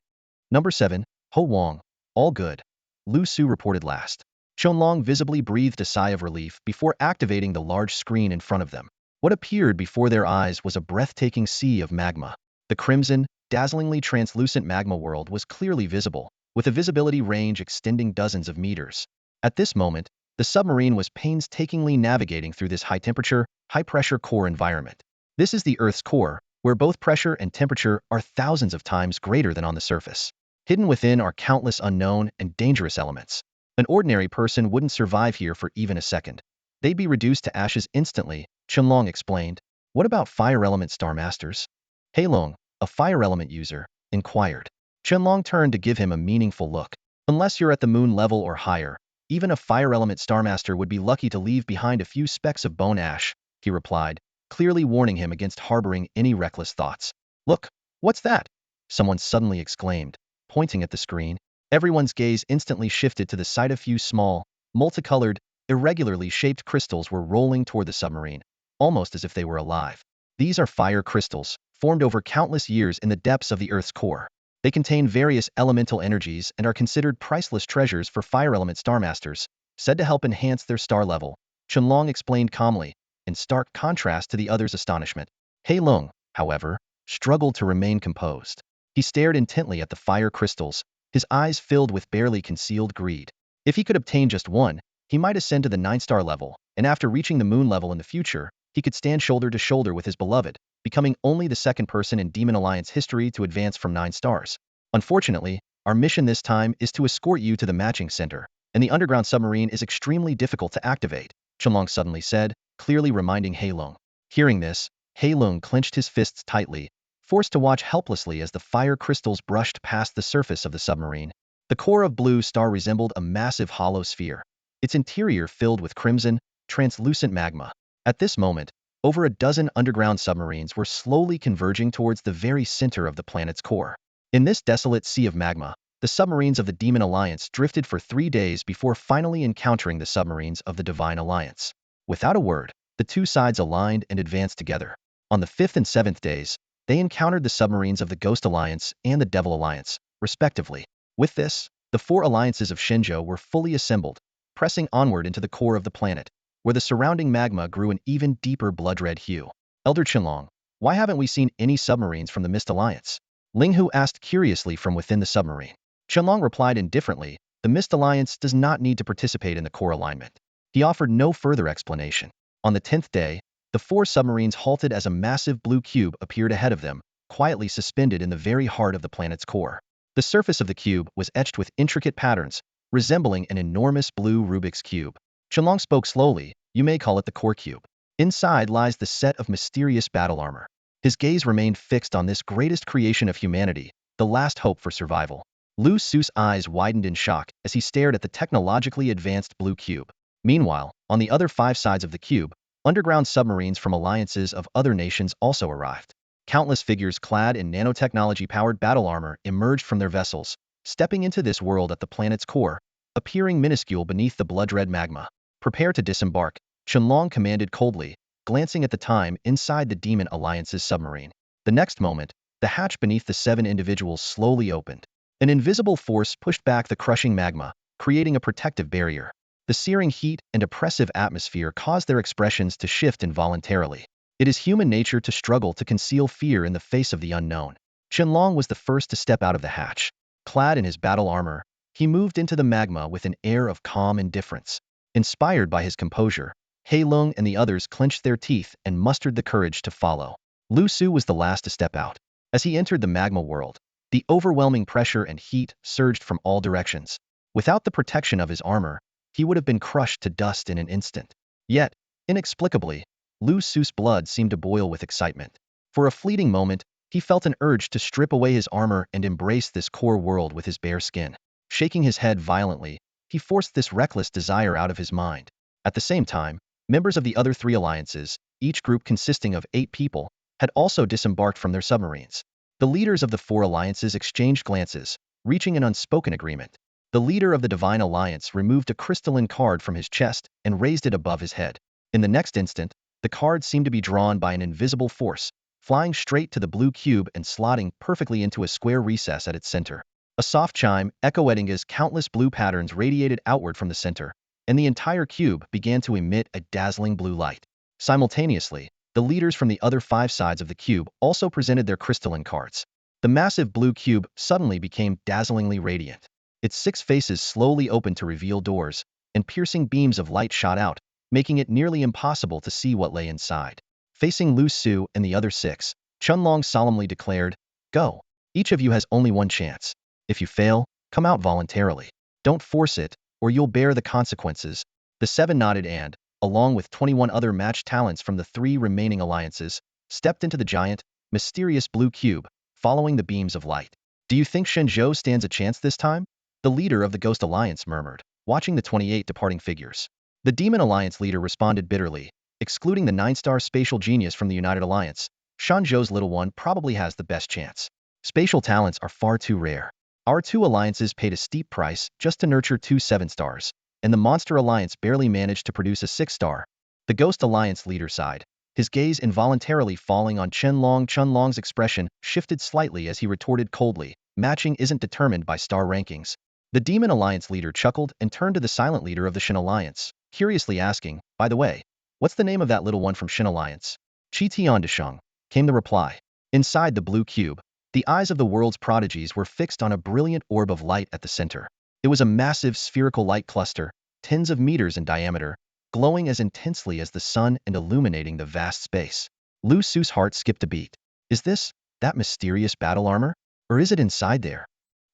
Number 7. Ho Wang, all good. Liu Su reported last. Qianlong visibly breathed a sigh of relief before activating the large screen in front of them. What appeared before their eyes was a breathtaking sea of magma. The crimson, dazzlingly translucent magma world was clearly visible, with a visibility range extending dozens of meters. At this moment, the submarine was painstakingly navigating through this high-temperature, high-pressure core environment. This is the Earth's core, where both pressure and temperature are thousands of times greater than on the surface. Hidden within are countless unknown and dangerous elements. An ordinary person wouldn't survive here for even a second. They'd be reduced to ashes instantly, Qianlong explained. What about fire element Star Masters? He Lung, a fire element user, inquired. Qianlong turned to give him a meaningful look. Unless you're at the moon level or higher, even a fire element Star Master would be lucky to leave behind a few specks of bone ash, he replied, clearly warning him against harboring any reckless thoughts. Look, what's that? Someone suddenly exclaimed, pointing at the screen. Everyone's gaze instantly shifted to the sight of few small, multicolored, irregularly shaped crystals were rolling toward the submarine, almost as if they were alive. These are fire crystals, formed over countless years in the depths of the Earth's core. They contain various elemental energies and are considered priceless treasures for fire element Star Masters, said to help enhance their star level, Qianlong explained calmly, in stark contrast to the others' astonishment. He Lung, however, struggled to remain composed. He stared intently at the fire crystals, his eyes filled with barely concealed greed. If he could obtain just one, he might ascend to the 9-star level, and after reaching the moon level in the future, he could stand shoulder to shoulder with his beloved, becoming only the second person in Demon Alliance history to advance from 9 stars. Unfortunately, our mission this time is to escort you to the matching center, and the underground submarine is extremely difficult to activate, Qianlong suddenly said, clearly reminding He Lung. Hearing this, He Lung clenched his fists tightly, forced to watch helplessly as the fire crystals brushed past the surface of the submarine. The core of Blue Star resembled a massive hollow sphere, its interior filled with crimson, translucent magma. At this moment, over a dozen underground submarines were slowly converging towards the very center of the planet's core. In this desolate sea of magma, the submarines of the Demon Alliance drifted for 3 days before finally encountering the submarines of the Divine Alliance. Without a word, the two sides aligned and advanced together. On the 5th and 7th days, they encountered the submarines of the Ghost Alliance and the Devil Alliance, respectively. With this, the 4 alliances of Shenzhou were fully assembled, pressing onward into the core of the planet, where the surrounding magma grew an even deeper blood-red hue. Elder Qianlong, why haven't we seen any submarines from the Mist Alliance? Linghu asked curiously from within the submarine. Qianlong replied indifferently, the Mist Alliance does not need to participate in the core alignment. He offered no further explanation. On the 10th day, the 4 submarines halted as a massive blue cube appeared ahead of them, quietly suspended in the very heart of the planet's core. The surface of the cube was etched with intricate patterns, resembling an enormous blue Rubik's cube. Qianlong spoke slowly. You may call it the core cube. Inside lies the set of mysterious battle armor. His gaze remained fixed on this greatest creation of humanity, the last hope for survival. Liu Su's eyes widened in shock as he stared at the technologically advanced blue cube. Meanwhile, on the other 5 sides of the cube, underground submarines from alliances of other nations also arrived. Countless figures clad in nanotechnology-powered battle armor emerged from their vessels, stepping into this world at the planet's core, appearing minuscule beneath the blood-red magma. Prepare to disembark, Qianlong commanded coldly, glancing at the time inside the Demon Alliance's submarine. The next moment, the hatch beneath the 7 individuals slowly opened. An invisible force pushed back the crushing magma, creating a protective barrier. The searing heat and oppressive atmosphere caused their expressions to shift involuntarily. It is human nature to struggle to conceal fear in the face of the unknown. Qianlong was the first to step out of the hatch. Clad in his battle armor, he moved into the magma with an air of calm indifference. Inspired by his composure, He Lung and the others clenched their teeth and mustered the courage to follow. Liu Su was the last to step out. As he entered the magma world, the overwhelming pressure and heat surged from all directions. Without the protection of his armor, he would have been crushed to dust in an instant. Yet, inexplicably, Liu Su's blood seemed to boil with excitement. For a fleeting moment, he felt an urge to strip away his armor and embrace this core world with his bare skin. Shaking his head violently, he forced this reckless desire out of his mind. At the same time, members of the other 3 alliances, each group consisting of 8 people, had also disembarked from their submarines. The leaders of the 4 alliances exchanged glances, reaching an unspoken agreement. The leader of the Divine Alliance removed a crystalline card from his chest and raised it above his head. In the next instant, the card seemed to be drawn by an invisible force, flying straight to the blue cube and slotting perfectly into a square recess at its center. A soft chime, echoing as countless blue patterns radiated outward from the center, and the entire cube began to emit a dazzling blue light. Simultaneously, the leaders from the other 5 sides of the cube also presented their crystalline cards. The massive blue cube suddenly became dazzlingly radiant. Its 6 faces slowly opened to reveal doors, and piercing beams of light shot out, making it nearly impossible to see what lay inside. Facing Liu Su and the other 6, Qianlong solemnly declared, "Go. Each of you has only one chance. If you fail, come out voluntarily. Don't force it, or you'll bear the consequences." The 7 nodded and, along with 21 other matched talents from the 3 remaining alliances, stepped into the giant, mysterious blue cube, following the beams of light. "Do you think Shenzhou stands a chance this time?" The leader of the Ghost Alliance murmured, watching the 28 departing figures. The Demon Alliance leader responded bitterly, excluding the 9-star spatial genius from the United Alliance. Shenzhou's little one probably has the best chance. Spatial talents are far too rare. Our 2 alliances paid a steep price just to nurture 2 7-stars, and the Monster Alliance barely managed to produce a 6-star. The Ghost Alliance leader sighed, his gaze involuntarily falling on Qianlong. Qianlong's expression shifted slightly as he retorted coldly, "Matching isn't determined by star rankings." The Demon Alliance leader chuckled and turned to the silent leader of the Shin Alliance, curiously asking, "By the way, what's the name of that little one from Shin Alliance?" "Qi Tiandesheng," came the reply. Inside the blue cube, the eyes of the world's prodigies were fixed on a brilliant orb of light at the center. It was a massive spherical light cluster, tens of meters in diameter, glowing as intensely as the sun and illuminating the vast space. Liu Su's heart skipped a beat. Is this that mysterious battle armor? Or is it inside there?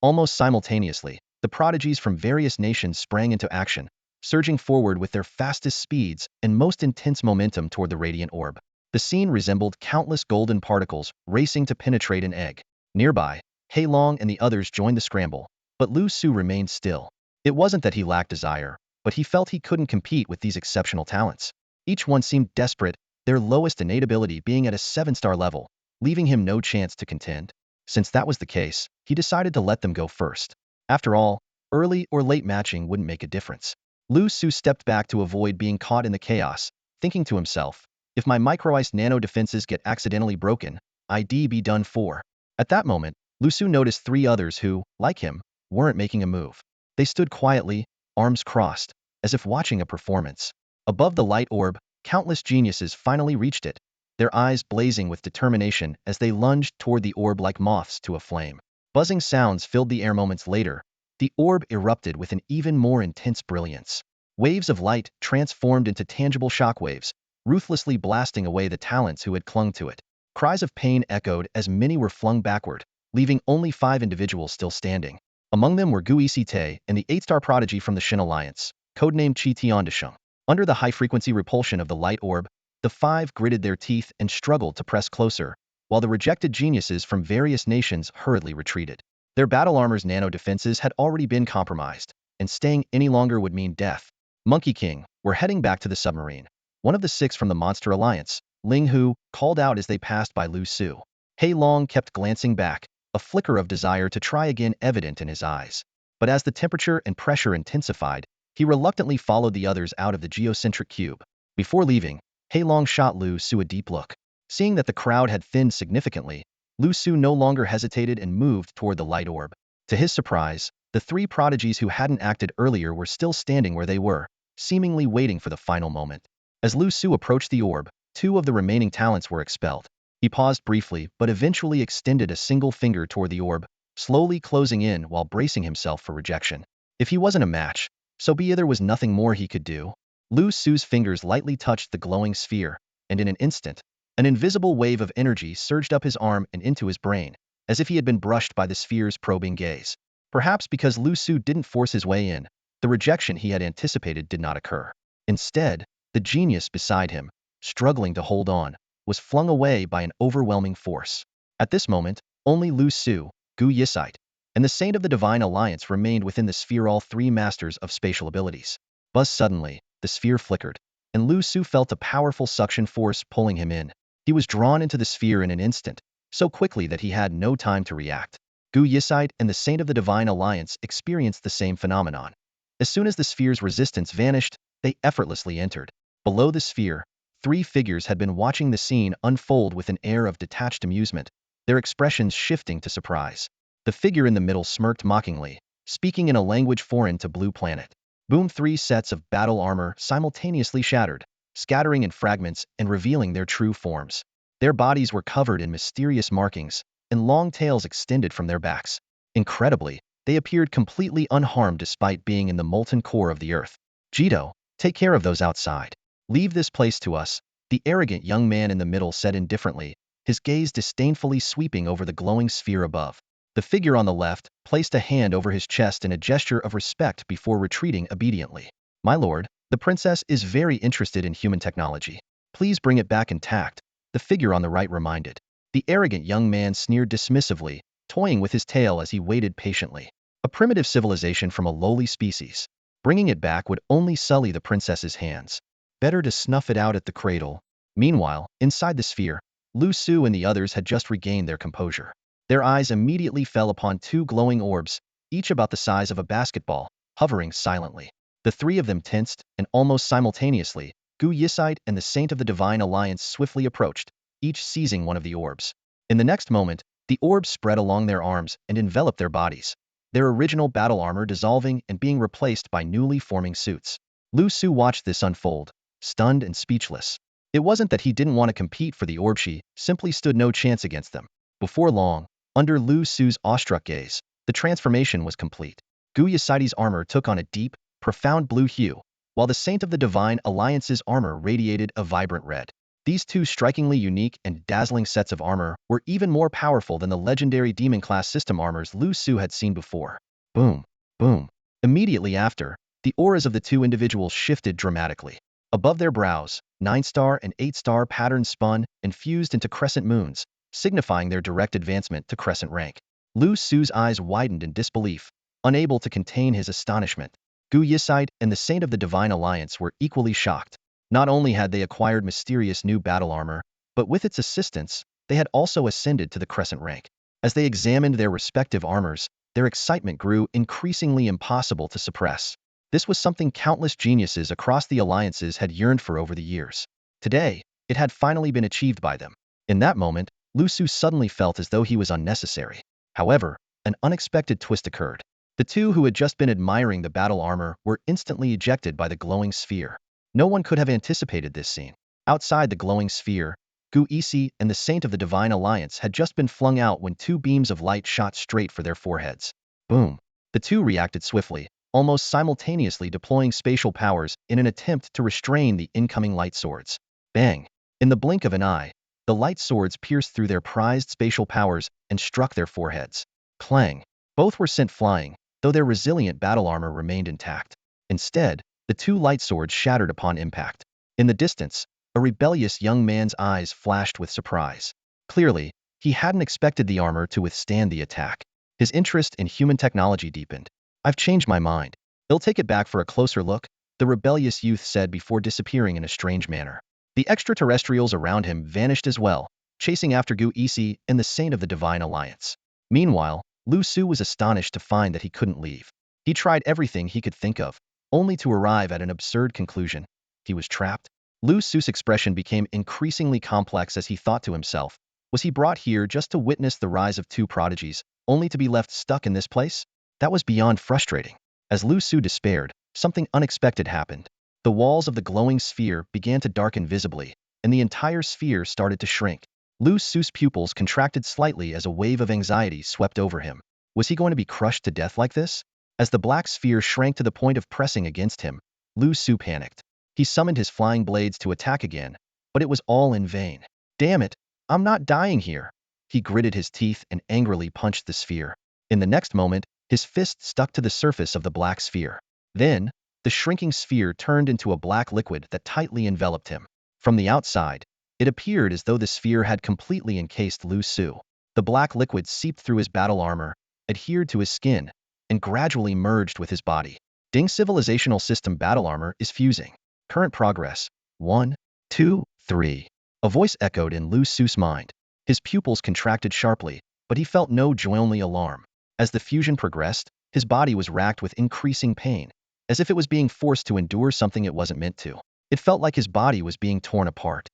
Almost simultaneously, the prodigies from various nations sprang into action, surging forward with their fastest speeds and most intense momentum toward the radiant orb. The scene resembled countless golden particles racing to penetrate an egg. Nearby, He Long and the others joined the scramble, but Liu Su remained still. It wasn't that he lacked desire, but he felt he couldn't compete with these exceptional talents. Each one seemed desperate, their lowest innate ability being at a 7-star level, leaving him no chance to contend. Since that was the case, he decided to let them go first. After all, early or late matching wouldn't make a difference. Liu Su stepped back to avoid being caught in the chaos, thinking to himself, "If my micro-ice nano defenses get accidentally broken, I'd be done for." At that moment, Liu Su noticed 3 others who, like him, weren't making a move. They stood quietly, arms crossed, as if watching a performance. Above the light orb, countless geniuses finally reached it, their eyes blazing with determination as they lunged toward the orb like moths to a flame. Buzzing sounds filled the air moments later. The orb erupted with an even more intense brilliance. Waves of light transformed into tangible shockwaves, ruthlessly blasting away the talents who had clung to it. Cries of pain echoed as many were flung backward, leaving only 5 individuals still standing. Among them were Gu Isite and the 8-star prodigy from the Shin Alliance, codenamed Qi Tiandesheng. Under the high-frequency repulsion of the light orb, the five gritted their teeth and struggled to press closer, while the rejected geniuses from various nations hurriedly retreated. Their battle armor's nano defenses had already been compromised, and staying any longer would mean death. Monkey King, we're heading back to the submarine. One of the six from the Monster Alliance, Ling Hu, called out as they passed by Liu Su. Hei Long kept glancing back, a flicker of desire to try again evident in his eyes. But as the temperature and pressure intensified, he reluctantly followed the others out of the geocentric cube. Before leaving, Hei Long shot Liu Su a deep look. Seeing that the crowd had thinned significantly, Liu Su no longer hesitated and moved toward the light orb. To his surprise, the three prodigies who hadn't acted earlier were still standing where they were, seemingly waiting for the final moment. As Liu Su approached the orb, two of the remaining talents were expelled. He paused briefly but eventually extended a single finger toward the orb, slowly closing in while bracing himself for rejection. If he wasn't a match, so be it. There was nothing more he could do. Liu Su's fingers lightly touched the glowing sphere, and in an instant, an invisible wave of energy surged up his arm and into his brain, as if he had been brushed by the sphere's probing gaze. Perhaps because Liu Su didn't force his way in, the rejection he had anticipated did not occur. Instead, the genius beside him, struggling to hold on, was flung away by an overwhelming force. At this moment, only Liu Su, Gu Yisite, and the Saint of the Divine Alliance remained within the sphere. All three masters of spatial abilities. Buzz suddenly, the sphere flickered, and Liu Su felt a powerful suction force pulling him in. He was drawn into the sphere in an instant, so quickly that he had no time to react. Gu Yisite and the Saint of the Divine Alliance experienced the same phenomenon. As soon as the sphere's resistance vanished, they effortlessly entered. Below the sphere, three figures had been watching the scene unfold with an air of detached amusement, their expressions shifting to surprise. The figure in the middle smirked mockingly, speaking in a language foreign to Blue Planet. Boom! Three sets of battle armor simultaneously shattered, scattering in fragments and revealing their true forms. Their bodies were covered in mysterious markings, and long tails extended from their backs. Incredibly, they appeared completely unharmed despite being in the molten core of the earth. Jito, take care of those outside. Leave this place to us, the arrogant young man in the middle said indifferently, his gaze disdainfully sweeping over the glowing sphere above. The figure on the left placed a hand over his chest in a gesture of respect before retreating obediently. My lord, the princess is very interested in human technology. Please bring it back intact, the figure on the right reminded. The arrogant young man sneered dismissively, toying with his tail as he waited patiently. A primitive civilization from a lowly species. Bringing it back would only sully the princess's hands. Better to snuff it out at the cradle. Meanwhile, inside the sphere, Liu Su and the others had just regained their composure. Their eyes immediately fell upon two glowing orbs, each about the size of a basketball, hovering silently. The three of them tensed, and almost simultaneously, Gu Yisite and the Saint of the Divine Alliance swiftly approached, each seizing one of the orbs. In the next moment, the orbs spread along their arms and enveloped their bodies, their original battle armor dissolving and being replaced by newly forming suits. Liu Su watched this unfold, stunned and speechless. It wasn't that he didn't want to compete for the orb, she simply stood no chance against them. Before long, under Liu Su's awestruck gaze, the transformation was complete. Gu Yisite's armor took on a deep, profound blue hue, while the Saint of the Divine Alliance's armor radiated a vibrant red. These two strikingly unique and dazzling sets of armor were even more powerful than the legendary demon-class system armors Liu Su had seen before. Boom! Boom! Immediately after, the auras of the two individuals shifted dramatically. Above their brows, 9-star and 8-star patterns spun and fused into crescent moons, signifying their direct advancement to crescent rank. Liu Su's eyes widened in disbelief, unable to contain his astonishment. Gu Yisite and the Saint of the Divine Alliance were equally shocked. Not only had they acquired mysterious new battle armor, but with its assistance, they had also ascended to the crescent rank. As they examined their respective armors, their excitement grew increasingly impossible to suppress. This was something countless geniuses across the alliances had yearned for over the years. Today, it had finally been achieved by them. In that moment, Liu Su suddenly felt as though he was unnecessary. However, an unexpected twist occurred. The two who had just been admiring the battle armor were instantly ejected by the glowing sphere. No one could have anticipated this scene. Outside the glowing sphere, Gu Yisite and the Saint of the Divine Alliance had just been flung out when two beams of light shot straight for their foreheads. Boom! The two reacted swiftly, almost simultaneously deploying spatial powers in an attempt to restrain the incoming light swords. Bang! In the blink of an eye, the light swords pierced through their prized spatial powers and struck their foreheads. Clang! Both were sent flying, though their resilient battle armor remained intact. Instead, The two light swords shattered upon impact. In the distance, a rebellious young man's eyes flashed with surprise. Clearly, he hadn't expected the armor to withstand the attack. His interest in human technology deepened. I've changed my mind. They'll take it back for a closer look, the rebellious youth said before disappearing in a strange manner. The extraterrestrials around him vanished as well, chasing after Gu Isi and the Saint of the Divine Alliance. Meanwhile, Liu Su was astonished to find that he couldn't leave. He tried everything he could think of, only to arrive at an absurd conclusion. He was trapped. Liu Su's expression became increasingly complex as he thought to himself. Was he brought here just to witness the rise of two prodigies, only to be left stuck in this place? That was beyond frustrating. As Liu Su despaired, something unexpected happened. The walls of the glowing sphere began to darken visibly, and the entire sphere started to shrink. Liu Su's pupils contracted slightly as a wave of anxiety swept over him. Was he going to be crushed to death like this? As the black sphere shrank to the point of pressing against him, Liu Su panicked. He summoned his flying blades to attack again, but it was all in vain. Damn it, I'm not dying here. He gritted his teeth and angrily punched the sphere. In the next moment, his fist stuck to the surface of the black sphere. Then, the shrinking sphere turned into a black liquid that tightly enveloped him. From the outside, it appeared as though the sphere had completely encased Liu Su. The black liquid seeped through his battle armor, adhered to his skin, and gradually merged with his body. Ding Civilizational System battle armor is fusing. Current progress. 1, 2, 3. A voice echoed in Liu Su's mind. His pupils contracted sharply, but he felt no joy, only alarm. As the fusion progressed, his body was racked with increasing pain, as if it was being forced to endure something it wasn't meant to. It felt like his body was being torn apart.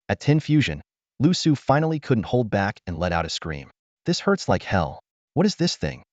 At 10 fusion, Liu Su finally couldn't hold back and let out a scream. This hurts like hell. What is this thing?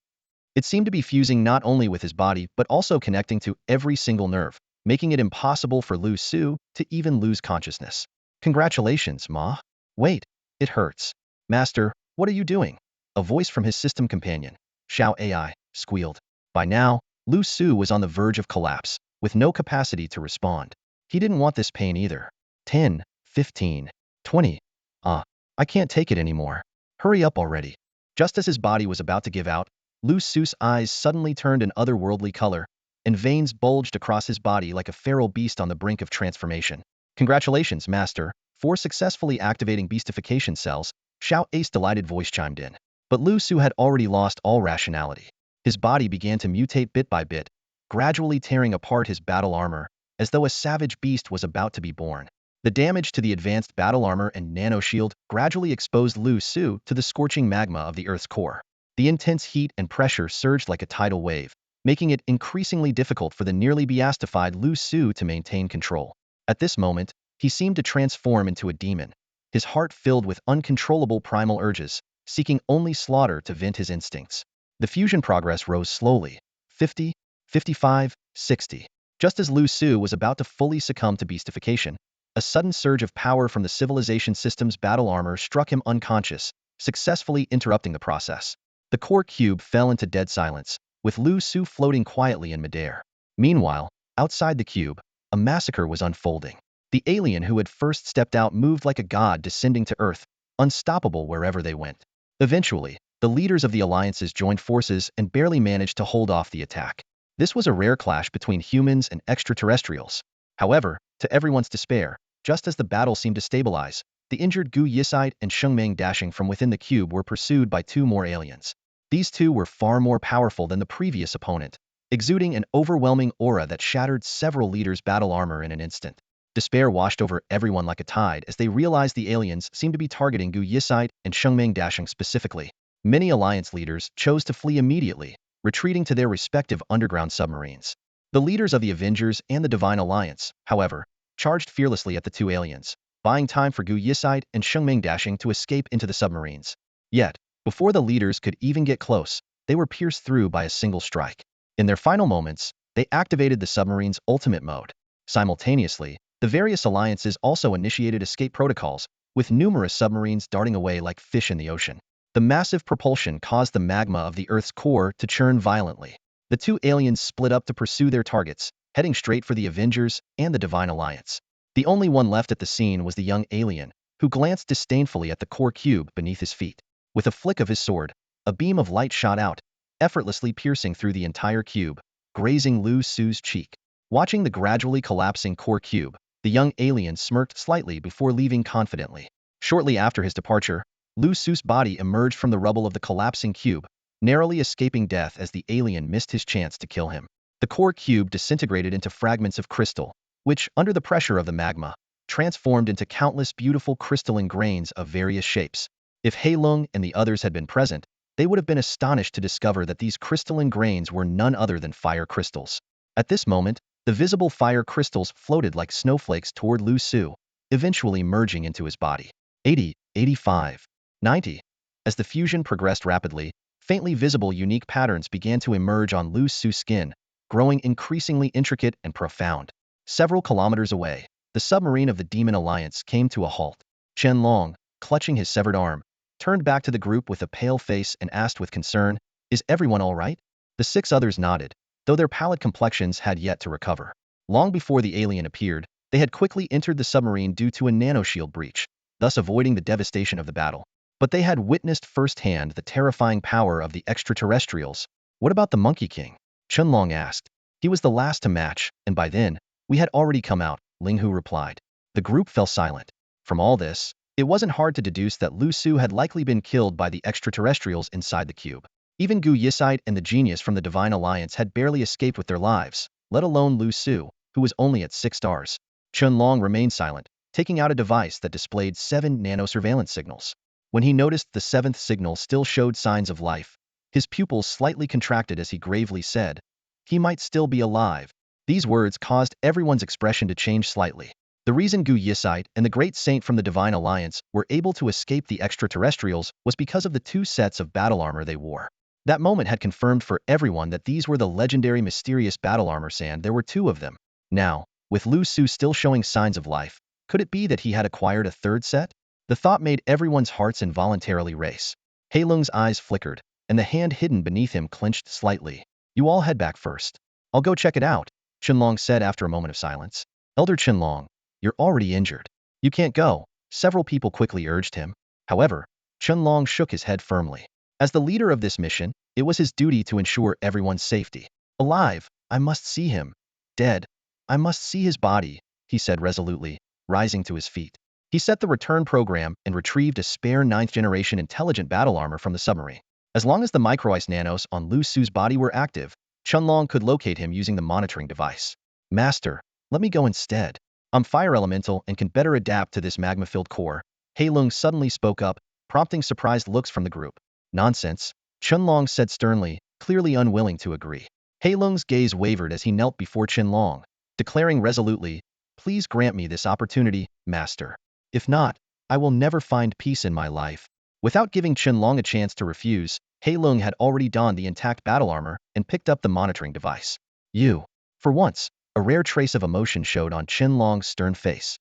It seemed to be fusing not only with his body but also connecting to every single nerve, making it impossible for Liu Su to even lose consciousness. Congratulations, Ma. Wait, it hurts. Master, what are you doing? A voice from his system companion, Xiao AI, squealed. By now, Liu Su was on the verge of collapse, with no capacity to respond. He didn't want this pain either. 10, 15, 20. I can't take it anymore. Hurry up already. Just as his body was about to give out, Liu Su's eyes suddenly turned an otherworldly color, and veins bulged across his body like a feral beast on the brink of transformation. Congratulations, Master, for successfully activating beastification cells, Xiao Ai's delighted voice chimed in. But Liu Su had already lost all rationality. His body began to mutate bit by bit, gradually tearing apart his battle armor, as though a savage beast was about to be born. The damage to the advanced battle armor and nano-shield gradually exposed Liu Su to the scorching magma of the Earth's core. The intense heat and pressure surged like a tidal wave, making it increasingly difficult for the nearly beastified Liu Su to maintain control. At this moment, he seemed to transform into a demon, his heart filled with uncontrollable primal urges, seeking only slaughter to vent his instincts. The fusion progress rose slowly, 50, 55, 60. Just as Liu Su was about to fully succumb to beastification, a sudden surge of power from the civilization system's battle armor struck him unconscious, successfully interrupting the process. The core cube fell into dead silence, with Liu Su floating quietly in midair. Meanwhile, outside the cube, a massacre was unfolding. The alien who had first stepped out moved like a god descending to Earth, unstoppable wherever they went. Eventually, the leaders of the alliances joined forces and barely managed to hold off the attack. This was a rare clash between humans and extraterrestrials. However, to everyone's despair, just as the battle seemed to stabilize, the injured Gu Yisite and Shengmeng dashing from within the cube were pursued by two more aliens. These two were far more powerful than the previous opponent, exuding an overwhelming aura that shattered several leaders' battle armor in an instant. Despair washed over everyone like a tide as they realized the aliens seemed to be targeting Gu Yisite and Shengmeng dashing specifically. Many alliance leaders chose to flee immediately, retreating to their respective underground submarines. The leaders of the Avengers and the Divine Alliance, however, charged fearlessly at the two aliens, buying time for Gu Yisite and Shengmeng dashing to escape into the submarines. Yet, before the leaders could even get close, they were pierced through by a single strike. In their final moments, they activated the submarine's ultimate mode. Simultaneously, the various alliances also initiated escape protocols, with numerous submarines darting away like fish in the ocean. The massive propulsion caused the magma of the Earth's core to churn violently. The two aliens split up to pursue their targets, heading straight for the Avengers and the Divine Alliance. The only one left at the scene was the young alien, who glanced disdainfully at the core cube beneath his feet. With a flick of his sword, a beam of light shot out, effortlessly piercing through the entire cube, grazing Liu Su's cheek. Watching the gradually collapsing core cube, the young alien smirked slightly before leaving confidently. Shortly after his departure, Liu Su's body emerged from the rubble of the collapsing cube, narrowly escaping death as the alien missed his chance to kill him. The core cube disintegrated into fragments of crystal, which, under the pressure of the magma, transformed into countless beautiful crystalline grains of various shapes. If He Lung and the others had been present, they would have been astonished to discover that these crystalline grains were none other than fire crystals. At this moment, the visible fire crystals floated like snowflakes toward Liu Su, eventually merging into his body. 80, 85, 90. As the fusion progressed rapidly, faintly visible unique patterns began to emerge on Liu Su's skin, growing increasingly intricate and profound. Several kilometers away, the submarine of the Demon Alliance came to a halt. Chen Long, clutching his severed arm, turned back to the group with a pale face and asked with concern, "Is everyone all right?" The 6 others nodded, though their pallid complexions had yet to recover. Long before the alien appeared, they had quickly entered the submarine due to a nanoshield breach, thus avoiding the devastation of the battle. But they had witnessed firsthand the terrifying power of the extraterrestrials. "What about the Monkey King?" Chen Long asked. "He was the last to match, and by then, we had already come out," Ling Hu replied. The group fell silent. From all this, it wasn't hard to deduce that Liu Su had likely been killed by the extraterrestrials inside the cube. Even Gu Yisite and the genius from the Divine Alliance had barely escaped with their lives, let alone Liu Su, who was only at 6 stars. Chen Long remained silent, taking out a device that displayed 7 nano-surveillance signals. When he noticed the 7th signal still showed signs of life, his pupils slightly contracted as he gravely said, "He might still be alive." These words caused everyone's expression to change slightly. The reason Gu Yisite and the Great Saint from the Divine Alliance were able to escape the extraterrestrials was because of the 2 sets of battle armor they wore. That moment had confirmed for everyone that these were the legendary mysterious battle armor, and there were 2 of them. Now, with Liu Su still showing signs of life, could it be that he had acquired a 3rd set? The thought made everyone's hearts involuntarily race. He Lung's eyes flickered, and the hand hidden beneath him clenched slightly. "You all head back first. I'll go check it out," Chen Long said after a moment of silence. "Elder Chen Long, you're already injured. You can't go," several people quickly urged him. However, Chen Long shook his head firmly. As the leader of this mission, it was his duty to ensure everyone's safety. "Alive, I must see him. Dead, I must see his body," he said resolutely, rising to his feet. He set the return program and retrieved a spare 9th-generation intelligent battle armor from the submarine. As long as the micro-ice nanos on Liu Su's body were active, Chen Long could locate him using the monitoring device. "Master, let me go instead. I'm fire elemental and can better adapt to this magma-filled core." He Lung suddenly spoke up, prompting surprised looks from the group. "Nonsense," Chen Long said sternly, clearly unwilling to agree. He Lung's gaze wavered as he knelt before Chen Long, declaring resolutely, "Please grant me this opportunity, Master. If not, I will never find peace in my life." Without giving Chen Long a chance to refuse, He Lung had already donned the intact battle armor and picked up the monitoring device. "You." For once, a rare trace of emotion showed on Chen Long's stern face.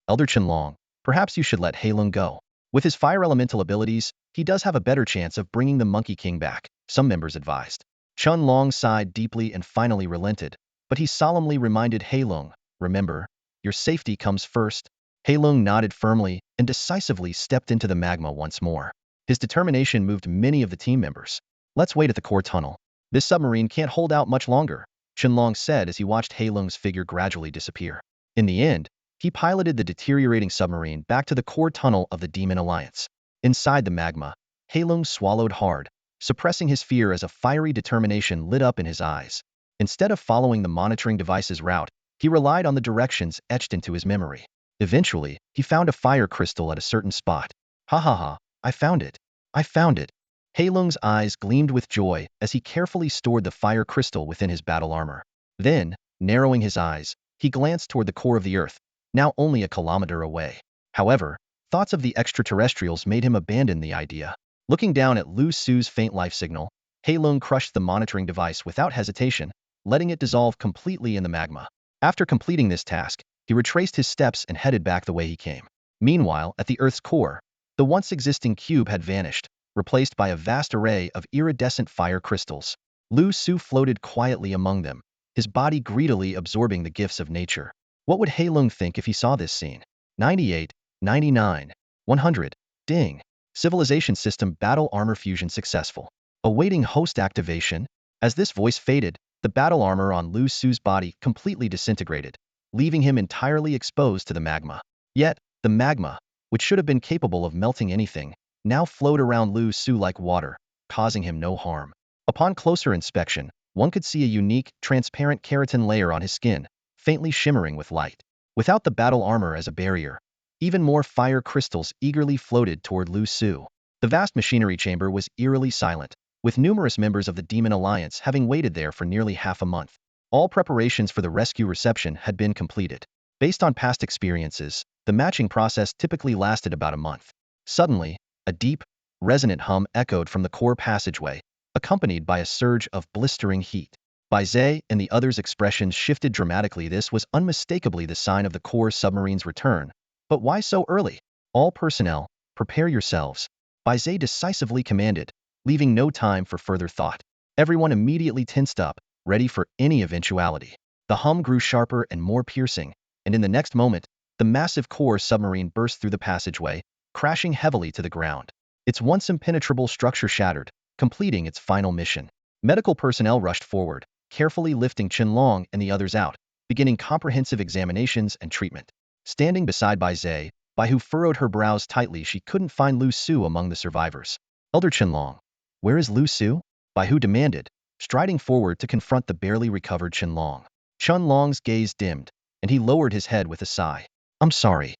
"Elder Chen Long, perhaps you should let He Lung go. With his fire elemental abilities, he does have a better chance of bringing the Monkey King back," some members advised. Chen Long sighed deeply and finally relented, but he solemnly reminded He Lung, "Remember, your safety comes first." He Lung nodded firmly and decisively stepped into the magma once more. His determination moved many of the team members. "Let's wait at the core tunnel. This submarine can't hold out much longer," Chen Long said as he watched He Lung's figure gradually disappear. In the end, he piloted the deteriorating submarine back to the core tunnel of the Demon Alliance. Inside the magma, He Lung swallowed hard, suppressing his fear as a fiery determination lit up in his eyes. Instead of following the monitoring device's route, he relied on the directions etched into his memory. Eventually, he found a fire crystal at a certain spot. "Ha ha ha, I found it. I found it." He Lung's eyes gleamed with joy as he carefully stored the fire crystal within his battle armor. Then, narrowing his eyes, he glanced toward the core of the Earth, now only a kilometer away. However, thoughts of the extraterrestrials made him abandon the idea. Looking down at Liu Su's faint life signal, He Lung crushed the monitoring device without hesitation, letting it dissolve completely in the magma. After completing this task, he retraced his steps and headed back the way he came. Meanwhile, at the Earth's core, the once existing cube had vanished, replaced by a vast array of iridescent fire crystals. Liu Su floated quietly among them, his body greedily absorbing the gifts of nature. What would He Lung think if he saw this scene? 98, 99, 100. Ding. Civilization System Battle Armor Fusion successful. Awaiting host activation. As this voice faded, the battle armor on Liu Su's body completely disintegrated, leaving him entirely exposed to the magma. Yet, the magma, which should have been capable of melting anything, now flowed around Liu Su like water, causing him no harm. Upon closer inspection, one could see a unique, transparent keratin layer on his skin, faintly shimmering with light. Without the battle armor as a barrier, even more fire crystals eagerly floated toward Liu Su. The vast machinery chamber was eerily silent, with numerous members of the Demon Alliance having waited there for nearly half a month. All preparations for the rescue reception had been completed. Based on past experiences, the matching process typically lasted about a month. Suddenly, a deep, resonant hum echoed from the core passageway, accompanied by a surge of blistering heat. Bai Zhe and the others' expressions shifted dramatically. This was unmistakably the sign of the core submarine's return. But why so early? All personnel, prepare yourselves, Bai Zhe decisively commanded, leaving no time for further thought. Everyone immediately tensed up, ready for any eventuality. The hum grew sharper and more piercing, and in the next moment, the massive core submarine burst through the passageway, crashing heavily to the ground. Its once impenetrable structure shattered, completing its final mission. Medical personnel rushed forward, carefully lifting Qianlong and the others out, beginning comprehensive examinations and treatment. Standing beside Bai Zhe, Bai Hu furrowed her brows tightly. She couldn't find Liu Su among the survivors. Elder Qianlong, where is Liu Su? Bai Hu demanded, striding forward to confront the barely recovered Qianlong. Qianlong's gaze dimmed, and he lowered his head with a sigh. I'm sorry.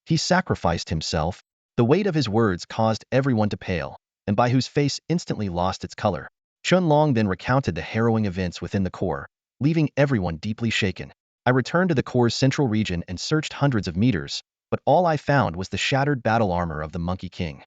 He sacrificed himself. The weight of his words caused everyone to pale, and Bai Hu's face instantly lost its color. Qianlong then recounted the harrowing events within the core, leaving everyone deeply shaken. I returned to the core's central region and searched hundreds of meters, but all I found was the shattered battle armor of the Monkey King.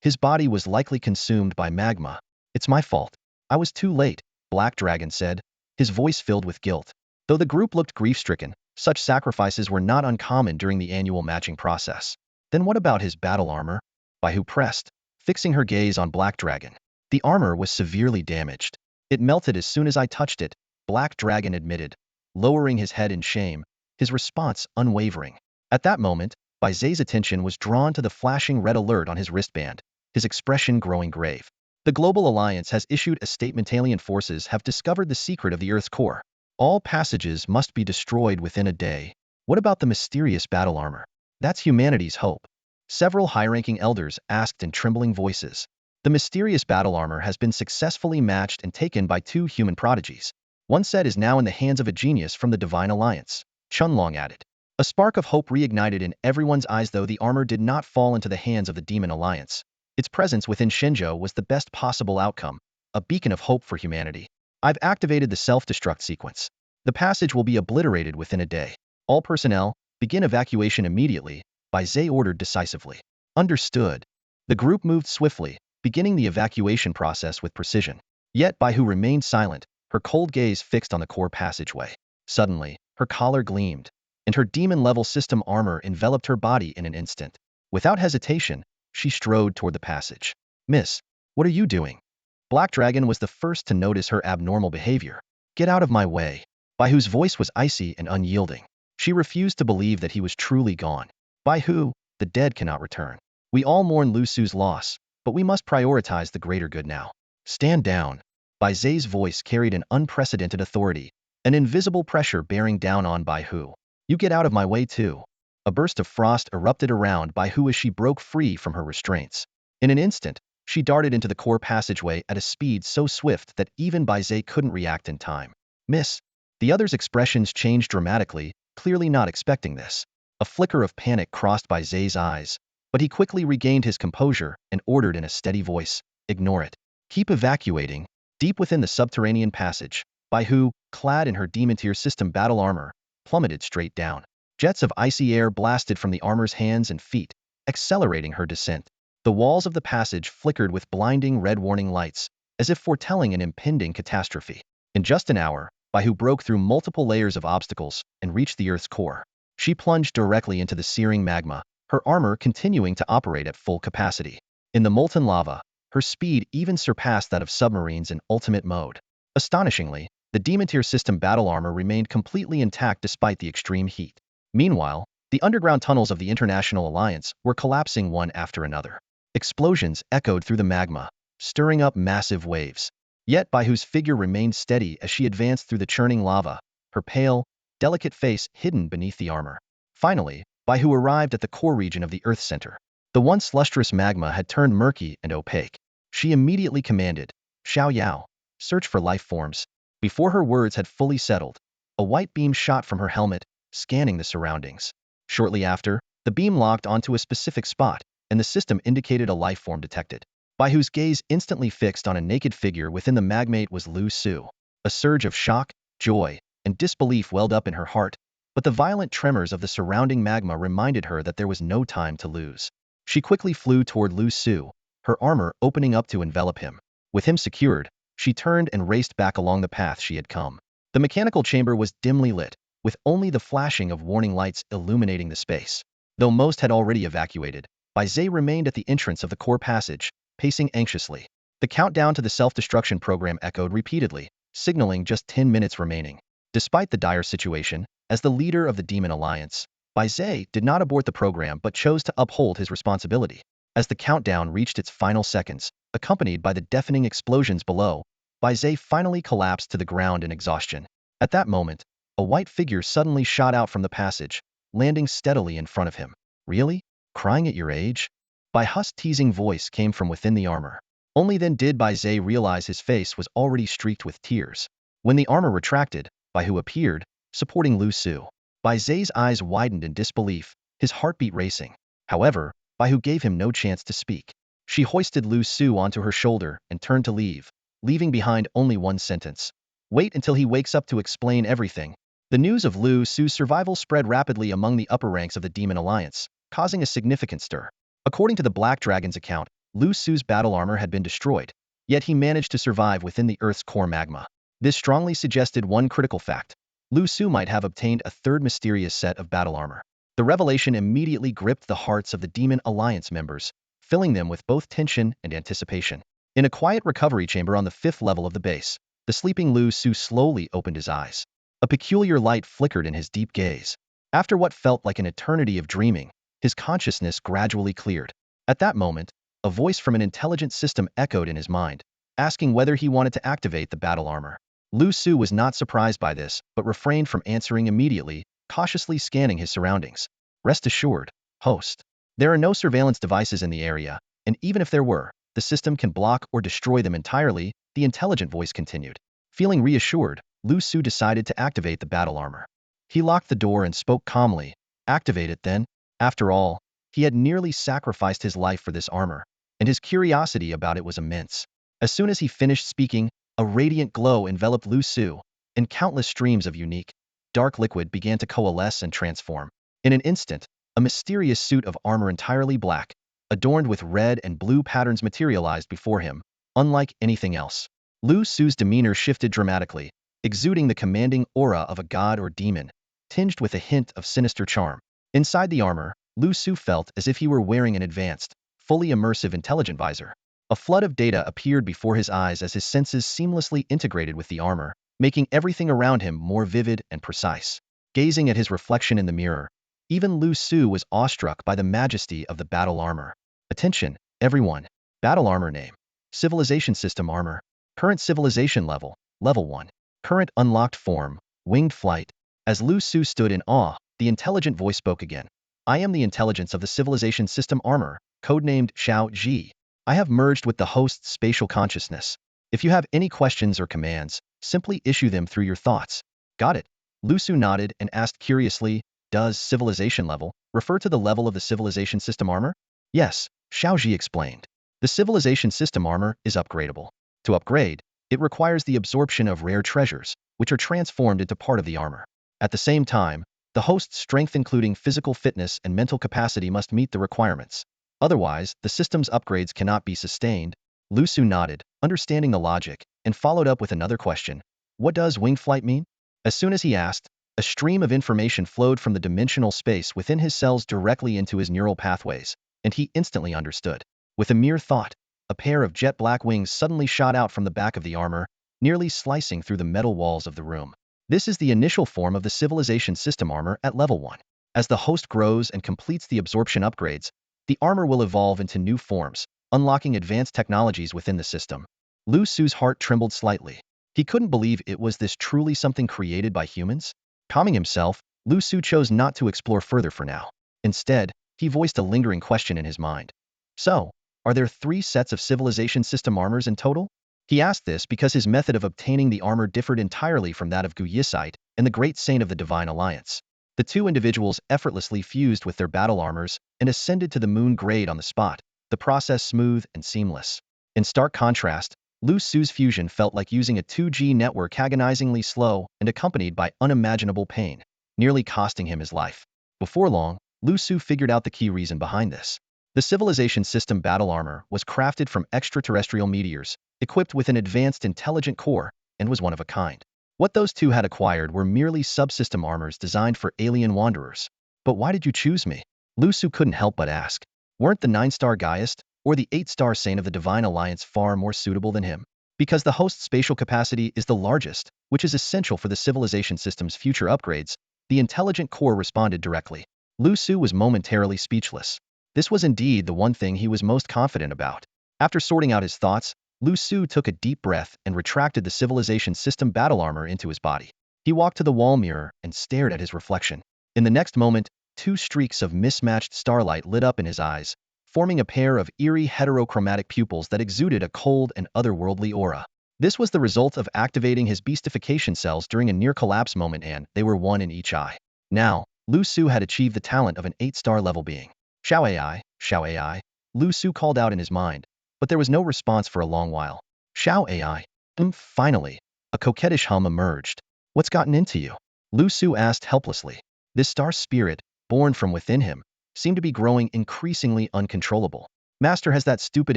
His body was likely consumed by magma. It's my fault. I was too late, Black Dragon said, his voice filled with guilt. Though the group looked grief-stricken, such sacrifices were not uncommon during the annual matching process. Then what about his battle armor? Bai Hu pressed, fixing her gaze on Black Dragon. The armor was severely damaged. It melted as soon as I touched it, Black Dragon admitted, lowering his head in shame, his response unwavering. At that moment, Bai Zhe's attention was drawn to the flashing red alert on his wristband, his expression growing grave. The Global Alliance has issued a statement. Alien forces have discovered the secret of the Earth's core. All passages must be destroyed within a day. What about the mysterious battle armor? That's humanity's hope. Several high-ranking elders asked in trembling voices. The mysterious battle armor has been successfully matched and taken by 2 human prodigies. One set is now in the hands of a genius from the Divine Alliance, Qianlong added. A spark of hope reignited in everyone's eyes. Though the armor did not fall into the hands of the Demon Alliance, its presence within Shenzhou was the best possible outcome, a beacon of hope for humanity. I've activated the self-destruct sequence. The passage will be obliterated within a day. All personnel, begin evacuation immediately, Bai Zhe ordered decisively. Understood. The group moved swiftly, beginning the evacuation process with precision. Yet Bai Hu remained silent, her cold gaze fixed on the core passageway. Suddenly, her collar gleamed, and her demon-level system armor enveloped her body in an instant. Without hesitation, she strode toward the passage. Miss, what are you doing? Black Dragon was the first to notice her abnormal behavior. Get out of my way. Bai Hu's voice was icy and unyielding. She refused to believe that he was truly gone. Bai Hu, the dead cannot return. We all mourn Liu Su's loss, but we must prioritize the greater good now. Stand down. Bai Zhe's voice carried an unprecedented authority, an invisible pressure bearing down on Bai Hu. You get out of my way too. A burst of frost erupted around Bai Hu as she broke free from her restraints. In an instant, she darted into the core passageway at a speed so swift that even Bai Zhe couldn't react in time. Miss. The other's expressions changed dramatically, clearly not expecting this. A flicker of panic crossed Bai Zhe's eyes, but he quickly regained his composure and ordered in a steady voice, ignore it. Keep evacuating. Deep within the subterranean passage, Bai Hu, clad in her demon-tier system battle armor, plummeted straight down. Jets of icy air blasted from the armor's hands and feet, accelerating her descent. The walls of the passage flickered with blinding red warning lights, as if foretelling an impending catastrophe. In just an hour, Bai Hu broke through multiple layers of obstacles and reached the Earth's core. She plunged directly into the searing magma, her armor continuing to operate at full capacity. In the molten lava, her speed even surpassed that of submarines in ultimate mode. Astonishingly, the demon-tier system battle armor remained completely intact despite the extreme heat. Meanwhile, the underground tunnels of the International Alliance were collapsing one after another. Explosions echoed through the magma, stirring up massive waves. yet Baihu's figure remained steady as she advanced through the churning lava, her pale, delicate face hidden beneath the armor. Finally, Baihu arrived at the core region of the Earth's center. The once lustrous magma had turned murky and opaque. She immediately commanded, "Xiao Yao, search for life forms." Before her words had fully settled, a white beam shot from her helmet, scanning the surroundings. Shortly after, the beam locked onto a specific spot, and the system indicated a life form detected. Baihu's gaze instantly fixed on a naked figure within the magmate was Liu Su. A surge of shock, joy, and disbelief welled up in her heart, but the violent tremors of the surrounding magma reminded her that there was no time to lose. She quickly flew toward Liu Su, her armor opening up to envelop him. With him secured, she turned and raced back along the path she had come. The mechanical chamber was dimly lit, with only the flashing of warning lights illuminating the space. Though most had already evacuated, Bai Zhe remained at the entrance of the core passage, pacing anxiously. The countdown to the self-destruction program echoed repeatedly, signaling just 10 minutes remaining. Despite the dire situation, as the leader of the Demon Alliance, Bai Zhe did not abort the program but chose to uphold his responsibility. As the countdown reached its final seconds, accompanied by the deafening explosions below, Bai Zhe finally collapsed to the ground in exhaustion. At that moment, a white figure suddenly shot out from the passage, landing steadily in front of him. "Really? Crying at your age?" Baihu's teasing voice came from within the armor. Only then did Bai Zhe realize his face was already streaked with tears. When the armor retracted, Baihu appeared, supporting Liu Su. Bai Zhe's eyes widened in disbelief, his heartbeat racing. However, Baihu gave him no chance to speak. She hoisted Liu Su onto her shoulder and turned to leave, leaving behind only one sentence. "Wait until he wakes up to explain everything." The news of Liu Su's survival spread rapidly among the upper ranks of the Demon Alliance, causing a significant stir. According to the Black Dragon's account, Liu Su's battle armor had been destroyed, yet he managed to survive within the Earth's core magma. This strongly suggested one critical fact: Liu Su might have obtained a third mysterious set of battle armor. The revelation immediately gripped the hearts of the Demon Alliance members, filling them with both tension and anticipation. In a quiet recovery chamber on the 5th level of the base, the sleeping Liu Su slowly opened his eyes. A peculiar light flickered in his deep gaze. After what felt like an eternity of dreaming, his consciousness gradually cleared. At that moment, a voice from an intelligent system echoed in his mind, asking whether he wanted to activate the battle armor. Liu Su was not surprised by this, but refrained from answering immediately, cautiously scanning his surroundings. "Rest assured, host. There are no surveillance devices in the area, and even if there were, the system can block or destroy them entirely," the intelligent voice continued. Feeling reassured, Liu Su decided to activate the battle armor. He locked the door and spoke calmly. "Activate it then." After all, he had nearly sacrificed his life for this armor, and his curiosity about it was immense. As soon as he finished speaking, a radiant glow enveloped Liu Su, and countless streams of unique, dark liquid began to coalesce and transform. In an instant, a mysterious suit of armor entirely black, adorned with red and blue patterns materialized before him, unlike anything else. Liu Su's demeanor shifted dramatically, exuding the commanding aura of a god or demon, tinged with a hint of sinister charm. Inside the armor, Liu Su felt as if he were wearing an advanced, fully immersive intelligent visor. A flood of data appeared before his eyes as his senses seamlessly integrated with the armor, making everything around him more vivid and precise. Gazing at his reflection in the mirror, even Liu Su was awestruck by the majesty of the battle armor. "Attention, everyone. Battle armor name. Civilization system armor. Current civilization level, level 1. Current unlocked form, winged flight." As Liu Su stood in awe, the intelligent voice spoke again. "I am the intelligence of the civilization system armor, codenamed Xiao Ji. I have merged with the host's spatial consciousness. If you have any questions or commands, simply issue them through your thoughts." "Got it." Liu Su nodded and asked curiously, "Does civilization level refer to the level of the civilization system armor?" "Yes," Xiao Ji explained. "The civilization system armor is upgradable. To upgrade, it requires the absorption of rare treasures, which are transformed into part of the armor. At the same time, the host's strength including physical fitness and mental capacity must meet the requirements. Otherwise, the system's upgrades cannot be sustained." Liu Su nodded, understanding the logic, and followed up with another question. "What does winged flight mean?" As soon as he asked, a stream of information flowed from the dimensional space within his cells directly into his neural pathways, and he instantly understood. With a mere thought, a pair of jet black wings suddenly shot out from the back of the armor, nearly slicing through the metal walls of the room. This is the initial form of the civilization system armor at level 1. As the host grows and completes the absorption upgrades, the armor will evolve into new forms, unlocking advanced technologies within the system. Liu Su's heart trembled slightly. He couldn't believe it was this truly something created by humans. Calming himself, Liu Su chose not to explore further for now. Instead, he voiced a lingering question in his mind. So, are there 3 sets of civilization system armors in total? He asked this because his method of obtaining the armor differed entirely from that of Gu Yisite and the Great Saint of the Divine Alliance. The 2 individuals effortlessly fused with their battle armors and ascended to the moon grade on the spot, the process smooth and seamless. In stark contrast, Liu Su's fusion felt like using a 2G network, agonizingly slow and accompanied by unimaginable pain, nearly costing him his life. Before long, Liu Su figured out the key reason behind this. The civilization system battle armor was crafted from extraterrestrial meteors, equipped with an advanced intelligent core, and was one of a kind. What those 2 had acquired were merely subsystem armors designed for alien wanderers. But why did you choose me? Liu Su couldn't help but ask. Weren't the 9-star Geist or the 8-star Saint of the Divine Alliance far more suitable than him? Because the host's spatial capacity is the largest, which is essential for the civilization system's future upgrades, the intelligent core responded directly. Liu Su was momentarily speechless. This was indeed the one thing he was most confident about. After sorting out his thoughts, Liu Su took a deep breath and retracted the civilization system battle armor into his body. He walked to the wall mirror and stared at his reflection. In the next moment, 2 streaks of mismatched starlight lit up in his eyes, forming a pair of eerie heterochromatic pupils that exuded a cold and otherworldly aura. This was the result of activating his beastification cells during a near-collapse moment, and they were one in each eye. Now, Liu Su had achieved the talent of an 8-star level being. Xiao AI, Liu Su called out in his mind, but there was no response for a long while. Xiao AI. Finally, a coquettish hum emerged. What's gotten into you? Liu Su asked helplessly. This star spirit, born from within him, seemed to be growing increasingly uncontrollable. Master has that stupid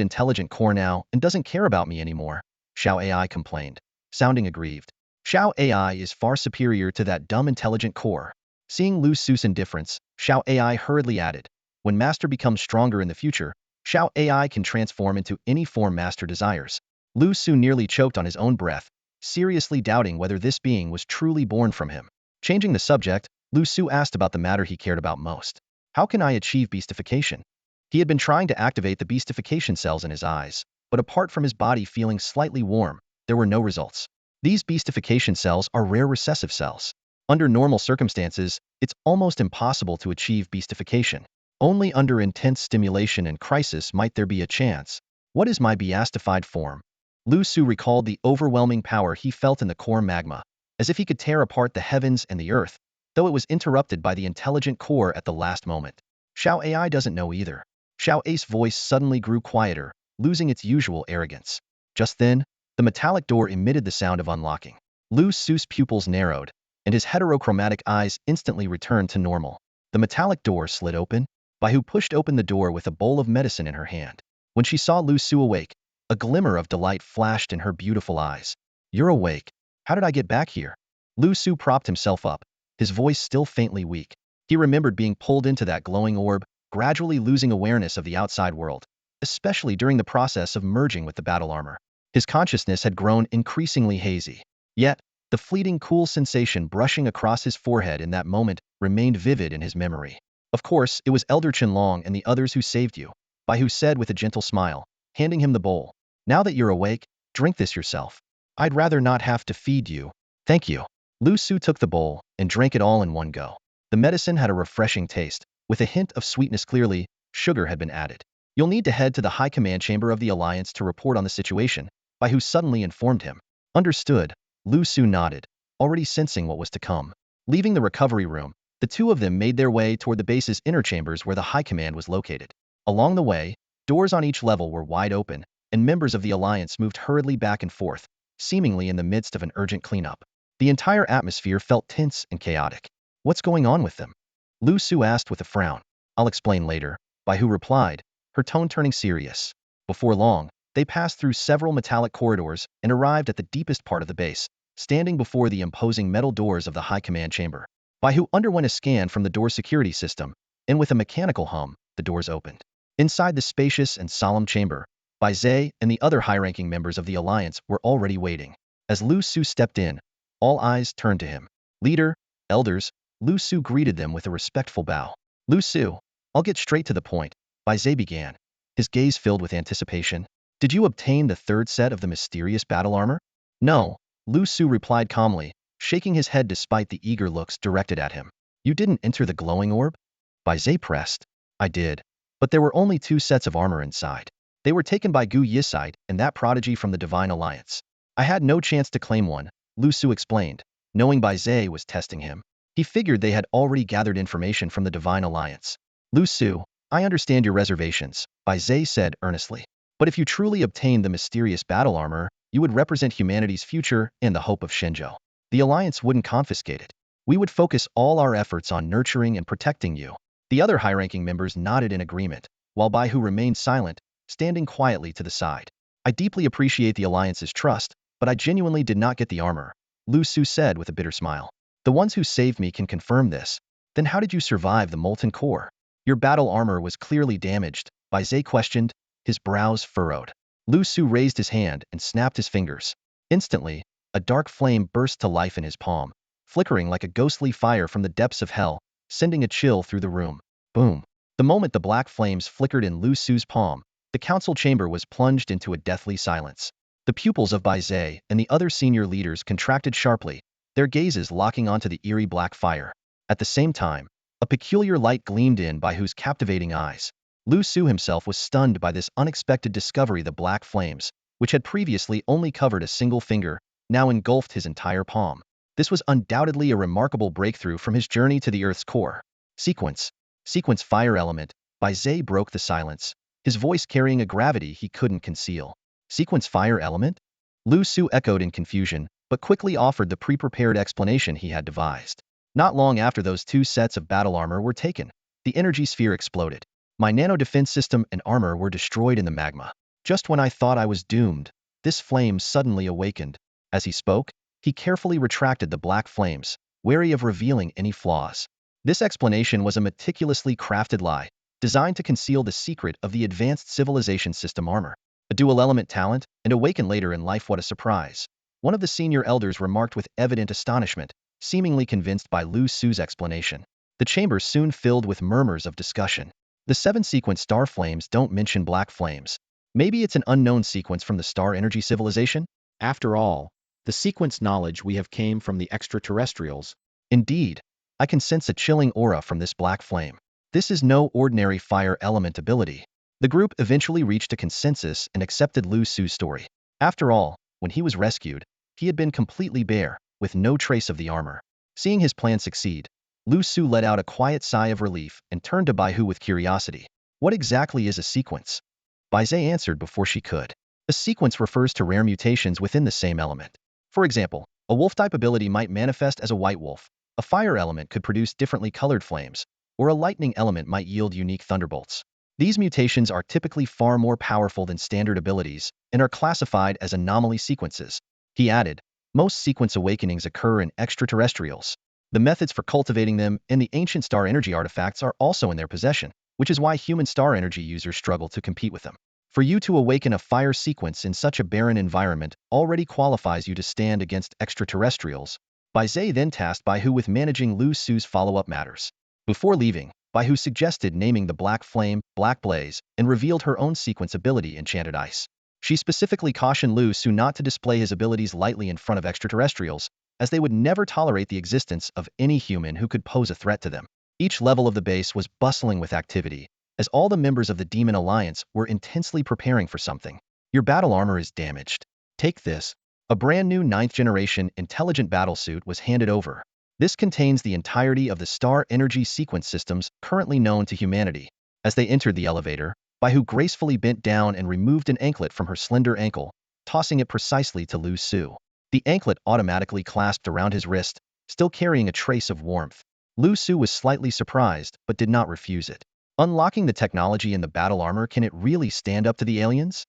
intelligent core now and doesn't care about me anymore, Xiao AI complained, sounding aggrieved. Xiao AI is far superior to that dumb intelligent core. Seeing Liu Su's indifference, Xiao AI hurriedly added, when Master becomes stronger in the future, Xiao AI can transform into any form Master desires. Liu Su nearly choked on his own breath, seriously doubting whether this being was truly born from him. Changing the subject, Liu Su asked about the matter he cared about most. How can I achieve beastification? He had been trying to activate the beastification cells in his eyes, but apart from his body feeling slightly warm, there were no results. These beastification cells are rare recessive cells. Under normal circumstances, it's almost impossible to achieve beastification. Only under intense stimulation and crisis might there be a chance. What is my beastified form? Liu Su recalled the overwhelming power he felt in the core magma, as if he could tear apart the heavens and the earth, though it was interrupted by the intelligent core at the last moment. Xiao AI doesn't know either. Xiao Ai's voice suddenly grew quieter, losing its usual arrogance. Just then, the metallic door emitted the sound of unlocking. Liu Su's pupils narrowed, and his heterochromatic eyes instantly returned to normal. The metallic door slid open. Baihu pushed open the door with a bowl of medicine in her hand. When she saw Liu Su awake, a glimmer of delight flashed in her beautiful eyes. You're awake. How did I get back here? Liu Su propped himself up, his voice still faintly weak. He remembered being pulled into that glowing orb, gradually losing awareness of the outside world, especially during the process of merging with the battle armor. His consciousness had grown increasingly hazy. Yet, the fleeting cool sensation brushing across his forehead in that moment remained vivid in his memory. Of course, it was Elder Qinlong and the others who saved you, Baihu said with a gentle smile, handing him the bowl. Now that you're awake, drink this yourself. I'd rather not have to feed you. Thank you. Liu Su took the bowl and drank it all in one go. The medicine had a refreshing taste, with a hint of sweetness. Clearly, sugar had been added. You'll need to head to the High Command Chamber of the Alliance to report on the situation, Baihu suddenly informed him. Understood. Liu Su nodded, already sensing what was to come. Leaving the recovery room, the 2 of them made their way toward the base's inner chambers where the High Command was located. Along the way, doors on each level were wide open, and members of the Alliance moved hurriedly back and forth, seemingly in the midst of an urgent cleanup. The entire atmosphere felt tense and chaotic. What's going on with them? Liu Su asked with a frown. I'll explain later, Baihu replied, her tone turning serious. Before long, they passed through several metallic corridors and arrived at the deepest part of the base, standing before the imposing metal doors of the High Command Chamber. Baihu underwent a scan from the door security system, and with a mechanical hum, the doors opened. Inside the spacious and solemn chamber, Bai Zhe and the other high-ranking members of the Alliance were already waiting. As Liu Su stepped in, all eyes turned to him. Leader, elders, Liu Su greeted them with a respectful bow. Liu Su, I'll get straight to the point, Bai Zhe began, his gaze filled with anticipation. Did you obtain the third set of the mysterious battle armor? No, Liu Su replied calmly, shaking his head despite the eager looks directed at him. You didn't enter the glowing orb? Bai Zhe pressed. I did. But there were only 2 sets of armor inside. They were taken by Gu Yisite and that prodigy from the Divine Alliance. I had no chance to claim one, Liu Su explained, knowing Bai Zhe was testing him. He figured they had already gathered information from the Divine Alliance. Liu Su, I understand your reservations, Bai Zhe said earnestly. But if you truly obtained the mysterious battle armor, you would represent humanity's future and the hope of Shenzhou. The Alliance wouldn't confiscate it. We would focus all our efforts on nurturing and protecting you. The other high-ranking members nodded in agreement, while Bai Hu remained silent, standing quietly to the side. I deeply appreciate the Alliance's trust, but I genuinely did not get the armor, Liu Su said with a bitter smile. The ones who saved me can confirm this. Then how did you survive the molten core? Your battle armor was clearly damaged, Bai Zhe questioned, his brows furrowed. Liu Su raised his hand and snapped his fingers. Instantly, a dark flame burst to life in his palm, flickering like a ghostly fire from the depths of hell, sending a chill through the room. Boom. The moment the black flames flickered in Liu Su's palm, the council chamber was plunged into a deathly silence. The pupils of Bai Zhe and the other senior leaders contracted sharply, their gazes locking onto the eerie black fire. At the same time, a peculiar light gleamed in Bai Hu's captivating eyes. Liu Su himself was stunned by this unexpected discovery. The black flames, which had previously only covered a single finger, now engulfed his entire palm. This was undoubtedly a remarkable breakthrough from his journey to the Earth's core. Sequence fire element, Bai Zhe broke the silence, his voice carrying a gravity he couldn't conceal. Sequence fire element? Liu Su echoed in confusion, but quickly offered the pre-prepared explanation he had devised. Not long after those 2 sets of battle armor were taken, the energy sphere exploded. My nano-defense system and armor were destroyed in the magma. Just when I thought I was doomed, this flame suddenly awakened. As he spoke, he carefully retracted the black flames, wary of revealing any flaws. This explanation was a meticulously crafted lie, designed to conceal the secret of the advanced civilization system armor. A dual-element talent, and awaken later in life. What a surprise. One of the senior elders remarked with evident astonishment, seemingly convinced by Liu Su's explanation. The chamber soon filled with murmurs of discussion. The 7-sequence star flames don't mention black flames. Maybe it's an unknown sequence from the star energy civilization? After all, the sequence knowledge we have came from the extraterrestrials. Indeed, I can sense a chilling aura from this black flame. This is no ordinary fire element ability. The group eventually reached a consensus and accepted Liu Su's story. After all, when he was rescued, he had been completely bare, with no trace of the armor. Seeing his plan succeed, Liu Su let out a quiet sigh of relief and turned to Bai Hu with curiosity. What exactly is a sequence? Bai Zhe answered before she could. A sequence refers to rare mutations within the same element. For example, a wolf-type ability might manifest as a white wolf, a fire element could produce differently colored flames, or a lightning element might yield unique thunderbolts. These mutations are typically far more powerful than standard abilities and are classified as anomaly sequences. He added, most sequence awakenings occur in extraterrestrials. The methods for cultivating them and the ancient star energy artifacts are also in their possession, which is why human star energy users struggle to compete with them. For you to awaken a fire sequence in such a barren environment already qualifies you to stand against extraterrestrials. Bai Zhe then tasked Bai Hu with managing Liu Su's follow-up matters. Before leaving, Bai Hu suggested naming the black flame, Black Blaze, and revealed her own sequence ability, Enchanted Ice. She specifically cautioned Liu Su not to display his abilities lightly in front of extraterrestrials, as they would never tolerate the existence of any human who could pose a threat to them. Each level of the base was bustling with activity, as all the members of the Demon Alliance were intensely preparing for something. Your battle armor is damaged. Take this. A brand new 9th-generation intelligent battlesuit was handed over. This contains the entirety of the star energy sequence systems currently known to humanity. As they entered the elevator, Bai Hu gracefully bent down and removed an anklet from her slender ankle, tossing it precisely to Liu Su. The anklet automatically clasped around his wrist, still carrying a trace of warmth. Liu Su was slightly surprised, but did not refuse it. Unlocking the technology in the battle armor, can it really stand up to the aliens?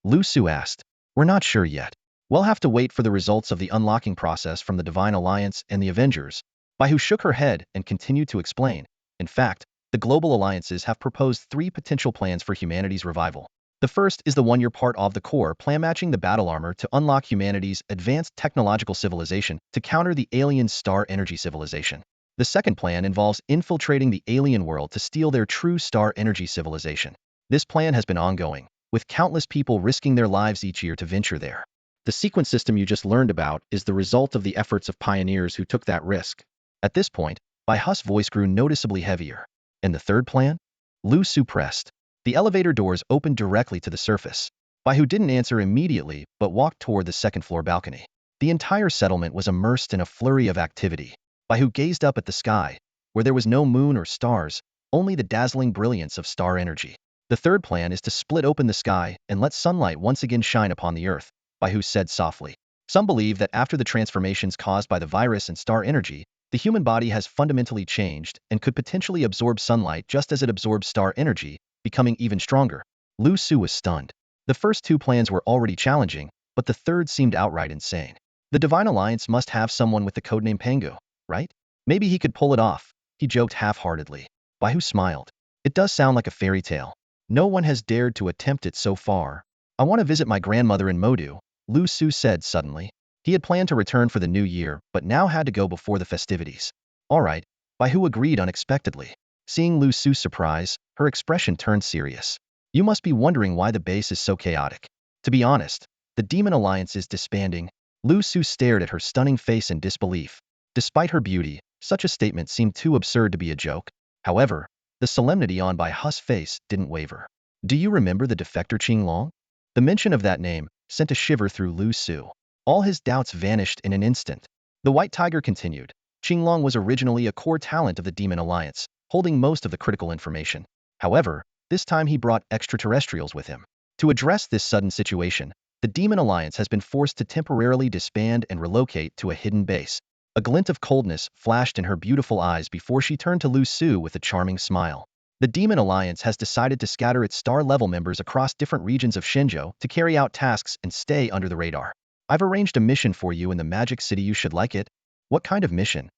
Liu Su asked. We're not sure yet. We'll have to wait for the results of the unlocking process from the Divine Alliance and the Avengers. Bai Hu shook her head and continued to explain. In fact, the global alliances have proposed 3 potential plans for humanity's revival. The first is the one-year part of the core plan, matching the battle armor to unlock humanity's advanced technological civilization to counter the alien star energy civilization. The second plan involves infiltrating the alien world to steal their true star energy civilization. This plan has been ongoing, with countless people risking their lives each year to venture there. The sequence system you just learned about is the result of the efforts of pioneers who took that risk. At this point, Bai Hu's voice grew noticeably heavier. And the third plan? Liu Su pressed. The elevator doors opened directly to the surface. Bai Hu didn't answer immediately but walked toward the second-floor balcony. The entire settlement was immersed in a flurry of activity. Bai Hu gazed up at the sky, where there was no moon or stars, only the dazzling brilliance of star energy. The third plan is to split open the sky and let sunlight once again shine upon the earth, Bai Hu said softly. Some believe that after the transformations caused by the virus and star energy, the human body has fundamentally changed and could potentially absorb sunlight just as it absorbs star energy, becoming even stronger. Liu Su was stunned. The first two plans were already challenging, but the third seemed outright insane. The Divine Alliance must have someone with the codename Pangu, right? Maybe he could pull it off, he joked half-heartedly. Bai Hu smiled. It does sound like a fairy tale. No one has dared to attempt it so far. I want to visit my grandmother in Modu, Liu Su said suddenly. He had planned to return for the new year, but now had to go before the festivities. All right, Bai Hu agreed unexpectedly. Seeing Liu Su's surprise, her expression turned serious. You must be wondering why the base is so chaotic. To be honest, the Demon Alliance is disbanding. Liu Su stared at her stunning face in disbelief. Despite her beauty, such a statement seemed too absurd to be a joke. However, the solemnity on Bai Hu's face didn't waver. Do you remember the defector Qinglong? The mention of that name sent a shiver through Liu Su. All his doubts vanished in an instant. The White Tiger continued. Qinglong was originally a core talent of the Demon Alliance, holding most of the critical information. However, this time he brought extraterrestrials with him. To address this sudden situation, the Demon Alliance has been forced to temporarily disband and relocate to a hidden base. A glint of coldness flashed in her beautiful eyes before she turned to Liu Su with a charming smile. The Demon Alliance has decided to scatter its star-level members across different regions of Shenzhou to carry out tasks and stay under the radar. I've arranged a mission for you in the Magic City. You should like it. What kind of mission?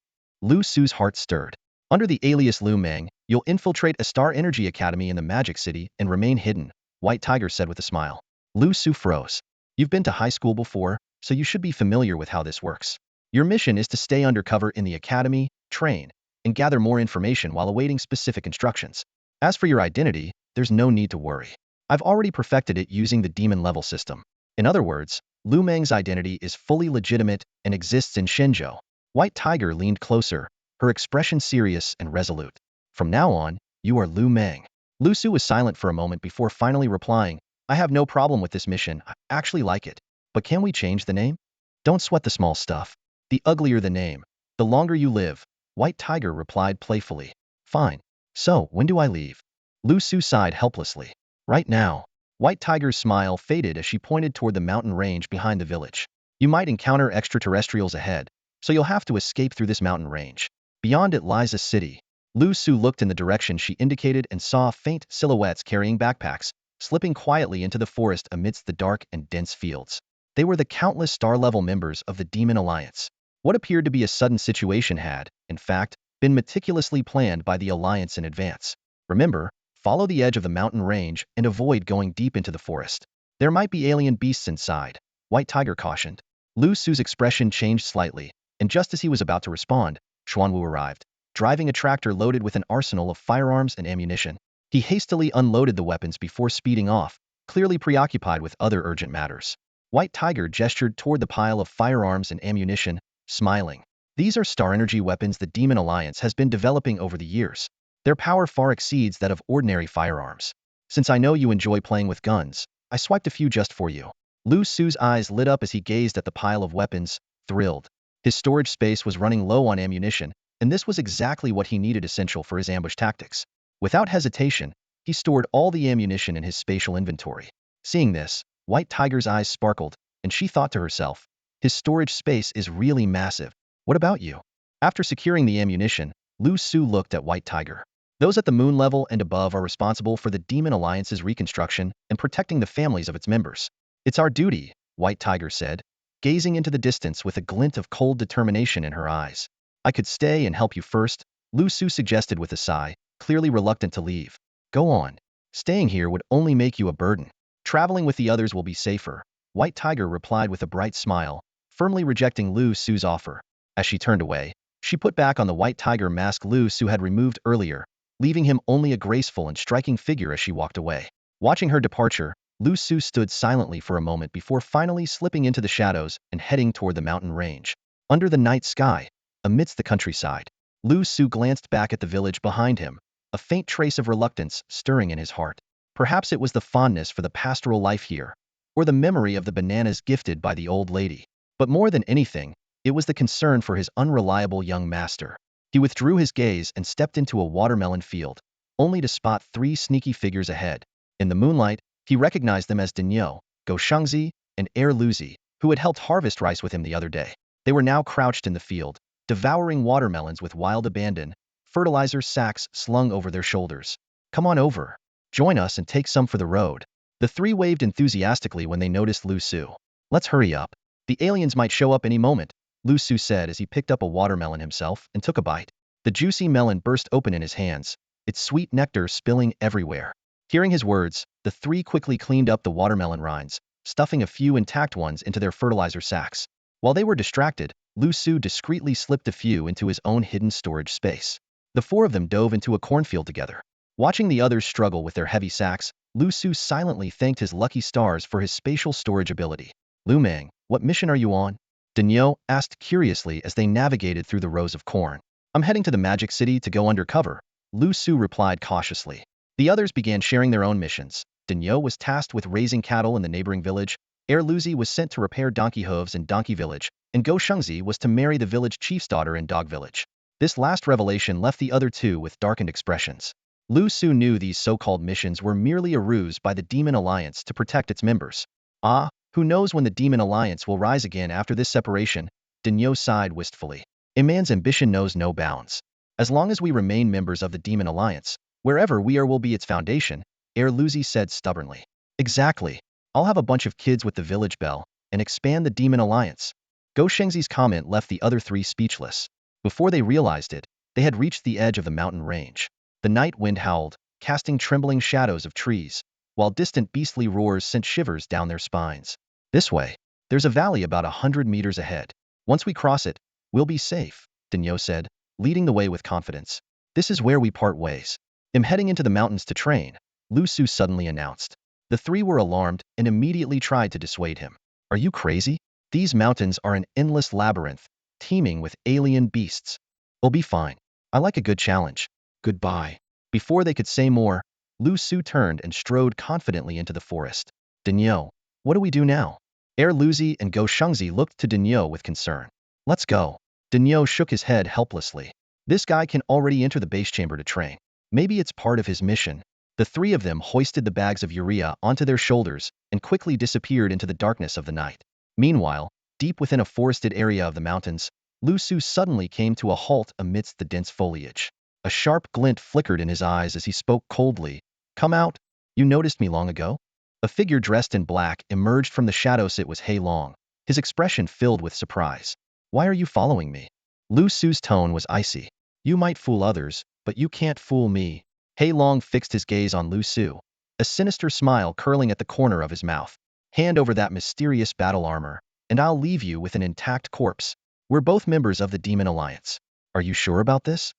Liu Su's heart stirred. Under the alias Liu Meng, you'll infiltrate a star energy academy in the Magic City and remain hidden, White Tiger said with a smile. Liu Su froze. You've been to high school before, so you should be familiar with how this works. Your mission is to stay undercover in the academy, train, and gather more information while awaiting specific instructions. As for your identity, there's no need to worry. I've already perfected it using the demon level system. In other words, Liu Meng's identity is fully legitimate and exists in Shenzhou. White Tiger leaned closer, her expression serious and resolute. From now on, you are Liu Meng. Liu Su was silent for a moment before finally replying, I have no problem with this mission, I actually like it. But can we change the name? Don't sweat the small stuff. The uglier the name, the longer you live, White Tiger replied playfully. Fine. So, when do I leave? Liu Su sighed helplessly. Right now. White Tiger's smile faded as she pointed toward the mountain range behind the village. You might encounter extraterrestrials ahead, so you'll have to escape through this mountain range. Beyond it lies a city. Liu Su looked in the direction she indicated and saw faint silhouettes carrying backpacks, slipping quietly into the forest amidst the dark and dense fields. They were the countless star-level members of the Demon Alliance. What appeared to be a sudden situation had, in fact, been meticulously planned by the Alliance in advance. Remember, follow the edge of the mountain range and avoid going deep into the forest. There might be alien beasts inside, White Tiger cautioned. Liu Su's expression changed slightly, and just as he was about to respond, Xuanwu arrived, driving a tractor loaded with an arsenal of firearms and ammunition. He hastily unloaded the weapons before speeding off, clearly preoccupied with other urgent matters. White Tiger gestured toward the pile of firearms and ammunition, smiling. These are star energy weapons the Demon Alliance has been developing over the years. Their power far exceeds that of ordinary firearms. Since I know you enjoy playing with guns, I swiped a few just for you. Liu Su's eyes lit up as he gazed at the pile of weapons, thrilled. His storage space was running low on ammunition, and this was exactly what he needed, essential for his ambush tactics. Without hesitation, he stored all the ammunition in his spatial inventory. Seeing this, White Tiger's eyes sparkled, and she thought to herself, his storage space is really massive. What about you? After securing the ammunition, Liu Su looked at White Tiger. Those at the moon level and above are responsible for the Demon Alliance's reconstruction and protecting the families of its members. It's our duty, White Tiger said, gazing into the distance with a glint of cold determination in her eyes. I could stay and help you first, Liu Su suggested with a sigh, clearly reluctant to leave. Go on. Staying here would only make you a burden. Traveling with the others will be safer, White Tiger replied with a bright smile, firmly rejecting Liu Su's offer. As she turned away, she put back on the White Tiger mask Liu Su had removed earlier, leaving him only a graceful and striking figure as she walked away. Watching her departure, Liu Su stood silently for a moment before finally slipping into the shadows and heading toward the mountain range. Under the night sky, amidst the countryside, Liu Su glanced back at the village behind him, a faint trace of reluctance stirring in his heart. Perhaps it was the fondness for the pastoral life here, or the memory of the bananas gifted by the old lady. But more than anything, it was the concern for his unreliable young master. He withdrew his gaze and stepped into a watermelon field, only to spot three sneaky figures ahead. In the moonlight, he recognized them as Daniel, Go Shangzi, and Luzi, who had helped harvest rice with him the other day. They were now crouched in the field, devouring watermelons with wild abandon, fertilizer sacks slung over their shoulders. Come on over. Join us and take some for the road. The three waved enthusiastically when they noticed Liu Su. Let's hurry up. The aliens might show up any moment, Liu Su said as he picked up a watermelon himself and took a bite. The juicy melon burst open in his hands, its sweet nectar spilling everywhere. Hearing his words, the three quickly cleaned up the watermelon rinds, stuffing a few intact ones into their fertilizer sacks. While they were distracted, Liu Su discreetly slipped a few into his own hidden storage space. The four of them dove into a cornfield together. Watching the others struggle with their heavy sacks, Liu Su silently thanked his lucky stars for his spatial storage ability. Lu Mang, what mission are you on? Daniel asked curiously as they navigated through the rows of corn. I'm heading to the Magic City to go undercover, Liu Su replied cautiously. The others began sharing their own missions. Daniel was tasked with raising cattle in the neighboring village, Luzi was sent to repair donkey hooves in Donkey Village, and Go Shengzi was to marry the village chief's daughter in Dog Village. This last revelation left the other two with darkened expressions. Liu Su knew these so-called missions were merely a ruse by the Demon Alliance to protect its members. Ah, who knows when the Demon Alliance will rise again after this separation? Daniel sighed wistfully. A man's ambition knows no bounds. As long as we remain members of the Demon Alliance, wherever we are will be its foundation, Luzi said stubbornly. Exactly. I'll have a bunch of kids with the village belle and expand the Demon Alliance. Go Shengzi's comment left the other three speechless. Before they realized it, they had reached the edge of the mountain range. The night wind howled, casting trembling shadows of trees, while distant beastly roars sent shivers down their spines. This way. There's a valley about 100 meters ahead. Once we cross it, we'll be safe, Daniel said, leading the way with confidence. This is where we part ways. I'm heading into the mountains to train, Liu Su suddenly announced. The three were alarmed and immediately tried to dissuade him. Are you crazy? These mountains are an endless labyrinth, teeming with alien beasts. We'll be fine. I like a good challenge. Goodbye. Before they could say more, Liu Su turned and strode confidently into the forest. Daniel, what do we do now? Luzi and Go Shengzi looked to Daniel with concern. Let's go. Daniel shook his head helplessly. This guy can already enter the base chamber to train. Maybe it's part of his mission. The three of them hoisted the bags of urea onto their shoulders and quickly disappeared into the darkness of the night. Meanwhile, deep within a forested area of the mountains, Liu Su suddenly came to a halt amidst the dense foliage. A sharp glint flickered in his eyes as he spoke coldly. Come out. You noticed me long ago? A figure dressed in black emerged from the shadows. It was Hei Long, his expression filled with surprise. Why are you following me? Liu Su's tone was icy. You might fool others, but you can't fool me. Hei Long fixed his gaze on Liu Su, a sinister smile curling at the corner of his mouth. Hand over that mysterious battle armor, and I'll leave you with an intact corpse. We're both members of the Demon Alliance. Are you sure about this?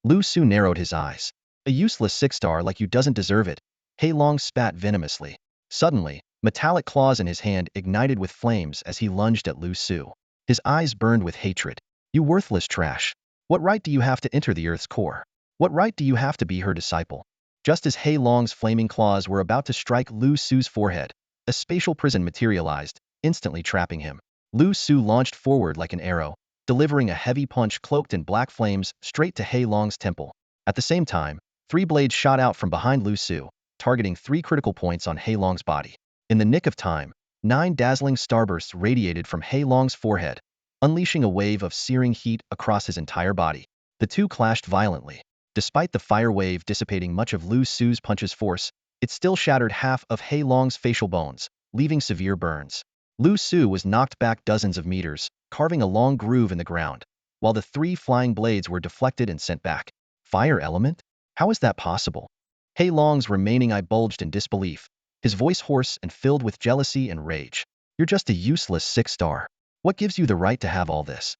Liu Su narrowed his eyes. A useless six-star like you doesn't deserve it. Hei Long spat venomously. Suddenly, metallic claws in his hand ignited with flames as he lunged at Liu Su. His eyes burned with hatred. You worthless trash. What right do you have to enter the Earth's core? What right do you have to be her disciple? Just as Hei Long's flaming claws were about to strike Liu Su's forehead, a spatial prison materialized, instantly trapping him. Liu Su launched forward like an arrow, delivering a heavy punch cloaked in black flames straight to Hei Long's temple. At the same time, three blades shot out from behind Liu Su, targeting three critical points on Hei Long's body. In the nick of time, 9 dazzling starbursts radiated from Hei Long's forehead, unleashing a wave of searing heat across his entire body. The two clashed violently. Despite the fire wave dissipating much of Liu Su's punch's force, it still shattered half of Hei Long's facial bones, leaving severe burns. Liu Su was knocked back dozens of meters, carving a long groove in the ground, while the 3 flying blades were deflected and sent back. Fire element? How is that possible? Hei Long's remaining eye bulged in disbelief, his voice hoarse and filled with jealousy and rage. You're just a useless 6-star. What gives you the right to have all this?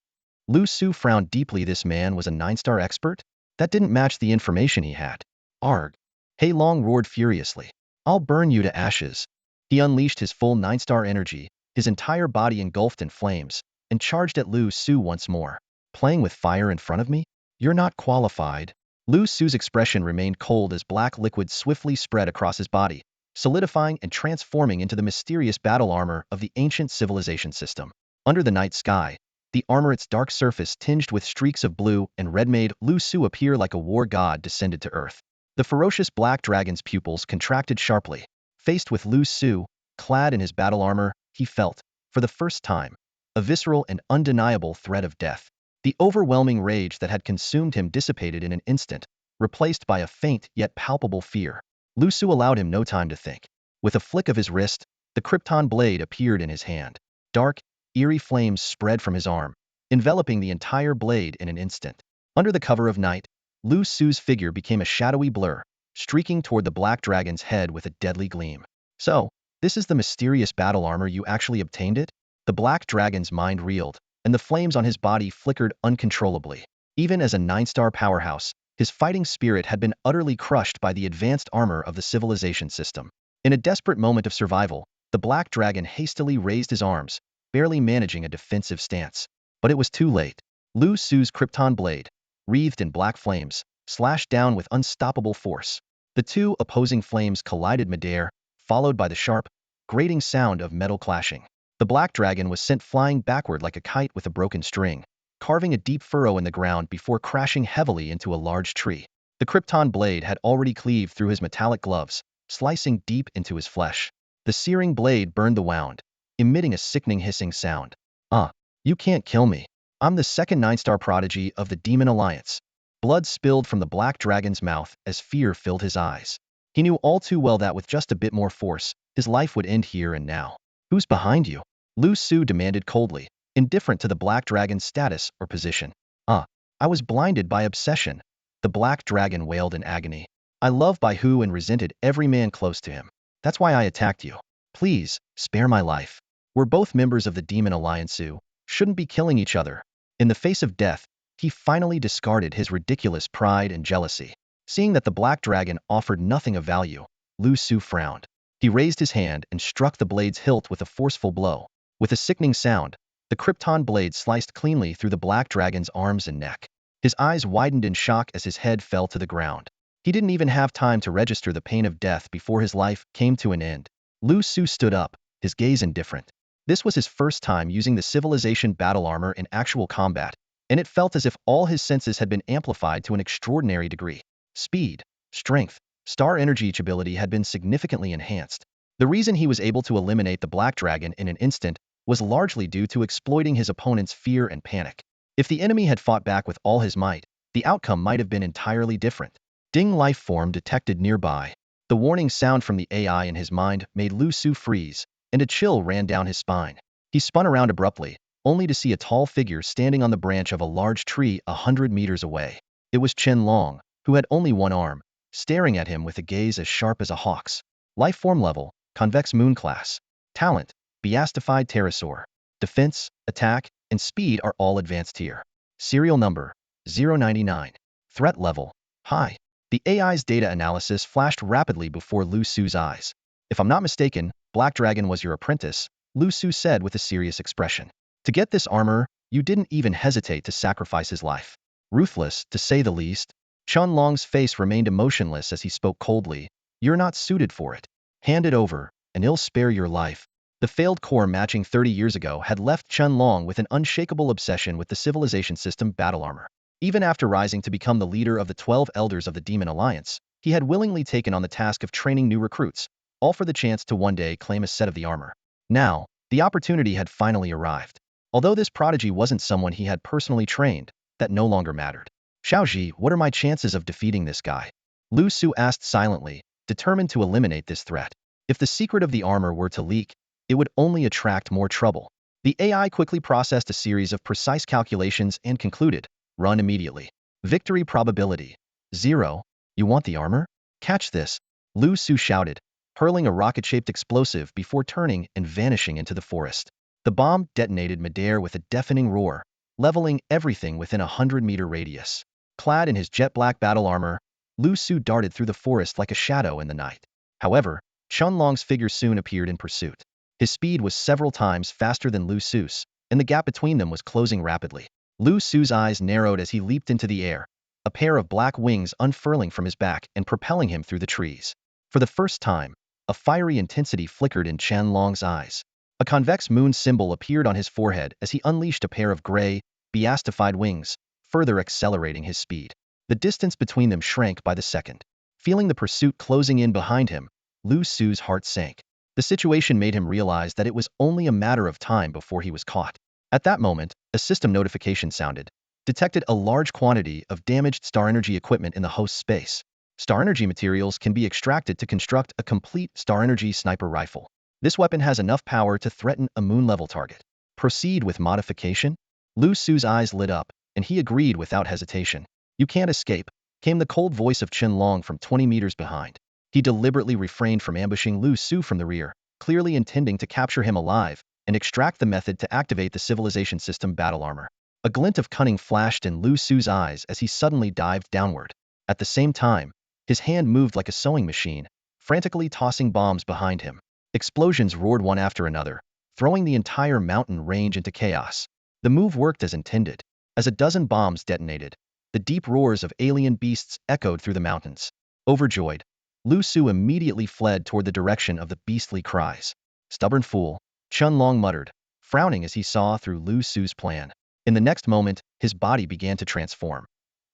Liu Su frowned deeply. This man was a 9-star expert? That didn't match the information he had. Arg! Hei Long roared furiously. I'll burn you to ashes. He unleashed his full 9-star energy, his entire body engulfed in flames, and charged at Liu Su once more. Playing with fire in front of me? You're not qualified. Liu Su's expression remained cold as black liquid swiftly spread across his body, solidifying and transforming into the mysterious battle armor of the ancient civilization system. Under the night sky, the armor's dark surface tinged with streaks of blue and red made Liu Su appear like a war god descended to earth. The ferocious black dragon's pupils contracted sharply. Faced with Liu Su, clad in his battle armor, he felt, for the first time, a visceral and undeniable threat of death. The overwhelming rage that had consumed him dissipated in an instant, replaced by a faint yet palpable fear. Liu Su allowed him no time to think. With a flick of his wrist, the Krypton blade appeared in his hand. Dark, eerie flames spread from his arm, enveloping the entire blade in an instant. Under the cover of night, Liu Su's figure became a shadowy blur, streaking toward the black dragon's head with a deadly gleam. So, this is the mysterious battle armor you actually obtained it? The black dragon's mind reeled, and the flames on his body flickered uncontrollably. Even as a 9-star powerhouse, his fighting spirit had been utterly crushed by the advanced armor of the civilization system. In a desperate moment of survival, the black dragon hastily raised his arms, barely managing a defensive stance. But it was too late. Liu Su's Krypton blade, wreathed in black flames, slashed down with unstoppable force. The two opposing flames collided midair, followed by the sharp, grating sound of metal clashing. The black dragon was sent flying backward like a kite with a broken string, carving a deep furrow in the ground before crashing heavily into a large tree. The Krypton blade had already cleaved through his metallic gloves, slicing deep into his flesh. The searing blade burned the wound, emitting a sickening hissing sound. You can't kill me. I'm the second 9-star prodigy of the Demon Alliance. Blood spilled from the black dragon's mouth as fear filled his eyes. He knew all too well that with just a bit more force, his life would end here and now. Who's behind you? Liu Su demanded coldly, indifferent to the black dragon's status or position. I was blinded by obsession. The black dragon wailed in agony. I love Baihu and resented every man close to him. That's why I attacked you. Please, spare my life. We're both members of the Demon Alliance who shouldn't be killing each other. In the face of death, he finally discarded his ridiculous pride and jealousy. Seeing that the black dragon offered nothing of value, Liu Su frowned. He raised his hand and struck the blade's hilt with a forceful blow. With a sickening sound, the Krypton blade sliced cleanly through the black dragon's arms and neck. His eyes widened in shock as his head fell to the ground. He didn't even have time to register the pain of death before his life came to an end. Liu Su stood up, his gaze indifferent. This was his first time using the civilization battle armor in actual combat, and it felt as if all his senses had been amplified to an extraordinary degree. Speed, strength, star energy, each ability had been significantly enhanced. The reason he was able to eliminate the black dragon in an instant was largely due to exploiting his opponent's fear and panic. If the enemy had fought back with all his might, the outcome might have been entirely different. Ding, life form detected nearby. The warning sound from the AI in his mind made Liu Su freeze, and a chill ran down his spine. He spun around abruptly, only to see a tall figure standing on the branch of a large tree 100 meters away. It was Chen Long, who had only one arm, staring at him with a gaze as sharp as a hawk's. Life form level, convex moon class. Talent, beastified pterosaur. Defense, attack, and speed are all advanced here. Serial number, 099. Threat level, high. The AI's data analysis flashed rapidly before Liu Su's eyes. If I'm not mistaken, Black Dragon was your apprentice, Liu Su said with a serious expression. To get this armor, you didn't even hesitate to sacrifice his life. Ruthless, to say the least. Chen Long's face remained emotionless as he spoke coldly. You're not suited for it. Hand it over, and he'll spare your life. The failed core matching 30 years ago had left Chen Long with an unshakable obsession with the civilization system battle armor. Even after rising to become the leader of the 12 elders of the Demon Alliance, he had willingly taken on the task of training new recruits, all for the chance to one day claim a set of the armor. Now, the opportunity had finally arrived. Although this prodigy wasn't someone he had personally trained, that no longer mattered. Xiaoji, what are my chances of defeating this guy? Liu Su asked silently, determined to eliminate this threat. If the secret of the armor were to leak, it would only attract more trouble. The AI quickly processed a series of precise calculations and concluded, run immediately. Victory probability, 0. You want the armor? Catch this, Liu Su shouted, hurling a rocket-shaped explosive before turning and vanishing into the forest. The bomb detonated midair with a deafening roar, leveling everything within a 100-meter radius. Clad in his jet-black battle armor, Liu Su darted through the forest like a shadow in the night. However, Chunlong's figure soon appeared in pursuit. His speed was several times faster than Liu Su's, and the gap between them was closing rapidly. Liu Su's eyes narrowed as he leaped into the air, a pair of black wings unfurling from his back and propelling him through the trees. For the first time, a fiery intensity flickered in Chunlong's eyes. A convex moon symbol appeared on his forehead as he unleashed a pair of gray, beastified wings, further accelerating his speed. The distance between them shrank by the second. Feeling the pursuit closing in behind him, Liu Su's heart sank. The situation made him realize that it was only a matter of time before he was caught. At that moment, a system notification sounded, detected a large quantity of damaged star energy equipment in the host space. Star energy materials can be extracted to construct a complete star energy sniper rifle. This weapon has enough power to threaten a moon-level target. Proceed with modification? Liu Su's eyes lit up, and he agreed without hesitation. You can't escape, came the cold voice of Chunlong from 20 meters behind. He deliberately refrained from ambushing Liu Su from the rear, clearly intending to capture him alive and extract the method to activate the civilization system battle armor. A glint of cunning flashed in Liu Su's eyes as he suddenly dived downward. At the same time, his hand moved like a sewing machine, frantically tossing bombs behind him. Explosions roared one after another, throwing the entire mountain range into chaos. The move worked as intended. As a dozen bombs detonated, the deep roars of alien beasts echoed through the mountains. Overjoyed, Liu Su immediately fled toward the direction of the beastly cries. Stubborn fool, Chunlong muttered, frowning as he saw through Liu Su's plan. In the next moment, his body began to transform.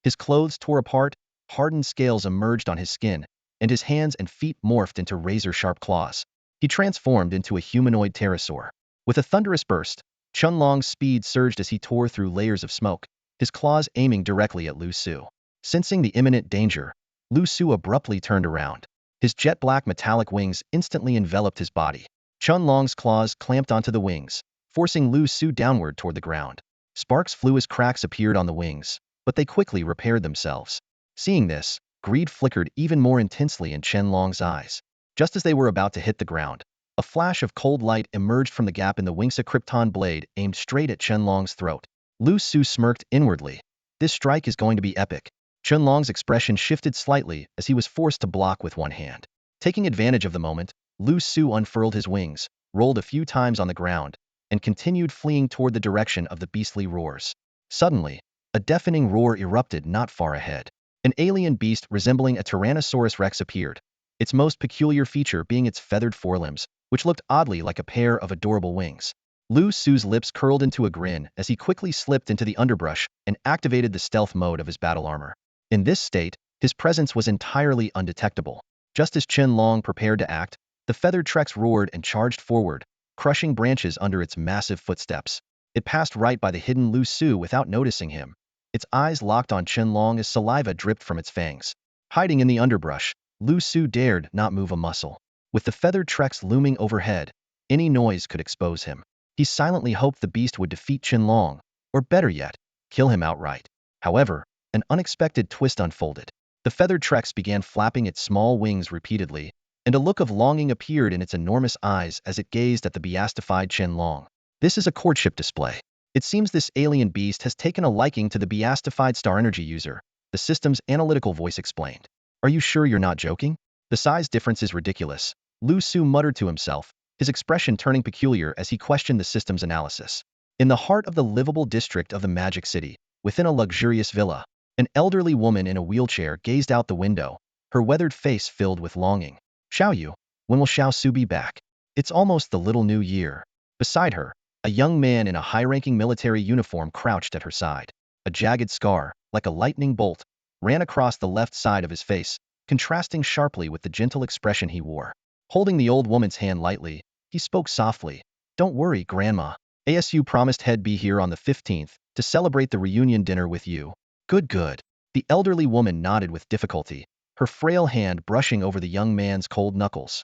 His clothes tore apart, hardened scales emerged on his skin, and his hands and feet morphed into razor-sharp claws. He transformed into a humanoid pterosaur. With a thunderous burst, Chunlong's speed surged as he tore through layers of smoke, his claws aiming directly at Liu Su. Sensing the imminent danger, Liu Su abruptly turned around. His jet-black metallic wings instantly enveloped his body. Chunlong's claws clamped onto the wings, forcing Liu Su downward toward the ground. Sparks flew as cracks appeared on the wings, but they quickly repaired themselves. Seeing this, greed flickered even more intensely in Chunlong's eyes. Just as they were about to hit the ground, a flash of cold light emerged from the gap in the wing's krypton blade aimed straight at Chunlong's throat. Liu Su smirked inwardly. This strike is going to be epic. Chunlong's expression shifted slightly as he was forced to block with one hand. Taking advantage of the moment, Liu Su unfurled his wings, rolled a few times on the ground, and continued fleeing toward the direction of the beastly roars. Suddenly, a deafening roar erupted not far ahead. An alien beast resembling a Tyrannosaurus Rex appeared, its most peculiar feature being its feathered forelimbs, which looked oddly like a pair of adorable wings. Liu Su's lips curled into a grin as he quickly slipped into the underbrush and activated the stealth mode of his battle armor. In this state, his presence was entirely undetectable. Just as Chunlong prepared to act, the feathered Trex roared and charged forward, crushing branches under its massive footsteps. It passed right by the hidden Liu Su without noticing him. Its eyes locked on Chunlong as saliva dripped from its fangs. Hiding in the underbrush, Liu Su dared not move a muscle. With the feathered Trex looming overhead, any noise could expose him. He silently hoped the beast would defeat Chunlong, or better yet, kill him outright. However, an unexpected twist unfolded. The feathered Trex began flapping its small wings repeatedly, and a look of longing appeared in its enormous eyes as it gazed at the beastified Chunlong. This is a courtship display. It seems this alien beast has taken a liking to the beastified star energy user, the system's analytical voice explained. Are you sure you're not joking? The size difference is ridiculous, Liu Su muttered to himself, his expression turning peculiar as he questioned the system's analysis. In the heart of the livable district of the Magic City, within a luxurious villa, an elderly woman in a wheelchair gazed out the window, her weathered face filled with longing. Xiaoyu, when will Xiao Su be back? It's almost the little new year. Beside her, a young man in a high-ranking military uniform crouched at her side. A jagged scar, like a lightning bolt, ran across the left side of his face, contrasting sharply with the gentle expression he wore. Holding the old woman's hand lightly, he spoke softly. Don't worry, Grandma. ASU promised he'd be here on the 15th to celebrate the reunion dinner with you. Good. The elderly woman nodded with difficulty, her frail hand brushing over the young man's cold knuckles.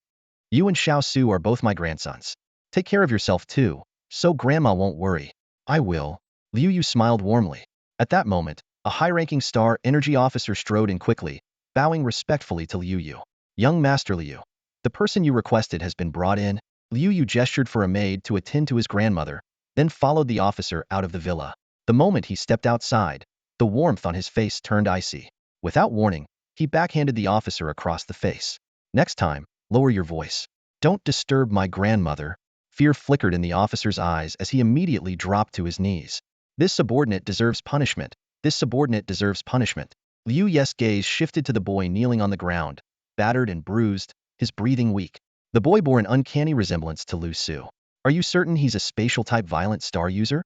You and Xiao Su are both my grandsons. Take care of yourself too, so Grandma won't worry. I will. Liu Yu smiled warmly. At that moment, a high-ranking star energy officer strode in quickly, bowing respectfully to Liu Yu. Young Master Liu, the person you requested has been brought in. Liu Yu gestured for a maid to attend to his grandmother, then followed the officer out of the villa. The moment he stepped outside, the warmth on his face turned icy. Without warning, he backhanded the officer across the face. Next time, Lower your voice. Don't disturb my grandmother. Fear flickered in the officer's eyes as he immediately dropped to his knees. This subordinate deserves punishment. This subordinate deserves punishment. Liu Yu's gaze shifted to the boy kneeling on the ground, battered and bruised, his breathing weak. The boy bore an uncanny resemblance to Liu Su. Are you certain he's a spatial-type violent star user?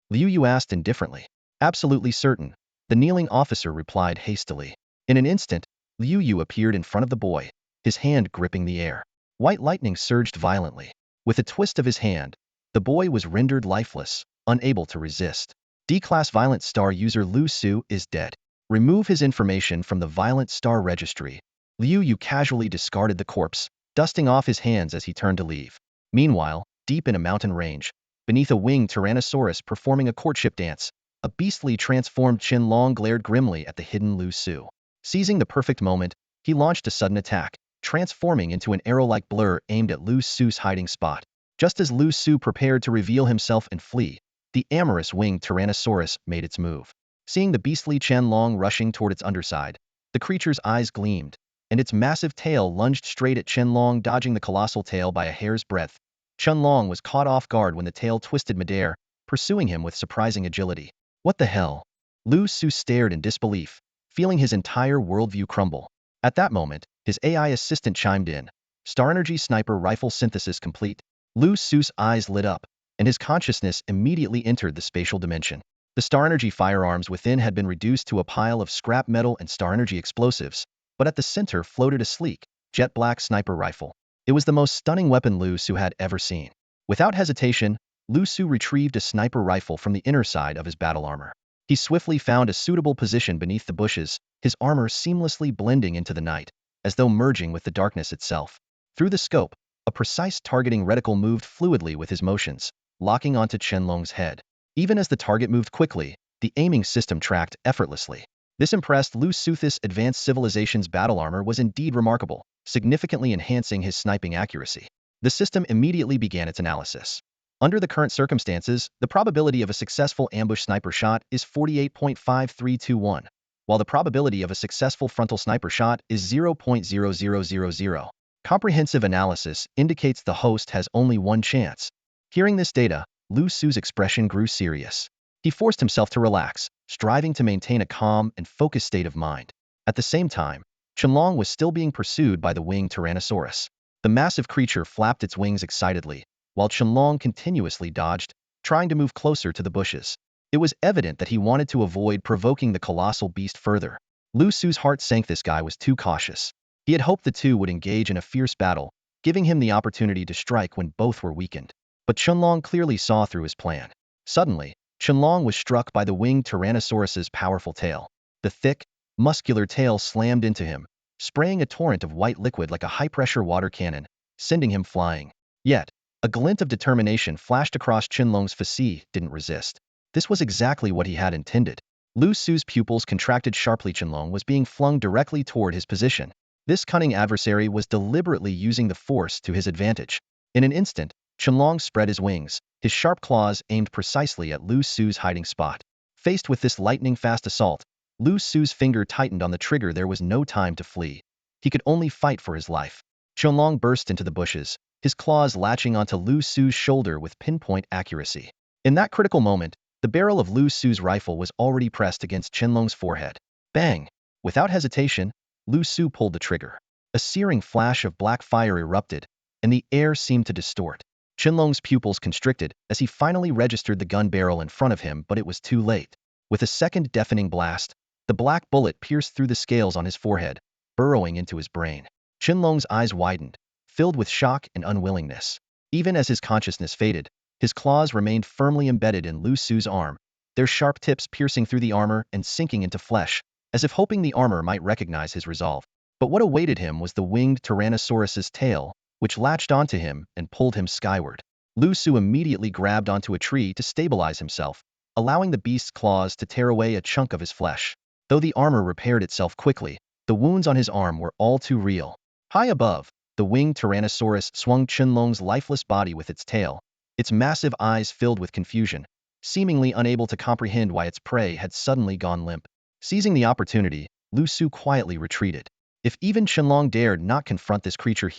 Liu Yu asked indifferently. Absolutely certain, the kneeling officer replied hastily. In an instant, Liu Yu appeared in front of the boy, his hand gripping the air. White lightning surged violently. With a twist of his hand, the boy was rendered lifeless, unable to resist. D-Class Violent Star user Liu Su is dead. Remove his information from the Violent Star registry. Liu Yu casually discarded the corpse, dusting off his hands as he turned to leave. Meanwhile, deep in a mountain range, beneath a winged Tyrannosaurus performing a courtship dance, a beastly transformed Qinlong glared grimly at the hidden Liu Su. Seizing the perfect moment, he launched a sudden attack, transforming into an arrow-like blur aimed at Liu Su's hiding spot. Just as Liu Su prepared to reveal himself and flee, the amorous winged Tyrannosaurus made its move. Seeing the beastly Qianlong rushing toward its underside, the creature's eyes gleamed, and its massive tail lunged straight at Qianlong, dodging the colossal tail by a hair's breadth. Qianlong was caught off guard when the tail twisted midair, pursuing him with surprising agility. What the hell? Liu Su stared in disbelief, feeling his entire worldview crumble. At that moment, his AI assistant chimed in. Star Energy Sniper Rifle Synthesis complete. Liu Su's eyes lit up, and his consciousness immediately entered the spatial dimension. The Star Energy firearms within had been reduced to a pile of scrap metal and Star Energy explosives, but at the center floated a sleek, jet black sniper rifle. It was the most stunning weapon Liu Su had ever seen. Without hesitation, Liu Su retrieved a sniper rifle from the inner side of his battle armor. He swiftly found a suitable position beneath the bushes, his armor seamlessly blending into the night, as though merging with the darkness itself. Through the scope, a precise targeting reticle moved fluidly with his motions, locking onto Qianlong's head. Even as the target moved quickly, the aiming system tracked effortlessly. This impressed Liu Su. This advanced civilization's battle armor was indeed remarkable, significantly enhancing his sniping accuracy. The system immediately began its analysis. Under the current circumstances, the probability of a successful ambush sniper shot is 48.5321, while the probability of a successful frontal sniper shot is 0.0000. Comprehensive analysis indicates the host has only one chance. Hearing this data, Liu Su's expression grew serious. He forced himself to relax, striving to maintain a calm and focused state of mind. At the same time, Qianlong was still being pursued by the winged Tyrannosaurus. The massive creature flapped its wings excitedly, while Qianlong continuously dodged, trying to move closer to the bushes. It was evident that he wanted to avoid provoking the colossal beast further. Liu Su's heart sank. This guy was too cautious. He had hoped the two would engage in a fierce battle, giving him the opportunity to strike when both were weakened. But Qianlong clearly saw through his plan. Suddenly, Qianlong was struck by the winged Tyrannosaurus's powerful tail. The thick, muscular tail slammed into him, spraying a torrent of white liquid like a high-pressure water cannon, sending him flying. Yet, a glint of determination flashed across Qianlong's face. He didn't resist. This was exactly what he had intended. Liu Su's pupils contracted sharply. Qianlong was being flung directly toward his position. This cunning adversary was deliberately using the force to his advantage. In an instant, Qianlong spread his wings, his sharp claws aimed precisely at Liu Su's hiding spot. Faced with this lightning-fast assault, Liu Su's finger tightened on the trigger. There was no time to flee. He could only fight for his life. Qianlong burst into the bushes, his claws latching onto Liu Su's shoulder with pinpoint accuracy. In that critical moment, the barrel of Liu Su's rifle was already pressed against Qianlong's forehead. Bang! Without hesitation, Liu Su pulled the trigger. A searing flash of black fire erupted, and the air seemed to distort. Qianlong's pupils constricted as he finally registered the gun barrel in front of him, but it was too late. With a second deafening blast, the black bullet pierced through the scales on his forehead, burrowing into his brain. Qianlong's eyes widened, filled with shock and unwillingness. Even as his consciousness faded, his claws remained firmly embedded in Liu Su's arm, their sharp tips piercing through the armor and sinking into flesh, as if hoping the armor might recognize his resolve. But what awaited him was the winged Tyrannosaurus's tail, which latched onto him and pulled him skyward. Liu Su immediately grabbed onto a tree to stabilize himself, allowing the beast's claws to tear away a chunk of his flesh. Though the armor repaired itself quickly, the wounds on his arm were all too real. High above, the winged Tyrannosaurus swung Qianlong's lifeless body with its tail, its massive eyes filled with confusion, seemingly unable to comprehend why its prey had suddenly gone limp. Seizing the opportunity, Liu Su quietly retreated. If even Qianlong dared not confront this creature,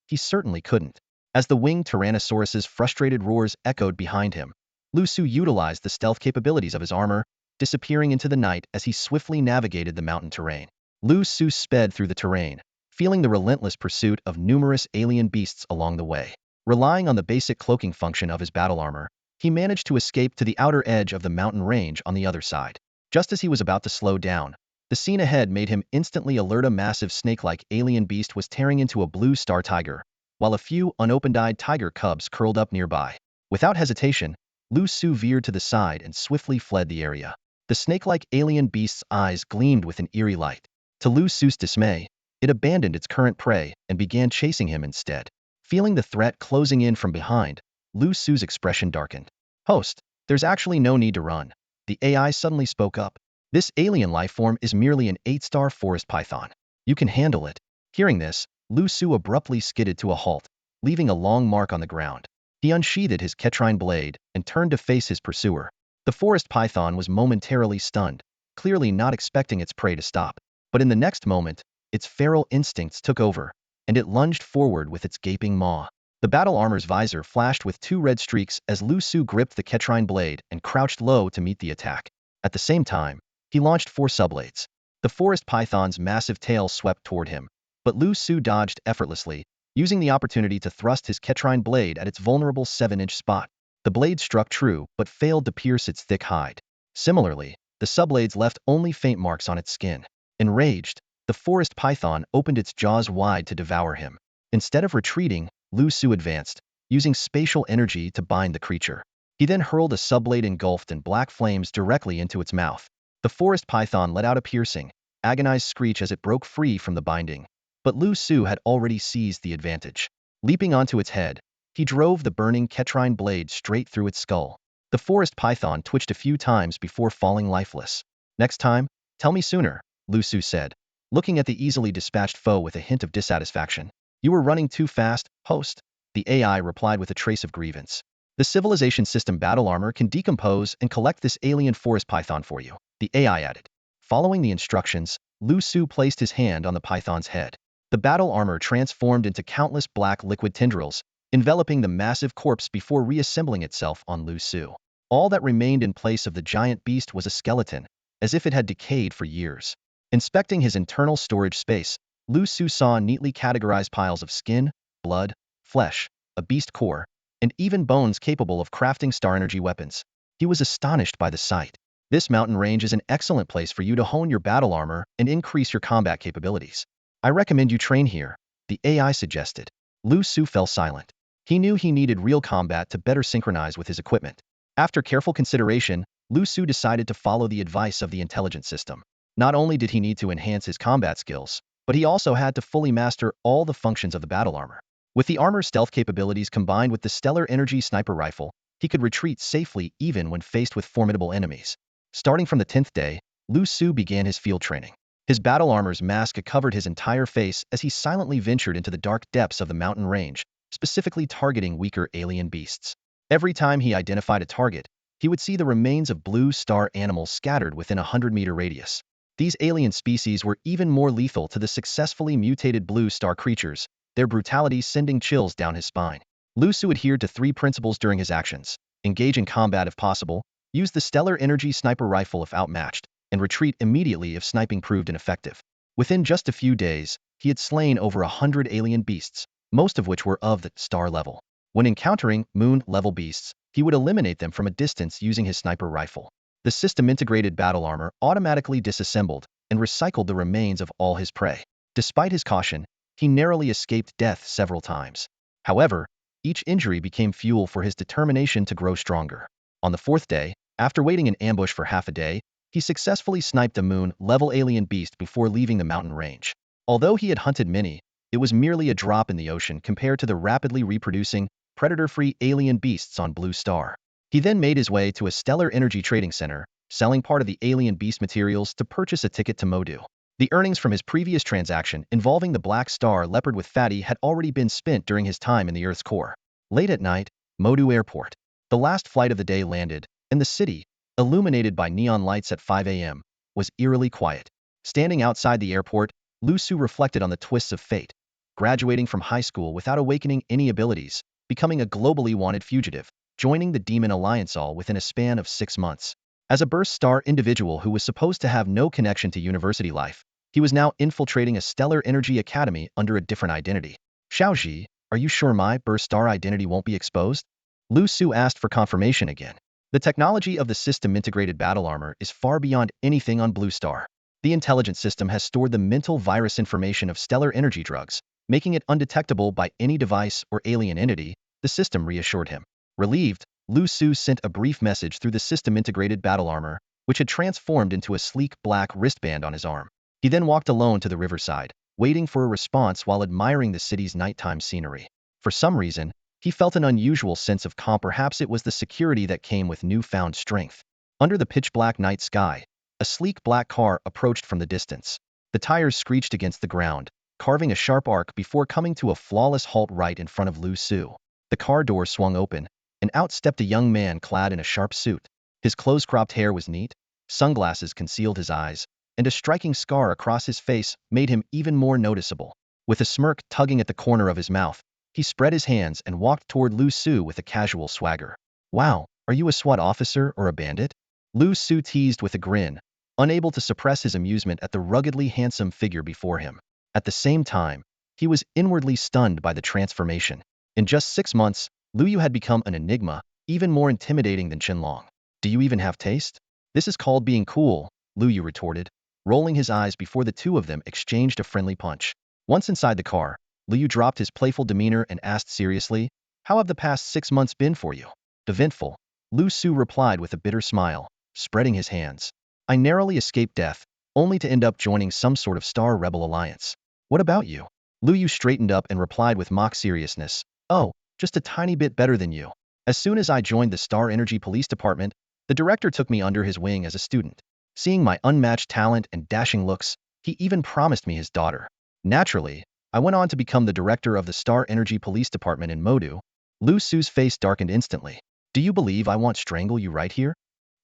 He certainly couldn't. As the winged Tyrannosaurus's frustrated roars echoed behind him, Liu Su utilized the stealth capabilities of his armor, disappearing into the night as he swiftly navigated the mountain terrain. Liu Su sped through the terrain, feeling the relentless pursuit of numerous alien beasts along the way. Relying on the basic cloaking function of his battle armor, he managed to escape to the outer edge of the mountain range on the other side. Just as he was about to slow down, the scene ahead made him instantly alert. A massive snake-like alien beast was tearing into a blue star tiger, while a few unopened-eyed tiger cubs curled up nearby. Without hesitation, Liu Su veered to the side and swiftly fled the area. The snake-like alien beast's eyes gleamed with an eerie light. To Liu Su's dismay, it abandoned its current prey and began chasing him instead. Feeling the threat closing in from behind, Liu Su's expression darkened. "Host, there's actually no need to run," the AI suddenly spoke up. "This alien life form is merely an 8-star forest python. You can handle it." Hearing this, Liu Su abruptly skidded to a halt, leaving a long mark on the ground. He unsheathed his Ketrine blade and turned to face his pursuer. The forest python was momentarily stunned, clearly not expecting its prey to stop. But in the next moment, its feral instincts took over, and it lunged forward with its gaping maw. The battle armor's visor flashed with 2 red streaks as Liu Su gripped the Ketrine blade and crouched low to meet the attack. At the same time, he launched 4 subblades. The forest python's massive tail swept toward him, but Liu Su dodged effortlessly, using the opportunity to thrust his Ketrine blade at its vulnerable 7-inch spot. The blade struck true but failed to pierce its thick hide. Similarly, the subblades left only faint marks on its skin. Enraged, the forest python opened its jaws wide to devour him. Instead of retreating, Liu Su advanced, using spatial energy to bind the creature. He then hurled a subblade engulfed in black flames directly into its mouth. The forest python let out a piercing, agonized screech as it broke free from the binding. But Liu Su had already seized the advantage. Leaping onto its head, he drove the burning Ketrine blade straight through its skull. The forest python twitched a few times before falling lifeless. "Next time, tell me sooner," Liu Su said, looking at the easily dispatched foe with a hint of dissatisfaction. "You were running too fast, host," the AI replied with a trace of grievance. "The civilization system battle armor can decompose and collect this alien forest python for you," the AI added. Following the instructions, Liu Su placed his hand on the python's head. The battle armor transformed into countless black liquid tendrils, enveloping the massive corpse before reassembling itself on Liu Su. All that remained in place of the giant beast was a skeleton, as if it had decayed for years. Inspecting his internal storage space, Liu Su saw neatly categorized piles of skin, blood, flesh, a beast core, and even bones capable of crafting star energy weapons. He was astonished by the sight. "This mountain range is an excellent place for you to hone your battle armor and increase your combat capabilities. I recommend you train here," the AI suggested. Liu Su fell silent. He knew he needed real combat to better synchronize with his equipment. After careful consideration, Liu Su decided to follow the advice of the intelligence system. Not only did he need to enhance his combat skills, but he also had to fully master all the functions of the battle armor. With the armor's stealth capabilities combined with the stellar energy sniper rifle, he could retreat safely even when faced with formidable enemies. Starting from the 10th day, Liu Su began his field training. His battle armor's mask covered his entire face as he silently ventured into the dark depths of the mountain range, specifically targeting weaker alien beasts. Every time he identified a target, he would see the remains of blue star animals scattered within a 100-meter radius. These alien species were even more lethal to the successfully mutated blue star creatures, their brutality sending chills down his spine. Liu Su adhered to 3 principles during his actions: engage in combat if possible, use the stellar energy sniper rifle if outmatched, and retreat immediately if sniping proved ineffective. Within just a few days, he had slain over 100 alien beasts, most of which were of the star level. When encountering moon-level beasts, he would eliminate them from a distance using his sniper rifle. The system-integrated battle armor automatically disassembled and recycled the remains of all his prey. Despite his caution, he narrowly escaped death several times. However, each injury became fuel for his determination to grow stronger. On the 4th day, after waiting in ambush for half a day, he successfully sniped a moon-level alien beast before leaving the mountain range. Although he had hunted many, it was merely a drop in the ocean compared to the rapidly reproducing, predator-free alien beasts on Blue Star. He then made his way to a stellar energy trading center, selling part of the alien beast materials to purchase a ticket to Modu. The earnings from his previous transaction involving the Black Star leopard with Fatty had already been spent during his time in the Earth's core. Late at night, Modu Airport. The last flight of the day landed, and the city, illuminated by neon lights at 5 a.m., was eerily quiet. Standing outside the airport, Liu Su reflected on the twists of fate. graduating from high school without awakening any abilities, becoming a globally wanted fugitive, joining the Demon Alliance all within a span of 6 months. As a burst star individual who was supposed to have no connection to university life, he was now infiltrating a stellar energy academy under a different identity. Xiaoji, are you sure my burst star identity won't be exposed? Liu Su asked for confirmation again. The technology of the system integrated battle armor is far beyond anything on Blue Star. The intelligence system has stored the mental virus information of stellar energy drugs, making it undetectable by any device or alien entity, the system reassured him. Relieved, Liu Su sent a brief message through the system-integrated battle armor, which had transformed into a sleek black wristband on his arm. He then walked alone to the riverside, waiting for a response while admiring the city's nighttime scenery. For some reason, he felt an unusual sense of calm. Perhaps it was the security that came with newfound strength. Under the pitch-black night sky, a sleek black car approached from the distance. The tires screeched against the ground, carving a sharp arc before coming to a flawless halt right in front of Liu Su. The car door swung open, and out stepped a young man clad in a sharp suit. His close-cropped hair was neat, sunglasses concealed his eyes, and a striking scar across his face made him even more noticeable. With a smirk tugging at the corner of his mouth, he spread his hands and walked toward Liu Su with a casual swagger. Wow, are you a SWAT officer or a bandit? Liu Su teased with a grin, unable to suppress his amusement at the ruggedly handsome figure before him. At the same time, he was inwardly stunned by the transformation. In just 6 months, Liu Yu had become an enigma, even more intimidating than Qianlong. Do you even have taste? This is called being cool, Liu Yu retorted, rolling his eyes before the two of them exchanged a friendly punch. Once inside the car, Liu Yu dropped his playful demeanor and asked seriously, how have the past 6 months been for you? Eventful, Liu Su replied with a bitter smile, spreading his hands. I narrowly escaped death, only to end up joining some sort of Star Rebel alliance. What about you? Liu Yu straightened up and replied with mock seriousness. Oh, just a tiny bit better than you. As soon as I joined the Star Energy Police Department, the director took me under his wing as a student. Seeing my unmatched talent and dashing looks, he even promised me his daughter. Naturally, I went on to become the director of the Star Energy Police Department in Modu. Liu Su's face darkened instantly. Do you believe I won't strangle you right here?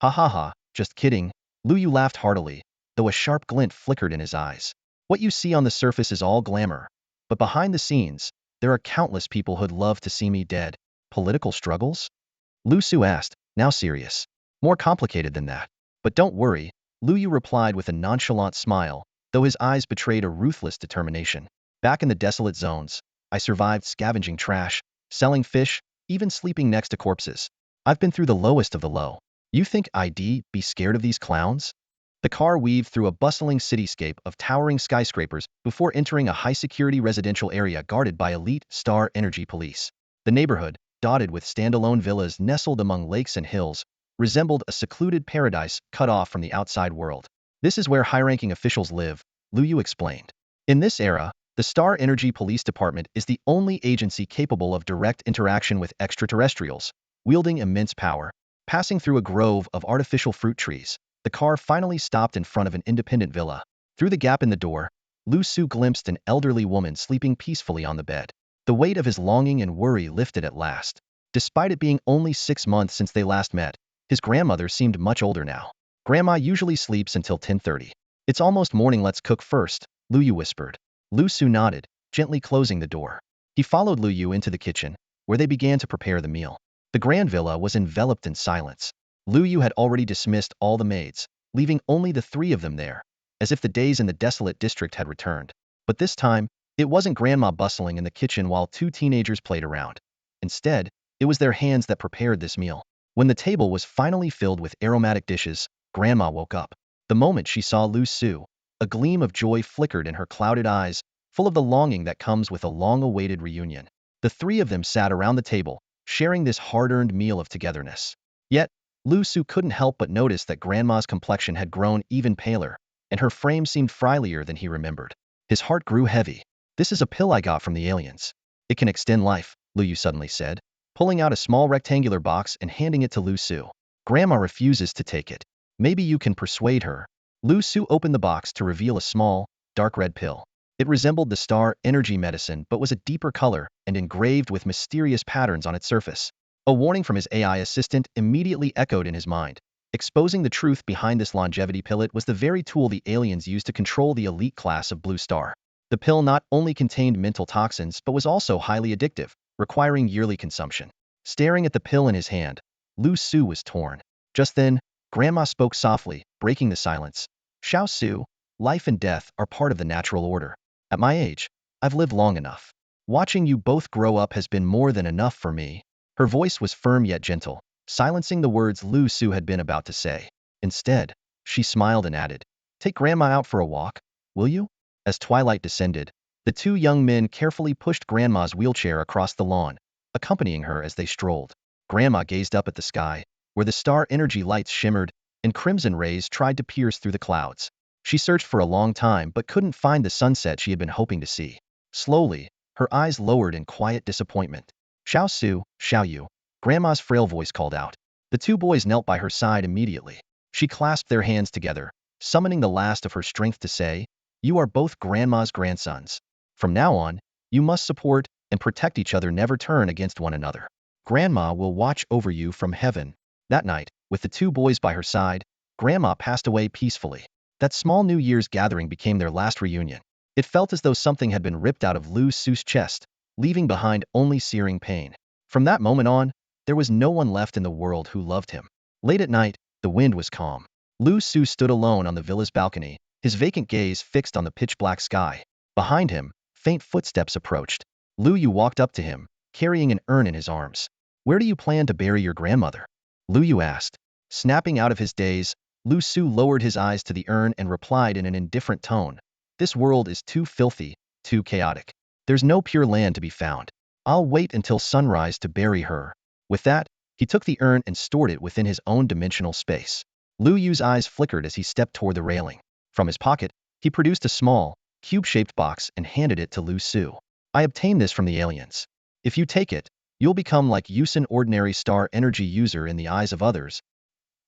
Ha ha ha, just kidding. Liu Yu laughed heartily, though a sharp glint flickered in his eyes. What you see on the surface is all glamour, but behind the scenes, there are countless people who'd love to see me dead. Political struggles? Liu Su asked, now serious. More complicated than that. But don't worry, Liu Yu replied with a nonchalant smile, though his eyes betrayed a ruthless determination. Back in the desolate zones, I survived scavenging trash, selling fish, even sleeping next to corpses. I've been through the lowest of the low. You think I'd be scared of these clowns? The car weaved through a bustling cityscape of towering skyscrapers before entering a high-security residential area guarded by elite Star Energy Police. The neighborhood, dotted with standalone villas nestled among lakes and hills, resembled a secluded paradise cut off from the outside world. This is where high-ranking officials live, Liu Yu explained. In this era, the Star Energy Police Department is the only agency capable of direct interaction with extraterrestrials, wielding immense power. Passing through a grove of artificial fruit trees, the car finally stopped in front of an independent villa. Through the gap in the door, Liu Su glimpsed an elderly woman sleeping peacefully on the bed. The weight of his longing and worry lifted at last. Despite it being only 6 months since they last met, his grandmother seemed much older now. Grandma usually sleeps until 10:30. It's almost morning, let's cook first, Liu Yu whispered. Liu Su nodded, gently closing the door. He followed Liu Yu into the kitchen, where they began to prepare the meal. The grand villa was enveloped in silence. Liu Yu had already dismissed all the maids, leaving only the 3 of them there, as if the days in the desolate district had returned. But this time, it wasn't Grandma bustling in the kitchen while 2 teenagers played around. Instead, it was their hands that prepared this meal. When the table was finally filled with aromatic dishes, Grandma woke up. The moment she saw Liu Su, a gleam of joy flickered in her clouded eyes, full of the longing that comes with a long-awaited reunion. The 3 of them sat around the table, sharing this hard-earned meal of togetherness. Yet, Liu Su couldn't help but notice that Grandma's complexion had grown even paler, and her frame seemed frilier than he remembered. His heart grew heavy. This is a pill I got from the aliens. It can extend life, Liu Yu suddenly said, pulling out a small rectangular box and handing it to Liu Su. Grandma refuses to take it. Maybe you can persuade her. Liu Su opened the box to reveal a small, dark red pill. It resembled the Star Energy medicine but was a deeper color and engraved with mysterious patterns on its surface. A warning from his AI assistant immediately echoed in his mind. Exposing the truth behind this longevity pill, it was the very tool the aliens used to control the elite class of Blue Star. The pill not only contained mental toxins but was also highly addictive, requiring yearly consumption. Staring at the pill in his hand, Liu Su was torn. Just then, Grandma spoke softly, breaking the silence. Xiao Su, life and death are part of the natural order. At my age, I've lived long enough. Watching you both grow up has been more than enough for me. Her voice was firm yet gentle, silencing the words Liu Su had been about to say. Instead, she smiled and added, "Take Grandma out for a walk, will you?" As twilight descended, the two young men carefully pushed Grandma's wheelchair across the lawn, accompanying her as they strolled. Grandma gazed up at the sky, where the star energy lights shimmered and crimson rays tried to pierce through the clouds. She searched for a long time but couldn't find the sunset she had been hoping to see. Slowly, her eyes lowered in quiet disappointment. "Xiao Su, Xiao Yu," Grandma's frail voice called out. The two boys knelt by her side immediately. She clasped their hands together, summoning the last of her strength to say, "You are both Grandma's grandsons. From now on, you must support and protect each other, never turn against one another. Grandma will watch over you from heaven." That night, with the two boys by her side, Grandma passed away peacefully. That small New Year's gathering became their last reunion. It felt as though something had been ripped out of Liu Su's chest, leaving behind only searing pain. From that moment on, there was no one left in the world who loved him. Late at night, the wind was calm. Liu Su stood alone on the villa's balcony, his vacant gaze fixed on the pitch-black sky. Behind him, faint footsteps approached. Liu Yu walked up to him, carrying an urn in his arms. "Where do you plan to bury your grandmother?" Liu Yu asked. Snapping out of his daze, Liu Su lowered his eyes to the urn and replied in an indifferent tone, "This world is too filthy, too chaotic. There's no pure land to be found. I'll wait until sunrise to bury her." With that, he took the urn and stored it within his own dimensional space. Liu Yu's eyes flickered as he stepped toward the railing. From his pocket, he produced a small, cube-shaped box and handed it to Liu Su. "I obtained this from the aliens. If you take it, you'll become like Liu Su, an ordinary star energy user in the eyes of others."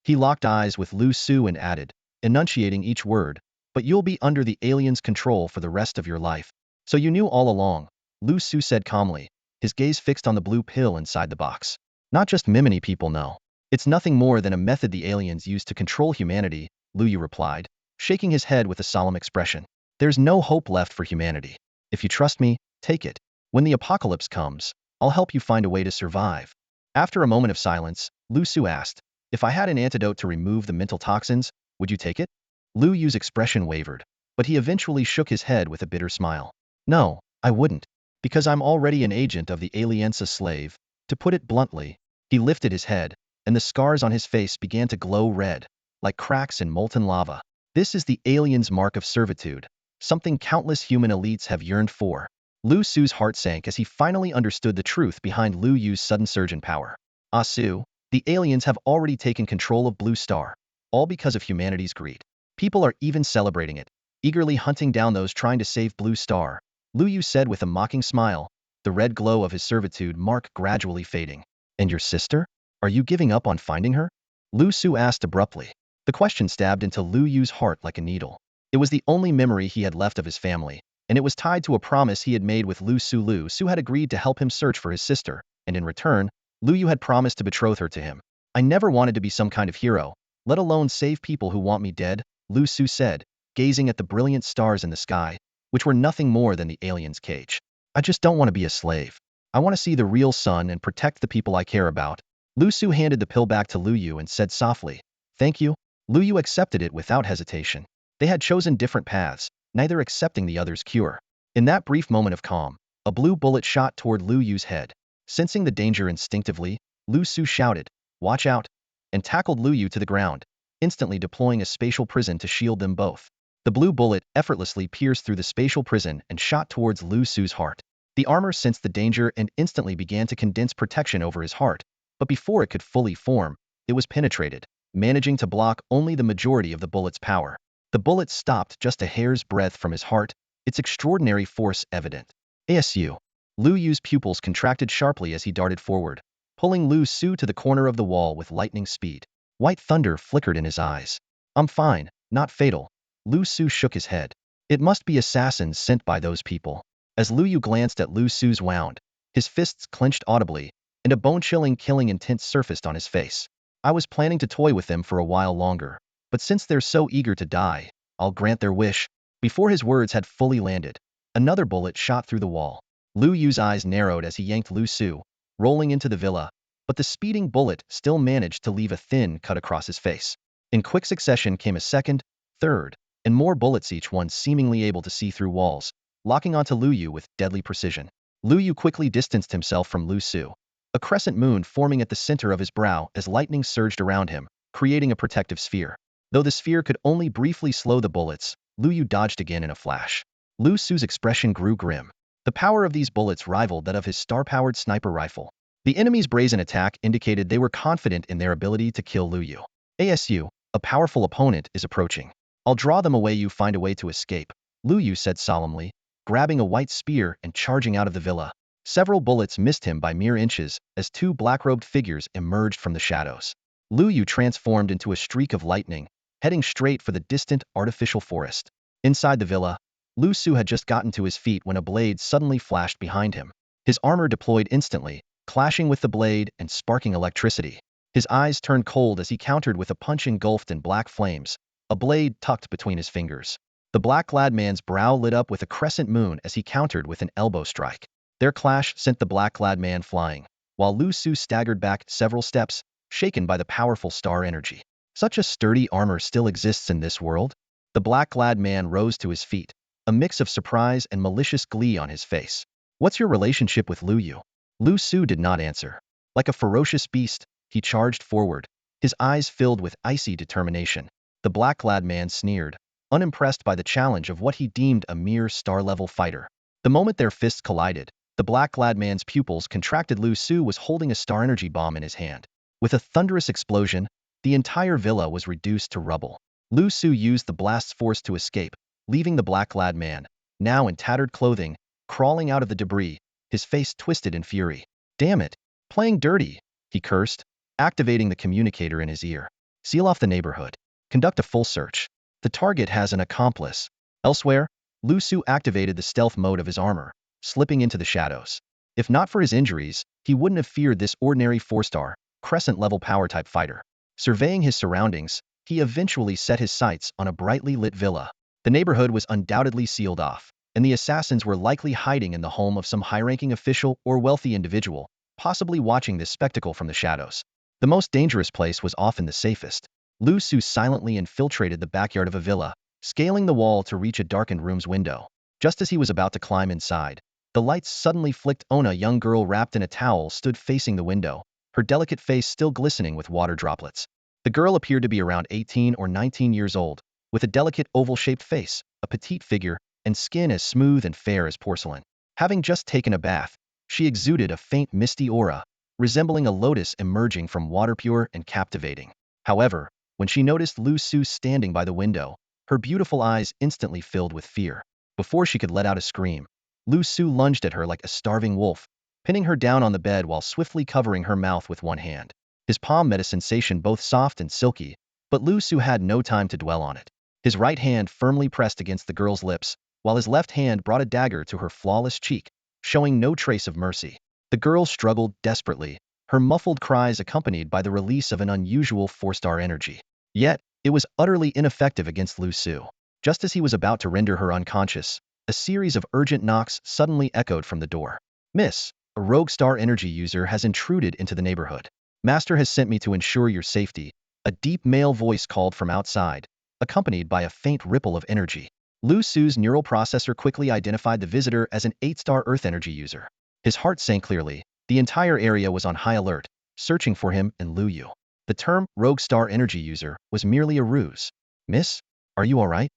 He locked eyes with Liu Su and added, enunciating each word, "But you'll be under the aliens' control for the rest of your life." "So you knew all along," Liu Su said calmly, his gaze fixed on the blue pill inside the box. "Not just many people know. It's nothing more than a method the aliens use to control humanity," Liu Yu replied, shaking his head with a solemn expression. "There's no hope left for humanity. If you trust me, take it. When the apocalypse comes, I'll help you find a way to survive." After a moment of silence, Liu Su asked, "If I had an antidote to remove the mental toxins, would you take it?" Liu Yu's expression wavered, but he eventually shook his head with a bitter smile. "No, I wouldn't. Because I'm already an agent of the Alianza slave. To put it bluntly." He lifted his head, and the scars on his face began to glow red, like cracks in molten lava. "This is the aliens' mark of servitude, something countless human elites have yearned for." Liu Su's heart sank as he finally understood the truth behind Liu Yu's sudden surge in power. "Ah Su, the aliens have already taken control of Blue Star, all because of humanity's greed. People are even celebrating it, eagerly hunting down those trying to save Blue Star," Liu Yu said with a mocking smile, the red glow of his servitude mark gradually fading. "And your sister? Are you giving up on finding her?" Liu Su asked abruptly. The question stabbed into Liu Yu's heart like a needle. It was the only memory he had left of his family, and it was tied to a promise he had made with Liu Su. Liu Su had agreed to help him search for his sister, and in return, Liu Yu had promised to betroth her to him. "I never wanted to be some kind of hero, let alone save people who want me dead," Liu Su said, gazing at the brilliant stars in the sky, which were nothing more than the alien's cage. "I just don't want to be a slave. I want to see the real sun and protect the people I care about." Liu Su handed the pill back to Liu Yu and said softly, "Thank you." Liu Yu accepted it without hesitation. They had chosen different paths, neither accepting the other's cure. In that brief moment of calm, a blue bullet shot toward Liu Yu's head. Sensing the danger instinctively, Liu Su shouted, "Watch out," and tackled Liu Yu to the ground, instantly deploying a spatial prison to shield them both. The blue bullet effortlessly pierced through the spatial prison and shot towards Liu Su's heart. The armor sensed the danger and instantly began to condense protection over his heart, but before it could fully form, it was penetrated, managing to block only the majority of the bullet's power. The bullet stopped just a hair's breadth from his heart, its extraordinary force evident. "ASU." Liu Yu's pupils contracted sharply as he darted forward, pulling Liu Su to the corner of the wall with lightning speed. White thunder flickered in his eyes. "I'm fine, not fatal." Liu Su shook his head. "It must be assassins sent by those people." As Liu Yu glanced at Liu Su's wound, his fists clenched audibly, and a bone-chilling killing intent surfaced on his face. "I was planning to toy with them for a while longer, but since they're so eager to die, I'll grant their wish." Before his words had fully landed, Another bullet shot through the wall. Liu Yu's eyes narrowed as he yanked Liu Su, rolling into the villa, but the speeding bullet still managed to leave a thin cut across his face. In quick succession came a second, third, and more bullets, each one seemingly able to see through walls, locking onto Liu Yu with deadly precision. Liu Yu quickly distanced himself from Liu Su, a crescent moon forming at the center of his brow as lightning surged around him, creating a protective sphere. Though the sphere could only briefly slow the bullets, Liu Yu dodged again in a flash. Liu Su's expression grew grim. The power of these bullets rivaled that of his star-powered sniper rifle. The enemy's brazen attack indicated they were confident in their ability to kill Liu Yu. "ASU, a powerful opponent is approaching. I'll draw them away, you find a way to escape," Liu Yu said solemnly, grabbing a white spear and charging out of the villa. Several bullets missed him by mere inches as two black-robed figures emerged from the shadows. Liu Yu transformed into a streak of lightning, heading straight for the distant artificial forest. Inside the villa, Liu Su had just gotten to his feet when a blade suddenly flashed behind him. His armor deployed instantly, clashing with the blade and sparking electricity. His eyes turned cold as he countered with a punch engulfed in black flames, a blade tucked between his fingers. The black-clad man's brow lit up with a crescent moon as he countered with an elbow strike. Their clash sent the black-clad man flying, while Liu Su staggered back several steps, shaken by the powerful star energy. Such a sturdy armor still exists in this world? The black-clad man rose to his feet, a mix of surprise and malicious glee on his face. "What's your relationship with Liu Yu?" Liu Su did not answer. Like a ferocious beast, he charged forward, his eyes filled with icy determination. The black-clad man sneered, unimpressed by the challenge of what he deemed a mere star-level fighter. The moment their fists collided, the black-clad man's pupils contracted. Liu Su was holding a star energy bomb in his hand. With a thunderous explosion, the entire villa was reduced to rubble. Liu Su used the blast's force to escape, leaving the black-clad man, now in tattered clothing, crawling out of the debris, his face twisted in fury. "Damn it! Playing dirty!" he cursed, activating the communicator in his ear. "Seal off the neighborhood. Conduct a full search. The target has an accomplice." Elsewhere, Liu Su activated the stealth mode of his armor, slipping into the shadows. If not for his injuries, he wouldn't have feared this ordinary 4-star, crescent-level power-type fighter. Surveying his surroundings, he eventually set his sights on a brightly lit villa. The neighborhood was undoubtedly sealed off, and the assassins were likely hiding in the home of some high-ranking official or wealthy individual, possibly watching this spectacle from the shadows. The most dangerous place was often the safest. Liu Su silently infiltrated the backyard of a villa, scaling the wall to reach a darkened room's window. Just as he was about to climb inside, the lights suddenly flicked on. A young girl wrapped in a towel stood facing the window, her delicate face still glistening with water droplets. The girl appeared to be around 18 or 19 years old, with a delicate oval-shaped face, a petite figure, and skin as smooth and fair as porcelain. Having just taken a bath, she exuded a faint misty aura, resembling a lotus emerging from water, pure and captivating. However, when she noticed Liu Su standing by the window, her beautiful eyes instantly filled with fear. Before she could let out a scream, Liu Su lunged at her like a starving wolf, pinning her down on the bed while swiftly covering her mouth with one hand. His palm met a sensation both soft and silky, but Liu Su had no time to dwell on it. His right hand firmly pressed against the girl's lips, while his left hand brought a dagger to her flawless cheek, showing no trace of mercy. The girl struggled desperately, her muffled cries accompanied by the release of an unusual 4-star energy. Yet, it was utterly ineffective against Liu Su. Just as he was about to render her unconscious, a series of urgent knocks suddenly echoed from the door. "Miss, a rogue star energy user has intruded into the neighborhood. Master has sent me to ensure your safety," a deep male voice called from outside, accompanied by a faint ripple of energy. Liu Su's neural processor quickly identified the visitor as an 8-star Earth energy user. His heart sank clearly. The entire area was on high alert, searching for him and Liu Yu. The term rogue star energy user was merely a ruse. "Miss, are you all right?"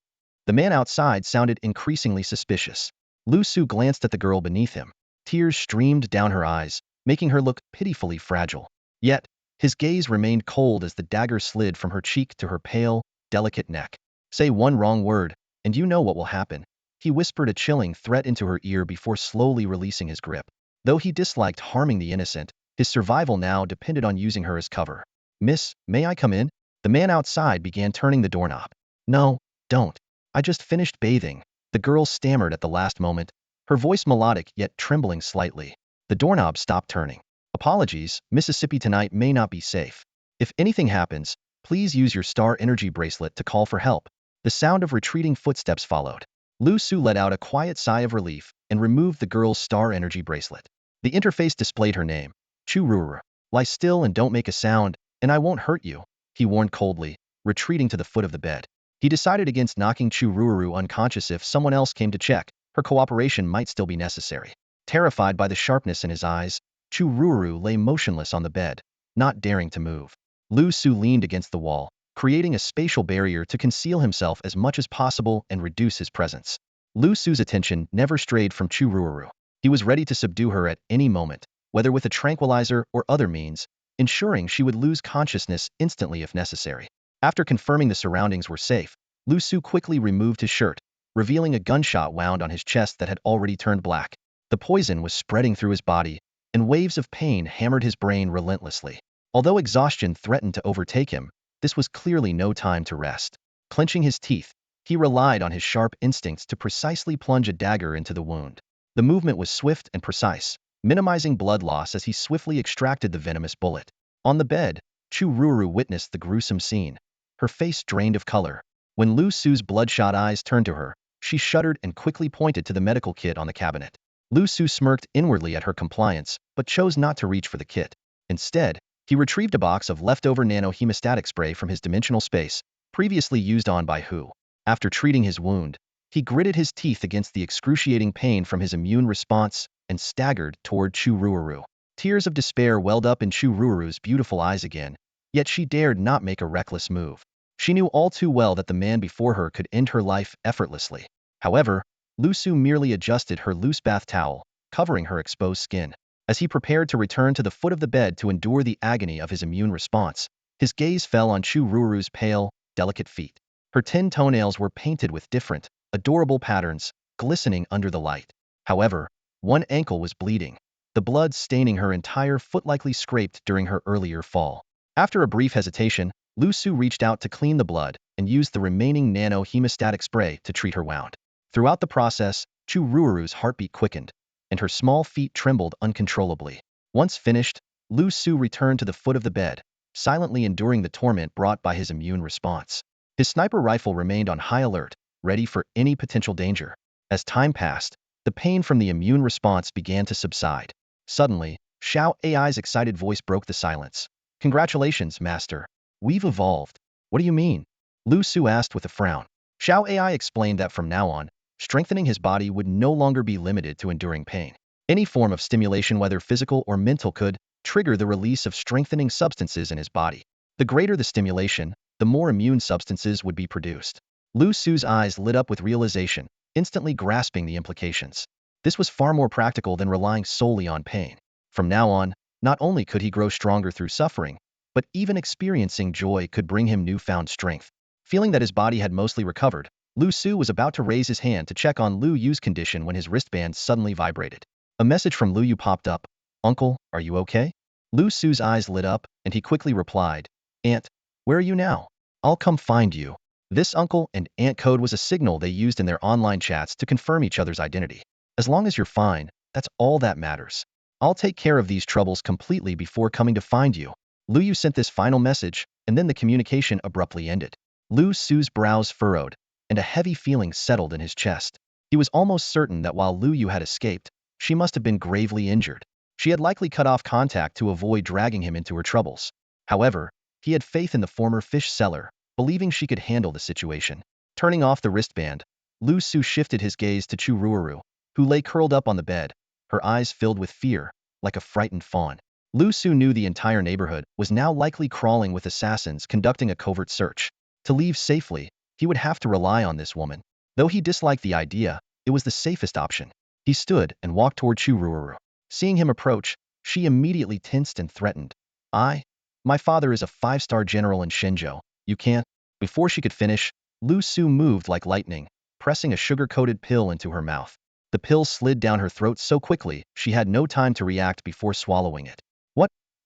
The man outside sounded increasingly suspicious. Liu Su glanced at the girl beneath him. Tears streamed down her eyes, making her look pitifully fragile. Yet, his gaze remained cold as the dagger slid from her cheek to her pale, delicate neck. "Say one wrong word, and you know what will happen," he whispered a chilling threat into her ear before slowly releasing his grip. Though he disliked harming the innocent, his survival now depended on using her as cover. "Miss, may I come in?" The man outside began turning the doorknob. "No, don't. I just finished bathing," the girl stammered at the last moment, her voice melodic yet trembling slightly. The doorknob stopped turning. "Apologies, Mississippi, tonight may not be safe. If anything happens, please use your star energy bracelet to call for help." The sound of retreating footsteps followed. Liu Su let out a quiet sigh of relief and removed the girl's star energy bracelet. The interface displayed her name, Chu Ruru. Lie still and don't make a sound, and I won't hurt you, he warned coldly, retreating to the foot of the bed. He decided against knocking Chu Ruru unconscious. If someone else came to check, her cooperation might still be necessary. Terrified by the sharpness in his eyes, Chu Ruru lay motionless on the bed, not daring to move. Liu Su leaned against the wall, creating a spatial barrier to conceal himself as much as possible and reduce his presence. Liu Su's attention never strayed from Chu Ruru. He was ready to subdue her at any moment, whether with a tranquilizer or other means, ensuring she would lose consciousness instantly if necessary. After confirming the surroundings were safe, Liu Su quickly removed his shirt, revealing a gunshot wound on his chest that had already turned black. The poison was spreading through his body, and waves of pain hammered his brain relentlessly. Although exhaustion threatened to overtake him, this was clearly no time to rest. Clenching his teeth, he relied on his sharp instincts to precisely plunge a dagger into the wound. The movement was swift and precise, minimizing blood loss as he swiftly extracted the venomous bullet. On the bed, Chu Ruru witnessed the gruesome scene, her face drained of color. When Liu Su's bloodshot eyes turned to her, she shuddered and quickly pointed to the medical kit on the cabinet. Liu Su smirked inwardly at her compliance, but chose not to reach for the kit. Instead, he retrieved a box of leftover nano-hemostatic spray from his dimensional space, previously used on by Hu. After treating his wound, he gritted his teeth against the excruciating pain from his immune response and staggered toward Chu Ruru. Tears of despair welled up in Chu Ruru's beautiful eyes again, yet she dared not make a reckless move. She knew all too well that the man before her could end her life effortlessly. However, Liu Su merely adjusted her loose bath towel, covering her exposed skin. As he prepared to return to the foot of the bed to endure the agony of his immune response, his gaze fell on Chu Ruru's pale, delicate feet. Her 10 toenails were painted with different, adorable patterns, glistening under the light. However, one ankle was bleeding, the blood staining her entire foot, likely scraped during her earlier fall. After a brief hesitation, Liu Su reached out to clean the blood and used the remaining nano-hemostatic spray to treat her wound. Throughout the process, Chu Ruru's heartbeat quickened, and her small feet trembled uncontrollably. Once finished, Liu Su returned to the foot of the bed, silently enduring the torment brought by his immune response. His sniper rifle remained on high alert, ready for any potential danger. As time passed, the pain from the immune response began to subside. Suddenly, Xiao AI's excited voice broke the silence. "Congratulations, Master. We've evolved." "What do you mean?" Liu Su asked with a frown. Xiao AI explained that from now on, strengthening his body would no longer be limited to enduring pain. Any form of stimulation, whether physical or mental, could trigger the release of strengthening substances in his body. The greater the stimulation, the more immune substances would be produced. Liu Su's eyes lit up with realization, instantly grasping the implications. This was far more practical than relying solely on pain. From now on, not only could he grow stronger through suffering, but even experiencing joy could bring him newfound strength. Feeling that his body had mostly recovered, Liu Su was about to raise his hand to check on Liu Yu's condition when his wristband suddenly vibrated. A message from Liu Yu popped up. "Uncle, are you okay?" Liu Su's eyes lit up, and he quickly replied, "Aunt, where are you now? I'll come find you." This uncle and aunt code was a signal they used in their online chats to confirm each other's identity. "As long as you're fine, that's all that matters. I'll take care of these troubles completely before coming to find you." Liu Yu sent this final message, and then the communication abruptly ended. Liu Su's brows furrowed, and a heavy feeling settled in his chest. He was almost certain that while Liu Yu had escaped, she must have been gravely injured. She had likely cut off contact to avoid dragging him into her troubles. However, he had faith in the former fish seller, believing she could handle the situation. Turning off the wristband, Liu Su shifted his gaze to Chu Ruru, who lay curled up on the bed, her eyes filled with fear, like a frightened fawn. Liu Su knew the entire neighborhood was now likely crawling with assassins conducting a covert search. To leave safely, he would have to rely on this woman. Though he disliked the idea, it was the safest option. He stood and walked toward Chu Ruru. Seeing him approach, she immediately tensed and threatened. My father is a 5-star general in Shenzhou. You can't." Before she could finish, Liu Su moved like lightning, pressing a sugar-coated pill into her mouth. The pill slid down her throat so quickly, she had no time to react before swallowing it.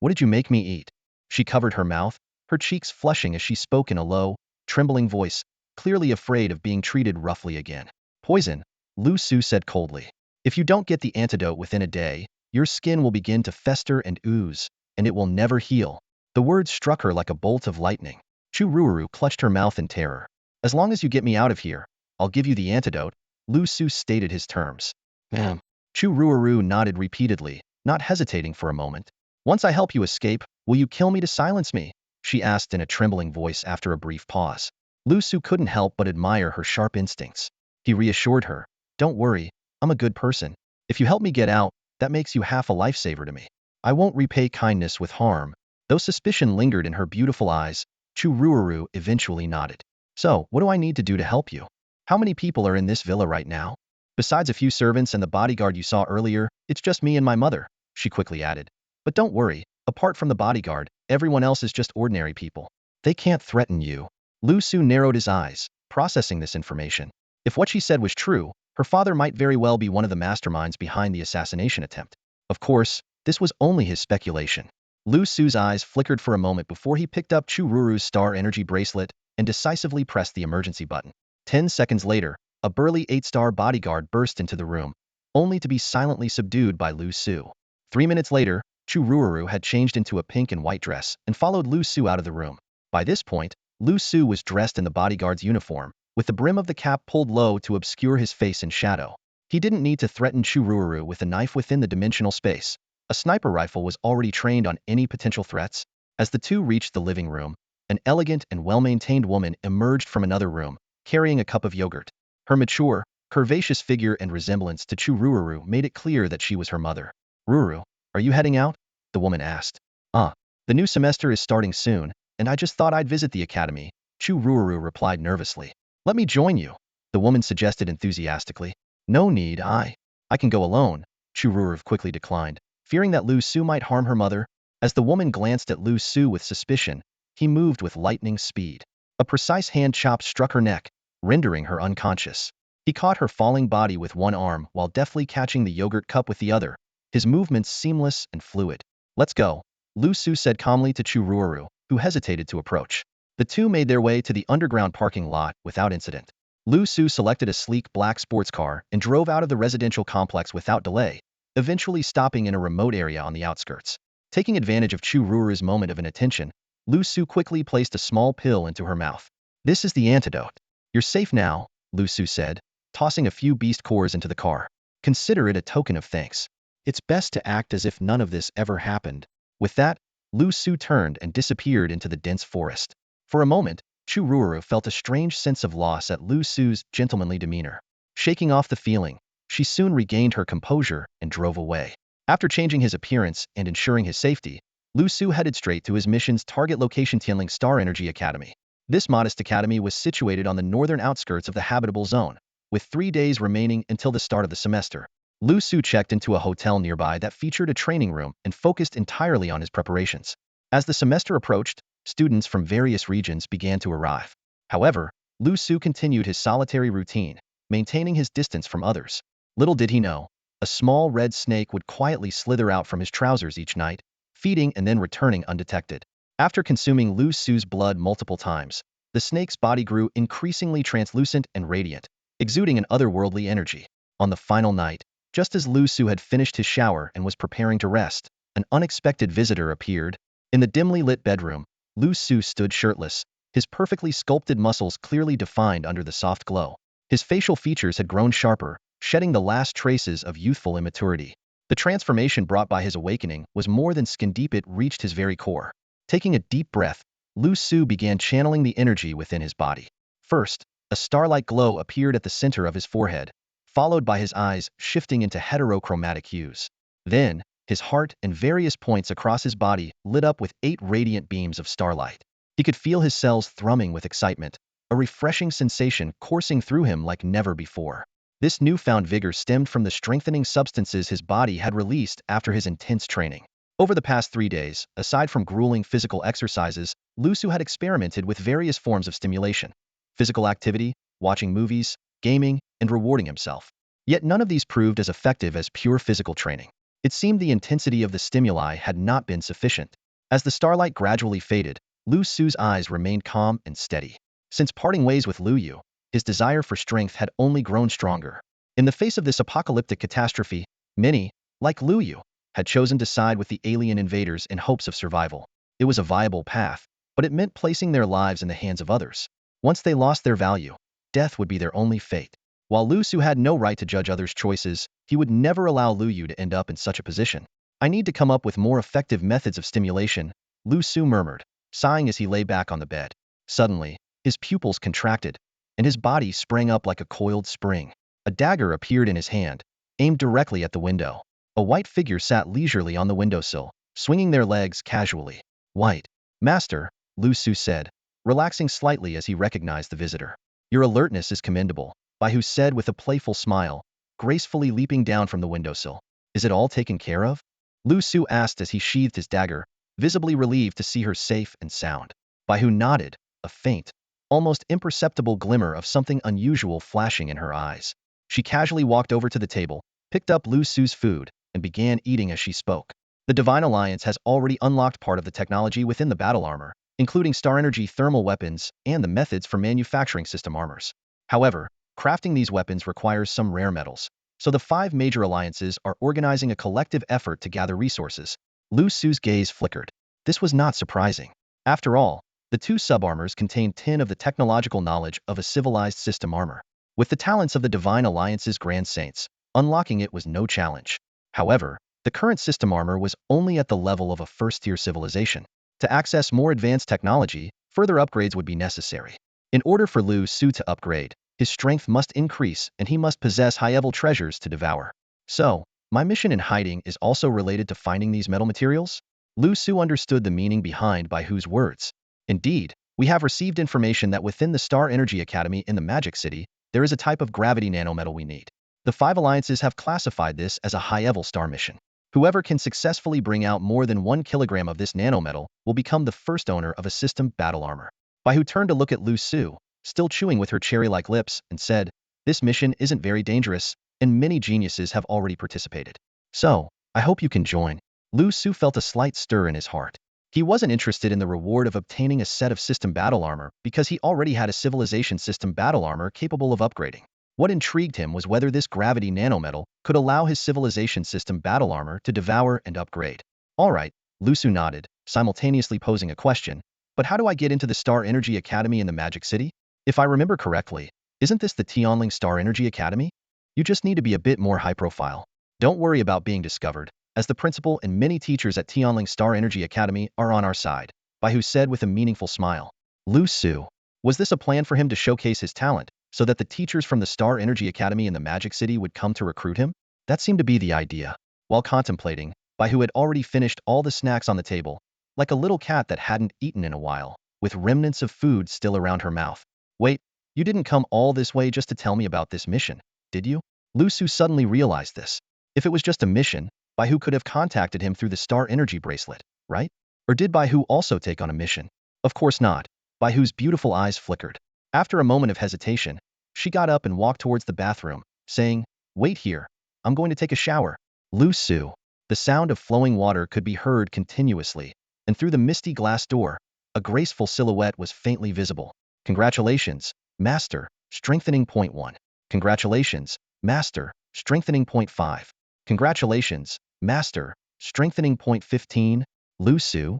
What did you make me eat?" She covered her mouth, her cheeks flushing as she spoke in a low, trembling voice, clearly afraid of being treated roughly again. "Poison," Liu Su said coldly. "If you don't get the antidote within a day, your skin will begin to fester and ooze, and it will never heal." The words struck her like a bolt of lightning. Chu Ruru clutched her mouth in terror. "As long as you get me out of here, I'll give you the antidote," Liu Su stated his terms. Ma'am. Chu Ruuru nodded repeatedly, not hesitating for a moment. Once I help you escape, will you kill me to silence me? She asked in a trembling voice after a brief pause. Liu Su couldn't help but admire her sharp instincts. He reassured her, don't worry, I'm a good person. If you help me get out, that makes you half a lifesaver to me. I won't repay kindness with harm. Though suspicion lingered in her beautiful eyes, Chu Ruuru eventually nodded. So, what do I need to do to help you? How many people are in this villa right now? Besides a few servants and the bodyguard you saw earlier, it's just me and my mother, she quickly added. But don't worry, apart from the bodyguard, everyone else is just ordinary people. They can't threaten you. Liu Su narrowed his eyes, processing this information. If what she said was true, her father might very well be one of the masterminds behind the assassination attempt. Of course, this was only his speculation. Liu Su's eyes flickered for a moment before he picked up Chu Ruru's star energy bracelet and decisively pressed the emergency button. 10 seconds later, a burly 8-star bodyguard burst into the room, only to be silently subdued by Liu Su. 3 minutes later, Chu Ruru had changed into a pink and white dress and followed Liu Su out of the room. By this point, Liu Su was dressed in the bodyguard's uniform, with the brim of the cap pulled low to obscure his face in shadow. He didn't need to threaten Chu Ruru with a knife within the dimensional space. A sniper rifle was already trained on any potential threats. As the two reached the living room, an elegant and well-maintained woman emerged from another room, carrying a cup of yogurt. Her mature, curvaceous figure and resemblance to Chu Ruru made it clear that she was her mother. Ruru, are you heading out? The woman asked. The new semester is starting soon, and I just thought I'd visit the academy, Chu Ruru replied nervously. Let me join you, the woman suggested enthusiastically. No need, I can go alone, Chu Ruru quickly declined, fearing that Liu Su might harm her mother. As the woman glanced at Liu Su with suspicion, he moved with lightning speed. A precise hand chop struck her neck, rendering her unconscious. He caught her falling body with one arm while deftly catching the yogurt cup with the other, his movements seamless and fluid. Let's go, Liu Su said calmly to Chu Ruuru, who hesitated to approach. The two made their way to the underground parking lot without incident. Liu Su selected a sleek black sports car and drove out of the residential complex without delay, eventually stopping in a remote area on the outskirts. Taking advantage of Chu Ruuru's moment of inattention, Liu Su quickly placed a small pill into her mouth. This is the antidote. You're safe now, Liu Su said, tossing a few beast cores into the car. Consider it a token of thanks. It's best to act as if none of this ever happened. With that, Liu Su turned and disappeared into the dense forest. For a moment, Chu Ruuru felt a strange sense of loss at Liu Su's gentlemanly demeanor. Shaking off the feeling, she soon regained her composure and drove away. After changing his appearance and ensuring his safety, Liu Su headed straight to his mission's target location, Tianling Star Energy Academy. This modest academy was situated on the northern outskirts of the habitable zone. With 3 days remaining until the start of the semester, Liu Su checked into a hotel nearby that featured a training room and focused entirely on his preparations. As the semester approached, students from various regions began to arrive. However, Liu Su continued his solitary routine, maintaining his distance from others. Little did he know, a small red snake would quietly slither out from his trousers each night, feeding and then returning undetected. After consuming Liu Su's blood multiple times, the snake's body grew increasingly translucent and radiant, exuding an otherworldly energy. On the final night, just as Liu Su had finished his shower and was preparing to rest, an unexpected visitor appeared. In the dimly lit bedroom, Liu Su stood shirtless, his perfectly sculpted muscles clearly defined under the soft glow. His facial features had grown sharper, shedding the last traces of youthful immaturity. The transformation brought by his awakening was more than skin deep, it reached his very core. Taking a deep breath, Liu Su began channeling the energy within his body. First, a starlight glow appeared at the center of his forehead, followed by his eyes shifting into heterochromatic hues. Then, his heart and various points across his body lit up with 8 radiant beams of starlight. He could feel his cells thrumming with excitement, a refreshing sensation coursing through him like never before. This newfound vigor stemmed from the strengthening substances his body had released after his intense training. Over the past 3 days, aside from grueling physical exercises, Liu Su had experimented with various forms of stimulation: physical activity, watching movies, gaming, and rewarding himself. Yet none of these proved as effective as pure physical training. It seemed the intensity of the stimuli had not been sufficient. As the starlight gradually faded, Liu Su's eyes remained calm and steady. Since parting ways with Liu Yu, his desire for strength had only grown stronger. In the face of this apocalyptic catastrophe, many, like Liu Yu, had chosen to side with the alien invaders in hopes of survival. It was a viable path, but it meant placing their lives in the hands of others. Once they lost their value, death would be their only fate. While Liu Su had no right to judge others' choices, he would never allow Liu Yu to end up in such a position. I need to come up with more effective methods of stimulation, Liu Su murmured, sighing as he lay back on the bed. Suddenly, his pupils contracted, and his body sprang up like a coiled spring. A dagger appeared in his hand, aimed directly at the window. A white figure sat leisurely on the windowsill, swinging their legs casually. White. Master, Liu Su said, relaxing slightly as he recognized the visitor. Your alertness is commendable, Baihu said with a playful smile, gracefully leaping down from the windowsill. Is it all taken care of? Liu Su asked as he sheathed his dagger, visibly relieved to see her safe and sound. Baihu nodded, a faint, almost imperceptible glimmer of something unusual flashing in her eyes. She casually walked over to the table, picked up Liu Su's food, and began eating as she spoke. The Divine Alliance has already unlocked part of the technology within the battle armor, including star energy thermal weapons and the methods for manufacturing system armors. However, crafting these weapons requires some rare metals, so the 5 major alliances are organizing a collective effort to gather resources. Liu Su's gaze flickered. This was not surprising. After all, the 2 subarmors contained 10 of the technological knowledge of a civilized system armor. With the talents of the Divine Alliance's Grand Saints, unlocking it was no challenge. However, the current system armor was only at the level of a first-tier civilization. To access more advanced technology, further upgrades would be necessary. In order for Liu Su to upgrade, his strength must increase and he must possess high-level treasures to devour. So, my mission in hiding is also related to finding these metal materials? Liu Su understood the meaning behind Baihu's words. Indeed, we have received information that within the Star Energy Academy in the Magic City, there is a type of gravity nanometal we need. The 5 alliances have classified this as a high-level star mission. Whoever can successfully bring out more than 1 kilogram of this nanometal will become the first owner of a system battle armor. Baihu turned to look at Liu Su, still chewing with her cherry-like lips, and said, this mission isn't very dangerous, and many geniuses have already participated. So, I hope you can join. Liu Su felt a slight stir in his heart. He wasn't interested in the reward of obtaining a set of system battle armor because he already had a civilization system battle armor capable of upgrading. What intrigued him was whether this gravity nanometal could allow his civilization system battle armor to devour and upgrade. All right, Liu Su nodded, simultaneously posing a question, but how do I get into the Star Energy Academy in the Magic City? If I remember correctly, isn't this the Tianling Star Energy Academy? You just need to be a bit more high profile. Don't worry about being discovered, as the principal and many teachers at Tianling Star Energy Academy are on our side, Baihu said with a meaningful smile. Liu Su. Was this a plan for him to showcase his talent, so that the teachers from the Star Energy Academy in the Magic City would come to recruit him? That seemed to be the idea. While contemplating, Baihu had already finished all the snacks on the table, like a little cat that hadn't eaten in a while, with remnants of food still around her mouth. Wait, you didn't come all this way just to tell me about this mission, did you? Liu Su suddenly realized this. If it was just a mission, Baihu could have contacted him through the Star Energy bracelet, right? Or did Baihu also take on a mission? Of course not. Baihu's beautiful eyes flickered. After a moment of hesitation, she got up and walked towards the bathroom, saying, wait here, I'm going to take a shower. Liu Su. The sound of flowing water could be heard continuously, and through the misty glass door, a graceful silhouette was faintly visible. Congratulations, Master, strengthening point 1. Congratulations, Master, strengthening point 5. Congratulations, Master, strengthening point 15. Liu Su.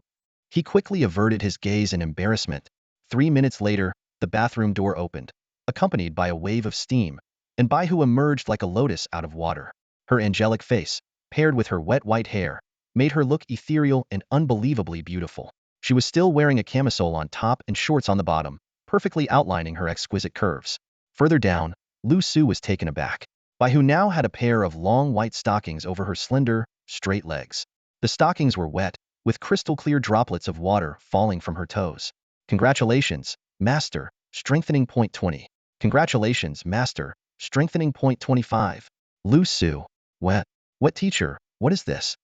He quickly averted his gaze in embarrassment. 3 minutes later, the bathroom door opened, accompanied by a wave of steam, and Baihu emerged like a lotus out of water. Her angelic face, paired with her wet white hair, made her look ethereal and unbelievably beautiful. She was still wearing a camisole on top and shorts on the bottom, perfectly outlining her exquisite curves. Further down, Liu Su was taken aback. Baihu now had a pair of long white stockings over her slender, straight legs. The stockings were wet, with crystal-clear droplets of water falling from her toes. Congratulations, Master, strengthening point 20. Congratulations, Master, strengthening point 25. Liu Su. What teacher, what is this?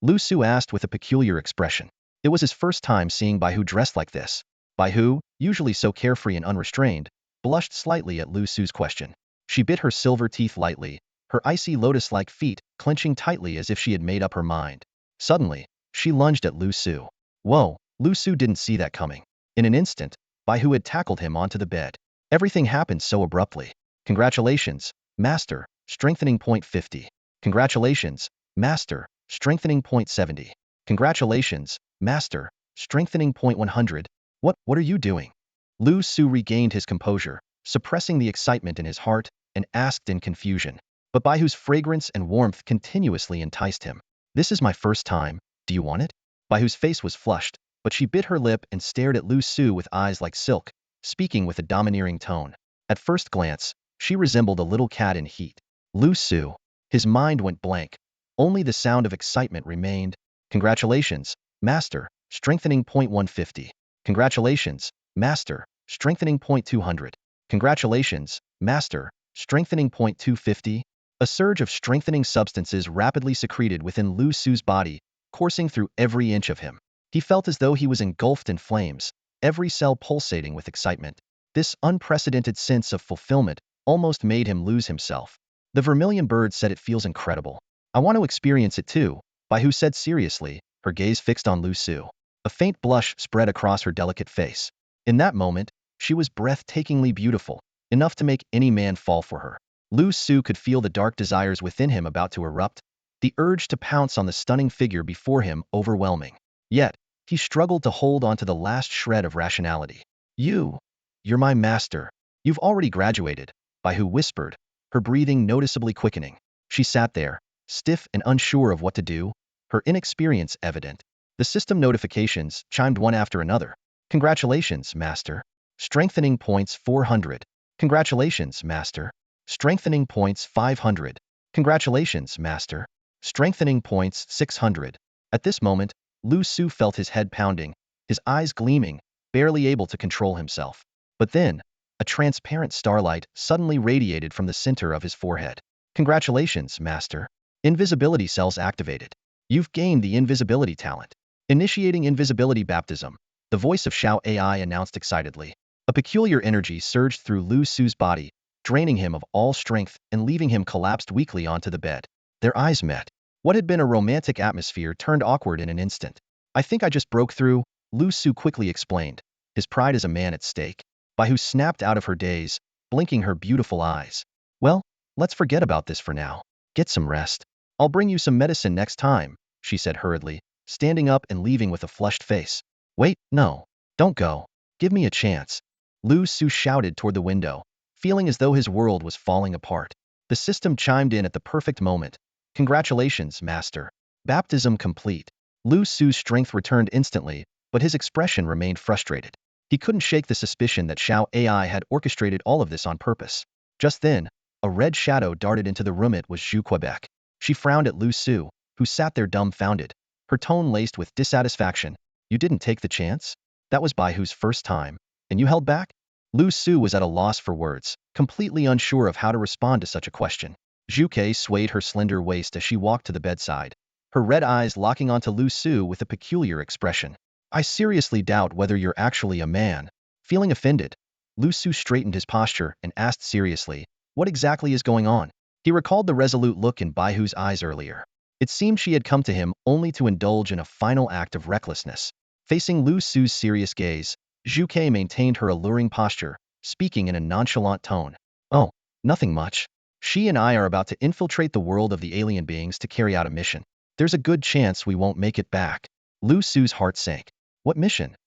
Liu Su asked with a peculiar expression. It was his first time seeing Baihu dressed like this. Baihu, usually so carefree and unrestrained, blushed slightly at Liu Su's question. She bit her silver teeth lightly, her icy lotus-like feet clenching tightly as if she had made up her mind. Suddenly, she lunged at Liu Su. Whoa, Liu Su didn't see that coming. In an instant, Baihu had tackled him onto the bed. Everything happened so abruptly. Congratulations, Master, strengthening point 50. Congratulations, Master, strengthening point 70. Congratulations, Master, strengthening point 100. What are you doing? Liu Su regained his composure, suppressing the excitement in his heart, and asked in confusion. But Baihu's fragrance and warmth continuously enticed him. This is my first time, do you want it? Baihu's face was flushed, but she bit her lip and stared at Liu Su with eyes like silk, speaking with a domineering tone. At first glance, she resembled a little cat in heat. Liu Su. His mind went blank. Only the sound of excitement remained. Congratulations, Master, strengthening point 150. Congratulations, Master, strengthening point 200. Congratulations, Master, strengthening point 250. A surge of strengthening substances rapidly secreted within Liu Su's body, coursing through every inch of him. He felt as though he was engulfed in flames, every cell pulsating with excitement. This unprecedented sense of fulfillment almost made him lose himself. The vermilion bird said it feels incredible. I want to experience it too, Baihu said seriously, her gaze fixed on Liu Su. A faint blush spread across her delicate face. In that moment, she was breathtakingly beautiful, enough to make any man fall for her. Liu Su could feel the dark desires within him about to erupt, the urge to pounce on the stunning figure before him overwhelming. Yet, he struggled to hold onto the last shred of rationality. You're my master. You've already graduated, Baihu whispered, her breathing noticeably quickening. She sat there, stiff and unsure of what to do, her inexperience evident. The system notifications chimed one after another. Congratulations, Master. Strengthening points 400. Congratulations, Master. Strengthening points 500. Congratulations, Master. Strengthening points 600. At this moment, Liu Su felt his head pounding, his eyes gleaming, barely able to control himself. But then, a transparent starlight suddenly radiated from the center of his forehead. Congratulations, Master. Invisibility cells activated. You've gained the invisibility talent. Initiating invisibility baptism, the voice of Xiao AI announced excitedly. A peculiar energy surged through Liu Su's body, draining him of all strength and leaving him collapsed weakly onto the bed. Their eyes met. What had been a romantic atmosphere turned awkward in an instant. I think I just broke through, Liu Su quickly explained, his pride as a man at stake. Baihu snapped out of her daze, blinking her beautiful eyes. Well, let's forget about this for now. Get some rest. I'll bring you some medicine next time, she said hurriedly, standing up and leaving with a flushed face. Wait, no. Don't go. Give me a chance. Liu Su shouted toward the window, feeling as though his world was falling apart. The system chimed in at the perfect moment. Congratulations, Master. Baptism complete. Liu Su's strength returned instantly, but his expression remained frustrated. He couldn't shake the suspicion that Xiao AI had orchestrated all of this on purpose. Just then, a red shadow darted into the room. It was Zhu Quebec. She frowned at Liu Su, who sat there dumbfounded, her tone laced with dissatisfaction. You didn't take the chance? That was Baihu's first time, and you held back? Liu Su was at a loss for words, completely unsure of how to respond to such a question. Zhu Ke swayed her slender waist as she walked to the bedside, her red eyes locking onto Liu Su with a peculiar expression. I seriously doubt whether you're actually a man. Feeling offended, Liu Su straightened his posture and asked seriously, what exactly is going on? He recalled the resolute look in Baihu's eyes earlier. It seemed she had come to him only to indulge in a final act of recklessness. Facing Liu Su's serious gaze, Zhu Ke maintained her alluring posture, speaking in a nonchalant tone. Oh, nothing much. She and I are about to infiltrate the world of the alien beings to carry out a mission. There's a good chance we won't make it back. Liu Su's heart sank. What mission?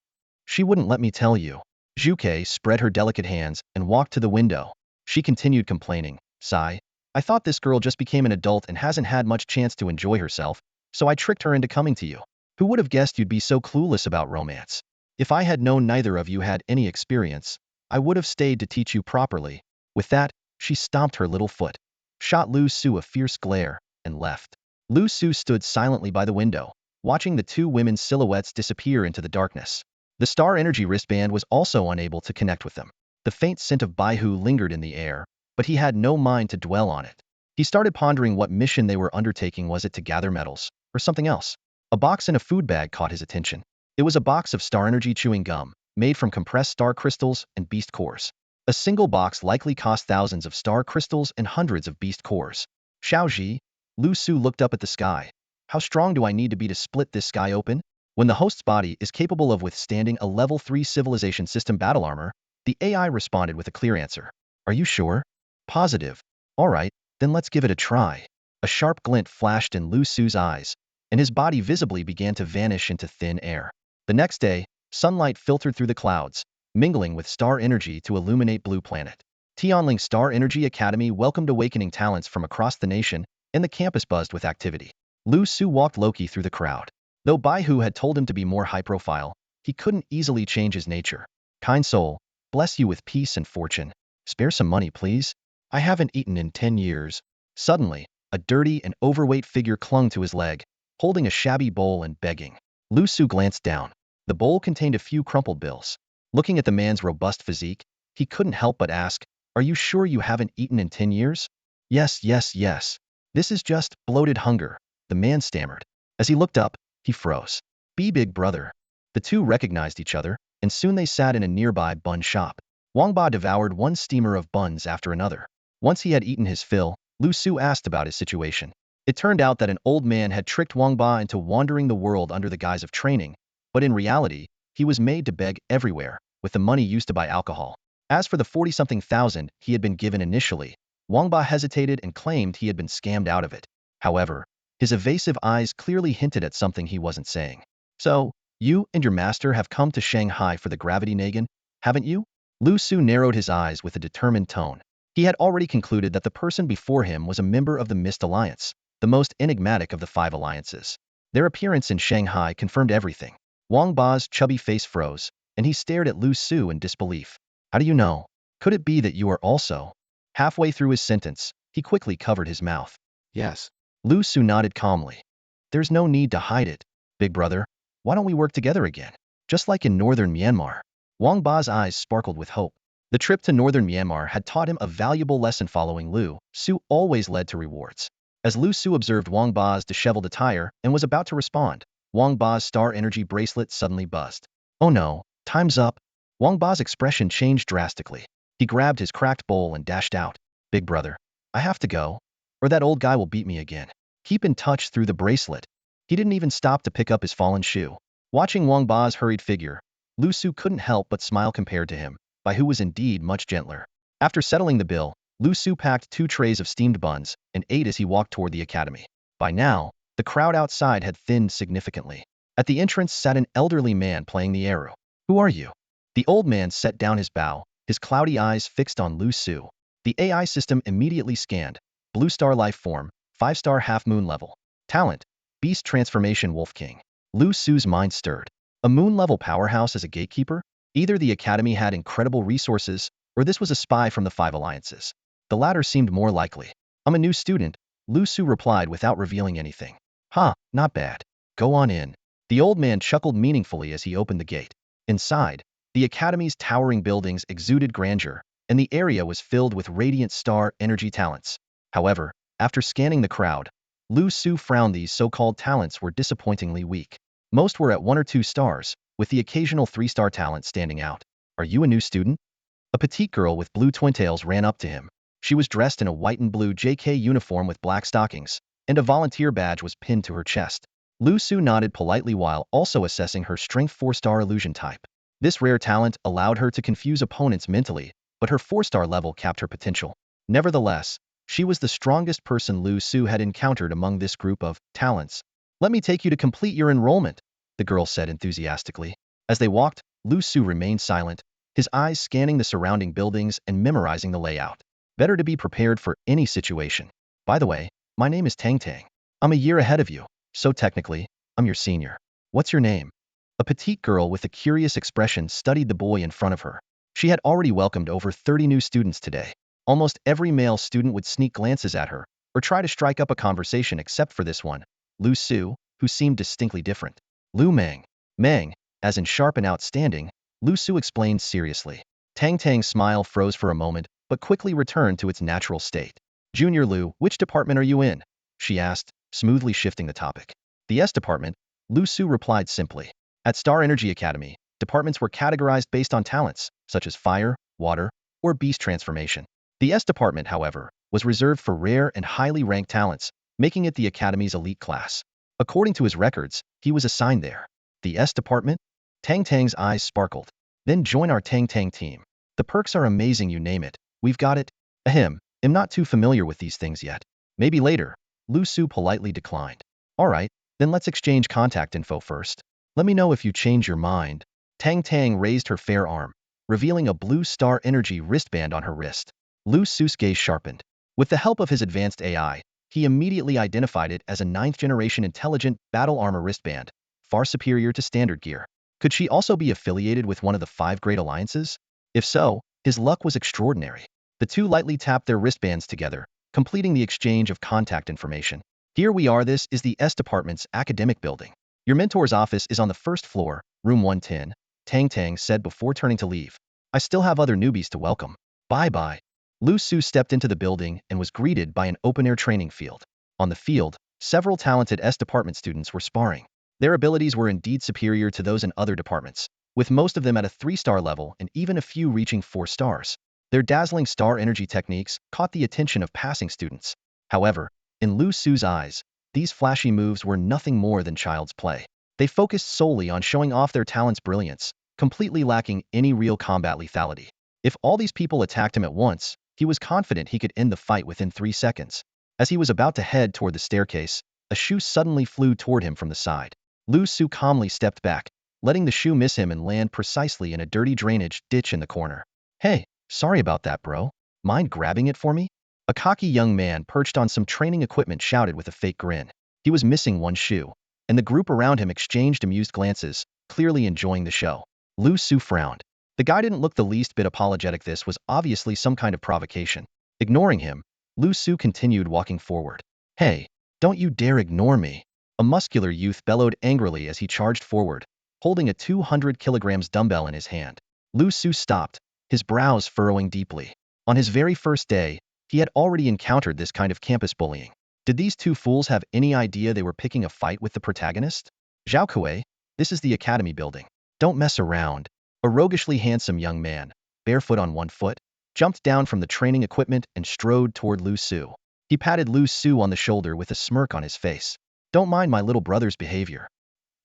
She wouldn't let me tell you. Zhu Ke spread her delicate hands and walked to the window. She continued complaining. Sigh. I thought this girl just became an adult and hasn't had much chance to enjoy herself, so I tricked her into coming to you. Who would have guessed you'd be so clueless about romance? If I had known neither of you had any experience, I would have stayed to teach you properly. With that, she stomped her little foot, shot Liu Su a fierce glare, and left. Liu Su stood silently by the window, watching the two women's silhouettes disappear into the darkness. The star energy wristband was also unable to connect with them. The faint scent of Baihu lingered in the air, but he had no mind to dwell on it. He started pondering what mission they were undertaking. Was it to gather metals, or something else? A box in a food bag caught his attention. It was a box of star energy chewing gum, made from compressed star crystals and beast cores. A single box likely cost thousands of star crystals and hundreds of beast cores. Xiaoji, Liu Su looked up at the sky. How strong do I need to be to split this sky open? When the host's body is capable of withstanding a level 3 civilization system battle armor, the AI responded with a clear answer. Are you sure? Positive. All right, then let's give it a try. A sharp glint flashed in Liu Su's eyes, and his body visibly began to vanish into thin air. The next day, sunlight filtered through the clouds, mingling with star energy to illuminate Blue Planet. Tianling Star Energy Academy welcomed awakening talents from across the nation, and the campus buzzed with activity. Liu Su walked Loki through the crowd. Though Baihu had told him to be more high-profile, he couldn't easily change his nature. Kind soul, bless you with peace and fortune. Spare some money, please. I haven't eaten in 10 years. Suddenly, a dirty and overweight figure clung to his leg, holding a shabby bowl and begging. Liu Su glanced down. The bowl contained a few crumpled bills. Looking at the man's robust physique, he couldn't help but ask, "Are you sure you haven't eaten in 10 years? Yes, yes, yes. This is just bloated hunger," the man stammered. As he looked up, he froze. Be big brother. The two recognized each other, and soon they sat in a nearby bun shop. Wang Ba devoured one steamer of buns after another. Once he had eaten his fill, Liu Su asked about his situation. It turned out that an old man had tricked Wang Ba into wandering the world under the guise of training, but in reality, he was made to beg everywhere, with the money used to buy alcohol. As for the 40-something thousand he had been given initially, Wang Ba hesitated and claimed he had been scammed out of it. However, his evasive eyes clearly hinted at something he wasn't saying. So, you and your master have come to Shanghai for the gravity Nagin, haven't you? Liu Su narrowed his eyes with a determined tone. He had already concluded that the person before him was a member of the Mist Alliance, the most enigmatic of the 5 alliances. Their appearance in Shanghai confirmed everything. Wang Ba's chubby face froze, and he stared at Liu Su in disbelief. How do you know? Could it be that you are also? Halfway through his sentence, he quickly covered his mouth. Yes. Liu Su nodded calmly. There's no need to hide it, big brother. Why don't we work together again? Just like in northern Myanmar. Wang Ba's eyes sparkled with hope. The trip to northern Myanmar had taught him a valuable lesson. Following Liu Su always led to rewards. As Liu Su observed Wang Ba's disheveled attire and was about to respond, Wang Ba's star energy bracelet suddenly buzzed. Oh no, time's up. Wang Ba's expression changed drastically. He grabbed his cracked bowl and dashed out. Big brother, I have to go, or that old guy will beat me again. Keep in touch through the bracelet. He didn't even stop to pick up his fallen shoe. Watching Wang Ba's hurried figure, Liu Su couldn't help but smile compared to him, Baihu was indeed much gentler. After settling the bill, Liu Su packed 2 trays of steamed buns and ate as he walked toward the academy. By now, the crowd outside had thinned significantly. At the entrance sat an elderly man playing the arrow. Who are you? The old man set down his bow, his cloudy eyes fixed on Liu Su. The AI system immediately scanned. Blue star life form, 5-star half-moon level. Talent, beast transformation Wolf King. Liu Su's mind stirred. A moon-level powerhouse as a gatekeeper? Either the academy had incredible resources, or this was a spy from the 5 alliances. The latter seemed more likely. I'm a new student, Liu Su replied without revealing anything. Not bad. Go on in. The old man chuckled meaningfully as he opened the gate. Inside, the academy's towering buildings exuded grandeur, and the area was filled with radiant star energy talents. However, after scanning the crowd, Liu Su frowned. These so-called talents were disappointingly weak. Most were at 1 or 2 stars, with the occasional 3-star talent standing out. Are you a new student? A petite girl with blue twintails ran up to him. She was dressed in a white and blue JK uniform with black stockings, and a volunteer badge was pinned to her chest. Liu Su nodded politely while also assessing her strength 4-star illusion type. This rare talent allowed her to confuse opponents mentally, but her 4-star level capped her potential. Nevertheless, she was the strongest person Liu Su had encountered among this group of talents. Let me take you to complete your enrollment, the girl said enthusiastically. As they walked, Liu Su remained silent, his eyes scanning the surrounding buildings and memorizing the layout. Better to be prepared for any situation. By the way, my name is Tang Tang. I'm a year ahead of you, so technically, I'm your senior. What's your name? A petite girl with a curious expression studied the boy in front of her. She had already welcomed over 30 new students today. Almost every male student would sneak glances at her, or try to strike up a conversation except for this one, Liu Su, who seemed distinctly different. Liu Meng. Meng, as in sharp and outstanding, Liu Su explained seriously. Tang Tang's smile froze for a moment, but quickly returned to its natural state. Junior Liu, which department are you in? She asked, smoothly shifting the topic. The S department, Liu Su replied simply. At Star Energy Academy, departments were categorized based on talents, such as fire, water, or beast transformation. The S department, however, was reserved for rare and highly ranked talents, making it the Academy's elite class. According to his records, he was assigned there. The S department? Tang Tang's eyes sparkled. Then join our Tang Tang team. The perks are amazing, you name it. We've got it. Ahem, am not too familiar with these things yet. Maybe later, Liu Su politely declined. Alright, then let's exchange contact info first. Let me know if you change your mind. Tang Tang raised her fair arm, revealing a blue star energy wristband on her wrist. Liu Su's gaze sharpened. With the help of his advanced AI, he immediately identified it as a ninth-generation intelligent battle armor wristband, far superior to standard gear. Could she also be affiliated with one of the 5 great alliances? If so, his luck was extraordinary. The two lightly tapped their wristbands together, completing the exchange of contact information. Here we are. This is the S Department's academic building. Your mentor's office is on the first floor, room 110, Tang Tang said before turning to leave. I still have other newbies to welcome. Bye-bye. Liu Su stepped into the building and was greeted by an open-air training field. On the field, several talented S Department students were sparring. Their abilities were indeed superior to those in other departments, with most of them at a 3-star level and even a few reaching 4 stars. Their dazzling star energy techniques caught the attention of passing students. However, in Liu Su's eyes, these flashy moves were nothing more than child's play. They focused solely on showing off their talent's brilliance, completely lacking any real combat lethality. If all these people attacked him at once, he was confident he could end the fight within 3 seconds. As he was about to head toward the staircase, a shoe suddenly flew toward him from the side. Liu Su calmly stepped back, letting the shoe miss him and land precisely in a dirty drainage ditch in the corner. Hey, sorry about that, bro. Mind grabbing it for me? A cocky young man perched on some training equipment shouted with a fake grin. He was missing one shoe, and the group around him exchanged amused glances, clearly enjoying the show. Liu Su frowned. The guy didn't look the least bit apologetic. This was obviously some kind of provocation. Ignoring him, Liu Su continued walking forward. Hey, don't you dare ignore me. A muscular youth bellowed angrily as he charged forward, holding a 200 kilograms dumbbell in his hand. Liu Su stopped, his brows furrowing deeply. On his very first day, he had already encountered this kind of campus bullying. Did these two fools have any idea they were picking a fight with the protagonist? Zhao Kuei, this is the academy building. Don't mess around. A roguishly handsome young man, barefoot on one foot, jumped down from the training equipment and strode toward Liu Su. He patted Liu Su on the shoulder with a smirk on his face. Don't mind my little brother's behavior.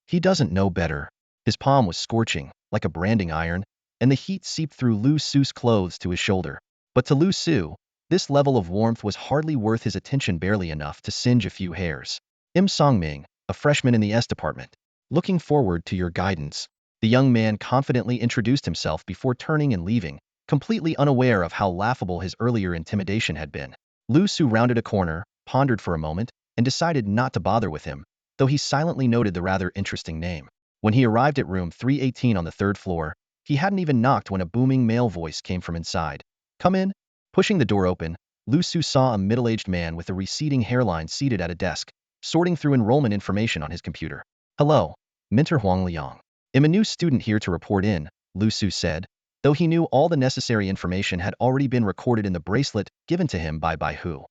He doesn't know better. His palm was scorching, like a branding iron, and the heat seeped through Liu Su's clothes to his shoulder. But to Liu Su, this level of warmth was hardly worth his attention, barely enough to singe a few hairs. Songming, a freshman in the S department. Looking forward to your guidance. The young man confidently introduced himself before turning and leaving, completely unaware of how laughable his earlier intimidation had been. Liu Su rounded a corner, pondered for a moment, and decided not to bother with him, though he silently noted the rather interesting name. When he arrived at room 318 on the 3rd floor, he hadn't even knocked when a booming male voice came from inside. Come in. Pushing the door open, Liu Su saw a middle-aged man with a receding hairline seated at a desk, sorting through enrollment information on his computer. Hello, Mentor Huang Liang. I'm a new student here to report in, Liu Su said, though he knew all the necessary information had already been recorded in the bracelet given to him by Bai Hu.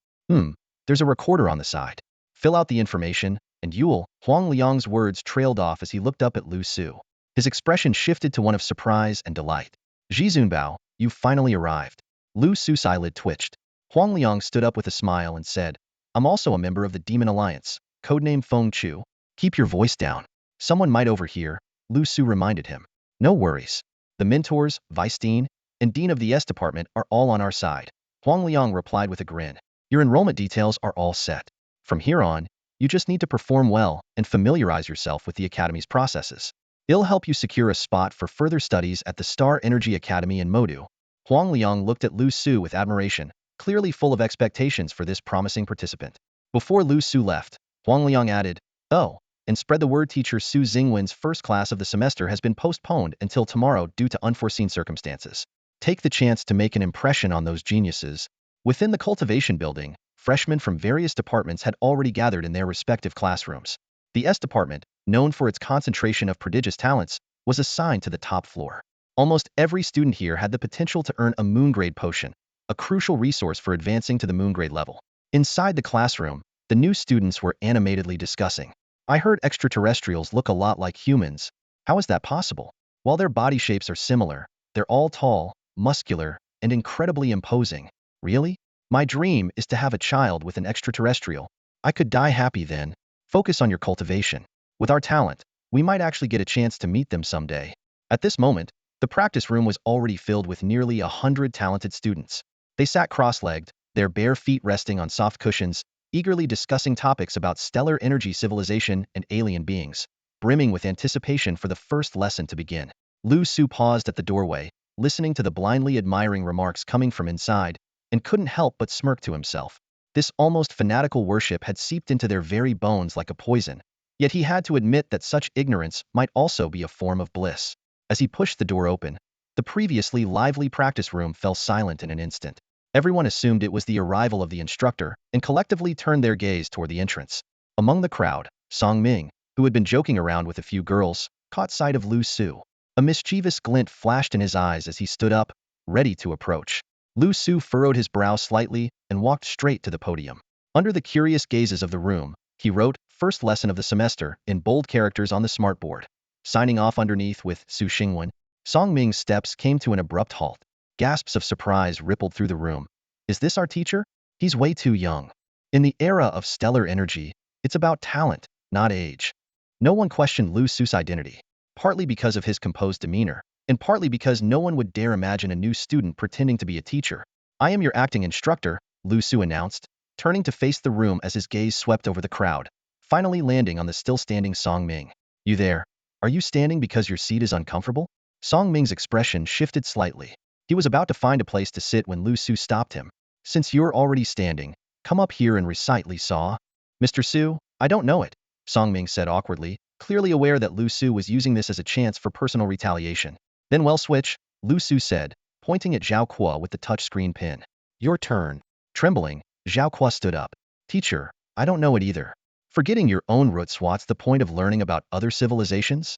There's a recorder on the side. Fill out the information, and you'll. Huang Liang's words trailed off as he looked up at Liu Su. His expression shifted to one of surprise and delight. Zhizunbao, you've finally arrived. Liu Su's eyelid twitched. Huang Liang stood up with a smile and said, I'm also a member of the Demon Alliance, codename Feng Chu. Keep your voice down. Someone might overhear, Liu Su reminded him. No worries. The mentors, Vice Dean, and Dean of the S Department are all on our side. Huang Liang replied with a grin. Your enrollment details are all set. From here on, you just need to perform well and familiarize yourself with the Academy's processes. It'll help you secure a spot for further studies at the Star Energy Academy in Modu. Huang Liang looked at Liu Su with admiration, clearly full of expectations for this promising participant. Before Liu Su left, Huang Liang added, Oh, and spread the word teacher Su Xingwen's first class of the semester has been postponed until tomorrow due to unforeseen circumstances. Take the chance to make an impression on those geniuses. Within the cultivation building, freshmen from various departments had already gathered in their respective classrooms. The S department, known for its concentration of prodigious talents, was assigned to the top floor. Almost every student here had the potential to earn a moon grade potion, a crucial resource for advancing to the moon grade level. Inside the classroom, the new students were animatedly discussing. I heard extraterrestrials look a lot like humans. How is that possible? While their body shapes are similar, they're all tall, muscular, and incredibly imposing. Really? My dream is to have a child with an extraterrestrial. I could die happy then. Focus on your cultivation. With our talent, we might actually get a chance to meet them someday. At this moment, the practice room was already filled with nearly 100 talented students. They sat cross-legged, their bare feet resting on soft cushions, eagerly discussing topics about stellar energy civilization and alien beings, brimming with anticipation for the first lesson to begin. Liu Su paused at the doorway, listening to the blindly admiring remarks coming from inside, and couldn't help but smirk to himself. This almost fanatical worship had seeped into their very bones like a poison, yet he had to admit that such ignorance might also be a form of bliss. As he pushed the door open, the previously lively practice room fell silent in an instant. Everyone assumed it was the arrival of the instructor and collectively turned their gaze toward the entrance. Among the crowd, Song Ming, who had been joking around with a few girls, caught sight of Liu Su. A mischievous glint flashed in his eyes as he stood up, ready to approach. Liu Su furrowed his brow slightly and walked straight to the podium. Under the curious gazes of the room, he wrote, "First lesson of the semester," in bold characters on the smartboard. Signing off underneath with Su Xingwen, Song Ming's steps came to an abrupt halt. Gasps of surprise rippled through the room. Is this our teacher? He's way too young. In the era of stellar energy, it's about talent, not age. No one questioned Liu Su's identity, partly because of his composed demeanor, and partly because no one would dare imagine a new student pretending to be a teacher. "I am your acting instructor," Liu Su announced, turning to face the room as his gaze swept over the crowd, finally landing on the still-standing Song Ming. "You there? Are you standing because your seat is uncomfortable?" Song Ming's expression shifted slightly. He was about to find a place to sit when Liu Su stopped him. "Since you're already standing, come up here and recite Li Sa." "Mr. Su, I don't know it," Song Ming said awkwardly, clearly aware that Liu Su was using this as a chance for personal retaliation. "Then well switch," Liu Su said, pointing at Zhao Kuo with the touchscreen pin. "Your turn." Trembling, Zhao Kuo stood up. "Teacher, I don't know it either." "Forgetting your own roots, what's the point of learning about other civilizations?"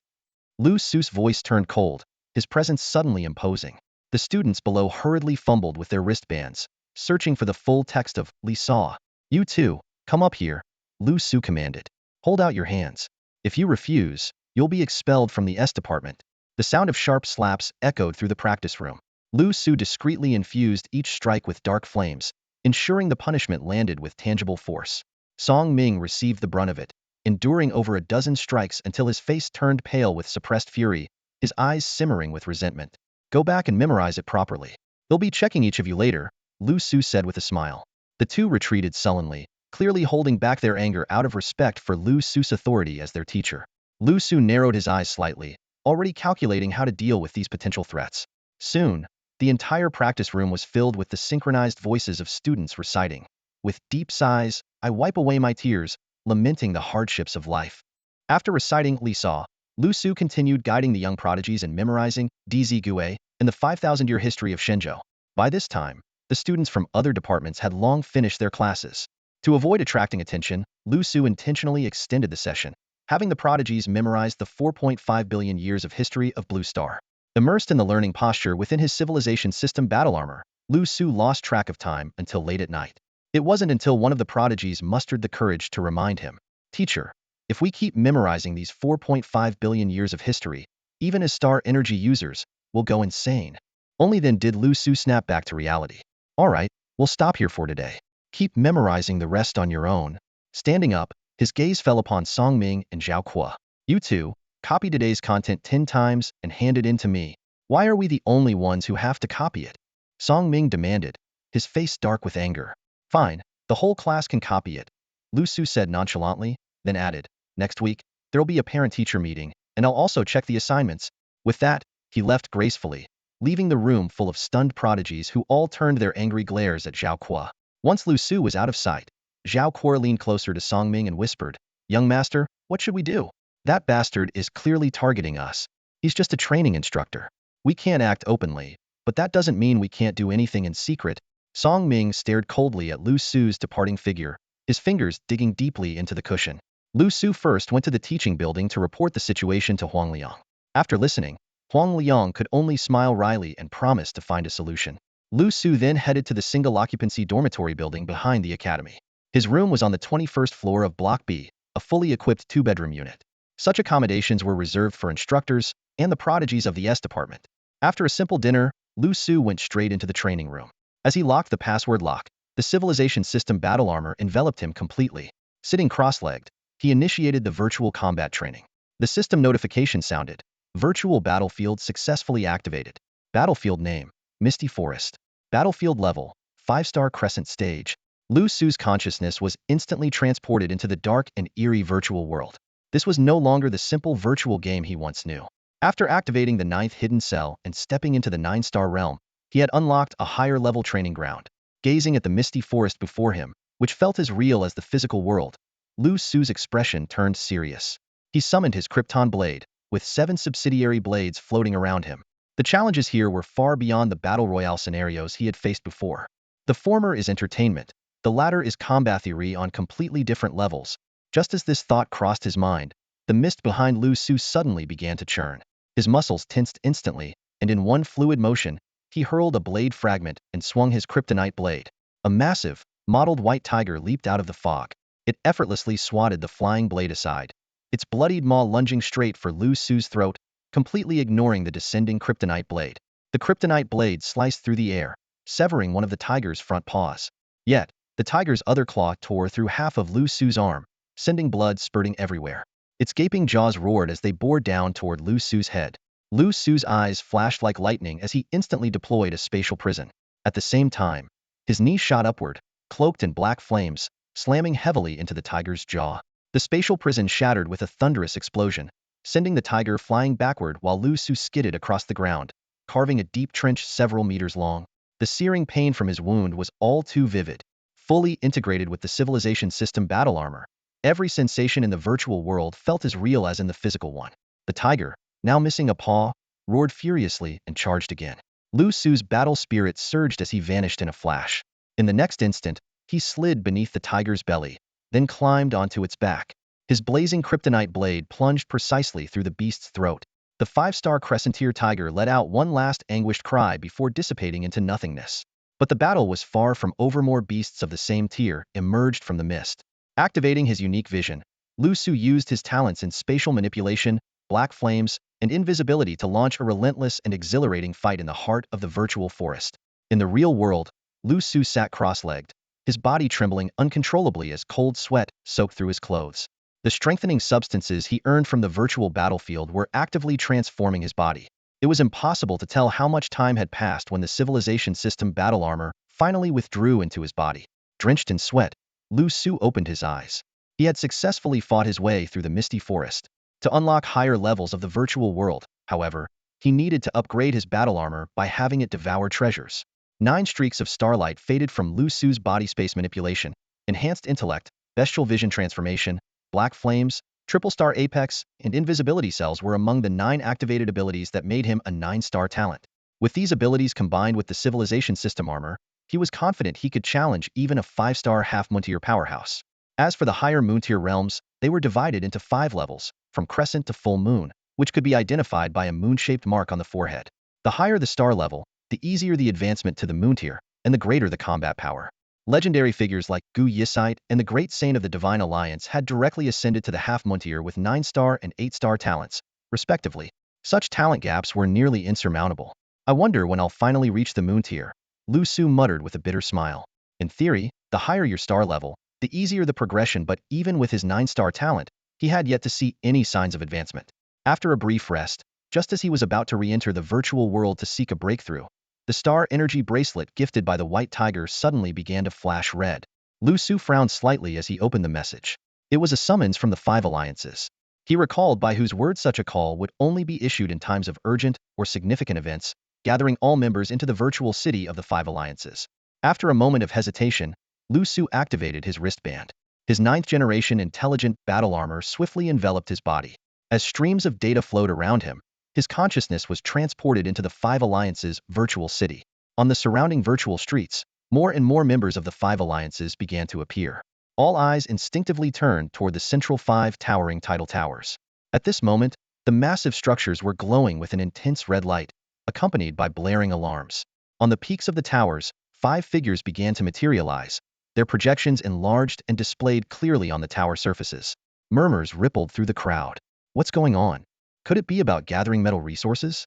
Liu Su's voice turned cold, his presence suddenly imposing. The students below hurriedly fumbled with their wristbands, searching for the full text of Li Sa. "You two, come up here," Liu Su commanded. "Hold out your hands. If you refuse, you'll be expelled from the S department." The sound of sharp slaps echoed through the practice room. Liu Su discreetly infused each strike with dark flames, ensuring the punishment landed with tangible force. Song Ming received the brunt of it, enduring over a dozen strikes until his face turned pale with suppressed fury, his eyes simmering with resentment. "Go back and memorize it properly. They'll be checking each of you later," Liu Su said with a smile. The two retreated sullenly, clearly holding back their anger out of respect for Liu Su's authority as their teacher. Liu Su narrowed his eyes slightly, already calculating how to deal with these potential threats. Soon, the entire practice room was filled with the synchronized voices of students reciting. "With deep sighs, I wipe away my tears, lamenting the hardships of life." After reciting Li Sa, Liu Su continued guiding the young prodigies in memorizing DZ Gue and the 5,000-year history of Shenzhou. By this time, the students from other departments had long finished their classes. To avoid attracting attention, Liu Su intentionally extended the session, having the prodigies memorize the 4.5 billion years of history of Blue Star. Immersed in the learning posture within his civilization system battle armor, Liu Su lost track of time until late at night. It wasn't until one of the prodigies mustered the courage to remind him, "Teacher, if we keep memorizing these 4.5 billion years of history, even as star energy users, we'll go insane." Only then did Liu Su snap back to reality. "All right, we'll stop here for today. Keep memorizing the rest on your own." Standing up, his gaze fell upon Song Ming and Zhao Kuo. "You two, copy today's content 10 times and hand it in to me." "Why are we the only ones who have to copy it?" Song Ming demanded, his face dark with anger. "Fine, the whole class can copy it," Liu Su said nonchalantly, then added, "Next week, there'll be a parent-teacher meeting, and I'll also check the assignments." With that, he left gracefully, leaving the room full of stunned prodigies who all turned their angry glares at Zhao Kuo. Once Liu Su was out of sight, Zhao Kuo leaned closer to Song Ming and whispered, "Young master, what should we do? That bastard is clearly targeting us. He's just a training instructor. We can't act openly, but that doesn't mean we can't do anything in secret." Song Ming stared coldly at Liu Su's departing figure, his fingers digging deeply into the cushion. Liu Su first went to the teaching building to report the situation to Huang Liang. After listening, Huang Liang could only smile wryly and promise to find a solution. Liu Su then headed to the single-occupancy dormitory building behind the academy. His room was on the 21st floor of Block B, a fully equipped two-bedroom unit. Such accommodations were reserved for instructors and the prodigies of the S department. After a simple dinner, Liu Su went straight into the training room. As he locked the password lock, the civilization system battle armor enveloped him completely. Sitting cross-legged, he initiated the virtual combat training. The system notification sounded. Virtual battlefield successfully activated. Battlefield name, Misty Forest. Battlefield level, 5-star Crescent stage. Liu Su's consciousness was instantly transported into the dark and eerie virtual world. This was no longer the simple virtual game he once knew. After activating the 9th hidden cell and stepping into the 9-star realm, he had unlocked a higher-level training ground. Gazing at the misty forest before him, which felt as real as the physical world, Liu Su's expression turned serious. He summoned his Krypton blade, with 7 subsidiary blades floating around him. The challenges here were far beyond the battle royale scenarios he had faced before. The former is entertainment, the latter is combat theory on completely different levels. Just as this thought crossed his mind, the mist behind Liu Su suddenly began to churn. His muscles tensed instantly, and in one fluid motion, he hurled a blade fragment and swung his kryptonite blade. A massive, mottled white tiger leaped out of the fog. It effortlessly swatted the flying blade aside, its bloodied maw lunging straight for Liu Su's throat, completely ignoring the descending kryptonite blade. The kryptonite blade sliced through the air, severing one of the tiger's front paws. Yet, the tiger's other claw tore through half of Liu Su's arm, sending blood spurting everywhere. Its gaping jaws roared as they bore down toward Liu Su's head. Liu Su's eyes flashed like lightning as he instantly deployed a spatial prison. At the same time, his knee shot upward, cloaked in black flames, slamming heavily into the tiger's jaw. The spatial prison shattered with a thunderous explosion, sending the tiger flying backward while Liu Su skidded across the ground, carving a deep trench several meters long. The searing pain from his wound was all too vivid. Fully integrated with the civilization system battle armor, every sensation in the virtual world felt as real as in the physical one. The tiger, now missing a paw, roared furiously and charged again. Liu Su's battle spirit surged as he vanished in a flash. In the next instant, he slid beneath the tiger's belly, then climbed onto its back. His blazing kryptonite blade plunged precisely through the beast's throat. The 5-star crescent-tier tiger let out one last anguished cry before dissipating into nothingness. But the battle was far from over. More beasts of the same tier emerged from the mist. Activating his unique vision, Liu Su used his talents in spatial manipulation, black flames, and invisibility to launch a relentless and exhilarating fight in the heart of the virtual forest. In the real world, Liu Su sat cross-legged, his body trembling uncontrollably as cold sweat soaked through his clothes. The strengthening substances he earned from the virtual battlefield were actively transforming his body. It was impossible to tell how much time had passed when the civilization system battle armor finally withdrew into his body. Drenched in sweat, Liu Su opened his eyes. He had successfully fought his way through the misty forest. To unlock higher levels of the virtual world, however, he needed to upgrade his battle armor by having it devour treasures. 9 streaks of starlight faded from Liu Su's body space manipulation, enhanced intellect, bestial vision transformation, black flames, triple star apex, and invisibility cells were among the 9 activated abilities that made him a 9-star talent. With these abilities combined with the civilization system armor, he was confident he could challenge even a 5-star half-moon-tier powerhouse. As for the higher moon-tier realms, they were divided into 5 levels, from crescent to full moon, which could be identified by a moon-shaped mark on the forehead. The higher the star level, the easier the advancement to the moon tier, and the greater the combat power. Legendary figures like Gu Yisite and the Great Saint of the Divine Alliance had directly ascended to the half-moon tier with 9-star and 8-star talents, respectively. Such talent gaps were nearly insurmountable. I wonder when I'll finally reach the moon tier, Liu Su muttered with a bitter smile. In theory, the higher your star level, the easier the progression, but even with his 9-star talent, he had yet to see any signs of advancement. After a brief rest, just as he was about to re-enter the virtual world to seek a breakthrough, the star energy bracelet gifted by the white tiger suddenly began to flash red. Liu Su frowned slightly as he opened the message. It was a summons from the 5 alliances. He recalled by whose word such a call would only be issued in times of urgent or significant events, gathering all members into the virtual city of the 5 alliances. After a moment of hesitation, Liu Su activated his wristband. His 9th-generation intelligent battle armor swiftly enveloped his body. As streams of data flowed around him, his consciousness was transported into the 5 alliances' virtual city. On the surrounding virtual streets, more and more members of the 5 alliances began to appear. All eyes instinctively turned toward the central 5 towering tidal towers. At this moment, the massive structures were glowing with an intense red light, accompanied by blaring alarms. On the peaks of the towers, 5 figures began to materialize, their projections enlarged and displayed clearly on the tower surfaces. Murmurs rippled through the crowd. What's going on? Could it be about gathering metal resources?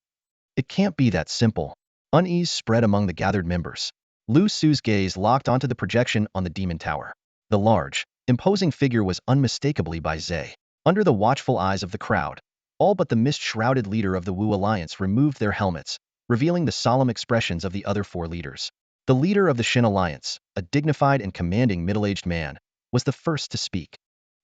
It can't be that simple. Unease spread among the gathered members. Liu Su's gaze locked onto the projection on the demon tower. The large, imposing figure was unmistakably Bai Zhe. Under the watchful eyes of the crowd, all but the mist-shrouded leader of the Wu Alliance removed their helmets, revealing the solemn expressions of the other 4 leaders. The leader of the Shin Alliance, a dignified and commanding middle-aged man, was the first to speak.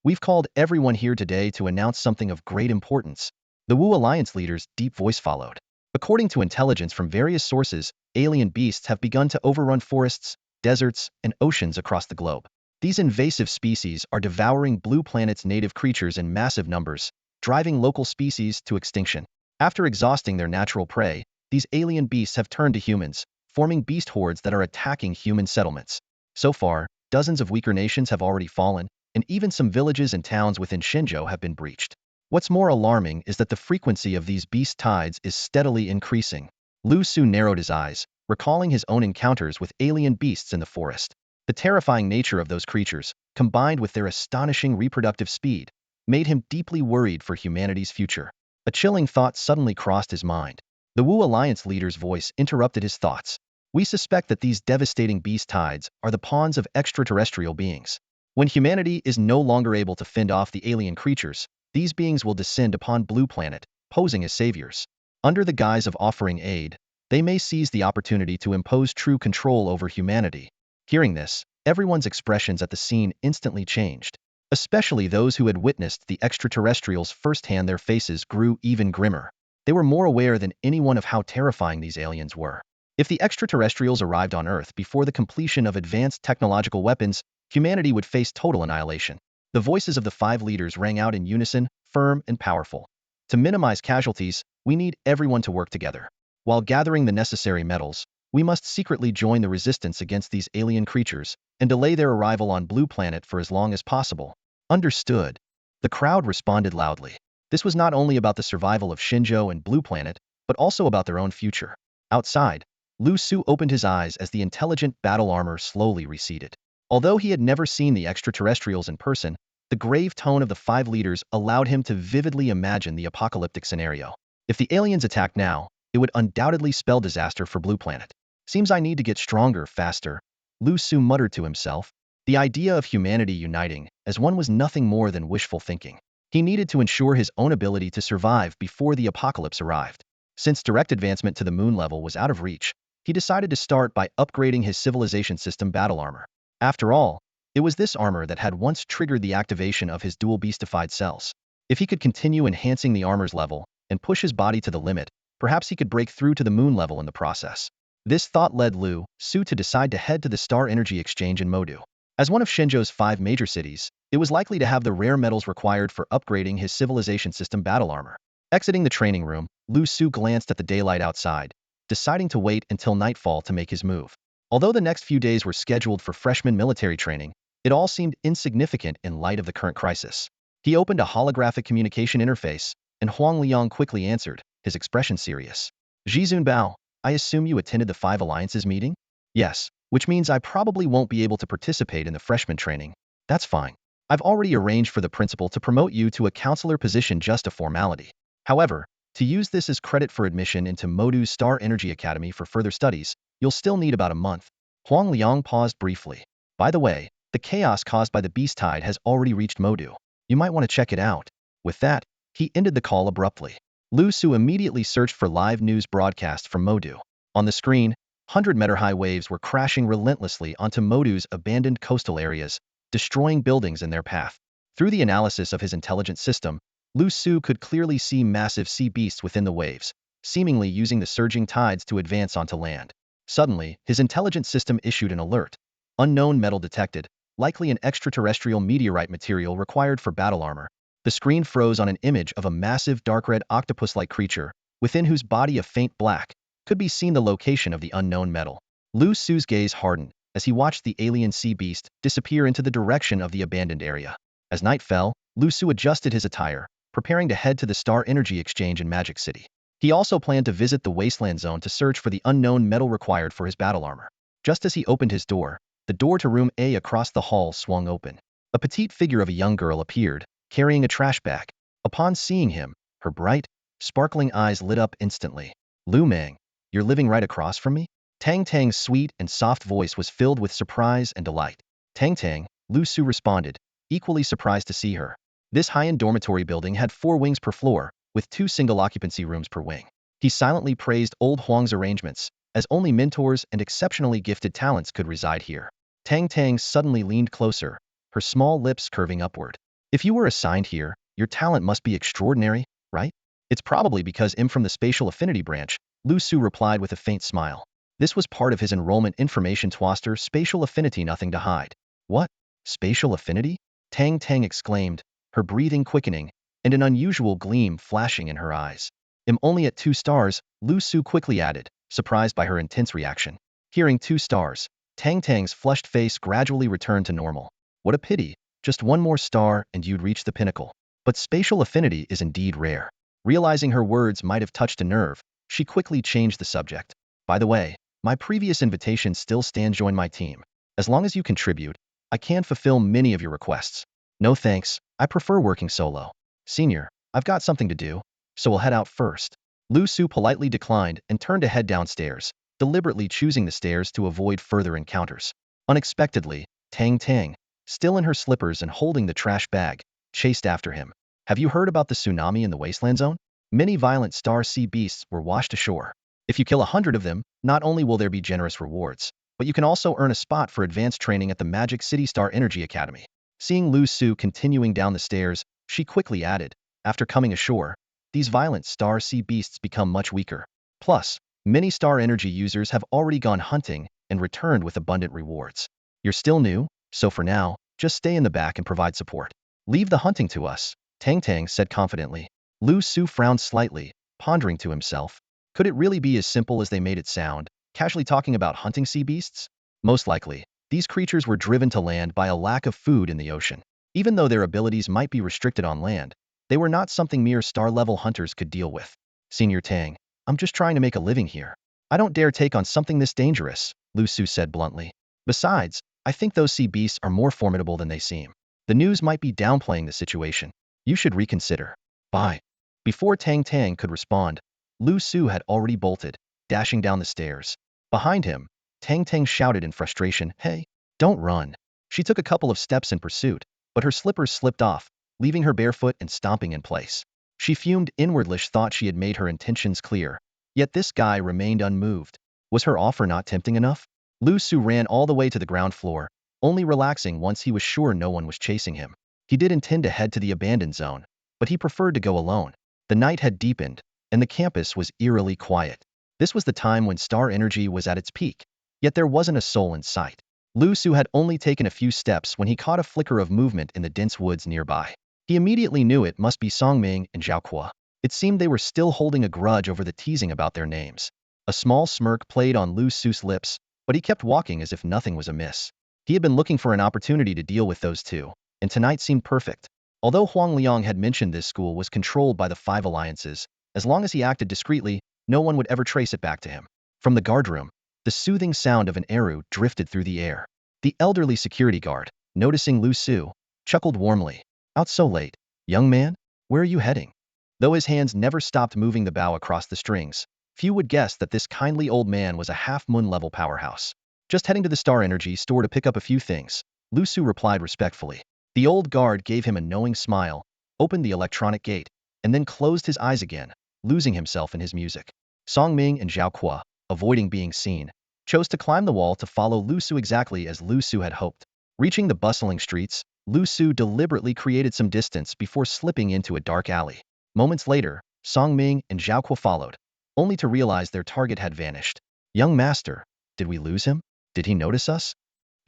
We've called everyone here today to announce something of great importance. The Wu Alliance leader's deep voice followed. According to intelligence from various sources, alien beasts have begun to overrun forests, deserts, and oceans across the globe. These invasive species are devouring Blue Planet's native creatures in massive numbers, driving local species to extinction. After exhausting their natural prey, these alien beasts have turned to humans, forming beast hordes that are attacking human settlements. So far, dozens of weaker nations have already fallen, and even some villages and towns within Xinzhou have been breached. What's more alarming is that the frequency of these beast tides is steadily increasing. Liu Su narrowed his eyes, recalling his own encounters with alien beasts in the forest. The terrifying nature of those creatures, combined with their astonishing reproductive speed, made him deeply worried for humanity's future. A chilling thought suddenly crossed his mind. The Wu Alliance leader's voice interrupted his thoughts. We suspect that these devastating beast tides are the pawns of extraterrestrial beings. When humanity is no longer able to fend off the alien creatures, these beings will descend upon Blue Planet, posing as saviors. Under the guise of offering aid, they may seize the opportunity to impose true control over humanity. Hearing this, everyone's expressions at the scene instantly changed. Especially those who had witnessed the extraterrestrials firsthand. Their faces grew even grimmer. They were more aware than anyone of how terrifying these aliens were. If the extraterrestrials arrived on Earth before the completion of advanced technological weapons, humanity would face total annihilation. The voices of the 5 leaders rang out in unison, firm and powerful. To minimize casualties, we need everyone to work together. While gathering the necessary metals, we must secretly join the resistance against these alien creatures and delay their arrival on Blue Planet for as long as possible. Understood. The crowd responded loudly. This was not only about the survival of Xinzhou and Blue Planet, but also about their own future. Outside, Liu Su opened his eyes as the intelligent battle armor slowly receded. Although he had never seen the extraterrestrials in person, the grave tone of the 5 leaders allowed him to vividly imagine the apocalyptic scenario. If the aliens attack now, it would undoubtedly spell disaster for Blue Planet. Seems I need to get stronger, faster, Liu Su muttered to himself. The idea of humanity uniting as one was nothing more than wishful thinking. He needed to ensure his own ability to survive before the apocalypse arrived. Since direct advancement to the moon level was out of reach, he decided to start by upgrading his civilization system battle armor. After all, it was this armor that had once triggered the activation of his dual beastified cells. If he could continue enhancing the armor's level and push his body to the limit, perhaps he could break through to the moon level in the process. This thought led Liu Su to decide to head to the Star Energy Exchange in Modu. As one of Xinzhou's 5 major cities, it was likely to have the rare metals required for upgrading his civilization system battle armor. Exiting the training room, Liu Su glanced at the daylight outside, deciding to wait until nightfall to make his move. Although the next few days were scheduled for freshman military training, it all seemed insignificant in light of the current crisis. He opened a holographic communication interface, and Huang Liang quickly answered, his expression serious. Zhizun Bao, I assume you attended the 5 Alliances meeting? Yes, which means I probably won't be able to participate in the freshman training. That's fine. I've already arranged for the principal to promote you to a counselor position, just a formality. However, to use this as credit for admission into Modu's Star Energy Academy for further studies, you'll still need about a month. Huang Liang paused briefly. By the way, the chaos caused by the beast tide has already reached Modu. You might want to check it out. With that, he ended the call abruptly. Liu Su immediately searched for live news broadcasts from Modu. On the screen, 100-meter-high waves were crashing relentlessly onto Modu's abandoned coastal areas, destroying buildings in their path. Through the analysis of his intelligence system, Liu Su could clearly see massive sea beasts within the waves, seemingly using the surging tides to advance onto land. Suddenly, his intelligence system issued an alert. Unknown metal detected, likely an extraterrestrial meteorite material required for battle armor. The screen froze on an image of a massive dark red octopus-like creature, within whose body of faint black could be seen the location of the unknown metal. Liu Su's gaze hardened as he watched the alien sea beast disappear into the direction of the abandoned area. As night fell, Liu Su adjusted his attire, preparing to head to the Star Energy Exchange in Magic City. He also planned to visit the Wasteland Zone to search for the unknown metal required for his battle armor. Just as he opened his door, the door to room A across the hall swung open. A petite figure of a young girl appeared, carrying a trash bag. Upon seeing him, her bright, sparkling eyes lit up instantly. Lu Meng, you're living right across from me? Tang Tang's sweet and soft voice was filled with surprise and delight. Tang Tang, Liu Su responded, equally surprised to see her. This high-end dormitory building had 4 wings per floor, with 2 single-occupancy rooms per wing. He silently praised old Huang's arrangements, as only mentors and exceptionally gifted talents could reside here. Tang Tang suddenly leaned closer, her small lips curving upward. If you were assigned here, your talent must be extraordinary, right? It's probably because I'm from the Spatial Affinity branch, Liu Su replied with a faint smile. This was part of his enrollment information twaster spatial affinity nothing to hide. What? Spatial affinity? Tang Tang exclaimed, her breathing quickening, and an unusual gleam flashing in her eyes. I'm only at 2 stars, Liu Su quickly added, surprised by her intense reaction. Hearing 2 stars, Tang Tang's flushed face gradually returned to normal. What a pity, just 1 more star and you'd reach the pinnacle. But spatial affinity is indeed rare. Realizing her words might have touched a nerve, she quickly changed the subject. By the way, my previous invitation still stands. Join my team. As long as you contribute, I can fulfill many of your requests. No thanks, I prefer working solo. Senior, I've got something to do, so we'll head out first. Liu Su politely declined and turned to head downstairs, deliberately choosing the stairs to avoid further encounters. Unexpectedly, Tang Tang, still in her slippers and holding the trash bag, chased after him. Have you heard about the tsunami in the wasteland zone? Many violent star sea beasts were washed ashore. If you kill 100 of them, not only will there be generous rewards, but you can also earn a spot for advanced training at the Magic City Star Energy Academy. Seeing Liu Su continuing down the stairs, she quickly added, after coming ashore, these violent star sea beasts become much weaker. Plus, many star energy users have already gone hunting and returned with abundant rewards. You're still new, so for now, just stay in the back and provide support. Leave the hunting to us, Tang Tang said confidently. Liu Su frowned slightly, pondering to himself. Could it really be as simple as they made it sound, casually talking about hunting sea beasts? Most likely, these creatures were driven to land by a lack of food in the ocean. Even though their abilities might be restricted on land, they were not something mere star-level hunters could deal with. Senior Tang, I'm just trying to make a living here. I don't dare take on something this dangerous, Liu Su said bluntly. Besides, I think those sea beasts are more formidable than they seem. The news might be downplaying the situation. You should reconsider. Bye. Before Tang Tang could respond, Liu Su had already bolted, dashing down the stairs. Behind him, Tang Tang shouted in frustration, "Hey, don't run." She took a couple of steps in pursuit, but her slippers slipped off, leaving her barefoot and stomping in place. She fumed inwardly, thought she had made her intentions clear. Yet this guy remained unmoved. Was her offer not tempting enough? Liu Su ran all the way to the ground floor, only relaxing once he was sure no one was chasing him. He did intend to head to the abandoned zone, but he preferred to go alone. The night had deepened, and the campus was eerily quiet. This was the time when star energy was at its peak, yet there wasn't a soul in sight. Liu Su had only taken a few steps when he caught a flicker of movement in the dense woods nearby. He immediately knew it must be Songming and Zhaoque. It seemed they were still holding a grudge over the teasing about their names. A small smirk played on Liu Su's lips, but he kept walking as if nothing was amiss. He had been looking for an opportunity to deal with those two, and tonight seemed perfect. Although Huang Liang had mentioned this school was controlled by the 5 alliances, as long as he acted discreetly, no one would ever trace it back to him. From the guardroom, the soothing sound of an eru drifted through the air. The elderly security guard, noticing Liu Su, chuckled warmly. Out so late, young man? Where are you heading? Though his hands never stopped moving the bow across the strings, few would guess that this kindly old man was a half-moon level powerhouse. Just heading to the Star Energy store to pick up a few things, Liu Su replied respectfully. The old guard gave him a knowing smile, opened the electronic gate, and then closed his eyes again, losing himself in his music. Songming and Zhaoque, avoiding being seen, chose to climb the wall to follow Liu Su exactly as Liu Su had hoped. Reaching the bustling streets, Liu Su deliberately created some distance before slipping into a dark alley. Moments later, Songming and Zhaoque followed, only to realize their target had vanished. Young master, did we lose him? Did he notice us?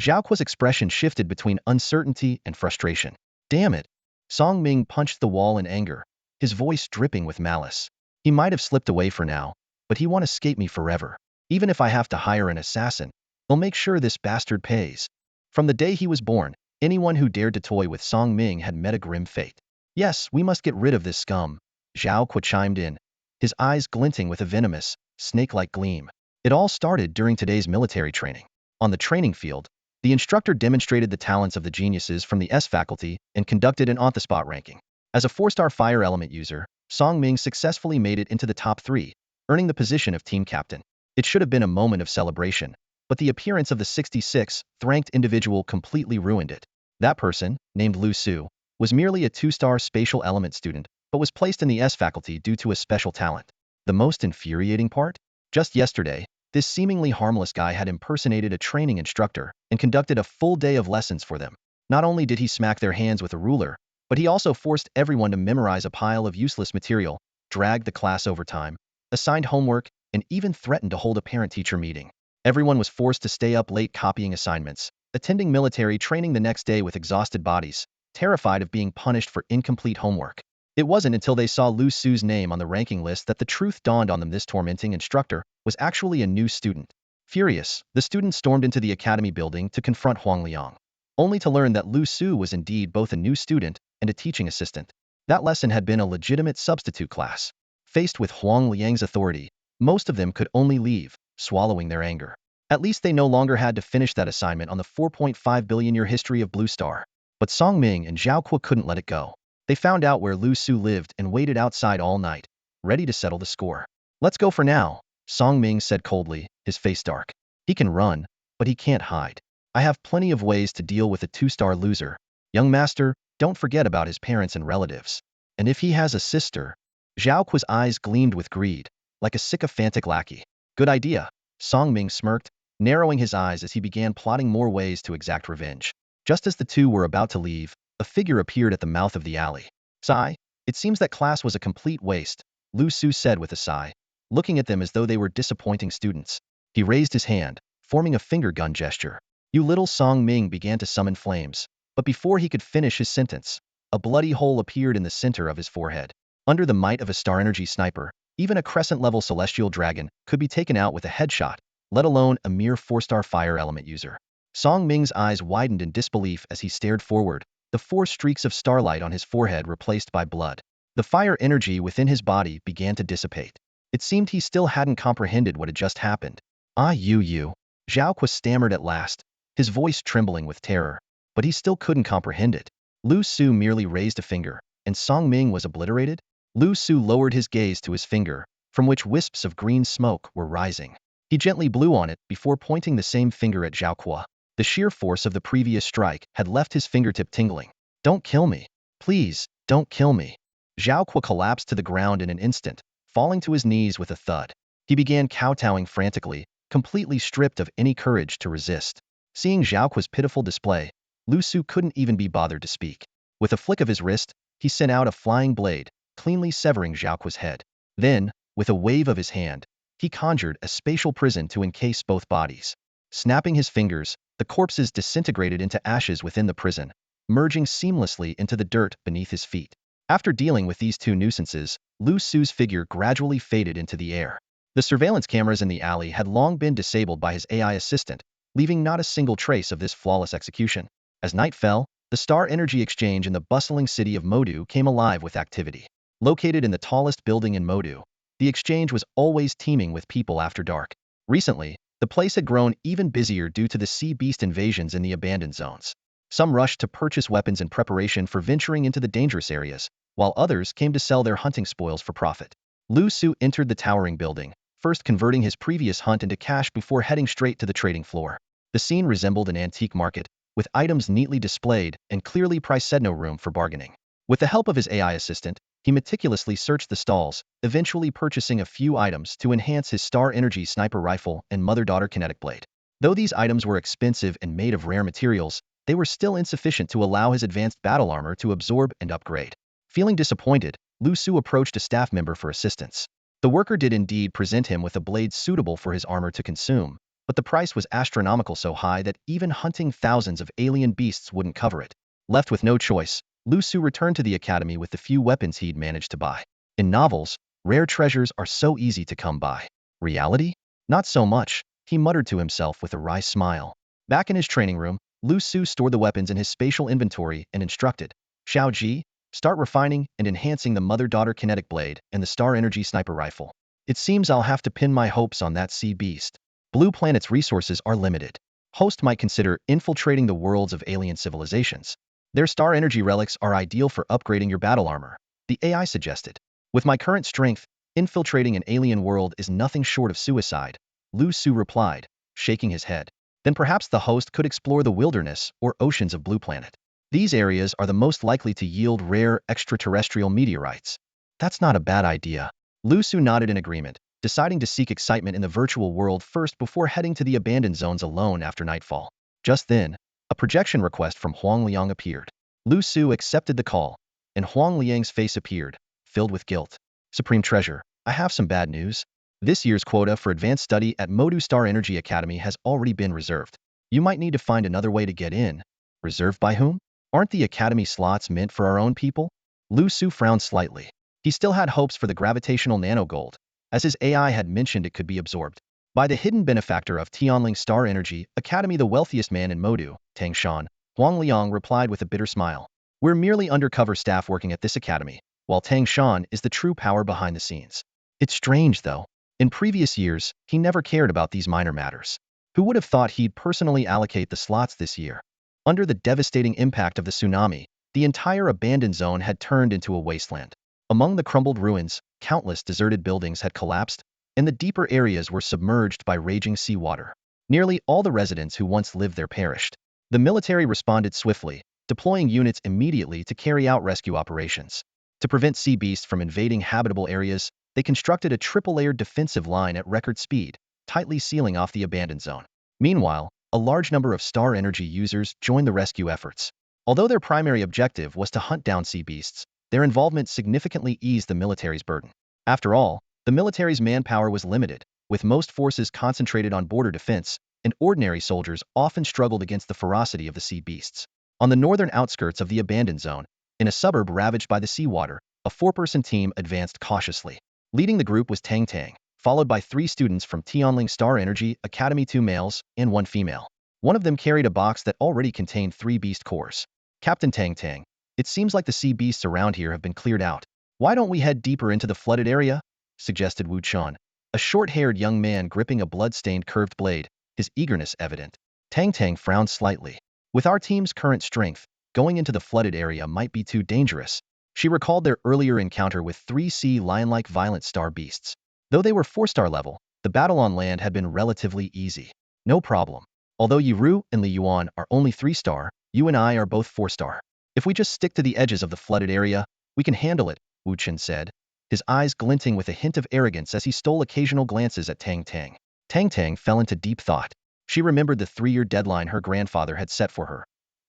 Zhaoque's expression shifted between uncertainty and frustration. Damn it! Songming punched the wall in anger, his voice dripping with malice. He might have slipped away for now, but he won't escape me forever. Even if I have to hire an assassin, I'll make sure this bastard pays. From the day he was born, anyone who dared to toy with Songming had met a grim fate. Yes, we must get rid of this scum, Zhaoque chimed in, his eyes glinting with a venomous, snake-like gleam. It all started during today's military training. On the training field, the instructor demonstrated the talents of the geniuses from the S faculty and conducted an on-the-spot ranking. As a 4-star fire element user, Songming successfully made it into the top 3, earning the position of team captain. It should have been a moment of celebration, but the appearance of the 66th ranked individual completely ruined it. That person, named Liu Su, was merely a 2-star spatial element student, but was placed in the S faculty due to a special talent. The most infuriating part? Just yesterday, this seemingly harmless guy had impersonated a training instructor and conducted a full day of lessons for them. Not only did he smack their hands with a ruler, but he also forced everyone to memorize a pile of useless material, dragged the class over time, assigned homework, and even threatened to hold a parent-teacher meeting. Everyone was forced to stay up late copying assignments, attending military training the next day with exhausted bodies, terrified of being punished for incomplete homework. It wasn't until they saw Liu Su's name on the ranking list that the truth dawned on them: this tormenting instructor was actually a new student. Furious, the students stormed into the academy building to confront Huang Liang, only to learn that Liu Su was indeed both a new student and a teaching assistant. That lesson had been a legitimate substitute class. Faced with Huang Liang's authority, most of them could only leave, swallowing their anger. At least they no longer had to finish that assignment on the 4.5 billion year history of Blue Star. But Song Ming and Zhao Kuo couldn't let it go. They found out where Liu Su lived and waited outside all night, ready to settle the score. "Let's go for now," Song Ming said coldly, his face dark. "He can run, but he can't hide. I have plenty of ways to deal with a two-star loser. Young master, don't forget about his parents and relatives. And if he has a sister..." Zhao Kuo's eyes gleamed with greed, like a sycophantic lackey. "Good idea," Song Ming smirked, narrowing his eyes as he began plotting more ways to exact revenge. Just as the two were about to leave, a figure appeared at the mouth of the alley. "Sigh, it seems that class was a complete waste," Liu Su said with a sigh, looking at them as though they were disappointing students. He raised his hand, forming a finger gun gesture. "You little..." Song Ming began to summon flames, but before he could finish his sentence, a bloody hole appeared in the center of his forehead. Under the might of a star energy sniper, even a crescent-level celestial dragon could be taken out with a headshot, let alone a mere 4-star fire element user. Song Ming's eyes widened in disbelief as he stared forward, the 4 streaks of starlight on his forehead replaced by blood. The fire energy within his body began to dissipate. It seemed he still hadn't comprehended what had just happened. You. Zhao Kuo stammered at last, his voice trembling with terror. But he still couldn't comprehend it. Liu Su merely raised a finger, and Song Ming was obliterated? Liu Su lowered his gaze to his finger, from which wisps of green smoke were rising. He gently blew on it before pointing the same finger at Zhao Kuo. The sheer force of the previous strike had left his fingertip tingling. "Don't kill me. Please, don't kill me." Zhao Kuo collapsed to the ground in an instant, falling to his knees with a thud. He began kowtowing frantically, completely stripped of any courage to resist. Seeing Zhao Kuo's pitiful display, Liu Su couldn't even be bothered to speak. With a flick of his wrist, he sent out a flying blade, cleanly severing Zhao Kuo's head. Then, with a wave of his hand, he conjured a spatial prison to encase both bodies. Snapping his fingers, the corpses disintegrated into ashes within the prison, merging seamlessly into the dirt beneath his feet. After dealing with these two nuisances, Liu Su's figure gradually faded into the air. The surveillance cameras in the alley had long been disabled by his AI assistant, leaving not a single trace of this flawless execution. As night fell, the Star Energy Exchange in the bustling city of Modu came alive with activity. Located in the tallest building in Modu, the exchange was always teeming with people after dark. Recently, the place had grown even busier due to the sea beast invasions in the abandoned zones. Some rushed to purchase weapons in preparation for venturing into the dangerous areas, while others came to sell their hunting spoils for profit. Liu Su entered the towering building, first converting his previous hunt into cash before heading straight to the trading floor. The scene resembled an antique market, with items neatly displayed and clearly priced, no room for bargaining. With the help of his AI assistant, he meticulously searched the stalls, eventually purchasing a few items to enhance his Star Energy sniper rifle and mother-daughter kinetic blade. Though these items were expensive and made of rare materials, they were still insufficient to allow his advanced battle armor to absorb and upgrade. Feeling disappointed, Liu Su approached a staff member for assistance. The worker did indeed present him with a blade suitable for his armor to consume, but the price was astronomical, so high that even hunting thousands of alien beasts wouldn't cover it. Left with no choice, Liu Su returned to the academy with the few weapons he'd managed to buy. In novels, rare treasures are so easy to come by. Reality? Not so much, he muttered to himself with a wry smile. Back in his training room, Liu Su stored the weapons in his spatial inventory and instructed Xiao Ji, start refining and enhancing the mother-daughter kinetic blade and the Star Energy sniper rifle. It seems I'll have to pin my hopes on that sea beast. Blue Planet's resources are limited. Host might consider infiltrating the worlds of alien civilizations. Their Star Energy relics are ideal for upgrading your battle armor, the AI suggested. With my current strength, infiltrating an alien world is nothing short of suicide, Liu Su replied, shaking his head. Then perhaps the host could explore the wilderness or oceans of Blue Planet. These areas are the most likely to yield rare extraterrestrial meteorites. That's not a bad idea. Liu Su nodded in agreement, deciding to seek excitement in the virtual world first before heading to the abandoned zones alone after nightfall. Just then, a projection request from Huang Liang appeared. Liu Su accepted the call, and Huang Liang's face appeared, filled with guilt. Supreme Treasure, I have some bad news. This year's quota for advanced study at Modu Star Energy Academy has already been reserved. You might need to find another way to get in. Reserved by whom? Aren't the academy slots meant for our own people? Liu Su frowned slightly. He still had hopes for the gravitational nanogold, as his AI had mentioned it could be absorbed by the hidden benefactor of Tianling Star Energy Academy, the wealthiest man in Modu, Tang Shan. Huang Liang replied with a bitter smile. We're merely undercover staff working at this academy, while Tang Shan is the true power behind the scenes. It's strange, though. In previous years, he never cared about these minor matters. Who would have thought he'd personally allocate the slots this year? Under the devastating impact of the tsunami, the entire abandoned zone had turned into a wasteland. Among the crumbled ruins, countless deserted buildings had collapsed, and the deeper areas were submerged by raging seawater. Nearly all the residents who once lived there perished. The military responded swiftly, deploying units immediately to carry out rescue operations. To prevent sea beasts from invading habitable areas, they constructed a triple-layered defensive line at record speed, tightly sealing off the abandoned zone. Meanwhile, a large number of Star Energy users joined the rescue efforts. Although their primary objective was to hunt down sea beasts, their involvement significantly eased the military's burden. After all, the military's manpower was limited, with most forces concentrated on border defense, and ordinary soldiers often struggled against the ferocity of the sea beasts. On the northern outskirts of the abandoned zone, in a suburb ravaged by the seawater, a four-person team advanced cautiously. Leading the group was Tang Tang, followed by 3 students from Tianling Star Energy Academy, 2 males and 1 female. One of them carried a box that already contained 3 beast cores. Captain Tang Tang, it seems like the sea beasts around here have been cleared out. Why don't we head deeper into the flooded area? Suggested Wu Chuan, a short-haired young man gripping a blood-stained curved blade, his eagerness evident. Tang Tang frowned slightly. With our team's current strength, going into the flooded area might be too dangerous. She recalled their earlier encounter with 3 sea lion-like violent star beasts. Though they were 4-star level, the battle on land had been relatively easy. No problem. Although Yiru and Li Yuan are only 3-star, you and I are both 4-star. If we just stick to the edges of the flooded area, we can handle it, Wu Chen said, his eyes glinting with a hint of arrogance as he stole occasional glances at Tang Tang. Tang Tang fell into deep thought. She remembered the 3-year deadline her grandfather had set for her.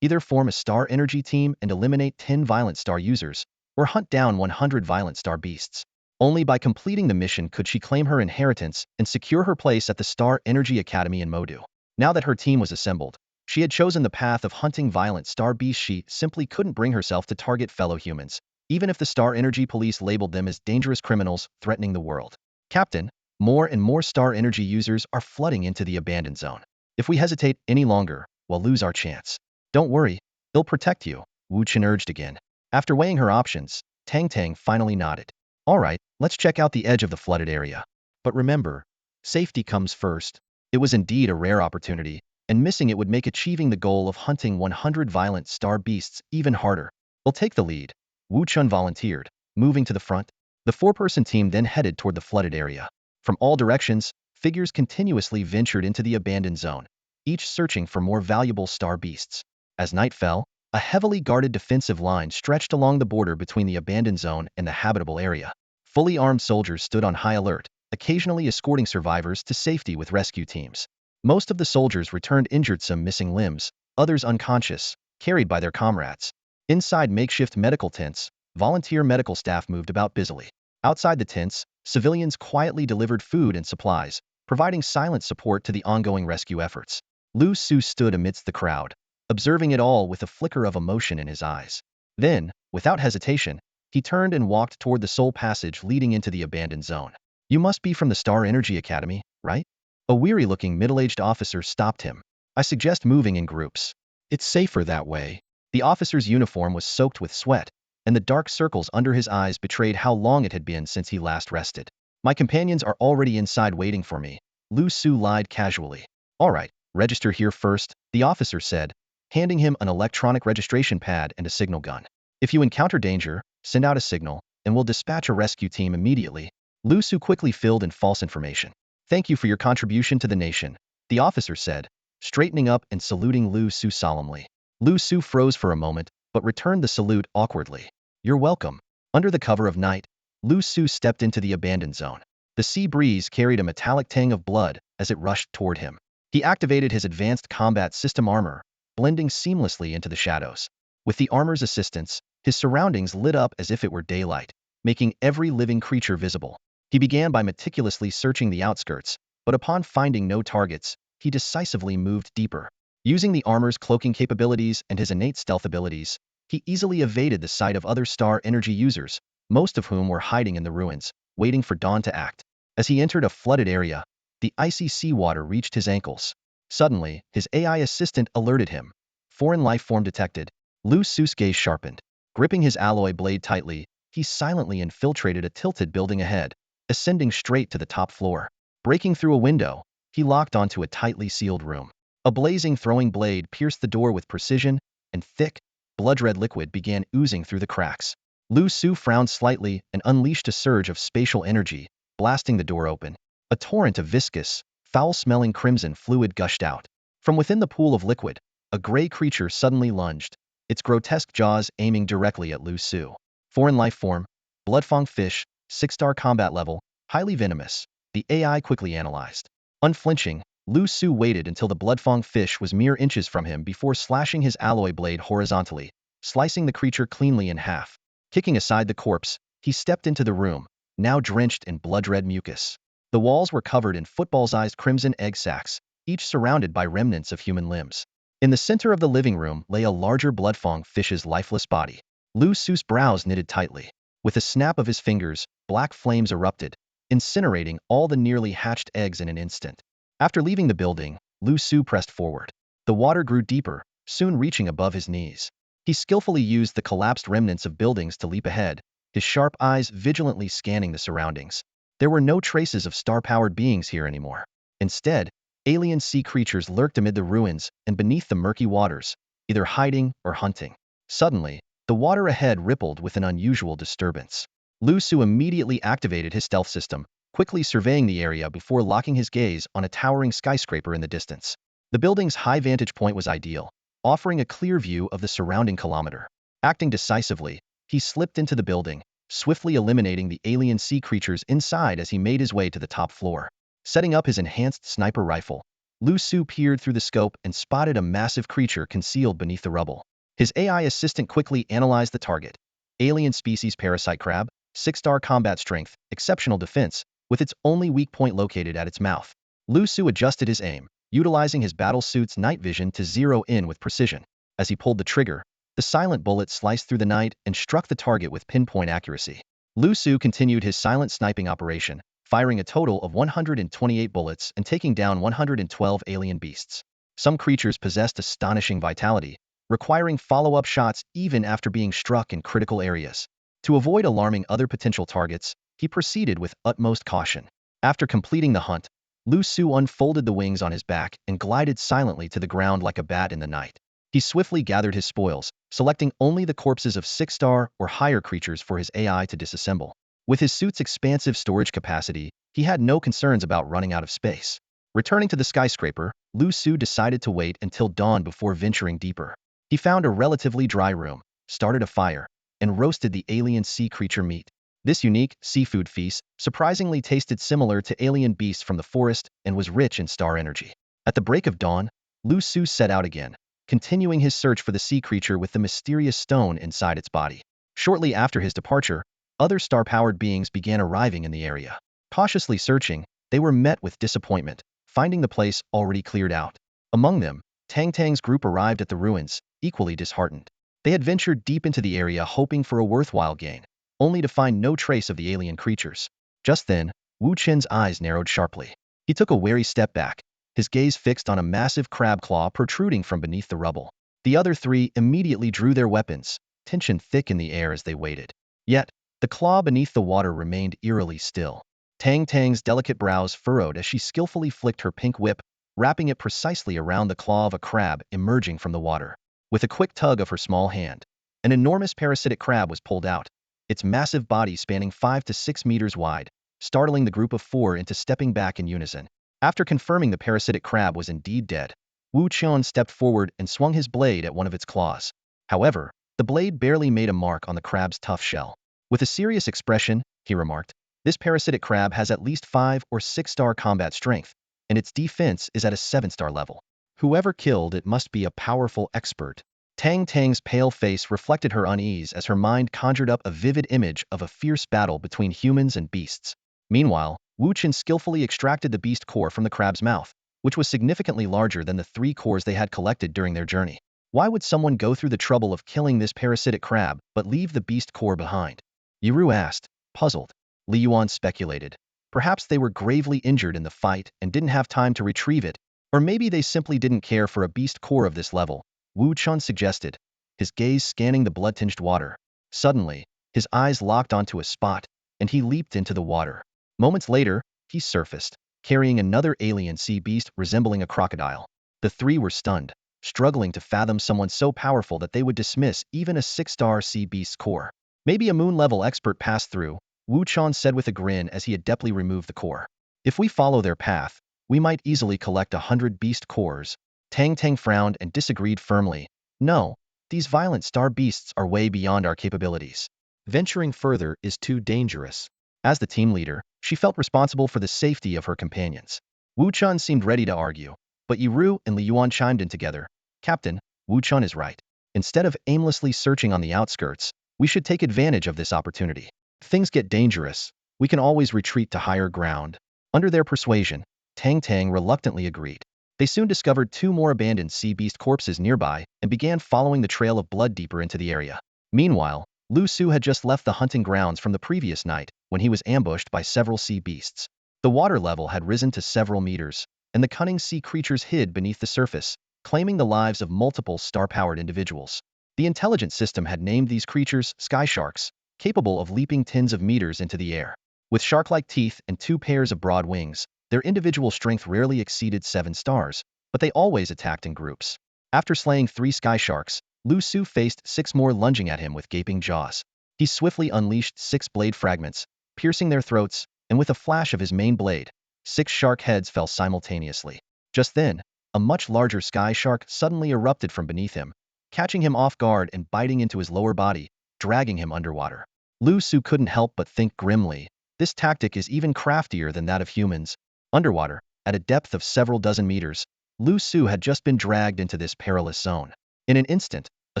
Either form a Star Energy team and eliminate 10 violent star users, or hunt down 100 violent star beasts. Only by completing the mission could she claim her inheritance and secure her place at the Star Energy Academy in Modu. Now that her team was assembled, she had chosen the path of hunting violent star beasts. She simply couldn't bring herself to target fellow humans, even if the Star Energy Police labeled them as dangerous criminals threatening the world. Captain, more and more Star Energy users are flooding into the abandoned zone. If we hesitate any longer, we'll lose our chance. Don't worry, they'll protect you, Wu Chen urged again. After weighing her options, Tang Tang finally nodded. All right, let's check out the edge of the flooded area. But remember, safety comes first. It was indeed a rare opportunity, and missing it would make achieving the goal of hunting 100 violent star beasts even harder. We'll take the lead, Wu Chun volunteered, moving to the front. The 4-person team then headed toward the flooded area. From all directions, figures continuously ventured into the abandoned zone, each searching for more valuable star beasts. As night fell, a heavily guarded defensive line stretched along the border between the abandoned zone and the habitable area. Fully armed soldiers stood on high alert, occasionally escorting survivors to safety with rescue teams. Most of the soldiers returned injured, some missing limbs, others unconscious, carried by their comrades. Inside makeshift medical tents, volunteer medical staff moved about busily. Outside the tents, civilians quietly delivered food and supplies, providing silent support to the ongoing rescue efforts. Liu Su stood amidst the crowd, observing it all with a flicker of emotion in his eyes. Then, without hesitation, he turned and walked toward the sole passage leading into the abandoned zone. You must be from the Star Energy Academy, right? A weary-looking middle-aged officer stopped him. I suggest moving in groups. It's safer that way. The officer's uniform was soaked with sweat, and the dark circles under his eyes betrayed how long it had been since he last rested. My companions are already inside waiting for me, Liu Su lied casually. All right, register here first, the officer said, handing him an electronic registration pad and a signal gun. If you encounter danger, send out a signal, and we'll dispatch a rescue team immediately. Liu Su quickly filled in false information. Thank you for your contribution to the nation, the officer said, straightening up and saluting Liu Su solemnly. Liu Su froze for a moment, but returned the salute awkwardly. You're welcome. Under the cover of night, Liu Su stepped into the abandoned zone. The sea breeze carried a metallic tang of blood as it rushed toward him. He activated his advanced combat system armor, blending seamlessly into the shadows. With the armor's assistance, his surroundings lit up as if it were daylight, making every living creature visible. He began by meticulously searching the outskirts, but upon finding no targets, he decisively moved deeper. Using the armor's cloaking capabilities and his innate stealth abilities, he easily evaded the sight of other star energy users, most of whom were hiding in the ruins, waiting for dawn to act. As he entered a flooded area, the icy seawater reached his ankles. Suddenly, his AI assistant alerted him. Foreign life form detected. Liu Su's gaze sharpened. Gripping his alloy blade tightly, he silently infiltrated a tilted building ahead, ascending straight to the top floor. Breaking through a window, he locked onto a tightly sealed room. A blazing throwing blade pierced the door with precision, and thick, blood-red liquid began oozing through the cracks. Liu Su frowned slightly and unleashed a surge of spatial energy, blasting the door open. A torrent of viscous, foul-smelling crimson fluid gushed out. From within the pool of liquid, a gray creature suddenly lunged, its grotesque jaws aiming directly at Liu Su. Foreign life form, bloodfang fish, 6-star combat level, highly venomous, the AI quickly analyzed. Unflinching, Liu Su waited until the bloodfang fish was mere inches from him before slashing his alloy blade horizontally, slicing the creature cleanly in half. Kicking aside the corpse, he stepped into the room, now drenched in blood-red mucus. The walls were covered in football-sized crimson egg sacs, each surrounded by remnants of human limbs. In the center of the living room lay a larger bloodfang fish's lifeless body. Liu Su's brows knitted tightly. With a snap of his fingers, black flames erupted, incinerating all the nearly hatched eggs in an instant. After leaving the building, Liu Su pressed forward. The water grew deeper, soon reaching above his knees. He skillfully used the collapsed remnants of buildings to leap ahead, his sharp eyes vigilantly scanning the surroundings. There were no traces of star-powered beings here anymore. Instead, alien sea creatures lurked amid the ruins and beneath the murky waters, either hiding or hunting. Suddenly, the water ahead rippled with an unusual disturbance. Liu Su immediately activated his stealth system, quickly surveying the area before locking his gaze on a towering skyscraper in the distance. The building's high vantage point was ideal, offering a clear view of the surrounding kilometer. Acting decisively, he slipped into the building, swiftly eliminating the alien sea creatures inside as he made his way to the top floor. Setting up his enhanced sniper rifle, Liu Su peered through the scope and spotted a massive creature concealed beneath the rubble. His AI assistant quickly analyzed the target. Alien species parasite crab, 6-star combat strength, exceptional defense, with its only weak point located at its mouth. Liu Su adjusted his aim, utilizing his battle suit's night vision to zero in with precision. As he pulled the trigger, the silent bullet sliced through the night and struck the target with pinpoint accuracy. Liu Su continued his silent sniping operation, firing a total of 128 bullets and taking down 112 alien beasts. Some creatures possessed astonishing vitality, requiring follow-up shots even after being struck in critical areas. To avoid alarming other potential targets, he proceeded with utmost caution. After completing the hunt, Liu Su unfolded the wings on his back and glided silently to the ground like a bat in the night. He swiftly gathered his spoils, selecting only the corpses of 6-star or higher creatures for his AI to disassemble. With his suit's expansive storage capacity, he had no concerns about running out of space. Returning to the skyscraper, Liu Su decided to wait until dawn before venturing deeper. He found a relatively dry room, started a fire, and roasted the alien sea creature meat. This unique seafood feast surprisingly tasted similar to alien beasts from the forest and was rich in star energy. At the break of dawn, Liu Su set out again, continuing his search for the sea creature with the mysterious stone inside its body. Shortly after his departure, other star-powered beings began arriving in the area. Cautiously searching, they were met with disappointment, finding the place already cleared out. Among them, Tang Tang's group arrived at the ruins, equally disheartened. They had ventured deep into the area hoping for a worthwhile gain, only to find no trace of the alien creatures. Just then, Wu Chen's eyes narrowed sharply. He took a wary step back, his gaze fixed on a massive crab claw protruding from beneath the rubble. The other three immediately drew their weapons, tension thick in the air as they waited. Yet, the claw beneath the water remained eerily still. Tang Tang's delicate brows furrowed as she skillfully flicked her pink whip, wrapping it precisely around the claw of a crab emerging from the water. With a quick tug of her small hand, an enormous parasitic crab was pulled out, its massive body spanning 5 to 6 meters wide, startling the group of 4 into stepping back in unison. After confirming the parasitic crab was indeed dead, Wu Qian stepped forward and swung his blade at one of its claws. However, the blade barely made a mark on the crab's tough shell. With a serious expression, he remarked, "This parasitic crab has at least 5 or 6-star combat strength, and its defense is at a 7-star level. Whoever killed it must be a powerful expert." Tang Tang's pale face reflected her unease as her mind conjured up a vivid image of a fierce battle between humans and beasts. Meanwhile, Wu Chen skillfully extracted the beast core from the crab's mouth, which was significantly larger than the 3 cores they had collected during their journey. Why would someone go through the trouble of killing this parasitic crab but leave the beast core behind? Yiru asked, puzzled. Li Yuan speculated. Perhaps they were gravely injured in the fight and didn't have time to retrieve it, or maybe they simply didn't care for a beast core of this level, Wu Chun suggested, his gaze scanning the blood-tinged water. Suddenly, his eyes locked onto a spot, and he leaped into the water. Moments later, he surfaced, carrying another alien sea beast resembling a crocodile. The 3 were stunned, struggling to fathom someone so powerful that they would dismiss even a 6-star sea beast's core. Maybe a moon-level expert passed through, Wu Chun said with a grin as he adeptly removed the core. If we follow their path, we might easily collect 100 beast cores. Tang Tang frowned and disagreed firmly. No, these violent star beasts are way beyond our capabilities. Venturing further is too dangerous. As the team leader, she felt responsible for the safety of her companions. Wu Chun seemed ready to argue, but Yiru and Li Yuan chimed in together. Captain, Wu Chun is right. Instead of aimlessly searching on the outskirts, we should take advantage of this opportunity. If things get dangerous, we can always retreat to higher ground. Under their persuasion, Tang Tang reluctantly agreed. They soon discovered 2 more abandoned sea beast corpses nearby and began following the trail of blood deeper into the area. Meanwhile, Liu Su had just left the hunting grounds from the previous night when he was ambushed by several sea beasts. The water level had risen to several meters, and the cunning sea creatures hid beneath the surface, claiming the lives of multiple star-powered individuals. The intelligence system had named these creatures sky sharks, capable of leaping tens of meters into the air. With shark-like teeth and 2 pairs of broad wings, their individual strength rarely exceeded 7 stars, but they always attacked in groups. After slaying 3 sky sharks, Liu Su faced 6 more lunging at him with gaping jaws. He swiftly unleashed 6 blade fragments, piercing their throats, and with a flash of his main blade, 6 shark heads fell simultaneously. Just then, a much larger sky shark suddenly erupted from beneath him, catching him off guard and biting into his lower body, dragging him underwater. Liu Su couldn't help but think grimly, this tactic is even craftier than that of humans. Underwater, at a depth of several dozen meters, Liu Su had just been dragged into this perilous zone. In an instant, a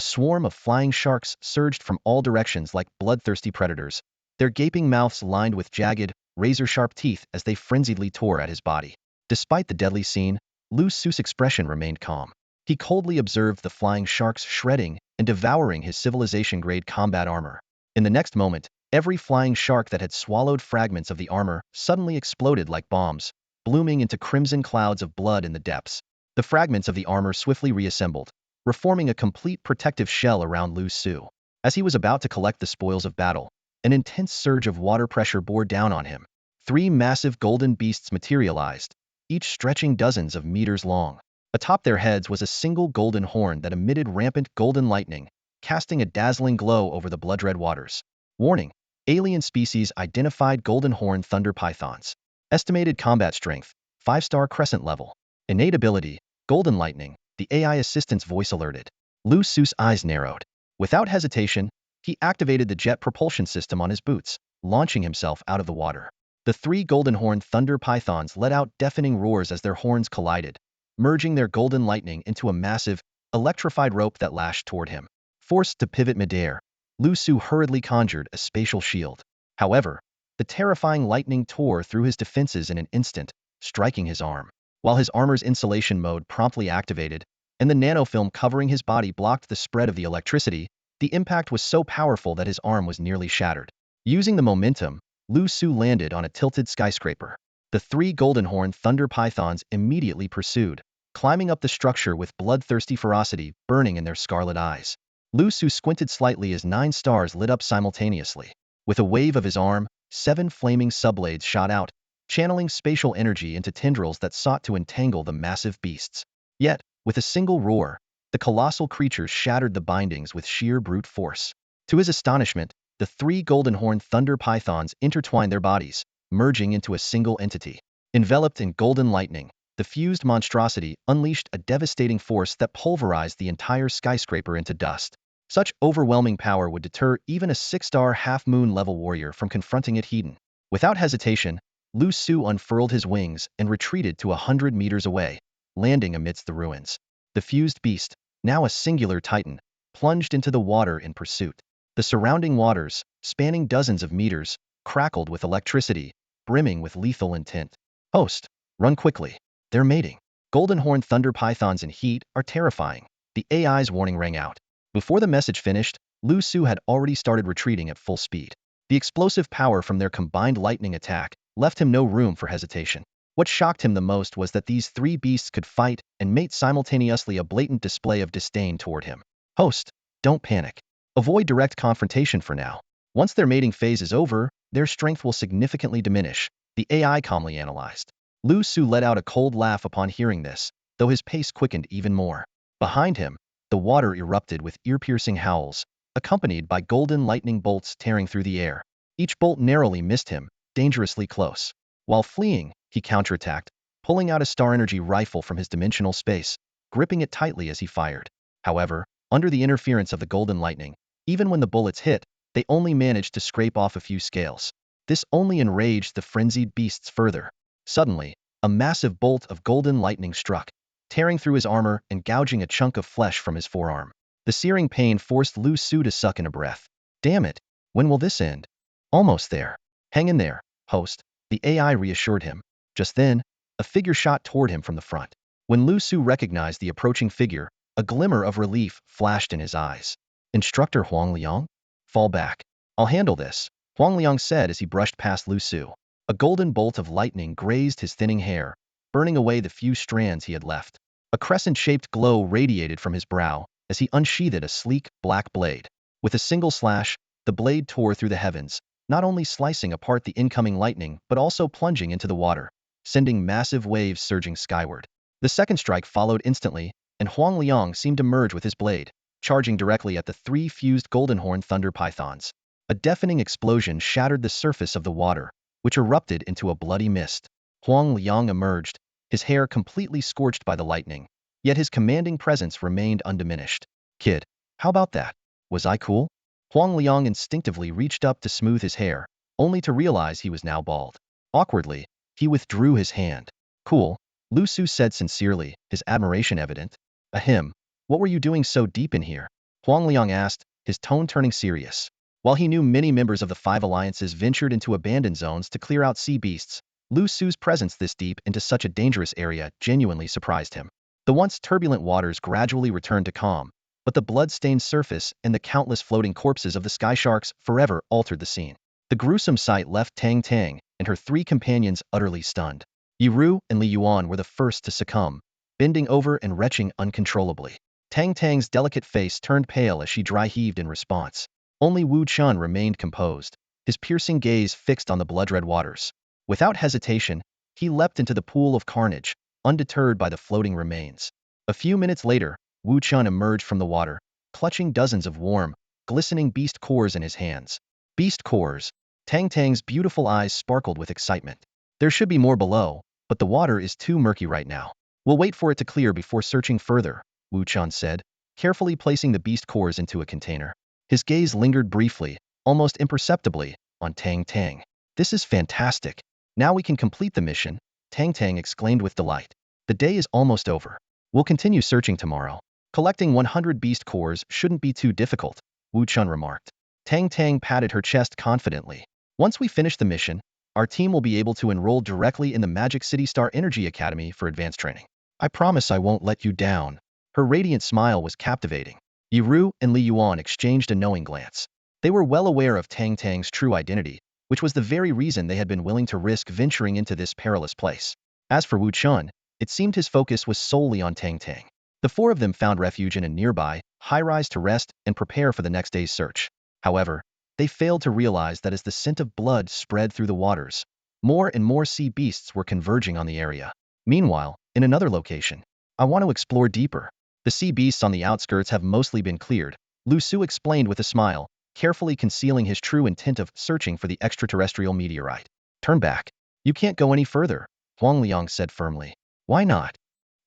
swarm of flying sharks surged from all directions like bloodthirsty predators, their gaping mouths lined with jagged, razor-sharp teeth as they frenziedly tore at his body. Despite the deadly scene, Liu Su's expression remained calm. He coldly observed the flying sharks shredding and devouring his civilization-grade combat armor. In the next moment, every flying shark that had swallowed fragments of the armor suddenly exploded like bombs, blooming into crimson clouds of blood in the depths. The fragments of the armor swiftly reassembled, reforming a complete protective shell around Liu Su. As he was about to collect the spoils of battle, an intense surge of water pressure bore down on him. 3 massive golden beasts materialized, each stretching dozens of meters long. Atop their heads was a single golden horn that emitted rampant golden lightning, casting a dazzling glow over the blood-red waters. Warning: alien species identified golden horn thunder pythons. Estimated combat strength, 5-star crescent level. Innate ability, golden lightning, the AI assistant's voice alerted. Liu Su's eyes narrowed. Without hesitation, he activated the jet propulsion system on his boots, launching himself out of the water. The 3 golden horn thunder pythons let out deafening roars as their horns collided, merging their golden lightning into a massive, electrified rope that lashed toward him. Forced to pivot midair, Liu Su hurriedly conjured a spatial shield. However, the terrifying lightning tore through his defenses in an instant, striking his arm. While his armor's insulation mode promptly activated, and the nanofilm covering his body blocked the spread of the electricity, the impact was so powerful that his arm was nearly shattered. Using the momentum, Liu Su landed on a tilted skyscraper. The 3 golden horn thunder pythons immediately pursued, climbing up the structure with bloodthirsty ferocity burning in their scarlet eyes. Liu Su squinted slightly as 9 stars lit up simultaneously. With a wave of his arm, 7 flaming subblades shot out, channeling spatial energy into tendrils that sought to entangle the massive beasts. Yet, with a single roar, the colossal creatures shattered the bindings with sheer brute force. To his astonishment, the 3 golden horn thunder pythons intertwined their bodies, merging into a single entity. Enveloped in golden lightning, the fused monstrosity unleashed a devastating force that pulverized the entire skyscraper into dust. Such overwhelming power would deter even a 6-star half-moon level warrior from confronting it head-on. Without hesitation, Liu Su unfurled his wings and retreated to 100 meters away, landing amidst the ruins. The fused beast, now a singular titan, plunged into the water in pursuit. The surrounding waters, spanning dozens of meters, crackled with electricity, brimming with lethal intent. Host, run quickly. They're mating. Golden horn thunder pythons in heat are terrifying. The AI's warning rang out. Before the message finished, Liu Su had already started retreating at full speed. The explosive power from their combined lightning attack left him no room for hesitation. What shocked him the most was that these three beasts could fight and mate simultaneously, a blatant display of disdain toward him. Host, don't panic. Avoid direct confrontation for now. Once their mating phase is over, their strength will significantly diminish, the AI calmly analyzed. Liu Su let out a cold laugh upon hearing this, though his pace quickened even more. Behind him, the water erupted with ear-piercing howls, accompanied by golden lightning bolts tearing through the air. Each bolt narrowly missed him, dangerously close. While fleeing, he counterattacked, pulling out a star energy rifle from his dimensional space, gripping it tightly as he fired. However, under the interference of the golden lightning, even when the bullets hit, they only managed to scrape off a few scales. This only enraged the frenzied beasts further. Suddenly, a massive bolt of golden lightning struck, tearing through his armor and gouging a chunk of flesh from his forearm. The searing pain forced Liu Su to suck in a breath. Damn it, when will this end? Almost there. Hang in there, host, the AI reassured him. Just then, a figure shot toward him from the front. When Liu Su recognized the approaching figure, a glimmer of relief flashed in his eyes. Instructor Huang Liang? Fall back. I'll handle this, Huang Liang said as he brushed past Liu Su. A golden bolt of lightning grazed his thinning hair, burning away the few strands he had left. A crescent-shaped glow radiated from his brow as he unsheathed a sleek, black blade. With a single slash, the blade tore through the heavens, not only slicing apart the incoming lightning but also plunging into the water, sending massive waves surging skyward. The second strike followed instantly, and Huang Liang seemed to merge with his blade, charging directly at the three fused golden horn thunder pythons. A deafening explosion shattered the surface of the water, which erupted into a bloody mist. Huang Liang emerged, his hair completely scorched by the lightning, yet his commanding presence remained undiminished. Kid, how about that? Was I cool? Huang Liang instinctively reached up to smooth his hair, only to realize he was now bald. Awkwardly, he withdrew his hand. Cool, Liu Su said sincerely, his admiration evident. Ahem, what were you doing so deep in here? Huang Liang asked, his tone turning serious. While he knew many members of the Five Alliances ventured into abandoned zones to clear out sea beasts, Liu Su's presence this deep into such a dangerous area genuinely surprised him. The once turbulent waters gradually returned to calm, but the blood-stained surface and the countless floating corpses of the sky sharks forever altered the scene. The gruesome sight left Tang Tang and her three companions utterly stunned. Yiru and Li Yuan were the first to succumb, bending over and retching uncontrollably. Tang Tang's delicate face turned pale as she dry-heaved in response. Only Wu Chun remained composed, his piercing gaze fixed on the blood-red waters. Without hesitation, he leapt into the pool of carnage, undeterred by the floating remains. A few minutes later, Wu Chun emerged from the water, clutching dozens of warm, glistening beast cores in his hands. Beast cores. Tang Tang's beautiful eyes sparkled with excitement. There should be more below, but the water is too murky right now. We'll wait for it to clear before searching further, Wu Chun said, carefully placing the beast cores into a container. His gaze lingered briefly, almost imperceptibly, on Tang Tang. This is fantastic. Now we can complete the mission, Tang Tang exclaimed with delight. The day is almost over. We'll continue searching tomorrow. Collecting 100 beast cores shouldn't be too difficult, Wu Chun remarked. Tang Tang patted her chest confidently. Once we finish the mission, our team will be able to enroll directly in the Magic City Star Energy Academy for advanced training. I promise I won't let you down. Her radiant smile was captivating. Yiru and Li Yuan exchanged a knowing glance. They were well aware of Tang Tang's true identity, which was the very reason they had been willing to risk venturing into this perilous place. As for Wu Chun, it seemed his focus was solely on Tang Tang. The four of them found refuge in a nearby high-rise to rest and prepare for the next day's search. However, they failed to realize that as the scent of blood spread through the waters, more and more sea beasts were converging on the area. Meanwhile, in another location, I want to explore deeper. The sea beasts on the outskirts have mostly been cleared, Liu Su explained with a smile, carefully concealing his true intent of searching for the extraterrestrial meteorite. Turn back. You can't go any further, Huang Liang said firmly. Why not?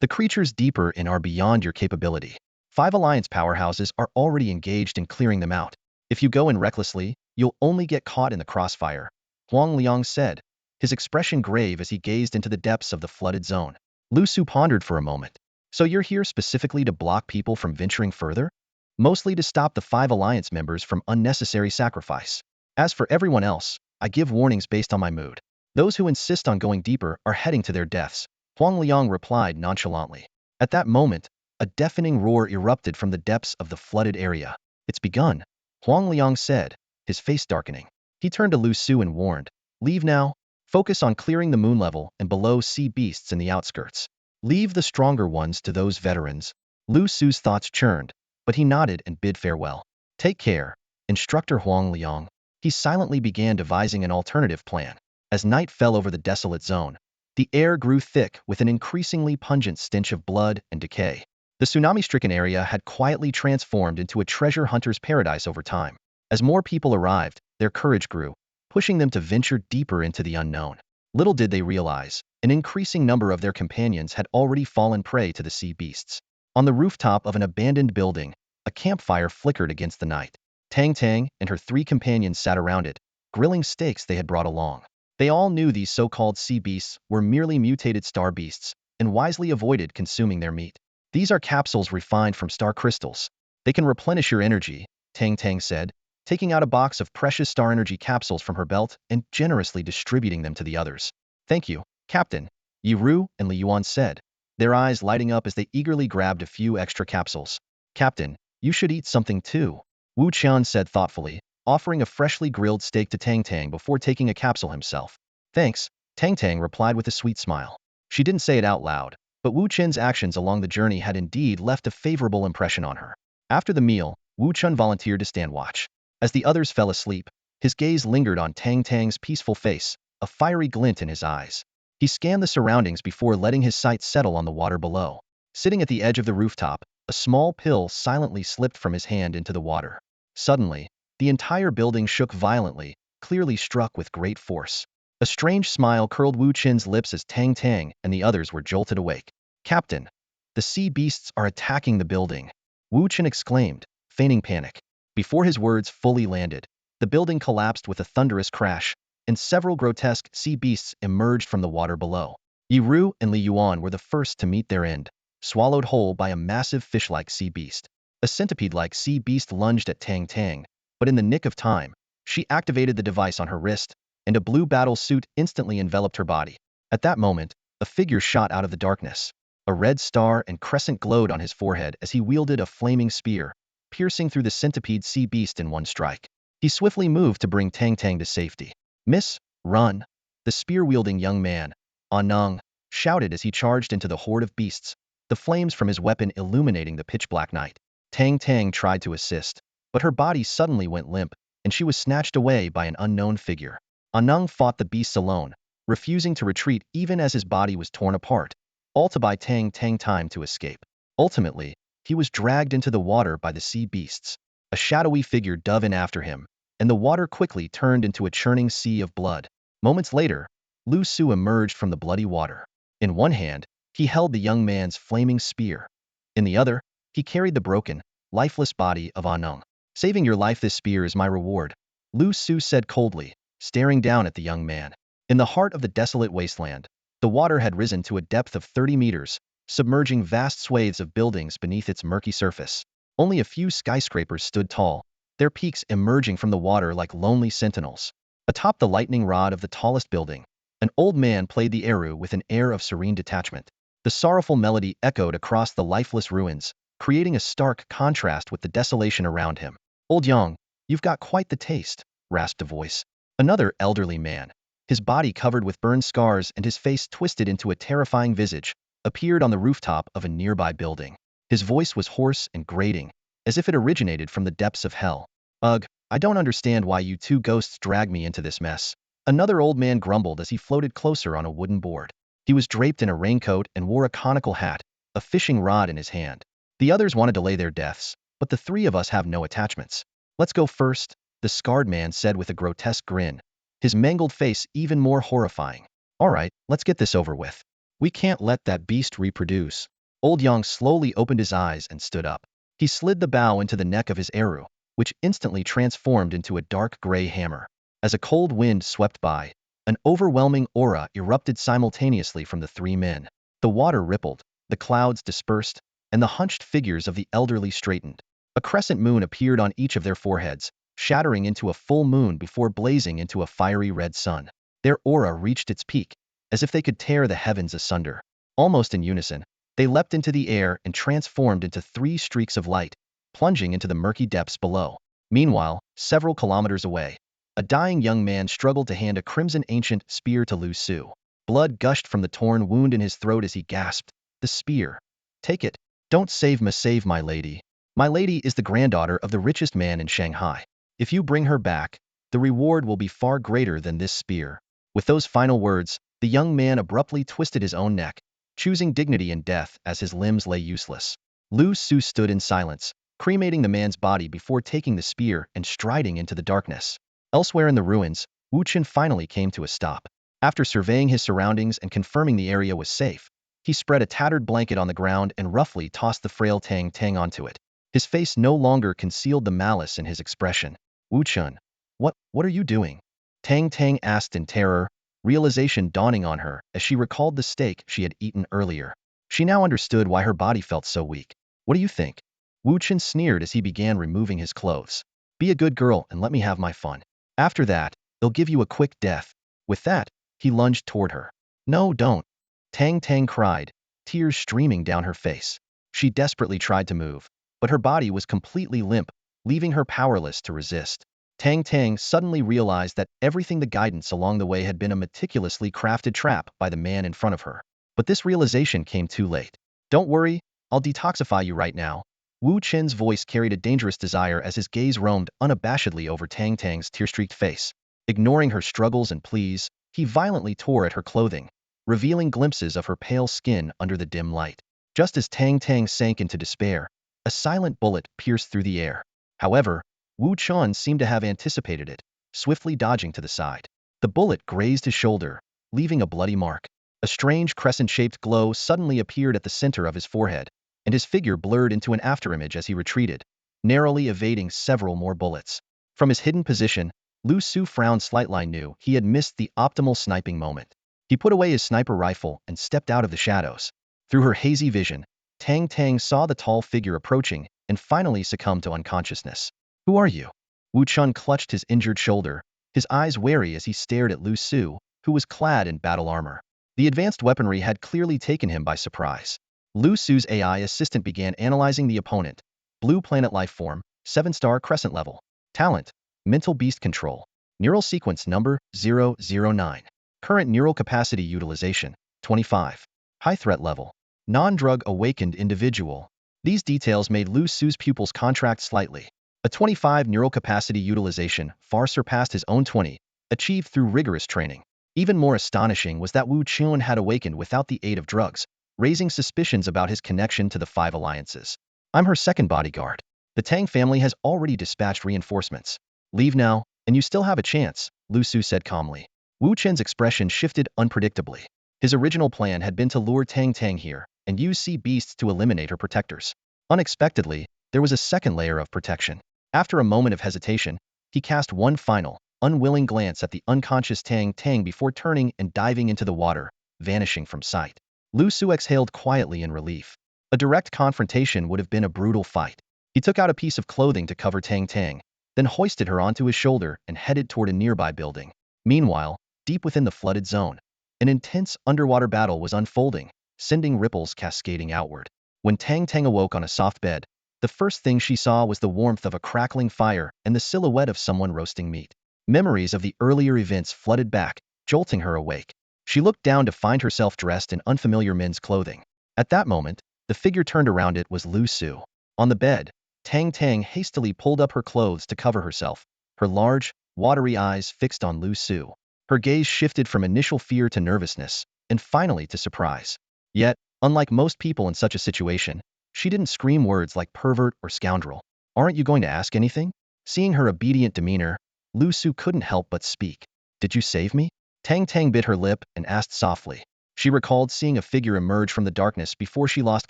The creatures deeper in are beyond your capability. 5 Alliance powerhouses are already engaged in clearing them out. If you go in recklessly, you'll only get caught in the crossfire, Huang Liang said, his expression grave as he gazed into the depths of the flooded zone. Liu Su pondered for a moment. So you're here specifically to block people from venturing further? Mostly to stop the 5 Alliance members from unnecessary sacrifice. As for everyone else, I give warnings based on my mood. Those who insist on going deeper are heading to their deaths, Huang Liang replied nonchalantly. At that moment, a deafening roar erupted from the depths of the flooded area. It's begun, Huang Liang said, his face darkening. He turned to Liu Su and warned, leave now. Focus on clearing the moon level and below sea beasts in the outskirts. Leave the stronger ones to those veterans. Liu Su's thoughts churned, but he nodded and bid farewell. Take care, Instructor Huang Liang. He silently began devising an alternative plan. As night fell over the desolate zone, the air grew thick with an increasingly pungent stench of blood and decay. The tsunami-stricken area had quietly transformed into a treasure hunter's paradise over time. As more people arrived, their courage grew, pushing them to venture deeper into the unknown. Little did they realize, an increasing number of their companions had already fallen prey to the sea beasts. On the rooftop of an abandoned building, a campfire flickered against the night. Tang Tang and her 3 companions sat around it, grilling steaks they had brought along. They all knew these so-called sea beasts were merely mutated star beasts, and wisely avoided consuming their meat. These are capsules refined from star crystals. They can replenish your energy, Tang Tang said, taking out a box of precious star energy capsules from her belt and generously distributing them to the others. Thank you, Captain, Yi Ru and Li Yuan said, their eyes lighting up as they eagerly grabbed a few extra capsules. Captain, you should eat something too, Wu Qian said thoughtfully, offering a freshly grilled steak to Tang Tang before taking a capsule himself. Thanks, Tang Tang replied with a sweet smile. She didn't say it out loud, but Wu Qian's actions along the journey had indeed left a favorable impression on her. After the meal, Wu Qian volunteered to stand watch. As the others fell asleep, his gaze lingered on Tang Tang's peaceful face, a fiery glint in his eyes. He scanned the surroundings before letting his sights settle on the water below. Sitting at the edge of the rooftop, a small pill silently slipped from his hand into the water. Suddenly, the entire building shook violently, clearly struck with great force. A strange smile curled Wu Qian's lips as Tang Tang and the others were jolted awake. Captain, the sea beasts are attacking the building, Wu Qian exclaimed, feigning panic. Before his words fully landed, the building collapsed with a thunderous crash, and several grotesque sea beasts emerged from the water below. Yi Ru and Li Yuan were the first to meet their end, swallowed whole by a massive fish-like sea beast. A centipede-like sea beast lunged at Tang Tang, but in the nick of time, she activated the device on her wrist, and a blue battle suit instantly enveloped her body. At that moment, a figure shot out of the darkness. A red star and crescent glowed on his forehead as he wielded a flaming spear, piercing through the centipede sea beast in one strike. He swiftly moved to bring Tang Tang to safety. Miss, run! The spear-wielding young man, Aneng, shouted as he charged into the horde of beasts, the flames from his weapon illuminating the pitch-black night. Tang Tang tried to assist, but her body suddenly went limp, and she was snatched away by an unknown figure. Aneng fought the beasts alone, refusing to retreat even as his body was torn apart, all to buy Tang Tang time to escape. Ultimately, he was dragged into the water by the sea beasts. A shadowy figure dove in after him, and the water quickly turned into a churning sea of blood. Moments later, Liu Su emerged from the bloody water. In one hand, he held the young man's flaming spear. In the other, he carried the broken, lifeless body of Aneng. Saving your life, this spear is my reward, Liu Su said coldly, staring down at the young man. In the heart of the desolate wasteland, the water had risen to a depth of 30 meters, submerging vast swathes of buildings beneath its murky surface. Only a few skyscrapers stood tall, their peaks emerging from the water like lonely sentinels. Atop the lightning rod of the tallest building, an old man played the eru with an air of serene detachment. The sorrowful melody echoed across the lifeless ruins, creating a stark contrast with the desolation around him. Old Yang, you've got quite the taste, rasped a voice. Another elderly man, his body covered with burn scars and his face twisted into a terrifying visage, appeared on the rooftop of a nearby building. His voice was hoarse and grating, as if it originated from the depths of hell. Ugh, I don't understand why you 2 ghosts dragged me into this mess. Another old man grumbled as he floated closer on a wooden board. He was draped in a raincoat and wore a conical hat, a fishing rod in his hand. The others wanted to delay their deaths, but the 3 of us have no attachments. Let's go first, the scarred man said with a grotesque grin, his mangled face even more horrifying. All right, let's get this over with. We can't let that beast reproduce. Old Yang slowly opened his eyes and stood up. He slid the bow into the neck of his eru, which instantly transformed into a dark gray hammer. As a cold wind swept by, an overwhelming aura erupted simultaneously from the 3 men. The water rippled, the clouds dispersed, and the hunched figures of the elderly straightened. A crescent moon appeared on each of their foreheads, shattering into a full moon before blazing into a fiery red sun. Their aura reached its peak, as if they could tear the heavens asunder. Almost in unison, they leapt into the air and transformed into 3 streaks of light, plunging into the murky depths below. Meanwhile, several kilometers away, a dying young man struggled to hand a crimson ancient spear to Liu Su. Blood gushed from the torn wound in his throat as he gasped, "The spear. Take it. Don't save my lady. My lady is the granddaughter of the richest man in Shanghai. If you bring her back, the reward will be far greater than this spear." With those final words, the young man abruptly twisted his own neck, choosing dignity and death as his limbs lay useless. Liu Su stood in silence, cremating the man's body before taking the spear and striding into the darkness. Elsewhere in the ruins, Wu Chen finally came to a stop. After surveying his surroundings and confirming the area was safe, he spread a tattered blanket on the ground and roughly tossed the frail Tang Tang onto it. His face no longer concealed the malice in his expression. "Wu Chen, what are you doing?" Tang Tang asked in terror, realization dawning on her as she recalled the steak she had eaten earlier. She now understood why her body felt so weak. "What do you think?" Wu Chen sneered as he began removing his clothes. "Be a good girl and let me have my fun. After that, they'll give you a quick death." With that, he lunged toward her. "No, don't!" Tang Tang cried, tears streaming down her face. She desperately tried to move, but her body was completely limp, leaving her powerless to resist. Tang Tang suddenly realized that everything the guidance along the way had been a meticulously crafted trap by the man in front of her. But this realization came too late. "Don't worry, I'll detoxify you right now." Wu Chen's voice carried a dangerous desire as his gaze roamed unabashedly over Tang Tang's tear-streaked face. Ignoring her struggles and pleas, he violently tore at her clothing, revealing glimpses of her pale skin under the dim light. Just as Tang Tang sank into despair, a silent bullet pierced through the air. However, Wu Chen seemed to have anticipated it, swiftly dodging to the side. The bullet grazed his shoulder, leaving a bloody mark. A strange crescent-shaped glow suddenly appeared at the center of his forehead, and his figure blurred into an afterimage as he retreated, narrowly evading several more bullets. From his hidden position, Liu Su frowned slightly, knew he had missed the optimal sniping moment. He put away his sniper rifle and stepped out of the shadows. Through her hazy vision, Tang Tang saw the tall figure approaching and finally succumbed to unconsciousness. "Who are you?" Wu Chun clutched his injured shoulder, his eyes wary as he stared at Liu Su, who was clad in battle armor. The advanced weaponry had clearly taken him by surprise. Liu Su's AI assistant began analyzing the opponent. Blue planet life form, 7-star crescent level. Talent, mental beast control. Neural sequence number 009. Current neural capacity utilization, 25. High threat level. Non-drug awakened individual. These details made Liu Su's pupils contract slightly. A 25 neural capacity utilization far surpassed his own 20, achieved through rigorous training. Even more astonishing was that Wu Chun had awakened without the aid of drugs, raising suspicions about his connection to the 5 alliances. "I'm her second bodyguard. The Tang family has already dispatched reinforcements. Leave now, and you still have a chance," Liu Su said calmly. Wu Chen's expression shifted unpredictably. His original plan had been to lure Tang Tang here and use sea beasts to eliminate her protectors. Unexpectedly, there was a second layer of protection. After a moment of hesitation, he cast one final, unwilling glance at the unconscious Tang Tang before turning and diving into the water, vanishing from sight. Liu Su exhaled quietly in relief. A direct confrontation would have been a brutal fight. He took out a piece of clothing to cover Tang Tang, then hoisted her onto his shoulder and headed toward a nearby building. Meanwhile, deep within the flooded zone, an intense underwater battle was unfolding, sending ripples cascading outward. When Tang Tang awoke on a soft bed, the first thing she saw was the warmth of a crackling fire and the silhouette of someone roasting meat. Memories of the earlier events flooded back, jolting her awake. She looked down to find herself dressed in unfamiliar men's clothing. At that moment, the figure turned around. It was Liu Su. On the bed, Tang Tang hastily pulled up her clothes to cover herself, her large, watery eyes fixed on Liu Su. Her gaze shifted from initial fear to nervousness, and finally to surprise. Yet, unlike most people in such a situation, she didn't scream words like pervert or scoundrel. "Aren't you going to ask anything?" Seeing her obedient demeanor, Liu Su couldn't help but speak. "Did you save me?" Tang Tang bit her lip and asked softly. She recalled seeing a figure emerge from the darkness before she lost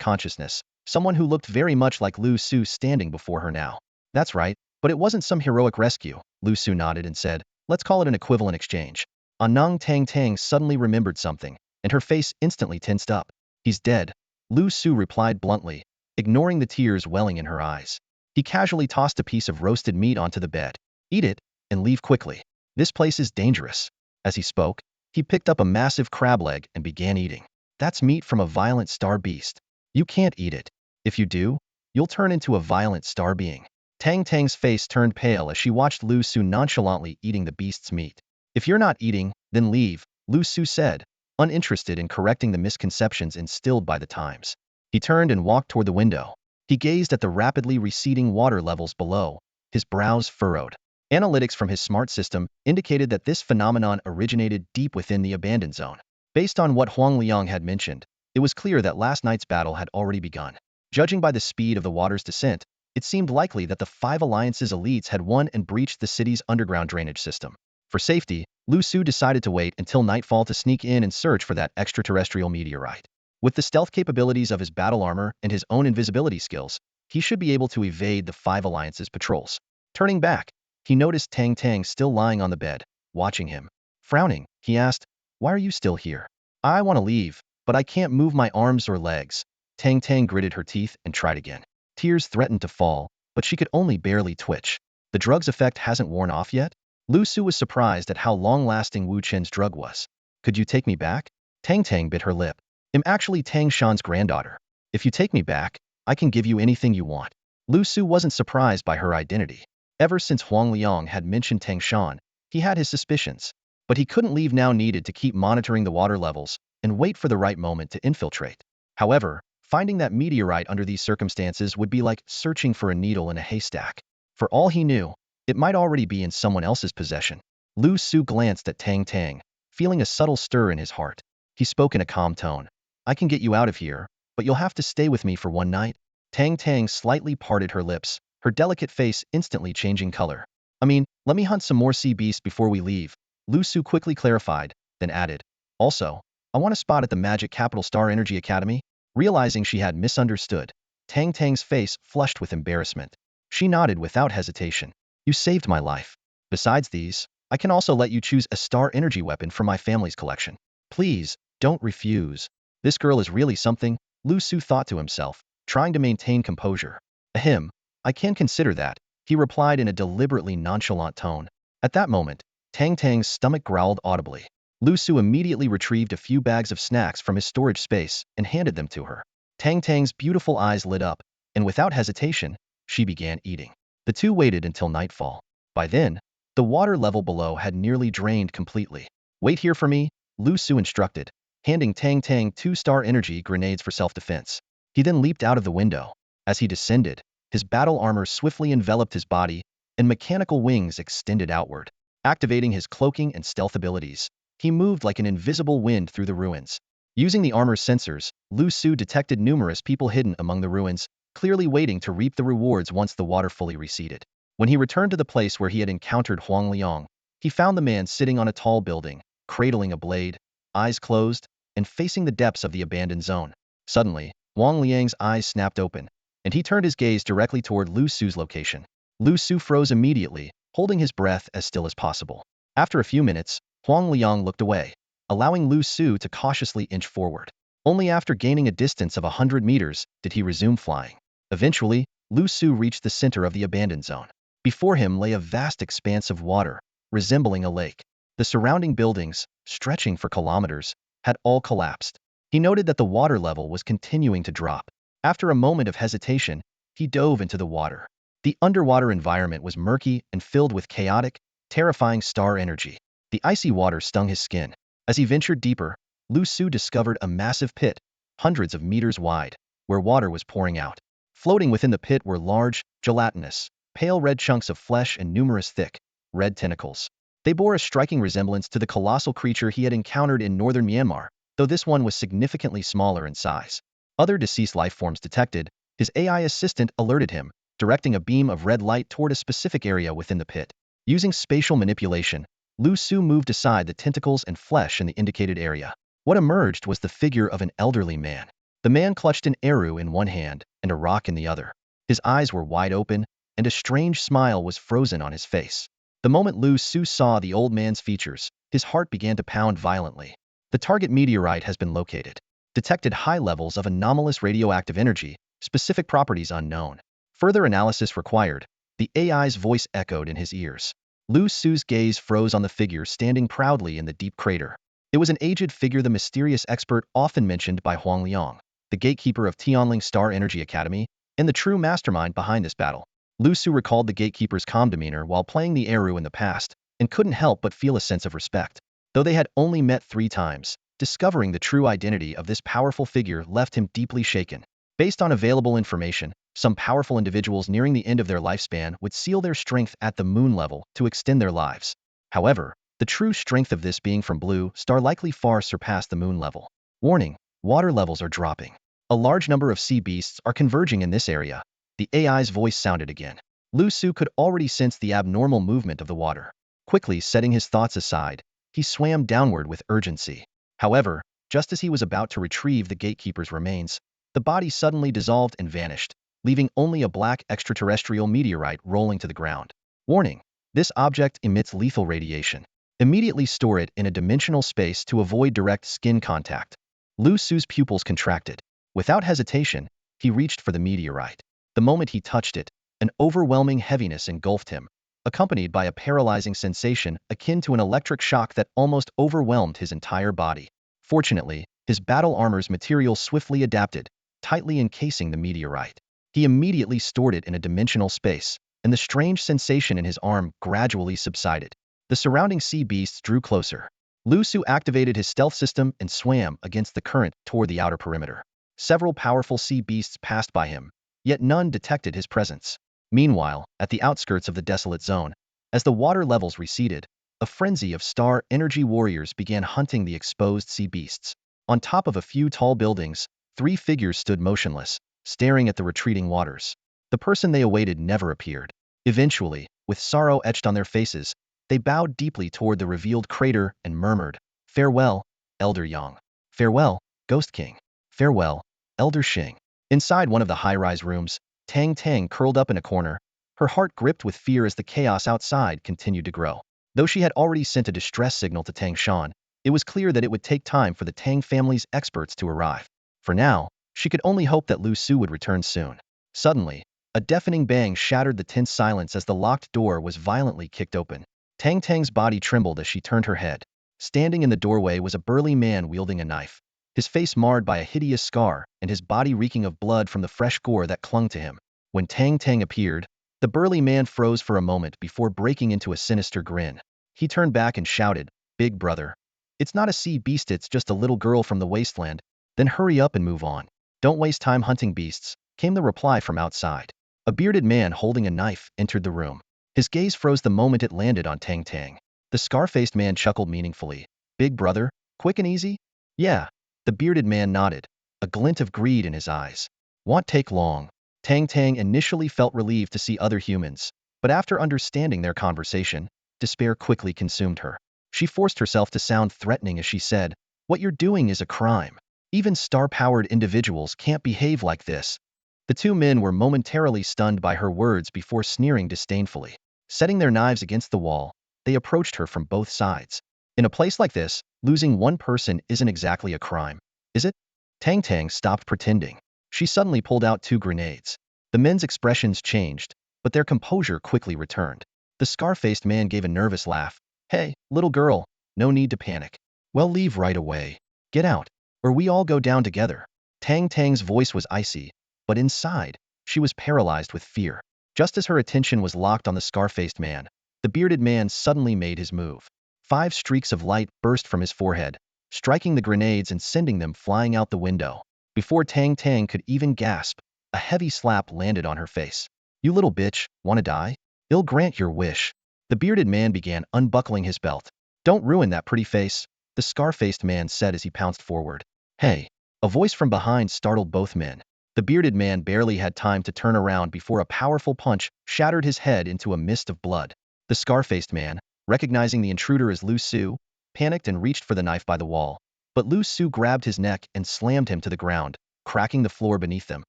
consciousness, someone who looked very much like Liu Su standing before her now. "That's right, but it wasn't some heroic rescue," Liu Su nodded and said. "Let's call it an equivalent exchange." Anang Tang Tang suddenly remembered something, and her face instantly tensed up. "He's dead," Liu Su replied bluntly, ignoring the tears welling in her eyes. He casually tossed a piece of roasted meat onto the bed. "Eat it, and leave quickly. This place is dangerous." As he spoke, he picked up a massive crab leg and began eating. That's meat from a violent star beast. You can't eat it. If you do, you'll turn into a violent star being. Tang Tang's face turned pale as she watched Liu Su nonchalantly eating the beast's meat. If you're not eating, then leave, Liu Su said, uninterested in correcting the misconceptions instilled by the times. He turned and walked toward the window. He gazed at the rapidly receding water levels below, his brows furrowed. Analytics from his smart system indicated that this phenomenon originated deep within the abandoned zone. Based on what Huang Liang had mentioned, it was clear that last night's battle had already begun. Judging by the speed of the water's descent, it seemed likely that the Five Alliance's elites had won and breached the city's underground drainage system. For safety, Liu Su decided to wait until nightfall to sneak in and search for that extraterrestrial meteorite. With the stealth capabilities of his battle armor and his own invisibility skills, he should be able to evade the Five Alliance's patrols. Turning back, he noticed Tang Tang still lying on the bed, watching him. Frowning, he asked, "Why are you still here?" "I want to leave, but I can't move my arms or legs." Tang Tang gritted her teeth and tried again. Tears threatened to fall, but she could only barely twitch. The drug's effect hasn't worn off yet? Liu Su was surprised at how long-lasting Wu Chen's drug was. "Could you take me back?" Tang Tang bit her lip. "I'm actually Tang Shan's granddaughter. If you take me back, I can give you anything you want." Liu Su wasn't surprised by her identity. Ever since Huang Liang had mentioned Tang Shan, he had his suspicions. But he couldn't leave now, needed to keep monitoring the water levels and wait for the right moment to infiltrate. However, finding that meteorite under these circumstances would be like searching for a needle in a haystack. For all he knew, it might already be in someone else's possession. Liu Su glanced at Tang Tang, feeling a subtle stir in his heart. He spoke in a calm tone. "I can get you out of here, but you'll have to stay with me for one night." Tang Tang slightly parted her lips, her delicate face instantly changing color. Let me hunt some more sea beasts before we leave," Liu Su quickly clarified, then added, "Also, I want a spot at the Magic Capital Star Energy Academy." Realizing she had misunderstood, Tang Tang's face flushed with embarrassment. She nodded without hesitation. "You saved my life. Besides these, I can also let you choose a star energy weapon from my family's collection. Please, don't refuse." This girl is really something, Liu Su thought to himself, trying to maintain composure. "Ahem, I can consider that," he replied in a deliberately nonchalant tone. At that moment, Tang Tang's stomach growled audibly. Liu Su immediately retrieved a few bags of snacks from his storage space and handed them to her. Tang Tang's beautiful eyes lit up, and without hesitation, she began eating. The two waited until nightfall. By then, the water level below had nearly drained completely. "Wait here for me," Liu Su instructed, handing Tang Tang 2-star energy grenades for self-defense. He then leaped out of the window. As he descended, his battle armor swiftly enveloped his body, and mechanical wings extended outward. Activating his cloaking and stealth abilities, he moved like an invisible wind through the ruins. Using the armor's sensors, Liu Su detected numerous people hidden among the ruins, clearly waiting to reap the rewards once the water fully receded. When he returned to the place where he had encountered Huang Liang, he found the man sitting on a tall building, cradling a blade, eyes closed, and facing the depths of the abandoned zone. Suddenly, Huang Liang's eyes snapped open, and he turned his gaze directly toward Liu Su's location. Liu Su froze immediately, holding his breath as still as possible. After a few minutes, Huang Liang looked away, allowing Liu Su to cautiously inch forward. Only after gaining a distance of 100 meters did he resume flying. Eventually, Liu Su reached the center of the abandoned zone. Before him lay a vast expanse of water, resembling a lake. The surrounding buildings, stretching for kilometers, had all collapsed. He noted that the water level was continuing to drop. After a moment of hesitation, he dove into the water. The underwater environment was murky and filled with chaotic, terrifying star energy. The icy water stung his skin. As he ventured deeper, Liu Su discovered a massive pit, hundreds of meters wide, where water was pouring out. Floating within the pit were large, gelatinous, pale red chunks of flesh and numerous thick, red tentacles. They bore a striking resemblance to the colossal creature he had encountered in northern Myanmar, though this one was significantly smaller in size. Other deceased life forms detected, his AI assistant alerted him, directing a beam of red light toward a specific area within the pit. Using spatial manipulation, Liu Su moved aside the tentacles and flesh in the indicated area. What emerged was the figure of an elderly man. The man clutched an arrow in one hand and a rock in the other. His eyes were wide open, and a strange smile was frozen on his face. The moment Liu Su saw the old man's features, his heart began to pound violently. The target meteorite has been located. Detected high levels of anomalous radioactive energy, specific properties unknown. Further analysis required, the AI's voice echoed in his ears. Liu Su's gaze froze on the figure standing proudly in the deep crater. It was an aged figure, the mysterious expert often mentioned by Huang Liang, the gatekeeper of Tianling Star Energy Academy, and the true mastermind behind this battle. Liu Su recalled the gatekeeper's calm demeanor while playing the Eru in the past, and couldn't help but feel a sense of respect. Though they had only met 3 times, discovering the true identity of this powerful figure left him deeply shaken. Based on available information, some powerful individuals nearing the end of their lifespan would seal their strength at the moon level to extend their lives. However, the true strength of this being from Blue Star likely far surpassed the moon level. Warning: water levels are dropping. A large number of sea beasts are converging in this area. The AI's voice sounded again. Liu Su could already sense the abnormal movement of the water. Quickly setting his thoughts aside, he swam downward with urgency. However, just as he was about to retrieve the gatekeeper's remains, the body suddenly dissolved and vanished, leaving only a black extraterrestrial meteorite rolling to the ground. Warning: this object emits lethal radiation. Immediately store it in a dimensional space to avoid direct skin contact. Liu Su's pupils contracted. Without hesitation, he reached for the meteorite. The moment he touched it, an overwhelming heaviness engulfed him, accompanied by a paralyzing sensation akin to an electric shock that almost overwhelmed his entire body. Fortunately, his battle armor's material swiftly adapted, tightly encasing the meteorite. He immediately stored it in a dimensional space, and the strange sensation in his arm gradually subsided. The surrounding sea beasts drew closer. Liu Su activated his stealth system and swam against the current toward the outer perimeter. Several powerful sea beasts passed by him, yet none detected his presence. Meanwhile, at the outskirts of the desolate zone, as the water levels receded, a frenzy of star energy warriors began hunting the exposed sea beasts. On top of a few tall buildings, 3 figures stood motionless, staring at the retreating waters. The person they awaited never appeared. Eventually, with sorrow etched on their faces, they bowed deeply toward the revealed crater and murmured, "Farewell, Elder Yang. Farewell, Ghost King. Farewell, Elder Xing." Inside one of the high-rise rooms, Tang Tang curled up in a corner, her heart gripped with fear as the chaos outside continued to grow. Though she had already sent a distress signal to Tang Shan, it was clear that it would take time for the Tang family's experts to arrive. For now, she could only hope that Liu Su would return soon. Suddenly, a deafening bang shattered the tense silence as the locked door was violently kicked open. Tang Tang's body trembled as she turned her head. Standing in the doorway was a burly man wielding a knife, his face marred by a hideous scar and his body reeking of blood from the fresh gore that clung to him. When Tang Tang appeared, the burly man froze for a moment before breaking into a sinister grin. He turned back and shouted, "Big brother. It's not a sea beast, it's just a little girl from the wasteland. Then hurry up and move on. Don't waste time hunting beasts," came the reply from outside. A bearded man holding a knife entered the room. His gaze froze the moment it landed on Tang Tang. The scar-faced man chuckled meaningfully. "Big brother, quick and easy?" "Yeah." The bearded man nodded, a glint of greed in his eyes. "Won't take long." Tang Tang initially felt relieved to see other humans, but after understanding their conversation, despair quickly consumed her. She forced herself to sound threatening as she said, "What you're doing is a crime. Even star-powered individuals can't behave like this." The 2 men were momentarily stunned by her words before sneering disdainfully. Setting their knives against the wall, they approached her from both sides. In a place like this, losing one person isn't exactly a crime, is it? Tang Tang stopped pretending. She suddenly pulled out 2 grenades. The men's expressions changed, but their composure quickly returned. The scar-faced man gave a nervous laugh. "Hey, little girl, no need to panic. Well, leave right away. Get out, or we all go down together." Tang Tang's voice was icy, but inside, she was paralyzed with fear. Just as her attention was locked on the scar-faced man, the bearded man suddenly made his move. 5 streaks of light burst from his forehead, striking the grenades and sending them flying out the window. Before Tang Tang could even gasp, a heavy slap landed on her face. "You little bitch, wanna die? I'll grant your wish." The bearded man began unbuckling his belt. "Don't ruin that pretty face," the scar-faced man said as he pounced forward. "Hey!" A voice from behind startled both men. The bearded man barely had time to turn around before a powerful punch shattered his head into a mist of blood. The scar-faced man, recognizing the intruder as Liu Su, panicked and reached for the knife by the wall. But Liu Su grabbed his neck and slammed him to the ground, cracking the floor beneath them.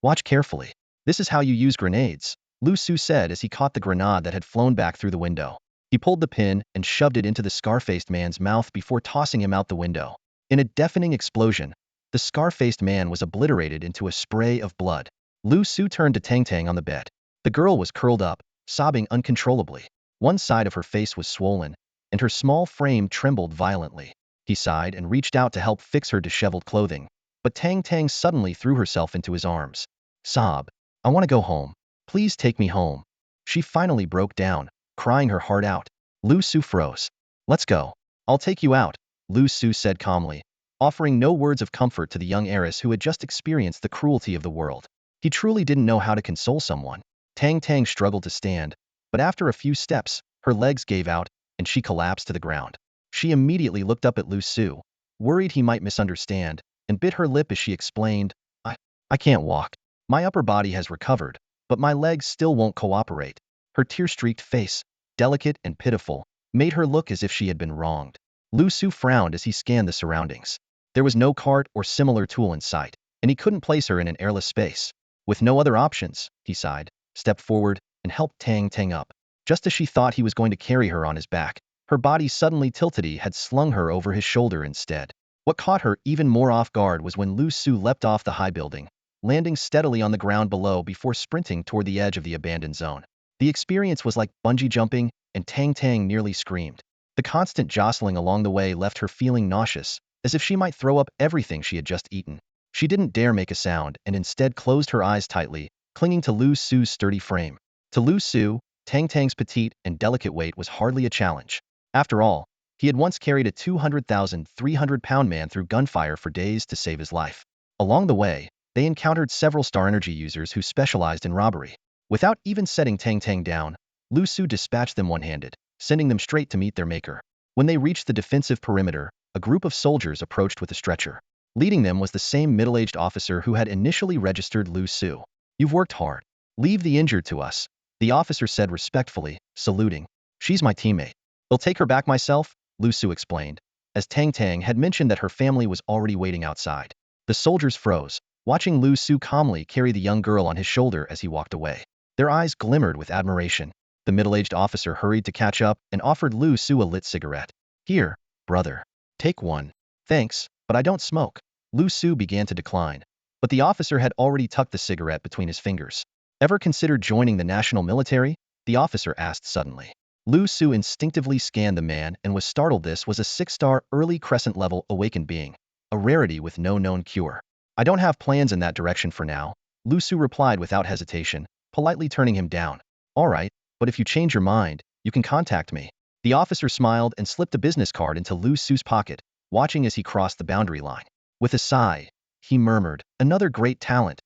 "Watch carefully. This is how you use grenades," Liu Su said as he caught the grenade that had flown back through the window. He pulled the pin and shoved it into the scar-faced man's mouth before tossing him out the window. In a deafening explosion, the scar-faced man was obliterated into a spray of blood. Liu Su turned to Tang Tang on the bed. The girl was curled up, sobbing uncontrollably. One side of her face was swollen, and her small frame trembled violently. He sighed and reached out to help fix her disheveled clothing, but Tang Tang suddenly threw herself into his arms. Sob. I want to go home. Please take me home. She finally broke down, crying her heart out. Liu Su froze. Let's go. I'll take you out, Liu Su said calmly, offering no words of comfort to the young heiress who had just experienced the cruelty of the world. He truly didn't know how to console someone. Tang Tang struggled to stand, but after a few steps, her legs gave out, and she collapsed to the ground. She immediately looked up at Liu Su, worried he might misunderstand, and bit her lip as she explained, I can't walk. My upper body has recovered, but my legs still won't cooperate. Her tear-streaked face, delicate and pitiful, made her look as if she had been wronged. Liu Su frowned as he scanned the surroundings. There was no cart or similar tool in sight, and he couldn't place her in an airless space. With no other options, he sighed, stepped forward, and helped Tang Tang up. Just as she thought he was going to carry her on his back, her body suddenly tilted. He had slung her over his shoulder instead. What caught her even more off guard was when Liu Su leapt off the high building, landing steadily on the ground below before sprinting toward the edge of the abandoned zone. The experience was like bungee jumping, and Tang Tang nearly screamed. The constant jostling along the way left her feeling nauseous, as if she might throw up everything she had just eaten. She didn't dare make a sound and instead closed her eyes tightly, clinging to Liu Su's sturdy frame. To Liu Su, Tang Tang's petite and delicate weight was hardly a challenge. After all, he had once carried a 200,300-pound man through gunfire for days to save his life. Along the way, they encountered several star energy users who specialized in robbery. Without even setting Tang Tang down, Liu Su dispatched them one-handed, sending them straight to meet their maker. When they reached the defensive perimeter, a group of soldiers approached with a stretcher. Leading them was the same middle-aged officer who had initially registered Liu Su. You've worked hard. Leave the injured to us, the officer said respectfully, saluting. She's my teammate. I'll take her back myself, Liu Su explained, as Tang Tang had mentioned that her family was already waiting outside. The soldiers froze, watching Liu Su calmly carry the young girl on his shoulder as he walked away. Their eyes glimmered with admiration. The middle-aged officer hurried to catch up and offered Liu Su a lit cigarette. Here, brother. Take one. Thanks, but I don't smoke. Liu Su began to decline, but the officer had already tucked the cigarette between his fingers. Ever considered joining the national military? The officer asked suddenly. Liu Su instinctively scanned the man and was startled. This was a 6-star early crescent-level awakened being, a rarity with no known cure. I don't have plans in that direction for now, Liu Su replied without hesitation, politely turning him down. All right, but if you change your mind, you can contact me. The officer smiled and slipped a business card into Liu Su's pocket, watching as he crossed the boundary line. With a sigh, he murmured, another great talent.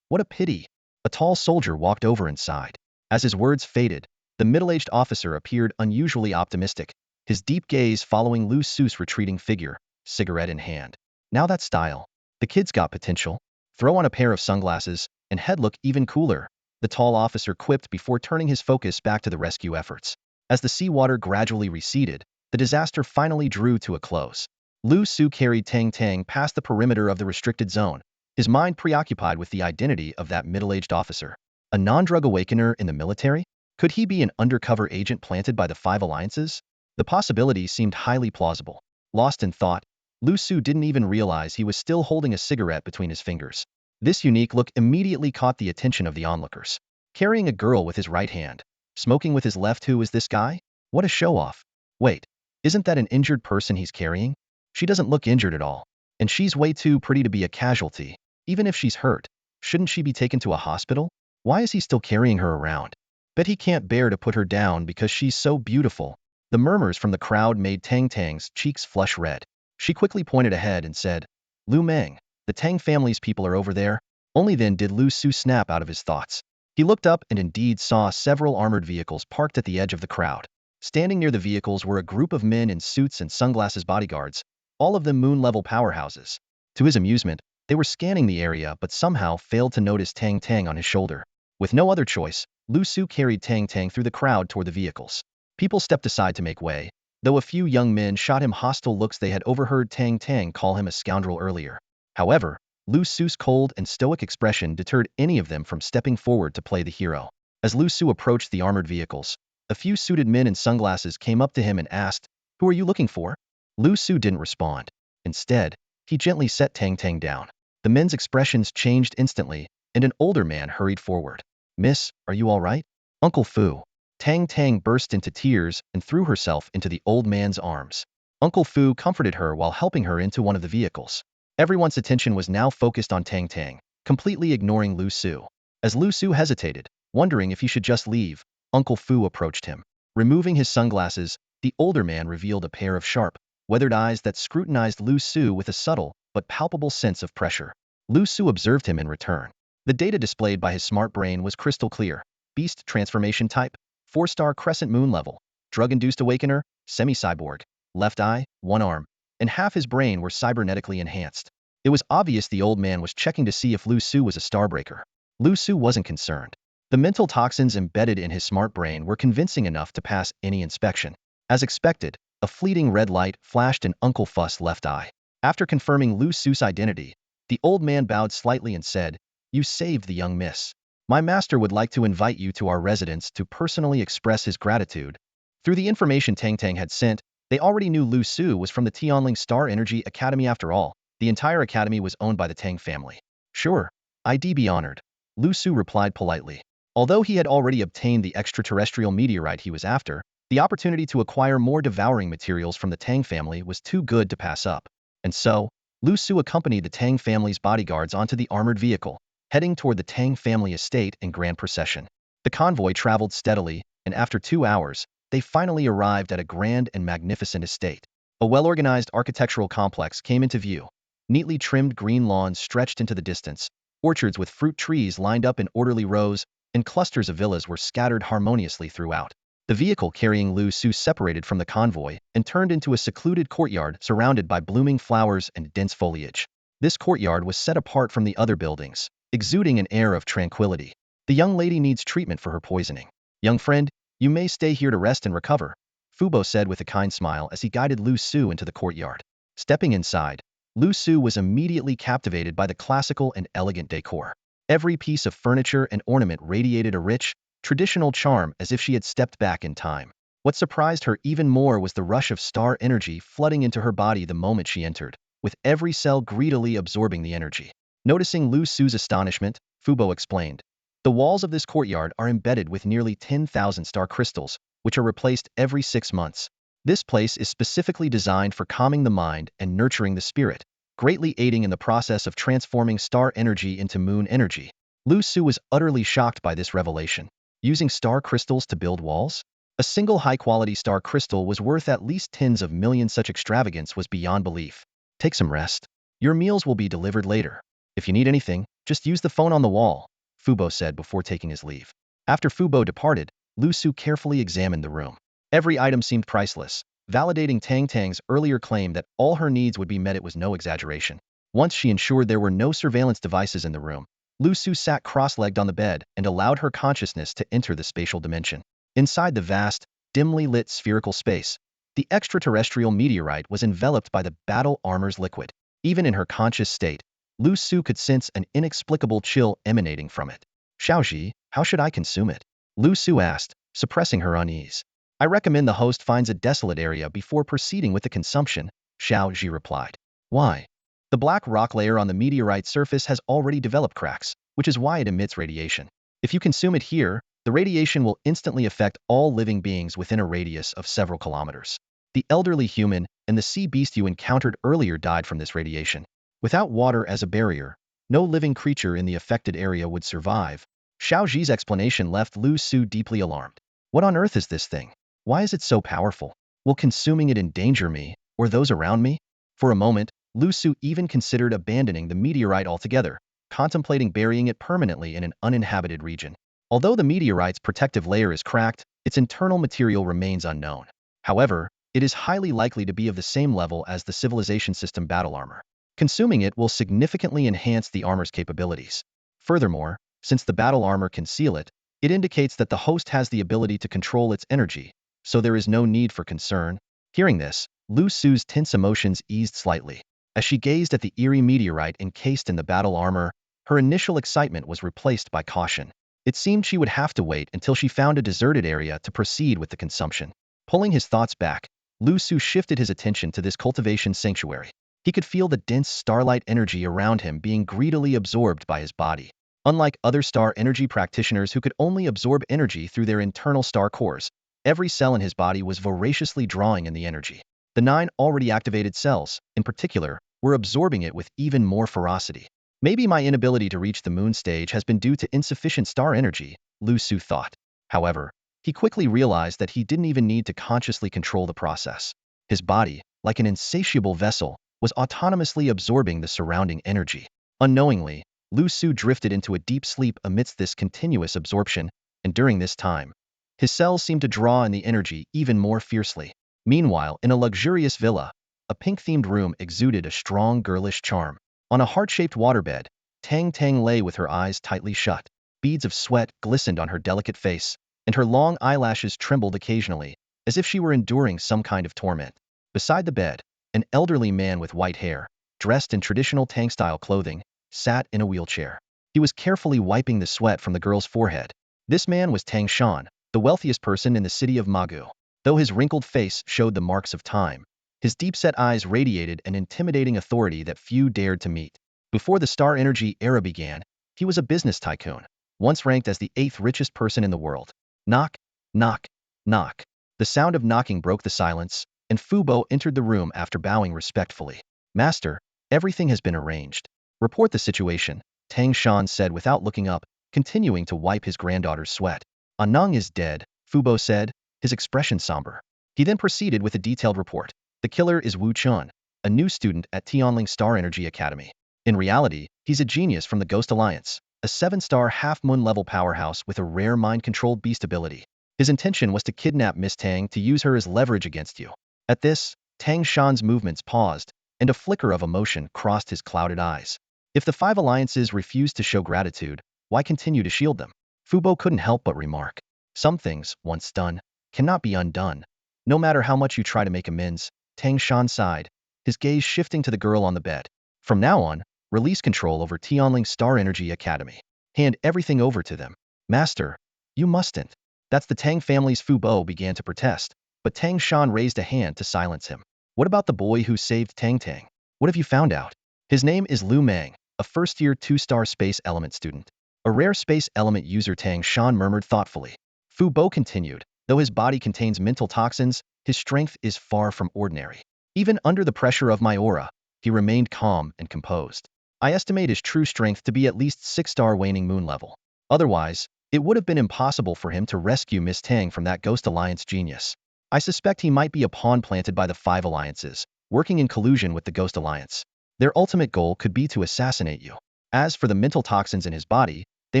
What a pity. A tall soldier walked over and sighed. As his words faded, the middle-aged officer appeared unusually optimistic, his deep gaze following Liu Su's retreating figure, cigarette in hand. Now that style. The kid's got potential. Throw on a pair of sunglasses, and head look even cooler, the tall officer quipped before turning his focus back to the rescue efforts. As the seawater gradually receded, the disaster finally drew to a close. Liu Su carried Tang Tang past the perimeter of the restricted zone, his mind preoccupied with the identity of that middle-aged officer. A non-drug awakener in the military? Could he be an undercover agent planted by the Five Alliances? The possibility seemed highly plausible. Lost in thought, Liu Su didn't even realize he was still holding a cigarette between his fingers. This unique look immediately caught the attention of the onlookers. Carrying a girl with his right hand, smoking with his left. Who is this guy? What a show-off. Wait, isn't that an injured person he's carrying? She doesn't look injured at all. And she's way too pretty to be a casualty. Even if she's hurt, shouldn't she be taken to a hospital? Why is he still carrying her around? Bet he can't bear to put her down because she's so beautiful. The murmurs from the crowd made Tang Tang's cheeks flush red. She quickly pointed ahead and said, Lu Meng, the Tang family's people are over there. Only then did Liu Su snap out of his thoughts. He looked up and indeed saw several armored vehicles parked at the edge of the crowd. Standing near the vehicles were a group of men in suits and sunglasses bodyguards, all of them moon-level powerhouses. To his amusement, they were scanning the area but somehow failed to notice Tang Tang on his shoulder. With no other choice, Liu Su carried Tang Tang through the crowd toward the vehicles. People stepped aside to make way, though a few young men shot him hostile looks. They had overheard Tang Tang call him a scoundrel earlier. However, Liu Su's cold and stoic expression deterred any of them from stepping forward to play the hero. As Liu Su approached the armored vehicles, a few suited men in sunglasses came up to him and asked, Who are you looking for? Liu Su didn't respond. Instead, he gently set Tang Tang down. The men's expressions changed instantly, and an older man hurried forward. Miss, are you all right? Uncle Fu. Tang Tang burst into tears and threw herself into the old man's arms. Uncle Fu comforted her while helping her into one of the vehicles. Everyone's attention was now focused on Tang Tang, completely ignoring Liu Su. As Liu Su hesitated, wondering if he should just leave, Uncle Fu approached him. Removing his sunglasses, the older man revealed a pair of sharp, weathered eyes that scrutinized Liu Su with a subtle but palpable sense of pressure. Liu Su observed him in return. The data displayed by his smart brain was crystal clear. Beast transformation type, 4-star crescent moon level, drug-induced awakener, semi-cyborg, left eye, one arm, and half his brain were cybernetically enhanced. It was obvious the old man was checking to see if Liu Su was a starbreaker. Liu Su wasn't concerned. The mental toxins embedded in his smart brain were convincing enough to pass any inspection. As expected, a fleeting red light flashed in Uncle Fu's left eye. After confirming Liu Su's identity, the old man bowed slightly and said, "You saved the young miss. My master would like to invite you to our residence to personally express his gratitude." Through the information Tang Tang had sent, they already knew Liu Su was from the Tianling Star Energy Academy after all. The entire academy was owned by the Tang family. "Sure, I'd be honored," Liu Su replied politely. Although he had already obtained the extraterrestrial meteorite he was after, the opportunity to acquire more devouring materials from the Tang family was too good to pass up. And so, Liu Su accompanied the Tang family's bodyguards onto the armored vehicle, heading toward the Tang family estate in grand procession. The convoy traveled steadily, and after 2 hours, they finally arrived at a grand and magnificent estate. A well-organized architectural complex came into view. Neatly trimmed green lawns stretched into the distance, orchards with fruit trees lined up in orderly rows, and clusters of villas were scattered harmoniously throughout. The vehicle carrying Liu Su separated from the convoy and turned into a secluded courtyard surrounded by blooming flowers and dense foliage. This courtyard was set apart from the other buildings, exuding an air of tranquility. "The young lady needs treatment for her poisoning. Young friend, you may stay here to rest and recover," Fubo said with a kind smile as he guided Liu Su into the courtyard. Stepping inside, Liu Su was immediately captivated by the classical and elegant decor. Every piece of furniture and ornament radiated a rich, traditional charm as if she had stepped back in time. What surprised her even more was the rush of star energy flooding into her body the moment she entered, with every cell greedily absorbing the energy. Noticing Liu Su's astonishment, Fubo explained, "The walls of this courtyard are embedded with nearly 10,000 star crystals, which are replaced every 6 months. This place is specifically designed for calming the mind and nurturing the spirit, greatly aiding in the process of transforming star energy into moon energy." Liu Su was utterly shocked by this revelation. Using star crystals to build walls? A single high-quality star crystal was worth at least tens of millions. Such extravagance was beyond belief. "Take some rest. Your meals will be delivered later. If you need anything, just use the phone on the wall," Fubo said before taking his leave. After Fubo departed, Liu Su carefully examined the room. Every item seemed priceless, validating Tang Tang's earlier claim that all her needs would be met. It was no exaggeration. Once she ensured there were no surveillance devices in the room, Liu Su sat cross-legged on the bed and allowed her consciousness to enter the spatial dimension. Inside the vast, dimly lit spherical space, the extraterrestrial meteorite was enveloped by the battle armor's liquid. Even in her conscious state, Liu Su could sense an inexplicable chill emanating from it. "Xiaoji, how should I consume it?" Liu Su asked, suppressing her unease. "I recommend the host finds a desolate area before proceeding with the consumption," Xiaoji replied. "Why?" "The black rock layer on the meteorite surface has already developed cracks, which is why it emits radiation. If you consume it here, the radiation will instantly affect all living beings within a radius of several kilometers. The elderly human and the sea beast you encountered earlier died from this radiation. Without water as a barrier, no living creature in the affected area would survive." Xiaoji's explanation left Liu Su deeply alarmed. "What on earth is this thing? Why is it so powerful? Will consuming it endanger me, or those around me?" For a moment, Liu Su even considered abandoning the meteorite altogether, contemplating burying it permanently in an uninhabited region. Although the meteorite's protective layer is cracked, its internal material remains unknown. However, it is highly likely to be of the same level as the civilization system battle armor. Consuming it will significantly enhance the armor's capabilities. Furthermore, since the battle armor can seal it, it indicates that the host has the ability to control its energy, so there is no need for concern. Hearing this, Liu Su's tense emotions eased slightly. As she gazed at the eerie meteorite encased in the battle armor, her initial excitement was replaced by caution. It seemed she would have to wait until she found a deserted area to proceed with the consumption. Pulling his thoughts back, Liu Su shifted his attention to this cultivation sanctuary. He could feel the dense starlight energy around him being greedily absorbed by his body. Unlike other star energy practitioners who could only absorb energy through their internal star cores, every cell in his body was voraciously drawing in the energy. The 9 already activated cells, in particular, were absorbing it with even more ferocity. Maybe my inability to reach the moon stage has been due to insufficient star energy, Liu Su thought. However, he quickly realized that he didn't even need to consciously control the process. His body, like an insatiable vessel, was autonomously absorbing the surrounding energy. Unknowingly, Liu Su drifted into a deep sleep amidst this continuous absorption, and during this time, his cells seemed to draw in the energy even more fiercely. Meanwhile, in a luxurious villa, a pink-themed room exuded a strong girlish charm. On a heart-shaped waterbed, Tang Tang lay with her eyes tightly shut. Beads of sweat glistened on her delicate face, and her long eyelashes trembled occasionally, as if she were enduring some kind of torment. Beside the bed, an elderly man with white hair, dressed in traditional Tang-style clothing, sat in a wheelchair. He was carefully wiping the sweat from the girl's forehead. This man was Tang Shan, the wealthiest person in the city of Magu. Though his wrinkled face showed the marks of time, his deep-set eyes radiated an intimidating authority that few dared to meet. Before the star energy era began, he was a business tycoon, once ranked as the 8th richest person in the world. Knock, knock, knock. The sound of knocking broke the silence, and Fu Bo entered the room after bowing respectfully. Master, everything has been arranged. Report the situation, Tang Shan said without looking up, continuing to wipe his granddaughter's sweat. Anang is dead, Fu Bo said, his expression somber. He then proceeded with a detailed report. The killer is Wu Chun, a new student at Tianling Star Energy Academy. In reality, he's a genius from the Ghost Alliance, a 7-star half-moon level powerhouse with a rare mind-controlled beast ability. His intention was to kidnap Miss Tang to use her as leverage against you. At this, Tang Shan's movements paused, and a flicker of emotion crossed his clouded eyes. If the 5 alliances refused to show gratitude, why continue to shield them? Fu Bo couldn't help but remark. Some things, once done, cannot be undone. No matter how much you try to make amends, Tang Shan sighed, his gaze shifting to the girl on the bed. From now on, release control over Tianling Star Energy Academy. Hand everything over to them. Master, you mustn't. That's the Tang family's. Fu Bo began to protest, but Tang Shan raised a hand to silence him. What about the boy who saved Tang Tang? What have you found out? His name is Lu Mang, a first-year 2-star space element student. A rare space element user, Tang Shan murmured thoughtfully. Fu Bo continued, though his body contains mental toxins, his strength is far from ordinary. Even under the pressure of my aura, he remained calm and composed. I estimate his true strength to be at least 6-star waning moon level. Otherwise, it would have been impossible for him to rescue Miss Tang from that Ghost Alliance genius. I suspect he might be a pawn planted by the 5 alliances, working in collusion with the Ghost Alliance. Their ultimate goal could be to assassinate you. As for the mental toxins in his body, they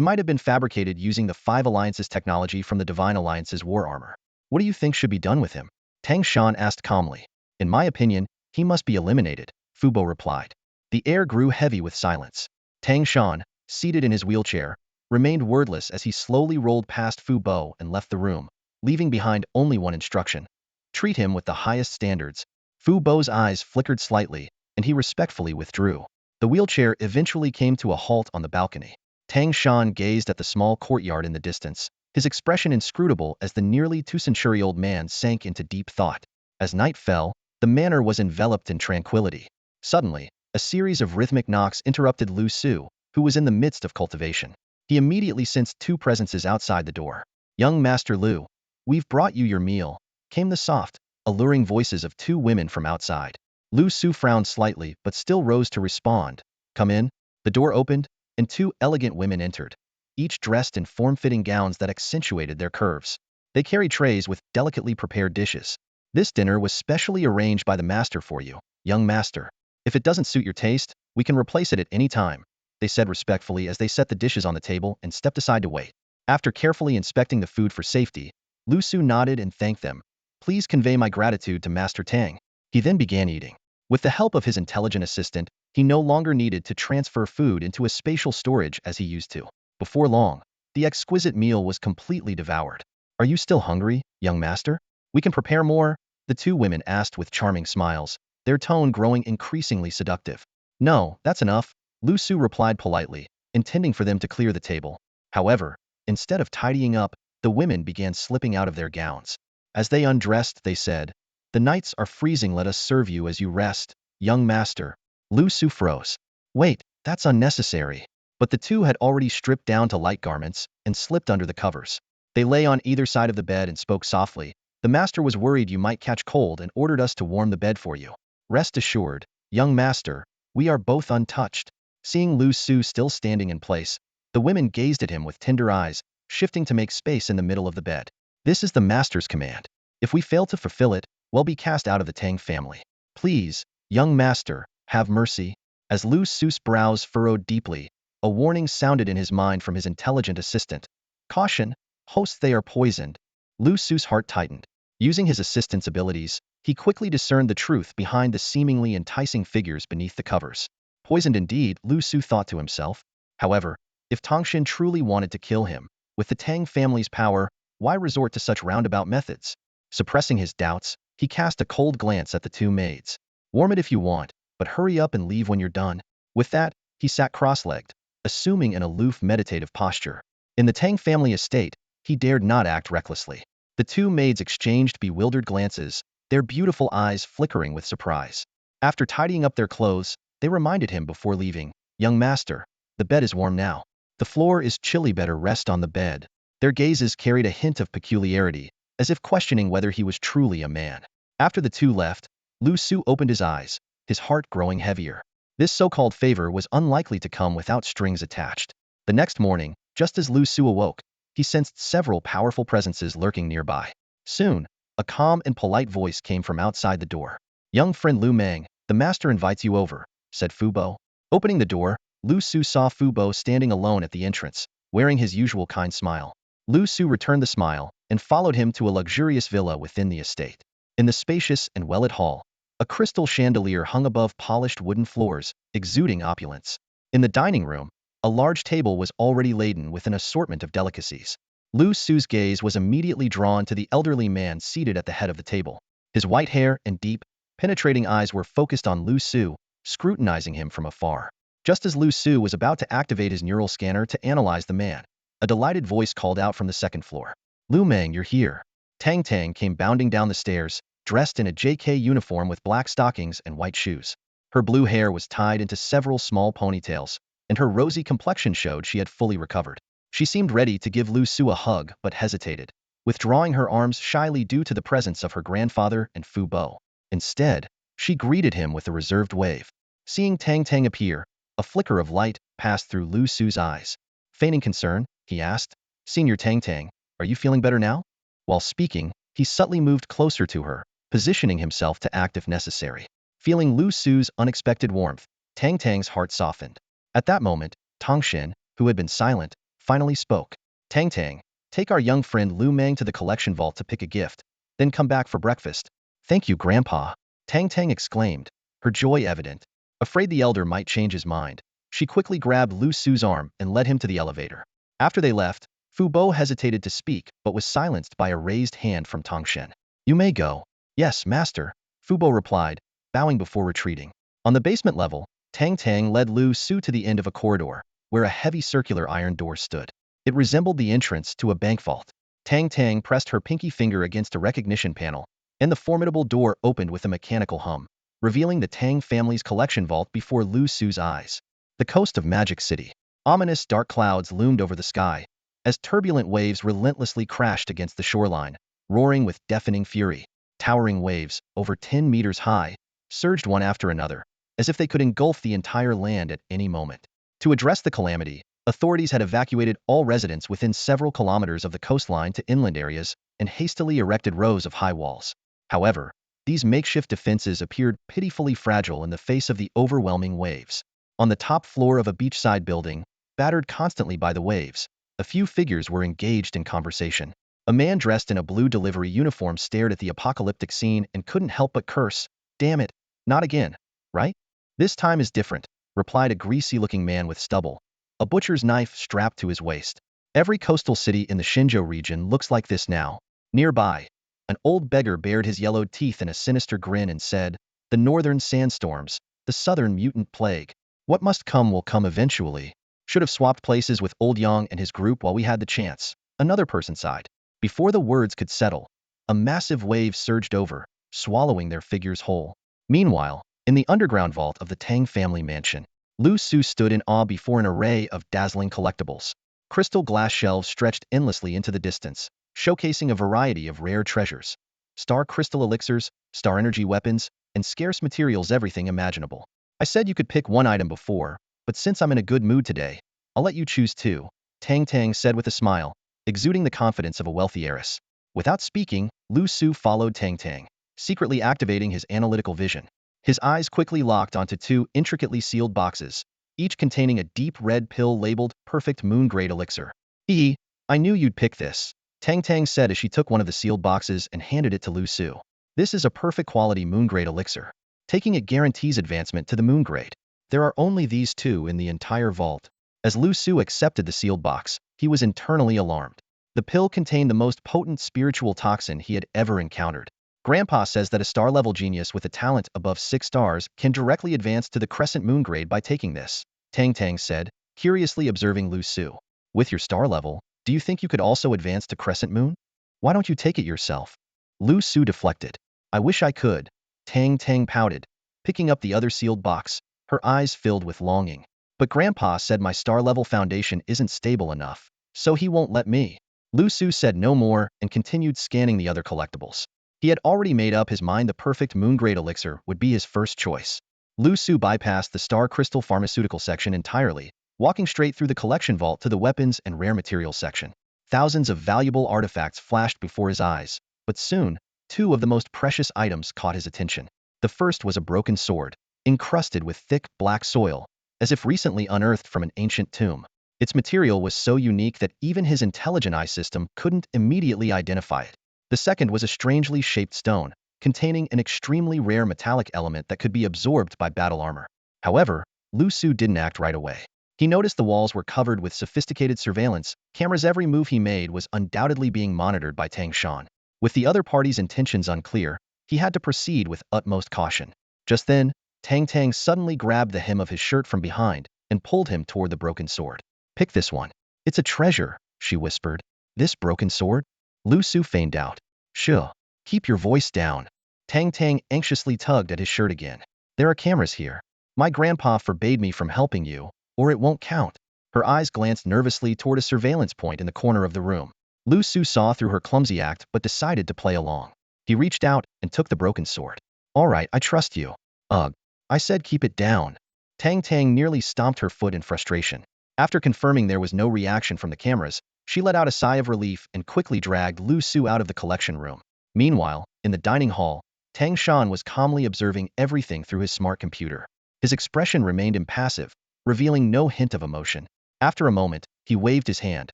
might have been fabricated using the 5 alliances technology from the Divine Alliance's war armor. What do you think should be done with him? Tang Shan asked calmly. In my opinion, he must be eliminated, Fu Bo replied. The air grew heavy with silence. Tang Shan, seated in his wheelchair, remained wordless as he slowly rolled past Fu Bo and left the room, leaving behind only one instruction. Treat him with the highest standards. Fu Bo's eyes flickered slightly, and he respectfully withdrew. The wheelchair eventually came to a halt on the balcony. Tang Shan gazed at the small courtyard in the distance, his expression inscrutable as the nearly 2-century-old man sank into deep thought. As night fell, the manor was enveloped in tranquility. Suddenly, a series of rhythmic knocks interrupted Liu Su, who was in the midst of cultivation. He immediately sensed 2 presences outside the door. Young Master Liu, we've brought you your meal, came the soft, alluring voices of 2 women from outside. Liu Su frowned slightly but still rose to respond. Come in. The door opened, and 2 elegant women entered, each dressed in form-fitting gowns that accentuated their curves. They carried trays with delicately prepared dishes. This dinner was specially arranged by the master for you, young master. If it doesn't suit your taste, we can replace it at any time, they said respectfully as they set the dishes on the table and stepped aside to wait. After carefully inspecting the food for safety, Liu Su nodded and thanked them. Please convey my gratitude to Master Tang. He then began eating. With the help of his intelligent assistant, he no longer needed to transfer food into a spatial storage as he used to. Before long, the exquisite meal was completely devoured. Are you still hungry, young master? We can prepare more, the 2 women asked with charming smiles, their tone growing increasingly seductive. No, that's enough, Liu Su replied politely, intending for them to clear the table. However, instead of tidying up, the women began slipping out of their gowns. As they undressed, they said, the nights are freezing, let us serve you as you rest, young master. Liu Su froze. Wait, that's unnecessary. But the two had already stripped down to light garments and slipped under the covers. They lay on either side of the bed and spoke softly. The master was worried you might catch cold and ordered us to warm the bed for you. Rest assured, young master, we are both untouched. Seeing Liu Su still standing in place, the women gazed at him with tender eyes, shifting to make space in the middle of the bed. This is the master's command. If we fail to fulfill it, we'll be cast out of the Tang family. Please, young master, have mercy. As Liu Su's brows furrowed deeply, a warning sounded in his mind from his intelligent assistant. Caution, hosts, they are poisoned. Liu Su's heart tightened. Using his assistant's abilities, he quickly discerned the truth behind the seemingly enticing figures beneath the covers. Poisoned indeed, Liu Su thought to himself. However, if Tongshin truly wanted to kill him, with the Tang family's power, why resort to such roundabout methods? Suppressing his doubts, he cast a cold glance at the two maids. Warm it if you want, but hurry up and leave when you're done. With that, he sat cross-legged, assuming an aloof meditative posture. In the Tang family estate, he dared not act recklessly. The two maids exchanged bewildered glances, their beautiful eyes flickering with surprise. After tidying up their clothes, they reminded him before leaving, young master, the bed is warm now. The floor is chilly, better rest on the bed. Their gazes carried a hint of peculiarity, as if questioning whether he was truly a man. After the two left, Liu Su opened his eyes, his heart growing heavier. This so-called favor was unlikely to come without strings attached. The next morning, just as Liu Su awoke, he sensed several powerful presences lurking nearby. Soon, a calm and polite voice came from outside the door. Young friend Liu Mang, the master invites you over, said Fu Bo. Opening the door, Liu Su saw Fu Bo standing alone at the entrance, wearing his usual kind smile. Liu Su returned the smile and followed him to a luxurious villa within the estate. In the spacious and well-lit hall, a crystal chandelier hung above polished wooden floors, exuding opulence. In the dining room, a large table was already laden with an assortment of delicacies. Liu Su's gaze was immediately drawn to the elderly man seated at the head of the table. His white hair and deep, penetrating eyes were focused on Liu Su, scrutinizing him from afar. Just as Liu Su was about to activate his neural scanner to analyze the man, a delighted voice called out from the second floor. Liu Mang, you're here. Tang Tang came bounding down the stairs, dressed in a JK uniform with black stockings and white shoes. Her blue hair was tied into several small ponytails, and her rosy complexion showed she had fully recovered. She seemed ready to give Liu Su a hug but hesitated, withdrawing her arms shyly due to the presence of her grandfather and Fu Bo. Instead, she greeted him with a reserved wave. Seeing Tang Tang appear, a flicker of light passed through Liu Su's eyes. Feigning concern, he asked, Senior Tang Tang, are you feeling better now? While speaking, he subtly moved closer to her, positioning himself to act if necessary. Feeling Liu Su's unexpected warmth, Tang Tang's heart softened. At that moment, Tongshin, who had been silent, finally spoke. Tang Tang, take our young friend Liu Mang to the collection vault to pick a gift, then come back for breakfast. Thank you, Grandpa, Tang Tang exclaimed, her joy evident. Afraid the elder might change his mind, she quickly grabbed Liu Su's arm and led him to the elevator. After they left, Fu Bo hesitated to speak but was silenced by a raised hand from Tongshin. You may go. Yes, master, Fu Bo replied, bowing before retreating. On the basement level, Tang Tang led Liu Su to the end of a corridor, where a heavy circular iron door stood. It resembled the entrance to a bank vault. Tang Tang pressed her pinky finger against a recognition panel, and the formidable door opened with a mechanical hum, revealing the Tang family's collection vault before Liu Su's eyes. The coast of Magic City. Ominous dark clouds loomed over the sky, as turbulent waves relentlessly crashed against the shoreline, roaring with deafening fury. Towering waves, over 10 meters high, surged one after another, as if they could engulf the entire land at any moment. To address the calamity, authorities had evacuated all residents within several kilometers of the coastline to inland areas and hastily erected rows of high walls. However, these makeshift defenses appeared pitifully fragile in the face of the overwhelming waves. On the top floor of a beachside building, battered constantly by the waves, a few figures were engaged in conversation. A man dressed in a blue delivery uniform stared at the apocalyptic scene and couldn't help but curse. Damn it, not again, right? This time is different, replied a greasy-looking man with stubble, a butcher's knife strapped to his waist. Every coastal city in the Xinzhou region looks like this now. Nearby, an old beggar bared his yellowed teeth in a sinister grin and said, the northern sandstorms, the southern mutant plague. What must come will come eventually. Should have swapped places with Old Yang and his group while we had the chance, another person sighed. Before the words could settle, a massive wave surged over, swallowing their figures whole. Meanwhile, in the underground vault of the Tang family mansion, Liu Su stood in awe before an array of dazzling collectibles. Crystal glass shelves stretched endlessly into the distance, showcasing a variety of rare treasures. Star crystal elixirs, star energy weapons, and scarce materials everything imaginable. I said you could pick one item before, but since I'm in a good mood today, I'll let you choose two, Tang Tang said with a smile, exuding the confidence of a wealthy heiress. Without speaking, Liu Su followed Tang Tang, secretly activating his analytical vision. His eyes quickly locked onto two intricately sealed boxes, each containing a deep red pill labeled Perfect Moon-Grade Elixir. I knew you'd pick this, Tang Tang said as she took one of the sealed boxes and handed it to Liu Su. This is a perfect quality Moon-Grade Elixir. Taking it guarantees advancement to the Moon-Grade. There are only these two in the entire vault. As Liu Su accepted the sealed box, he was internally alarmed. The pill contained the most potent spiritual toxin he had ever encountered. Grandpa says that a star-level genius with a talent above 6 stars can directly advance to the Crescent Moon grade by taking this, Tang Tang said, curiously observing Liu Su. With your star level, do you think you could also advance to Crescent Moon? Why don't you take it yourself? Liu Su deflected. I wish I could, Tang Tang pouted, picking up the other sealed box, her eyes filled with longing. But Grandpa said my star-level foundation isn't stable enough, so he won't let me. Liu Su said no more and continued scanning the other collectibles. He had already made up his mind the perfect moon-grade elixir would be his first choice. Liu Su bypassed the Star Crystal Pharmaceutical section entirely, walking straight through the collection vault to the weapons and rare materials section. Thousands of valuable artifacts flashed before his eyes, but soon, two of the most precious items caught his attention. The first was a broken sword, encrusted with thick, black soil, as if recently unearthed from an ancient tomb. Its material was so unique that even his intelligent eye system couldn't immediately identify it. The second was a strangely shaped stone, containing an extremely rare metallic element that could be absorbed by battle armor. However, Liu Su didn't act right away. He noticed the walls were covered with sophisticated surveillance cameras. Every move he made was undoubtedly being monitored by Tang Shan. With the other party's intentions unclear, he had to proceed with utmost caution. Just then, Tang Tang suddenly grabbed the hem of his shirt from behind and pulled him toward the broken sword. Pick this one. It's a treasure, she whispered. This broken sword? Liu Su feigned doubt. Sure. Keep your voice down. Tang Tang anxiously tugged at his shirt again. There are cameras here. My grandpa forbade me from helping you, or it won't count. Her eyes glanced nervously toward a surveillance point in the corner of the room. Liu Su saw through her clumsy act but decided to play along. He reached out and took the broken sword. All right, I trust you. Ugh. I said keep it down. Tang Tang nearly stomped her foot in frustration. After confirming there was no reaction from the cameras, she let out a sigh of relief and quickly dragged Liu Su out of the collection room. Meanwhile, in the dining hall, Tang Shan was calmly observing everything through his smart computer. His expression remained impassive, revealing no hint of emotion. After a moment, he waved his hand,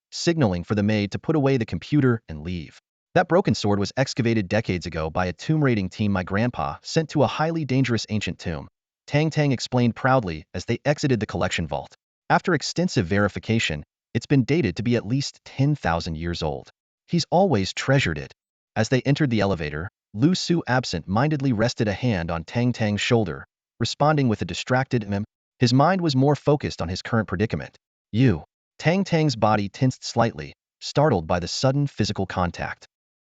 signaling for the maid to put away the computer and leave. That broken sword was excavated decades ago by a tomb raiding team my grandpa sent to a highly dangerous ancient tomb, Tang Tang explained proudly as they exited the collection vault. After extensive verification, it's been dated to be at least 10,000 years old. He's always treasured it. As they entered the elevator, Liu Su absent-mindedly rested a hand on Tang Tang's shoulder, responding with a distracted His mind was more focused on his current predicament. Tang Tang's body tensed slightly, startled by the sudden physical contact.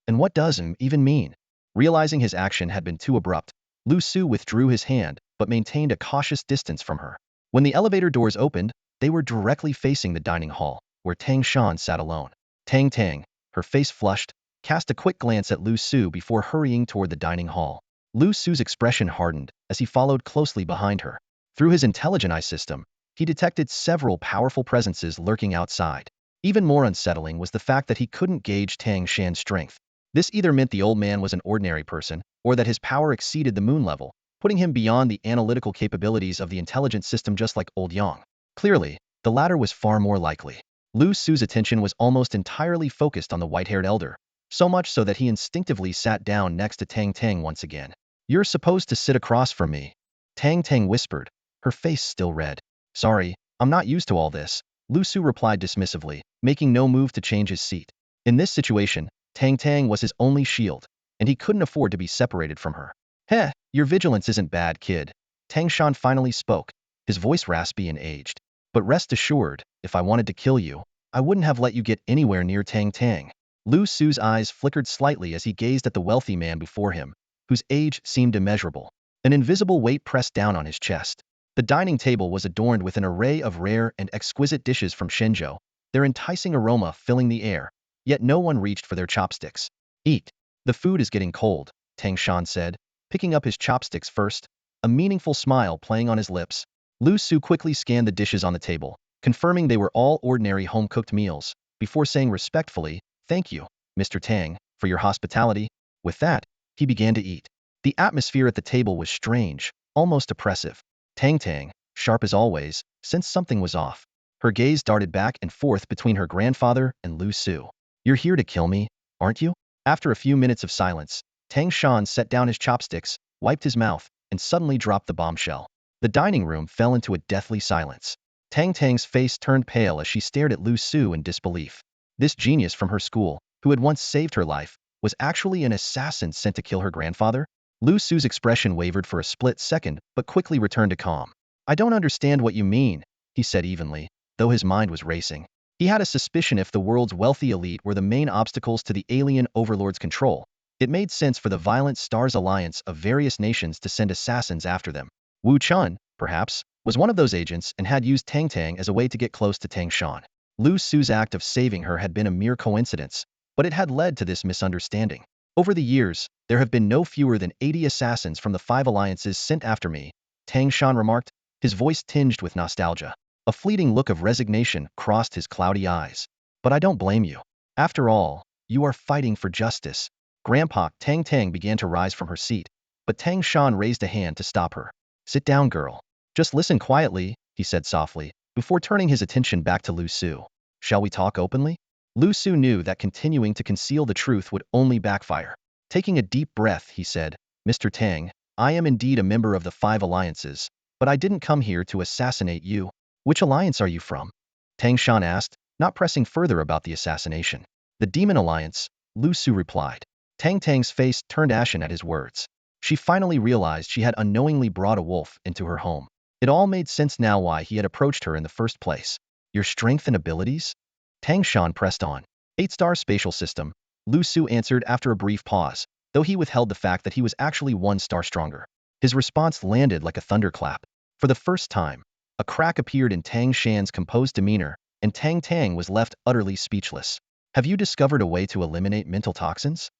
And what does even mean? Realizing his action had been too abrupt, Liu Su withdrew his hand but maintained a cautious distance from her. When the elevator doors opened, they were directly facing the dining hall, where Tang Shan sat alone. Tang Tang, her face flushed, cast a quick glance at Liu Su before hurrying toward the dining hall. Liu Su's expression hardened as he followed closely behind her. Through his intelligent eye system, he detected several powerful presences lurking outside. Even more unsettling was the fact that he couldn't gauge Tang Shan's strength. This either meant the old man was an ordinary person, or that his power exceeded the moon level, putting him beyond the analytical capabilities of the intelligent system just like old Yang. Clearly, the latter was far more likely. Liu Su's attention was almost entirely focused on the white-haired elder, so much so that he instinctively sat down next to Tang Tang once again. You're supposed to sit across from me, Tang Tang whispered, her face still red. Sorry, I'm not used to all this, Liu Su replied dismissively, making no move to change his seat. In this situation, Tang Tang was his only shield, and he couldn't afford to be separated from her. Heh, your vigilance isn't bad, kid. Tang Shan finally spoke, his voice raspy and aged. But rest assured, if I wanted to kill you, I wouldn't have let you get anywhere near Tang Tang. Liu Su's eyes flickered slightly as he gazed at the wealthy man before him, whose age seemed immeasurable. An invisible weight pressed down on his chest. The dining table was adorned with an array of rare and exquisite dishes from Shenzhou, their enticing aroma filling the air, yet no one reached for their chopsticks. Eat. The food is getting cold, Tang Shan said, picking up his chopsticks first, a meaningful smile playing on his lips. Liu Su quickly scanned the dishes on the table, confirming they were all ordinary home-cooked meals, before saying respectfully, "Thank you, Mr. Tang, for your hospitality." With that, he began to eat. The atmosphere at the table was strange, almost oppressive. Tang, sharp as always, sensed something was off. Her gaze darted back and forth between her grandfather and Liu Su. "You're here to kill me, aren't you?" After a few minutes of silence, Tang Shan set down his chopsticks, wiped his mouth, and suddenly dropped the bombshell. The dining room fell into a deathly silence. Tang's face turned pale as she stared at Liu Su in disbelief. This genius from her school, who had once saved her life, was actually an assassin sent to kill her grandfather? Liu Su's expression wavered for a split second, but quickly returned to calm. "I don't understand what you mean," he said evenly, though his mind was racing. He had a suspicion if the world's wealthy elite were the main obstacles to the alien overlord's control, it made sense for the Violent Stars alliance of various nations to send assassins after them. Wu Chun, perhaps, was one of those agents and had used Tang as a way to get close to Tang Shan. Liu Su's act of saving her had been a mere coincidence, but it had led to this misunderstanding. "Over the years, there have been no fewer than 80 assassins from the 5 alliances sent after me," Tang Shan remarked, his voice tinged with nostalgia. A fleeting look of resignation crossed his cloudy eyes. "But I don't blame you. After all, you are fighting for justice." Grandpa Tang began to rise from her seat, but Tang Shan raised a hand to stop her. "Sit down, girl. Just listen quietly," he said softly, before turning his attention back to Liu Su. "Shall we talk openly?" Liu Su knew that continuing to conceal the truth would only backfire. Taking a deep breath, he said, "Mr. Tang, I am indeed a member of the 5 alliances, but I didn't come here to assassinate you." "Which alliance are you from?" Tang Shan asked, not pressing further about the assassination. "The Demon Alliance," Liu Su replied. Tang's face turned ashen at his words. She finally realized she had unknowingly brought a wolf into her home. It all made sense now why he had approached her in the first place. "Your strength and abilities?" Tang Shan pressed on. 8-star Spatial System, Liu Su answered after a brief pause, though he withheld the fact that he was actually 1 star stronger. His response landed like a thunderclap. For the first time, a crack appeared in Tang Shan's composed demeanor, and Tang was left utterly speechless. "Have you discovered a way to eliminate mental toxins?"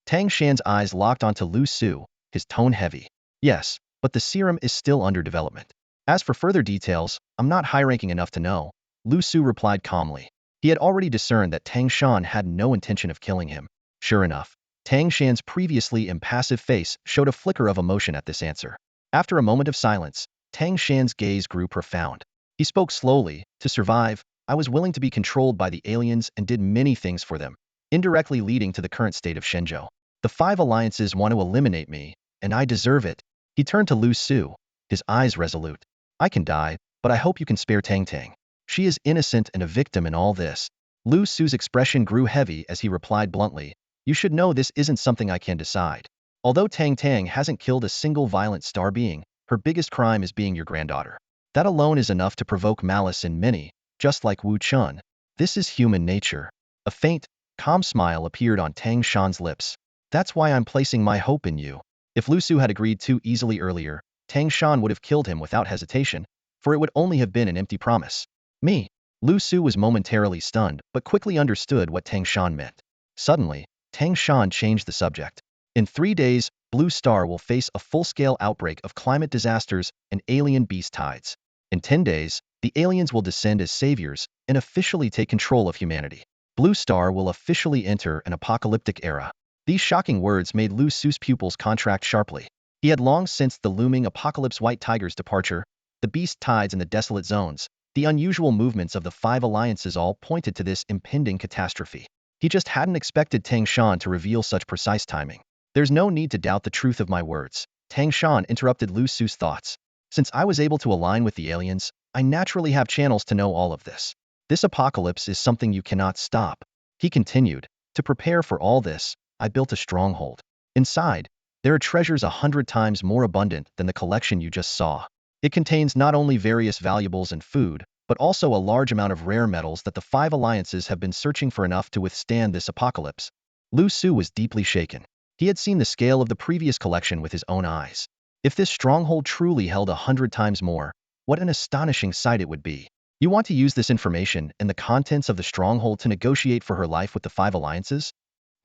Tang Shan's eyes locked onto Liu Su, his tone heavy. "Yes, but the serum is still under development. As for further details, I'm not high-ranking enough to know," Liu Su replied calmly. He had already discerned that Tang Shan had no intention of killing him. Sure enough, Tang Shan's previously impassive face showed a flicker of emotion at this answer. After a moment of silence, Tang Shan's gaze grew profound. He spoke slowly. "To survive, I was willing to be controlled by the aliens and did many things for them, indirectly leading to the current state of Shenzhou. The 5 alliances want to eliminate me, and I deserve it." He turned to Liu Su, his eyes resolute. "I can die, but I hope you can spare Tang. She is innocent and a victim in all this." Liu Su's expression grew heavy as he replied bluntly, "You should know this isn't something I can decide. Although Tang hasn't killed a single violent star being, her biggest crime is being your granddaughter. That alone is enough to provoke malice in many, just like Wu Chun. This is human nature." A faint, calm smile appeared on Tang Shan's lips. "That's why I'm placing my hope in you." If Liu Su had agreed too easily earlier, Tang Shan would have killed him without hesitation, for it would only have been an empty promise. "Me?" Liu Su was momentarily stunned, but quickly understood what Tang Shan meant. Suddenly, Tang Shan changed the subject. "In 3 days, Blue Star will face a full-scale outbreak of climate disasters and alien beast tides. In 10 days, the aliens will descend as saviors and officially take control of humanity. Blue Star will officially enter an apocalyptic era." These shocking words made Liu Su's pupils contract sharply. He had long sensed the looming apocalypse. White Tiger's departure, the beast tides and the desolate zones, the unusual movements of the 5 alliances all pointed to this impending catastrophe. He just hadn't expected Tang Shan to reveal such precise timing. "There's no need to doubt the truth of my words," Tang Shan interrupted Liu Su's thoughts. "Since I was able to align with the aliens, I naturally have channels to know all of this. This apocalypse is something you cannot stop." He continued, "To prepare for all this, I built a stronghold. Inside, there are treasures 100 times more abundant than the collection you just saw. It contains not only various valuables and food, but also a large amount of rare metals that the 5 alliances have been searching for enough to withstand this apocalypse." Liu Su was deeply shaken. He had seen the scale of the previous collection with his own eyes. If this stronghold truly held 100 times more, What an astonishing sight it would be. You want to use this information and the contents of the stronghold to negotiate for her life with the Five Alliances?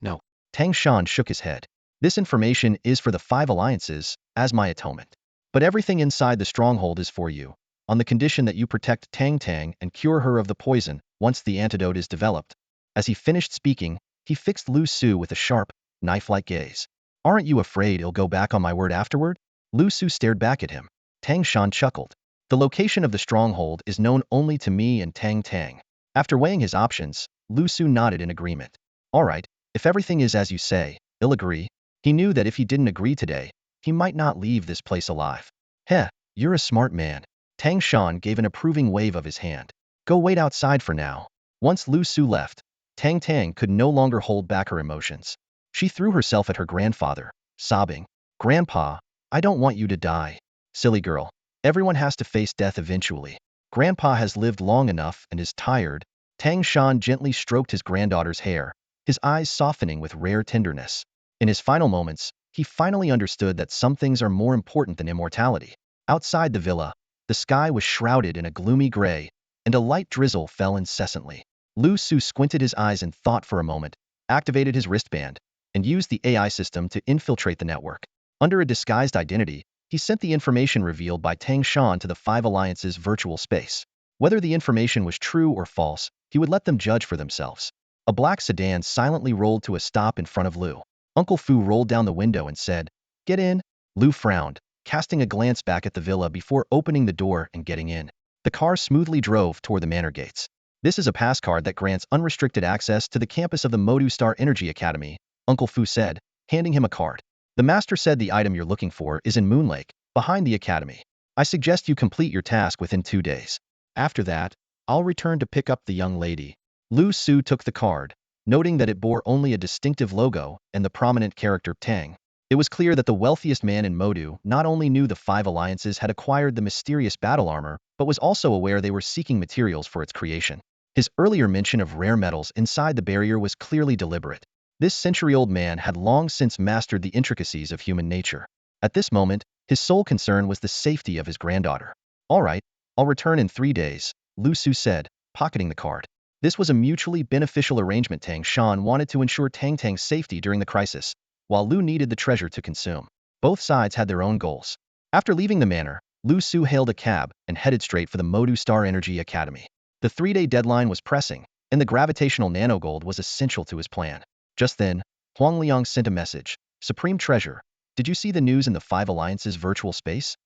No. Tang Shan shook his head. This information is for the Five Alliances, as my atonement. But everything inside the stronghold is for you, on the condition that you protect Tang Tang and cure her of the poison once the antidote is developed. As he finished speaking, he fixed Liu Su with a sharp, knife-like gaze. Aren't you afraid he'll go back on my word afterward? Liu Su stared back at him. Tang Shan chuckled. The location of the stronghold is known only to me and Tang Tang. After weighing his options, Liu Su nodded in agreement. All right, if everything is as you say, he'll agree. He knew that if he didn't agree today, he might not leave this place alive. Heh, you're a smart man. Tang Shan gave an approving wave of his hand. Go wait outside for now. Once Liu Su left, Tang Tang could no longer hold back her emotions. She threw herself at her grandfather, sobbing, Grandpa, I don't want you to die. Silly girl. Everyone has to face death eventually. Grandpa has lived long enough and is tired. Tang Shan gently stroked his granddaughter's hair, his eyes softening with rare tenderness. In his final moments, he finally understood that some things are more important than immortality. Outside the villa, the sky was shrouded in a gloomy gray, and a light drizzle fell incessantly. Liu Su squinted his eyes in thought for a moment, activated his wristband, and used the AI system to infiltrate the network. Under a disguised identity, he sent the information revealed by Tang Shan to the Five Alliances' virtual space. Whether the information was true or false, he would let them judge for themselves. A black sedan silently rolled to a stop in front of Liu. Uncle Fu rolled down the window and said, Get in. Liu frowned, casting a glance back at the villa before opening the door and getting in. The car smoothly drove toward the manor gates. This is a pass card that grants unrestricted access to the campus of the Modu Star Energy Academy, Uncle Fu said, handing him a card. The master said the item you're looking for is in Moon Lake, behind the academy. I suggest you complete your task within 2 days. After that, I'll return to pick up the young lady. Liu Su took the card, noting that it bore only a distinctive logo and the prominent character Tang. It was clear that the wealthiest man in Modu not only knew the Five Alliances had acquired the mysterious battle armor, but was also aware they were seeking materials for its creation. His earlier mention of rare metals inside the barrier was clearly deliberate. This century-old man had long since mastered the intricacies of human nature. At this moment, his sole concern was the safety of his granddaughter. All right, I'll return in 3 days, Liu Su said, pocketing the card. This was a mutually beneficial arrangement. Tang Shan wanted to ensure Tang Tang's safety during the crisis, while Liu needed the treasure to consume. Both sides had their own goals. After leaving the manor, Liu Su hailed a cab and headed straight for the Modu Star Energy Academy. The 3-day deadline was pressing, and the gravitational nanogold was essential to his plan. Just then, Huang Liang sent a message. Supreme Treasure, did you see the news in the Five Alliances virtual space?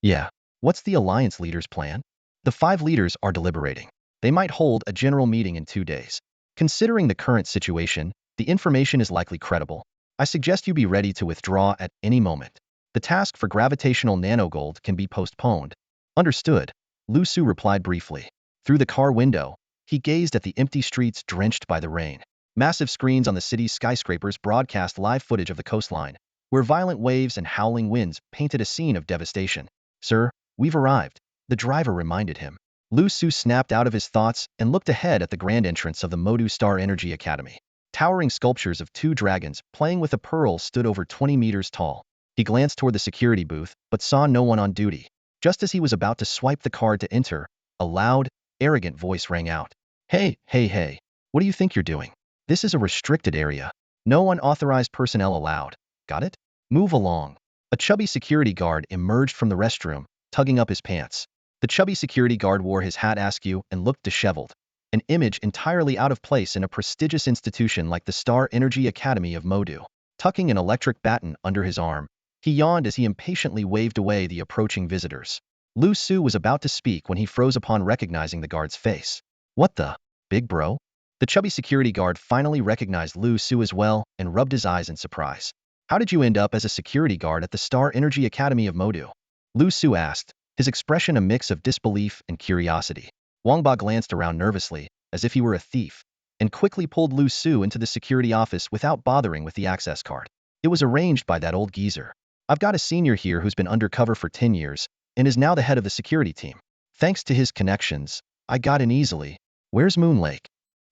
Yeah. What's the Alliance leaders' plan? The 5 leaders are deliberating. They might hold a general meeting in 2 days. Considering the current situation, the information is likely credible. I suggest you be ready to withdraw at any moment. The task for gravitational nanogold can be postponed. Understood, Liu Su replied briefly. Through the car window, he gazed at the empty streets drenched by the rain. Massive screens on the city's skyscrapers broadcast live footage of the coastline, where violent waves and howling winds painted a scene of devastation. Sir, we've arrived, the driver reminded him. Liu Su snapped out of his thoughts and looked ahead at the grand entrance of the Modu Star Energy Academy. Towering sculptures of 2 dragons playing with a pearl stood over 20 meters tall. He glanced toward the security booth, but saw no one on duty. Just as he was about to swipe the card to enter, a loud, arrogant voice rang out. Hey, hey, hey, what do you think you're doing? This is a restricted area. No unauthorized personnel allowed. Got it? Move along. A chubby security guard emerged from the restroom, tugging up his pants. The chubby security guard wore his hat askew and looked disheveled, an image entirely out of place in a prestigious institution like the Star Energy Academy of Modu. Tucking an electric baton under his arm, he yawned as he impatiently waved away the approaching visitors. Liu Su was about to speak when he froze upon recognizing the guard's face. What the? Big bro? The chubby security guard finally recognized Liu Su as well and rubbed his eyes in surprise. How did you end up as a security guard at the Star Energy Academy of Modu? Liu Su asked, his expression a mix of disbelief and curiosity. Wang Ba glanced around nervously, as if he were a thief, and quickly pulled Liu Su into the security office without bothering with the access card. It was arranged by that old geezer. I've got a senior here who's been undercover for 10 years and is now the head of the security team. Thanks to his connections, I got in easily. Where's Moon Lake?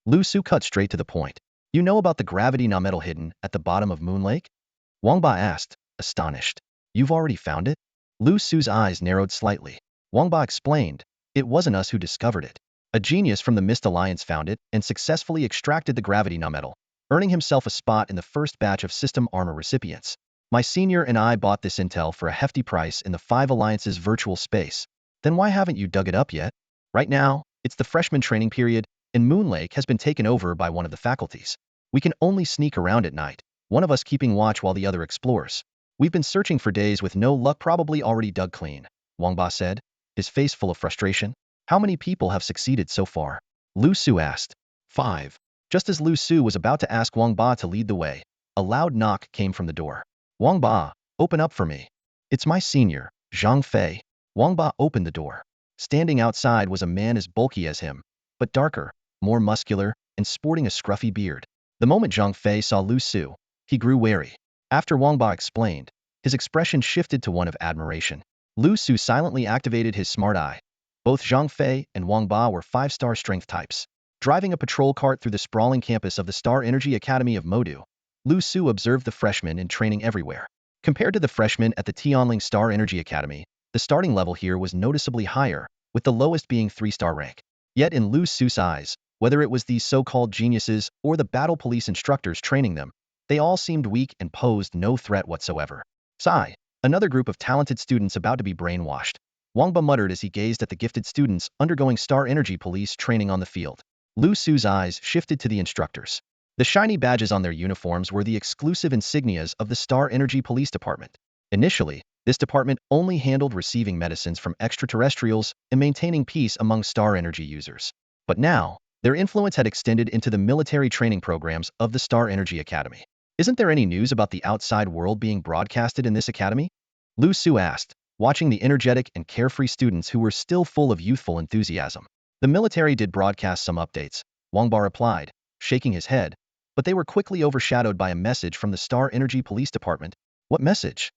Liu Su cut straight to the point. You know about the gravity nanometal hidden at the bottom of Moon Lake? Wang Ba asked, astonished. You've already found it? Liu Su's eyes narrowed slightly. Wang Ba explained. It wasn't us who discovered it. A genius from the Mist Alliance found it and successfully extracted the gravity nanometal, earning himself a spot in the first batch of system armor recipients. My senior and I bought this intel for a hefty price in the Five Alliance's virtual space. Then why haven't you dug it up yet? Right now, it's the freshman training period, and Moon Lake has been taken over by one of the faculties. We can only sneak around at night, one of us keeping watch while the other explores. We've been searching for days with no luck, probably already dug clean, Wang Ba said, his face full of frustration. How many people have succeeded so far? Liu Su asked. 5. Just as Liu Su was about to ask Wang Ba to lead the way, a loud knock came from the door. Wang Ba, open up for me. It's my senior, Zhang Fei. Wang Ba opened the door. Standing outside was a man as bulky as him, but darker, more muscular, and sporting a scruffy beard. The moment Zhang Fei saw Liu Su, he grew wary. After Wang Ba explained, his expression shifted to one of admiration. Liu Su silently activated his smart eye. Both Zhang Fei and Wang Ba were 5-star strength types. Driving a patrol cart through the sprawling campus of the Star Energy Academy of Modu, Liu Su observed the freshmen in training everywhere. Compared to the freshmen at the Tianling Star Energy Academy, the starting level here was noticeably higher, with the lowest being 3-star rank. Yet in Liu Su's eyes, whether it was these so-called geniuses or the battle police instructors training them, they all seemed weak and posed no threat whatsoever. Sigh, another group of talented students about to be brainwashed. Wang Ba muttered as he gazed at the gifted students undergoing Star Energy Police training on the field. Liu Su's eyes shifted to the instructors. The shiny badges on their uniforms were the exclusive insignias of the Star Energy Police Department. Initially, this department only handled receiving medicines from extraterrestrials and maintaining peace among Star Energy users. But now, their influence had extended into the military training programs of the Star Energy Academy. Isn't there any news about the outside world being broadcasted in this academy? Liu Su asked, watching the energetic and carefree students who were still full of youthful enthusiasm. The military did broadcast some updates, Wang Ba replied, shaking his head, but they were quickly overshadowed by a message from the Star Energy Police Department. What message?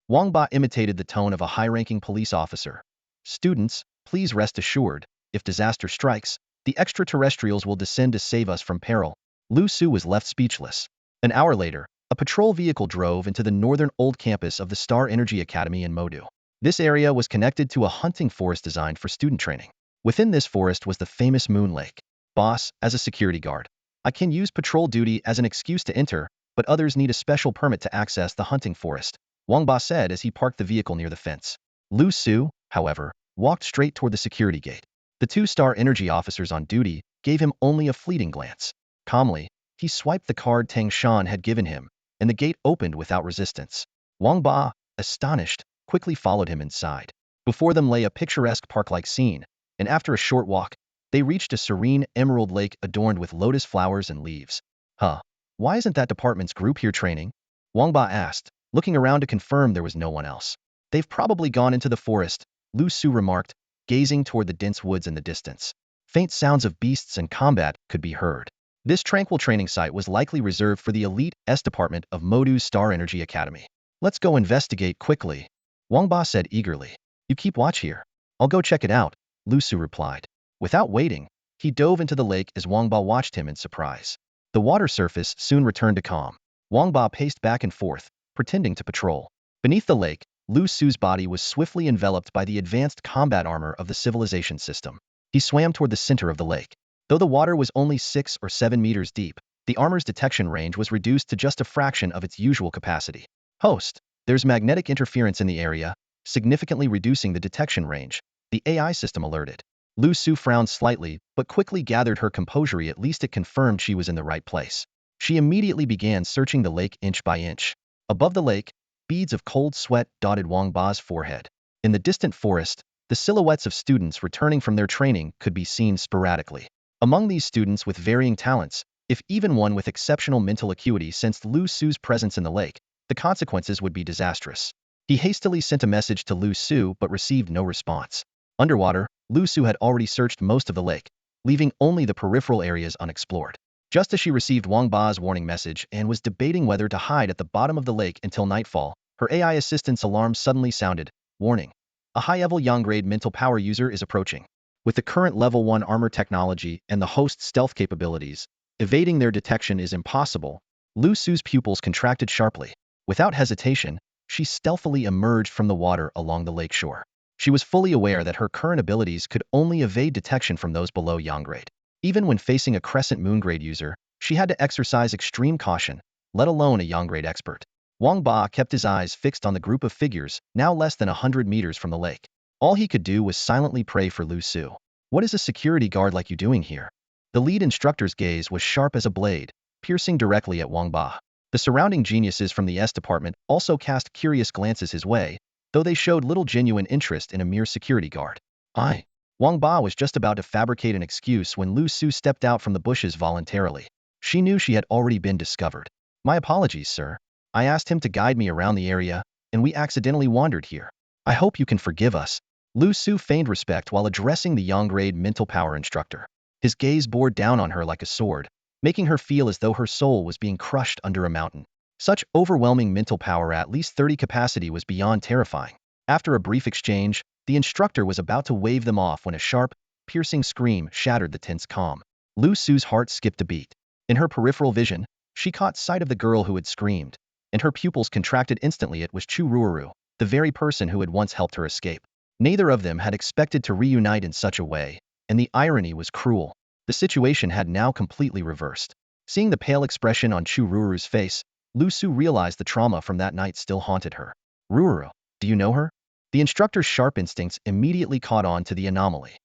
Wang Ba imitated the tone of a high-ranking police officer. Students, please rest assured, if disaster strikes, the extraterrestrials will descend to save us from peril. Liu Su was left speechless. An hour later, a patrol vehicle drove into the northern old campus of the Star Energy Academy in Modu. This area was connected to a hunting forest designed for student training. Within this forest was the famous Moon Lake. Boss, as a security guard, I can use patrol duty as an excuse to enter, but others need a special permit to access the hunting forest, Wang Ba said as he parked the vehicle near the fence. Liu Su, however, walked straight toward the security gate. The 2-star energy officers on duty gave him only a fleeting glance. Calmly, he swiped the card Tang Shan had given him, and the gate opened without resistance. Wang Ba, astonished, quickly followed him inside. Before them lay a picturesque park-like scene, and after a short walk, they reached a serene emerald lake adorned with lotus flowers and leaves. Why isn't that department's group here training? Wang Ba asked, looking around to confirm there was no one else. They've probably gone into the forest, Liu Su remarked, gazing toward the dense woods in the distance. Faint sounds of beasts and combat could be heard. This tranquil training site was likely reserved for the elite S department of Modu's Star Energy Academy. Let's go investigate quickly, Wang Ba said eagerly. You keep watch here. I'll go check it out, Liu Su replied. Without waiting, he dove into the lake as Wang Ba watched him in surprise. The water surface soon returned to calm. Wang Ba paced back and forth, pretending to patrol. Beneath the lake, Liu Su's body was swiftly enveloped by the advanced combat armor of the civilization system. He swam toward the center of the lake. Though the water was only 6 or 7 meters deep, the armor's detection range was reduced to just a fraction of its usual capacity. Host, there's magnetic interference in the area, significantly reducing the detection range, the AI system alerted. Liu Su frowned slightly, but quickly gathered her composure. At least it confirmed she was in the right place. She immediately began searching the lake inch by inch. Above the lake, beads of cold sweat dotted Wang Ba's forehead. In the distant forest, the silhouettes of students returning from their training could be seen sporadically. Among these students with varying talents, if even one with exceptional mental acuity sensed Liu Su's presence in the lake, the consequences would be disastrous. He hastily sent a message to Liu Su but received no response. Underwater, Liu Su had already searched most of the lake, leaving only the peripheral areas unexplored. Just as she received Wang Ba's warning message and was debating whether to hide at the bottom of the lake until nightfall, her AI assistant's alarm suddenly sounded. Warning. A high-level Yang-grade mental power user is approaching. With the current level 1 armor technology and the host's stealth capabilities, evading their detection is impossible. Liu Su's pupils contracted sharply. Without hesitation, she stealthily emerged from the water along the lake shore. She was fully aware that her current abilities could only evade detection from those below yang grade. Even when facing a crescent moon grade user, she had to exercise extreme caution, let alone a yang grade expert. Wang Ba kept his eyes fixed on the group of figures, now less than 100 meters from the lake. All he could do was silently pray for Liu Su. What is a security guard like you doing here? The lead instructor's gaze was sharp as a blade, piercing directly at Wang Ba. The surrounding geniuses from the S department also cast curious glances his way, though they showed little genuine interest in a mere security guard. Wang Ba was just about to fabricate an excuse when Liu Su stepped out from the bushes voluntarily. She knew she had already been discovered. My apologies, sir. I asked him to guide me around the area, and we accidentally wandered here. I hope you can forgive us. Liu Su feigned respect while addressing the yang-grade mental power instructor. His gaze bore down on her like a sword, making her feel as though her soul was being crushed under a mountain. Such overwhelming mental power at least 30 capacity was beyond terrifying. After a brief exchange, the instructor was about to wave them off when a sharp, piercing scream shattered the tense calm. Liu Su's heart skipped a beat. In her peripheral vision, she caught sight of the girl who had screamed, and her pupils contracted instantly. It was Chu Ruuru, the very person who had once helped her escape. Neither of them had expected to reunite in such a way, and the irony was cruel. The situation had now completely reversed. Seeing the pale expression on Chu Ruuru's face, Liu Su realized the trauma from that night still haunted her. Ruuru, do you know her? The instructor's sharp instincts immediately caught on to the anomaly.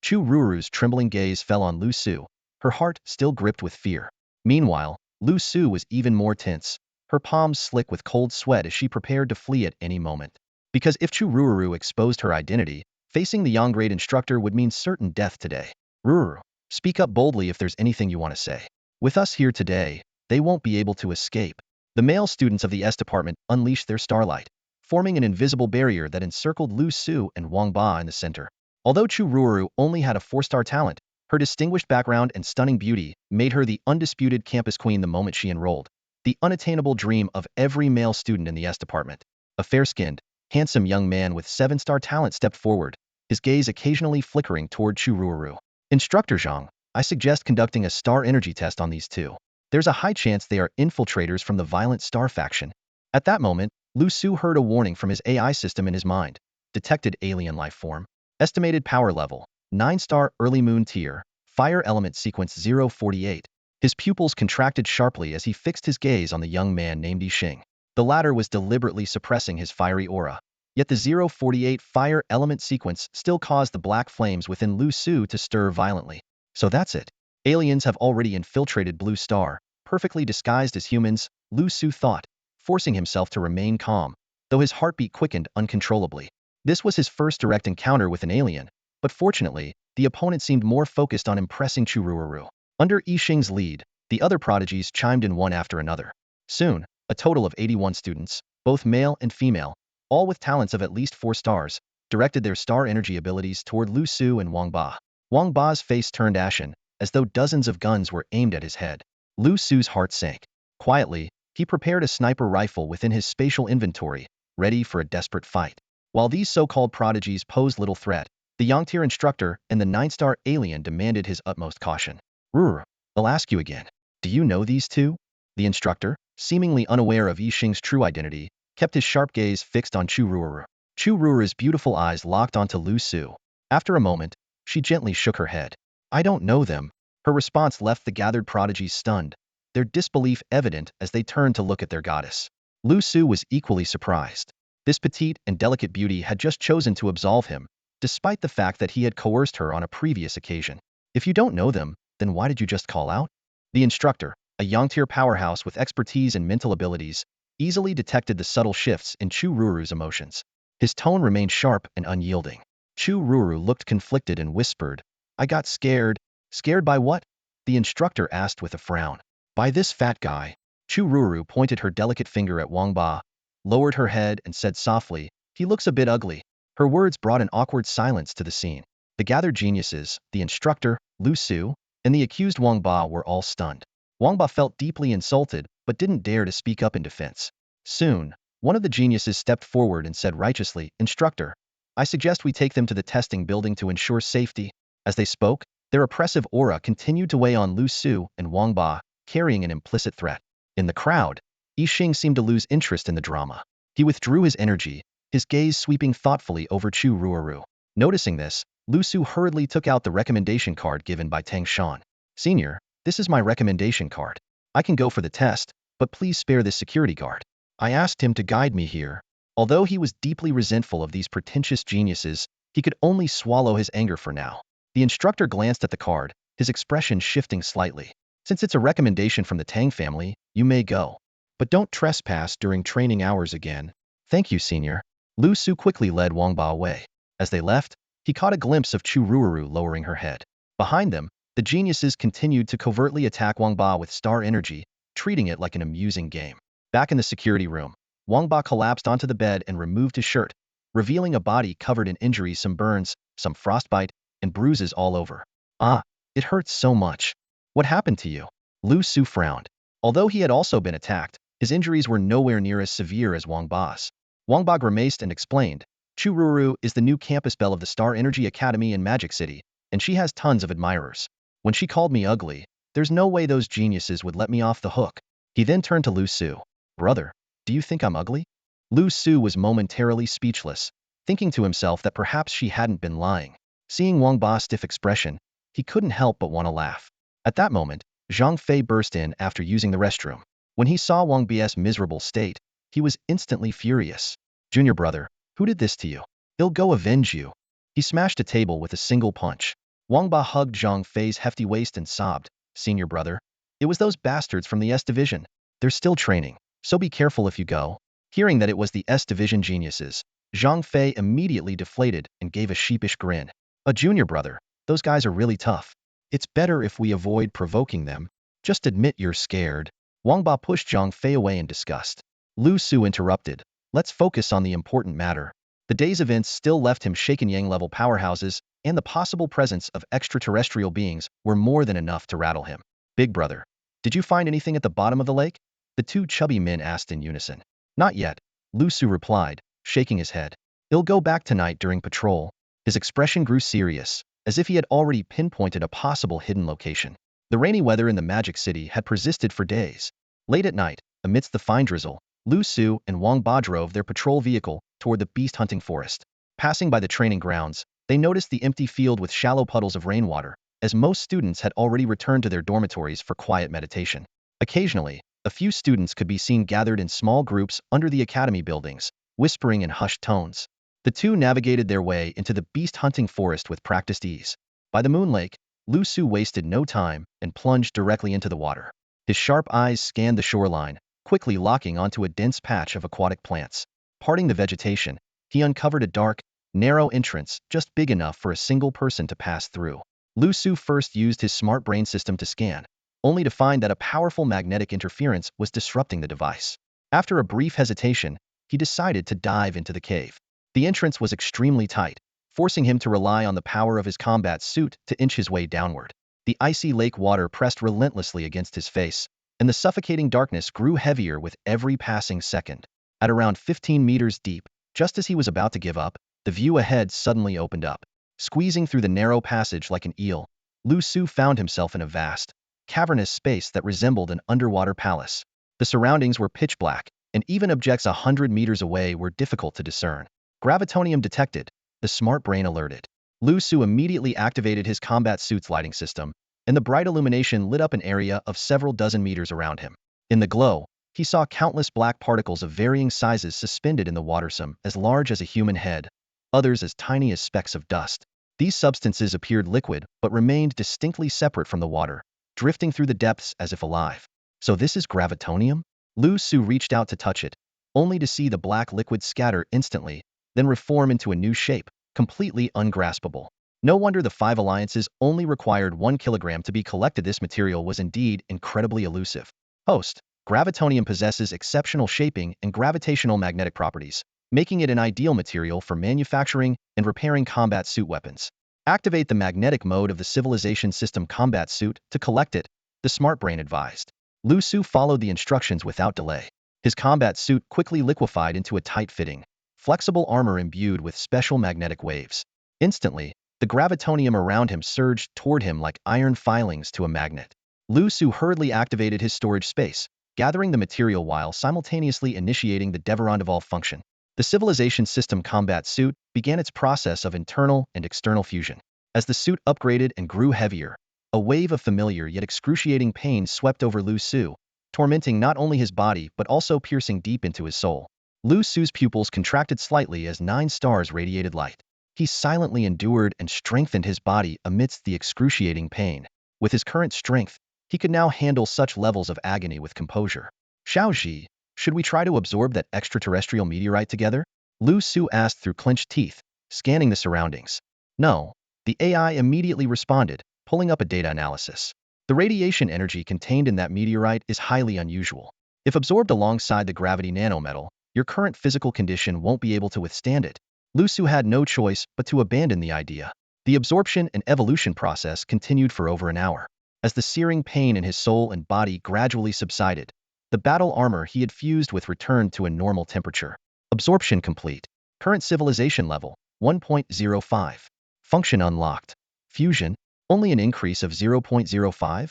Chu Ruuru's trembling gaze fell on Liu Su, her heart still gripped with fear. Meanwhile, Liu Su was even more tense, her palms slick with cold sweat as she prepared to flee at any moment. Because if Chu Ruuru exposed her identity, facing the yang-grade instructor would mean certain death today. Ruuru, speak up boldly if there's anything you want to say. With us here today, they won't be able to escape. The male students of the S department unleashed their starlight, forming an invisible barrier that encircled Liu Su and Wang Ba in the center. Although Chu Ruuru only had a 4-star talent, her distinguished background and stunning beauty made her the undisputed campus queen the moment she enrolled, the unattainable dream of every male student in the S department. A fair-skinned, handsome young man with 7-star talent stepped forward, his gaze occasionally flickering toward Chu Ruuru. Instructor Zhang, I suggest conducting a star energy test on these two. There's a high chance they are infiltrators from the violent star faction. At that moment, Liu Su heard a warning from his AI system in his mind. Detected alien life form. Estimated power level, 9-star early moon tier, fire element sequence 048. His pupils contracted sharply as he fixed his gaze on the young man named Yixing. The latter was deliberately suppressing his fiery aura. Yet the 048 fire element sequence still caused the black flames within Liu Su to stir violently. So that's it. Aliens have already infiltrated Blue Star, perfectly disguised as humans, Liu Su thought, forcing himself to remain calm, though his heartbeat quickened uncontrollably. This was his first direct encounter with an alien, but fortunately, the opponent seemed more focused on impressing Chu Ruuru. Under Yixing's lead, the other prodigies chimed in one after another. Soon, a total of 81 students, both male and female, all with talents of at least 4 stars, directed their star energy abilities toward Liu Su and Wang Ba. Wang Ba's face turned ashen, as though dozens of guns were aimed at his head. Liu Su's heart sank. Quietly, he prepared a sniper rifle within his spatial inventory, ready for a desperate fight. While these so-called prodigies posed little threat, the Yang-tier instructor and the 9-star alien demanded his utmost caution. Ruuru, I'll ask you again. Do you know these two? The instructor, seemingly unaware of Yixing's true identity, kept his sharp gaze fixed on Chu Ruuru. Chu Ruuru's beautiful eyes locked onto Liu Su. After a moment, she gently shook her head. I don't know them. Her response left the gathered prodigies stunned, their disbelief evident as they turned to look at their goddess. Liu Su was equally surprised. This petite and delicate beauty had just chosen to absolve him, despite the fact that he had coerced her on a previous occasion. If you don't know them, then why did you just call out? The instructor, a Yang-tier powerhouse with expertise and mental abilities, easily detected the subtle shifts in Chu Ruuru's emotions. His tone remained sharp and unyielding. Chu Ruuru looked conflicted and whispered, I got scared. Scared by what? The instructor asked with a frown. By this fat guy. Chu Ruuru pointed her delicate finger at Wang Ba, lowered her head and said softly, he looks a bit ugly. Her words brought an awkward silence to the scene. The gathered geniuses, the instructor, Liu Su, and the accused Wang Ba were all stunned. Wang Ba felt deeply insulted, but didn't dare to speak up in defense. Soon, one of the geniuses stepped forward and said righteously, Instructor, I suggest we take them to the testing building to ensure safety. As they spoke, their oppressive aura continued to weigh on Liu Su and Wang Ba, carrying an implicit threat. In the crowd, Yixing seemed to lose interest in the drama. He withdrew his energy, his gaze sweeping thoughtfully over Chu Ruoru. Noticing this, Liu Su hurriedly took out the recommendation card given by Tang Shan. Senior, this is my recommendation card. I can go for the test, but please spare this security guard. I asked him to guide me here. Although he was deeply resentful of these pretentious geniuses, he could only swallow his anger for now. The instructor glanced at the card, his expression shifting slightly. Since it's a recommendation from the Tang family, you may go. But don't trespass during training hours again. Thank you, senior. Liu Su quickly led Wang Ba away. As they left, he caught a glimpse of Chu Ruoru lowering her head. Behind them, the geniuses continued to covertly attack Wang Ba with star energy, treating it like an amusing game. Back in the security room, Wang Ba collapsed onto the bed and removed his shirt, revealing a body covered in injuries, some burns, some frostbite, and bruises all over. Ah, it hurts so much. What happened to you? Liu Su frowned. Although he had also been attacked, his injuries were nowhere near as severe as Wang Ba's. Wang Ba grimaced and explained, Chu Ruoru is the new campus belle of the Star Energy Academy in Magic City, and she has tons of admirers. When she called me ugly, there's no way those geniuses would let me off the hook. He then turned to Liu Su. Brother, do you think I'm ugly? Liu Su was momentarily speechless, thinking to himself that perhaps she hadn't been lying. Seeing Wang Ba's stiff expression, he couldn't help but want to laugh. At that moment, Zhang Fei burst in after using the restroom. When he saw Wang Ba's miserable state, he was instantly furious. Junior brother, who did this to you? He'll go avenge you. He smashed a table with a single punch. Wang Ba hugged Zhang Fei's hefty waist and sobbed, Senior brother, it was those bastards from the S Division. They're still training, so be careful if you go. Hearing that it was the S Division geniuses, Zhang Fei immediately deflated and gave a sheepish grin. A junior brother, those guys are really tough. It's better if we avoid provoking them. Just admit you're scared. Wang Ba pushed Zhang Fei away in disgust. Liu Su interrupted. Let's focus on the important matter. The day's events still left him shaken. Yang-level powerhouses and the possible presence of extraterrestrial beings were more than enough to rattle him. Big brother, did you find anything at the bottom of the lake? The two chubby men asked in unison. Not yet, Liu Su replied, shaking his head. He'll go back tonight during patrol. His expression grew serious, as if he had already pinpointed a possible hidden location. The rainy weather in the Magic City had persisted for days. Late at night, amidst the fine drizzle, Liu Su and Wang Ba drove their patrol vehicle toward the beast-hunting forest. Passing by the training grounds, they noticed the empty field with shallow puddles of rainwater, as most students had already returned to their dormitories for quiet meditation. Occasionally, a few students could be seen gathered in small groups under the academy buildings, whispering in hushed tones. The two navigated their way into the beast-hunting forest with practiced ease. By the moon lake, Liu Su wasted no time and plunged directly into the water. His sharp eyes scanned the shoreline, quickly locking onto a dense patch of aquatic plants. Parting the vegetation, he uncovered a dark, narrow entrance just big enough for a single person to pass through. Liu Su first used his smart brain system to scan, only to find that a powerful magnetic interference was disrupting the device. After a brief hesitation, he decided to dive into the cave. The entrance was extremely tight, forcing him to rely on the power of his combat suit to inch his way downward. The icy lake water pressed relentlessly against his face, and the suffocating darkness grew heavier with every passing second. At around 15 meters deep, just as he was about to give up, the view ahead suddenly opened up. Squeezing through the narrow passage like an eel, Liu Su found himself in a vast, cavernous space that resembled an underwater palace. The surroundings were pitch black, and even objects 100 meters away were difficult to discern. Gravitonium detected, the smart brain alerted. Liu Su immediately activated his combat suit's lighting system, and the bright illumination lit up an area of several dozen meters around him. In the glow, he saw countless black particles of varying sizes suspended in the water, some as large as a human head, others as tiny as specks of dust. These substances appeared liquid but remained distinctly separate from the water, drifting through the depths as if alive. So this is gravitonium? Liu Su reached out to touch it, only to see the black liquid scatter instantly, then reform into a new shape, completely ungraspable. No wonder the 5 alliances only required 1 kilogram to be collected. This material was indeed incredibly elusive. Host, gravitonium possesses exceptional shaping and gravitational magnetic properties, making it an ideal material for manufacturing and repairing combat suit weapons. Activate the magnetic mode of the civilization system combat suit to collect it, the smart brain advised. Liu Su followed the instructions without delay. His combat suit quickly liquefied into a tight-fitting, flexible armor imbued with special magnetic waves. Instantly, the gravitonium around him surged toward him like iron filings to a magnet. Liu Su hurriedly activated his storage space, gathering the material while simultaneously initiating the Deverondeval function. The civilization system combat suit began its process of internal and external fusion. As the suit upgraded and grew heavier, a wave of familiar yet excruciating pain swept over Liu Su, tormenting not only his body but also piercing deep into his soul. Liu Su's pupils contracted slightly as 9 stars radiated light. He silently endured and strengthened his body amidst the excruciating pain. With his current strength, he could now handle such levels of agony with composure. Xiaoji, should we try to absorb that extraterrestrial meteorite together? Liu Su asked through clenched teeth, scanning the surroundings. No, the AI immediately responded, pulling up a data analysis. The radiation energy contained in that meteorite is highly unusual. If absorbed alongside the gravity nanometal, your current physical condition won't be able to withstand it. Liu Su had no choice but to abandon the idea. The absorption and evolution process continued for over an hour. As the searing pain in his soul and body gradually subsided, the battle armor he had fused with returned to a normal temperature. Absorption complete. Current civilization level, 1.05. Function unlocked. Fusion, only an increase of 0.05?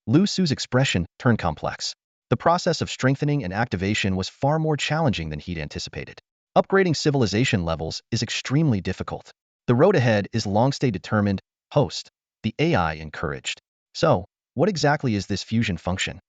Liu Su's expression turned complex. The process of strengthening and activation was far more challenging than he'd anticipated. Upgrading civilization levels is extremely difficult. The road ahead is long. Stay determined, host. The AI encouraged. So, what exactly is this fusion function?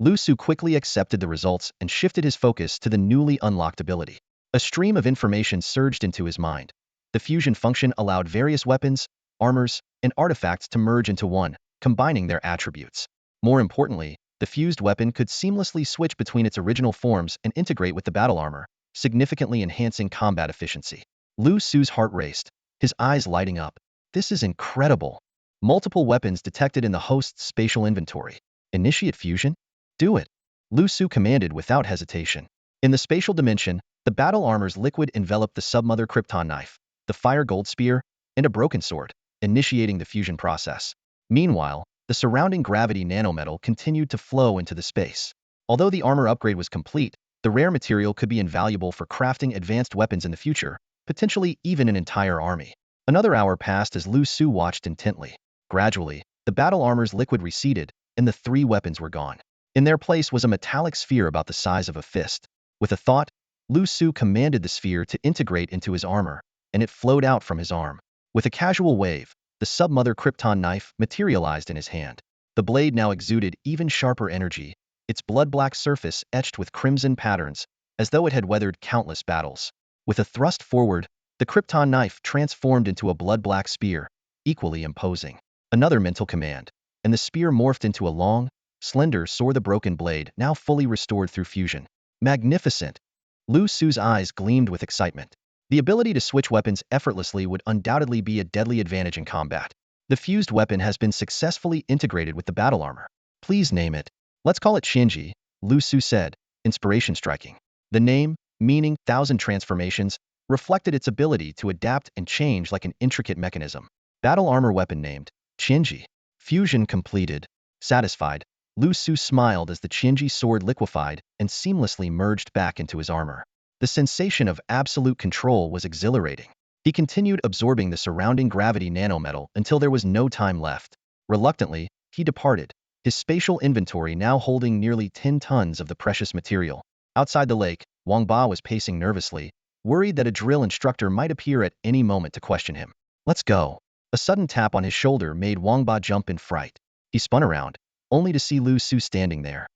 Liu Su quickly accepted the results and shifted his focus to the newly unlocked ability. A stream of information surged into his mind. The fusion function allowed various weapons, armors, and artifacts to merge into one, combining their attributes. More importantly, the fused weapon could seamlessly switch between its original forms and integrate with the battle armor, significantly enhancing combat efficiency. Liu Su's heart raced, his eyes lighting up. This is incredible. Multiple weapons detected in the host's spatial inventory. Initiate fusion? Do it. Liu Su commanded without hesitation. In the spatial dimension, the battle armor's liquid enveloped the submother krypton knife, the fire gold spear, and a broken sword, initiating the fusion process. Meanwhile, the surrounding gravity nanometal continued to flow into the space. Although the armor upgrade was complete, the rare material could be invaluable for crafting advanced weapons in the future, potentially even an entire army. Another hour passed as Liu Su watched intently. Gradually, the battle armor's liquid receded, and the 3 weapons were gone. In their place was a metallic sphere about the size of a fist. With a thought, Liu Su commanded the sphere to integrate into his armor, and it flowed out from his arm. With a casual wave, the submother krypton knife materialized in his hand. The blade now exuded even sharper energy, its blood-black surface etched with crimson patterns, as though it had weathered countless battles. With a thrust forward, the krypton knife transformed into a blood-black spear, equally imposing. Another mental command, and the spear morphed into a long, slender sword. The broken blade now fully restored through fusion. Magnificent! Liu Su's eyes gleamed with excitement. The ability to switch weapons effortlessly would undoubtedly be a deadly advantage in combat. The fused weapon has been successfully integrated with the battle armor. Please name it. Let's call it Qianji, Liu Su said, inspiration striking. The name, meaning 1,000 transformations, reflected its ability to adapt and change like an intricate mechanism. Battle armor weapon named Qianji. Fusion completed. Satisfied, Liu Su smiled as the Qianji sword liquefied and seamlessly merged back into his armor. The sensation of absolute control was exhilarating. He continued absorbing the surrounding gravity nanometal until there was no time left. Reluctantly, he departed, his spatial inventory now holding nearly 10 tons of the precious material. Outside the lake, Wang Ba was pacing nervously, worried that a drill instructor might appear at any moment to question him. Let's go. A sudden tap on his shoulder made Wang Ba jump in fright. He spun around, only to see Liu Su standing there.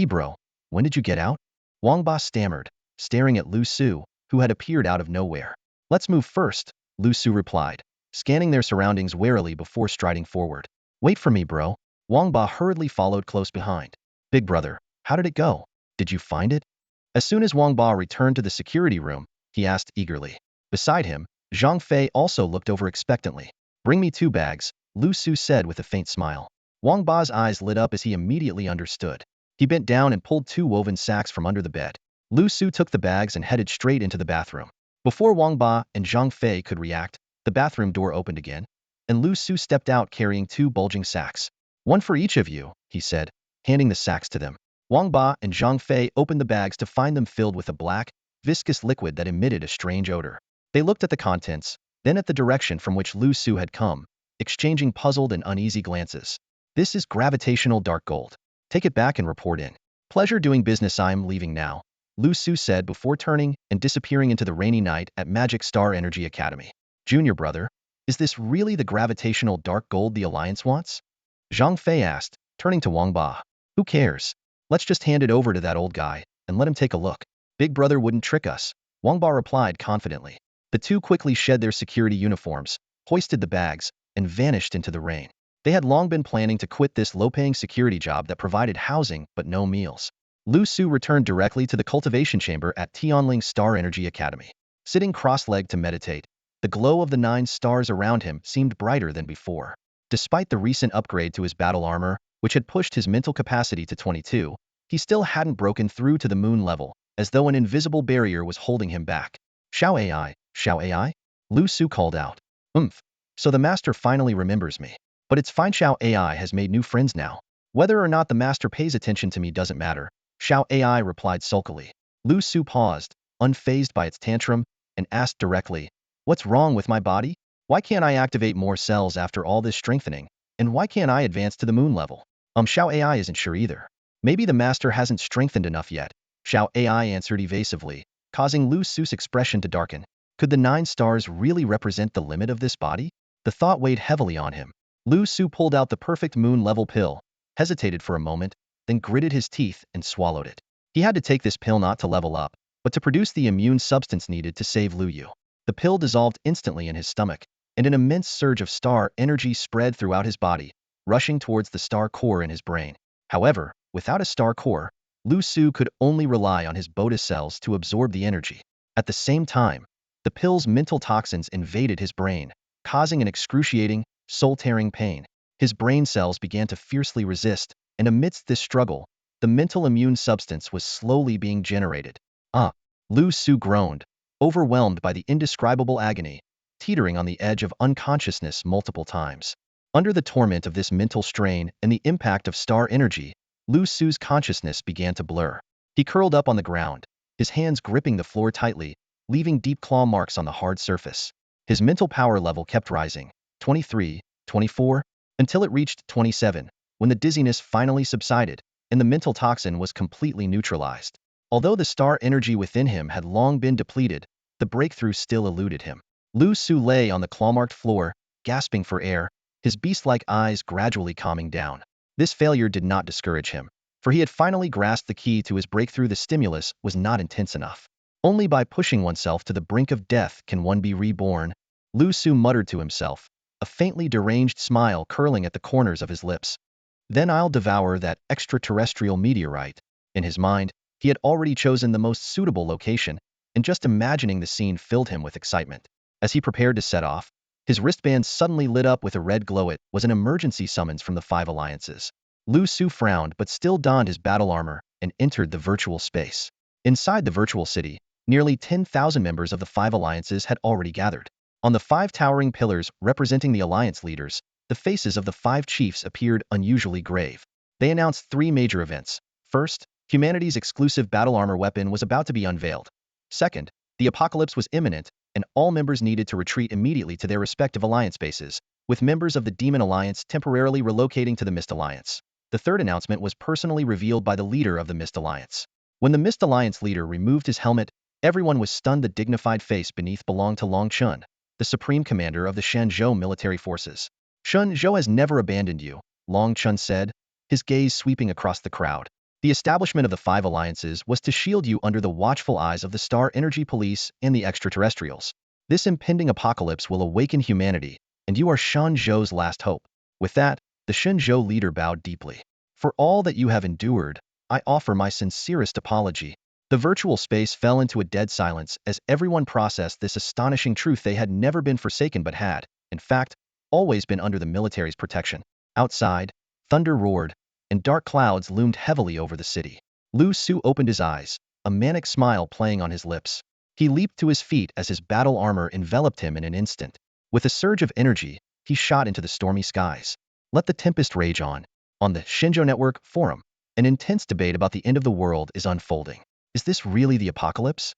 Bro, when did you get out? Wang Ba stammered, staring at Liu Su, who had appeared out of nowhere. Let's move first, Liu Su replied, scanning their surroundings warily before striding forward. Wait for me, bro. Wang Ba hurriedly followed close behind. Big brother, how did it go? Did you find it? As soon as Wang Ba returned to the security room, he asked eagerly. Beside him, Zhang Fei also looked over expectantly. Bring me 2 bags, Liu Su said with a faint smile. Wang Ba's eyes lit up as he immediately understood. He bent down and pulled 2 woven sacks from under the bed. Liu Su took the bags and headed straight into the bathroom. Before Wang Ba and Zhang Fei could react, the bathroom door opened again, and Liu Su stepped out carrying 2 bulging sacks. One for each of you, he said, handing the sacks to them. Wang Ba and Zhang Fei opened the bags to find them filled with a black, viscous liquid that emitted a strange odor. They looked at the contents, then at the direction from which Liu Su had come, exchanging puzzled and uneasy glances. This is gravitational dark gold. Take it back and report in. Pleasure doing business. I'm leaving now. Liu Su said before turning and disappearing into the rainy night at Magic Star Energy Academy. Junior brother, is this really the gravitational dark gold the Alliance wants? Zhang Fei asked, turning to Wang Ba. Who cares? Let's just hand it over to that old guy and let him take a look. Big brother wouldn't trick us, Wang Ba replied confidently. The two quickly shed their security uniforms, hoisted the bags, and vanished into the rain. They had long been planning to quit this low-paying security job that provided housing but no meals. Liu Su returned directly to the cultivation chamber at Tianling Star Energy Academy. Sitting cross-legged to meditate, the glow of the 9 stars around him seemed brighter than before. Despite the recent upgrade to his battle armor, which had pushed his mental capacity to 22, he still hadn't broken through to the moon level, as though an invisible barrier was holding him back. Xiao AI, Xiao AI? Liu Su called out. So the master finally remembers me. But it's fine, Xiao AI has made new friends now. Whether or not the master pays attention to me doesn't matter, Xiao AI replied sulkily. Liu Su paused, unfazed by its tantrum, and asked directly, what's wrong with my body? Why can't I activate more cells after all this strengthening? And why can't I advance to the moon level? Xiao AI isn't sure either. Maybe the master hasn't strengthened enough yet, Xiao AI answered evasively, causing Liu Su's expression to darken. Could the 9 stars really represent the limit of this body? The thought weighed heavily on him. Liu Su pulled out the perfect moon-level pill, hesitated for a moment, then gritted his teeth and swallowed it. He had to take this pill not to level up, but to produce the immune substance needed to save Liu Yu. The pill dissolved instantly in his stomach, and an immense surge of star energy spread throughout his body, rushing towards the star core in his brain. However, without a star core, Liu Su could only rely on his Boda cells to absorb the energy. At the same time, the pill's mental toxins invaded his brain, causing an excruciating, soul-tearing pain. His brain cells began to fiercely resist, and amidst this struggle, the mental immune substance was slowly being generated. Liu Su groaned, overwhelmed by the indescribable agony, teetering on the edge of unconsciousness multiple times. Under the torment of this mental strain and the impact of star energy, Liu Su's consciousness began to blur. He curled up on the ground, his hands gripping the floor tightly, leaving deep claw marks on the hard surface. His mental power level kept rising, 23, 24, until it reached 27, when the dizziness finally subsided, and the mental toxin was completely neutralized. Although the star energy within him had long been depleted, the breakthrough still eluded him. Liu Su lay on the claw-marked floor, gasping for air, his beast-like eyes gradually calming down. This failure did not discourage him, for he had finally grasped the key to his breakthrough. The stimulus was not intense enough. Only by pushing oneself to the brink of death can one be reborn, Liu Su muttered to himself, a faintly deranged smile curling at the corners of his lips. Then I'll devour that extraterrestrial meteorite. In his mind, he had already chosen the most suitable location, and just imagining the scene filled him with excitement. As he prepared to set off, his wristband suddenly lit up with a red glow. It was an emergency summons from the 5 alliances. Liu Su frowned but still donned his battle armor and entered the virtual space. Inside the virtual city, nearly 10,000 members of the 5 alliances had already gathered. On the 5 towering pillars representing the alliance leaders, the faces of the 5 chiefs appeared unusually grave. They announced 3 major events. First, humanity's exclusive battle armor weapon was about to be unveiled. Second, the apocalypse was imminent, and all members needed to retreat immediately to their respective alliance bases, with members of the Demon Alliance temporarily relocating to the Mist Alliance. The third announcement was personally revealed by the leader of the Mist Alliance. When the Mist Alliance leader removed his helmet, everyone was stunned. The dignified face beneath belonged to Long Chun, the supreme commander of the Shenzhou military forces. Shenzhou has never abandoned you, Long Chun said, his gaze sweeping across the crowd. The establishment of the 5 alliances was to shield you under the watchful eyes of the Star Energy Police and the extraterrestrials. This impending apocalypse will awaken humanity, and you are Shenzhou's last hope. With that, the Shenzhou leader bowed deeply. For all that you have endured, I offer my sincerest apology. The virtual space fell into a dead silence as everyone processed this astonishing truth. They had never been forsaken but had, in fact, always been under the military's protection. Outside, thunder roared, and dark clouds loomed heavily over the city. Liu Su opened his eyes, a manic smile playing on his lips. He leaped to his feet as his battle armor enveloped him in an instant. With a surge of energy, he shot into the stormy skies. Let the tempest rage on. On the Shenzhou Network forum, an intense debate about the end of the world is unfolding. Is this really the apocalypse?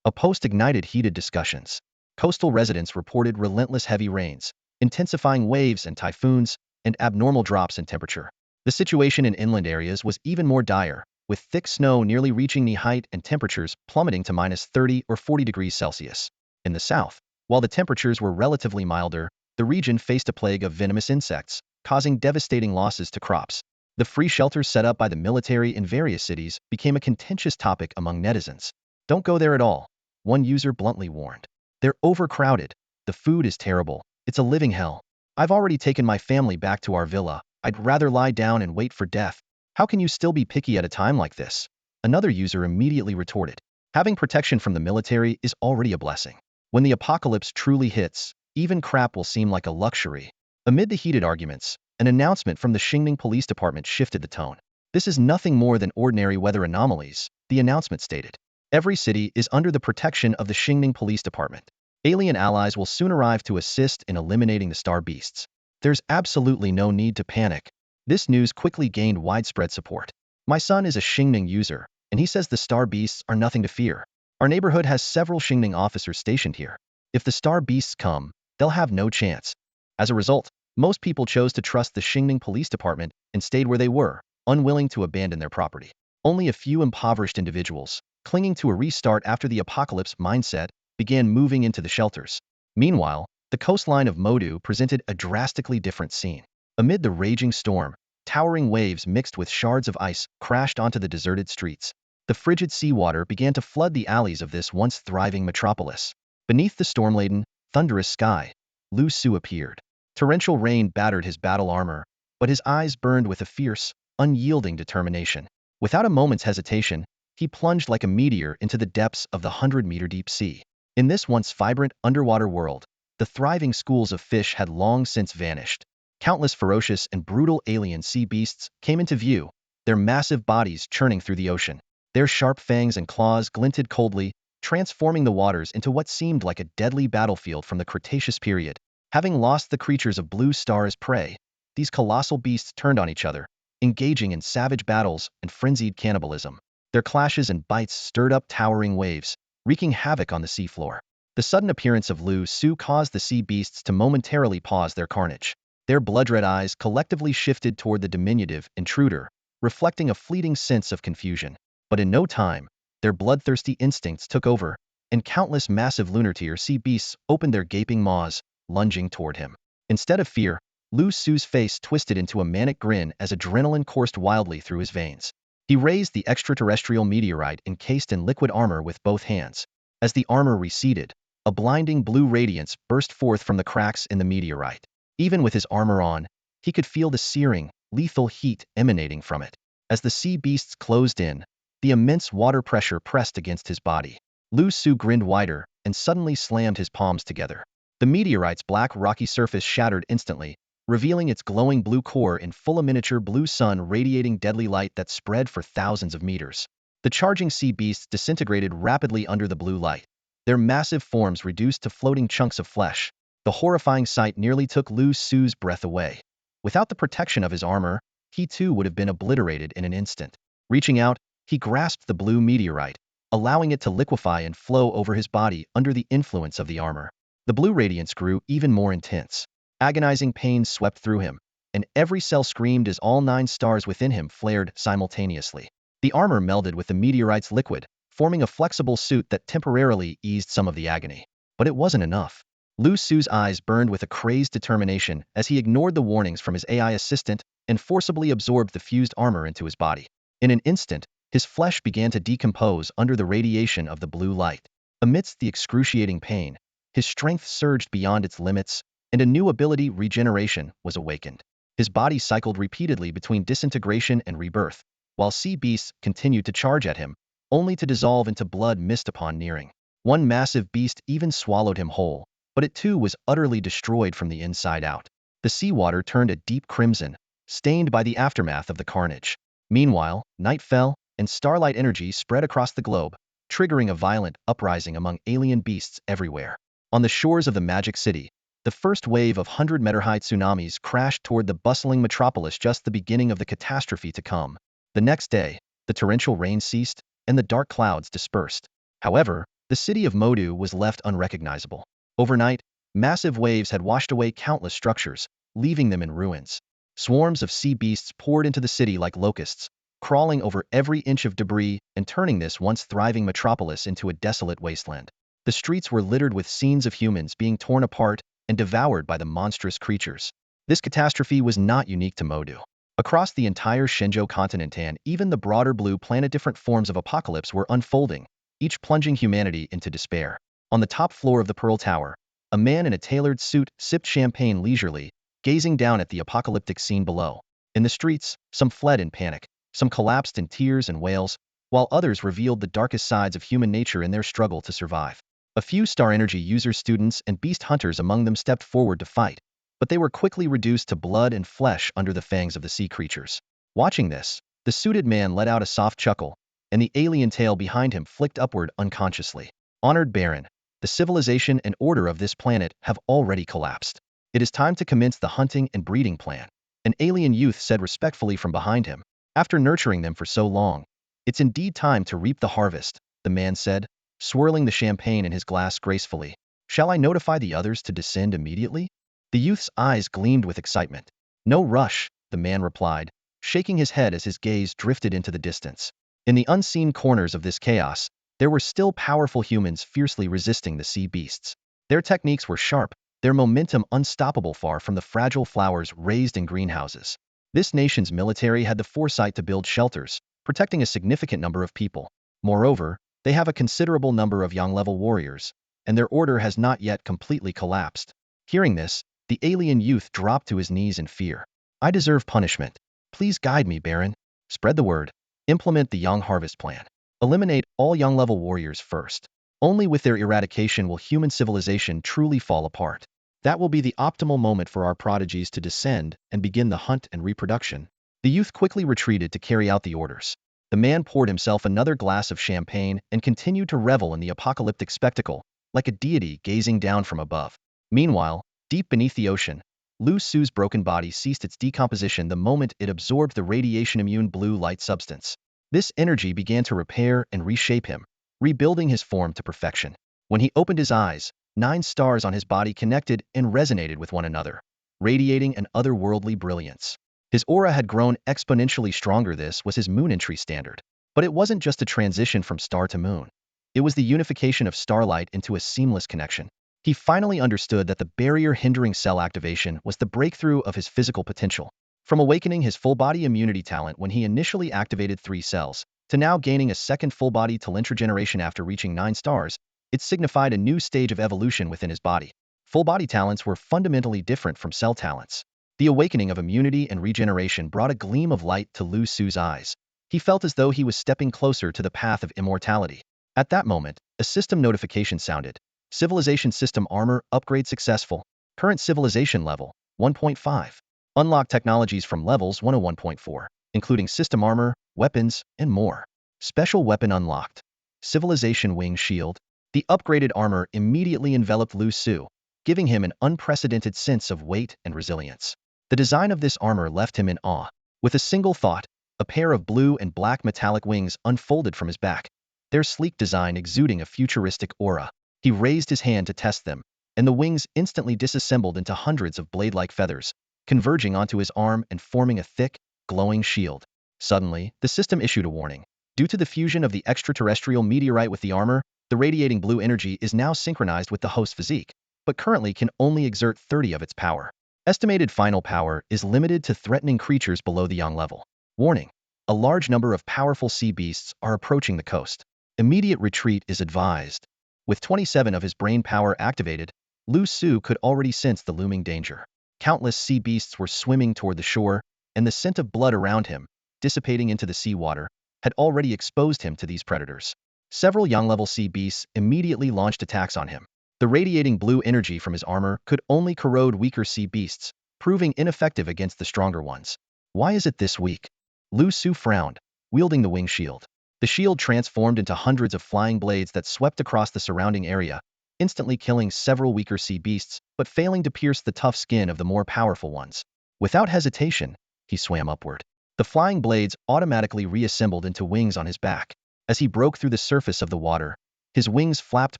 A post ignited heated discussions. Coastal residents reported relentless heavy rains, intensifying waves and typhoons, and abnormal drops in temperature. The situation in inland areas was even more dire, with thick snow nearly reaching knee height and temperatures plummeting to -30 or 40 degrees Celsius. In the south, while the temperatures were relatively milder, the region faced a plague of venomous insects, causing devastating losses to crops. The free shelters set up by the military in various cities became a contentious topic among netizens. "Don't go there at all," one user bluntly warned. "They're overcrowded. The food is terrible. It's a living hell. I've already taken my family back to our villa. I'd rather lie down and wait for death. How can you still be picky at a time like this?" Another user immediately retorted. "Having protection from the military is already a blessing. When the apocalypse truly hits, even crap will seem like a luxury." Amid the heated arguments, an announcement from the Xingning Police Department shifted the tone. "This is nothing more than ordinary weather anomalies," the announcement stated. "Every city is under the protection of the Xingning Police Department. Alien allies will soon arrive to assist in eliminating the star beasts. There's absolutely no need to panic." This news quickly gained widespread support. "My son is a Xingning user, and he says the star beasts are nothing to fear. Our neighborhood has several Xingning officers stationed here. If the star beasts come, they'll have no chance." As a result, most people chose to trust the Xingning Police Department and stayed where they were, unwilling to abandon their property. Only a few impoverished individuals, clinging to a restart after the apocalypse mindset, began moving into the shelters. Meanwhile, the coastline of Modu presented a drastically different scene. Amid the raging storm, towering waves mixed with shards of ice crashed onto the deserted streets. The frigid seawater began to flood the alleys of this once thriving metropolis. Beneath the storm-laden, thunderous sky, Liu Su appeared. Torrential rain battered his battle armor, but his eyes burned with a fierce, unyielding determination. Without a moment's hesitation, he plunged like a meteor into the depths of the 100-meter deep sea. In this once vibrant underwater world, the thriving schools of fish had long since vanished. Countless ferocious and brutal alien sea beasts came into view, their massive bodies churning through the ocean. Their sharp fangs and claws glinted coldly, transforming the waters into what seemed like a deadly battlefield from the Cretaceous period. Having lost the creatures of Blue Star as prey, these colossal beasts turned on each other, engaging in savage battles and frenzied cannibalism. Their clashes and bites stirred up towering waves, wreaking havoc on the seafloor. The sudden appearance of Liu Su caused the sea beasts to momentarily pause their carnage. Their blood-red eyes collectively shifted toward the diminutive intruder, reflecting a fleeting sense of confusion. But in no time, their bloodthirsty instincts took over, and countless massive lunar-tier sea beasts opened their gaping maws, lunging toward him. Instead of fear, Liu Su's face twisted into a manic grin as adrenaline coursed wildly through his veins. He raised the extraterrestrial meteorite encased in liquid armor with both hands. As the armor receded, a blinding blue radiance burst forth from the cracks in the meteorite. Even with his armor on, he could feel the searing, lethal heat emanating from it. As the sea beasts closed in, the immense water pressure pressed against his body. Liu Su grinned wider and suddenly slammed his palms together. The meteorite's black rocky surface shattered instantly, revealing its glowing blue core in full a miniature blue sun radiating deadly light that spread for thousands of meters. The charging sea beasts disintegrated rapidly under the blue light, their massive forms reduced to floating chunks of flesh. The horrifying sight nearly took Liu Su's breath away. Without the protection of his armor, he too would have been obliterated in an instant. Reaching out, he grasped the blue meteorite, allowing it to liquefy and flow over his body under the influence of the armor. The blue radiance grew even more intense. Agonizing pain swept through him, and every cell screamed as all 9 stars within him flared simultaneously. The armor melded with the meteorite's liquid, forming a flexible suit that temporarily eased some of the agony. But it wasn't enough. Liu Su's eyes burned with a crazed determination as he ignored the warnings from his AI assistant and forcibly absorbed the fused armor into his body. In an instant, his flesh began to decompose under the radiation of the blue light. Amidst the excruciating pain, his strength surged beyond its limits, and a new ability, regeneration, was awakened. His body cycled repeatedly between disintegration and rebirth, while sea beasts continued to charge at him, only to dissolve into blood mist upon nearing. One massive beast even swallowed him whole, but it too was utterly destroyed from the inside out. The seawater turned a deep crimson, stained by the aftermath of the carnage. Meanwhile, night fell, and starlight energy spread across the globe, triggering a violent uprising among alien beasts everywhere. On the shores of the Magic City, the first wave of 100-meter-high tsunamis crashed toward the bustling metropolis, just the beginning of the catastrophe to come. The next day, the torrential rain ceased, and the dark clouds dispersed. However, the city of Modu was left unrecognizable. Overnight, massive waves had washed away countless structures, leaving them in ruins. Swarms of sea beasts poured into the city like locusts, crawling over every inch of debris and turning this once thriving metropolis into a desolate wasteland. The streets were littered with scenes of humans being torn apart and devoured by the monstrous creatures. This catastrophe was not unique to Modu. Across the entire Shenzhou continent and even the broader blue planet, different forms of apocalypse were unfolding, each plunging humanity into despair. On the top floor of the Pearl Tower, a man in a tailored suit sipped champagne leisurely, gazing down at the apocalyptic scene below. In the streets, some fled in panic, some collapsed in tears and wails, while others revealed the darkest sides of human nature in their struggle to survive. A few Star Energy users, students, and beast hunters among them stepped forward to fight, but they were quickly reduced to blood and flesh under the fangs of the sea creatures. Watching this, the suited man let out a soft chuckle, and the alien tail behind him flicked upward unconsciously. Honored Baron, the civilization and order of this planet have already collapsed. It is time to commence the hunting and breeding plan, an alien youth said respectfully from behind him. After nurturing them for so long, it's indeed time to reap the harvest, the man said, swirling the champagne in his glass gracefully. Shall I notify the others to descend immediately? The youth's eyes gleamed with excitement. No rush, the man replied, shaking his head as his gaze drifted into the distance. In the unseen corners of this chaos, there were still powerful humans fiercely resisting the sea beasts. Their techniques were sharp, their momentum unstoppable, far from the fragile flowers raised in greenhouses. This nation's military had the foresight to build shelters, protecting a significant number of people. Moreover, they have a considerable number of young-level warriors, and their order has not yet completely collapsed. Hearing this, the alien youth dropped to his knees in fear. I deserve punishment. Please guide me, Baron. Spread the word. Implement the Young Harvest Plan. Eliminate all young-level warriors first. Only with their eradication will human civilization truly fall apart. That will be the optimal moment for our prodigies to descend and begin the hunt and reproduction. The youth quickly retreated to carry out the orders. The man poured himself another glass of champagne and continued to revel in the apocalyptic spectacle, like a deity gazing down from above. Meanwhile, deep beneath the ocean, Liu Su's broken body ceased its decomposition the moment it absorbed the radiation-immune blue light substance. This energy began to repair and reshape him, rebuilding his form to perfection. When he opened his eyes, 9 stars on his body connected and resonated with one another, radiating an otherworldly brilliance. His aura had grown exponentially stronger. This was his moon entry standard. But it wasn't just a transition from star to moon. It was the unification of starlight into a seamless connection. He finally understood that the barrier hindering cell activation was the breakthrough of his physical potential. From awakening his full-body immunity talent when he initially activated 3 cells, to now gaining a second full-body talent regeneration after reaching 9 stars, it signified a new stage of evolution within his body. Full-body talents were fundamentally different from cell talents. The awakening of immunity and regeneration brought a gleam of light to Liu Su's eyes. He felt as though he was stepping closer to the path of immortality. At that moment, a system notification sounded. Civilization System Armor Upgrade Successful. Current Civilization Level, 1.5. Unlock technologies from levels 1 to 1.4, including System Armor, Weapons, and more. Special Weapon Unlocked. Civilization Wing Shield. The upgraded armor immediately enveloped Liu Su, giving him an unprecedented sense of weight and resilience. The design of this armor left him in awe. With a single thought, a pair of blue and black metallic wings unfolded from his back, their sleek design exuding a futuristic aura. He raised his hand to test them, and the wings instantly disassembled into hundreds of blade-like feathers, converging onto his arm and forming a thick, glowing shield. Suddenly, the system issued a warning. Due to the fusion of the extraterrestrial meteorite with the armor, the radiating blue energy is now synchronized with the host's physique, but currently can only exert 30 of its power. Estimated final power is limited to threatening creatures below the young level. Warning: a large number of powerful sea beasts are approaching the coast. Immediate retreat is advised. With 27 of his brain power activated, Liu Su could already sense the looming danger. Countless sea beasts were swimming toward the shore, and the scent of blood around him, dissipating into the seawater, had already exposed him to these predators. Several young-level sea beasts immediately launched attacks on him. The radiating blue energy from his armor could only corrode weaker sea beasts, proving ineffective against the stronger ones. Why is it this weak? Liu Su frowned, wielding the wing shield. The shield transformed into hundreds of flying blades that swept across the surrounding area, instantly killing several weaker sea beasts, but failing to pierce the tough skin of the more powerful ones. Without hesitation, he swam upward. The flying blades automatically reassembled into wings on his back. As he broke through the surface of the water, his wings flapped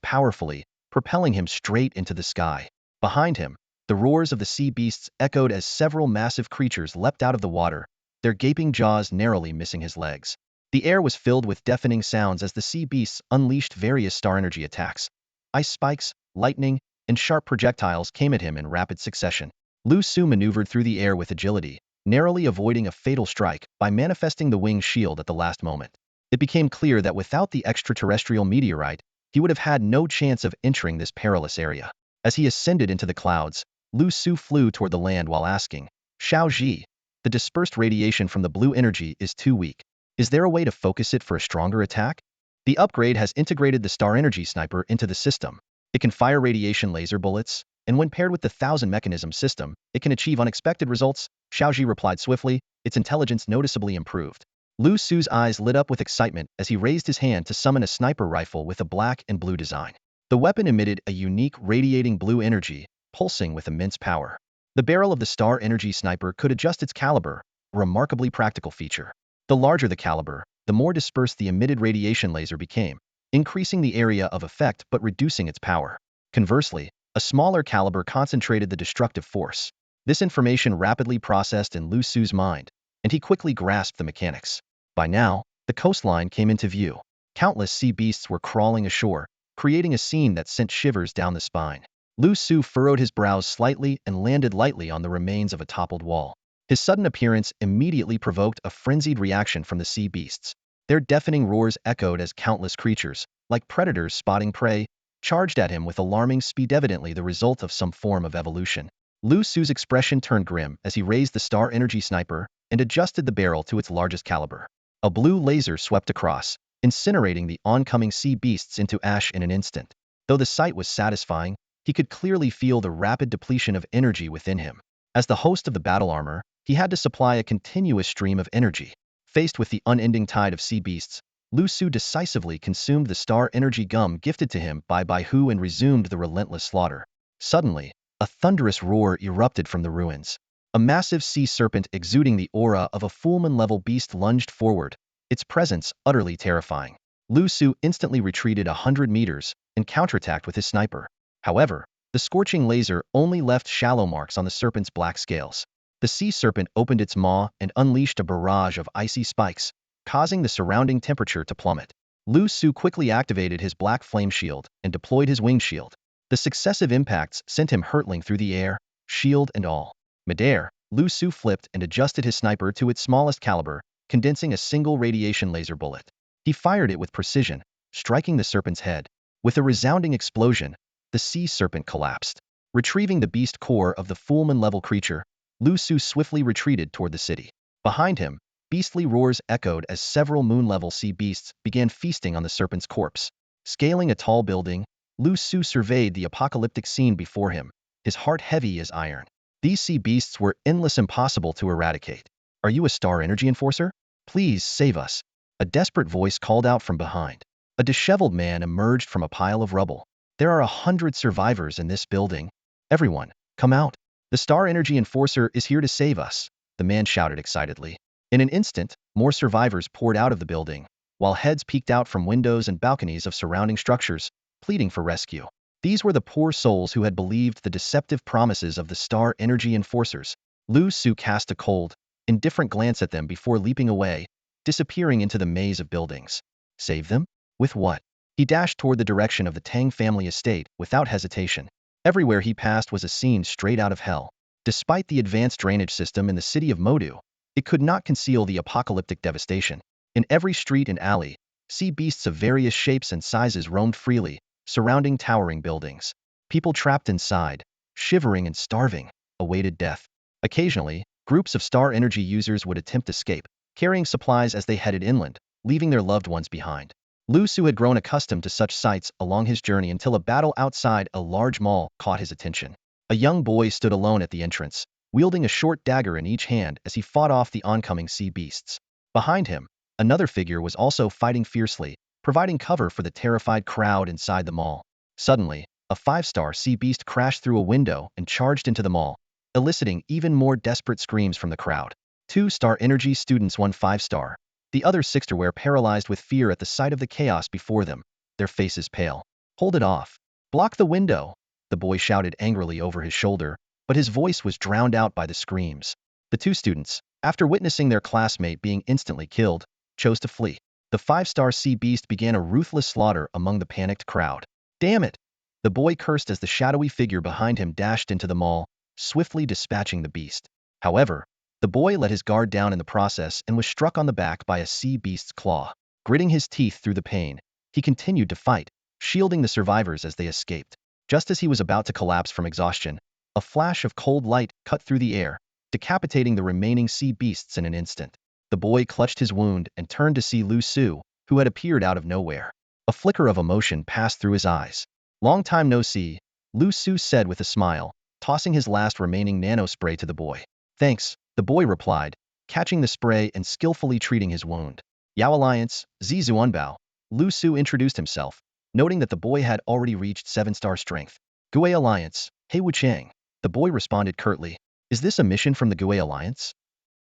powerfully, propelling him straight into the sky. Behind him, the roars of the sea beasts echoed as several massive creatures leapt out of the water, their gaping jaws narrowly missing his legs. The air was filled with deafening sounds as the sea beasts unleashed various star energy attacks. Ice spikes, lightning, and sharp projectiles came at him in rapid succession. Liu Su maneuvered through the air with agility, narrowly avoiding a fatal strike by manifesting the wing shield at the last moment. It became clear that without the extraterrestrial meteorite, he would have had no chance of entering this perilous area. As he ascended into the clouds, Liu Su flew toward the land while asking, "Xiao Ji, the dispersed radiation from the blue energy is too weak. Is there a way to focus it for a stronger attack?" The upgrade has integrated the star energy sniper into the system. It can fire radiation laser bullets, and when paired with the 1000 mechanism system, it can achieve unexpected results. Xiao Ji replied swiftly, its intelligence noticeably improved. Liu Su's eyes lit up with excitement as he raised his hand to summon a sniper rifle with a black and blue design. The weapon emitted a unique radiating blue energy, pulsing with immense power. The barrel of the star energy sniper could adjust its caliber, a remarkably practical feature. The larger the caliber, the more dispersed the emitted radiation laser became, increasing the area of effect but reducing its power. Conversely, a smaller caliber concentrated the destructive force. This information rapidly processed in Liu Su's mind, and he quickly grasped the mechanics. By now, the coastline came into view. Countless sea beasts were crawling ashore, creating a scene that sent shivers down the spine. Liu Su furrowed his brows slightly and landed lightly on the remains of a toppled wall. His sudden appearance immediately provoked a frenzied reaction from the sea beasts. Their deafening roars echoed as countless creatures, like predators spotting prey, charged at him with alarming speed, evidently the result of some form of evolution. Liu Su's expression turned grim as he raised the star energy sniper and adjusted the barrel to its largest caliber. A blue laser swept across, incinerating the oncoming sea beasts into ash in an instant. Though the sight was satisfying, he could clearly feel the rapid depletion of energy within him. As the host of the battle armor, he had to supply a continuous stream of energy. Faced with the unending tide of sea beasts, Liu Su decisively consumed the star energy gum gifted to him by Bai Hu and resumed the relentless slaughter. Suddenly, a thunderous roar erupted from the ruins. A massive sea serpent exuding the aura of a Fullman-level beast lunged forward, its presence utterly terrifying. Liu Su instantly retreated 100 meters and counterattacked with his sniper. However, the scorching laser only left shallow marks on the serpent's black scales. The sea serpent opened its maw and unleashed a barrage of icy spikes, causing the surrounding temperature to plummet. Liu Su quickly activated his black flame shield and deployed his wing shield. The successive impacts sent him hurtling through the air, shield and all. Midair, Liu Su flipped and adjusted his sniper to its smallest caliber, condensing a single radiation laser bullet. He fired it with precision, striking the serpent's head. With a resounding explosion, the sea serpent collapsed. Retrieving the beast core of the Fullman-level creature, Liu Su swiftly retreated toward the city. Behind him, beastly roars echoed as several moon-level sea beasts began feasting on the serpent's corpse. Scaling a tall building, Liu Su surveyed the apocalyptic scene before him, his heart heavy as iron. These sea beasts were endless, impossible to eradicate. "Are you a star energy enforcer? Please save us," a desperate voice called out from behind. A disheveled man emerged from a pile of rubble. "There are 100 survivors in this building. Everyone, come out. The star energy enforcer is here to save us," the man shouted excitedly. In an instant, more survivors poured out of the building, while heads peeked out from windows and balconies of surrounding structures, pleading for rescue. These were the poor souls who had believed the deceptive promises of the star energy enforcers. Liu Su cast a cold, indifferent glance at them before leaping away, disappearing into the maze of buildings. Save them? With what? He dashed toward the direction of the Tang family estate without hesitation. Everywhere he passed was a scene straight out of hell. Despite the advanced drainage system in the city of Modu, it could not conceal the apocalyptic devastation. In every street and alley, sea beasts of various shapes and sizes roamed freely, surrounding towering buildings. People trapped inside, shivering and starving, awaited death. Occasionally, groups of star energy users would attempt escape, carrying supplies as they headed inland, leaving their loved ones behind. Liu Su had grown accustomed to such sights along his journey until a battle outside a large mall caught his attention. A young boy stood alone at the entrance, wielding a short dagger in each hand as he fought off the oncoming sea beasts. Behind him, another figure was also fighting fiercely, providing cover for the terrified crowd inside the mall. Suddenly, a 5-star sea beast crashed through a window and charged into the mall, eliciting even more desperate screams from the crowd. 2-star energy students, 1 5-star. The other 6 were paralyzed with fear at the sight of the chaos before them, their faces pale. "Hold it off. Block the window," the boy shouted angrily over his shoulder, but his voice was drowned out by the screams. The two students, after witnessing their classmate being instantly killed, chose to flee. The five-star sea beast began a ruthless slaughter among the panicked crowd. Damn it! The boy cursed as the shadowy figure behind him dashed into the mall, swiftly dispatching the beast. However, the boy let his guard down in the process and was struck on the back by a sea beast's claw. Gritting his teeth through the pain, he continued to fight, shielding the survivors as they escaped. Just as he was about to collapse from exhaustion, a flash of cold light cut through the air, decapitating the remaining sea beasts in an instant. The boy clutched his wound and turned to see Liu Su, who had appeared out of nowhere. A flicker of emotion passed through his eyes. "Long time no see," Liu Su said with a smile, tossing his last remaining nano spray to the boy. "Thanks," the boy replied, catching the spray and skillfully treating his wound. "Yao Alliance, Zizu Unbao," Liu Su introduced himself, noting that the boy had already reached 7-star strength. "Gue Alliance, He Wuchang," the boy responded curtly. "Is this a mission from the Gue Alliance?"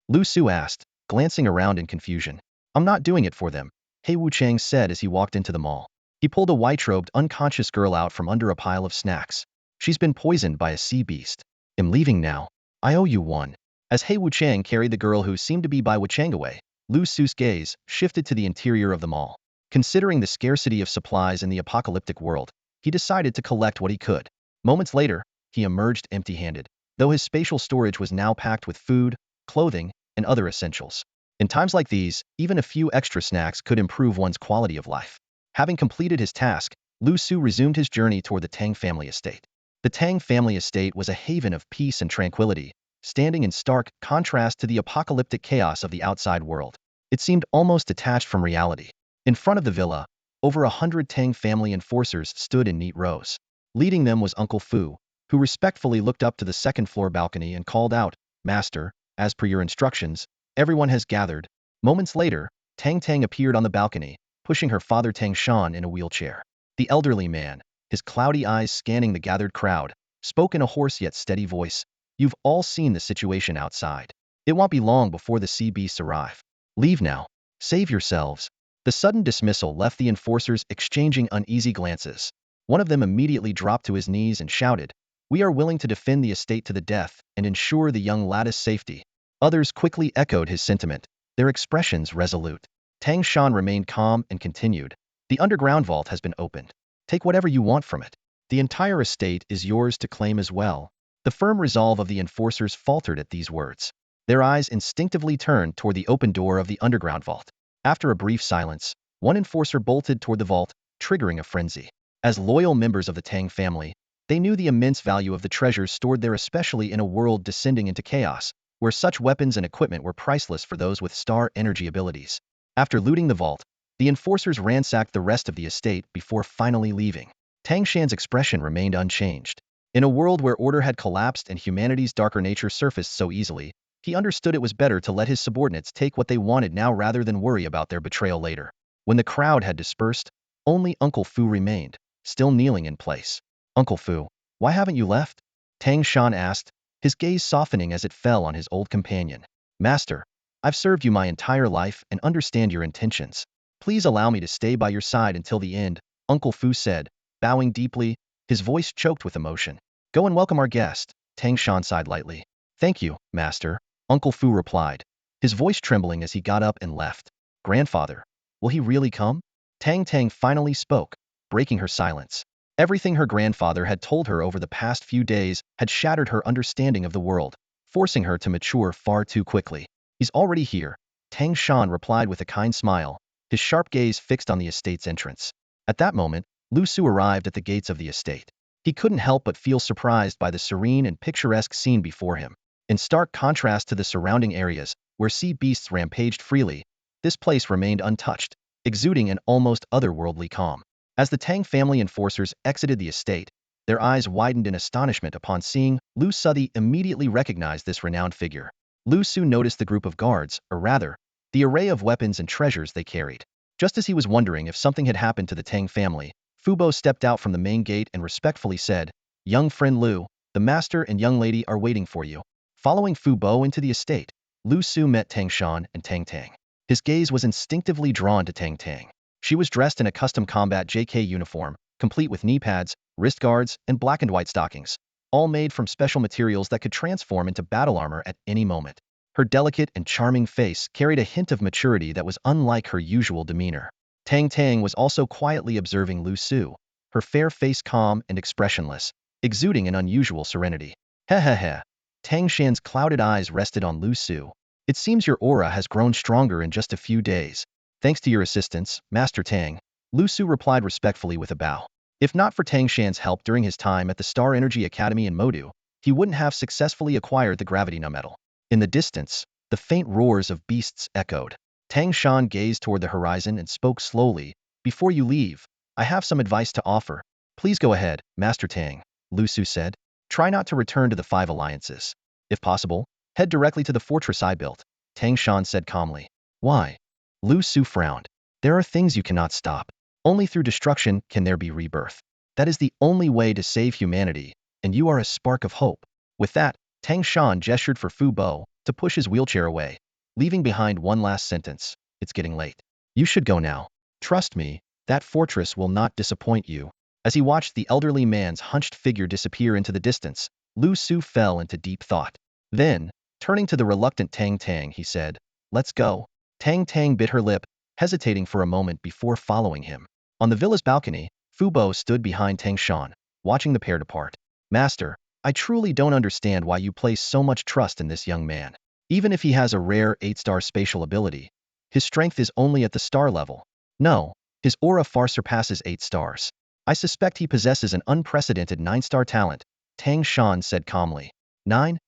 Liu Su asked, glancing around in confusion. "I'm not doing it for them," He Wuchang said as he walked into the mall. He pulled a white-robed, unconscious girl out from under a pile of snacks. "She's been poisoned by a sea beast. I'm leaving now. I owe you one." As He Wuchang carried the girl who seemed to be by Wuchang away, Liu Su's gaze shifted to the interior of the mall. Considering the scarcity of supplies in the apocalyptic world, he decided to collect what he could. Moments later, he emerged empty-handed, though his spatial storage was now packed with food, clothing, and other essentials. In times like these, even a few extra snacks could improve one's quality of life. Having completed his task, Liu Su resumed his journey toward the Tang family estate. The Tang family estate was a haven of peace and tranquility, standing in stark contrast to the apocalyptic chaos of the outside world. It seemed almost detached from reality. In front of the villa, over 100 Tang family enforcers stood in neat rows. Leading them was Uncle Fu, who respectfully looked up to the second-floor balcony and called out, "Master, as per your instructions, everyone has gathered." Moments later, Tang Tang appeared on the balcony, pushing her father Tang Shan in a wheelchair. The elderly man, his cloudy eyes scanning the gathered crowd, spoke in a hoarse yet steady voice. "You've all seen the situation outside. It won't be long before the sea beasts arrive. Leave now. Save yourselves." The sudden dismissal left the enforcers exchanging uneasy glances. One of them immediately dropped to his knees and shouted, "We are willing to defend the estate to the death and ensure the young lad's safety." Others quickly echoed his sentiment, their expressions resolute. Tang Shan remained calm and continued, "The underground vault has been opened. Take whatever you want from it. The entire estate is yours to claim as well." The firm resolve of the enforcers faltered at these words. Their eyes instinctively turned toward the open door of the underground vault. After a brief silence, one enforcer bolted toward the vault, triggering a frenzy. As loyal members of the Tang family, they knew the immense value of the treasures stored there, especially in a world descending into chaos, where such weapons and equipment were priceless for those with star energy abilities. After looting the vault, the enforcers ransacked the rest of the estate before finally leaving. Tang Shan's expression remained unchanged. In a world where order had collapsed and humanity's darker nature surfaced so easily, he understood it was better to let his subordinates take what they wanted now rather than worry about their betrayal later. When the crowd had dispersed, only Uncle Fu remained, still kneeling in place. "Uncle Fu, why haven't you left?" Tang Shan asked, his gaze softening as it fell on his old companion. "Master, I've served you my entire life and understand your intentions. Please allow me to stay by your side until the end," Uncle Fu said, bowing deeply, his voice choked with emotion. "Go and welcome our guest," Tang Shan sighed lightly. "Thank you, Master," Uncle Fu replied, his voice trembling as he got up and left. "Grandfather, will he really come?" Tang Tang finally spoke, breaking her silence. Everything her grandfather had told her over the past few days had shattered her understanding of the world, forcing her to mature far too quickly. "He's already here," Tang Shan replied with a kind smile, his sharp gaze fixed on the estate's entrance. At that moment, Liu Su arrived at the gates of the estate. He couldn't help but feel surprised by the serene and picturesque scene before him. In stark contrast to the surrounding areas, where sea beasts rampaged freely, this place remained untouched, exuding an almost otherworldly calm. As the Tang family enforcers exited the estate, their eyes widened in astonishment upon seeing Liu Su. They immediately recognized this renowned figure. Liu Su noticed the group of guards, or rather, the array of weapons and treasures they carried. Just as he was wondering if something had happened to the Tang family, Fu Bo stepped out from the main gate and respectfully said, "Young friend Liu, the master and young lady are waiting for you." Following Fu Bo into the estate, Liu Su met Tang Shan and Tang Tang. His gaze was instinctively drawn to Tang Tang. She was dressed in a custom combat JK uniform, complete with knee pads, wrist guards, and black and white stockings, all made from special materials that could transform into battle armor at any moment. Her delicate and charming face carried a hint of maturity that was unlike her usual demeanor. Tang Tang was also quietly observing Liu Su, her fair face calm and expressionless, exuding an unusual serenity. Heh heh heh. Tang Shan's clouded eyes rested on Liu Su. It seems your aura has grown stronger in just a few days. Thanks to your assistance, Master Tang, Liu Su replied respectfully with a bow. If not for Tang Shan's help during his time at the Star Energy Academy in Modu, he wouldn't have successfully acquired the gravity nanometal. In the distance, the faint roars of beasts echoed. Tang Shan gazed toward the horizon and spoke slowly. Before you leave, I have some advice to offer. Please go ahead, Master Tang, Liu Su said. Try not to return to the Five Alliances. If possible, head directly to the fortress I built, Tang Shan said calmly. Why? Liu Su frowned. There are things you cannot stop. Only through destruction can there be rebirth. That is the only way to save humanity, and you are a spark of hope. With that, Tang Shan gestured for Fu Bo to push his wheelchair away, leaving behind one last sentence. It's getting late. You should go now. Trust me, that fortress will not disappoint you. As he watched the elderly man's hunched figure disappear into the distance, Liu Su fell into deep thought. Then, turning to the reluctant Tang Tang, he said, Let's go. Tang Tang bit her lip, hesitating for a moment before following him. On the villa's balcony, Fu Bo stood behind Tang Shan, watching the pair depart. Master, I truly don't understand why you place so much trust in this young man. Even if he has a rare 8-star spatial ability, his strength is only at the star level. No, his aura far surpasses 8 stars. I suspect he possesses an unprecedented 9-star talent, Tang Shan said calmly. 9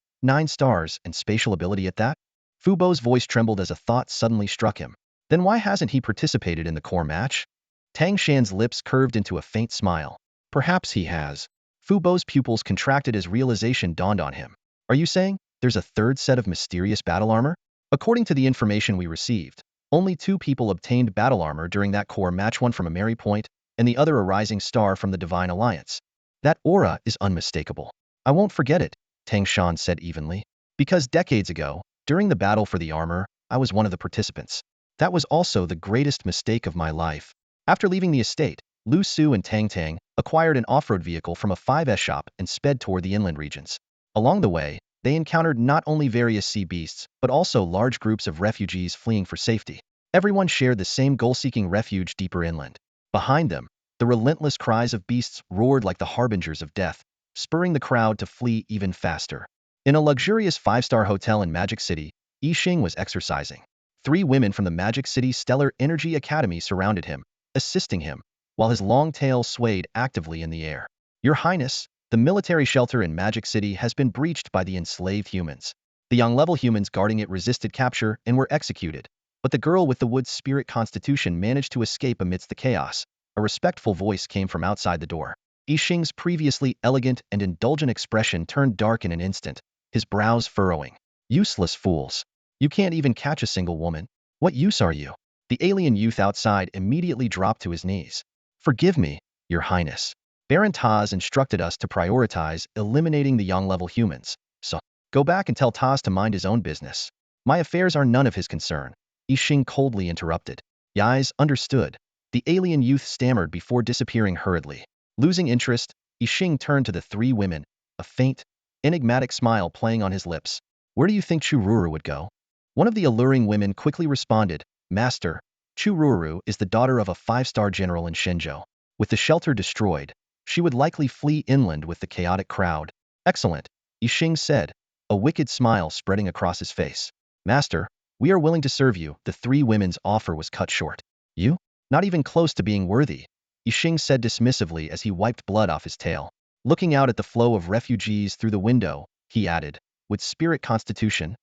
stars and spatial ability at that? Fu Bo's voice trembled as a thought suddenly struck him. Then why hasn't he participated in the core match? Tang Shan's lips curved into a faint smile. Perhaps he has. Fu Bo's pupils contracted as realization dawned on him. Are you saying there's a third set of mysterious battle armor? According to the information we received, only 2 people obtained battle armor during that core match, one from a Mary Point and the other a rising star from the Divine Alliance. That aura is unmistakable. I won't forget it, Tang Shan said evenly. Because decades ago, during the battle for the armor, I was one of the participants. That was also the greatest mistake of my life. After leaving the estate, Liu Su and Tang Tang acquired an off-road vehicle from a 5S shop and sped toward the inland regions. Along the way, they encountered not only various sea beasts, but also large groups of refugees fleeing for safety. Everyone shared the same goal, seeking refuge deeper inland. Behind them, the relentless cries of beasts roared like the harbingers of death, spurring the crowd to flee even faster. In a luxurious 5-star hotel in Magic City, Yixing was exercising. 3 women from the Magic City Stellar Energy Academy surrounded him, assisting him, while his long tail swayed actively in the air. Your Highness, the military shelter in Magic City has been breached by the enslaved humans. The young-level humans guarding it resisted capture and were executed, but the girl with the wood spirit constitution managed to escape amidst the chaos. A respectful voice came from outside the door. Yixing's previously elegant and indulgent expression turned dark in an instant, his brows furrowing. Useless fools. You can't even catch a single woman. What use are you? The alien youth outside immediately dropped to his knees. Forgive me, Your Highness. Baron Taz instructed us to prioritize eliminating the young-level humans, so go back and tell Taz to mind his own business. My affairs are none of his concern, Yixing coldly interrupted. Yais understood. The alien youth stammered before disappearing hurriedly. Losing interest, Yixing turned to the 3 women, a faint, enigmatic smile playing on his lips. Where do you think Chururu would go? One of the alluring women quickly responded, Master, Chururu is the daughter of a 5-star general in Shenzhou. With the shelter destroyed, she would likely flee inland with the chaotic crowd. Excellent, Yixing said, a wicked smile spreading across his face. Master, we are willing to serve you. The 3 women's offer was cut short. You? Not even close to being worthy, Yixing said dismissively as he wiped blood off his tail. Looking out at the flow of refugees through the window, he added, with spirit constitution,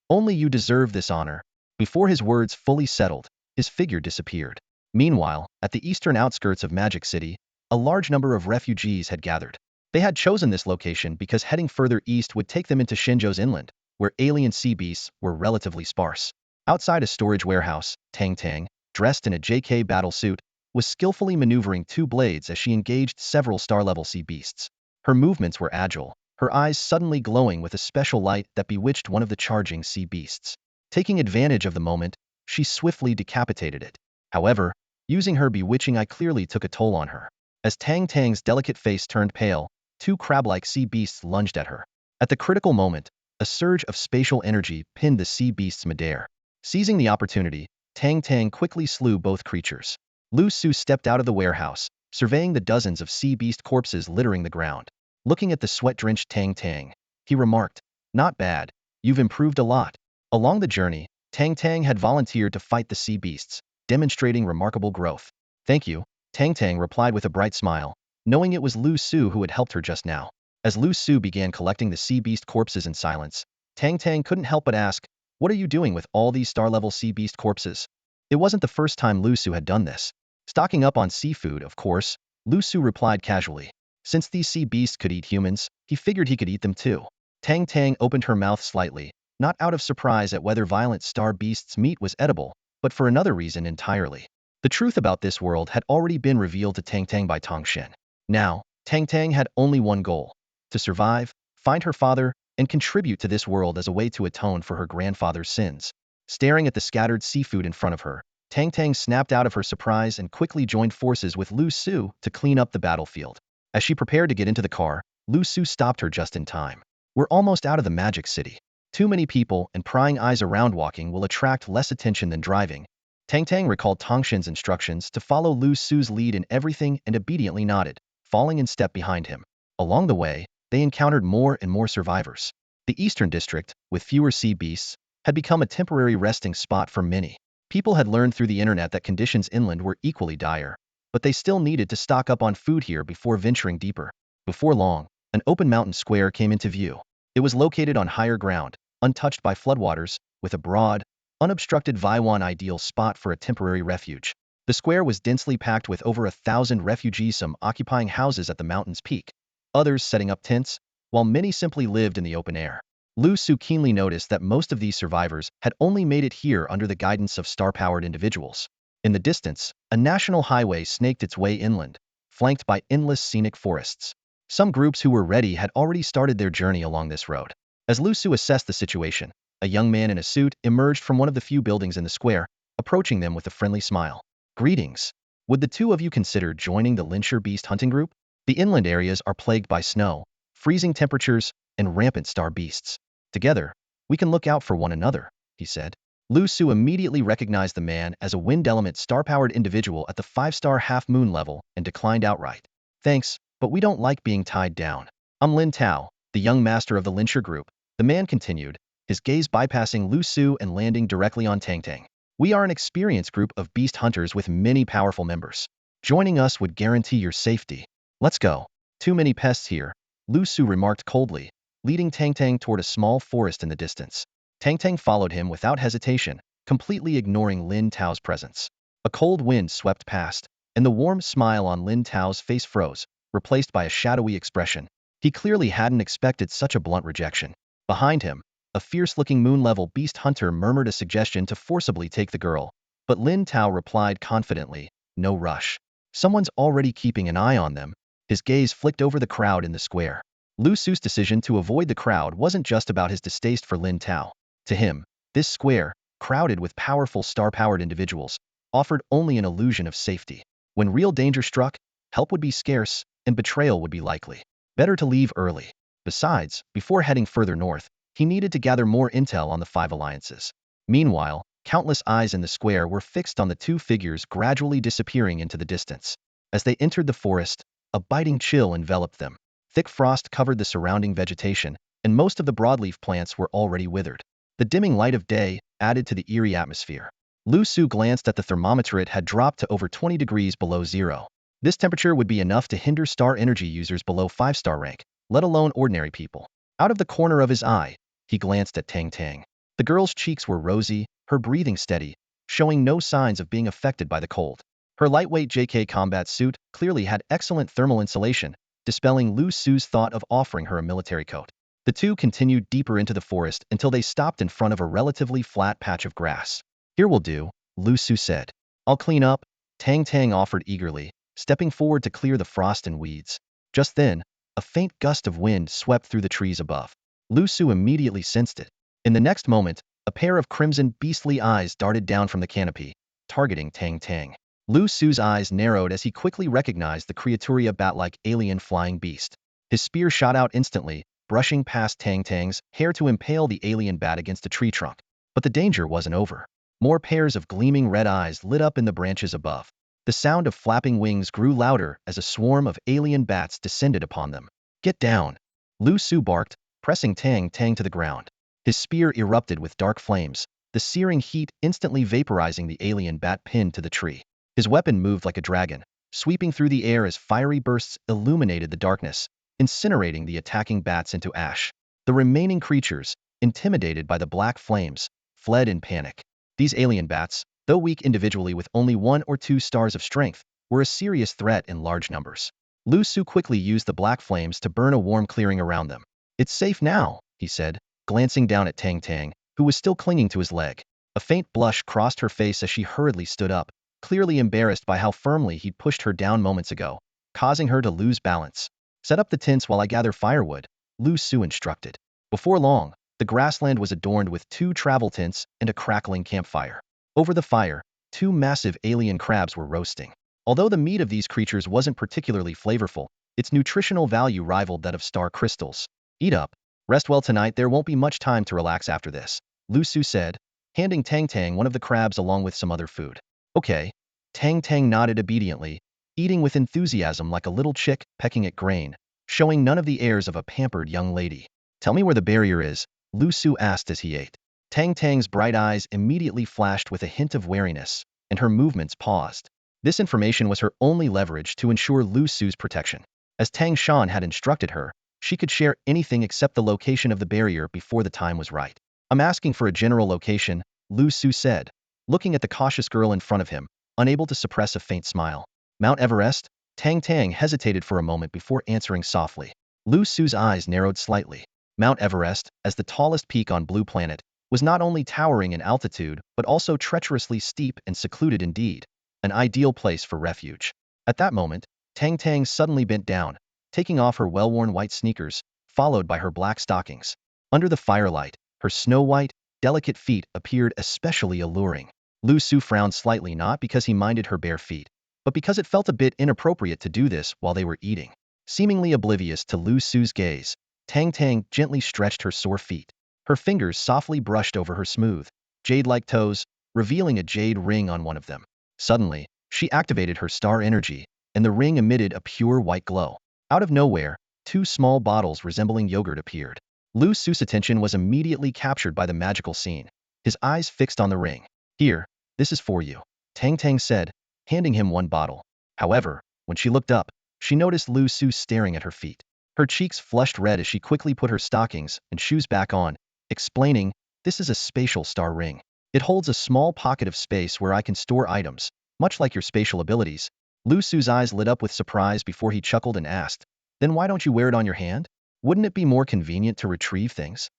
only you deserve this honor. Before his words fully settled, his figure disappeared. Meanwhile, at the eastern outskirts of Magic City, a large number of refugees had gathered. They had chosen this location because heading further east would take them into Shenzhou's inland, where alien sea beasts were relatively sparse. Outside a storage warehouse, Tang Tang, dressed in a JK battle suit, was skillfully maneuvering 2 blades as she engaged several star-level sea beasts. Her movements were agile, her eyes suddenly glowing with a special light that bewitched one of the charging sea beasts. Taking advantage of the moment, she swiftly decapitated it. However, using her bewitching eye clearly took a toll on her. As Tang Tang's delicate face turned pale, 2 crab-like sea beasts lunged at her. At the critical moment, A surge of spatial energy pinned the sea beasts midair. Seizing the opportunity, Tang Tang quickly slew both creatures. Liu Su stepped out of the warehouse, surveying the dozens of sea beast corpses littering the ground. Looking at the sweat-drenched Tang Tang, he remarked, "Not bad. You've improved a lot." Along the journey, Tang Tang had volunteered to fight the sea beasts, demonstrating remarkable growth. "Thank you," Tang Tang replied with a bright smile, knowing it was Liu Su who had helped her just now. As Liu Su began collecting the sea beast corpses in silence, Tang Tang couldn't help but ask, "What are you doing with all these star-level sea beast corpses?" It wasn't the first time Liu Su had done this. Stocking up on seafood, of course, Liu Su replied casually. Since these sea beasts could eat humans, he figured he could eat them too. Tang Tang opened her mouth slightly, not out of surprise at whether violent star beasts' meat was edible, but for another reason entirely. The truth about this world had already been revealed to Tang Tang by Tong Shen. Now, Tang Tang had only one goal: to survive, find her father, and contribute to this world as a way to atone for her grandfather's sins. Staring at the scattered seafood in front of her, Tang Tang snapped out of her surprise and quickly joined forces with Liu Su to clean up the battlefield. As she prepared to get into the car, Liu Su stopped her just in time. "We're almost out of the magic city. Too many people and prying eyes around walking will attract less attention than driving." Tang Tang recalled Tongshin's instructions to follow Liu Su's lead in everything and obediently nodded, falling in step behind him. Along the way, they encountered more and more survivors. The eastern district, with fewer sea beasts, had become a temporary resting spot for many. People had learned through the internet that conditions inland were equally dire, but they still needed to stock up on food here before venturing deeper. Before long, an open mountain square came into view. It was located on higher ground, untouched by floodwaters, with a broad, unobstructed Vaiwan ideal spot for a temporary refuge. The square was densely packed with over 1,000 refugees, some occupying houses at the mountain's peak, others setting up tents, while many simply lived in the open air. Liu Su keenly noticed that most of these survivors had only made it here under the guidance of star-powered individuals. In the distance, a national highway snaked its way inland, flanked by endless scenic forests. Some groups who were ready had already started their journey along this road. As Liu Su assessed the situation, a young man in a suit emerged from one of the few buildings in the square, approaching them with a friendly smile. "Greetings. Would the two of you consider joining the Linsher Beast Hunting Group? The inland areas are plagued by snow, freezing temperatures, and rampant star beasts. Together, we can look out for one another," he said. Liu Su immediately recognized the man as a wind element star-powered individual at the 5-star half-moon level and declined outright. "Thanks, but we don't like being tied down. I'm Lin Tao, the young master of the Linsher Group," the man continued, his gaze bypassing Liu Su and landing directly on Tang Tang. "We are an experienced group of beast hunters with many powerful members. Joining us would guarantee your safety. Let's go." "Too many pests here," Liu Su remarked coldly, leading Tang Tang toward a small forest in the distance. Tang Tang followed him without hesitation, completely ignoring Lin Tao's presence. A cold wind swept past, and the warm smile on Lin Tao's face froze, replaced by a shadowy expression. He clearly hadn't expected such a blunt rejection. Behind him, a fierce-looking moon-level beast hunter murmured a suggestion to forcibly take the girl, but Lin Tao replied confidently, "No rush. Someone's already keeping an eye on them." His gaze flicked over the crowd in the square. Liu Su's decision to avoid the crowd wasn't just about his distaste for Lin Tao. To him, this square, crowded with powerful star-powered individuals, offered only an illusion of safety. When real danger struck, help would be scarce, and betrayal would be likely. Better to leave early. Besides, before heading further north, he needed to gather more intel on the 5 alliances. Meanwhile, countless eyes in the square were fixed on the two figures gradually disappearing into the distance. As they entered the forest, a biting chill enveloped them. Thick frost covered the surrounding vegetation, and most of the broadleaf plants were already withered. The dimming light of day added to the eerie atmosphere. Liu Su glanced at the thermometer. It had dropped to over 20 degrees below zero. This temperature would be enough to hinder star energy users below 5-star rank, let alone ordinary people. Out of the corner of his eye, he glanced at Tang Tang. The girl's cheeks were rosy, her breathing steady, showing no signs of being affected by the cold. Her lightweight JK combat suit clearly had excellent thermal insulation, dispelling Liu Su's thought of offering her a military coat. The two continued deeper into the forest until they stopped in front of a relatively flat patch of grass. "Here will do," Liu Su said. "I'll clean up," Tang Tang offered eagerly, stepping forward to clear the frost and weeds. Just then, a faint gust of wind swept through the trees above. Liu Su immediately sensed it. In the next moment, a pair of crimson beastly eyes darted down from the canopy, targeting Tang Tang. Liu Su's eyes narrowed as he quickly recognized the Creaturia bat-like alien flying beast. His spear shot out instantly, brushing past Tang Tang's hair to impale the alien bat against a tree trunk. But the danger wasn't over. More pairs of gleaming red eyes lit up in the branches above. The sound of flapping wings grew louder as a swarm of alien bats descended upon them. "Get down!" Liu Su barked, pressing Tang Tang to the ground. His spear erupted with dark flames, the searing heat instantly vaporizing the alien bat pinned to the tree. His weapon moved like a dragon, sweeping through the air as fiery bursts illuminated the darkness, incinerating the attacking bats into ash. The remaining creatures, intimidated by the black flames, fled in panic. These alien bats, though weak individually with only 1 or 2 stars of strength, were a serious threat in large numbers. Liu Su quickly used the black flames to burn a warm clearing around them. "It's safe now," he said, glancing down at Tang Tang, who was still clinging to his leg. A faint blush crossed her face as she hurriedly stood up, clearly embarrassed by how firmly he'd pushed her down moments ago, causing her to lose balance. "Set up the tents while I gather firewood," Liu Su instructed. Before long, the grassland was adorned with 2 travel tents and a crackling campfire. Over the fire, 2 massive alien crabs were roasting. Although the meat of these creatures wasn't particularly flavorful, its nutritional value rivaled that of star crystals. "Eat up. Rest well tonight, there won't be much time to relax after this," Liu Su said, handing Tang Tang one of the crabs along with some other food. "Okay." Tang Tang nodded obediently, eating with enthusiasm like a little chick pecking at grain, showing none of the airs of a pampered young lady. "Tell me where the barrier is," Liu Su asked as he ate. Tang Tang's bright eyes immediately flashed with a hint of wariness, and her movements paused. This information was her only leverage to ensure Liu Su's protection. As Tang Shan had instructed her, she could share anything except the location of the barrier before the time was right. "I'm asking for a general location," Liu Su said, looking at the cautious girl in front of him, unable to suppress a faint smile. "Mount Everest?" Tang Tang hesitated for a moment before answering softly. Liu Su's eyes narrowed slightly. Mount Everest, as the tallest peak on Blue Planet, was not only towering in altitude but also treacherously steep and secluded indeed, an ideal place for refuge. At that moment, Tang Tang suddenly bent down, taking off her well-worn white sneakers, followed by her black stockings. Under the firelight, her snow-white, delicate feet appeared especially alluring. Liu Su frowned slightly, not because he minded her bare feet, but because it felt a bit inappropriate to do this while they were eating. Seemingly oblivious to Liu Su's gaze, Tang Tang gently stretched her sore feet. Her fingers softly brushed over her smooth, jade-like toes, revealing a jade ring on one of them. Suddenly, she activated her star energy, and the ring emitted a pure white glow. Out of nowhere, 2 small bottles resembling yogurt appeared. Liu Su's attention was immediately captured by the magical scene, his eyes fixed on the ring. "Here, this is for you," Tang Tang said, handing him one bottle. However, when she looked up, she noticed Liu Su staring at her feet. Her cheeks flushed red as she quickly put her stockings and shoes back on, explaining, "This is a spatial star ring. It holds a small pocket of space where I can store items, much like your spatial abilities." Liu Su's eyes lit up with surprise before he chuckled and asked, "Then why don't you wear it on your hand? Wouldn't it be more convenient to retrieve things?"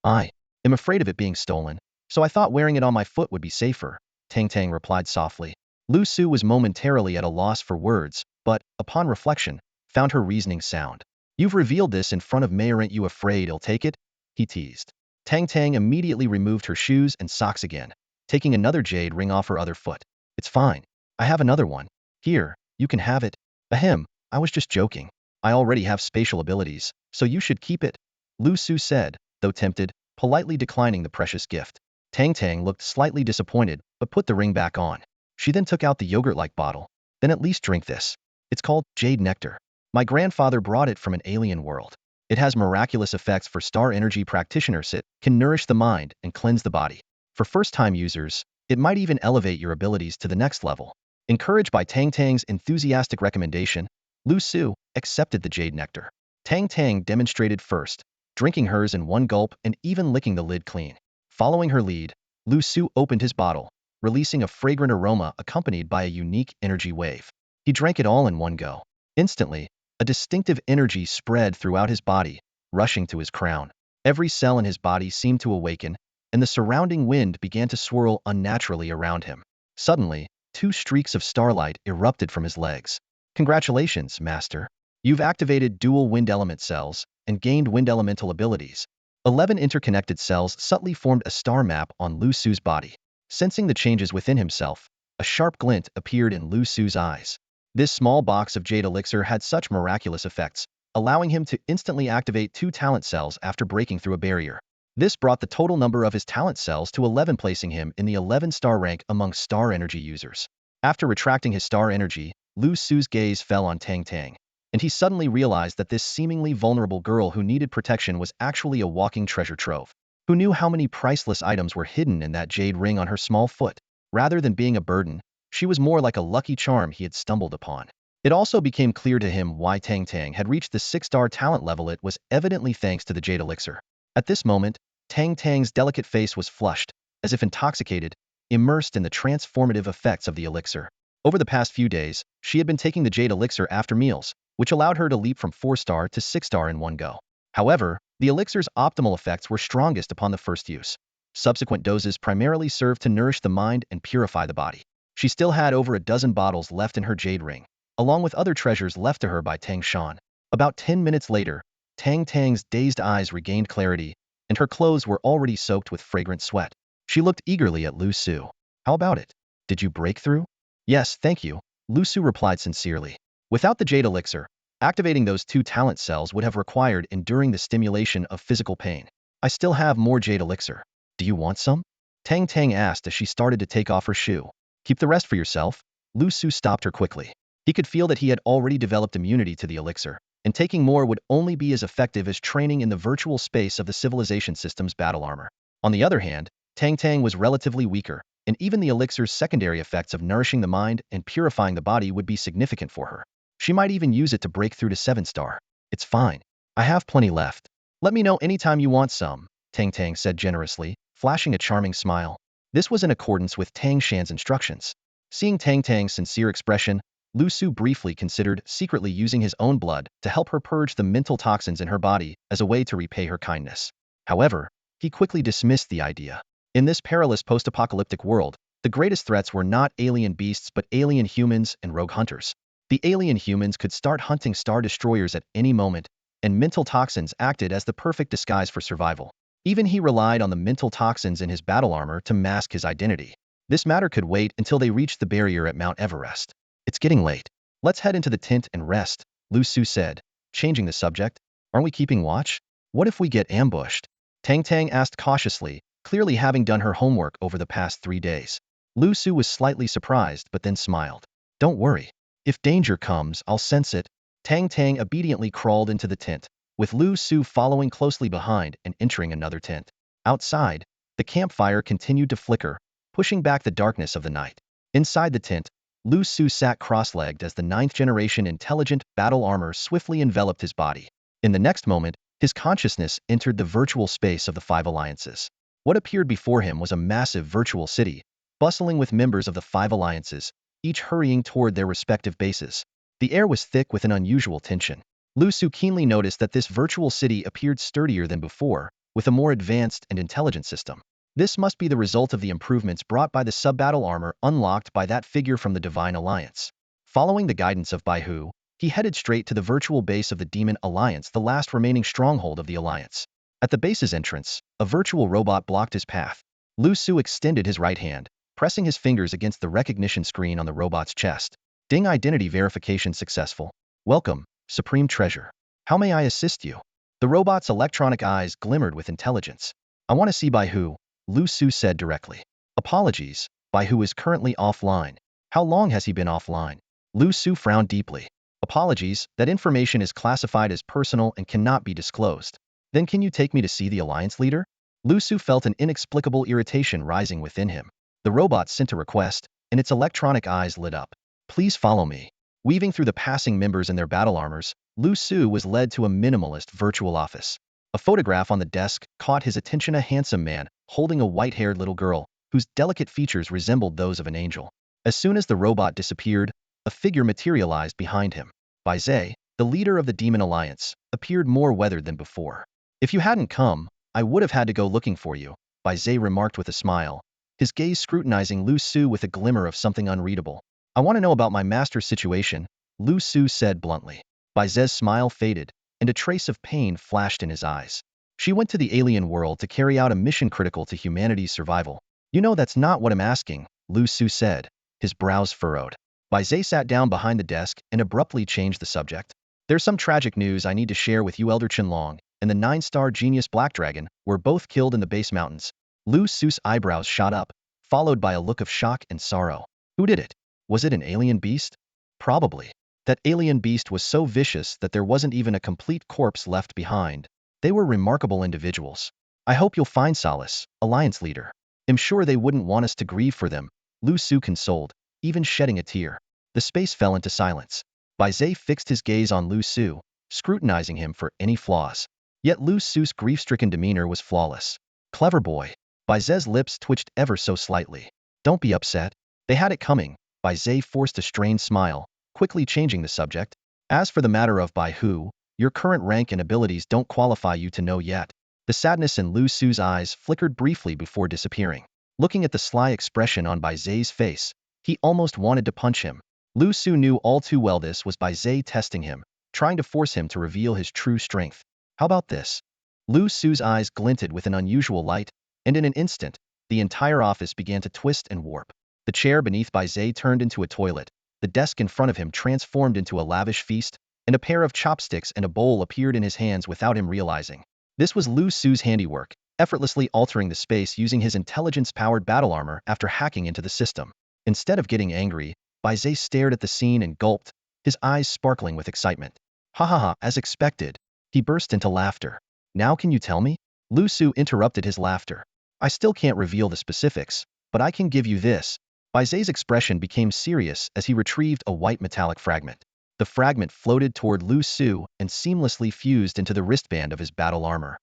"I am afraid of it being stolen, so I thought wearing it on my foot would be safer," Tang Tang replied softly. Liu Su was momentarily at a loss for words, but, upon reflection, found her reasoning sound. "You've revealed this in front of May, aren't you afraid he'll take it?" he teased. Tang Tang immediately removed her shoes and socks again, taking another jade ring off her other foot. "It's fine. I have another one. Here, you can have it." "Ahem, I was just joking. I already have spatial abilities, so you should keep it," Liu Su said, though tempted, politely declining the precious gift. Tang Tang looked slightly disappointed, but put the ring back on. She then took out the yogurt-like bottle. "Then at least drink this. It's called Jade Nectar. My grandfather brought it from an alien world. It has miraculous effects for star energy practitioners. It can nourish the mind and cleanse the body. For first-time users, it might even elevate your abilities to the next level." Encouraged by Tang Tang's enthusiastic recommendation, Liu Su accepted the jade nectar. Tang Tang demonstrated first, drinking hers in one gulp and even licking the lid clean. Following her lead, Liu Su opened his bottle, releasing a fragrant aroma accompanied by a unique energy wave. He drank it all in one go. Instantly, a distinctive energy spread throughout his body, rushing to his crown. Every cell in his body seemed to awaken, and the surrounding wind began to swirl unnaturally around him. Suddenly, 2 streaks of starlight erupted from his legs. "Congratulations, Master. You've activated dual wind element cells and gained wind elemental abilities." 11 interconnected cells subtly formed a star map on Liu Su's body. Sensing the changes within himself, a sharp glint appeared in Liu Su's eyes. This small box of jade elixir had such miraculous effects, allowing him to instantly activate 2 talent cells after breaking through a barrier. This brought the total number of his talent cells to 11, placing him in the 11-star rank among star energy users. After retracting his star energy, Liu Su's gaze fell on Tang Tang, and he suddenly realized that this seemingly vulnerable girl who needed protection was actually a walking treasure trove. Who knew how many priceless items were hidden in that jade ring on her small foot? Rather than being a burden, she was more like a lucky charm he had stumbled upon. It also became clear to him why Tang Tang had reached the 6-star talent level. It was evidently thanks to the jade elixir. At this moment, Tang Tang's delicate face was flushed, as if intoxicated, immersed in the transformative effects of the elixir. Over the past few days, she had been taking the jade elixir after meals, which allowed her to leap from 4-star to 6-star in one go. However, the elixir's optimal effects were strongest upon the first use. Subsequent doses primarily served to nourish the mind and purify the body. She still had over a dozen bottles left in her jade ring, along with other treasures left to her by Tang Shan. About 10 minutes later, Tang Tang's dazed eyes regained clarity, and her clothes were already soaked with fragrant sweat. She looked eagerly at Liu Su. How about it? Did you break through? Yes, thank you, Liu Su replied sincerely. Without the jade elixir, activating those 2 talent cells would have required enduring the stimulation of physical pain. I still have more jade elixir. Do you want some? Tang Tang asked as she started to take off her shoe. Keep the rest for yourself. Liu Su stopped her quickly. He could feel that he had already developed immunity to the elixir, and taking more would only be as effective as training in the virtual space of the civilization system's battle armor. On the other hand, Tang Tang was relatively weaker, and even the elixir's secondary effects of nourishing the mind and purifying the body would be significant for her. She might even use it to break through to 7-star. It's fine. I have plenty left. Let me know anytime you want some, Tang Tang said generously, flashing a charming smile. This was in accordance with Tang Shan's instructions. Seeing Tang Tang's sincere expression, Liu Su briefly considered secretly using his own blood to help her purge the mental toxins in her body as a way to repay her kindness. However, he quickly dismissed the idea. In this perilous post-apocalyptic world, the greatest threats were not alien beasts but alien humans and rogue hunters. The alien humans could start hunting star destroyers at any moment, and mental toxins acted as the perfect disguise for survival. Even he relied on the mental toxins in his battle armor to mask his identity. This matter could wait until they reached the barrier at Mount Everest. It's getting late. Let's head into the tent and rest, Liu Su said, changing the subject. Aren't we keeping watch? What if we get ambushed? Tang Tang asked cautiously, clearly having done her homework over the past 3 days. Liu Su was slightly surprised but then smiled. Don't worry. If danger comes, I'll sense it. Tang Tang obediently crawled into the tent, with Liu Su following closely behind and entering another tent. Outside, the campfire continued to flicker, pushing back the darkness of the night. Inside the tent, Liu Su sat cross-legged as the 9th-generation intelligent battle armor swiftly enveloped his body. In the next moment, his consciousness entered the virtual space of the 5 alliances. What appeared before him was a massive virtual city, bustling with members of the 5 alliances, each hurrying toward their respective bases. The air was thick with an unusual tension. Liu Su keenly noticed that this virtual city appeared sturdier than before, with a more advanced and intelligent system. This must be the result of the improvements brought by the sub-battle armor unlocked by that figure from the Divine Alliance. Following the guidance of Baihu, he headed straight to the virtual base of the Demon Alliance, the last remaining stronghold of the Alliance. At the base's entrance, a virtual robot blocked his path. Liu Su extended his right hand, pressing his fingers against the recognition screen on the robot's chest. Ding, identity verification successful. Welcome, Supreme Treasure. How may I assist you? The robot's electronic eyes glimmered with intelligence. I want to see Baihu, Liu Su said directly. Apologies, Baihu is currently offline. How long has he been offline? Liu Su frowned deeply. Apologies, that information is classified as personal and cannot be disclosed. Then can you take me to see the Alliance leader? Liu Su felt an inexplicable irritation rising within him. The robot sent a request, and its electronic eyes lit up. Please follow me. Weaving through the passing members in their battle armors, Liu Su was led to a minimalist virtual office. A photograph on the desk caught his attention, a handsome man, holding a white-haired little girl, whose delicate features resembled those of an angel. As soon as the robot disappeared, a figure materialized behind him. Bai Zhe, the leader of the Demon Alliance, appeared more weathered than before. If you hadn't come, I would have had to go looking for you, Bai Zhe remarked with a smile, his gaze scrutinizing Liu Su with a glimmer of something unreadable. I want to know about my master's situation, Liu Su said bluntly. Bai Zhe's smile faded, and a trace of pain flashed in his eyes. She went to the alien world to carry out a mission critical to humanity's survival. You know that's not what I'm asking, Liu Su said, his brows furrowed. Bai Zhe sat down behind the desk and abruptly changed the subject. There's some tragic news I need to share with you. Elder Qinlong and the 9-star genius Black Dragon were both killed in the base mountains. Liu Su's eyebrows shot up, followed by a look of shock and sorrow. Who did it? Was it an alien beast? Probably. That alien beast was so vicious that there wasn't even a complete corpse left behind. They were remarkable individuals. I hope you'll find solace, Alliance leader. I'm sure they wouldn't want us to grieve for them, Liu Su consoled, even shedding a tear. The space fell into silence. Bai Zhe fixed his gaze on Liu Su, scrutinizing him for any flaws. Yet Liu Su's grief-stricken demeanor was flawless. Clever boy. Bai Zhe's lips twitched ever so slightly. Don't be upset. They had it coming. Bai Zhe forced a strained smile, quickly changing the subject. As for the matter of Bai Hu, your current rank and abilities don't qualify you to know yet. The sadness in Liu Su's eyes flickered briefly before disappearing. Looking at the sly expression on Bai Zhe's face, he almost wanted to punch him. Liu Su knew all too well this was Bai Zhe testing him, trying to force him to reveal his true strength. How about this? Liu Su's eyes glinted with an unusual light, and in an instant, the entire office began to twist and warp. The chair beneath Bai Zhe turned into a toilet, the desk in front of him transformed into a lavish feast, and a pair of chopsticks and a bowl appeared in his hands without him realizing. This was Liu Su's handiwork, effortlessly altering the space using his intelligence-powered battle armor after hacking into the system. Instead of getting angry, Bai Zhe stared at the scene and gulped, his eyes sparkling with excitement. Ha ha ha, as expected. He burst into laughter. Now can you tell me? Liu Su interrupted his laughter. I still can't reveal the specifics, but I can give you this. Bai Zhe's expression became serious as he retrieved a white metallic fragment. The fragment floated toward Liu Su and seamlessly fused into the wristband of his battle armor.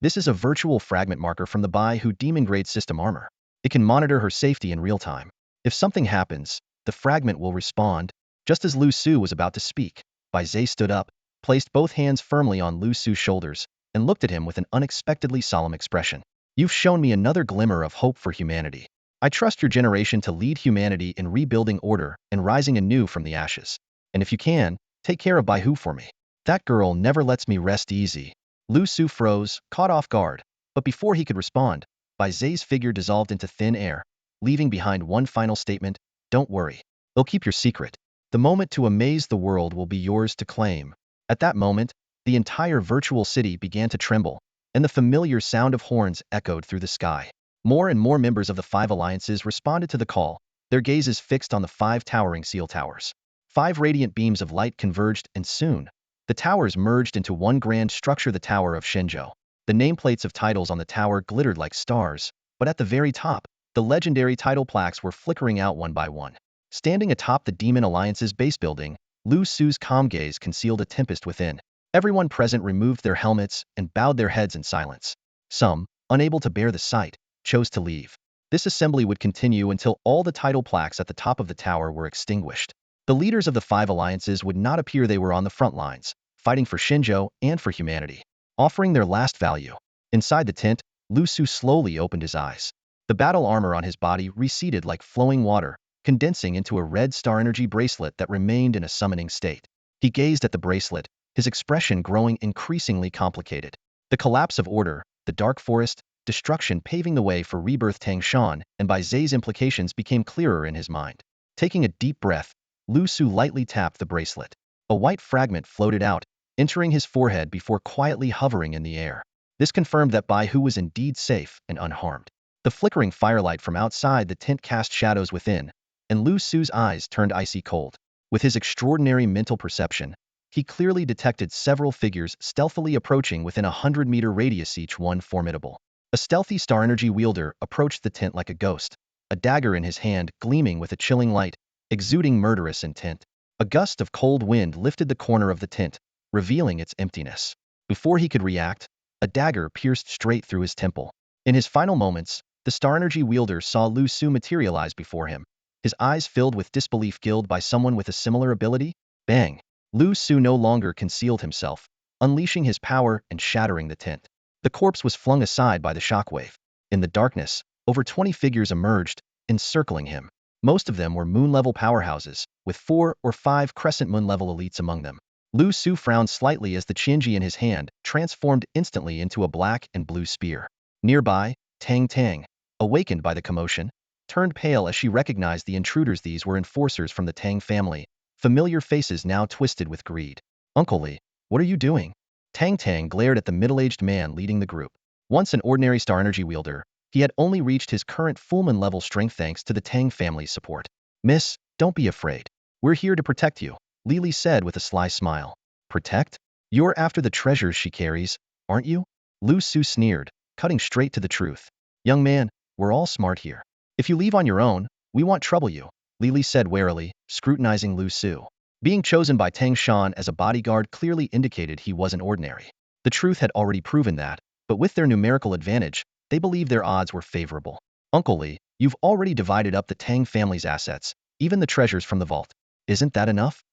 This is a virtual fragment marker from the Bai Hu demon-grade system armor. It can monitor her safety in real time. If something happens, the fragment will respond. Just as Liu Su was about to speak, Bai Zhe stood up, placed both hands firmly on Liu Su's shoulders, and looked at him with an unexpectedly solemn expression. You've shown me another glimmer of hope for humanity. I trust your generation to lead humanity in rebuilding order and rising anew from the ashes. And if you can, take care of Bai Hu for me. That girl never lets me rest easy. Liu Su froze, caught off guard, but before he could respond, Bai Zhe's figure dissolved into thin air, leaving behind one final statement, don't worry. They'll keep your secret. The moment to amaze the world will be yours to claim. At that moment, the entire virtual city began to tremble, and the familiar sound of horns echoed through the sky. More and more members of the 5 alliances responded to the call, their gazes fixed on the 5 towering seal towers. 5 radiant beams of light converged, and soon, the towers merged into one grand structure, the Tower of Shenzhou. The nameplates of titles on the tower glittered like stars, but at the very top, the legendary title plaques were flickering out one by one. Standing atop the Demon Alliance's base building, Liu Su's calm gaze concealed a tempest within. Everyone present removed their helmets and bowed their heads in silence. Some, unable to bear the sight, chose to leave. This assembly would continue until all the title plaques at the top of the tower were extinguished. The leaders of the 5 alliances would not appear. They were on the front lines, fighting for Shenzhou and for humanity, offering their last value. Inside the tent, Liu Su slowly opened his eyes. The battle armor on his body receded like flowing water, condensing into a red star energy bracelet that remained in a summoning state. He gazed at the bracelet, his expression growing increasingly complicated. The collapse of order, the dark forest, destruction paving the way for rebirth. Tang Shan and Bai Zhe's implications became clearer in his mind. Taking a deep breath, Liu Su lightly tapped the bracelet. A white fragment floated out, entering his forehead before quietly hovering in the air. This confirmed that Bai Hu was indeed safe and unharmed. The flickering firelight from outside the tent cast shadows within, and Liu Su's eyes turned icy cold. With his extraordinary mental perception, he clearly detected several figures stealthily approaching within a 100-meter radius, each one formidable. A stealthy star energy wielder approached the tent like a ghost, a dagger in his hand gleaming with a chilling light, exuding murderous intent. A gust of cold wind lifted the corner of the tent, revealing its emptiness. Before he could react, a dagger pierced straight through his temple. In his final moments, the star energy wielder saw Liu Su materialize before him, his eyes filled with disbelief. Killed by someone with a similar ability? Bang! Liu Su no longer concealed himself, unleashing his power and shattering the tent. The corpse was flung aside by the shockwave. In the darkness, over 20 figures emerged, encircling him. Most of them were moon-level powerhouses, with 4 or 5 crescent moon-level elites among them. Liu Su frowned slightly as the Qianji in his hand transformed instantly into a black and blue spear. Nearby, Tang Tang, awakened by the commotion, turned pale as she recognized the intruders. These were enforcers from the Tang family, familiar faces now twisted with greed. Uncle Li, what are you doing? Tang Tang glared at the middle-aged man leading the group. Once an ordinary star energy wielder, he had only reached his current Fullman level strength thanks to the Tang family's support. Miss, don't be afraid. We're here to protect you, Li said with a sly smile. Protect? You're after the treasures she carries, aren't you? Liu Su sneered, cutting straight to the truth. Young man, we're all smart here. If you leave on your own, we won't trouble you, Li said warily, scrutinizing Liu Su. Being chosen by Tang Shan as a bodyguard clearly indicated he wasn't ordinary. The truth had already proven that, but with their numerical advantage, they believed their odds were favorable. Uncle Li, you've already divided up the Tang family's assets, even the treasures from the vault. Isn't that enough?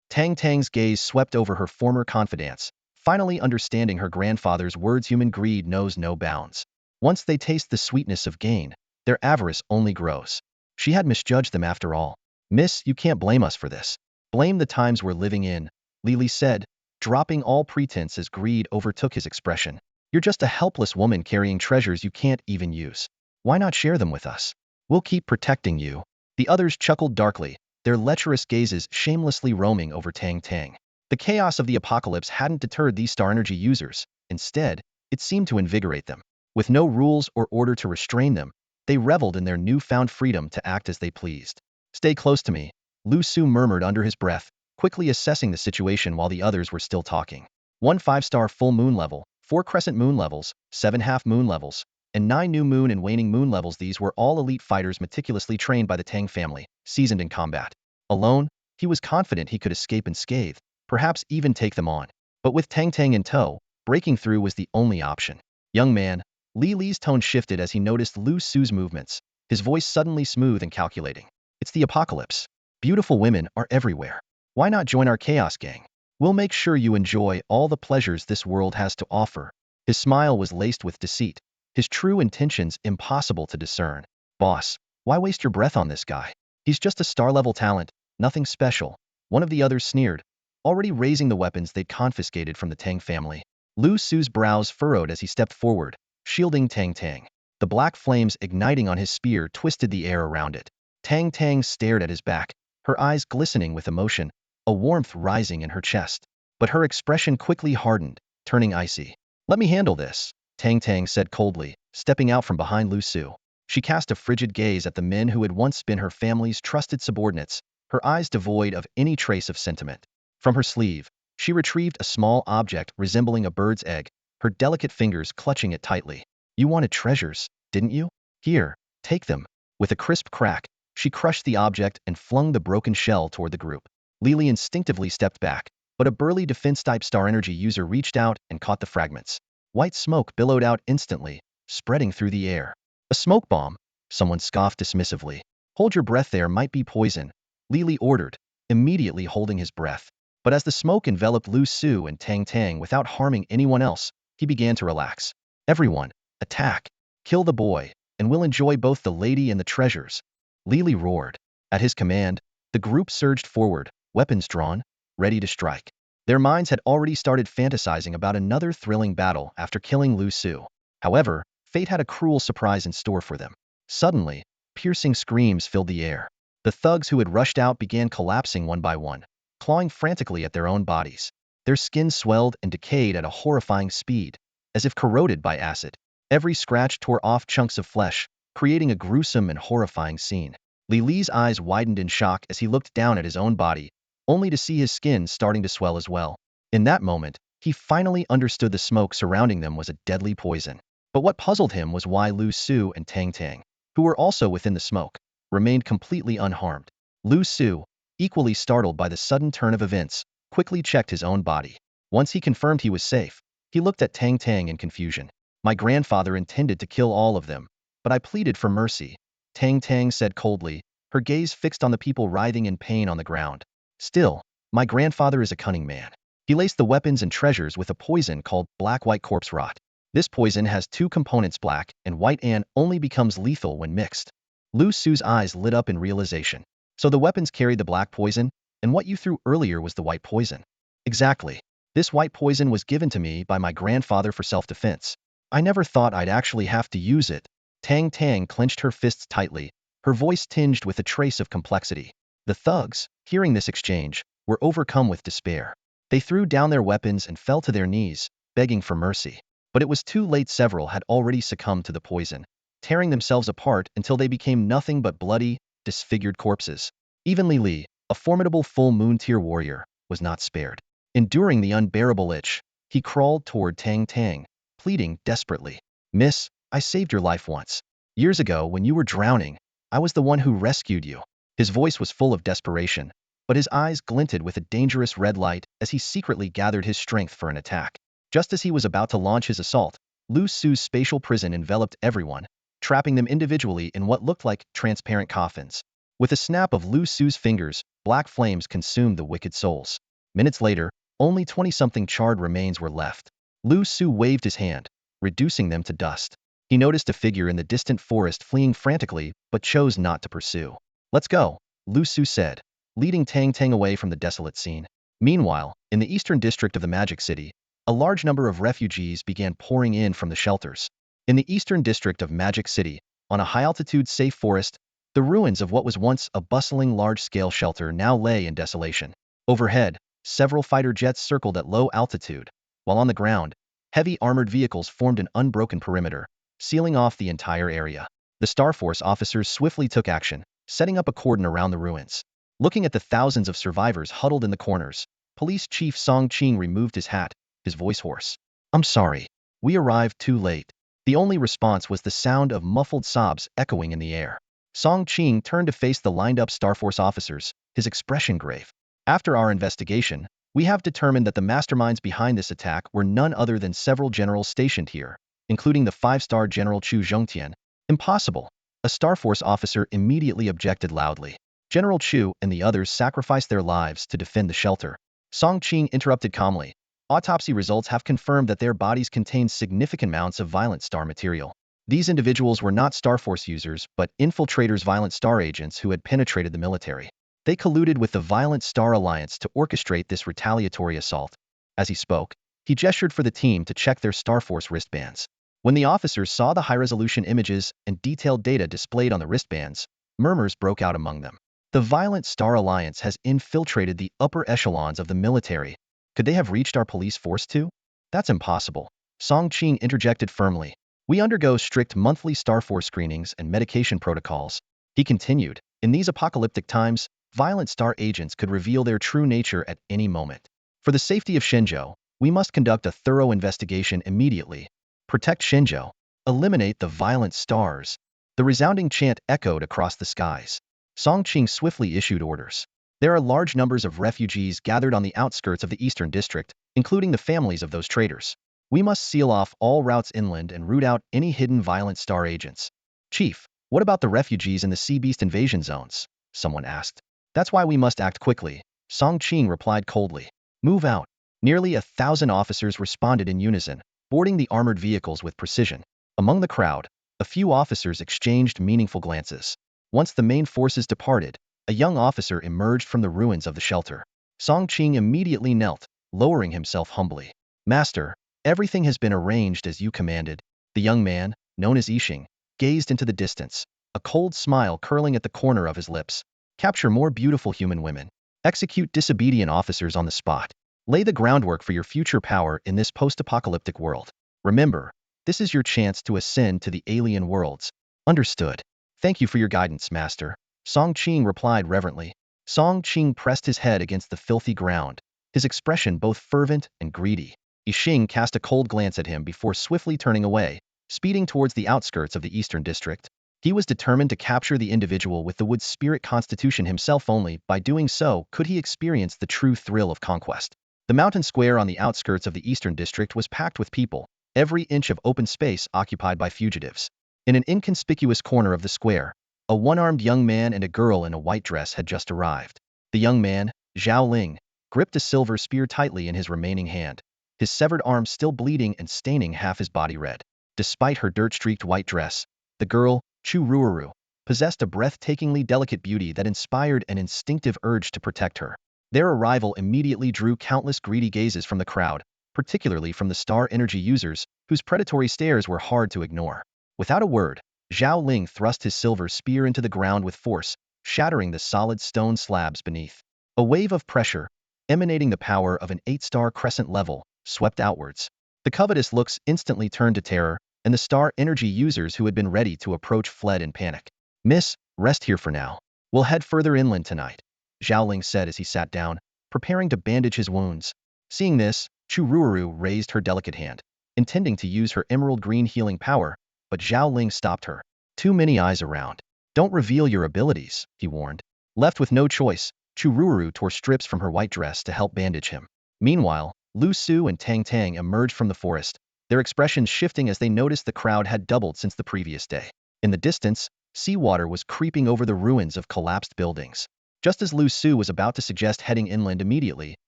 Tang Tang's gaze swept over her former confidants, finally understanding her grandfather's words. Human greed knows no bounds. Once they taste the sweetness of gain, their avarice only grows. She had misjudged them after all. Miss, you can't blame us for this. Blame the times we're living in, Li said, dropping all pretense as greed overtook his expression. You're just a helpless woman carrying treasures you can't even use. Why not share them with us? We'll keep protecting you. The others chuckled darkly, their lecherous gazes shamelessly roaming over Tang Tang. The chaos of the apocalypse hadn't deterred these star energy users. Instead, it seemed to invigorate them. With no rules or order to restrain them, they reveled in their newfound freedom to act as they pleased. Stay close to me, Liu Su murmured under his breath, quickly assessing the situation while the others were still talking. 1 5-star full moon level, 4 crescent moon levels, 7 half moon levels, and 9 new moon and waning moon levels. These were all elite fighters meticulously trained by the Tang family, seasoned in combat. Alone, he was confident he could escape unscathed, perhaps even take them on. But with Tang Tang in tow, breaking through was the only option. Young man, Li's tone shifted as he noticed Liu Su's movements, his voice suddenly smooth and calculating. It's the apocalypse. Beautiful women are everywhere. Why not join our chaos gang? We'll make sure you enjoy all the pleasures this world has to offer. His smile was laced with deceit, his true intentions impossible to discern. Boss, why waste your breath on this guy? He's just a star-level talent, nothing special. One of the others sneered, already raising the weapons they'd confiscated from the Tang family. Liu Su's brows furrowed as he stepped forward, shielding Tang Tang. The black flames igniting on his spear twisted the air around it. Tang Tang stared at his back, her eyes glistening with emotion, a warmth rising in her chest. But her expression quickly hardened, turning icy. Let me handle this, Tang Tang said coldly, stepping out from behind Liu Su. She cast a frigid gaze at the men who had once been her family's trusted subordinates, her eyes devoid of any trace of sentiment. From her sleeve, she retrieved a small object resembling a bird's egg, her delicate fingers clutching it tightly. You wanted treasures, didn't you? Here, take them. With a crisp crack, she crushed the object and flung the broken shell toward the group. Li instinctively stepped back, but a burly defense-type star energy user reached out and caught the fragments. White smoke billowed out instantly, spreading through the air. A smoke bomb, someone scoffed dismissively. Hold your breath, there might be poison, Li ordered, immediately holding his breath. But as the smoke enveloped Liu Su and Tang Tang without harming anyone else, he began to relax. Everyone, attack. Kill the boy, and we'll enjoy both the lady and the treasures. Li roared. At his command, the group surged forward, weapons drawn, ready to strike. Their minds had already started fantasizing about another thrilling battle after killing Liu Su. However, fate had a cruel surprise in store for them. Suddenly, piercing screams filled the air. The thugs who had rushed out began collapsing one by one, clawing frantically at their own bodies. Their skin swelled and decayed at a horrifying speed, as if corroded by acid. Every scratch tore off chunks of flesh, creating a gruesome and horrifying scene. Li's eyes widened in shock as he looked down at his own body, only to see his skin starting to swell as well. In that moment, he finally understood the smoke surrounding them was a deadly poison. But what puzzled him was why Liu Su and Tang Tang, who were also within the smoke, remained completely unharmed. Liu Su, equally startled by the sudden turn of events, quickly checked his own body. Once he confirmed he was safe, he looked at Tang Tang in confusion. My grandfather intended to kill all of them, but I pleaded for mercy, Tang Tang said coldly, her gaze fixed on the people writhing in pain on the ground. Still, my grandfather is a cunning man. He laced the weapons and treasures with a poison called black-white corpse rot. This poison has two components, black and white, and only becomes lethal when mixed. Liu Su's eyes lit up in realization. So the weapons carried the black poison, and what you threw earlier was the white poison. Exactly. This white poison was given to me by my grandfather for self-defense. I never thought I'd actually have to use it. Tang Tang clenched her fists tightly, her voice tinged with a trace of complexity. The thugs, hearing this exchange, were overcome with despair. They threw down their weapons and fell to their knees, begging for mercy. But it was too late. Several had already succumbed to the poison, tearing themselves apart until they became nothing but bloody, disfigured corpses. Even Li, a formidable full moon tier warrior, was not spared. Enduring the unbearable itch, he crawled toward Tang Tang, pleading desperately. Miss, I saved your life once. Years ago, when you were drowning, I was the one who rescued you. His voice was full of desperation, but his eyes glinted with a dangerous red light as he secretly gathered his strength for an attack. Just as he was about to launch his assault, Liu Su's spatial prison enveloped everyone, trapping them individually in what looked like transparent coffins. With a snap of Liu Su's fingers, black flames consumed the wicked souls. Minutes later, only 20-something charred remains were left. Liu Su waved his hand, reducing them to dust. He noticed a figure in the distant forest fleeing frantically, but chose not to pursue. Let's go, Liu Su said, leading Tang Tang away from the desolate scene. Meanwhile, in the eastern district of the Magic City, a large number of refugees began pouring in from the shelters. In the eastern district of Magic City, on a high-altitude safe forest, the ruins of what was once a bustling large-scale shelter now lay in desolation. Overhead, several fighter jets circled at low altitude, while on the ground, heavy armored vehicles formed an unbroken perimeter, sealing off the entire area. The Star Force officers swiftly took action, setting up a cordon around the ruins. Looking at the thousands of survivors huddled in the corners, Police Chief Song Qing removed his hat, his voice hoarse. I'm sorry. We arrived too late. The only response was the sound of muffled sobs echoing in the air. Song Qing turned to face the lined-up Star Force officers, his expression grave. After our investigation, we have determined that the masterminds behind this attack were none other than several generals stationed here, including the 5-star General Chu Zhongtian. Impossible. A Star Force officer immediately objected loudly. General Chu and the others sacrificed their lives to defend the shelter. Song Qing interrupted calmly. Autopsy results have confirmed that their bodies contained significant amounts of violent star material. These individuals were not Star Force users, but infiltrators, violent star agents who had penetrated the military. They colluded with the Violent Star Alliance to orchestrate this retaliatory assault. As he spoke, he gestured for the team to check their Star Force wristbands. When the officers saw the high-resolution images and detailed data displayed on the wristbands, murmurs broke out among them. The Violent Star Alliance has infiltrated the upper echelons of the military. Could they have reached our police force too? That's impossible. Song Qing interjected firmly. We undergo strict monthly Star Force screenings and medication protocols. He continued, in these apocalyptic times, violent star agents could reveal their true nature at any moment. For the safety of Shenzhou, we must conduct a thorough investigation immediately. Protect Shenzhou. Eliminate the violent stars. The resounding chant echoed across the skies. Song Qing swiftly issued orders. There are large numbers of refugees gathered on the outskirts of the eastern district, including the families of those traitors. We must seal off all routes inland and root out any hidden violent star agents. Chief, what about the refugees in the Sea Beast invasion zones? Someone asked. That's why we must act quickly, Song Qing replied coldly. Move out. Nearly 1,000 officers responded in unison, boarding the armored vehicles with precision. Among the crowd, a few officers exchanged meaningful glances. Once the main forces departed, a young officer emerged from the ruins of the shelter. Song Qing immediately knelt, lowering himself humbly. Master, everything has been arranged as you commanded. The young man, known as Yixing, gazed into the distance, a cold smile curling at the corner of his lips. Capture more beautiful human women. Execute disobedient officers on the spot. Lay the groundwork for your future power in this post-apocalyptic world. Remember, this is your chance to ascend to the alien worlds. Understood. Thank you for your guidance, Master. Song Qing replied reverently. Song Qing pressed his head against the filthy ground, his expression both fervent and greedy. Yixing cast a cold glance at him before swiftly turning away, speeding towards the outskirts of the eastern district. He was determined to capture the individual with the wood spirit constitution himself. Only by doing so could he experience the true thrill of conquest. The mountain square on the outskirts of the eastern district was packed with people, every inch of open space occupied by fugitives. In an inconspicuous corner of the square, a one-armed young man and a girl in a white dress had just arrived. The young man, Zhao Ling, gripped a silver spear tightly in his remaining hand, his severed arm still bleeding and staining half his body red. Despite her dirt-streaked white dress, the girl, Chu Ruoru, possessed a breathtakingly delicate beauty that inspired an instinctive urge to protect her. Their arrival immediately drew countless greedy gazes from the crowd, particularly from the star energy users, whose predatory stares were hard to ignore. Without a word, Zhao Ling thrust his silver spear into the ground with force, shattering the solid stone slabs beneath. A wave of pressure, emanating the power of an 8-star crescent level, swept outwards. The covetous looks instantly turned to terror, and the star energy users who had been ready to approach fled in panic. Miss, rest here for now. We'll head further inland tonight, Zhao Ling said as he sat down, preparing to bandage his wounds. Seeing this, Chu Ruuru raised her delicate hand, intending to use her emerald green healing power, but Zhao Ling stopped her. Too many eyes around. Don't reveal your abilities, he warned. Left with no choice, Chu Ruuru tore strips from her white dress to help bandage him. Meanwhile, Liu Su and Tang Tang emerged from the forest, their expressions shifting as they noticed the crowd had doubled since the previous day. In the distance, seawater was creeping over the ruins of collapsed buildings. Just as Liu Su was about to suggest heading inland immediately,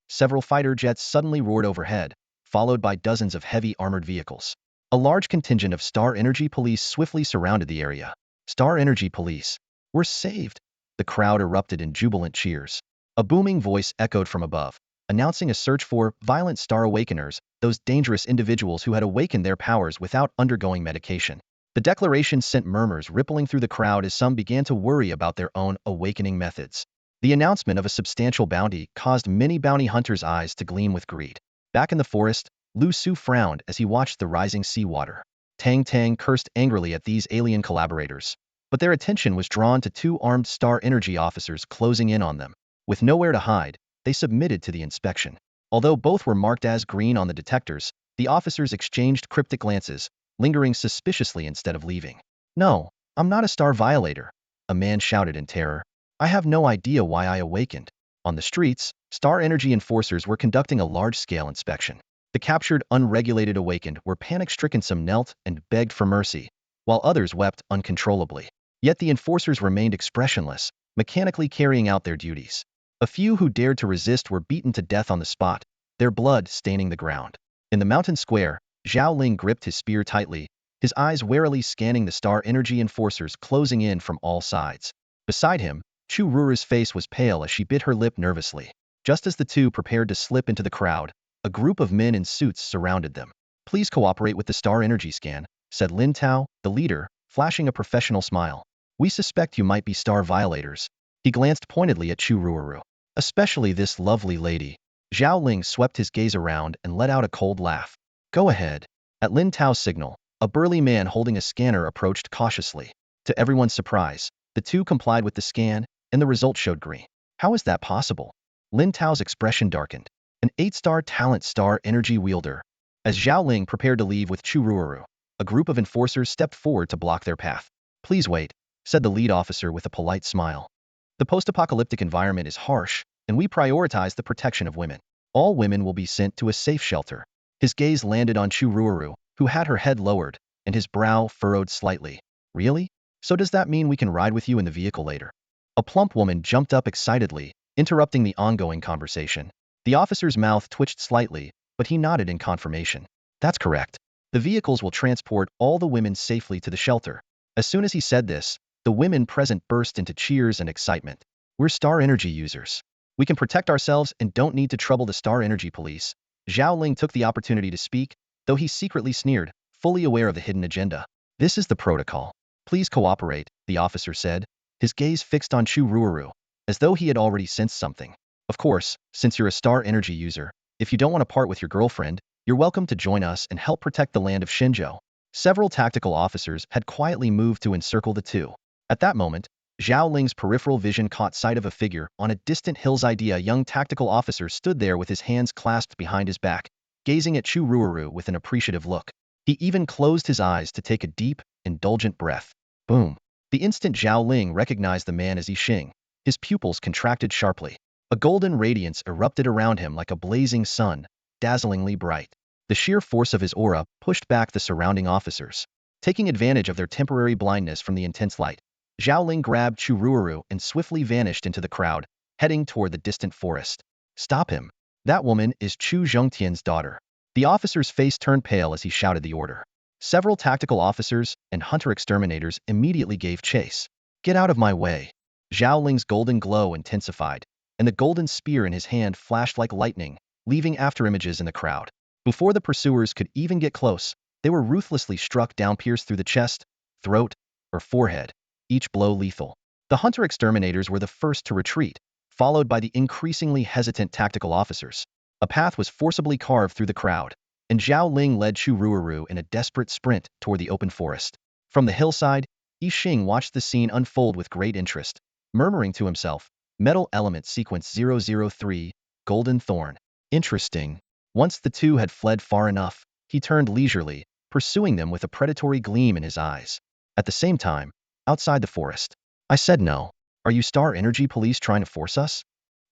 several fighter jets suddenly roared overhead, followed by dozens of heavy armored vehicles. A large contingent of Star Energy Police swiftly surrounded the area. Star Energy Police. We're saved. The crowd erupted in jubilant cheers. A booming voice echoed from above, announcing a search for violent Star Awakeners, those dangerous individuals who had awakened their powers without undergoing medication. The declaration sent murmurs rippling through the crowd as some began to worry about their own awakening methods. The announcement of a substantial bounty caused many bounty hunters' eyes to gleam with greed. Back in the forest, Liu Su frowned as he watched the rising seawater. Tang Tang cursed angrily at these alien collaborators, but their attention was drawn to two armed Star Energy officers closing in on them. With nowhere to hide, they submitted to the inspection. Although both were marked as green on the detectors, the officers exchanged cryptic glances, lingering suspiciously instead of leaving. No, I'm not a Star Violator, a man shouted in terror. I have no idea why I awakened. On the streets, Star Energy enforcers were conducting a large-scale inspection. The captured, unregulated awakened were panic-stricken. Some knelt and begged for mercy, while others wept uncontrollably. Yet the enforcers remained expressionless, mechanically carrying out their duties. A few who dared to resist were beaten to death on the spot, their blood staining the ground. In the mountain square, Zhao Ling gripped his spear tightly, his eyes warily scanning the Star Energy enforcers closing in from all sides. Beside him, Chu Ruru's face was pale as she bit her lip nervously. Just as the two prepared to slip into the crowd, a group of men in suits surrounded them. Please cooperate with the Star Energy scan, said Lin Tao, the leader, flashing a professional smile. We suspect you might be Star Violators. He glanced pointedly at Chu Ruru. Especially this lovely lady. Zhao Ling swept his gaze around and let out a cold laugh. Go ahead. At Lin Tao's signal, a burly man holding a scanner approached cautiously. To everyone's surprise, the two complied with the scan, and the result showed green. How is that possible? Lin Tao's expression darkened. An 8-star talent Star Energy wielder. As Zhao Ling prepared to leave with Chu Ruru, a group of enforcers stepped forward to block their path. Please wait, said the lead officer with a polite smile. The post-apocalyptic environment is harsh, and we prioritize the protection of women. All women will be sent to a safe shelter. His gaze landed on Chu Ruru, who had her head lowered, and his brow furrowed slightly. Really? So does that mean we can ride with you in the vehicle later? A plump woman jumped up excitedly, interrupting the ongoing conversation. The officer's mouth twitched slightly, but he nodded in confirmation. That's correct. The vehicles will transport all the women safely to the shelter. As soon as he said this, the women present burst into cheers and excitement. We're Star Energy users. We can protect ourselves and don't need to trouble the Star Energy Police. Zhao Ling took the opportunity to speak, though he secretly sneered, fully aware of the hidden agenda. This is the protocol. Please cooperate, the officer said, his gaze fixed on Chu Ruuru, as though he had already sensed something. Of course, since you're a Star Energy user, if you don't want to part with your girlfriend, you're welcome to join us and help protect the land of Shenzhou. Several tactical officers had quietly moved to encircle the two. At that moment, Zhao Ling's peripheral vision caught sight of a figure on a distant hillside. A young tactical officer stood there with his hands clasped behind his back, gazing at Chu Ruuru with an appreciative look. He even closed his eyes to take a deep, indulgent breath. Boom. The instant Zhao Ling recognized the man as Yi Xing, his pupils contracted sharply. A golden radiance erupted around him like a blazing sun, dazzlingly bright. The sheer force of his aura pushed back the surrounding officers. Taking advantage of their temporary blindness from the intense light, Zhao Ling grabbed Chu Ruuru and swiftly vanished into the crowd, heading toward the distant forest. Stop him. That woman is Chu Zhongtian's daughter. The officer's face turned pale as he shouted the order. Several tactical officers and hunter exterminators immediately gave chase. Get out of my way. Zhao Ling's golden glow intensified, and the golden spear in his hand flashed like lightning, leaving afterimages in the crowd. Before the pursuers could even get close, they were ruthlessly struck down, pierced through the chest, throat, or forehead, each blow lethal. The hunter exterminators were the first to retreat, followed by the increasingly hesitant tactical officers. A path was forcibly carved through the crowd, and Zhao Ling led Chu Ruoru in a desperate sprint toward the open forest. From the hillside, Yi Xing watched the scene unfold with great interest, murmuring to himself, Metal Element Sequence 003, Golden Thorn. Interesting. Once the two had fled far enough, he turned leisurely, pursuing them with a predatory gleam in his eyes. At the same time, outside the forest, I said no. Are you Star Energy Police trying to force us?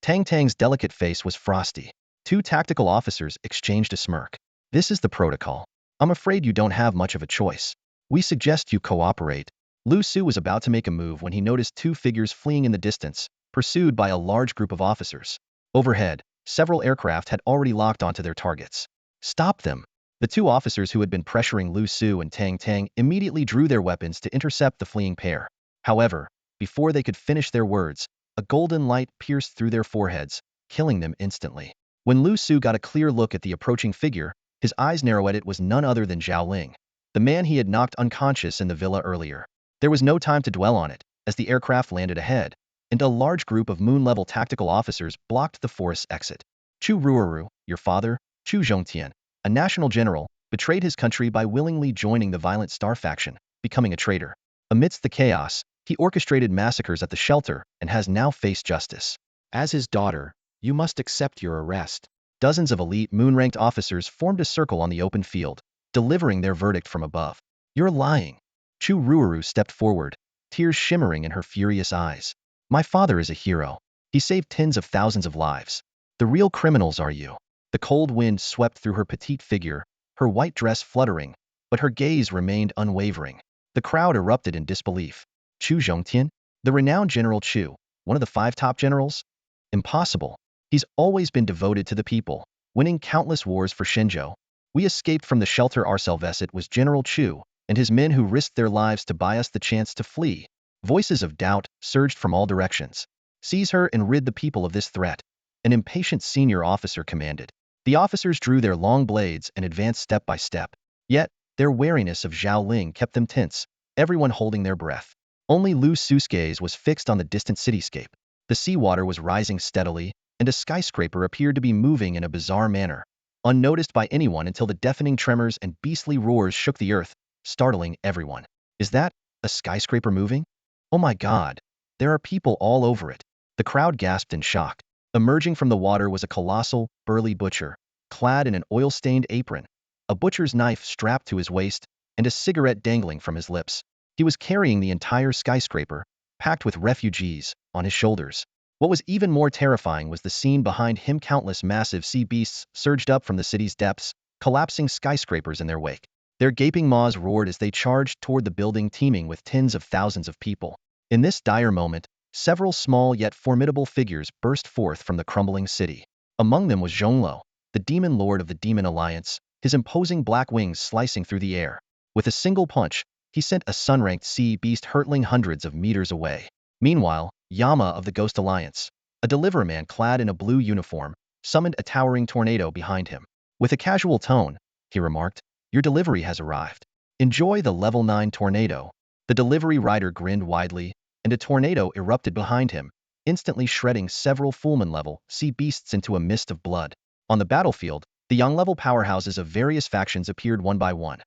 Tang Tang's delicate face was frosty. Two tactical officers exchanged a smirk. This is the protocol. I'm afraid you don't have much of a choice. We suggest you cooperate. Liu Su was about to make a move when he noticed two figures fleeing in the distance, pursued by a large group of officers. Overhead, several aircraft had already locked onto their targets. Stop them! The two officers who had been pressuring Liu Su and Tang Tang immediately drew their weapons to intercept the fleeing pair. However, before they could finish their words, a golden light pierced through their foreheads, killing them instantly. When Liu Su got a clear look at the approaching figure, his eyes narrowed. It was none other than Zhao Ling, the man he had knocked unconscious in the villa earlier. There was no time to dwell on it, as the aircraft landed ahead, and a large group of moon-level tactical officers blocked the forest's exit. Chu Ruoru, your father, Chu Zhongtian, a national general, betrayed his country by willingly joining the violent Star faction, becoming a traitor. Amidst the chaos, he orchestrated massacres at the shelter and has now faced justice. As his daughter, you must accept your arrest. Dozens of elite moon-ranked officers formed a circle on the open field, delivering their verdict from above. You're lying. Chu Ruoru stepped forward, tears shimmering in her furious eyes. My father is a hero. He saved tens of thousands of lives. The real criminals are you. The cold wind swept through her petite figure, her white dress fluttering, but her gaze remained unwavering. The crowd erupted in disbelief. Chu Zhongtian? The renowned General Chu, one of the 5 top generals? Impossible. He's always been devoted to the people, winning countless wars for Shenzhou. We escaped from the shelter ourselves. It was General Chu and his men who risked their lives to buy us the chance to flee. Voices of doubt surged from all directions. Seize her and rid the people of this threat, an impatient senior officer commanded. The officers drew their long blades and advanced step by step. Yet, their wariness of Zhao Ling kept them tense, everyone holding their breath. Only Liu Su's gaze was fixed on the distant cityscape. The seawater was rising steadily, and a skyscraper appeared to be moving in a bizarre manner, unnoticed by anyone until the deafening tremors and beastly roars shook the earth, startling everyone. Is that a skyscraper moving? Oh my God, there are people all over it. The crowd gasped in shock. Emerging from the water was a colossal, burly butcher, clad in an oil-stained apron, a butcher's knife strapped to his waist, and a cigarette dangling from his lips. He was carrying the entire skyscraper, packed with refugees, on his shoulders. What was even more terrifying was the scene behind him. Countless massive sea beasts surged up from the city's depths, collapsing skyscrapers in their wake. Their gaping maws roared as they charged toward the building teeming with tens of thousands of people. In this dire moment, several small yet formidable figures burst forth from the crumbling city. Among them was Zhonglo, the demon lord of the Demon Alliance, his imposing black wings slicing through the air. With a single punch, he sent a sun-ranked sea beast hurtling hundreds of meters away. Meanwhile, Yama of the Ghost Alliance, a deliverman clad in a blue uniform, summoned a towering tornado behind him. With a casual tone, he remarked, your delivery has arrived. Enjoy the level 9 tornado. The delivery rider grinned widely, and a tornado erupted behind him, instantly shredding several Fulman-level sea beasts into a mist of blood. On the battlefield, the young-level powerhouses of various factions appeared one by one.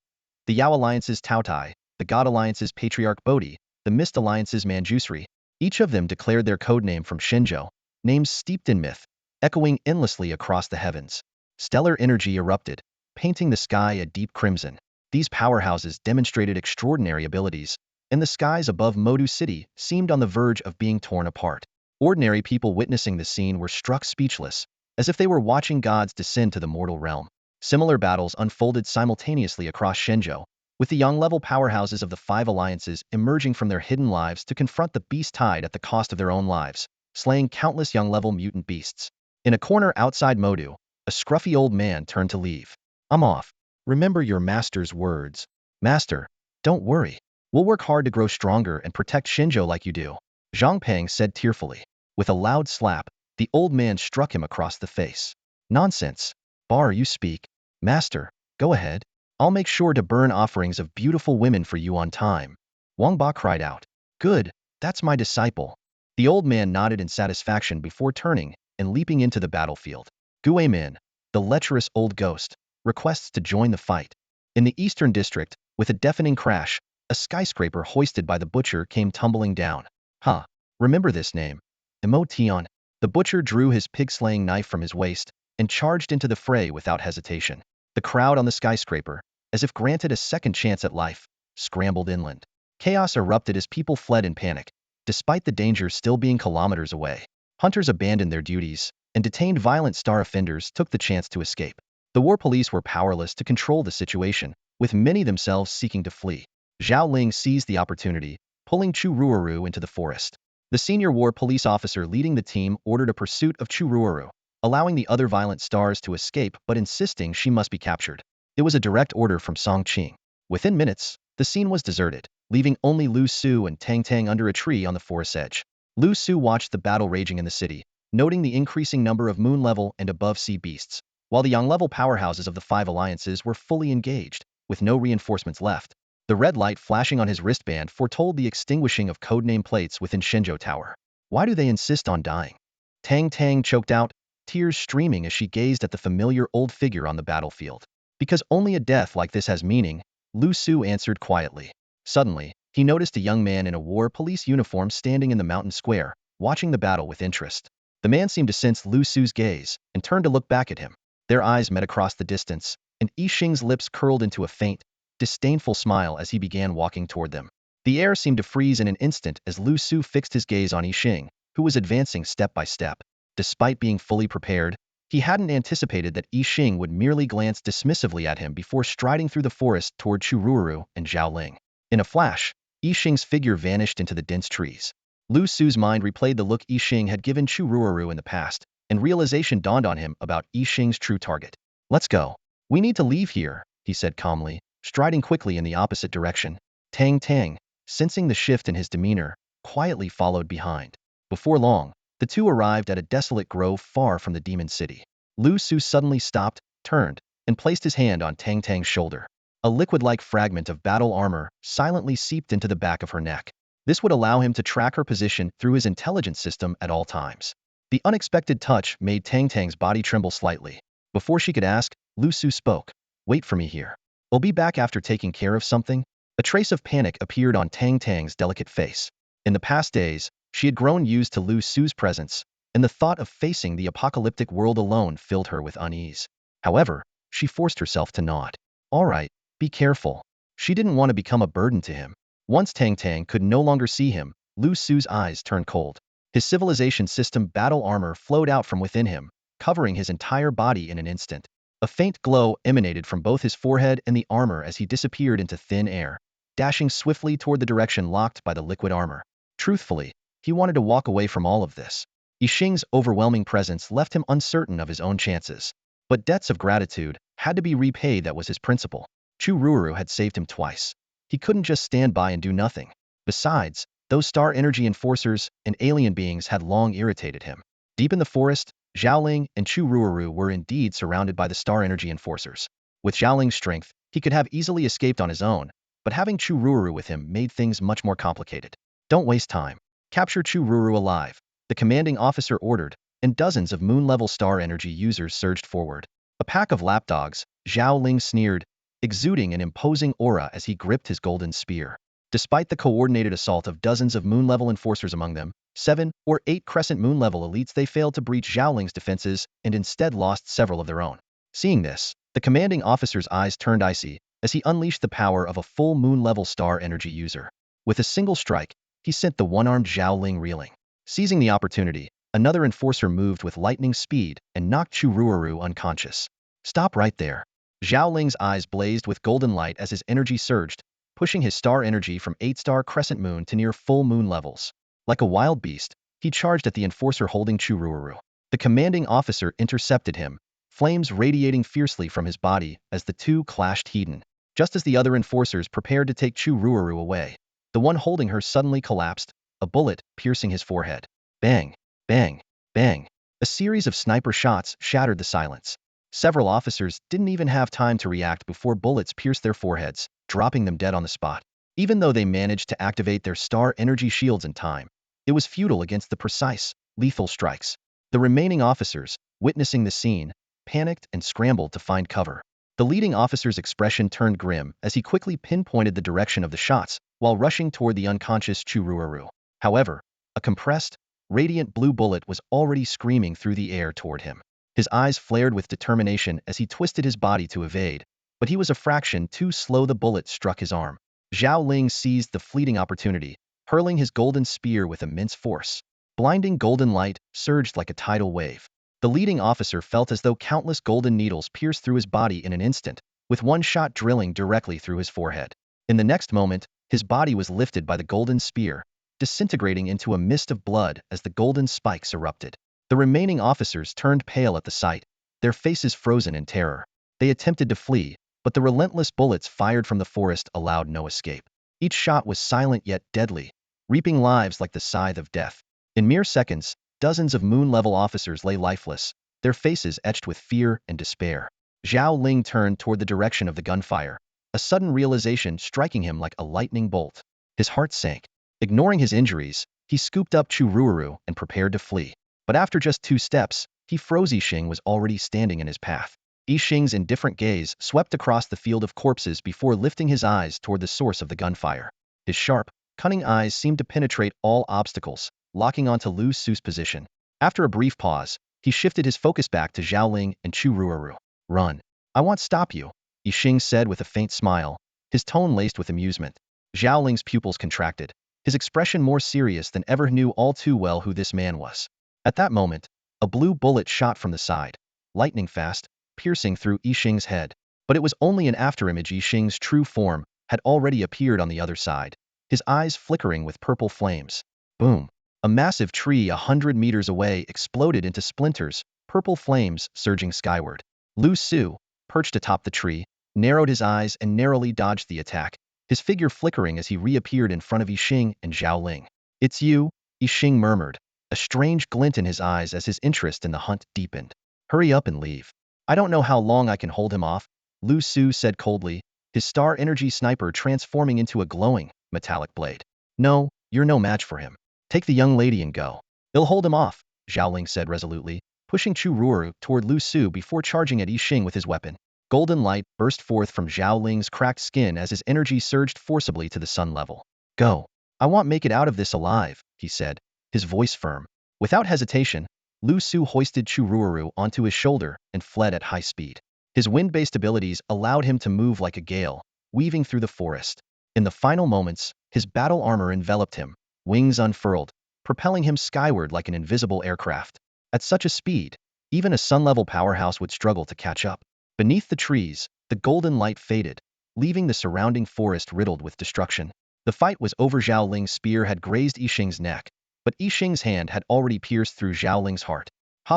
The Yao Alliance's Tao Tai, the God Alliance's Patriarch Bodhi, the Mist Alliance's Manjusri. Each of them declared their codename from Shenzhou, names steeped in myth, echoing endlessly across the heavens. Stellar energy erupted, painting the sky a deep crimson. These powerhouses demonstrated extraordinary abilities, and the skies above Modu City seemed on the verge of being torn apart. Ordinary people witnessing the scene were struck speechless, as if they were watching gods descend to the mortal realm. Similar battles unfolded simultaneously across Shenzhou, with the young-level powerhouses of the 5 alliances emerging from their hidden lives to confront the beast tide at the cost of their own lives, slaying countless young-level mutant beasts. In a corner outside Modu, a scruffy old man turned to leave. I'm off. Remember your master's words. Master, don't worry. We'll work hard to grow stronger and protect Shenzhou like you do. Zhang Peng said tearfully. With a loud slap, the old man struck him across the face. Nonsense. Bar you speak. Master, go ahead. I'll make sure to burn offerings of beautiful women for you on time. Wang Ba cried out. Good, that's my disciple. The old man nodded in satisfaction before turning and leaping into the battlefield. Gui Min, the lecherous old ghost, requests to join the fight. In the eastern district, with a deafening crash, a skyscraper hoisted by the butcher came tumbling down. Huh. Remember this name. Emotion. The butcher drew his pig-slaying knife from his waist and charged into the fray without hesitation. The crowd on the skyscraper, as if granted a second chance at life, scrambled inland. Chaos erupted as people fled in panic, despite the danger still being kilometers away. Hunters abandoned their duties, and detained violent star offenders took the chance to escape. The war police were powerless to control the situation, with many themselves seeking to flee. Zhao Ling seized the opportunity, pulling Chu Ruoru into the forest. The senior war police officer leading the team ordered a pursuit of Chu Ruoru, allowing the other violent stars to escape but insisting she must be captured. It was a direct order from Song Qing. Within minutes, the scene was deserted, leaving only Liu Su and Tang Tang under a tree on the forest edge. Liu Su watched the battle raging in the city, noting the increasing number of moon-level and above-sea beasts, while the young-level powerhouses of the five alliances were fully engaged, with no reinforcements left. The red light flashing on his wristband foretold the extinguishing of codename plates within Shenzhou Tower. Why do they insist on dying? Tang Tang choked out, tears streaming as she gazed at the familiar old figure on the battlefield. Because only a death like this has meaning, Liu Su answered quietly. Suddenly, he noticed a young man in a war police uniform standing in the mountain square, watching the battle with interest. The man seemed to sense Liu Su's gaze and turned to look back at him. Their eyes met across the distance, and Yixing's lips curled into a faint, disdainful smile as he began walking toward them. The air seemed to freeze in an instant as Liu Su fixed his gaze on Yixing, who was advancing step by step. Despite being fully prepared, he hadn't anticipated that Yixing would merely glance dismissively at him before striding through the forest toward Chu Ruoru and Zhao Ling. In a flash, Yixing's figure vanished into the dense trees. Liu Su's mind replayed the look Yixing had given Chu Ruoru in the past, and realization dawned on him about Yixing's true target. Let's go. We need to leave here, he said calmly, striding quickly in the opposite direction. Tang Tang, sensing the shift in his demeanor, quietly followed behind. Before long, the two arrived at a desolate grove far from the demon city. Liu Su suddenly stopped, turned, and placed his hand on Tang Tang's shoulder. A liquid-like fragment of battle armor silently seeped into the back of her neck. This would allow him to track her position through his intelligence system at all times. The unexpected touch made Tang Tang's body tremble slightly. Before she could ask, Liu Su spoke. Wait for me here. I'll be back after taking care of something. A trace of panic appeared on Tang Tang's delicate face. In the past days, she had grown used to Liu Su's presence, and the thought of facing the apocalyptic world alone filled her with unease. However, she forced herself to nod. All right, be careful. She didn't want to become a burden to him. Once Tang Tang could no longer see him, Liu Su's eyes turned cold. His civilization system battle armor flowed out from within him, covering his entire body in an instant. A faint glow emanated from both his forehead and the armor as he disappeared into thin air, dashing swiftly toward the direction locked by the liquid armor. Truthfully, he wanted to walk away from all of this. Yixing's overwhelming presence left him uncertain of his own chances. But debts of gratitude had to be repaid. That was his principle. Chu Ruoru had saved him twice. He couldn't just stand by and do nothing. Besides, those star energy enforcers and alien beings had long irritated him. Deep in the forest, Zhaoling and Chu Ruoru were indeed surrounded by the star energy enforcers. With Zhaoling's strength, he could have easily escaped on his own, but having Chu Ruoru with him made things much more complicated. Don't waste time. Capture Chu Ruoru alive, the commanding officer ordered, and dozens of moon-level star energy users surged forward. A pack of lapdogs, Zhao Ling sneered, exuding an imposing aura as he gripped his golden spear. Despite the coordinated assault of dozens of moon-level enforcers among them, 7 or 8 crescent moon-level elites, they failed to breach Zhao Ling's defenses and instead lost several of their own. Seeing this, the commanding officer's eyes turned icy as he unleashed the power of a full moon-level star energy user. With a single strike, he sent the one-armed Zhao Ling reeling. Seizing the opportunity, another enforcer moved with lightning speed and knocked Chu Ruoru unconscious. Stop right there. Zhao Ling's eyes blazed with golden light as his energy surged, pushing his star energy from 8-star crescent moon to near full moon levels. Like a wild beast, he charged at the enforcer holding Chu Ruoru. The commanding officer intercepted him, flames radiating fiercely from his body as the two clashed heat. Just as the other enforcers prepared to take Chu Ruoru away, the one holding her suddenly collapsed, a bullet piercing his forehead. Bang, bang, bang. A series of sniper shots shattered the silence. Several officers didn't even have time to react before bullets pierced their foreheads, dropping them dead on the spot. Even though they managed to activate their star energy shields in time, It was futile against the precise, lethal strikes. The remaining officers, witnessing the scene, panicked and scrambled to find cover. The leading officer's expression turned grim as he quickly pinpointed the direction of the shots while rushing toward the unconscious Chururu. However, a compressed, radiant blue bullet was already screaming through the air toward him. His eyes flared with determination as he twisted his body to evade, but he was a fraction too slow. The bullet struck his arm. Zhao Ling seized the fleeting opportunity, hurling his golden spear with immense force. Blinding golden light surged like a tidal wave. The leading officer felt as though countless golden needles pierced through his body in an instant, with one shot drilling directly through his forehead. In the next moment, his body was lifted by the golden spear, disintegrating into a mist of blood as the golden spikes erupted. The remaining officers turned pale at the sight, their faces frozen in terror. They attempted to flee, but the relentless bullets fired from the forest allowed no escape. Each shot was silent yet deadly, reaping lives like the scythe of death. In mere seconds, dozens of moon-level officers lay lifeless, their faces etched with fear and despair. Zhao Ling turned toward the direction of the gunfire, a sudden realization striking him like a lightning bolt. His heart sank. Ignoring his injuries, he scooped up Chururu and prepared to flee. But after just 2 steps, he froze. Yixing was already standing in his path. Yixing's indifferent gaze swept across the field of corpses before lifting his eyes toward the source of the gunfire. His sharp, cunning eyes seemed to penetrate all obstacles, locking onto Liu Su's position. After a brief pause, he shifted his focus back to Zhao Ling and Chururu. Run. I won't stop you, Yixing said with a faint smile, his tone laced with amusement. Zhao Ling's pupils contracted, his expression more serious than ever. He knew all too well who this man was. At that moment, a blue bullet shot from the side, lightning fast, piercing through Yixing's head. But it was only an afterimage. Yixing's true form had already appeared on the other side, his eyes flickering with purple flames. Boom! A massive tree 100 meters away exploded into splinters, purple flames surging skyward. Liu Su, perched atop the tree, narrowed his eyes and narrowly dodged the attack, his figure flickering as he reappeared in front of Yixing and Zhao Ling. It's you, Yixing murmured, a strange glint in his eyes as his interest in the hunt deepened. Hurry up and leave. I don't know how long I can hold him off, Liu Su said coldly, his star energy sniper transforming into a glowing, metallic blade. No, you're no match for him. Take the young lady and go. I'll hold him off, Zhao Ling said resolutely, pushing Chururu toward Liu Su before charging at Yixing with his weapon. Golden light burst forth from Zhao Ling's cracked skin as his energy surged forcibly to the sun level. Go. I won't make it out of this alive, he said, his voice firm. Without hesitation, Liu Su hoisted Chururu onto his shoulder and fled at high speed. His wind-based abilities allowed him to move like a gale, weaving through the forest. In the final moments, his battle armor enveloped him, wings unfurled, propelling him skyward like an invisible aircraft. At such a speed, even a sun-level powerhouse would struggle to catch up. Beneath the trees, the golden light faded, leaving the surrounding forest riddled with destruction. The fight was over. Zhao Ling's spear had grazed Yixing's neck, but Yixing's hand had already pierced through Zhao Ling's heart.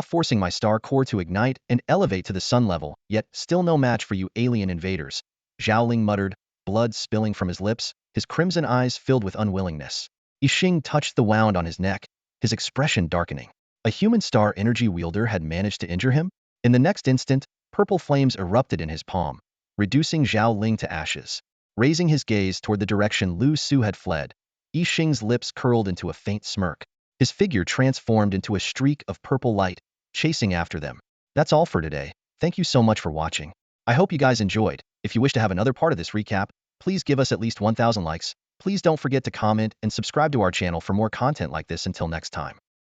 Forcing my star core to ignite and elevate to the sun level, yet still no match for you alien invaders, Zhao Ling muttered, blood spilling from his lips, his crimson eyes filled with unwillingness. Yixing touched the wound on his neck, his expression darkening. A human star energy wielder had managed to injure him? In the next instant, purple flames erupted in his palm, reducing Zhao Ling to ashes. Raising his gaze toward the direction Liu Su had fled, Yixing's lips curled into a faint smirk. His figure transformed into a streak of purple light, chasing after them. That's all for today. Thank you so much for watching. I hope you guys enjoyed. If you wish to have another part of this recap, please give us at least 1,000 likes. Please don't forget to comment and subscribe to our channel for more content like this. Until next time.